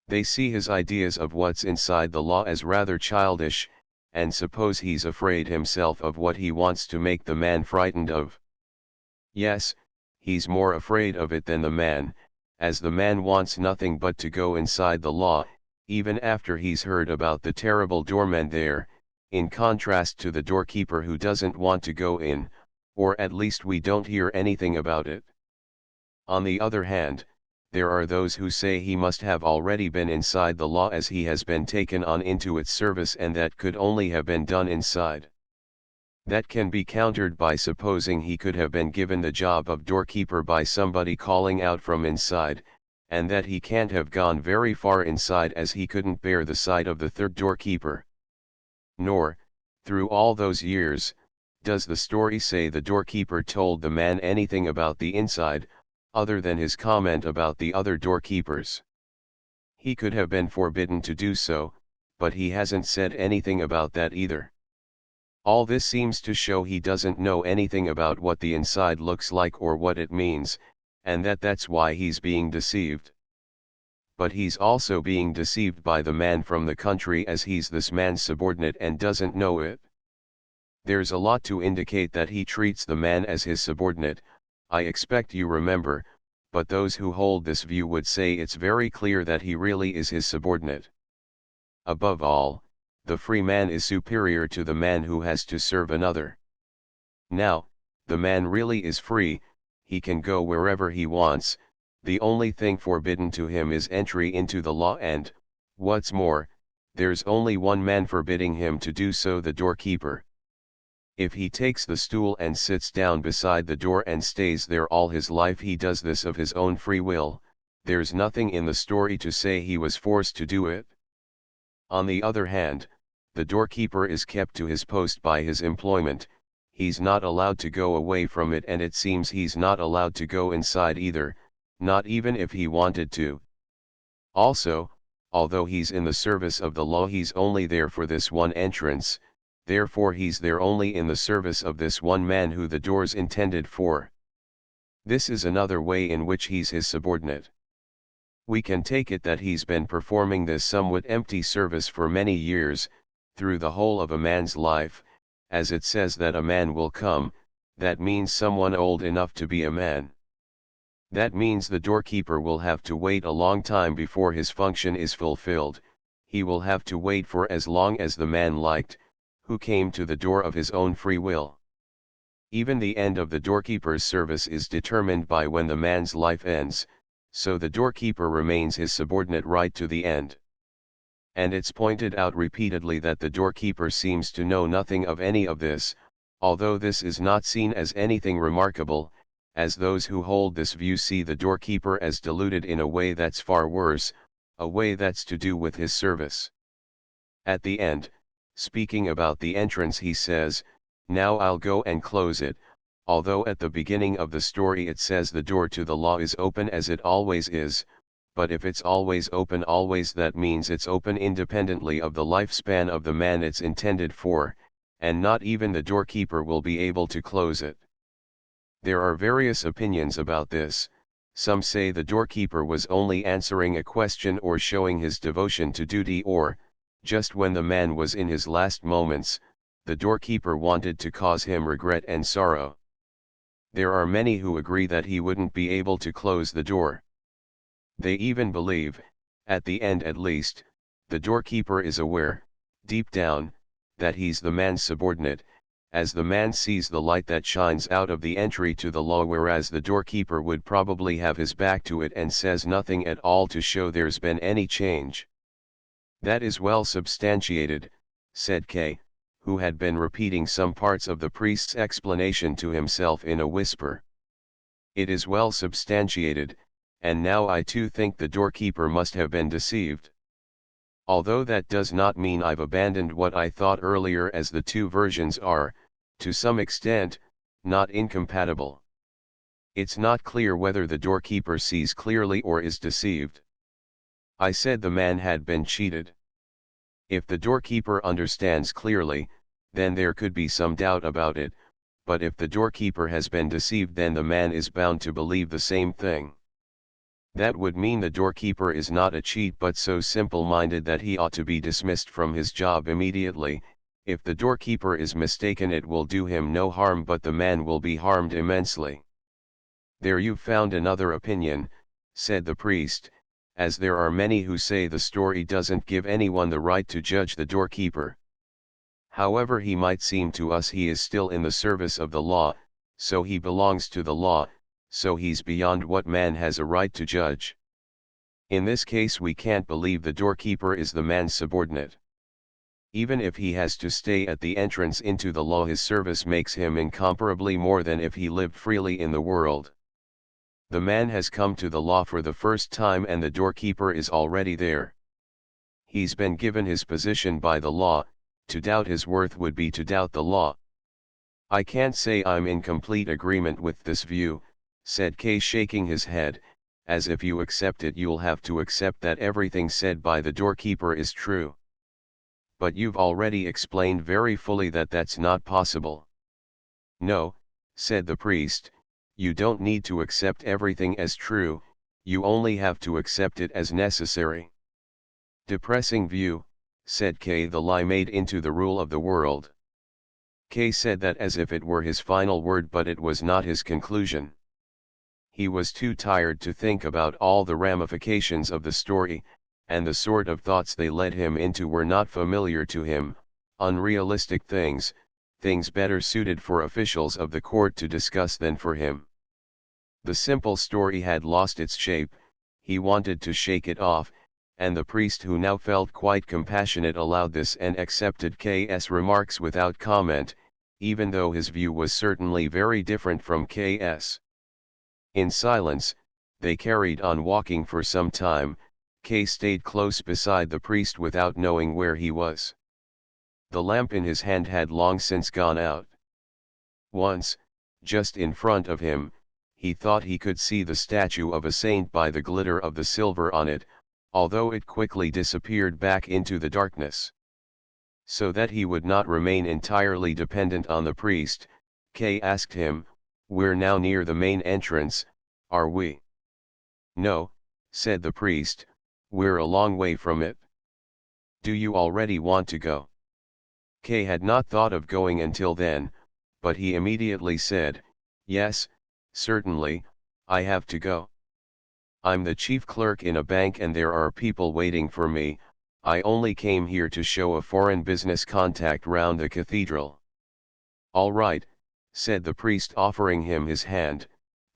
They see his ideas of what's inside the law as rather childish, and suppose he's afraid himself of what he wants to make the man frightened of. Yes, he's more afraid of it than the man, as the man wants nothing but to go inside the law, even after he's heard about the terrible doorman there, in contrast to the doorkeeper who doesn't want to go in, or at least we don't hear anything about it. On the other hand, there are those who say he must have already been inside the law as he has been taken on into its service, and that could only have been done inside. That can be countered by supposing he could have been given the job of doorkeeper by somebody calling out from inside, and that he can't have gone very far inside as he couldn't bear the sight of the third doorkeeper. Nor, through all those years, does the story say the doorkeeper told the man anything about the inside, other than his comment about the other doorkeepers. He could have been forbidden to do so, but he hasn't said anything about that either. All this seems to show he doesn't know anything about what the inside looks like or what it means, and that's why he's being deceived. But he's also being deceived by the man from the country, as he's this man's subordinate and doesn't know it. There's a lot to indicate that he treats the man as his subordinate, I expect you remember, but those who hold this view would say it's very clear that he really is his subordinate. Above all, the free man is superior to the man who has to serve another. Now, the man really is free, he can go wherever he wants, the only thing forbidden to him is entry into the law, and, what's more, there's only one man forbidding him to do so, the doorkeeper. If he takes the stool and sits down beside the door and stays there all his life, he does this of his own free will, there's nothing in the story to say he was forced to do it. On the other hand, the doorkeeper is kept to his post by his employment, he's not allowed to go away from it, and it seems he's not allowed to go inside either, not even if he wanted to. Also, although he's in the service of the law, he's only there for this one entrance, therefore he's there only in the service of this one man who the door's intended for. This is another way in which he's his subordinate. We can take it that he's been performing this somewhat empty service for many years, through the whole of a man's life, as it says that a man will come, that means someone old enough to be a man. That means the doorkeeper will have to wait a long time before his function is fulfilled. He will have to wait for as long as the man liked, who came to the door of his own free will. Even the end of the doorkeeper's service is determined by when the man's life ends, so the doorkeeper remains his subordinate right to the end. And it's pointed out repeatedly that the doorkeeper seems to know nothing of any of this, although this is not seen as anything remarkable, as those who hold this view see the doorkeeper as deluded in a way that's far worse, a way that's to do with his service. At the end, speaking about the entrance, he says, "Now I'll go and close it," although at the beginning of the story it says the door to the law is open as it always is, but if it's always open always, that means it's open independently of the lifespan of the man it's intended for, and not even the doorkeeper will be able to close it. There are various opinions about this. Some say the doorkeeper was only answering a question or showing his devotion to duty, or, just when the man was in his last moments, the doorkeeper wanted to cause him regret and sorrow. There are many who agree that he wouldn't be able to close the door. They even believe, at the end at least, the doorkeeper is aware, deep down, that he's the man's subordinate, as the man sees the light that shines out of the entry to the law, whereas the doorkeeper would probably have his back to it and says nothing at all to show there's been any change. That is well substantiated, said K, who had been repeating some parts of the priest's explanation to himself in a whisper. It is well substantiated, and now I too think the doorkeeper must have been deceived. Although that does not mean I've abandoned what I thought earlier, as the two versions are, to some extent, not incompatible. It's not clear whether the doorkeeper sees clearly or is deceived. I said the man had been cheated. If the doorkeeper understands clearly, then there could be some doubt about it, but if the doorkeeper has been deceived, then the man is bound to believe the same thing. That would mean the doorkeeper is not a cheat but so simple-minded that he ought to be dismissed from his job immediately. If the doorkeeper is mistaken, it will do him no harm, but the man will be harmed immensely. There you've found another opinion, said the priest, as there are many who say the story doesn't give anyone the right to judge the doorkeeper. However he might seem to us, he is still in the service of the law, so he belongs to the law, so he's beyond what man has a right to judge. In this case we can't believe the doorkeeper is the man's subordinate. Even if he has to stay at the entrance into the law, his service makes him incomparably more than if he lived freely in the world. The man has come to the law for the first time and the doorkeeper is already there. He's been given his position by the law. To doubt his worth would be to doubt the law. I can't say I'm in complete agreement with this view, said K, shaking his head, as if you accept it you'll have to accept that everything said by the doorkeeper is true. But you've already explained very fully that that's not possible. No, said the priest, you don't need to accept everything as true, you only have to accept it as necessary. Depressing view, said K, the lie made into the rule of the world. K said that as if it were his final word, but it was not his conclusion. He was too tired to think about all the ramifications of the story, and the sort of thoughts they led him into were not familiar to him, unrealistic things, things better suited for officials of the court to discuss than for him. The simple story had lost its shape, he wanted to shake it off, and the priest, who now felt quite compassionate, allowed this and accepted K.'s remarks without comment, even though his view was certainly very different from K.'s. In silence, they carried on walking for some time. K stayed close beside the priest without knowing where he was. The lamp in his hand had long since gone out. Once, just in front of him, he thought he could see the statue of a saint by the glitter of the silver on it, although it quickly disappeared back into the darkness. So that he would not remain entirely dependent on the priest, Kay asked him, "We're now near the main entrance, are we?" "No," said the priest, "we're a long way from it." "Do you already want to go?" Kay had not thought of going until then, but he immediately said, "Yes, certainly, I have to go. I'm the chief clerk in a bank and there are people waiting for me. I only came here to show a foreign business contact round the cathedral." "All right," said the priest, offering him his hand,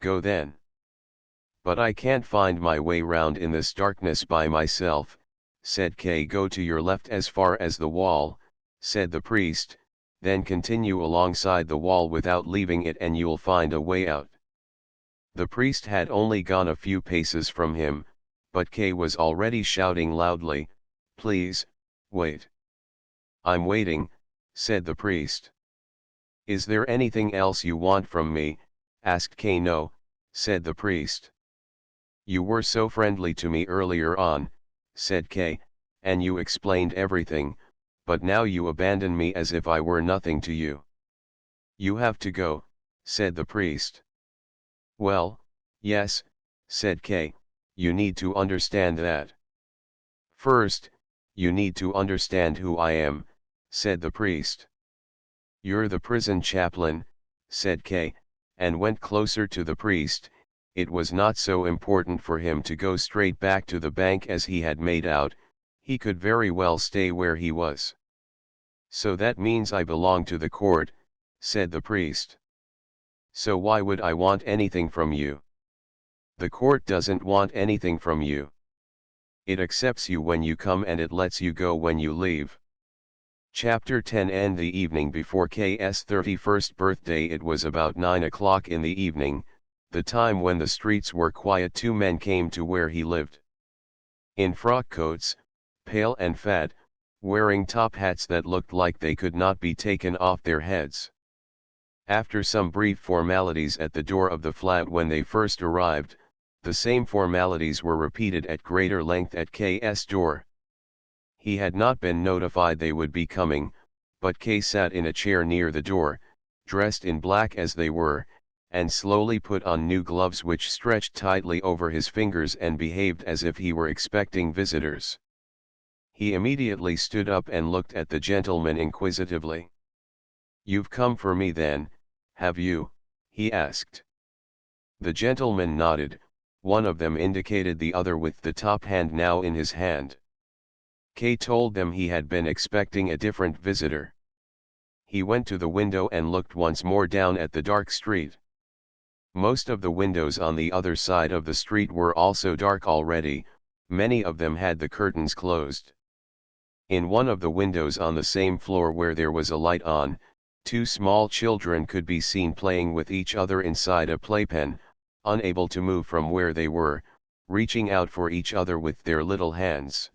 "go then." "But I can't find my way round in this darkness by myself," said Kay. "Go to your left as far as the wall," said the priest, "then continue alongside the wall without leaving it and you'll find a way out." The priest had only gone a few paces from him, but Kay was already shouting loudly, "Please, wait." "I'm waiting," said the priest. "Is there anything else you want from me?" asked Kay. "No," said the priest. "You were so friendly to me earlier on," said Kay, "and you explained everything, but now you abandon me as if I were nothing to you." "You have to go," said the priest. "Well, yes," said Kay, "you need to understand that." "First, you need to understand who I am," said the priest. "You're the prison chaplain," said Kay, and went closer to the priest. It was not so important for him to go straight back to the bank as he had made out, he could very well stay where he was. "So that means I belong to the court," said the priest. "So why would I want anything from you?" "The court doesn't want anything from you. It accepts you when you come and it lets you go when you leave." Chapter 10. And the evening before K's 31st birthday, it was about 9 o'clock in the evening, the time when the streets were quiet. Two men came to where he lived. In frock coats, pale and fat, wearing top hats that looked like they could not be taken off their heads. After some brief formalities at the door of the flat when they first arrived, the same formalities were repeated at greater length at K's door. He had not been notified they would be coming, but K sat in a chair near the door, dressed in black as they were, and slowly put on new gloves which stretched tightly over his fingers and behaved as if he were expecting visitors. He immediately stood up and looked at the gentleman inquisitively. "You've come for me then, have you?" he asked. The gentleman nodded. One of them indicated the other with the top hand now in his hand. Kay told them he had been expecting a different visitor. He went to the window and looked once more down at the dark street. Most of the windows on the other side of the street were also dark already, many of them had the curtains closed. In one of the windows on the same floor where there was a light on, two small children could be seen playing with each other inside a playpen, unable to move from where they were, reaching out for each other with their little hands.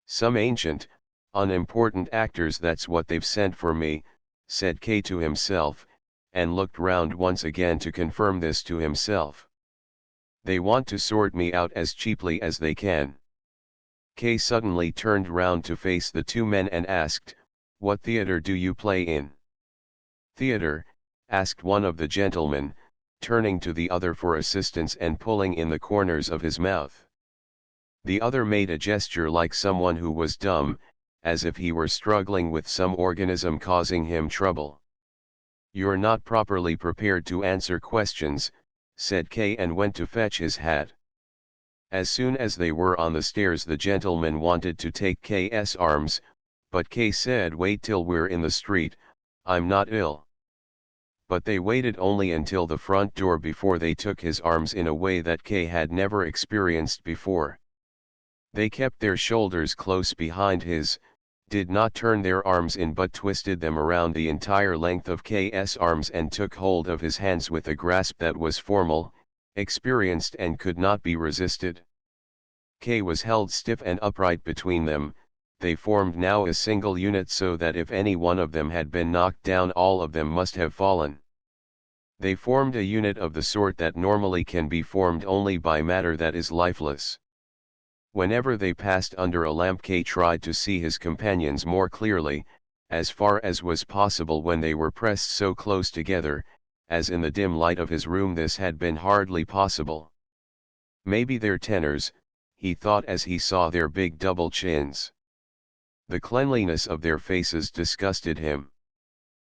"Some ancient, unimportant actors, that's what they've sent for me," said Kay to himself, and looked round once again to confirm this to himself. "They want to sort me out as cheaply as they can." Kay suddenly turned round to face the two men and asked, "What theater do you play in?" "Theater?" asked one of the gentlemen, turning to the other for assistance and pulling in the corners of his mouth. The other made a gesture like someone who was dumb, as if he were struggling with some organism causing him trouble. "You're not properly prepared to answer questions," said Kay, and went to fetch his hat. As soon as they were on the stairs, the gentleman wanted to take K's arms, but Kay said, "Wait till we're in the street, I'm not ill." But they waited only until the front door before they took his arms in a way that Kay had never experienced before. They kept their shoulders close behind his, did not turn their arms in but twisted them around the entire length of K's arms and took hold of his hands with a grasp that was formal, experienced and could not be resisted. K was held stiff and upright between them. They formed now a single unit so that if any one of them had been knocked down all of them must have fallen. They formed a unit of the sort that normally can be formed only by matter that is lifeless. Whenever they passed under a lamp, K tried to see his companions more clearly, as far as was possible when they were pressed so close together, as in the dim light of his room this had been hardly possible. Maybe they're tenors, he thought as he saw their big double chins. The cleanliness of their faces disgusted him.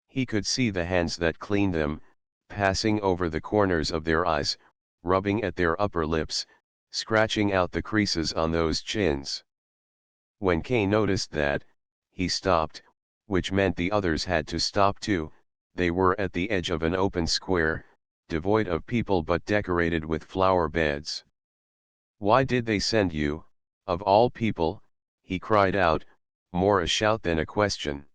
He could see the hands that cleaned them, passing over the corners of their eyes, rubbing at their upper lips, scratching out the creases on those chins. When Kay noticed that, he stopped, which meant the others had to stop too. They were at the edge of an open square, devoid of people but decorated with flower beds. "Why did they send you, of all people?" he cried out, more a shout than a question.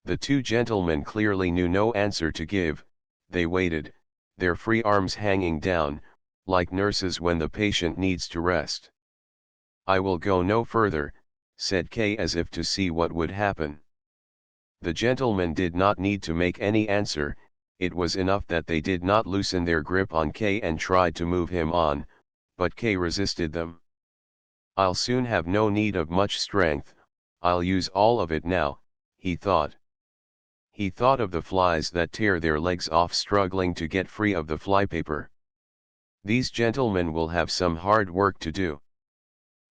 The two gentlemen clearly knew no answer to give. They waited, their free arms hanging down, like nurses when the patient needs to rest. "I will go no further," said Kay as if to see what would happen. The gentlemen did not need to make any answer, it was enough that they did not loosen their grip on Kay and tried to move him on, but Kay resisted them. "I'll soon have no need of much strength, I'll use all of it now," he thought. He thought of the flies that tear their legs off struggling to get free of the flypaper. These gentlemen will have some hard work to do.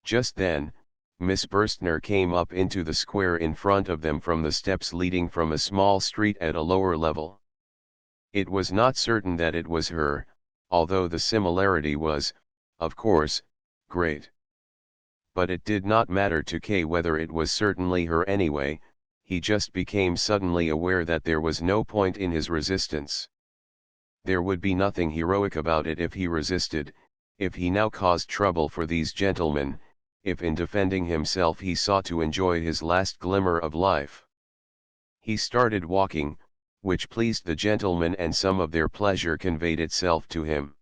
Just then, Miss Burstner came up into the square in front of them from the steps leading from a small street at a lower level. It was not certain that it was her, although the similarity was, of course, great. But it did not matter to Kay whether it was certainly her anyway, he just became suddenly aware that there was no point in his resistance. There would be nothing heroic about it if he resisted, if he now caused trouble for these gentlemen, if in defending himself he sought to enjoy his last glimmer of life. He started walking, which pleased the gentlemen and some of their pleasure conveyed itself to him.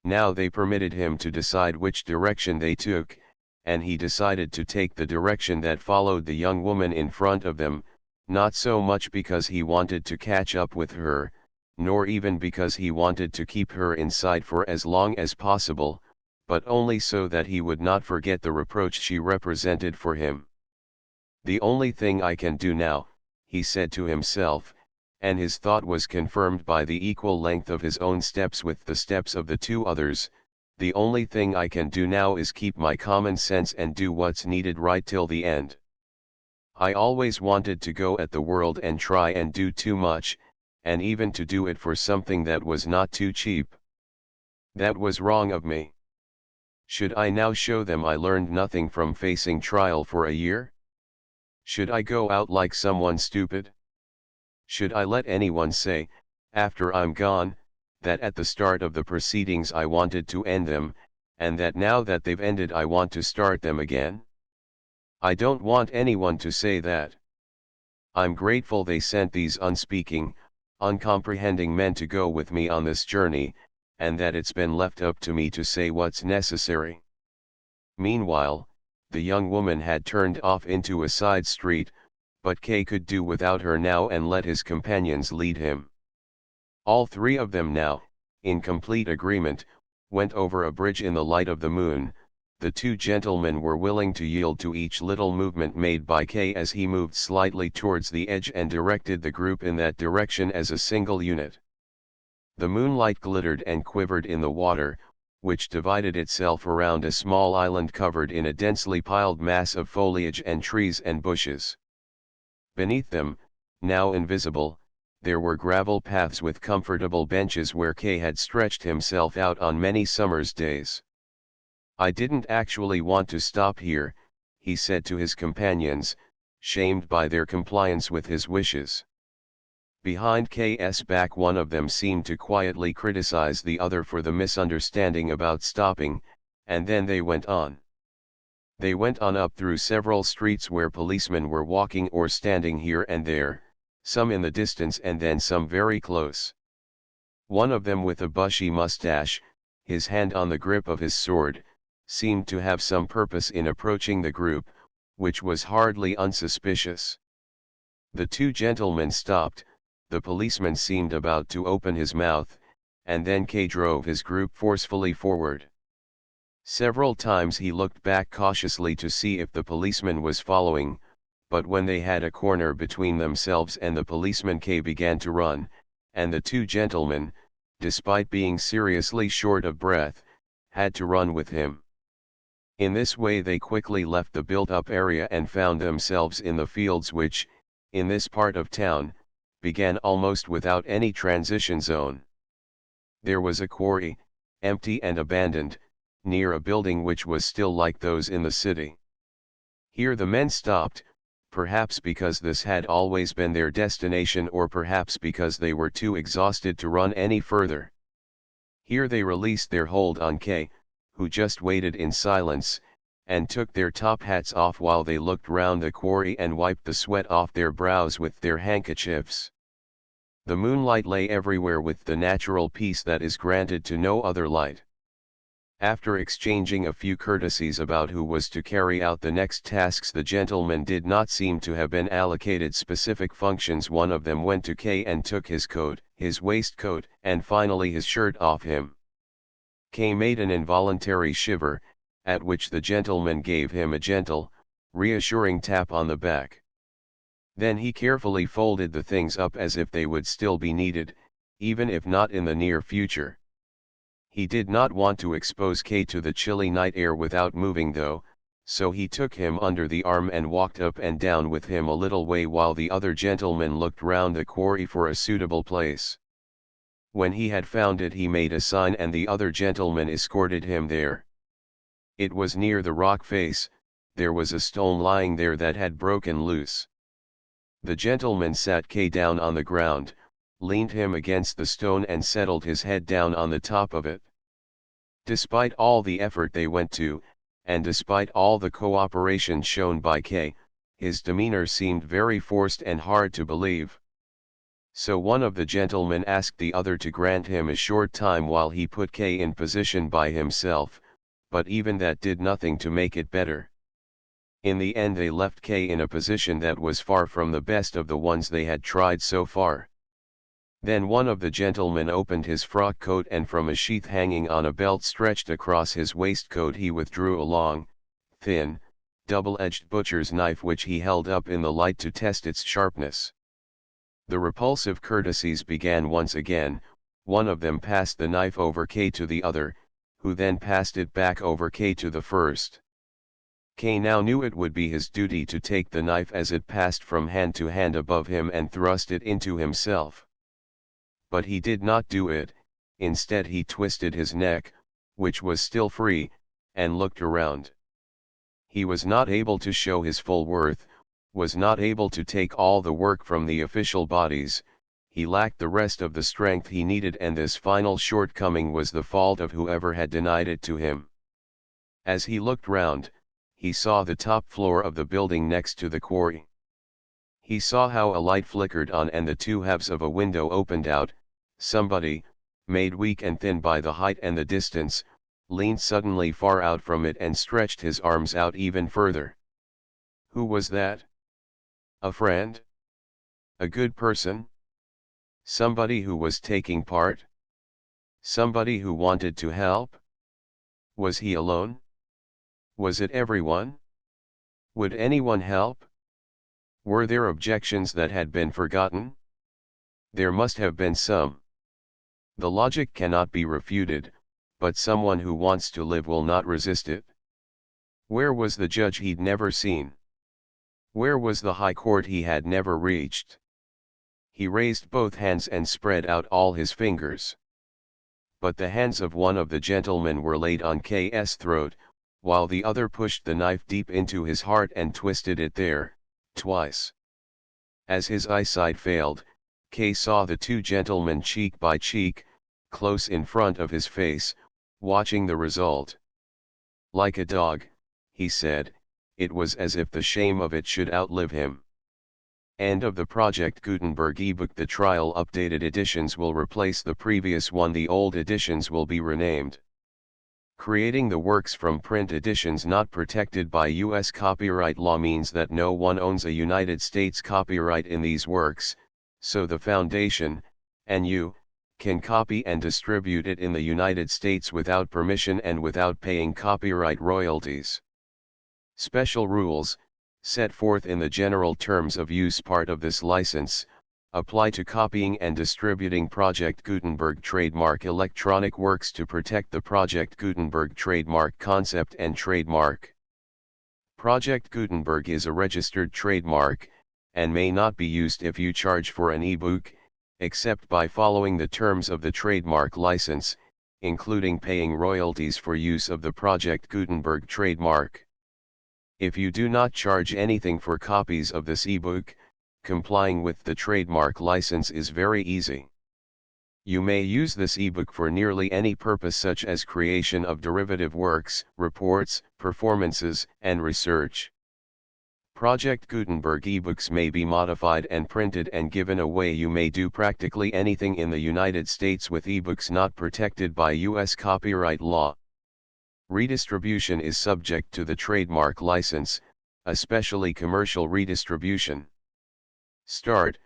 Now they permitted him to decide which direction they took, and he decided to take the direction that followed the young woman in front of them, not so much because he wanted to catch up with her, nor even because he wanted to keep her in sight for as long as possible, but only so that he would not forget the reproach she represented for him. "The only thing I can do now," he said to himself, and his thought was confirmed by the equal length of his own steps with the steps of the two others, "the only thing I can do now is keep my common sense and do what's needed right till the end. I always wanted to go at the world and try and do too much, and even to do it for something that was not too cheap. That was wrong of me. Should I now show them I learned nothing from facing trial for a year? Should I go out like someone stupid? Should I let anyone say, after I'm gone, that at the start of the proceedings I wanted to end them, and that now that they've ended I want to start them again? I don't want anyone to say that. I'm grateful they sent these unspeaking, uncomprehending men to go with me on this journey, and that it's been left up to me to say what's necessary." Meanwhile, the young woman had turned off into a side street, but Kay could do without her now and let his companions lead him. All three of them now, in complete agreement, went over a bridge in the light of the moon. The two gentlemen were willing to yield to each little movement made by Kay as he moved slightly towards the edge and directed the group in that direction as a single unit. The moonlight glittered and quivered in the water, which divided itself around a small island covered in a densely piled mass of foliage and trees and bushes. Beneath them, now invisible, there were gravel paths with comfortable benches where Kay had stretched himself out on many summer's days. "I didn't actually want to stop here," he said to his companions, shamed by their compliance with his wishes. Behind K's back one of them seemed to quietly criticize the other for the misunderstanding about stopping, and then they went on. They went on up through several streets where policemen were walking or standing here and there, some in the distance and then some very close. One of them with a bushy mustache, his hand on the grip of his sword, seemed to have some purpose in approaching the group, which was hardly unsuspicious. The two gentlemen stopped. The policeman seemed about to open his mouth, and then Kay drove his group forcefully forward. Several times he looked back cautiously to see if the policeman was following, but when they had a corner between themselves and the policeman, K began to run, and the two gentlemen, despite being seriously short of breath, had to run with him. In this way they quickly left the built-up area and found themselves in the fields which, in this part of town, began almost without any transition zone. There was a quarry, empty and abandoned, near a building which was still like those in the city. Here the men stopped, perhaps because this had always been their destination, or perhaps because they were too exhausted to run any further. Here they released their hold on K, who just waited in silence, and took their top hats off while they looked round the quarry and wiped the sweat off their brows with their handkerchiefs. The moonlight lay everywhere with the natural peace that is granted to no other light. After exchanging a few courtesies about who was to carry out the next tasks, the gentlemen did not seem to have been allocated specific functions. One of them went to K and took his coat, his waistcoat, and finally his shirt off him. K made an involuntary shiver, at which the gentleman gave him a gentle, reassuring tap on the back. Then he carefully folded the things up as if they would still be needed, even if not in the near future. He did not want to expose K to the chilly night air without moving though, so he took him under the arm and walked up and down with him a little way while the other gentleman looked round the quarry for a suitable place. When he had found it, he made a sign and the other gentleman escorted him there. It was near the rock face. There was a stone lying there that had broken loose. The gentleman sat K down on the ground, leaned him against the stone and settled his head down on the top of it. Despite all the effort they went to, and despite all the cooperation shown by K, his demeanor seemed very forced and hard to believe. So one of the gentlemen asked the other to grant him a short time while he put K in position by himself, but even that did nothing to make it better. In the end they left K in a position that was far from the best of the ones they had tried so far. Then one of the gentlemen opened his frock coat and from a sheath hanging on a belt stretched across his waistcoat he withdrew a long, thin, double-edged butcher's knife which he held up in the light to test its sharpness. The repulsive courtesies began once again. One of them passed the knife over K to the other, who then passed it back over K to the first. K now knew it would be his duty to take the knife as it passed from hand to hand above him and thrust it into himself. But he did not do it. Instead he twisted his neck, which was still free, and looked around. He was not able to show his full worth, was not able to take all the work from the official bodies. He lacked the rest of the strength he needed, and this final shortcoming was the fault of whoever had denied it to him. As he looked round, he saw the top floor of the building next to the quarry. He saw how a light flickered on and the two halves of a window opened out. Somebody, made weak and thin by the height and the distance, leaned suddenly far out from it and stretched his arms out even further. Who was that? A friend? A good person? Somebody who was taking part? Somebody who wanted to help? Was he alone? Was it everyone? Would anyone help? Were there objections that had been forgotten? There must have been some. The logic cannot be refuted, but someone who wants to live will not resist it. Where was the judge he'd never seen? Where was the high court he had never reached? He raised both hands and spread out all his fingers. But the hands of one of the gentlemen were laid on K's throat, while the other pushed the knife deep into his heart and twisted it there, twice. As his eyesight failed, K saw the two gentlemen cheek by cheek, close in front of his face, watching the result. Like a dog, he said, it was as if the shame of it should outlive him. End of the Project Gutenberg ebook. The trial updated editions will replace the previous one. The old editions will be renamed. Creating the works from print editions not protected by U.S. copyright law means that no one owns a United States copyright in these works, so the Foundation, and U.K. can copy and distribute it in the United States without permission and without paying copyright royalties. Special rules, set forth in the general terms of use part of this license, apply to copying and distributing Project Gutenberg trademark electronic works to protect the Project Gutenberg trademark concept and trademark. Project Gutenberg is a registered trademark, and may not be used if you charge for an ebook, except by following the terms of the trademark license, including paying royalties for use of the Project Gutenberg trademark. If you do not charge anything for copies of this ebook, complying with the trademark license is very easy. You may use this ebook for nearly any purpose such as creation of derivative works, reports, performances, and research. Project Gutenberg ebooks may be modified and printed and given away. You may do practically anything in the United States with ebooks not protected by U.S. copyright law. Redistribution is subject to the trademark license, especially commercial redistribution. Start,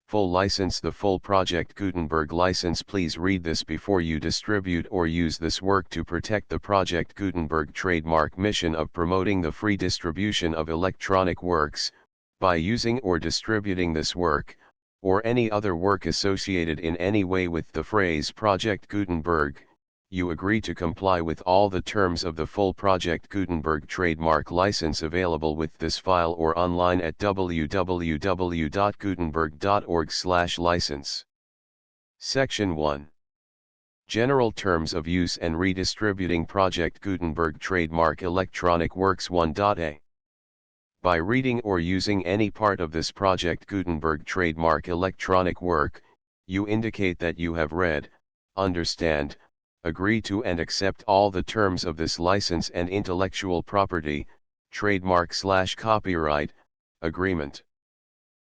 full license. The full Project Gutenberg license. Please read this before you distribute or use this work to protect the Project Gutenberg trademark mission of promoting the free distribution of electronic works, by using or distributing this work, or any other work associated in any way with the phrase Project Gutenberg. You agree to comply with all the terms of the full Project Gutenberg trademark license available with this file or online at www.gutenberg.org/license. Section 1. General Terms of Use and Redistributing Project Gutenberg Trademark Electronic Works 1.a. By reading or using any part of this Project Gutenberg trademark electronic work, you indicate that you have read, understand, agree to and accept all the terms of this license and intellectual property, trademark/copyright, agreement.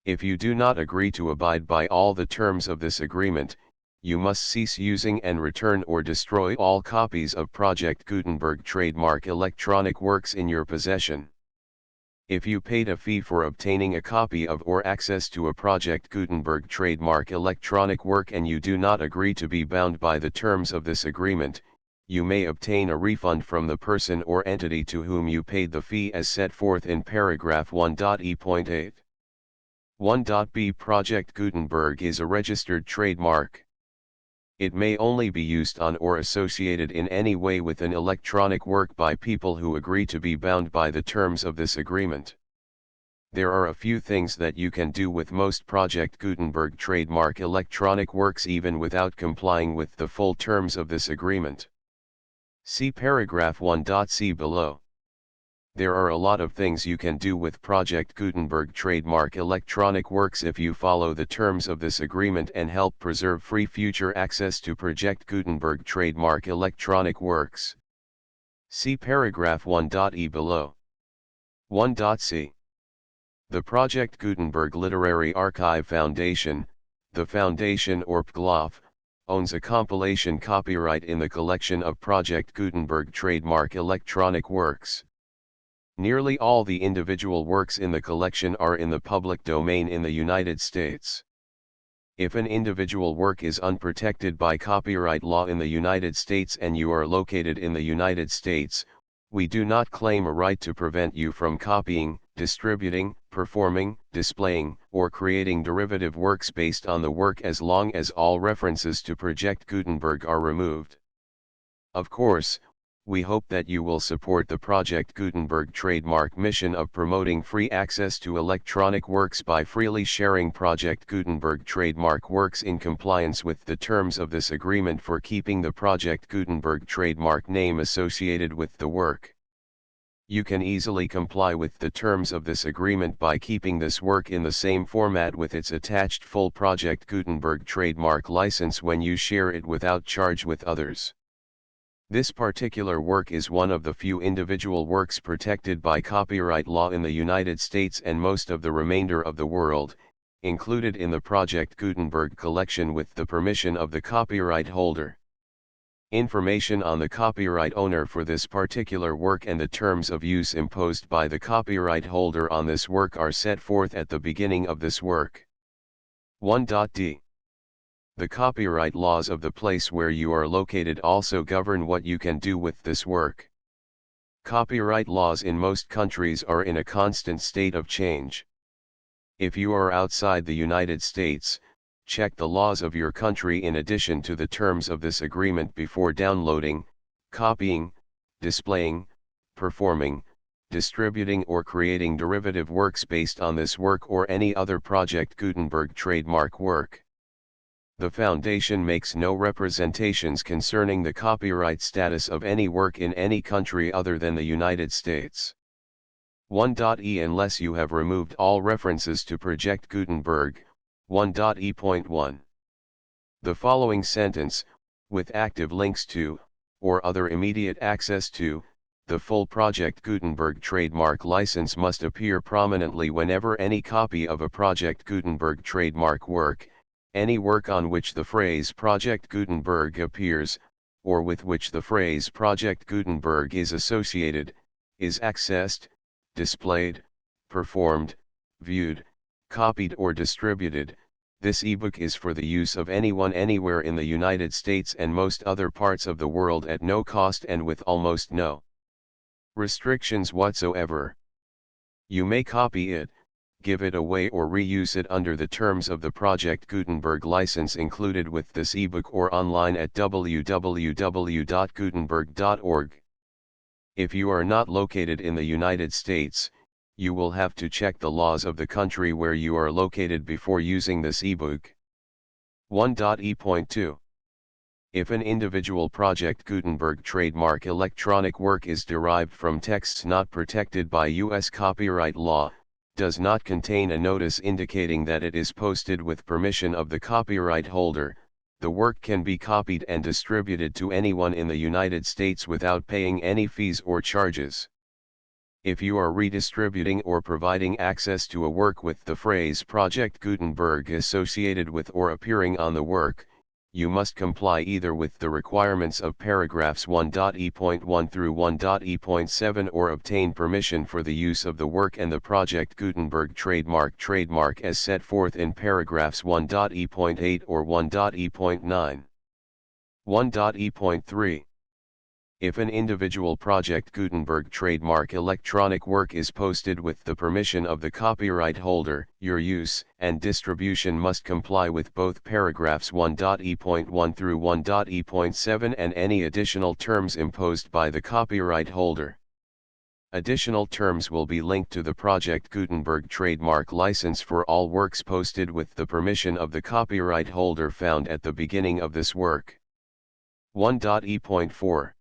If you do not agree to abide by all the terms of this agreement, you must cease using and return or destroy all copies of Project Gutenberg trademark electronic works in your possession. If you paid a fee for obtaining a copy of or access to a Project Gutenberg trademark electronic work and you do not agree to be bound by the terms of this agreement, you may obtain a refund from the person or entity to whom you paid the fee as set forth in paragraph 1.e.8. 1.b. Project Gutenberg is a registered trademark. It may only be used on or associated in any way with an electronic work by people who agree to be bound by the terms of this agreement. There are a few things that you can do with most Project Gutenberg trademark electronic works even without complying with the full terms of this agreement. See paragraph 1.c below. There are a lot of things you can do with Project Gutenberg trademark electronic works if you follow the terms of this agreement and help preserve free future access to Project Gutenberg trademark electronic works. See paragraph 1.e below. 1.c. The Project Gutenberg Literary Archive Foundation, the Foundation or PGLOF, owns a compilation copyright in the collection of Project Gutenberg trademark electronic works. Nearly all the individual works in the collection are in the public domain in the United States. If an individual work is unprotected by copyright law in the United States and you are located in the United States, we do not claim a right to prevent you from copying, distributing, performing, displaying, or creating derivative works based on the work as long as all references to Project Gutenberg are removed. Of course, we hope that you will support the Project Gutenberg trademark mission of promoting free access to electronic works by freely sharing Project Gutenberg trademark works in compliance with the terms of this agreement for keeping the Project Gutenberg trademark name associated with the work. You can easily comply with the terms of this agreement by keeping this work in the same format with its attached full Project Gutenberg trademark license when you share it without charge with others. This particular work is one of the few individual works protected by copyright law in the United States and most of the remainder of the world, included in the Project Gutenberg collection with the permission of the copyright holder. Information on the copyright owner for this particular work and the terms of use imposed by the copyright holder on this work are set forth at the beginning of this work. 1.d. The copyright laws of the place where you are located also govern what you can do with this work. Copyright laws in most countries are in a constant state of change. If you are outside the United States, check the laws of your country in addition to the terms of this agreement before downloading, copying, displaying, performing, distributing or creating derivative works based on this work or any other Project Gutenberg trademark work. The Foundation makes no representations concerning the copyright status of any work in any country other than the United States. 1.e Unless you have removed all references to Project Gutenberg, 1.e.1. The following sentence, with active links to, or other immediate access to, the full Project Gutenberg trademark license must appear prominently whenever any copy of a Project Gutenberg trademark work, any work on which the phrase Project Gutenberg appears, or with which the phrase Project Gutenberg is associated, is accessed, displayed, performed, viewed, copied or distributed. This ebook is for the use of anyone anywhere in the United States and most other parts of the world at no cost and with almost no restrictions whatsoever. You may copy it, give it away or reuse it under the terms of the Project Gutenberg license included with this ebook or online at www.gutenberg.org. If you are not located in the United States, you will have to check the laws of the country where you are located before using this ebook. 1.e.2. If an individual Project Gutenberg trademark electronic work is derived from texts not protected by U.S. copyright law, does not contain a notice indicating that it is posted with permission of the copyright holder, the work can be copied and distributed to anyone in the United States without paying any fees or charges. If you are redistributing or providing access to a work with the phrase Project Gutenberg associated with or appearing on the work, you must comply either with the requirements of paragraphs 1.e.1 through 1.e.7 or obtain permission for the use of the work and the Project Gutenberg trademark as set forth in paragraphs 1.e.8 or 1.e.9. 1.e.3. If an individual Project Gutenberg trademark electronic work is posted with the permission of the copyright holder, your use and distribution must comply with both paragraphs 1.e.1 through 1.e.7 and any additional terms imposed by the copyright holder. Additional terms will be linked to the Project Gutenberg trademark license for all works posted with the permission of the copyright holder found at the beginning of this work. 1.e.4.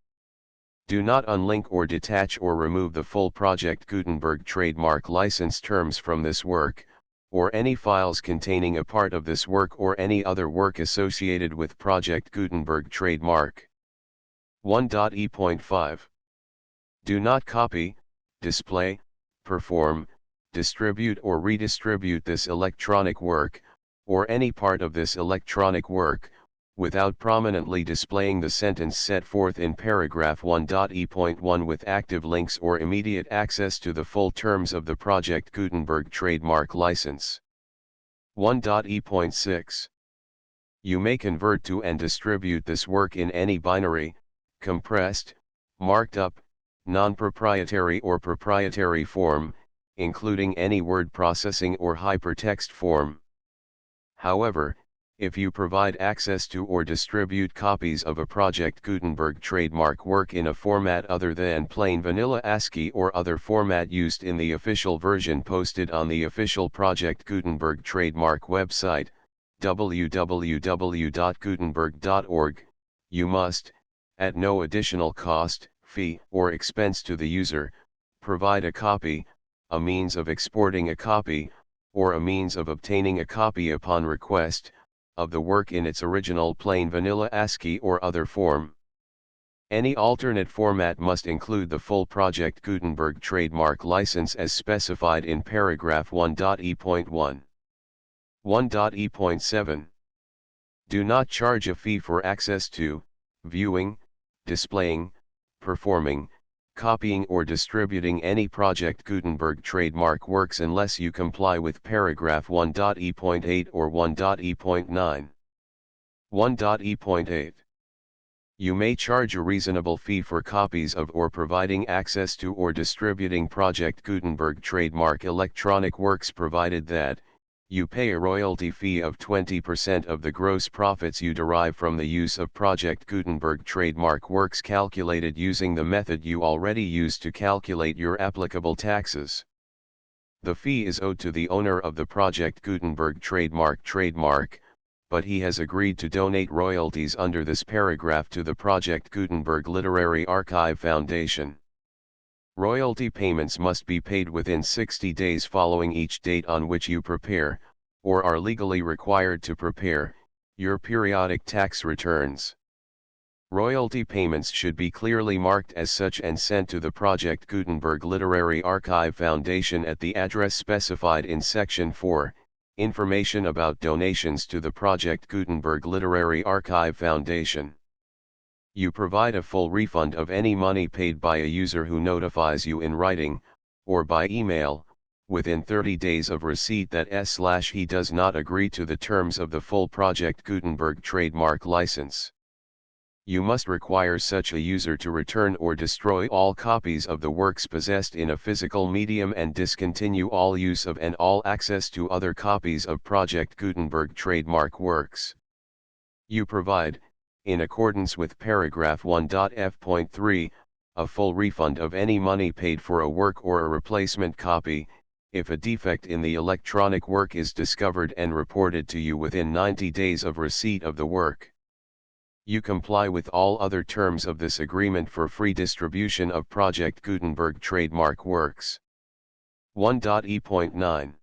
Do not unlink or detach or remove the full Project Gutenberg trademark license terms from this work, or any files containing a part of this work or any other work associated with Project Gutenberg trademark. 1.e.5. Do not copy, display, perform, distribute or redistribute this electronic work, or any part of this electronic work, without prominently displaying the sentence set forth in paragraph 1.e.1 with active links or immediate access to the full terms of the Project Gutenberg trademark license. 1.e.6. You may convert to and distribute this work in any binary, compressed, marked up, non-proprietary or proprietary form, including any word processing or hypertext form. However, if you provide access to or distribute copies of a Project Gutenberg trademark work in a format other than plain vanilla ASCII or other format used in the official version posted on the official Project Gutenberg trademark website, www.gutenberg.org, you must, at no additional cost, fee, or expense to the user, provide a copy, a means of exporting a copy, or a means of obtaining a copy upon request, of the work in its original plain vanilla ASCII or other form. Any alternate format must include the full Project Gutenberg trademark license as specified in paragraph 1.e.1. 1.e.7. Do not charge a fee for access to, viewing, displaying, performing, copying or distributing any Project Gutenberg trademark works unless you comply with paragraph 1.e.8 or 1.e.9. 1.e.8. You may charge a reasonable fee for copies of or providing access to or distributing Project Gutenberg trademark electronic works provided that, you pay a royalty fee of 20% of the gross profits you derive from the use of Project Gutenberg trademark works calculated using the method you already use to calculate your applicable taxes. The fee is owed to the owner of the Project Gutenberg trademark, but he has agreed to donate royalties under this paragraph to the Project Gutenberg Literary Archive Foundation. Royalty payments must be paid within 60 days following each date on which you prepare, or are legally required to prepare, your periodic tax returns. Royalty payments should be clearly marked as such and sent to the Project Gutenberg Literary Archive Foundation at the address specified in Section 4. Information about donations to the Project Gutenberg Literary Archive Foundation. You provide a full refund of any money paid by a user who notifies you in writing, or by email, within 30 days of receipt that he does not agree to the terms of the full Project Gutenberg trademark license. You must require such a user to return or destroy all copies of the works possessed in a physical medium and discontinue all use of and all access to other copies of Project Gutenberg trademark works. You provide, in accordance with paragraph 1.f.3, a full refund of any money paid for a work or a replacement copy, if a defect in the electronic work is discovered and reported to you within 90 days of receipt of the work. You comply with all other terms of this agreement for free distribution of Project Gutenberg trademark works. 1.e.9.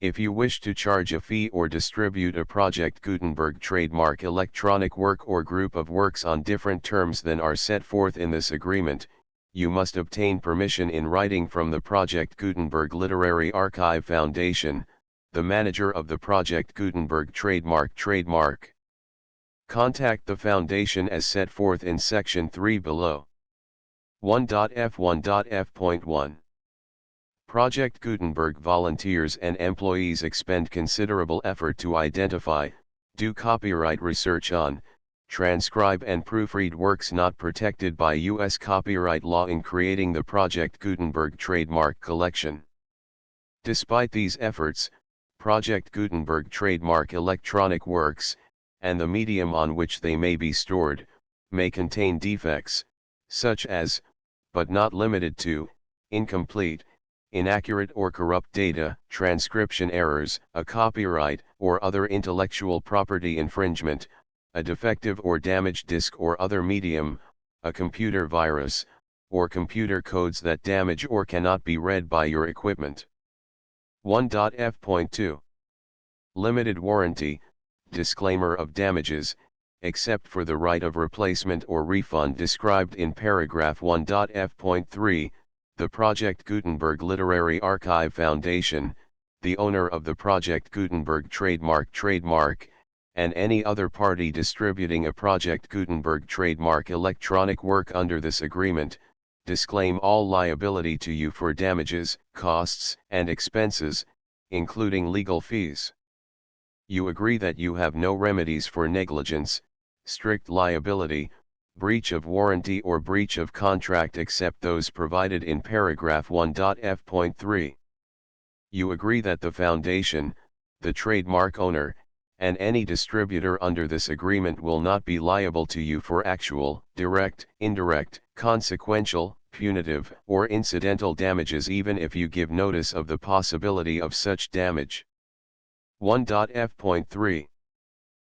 If you wish to charge a fee or distribute a Project Gutenberg trademark electronic work or group of works on different terms than are set forth in this agreement, you must obtain permission in writing from the Project Gutenberg Literary Archive Foundation, the manager of the Project Gutenberg trademark. Contact the Foundation as set forth in Section 3 below. 1.f.1.f.1. Project Gutenberg volunteers and employees expend considerable effort to identify, do copyright research on, transcribe and proofread works not protected by U.S. copyright law in creating the Project Gutenberg trademark collection. Despite these efforts, Project Gutenberg trademark electronic works, and the medium on which they may be stored, may contain defects, such as, but not limited to, incomplete, inaccurate or corrupt data, transcription errors, a copyright or other intellectual property infringement, a defective or damaged disk or other medium, a computer virus, or computer codes that damage or cannot be read by your equipment. 1.f.2. Limited warranty, disclaimer of damages, except for the right of replacement or refund described in paragraph 1.f.3, the Project Gutenberg Literary Archive Foundation, the owner of the Project Gutenberg trademark, and any other party distributing a Project Gutenberg trademark electronic work under this agreement, disclaim all liability to you for damages, costs, and expenses, including legal fees. You agree that you have no remedies for negligence, strict liability, breach of warranty or breach of contract except those provided in paragraph 1.f.3. You agree that the Foundation, the trademark owner, and any distributor under this agreement will not be liable to you for actual, direct, indirect, consequential, punitive, or incidental damages even if you give notice of the possibility of such damage. 1.f.3.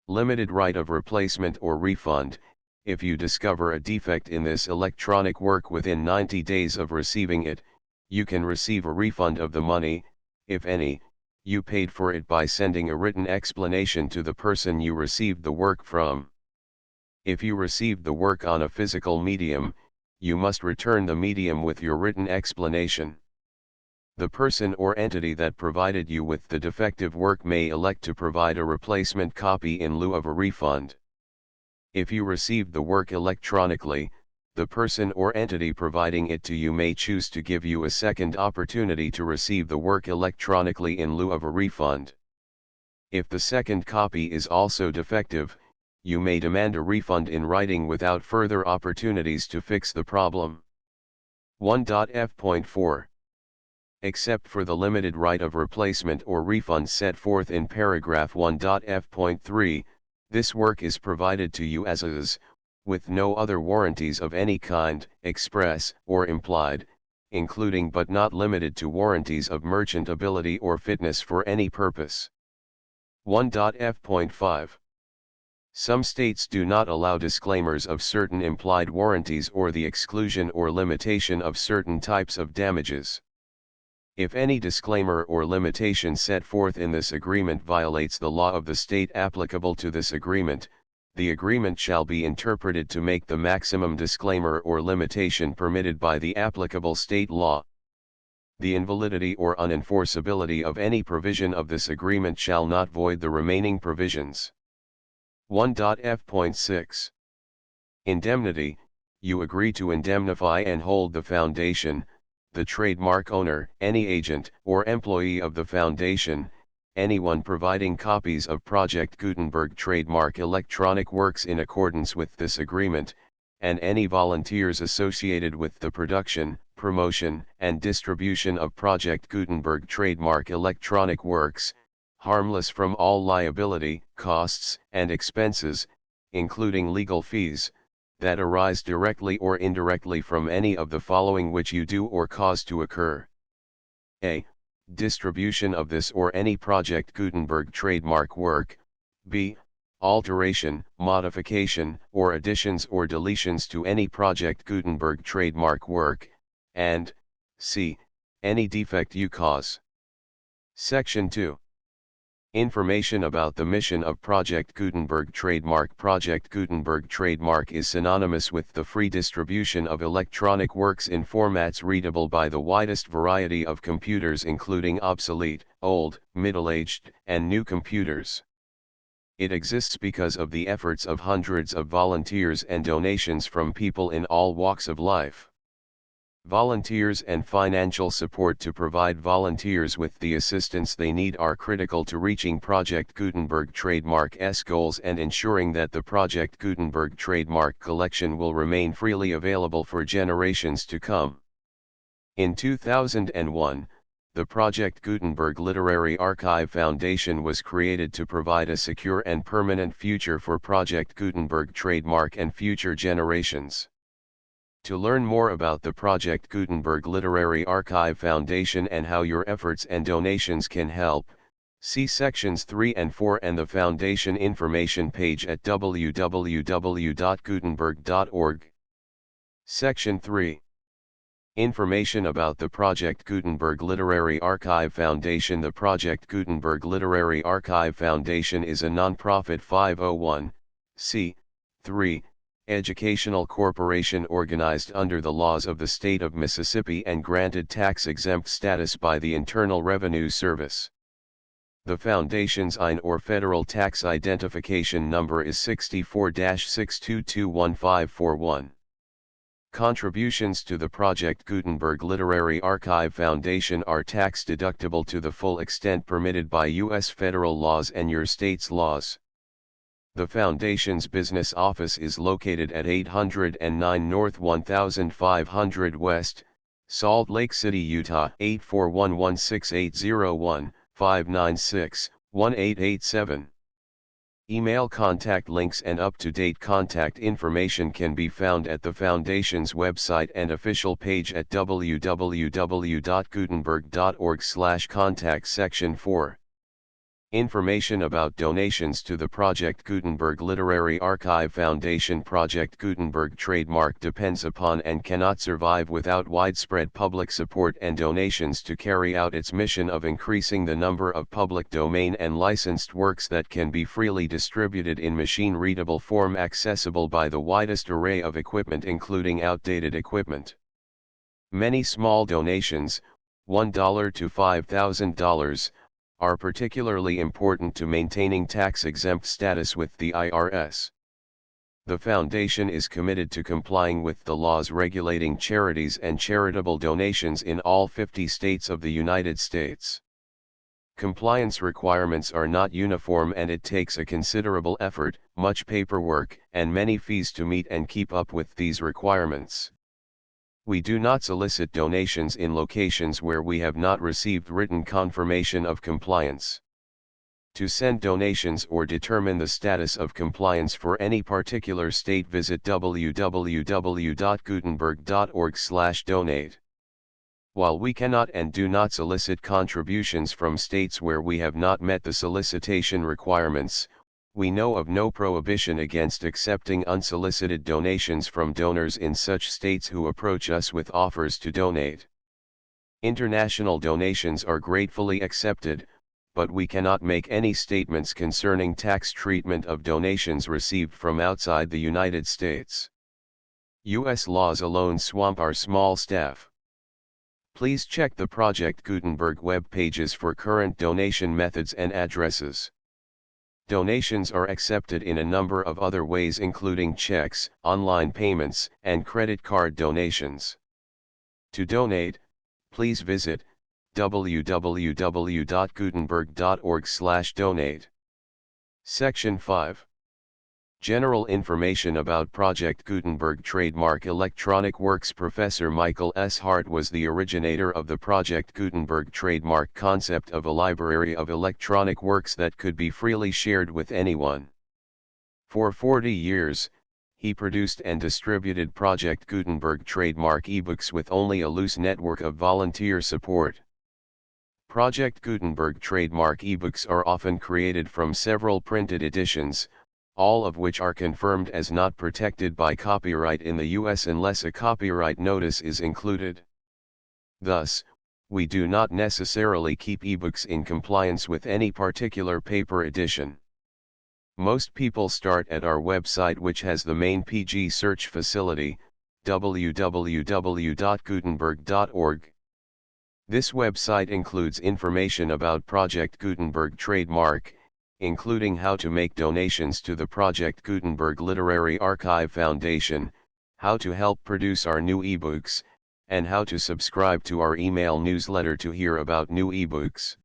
Limited right of replacement or refund. If you discover a defect in this electronic work within 90 days of receiving it, you can receive a refund of the money, if any, you paid for it by sending a written explanation to the person you received the work from. If you received the work on a physical medium, you must return the medium with your written explanation. The person or entity that provided you with the defective work may elect to provide a replacement copy in lieu of a refund. If you received the work electronically, the person or entity providing it to you may choose to give you a second opportunity to receive the work electronically in lieu of a refund. If the second copy is also defective, you may demand a refund in writing without further opportunities to fix the problem. 1.f.4. Except for the limited right of replacement or refund set forth in paragraph 1.f.3, this work is provided to you as is, with no other warranties of any kind, express or implied, including but not limited to warranties of merchantability or fitness for any purpose. 1.f.5. Some states do not allow disclaimers of certain implied warranties or the exclusion or limitation of certain types of damages. If any disclaimer or limitation set forth in this agreement violates the law of the state applicable to this agreement, the agreement shall be interpreted to make the maximum disclaimer or limitation permitted by the applicable state law. The invalidity or unenforceability of any provision of this agreement shall not void the remaining provisions. 1.f.6. Indemnity. You agree to indemnify and hold the foundation, the trademark owner, any agent or employee of the foundation, anyone providing copies of Project Gutenberg trademark electronic works in accordance with this agreement, and any volunteers associated with the production, promotion, and distribution of Project Gutenberg trademark electronic works, harmless from all liability, costs, and expenses, including legal fees, that arise directly or indirectly from any of the following which you do or cause to occur. A. Distribution of this or any Project Gutenberg trademark work. B. Alteration, modification, or additions or deletions to any Project Gutenberg trademark work, and C. Any defect you cause. Section 2. Information about the mission of Project Gutenberg trademark. Project Gutenberg trademark is synonymous with the free distribution of electronic works in formats readable by the widest variety of computers, including obsolete, old, middle-aged, and new computers. It exists because of the efforts of hundreds of volunteers and donations from people in all walks of life. Volunteers and financial support to provide volunteers with the assistance they need are critical to reaching Project Gutenberg trademark's goals and ensuring that the Project Gutenberg trademark collection will remain freely available for generations to come. In 2001, the Project Gutenberg Literary Archive Foundation was created to provide a secure and permanent future for Project Gutenberg trademark and future generations. To learn more about the Project Gutenberg Literary Archive Foundation and how your efforts and donations can help, see sections 3 and 4 and the Foundation information page at www.gutenberg.org. Section 3. Information about the Project Gutenberg Literary Archive Foundation. The Project Gutenberg Literary Archive Foundation is a non-profit 501(c)(3) educational corporation organized under the laws of the state of Mississippi and granted tax-exempt status by the Internal Revenue Service. The Foundation's IN or Federal Tax Identification Number is 64-6221541. Contributions to the Project Gutenberg Literary Archive Foundation are tax-deductible to the full extent permitted by U.S. federal laws and your state's laws. The Foundation's business office is located at 809 North 1500 West, Salt Lake City, Utah 841-16801-596-1887. Email contact links and up-to-date contact information can be found at the Foundation's website and official page at www.gutenberg.org/contact. Section 4. Information about donations to the Project Gutenberg Literary Archive Foundation. Project Gutenberg trademark depends upon and cannot survive without widespread public support and donations to carry out its mission of increasing the number of public domain and licensed works that can be freely distributed in machine-readable form accessible by the widest array of equipment, including outdated equipment. Many small donations, $1 to $5,000, are particularly important to maintaining tax-exempt status with the IRS. The Foundation is committed to complying with the laws regulating charities and charitable donations in all 50 states of the United States. Compliance requirements are not uniform and it takes a considerable effort, much paperwork, and many fees to meet and keep up with these requirements. We do not solicit donations in locations where we have not received written confirmation of compliance. To send donations or determine the status of compliance for any particular state, visit www.gutenberg.org/donate. While we cannot and do not solicit contributions from states where we have not met the solicitation requirements, we know of no prohibition against accepting unsolicited donations from donors in such states who approach us with offers to donate. International donations are gratefully accepted, but we cannot make any statements concerning tax treatment of donations received from outside the United States. U.S. laws alone swamp our small staff. Please check the Project Gutenberg web pages for current donation methods and addresses. Donations are accepted in a number of other ways, including checks, online payments, and credit card donations. To donate, please visit www.gutenberg.org/donate. Section 5. General information about Project Gutenberg Trademark Electronic Works. Professor Michael S. Hart was the originator of the Project Gutenberg trademark concept of a library of electronic works that could be freely shared with anyone. For 40 years, he produced and distributed Project Gutenberg trademark ebooks with only a loose network of volunteer support. Project Gutenberg trademark ebooks are often created from several printed editions, all of which are confirmed as not protected by copyright in the U.S. unless a copyright notice is included. Thus, we do not necessarily keep ebooks in compliance with any particular paper edition. Most people start at our website, which has the main PG search facility, www.gutenberg.org. This website includes information about Project Gutenberg trademark, including how to make donations to the Project Gutenberg Literary Archive Foundation, how to help produce our new ebooks, and how to subscribe to our email newsletter to hear about new ebooks.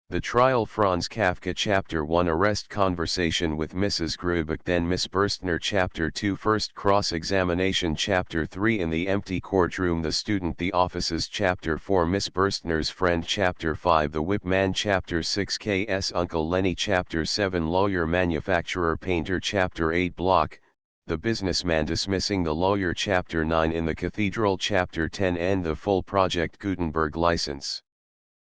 The Trial. Franz Kafka. Chapter 1 Arrest Conversation with Mrs. Grubeck, then Miss Burstner. Chapter 2 First Cross-Examination. Chapter 3 In the Empty Courtroom. The Student. The Offices. Chapter 4 Miss Burstner's Friend. Chapter 5 The Whip Man. Chapter 6 K.'s Uncle Lenny. Chapter 7 Lawyer Manufacturer Painter. Chapter 8 Block, the Businessman Dismissing the Lawyer. Chapter 9 In the Cathedral. Chapter 10 End the Full Project Gutenberg License.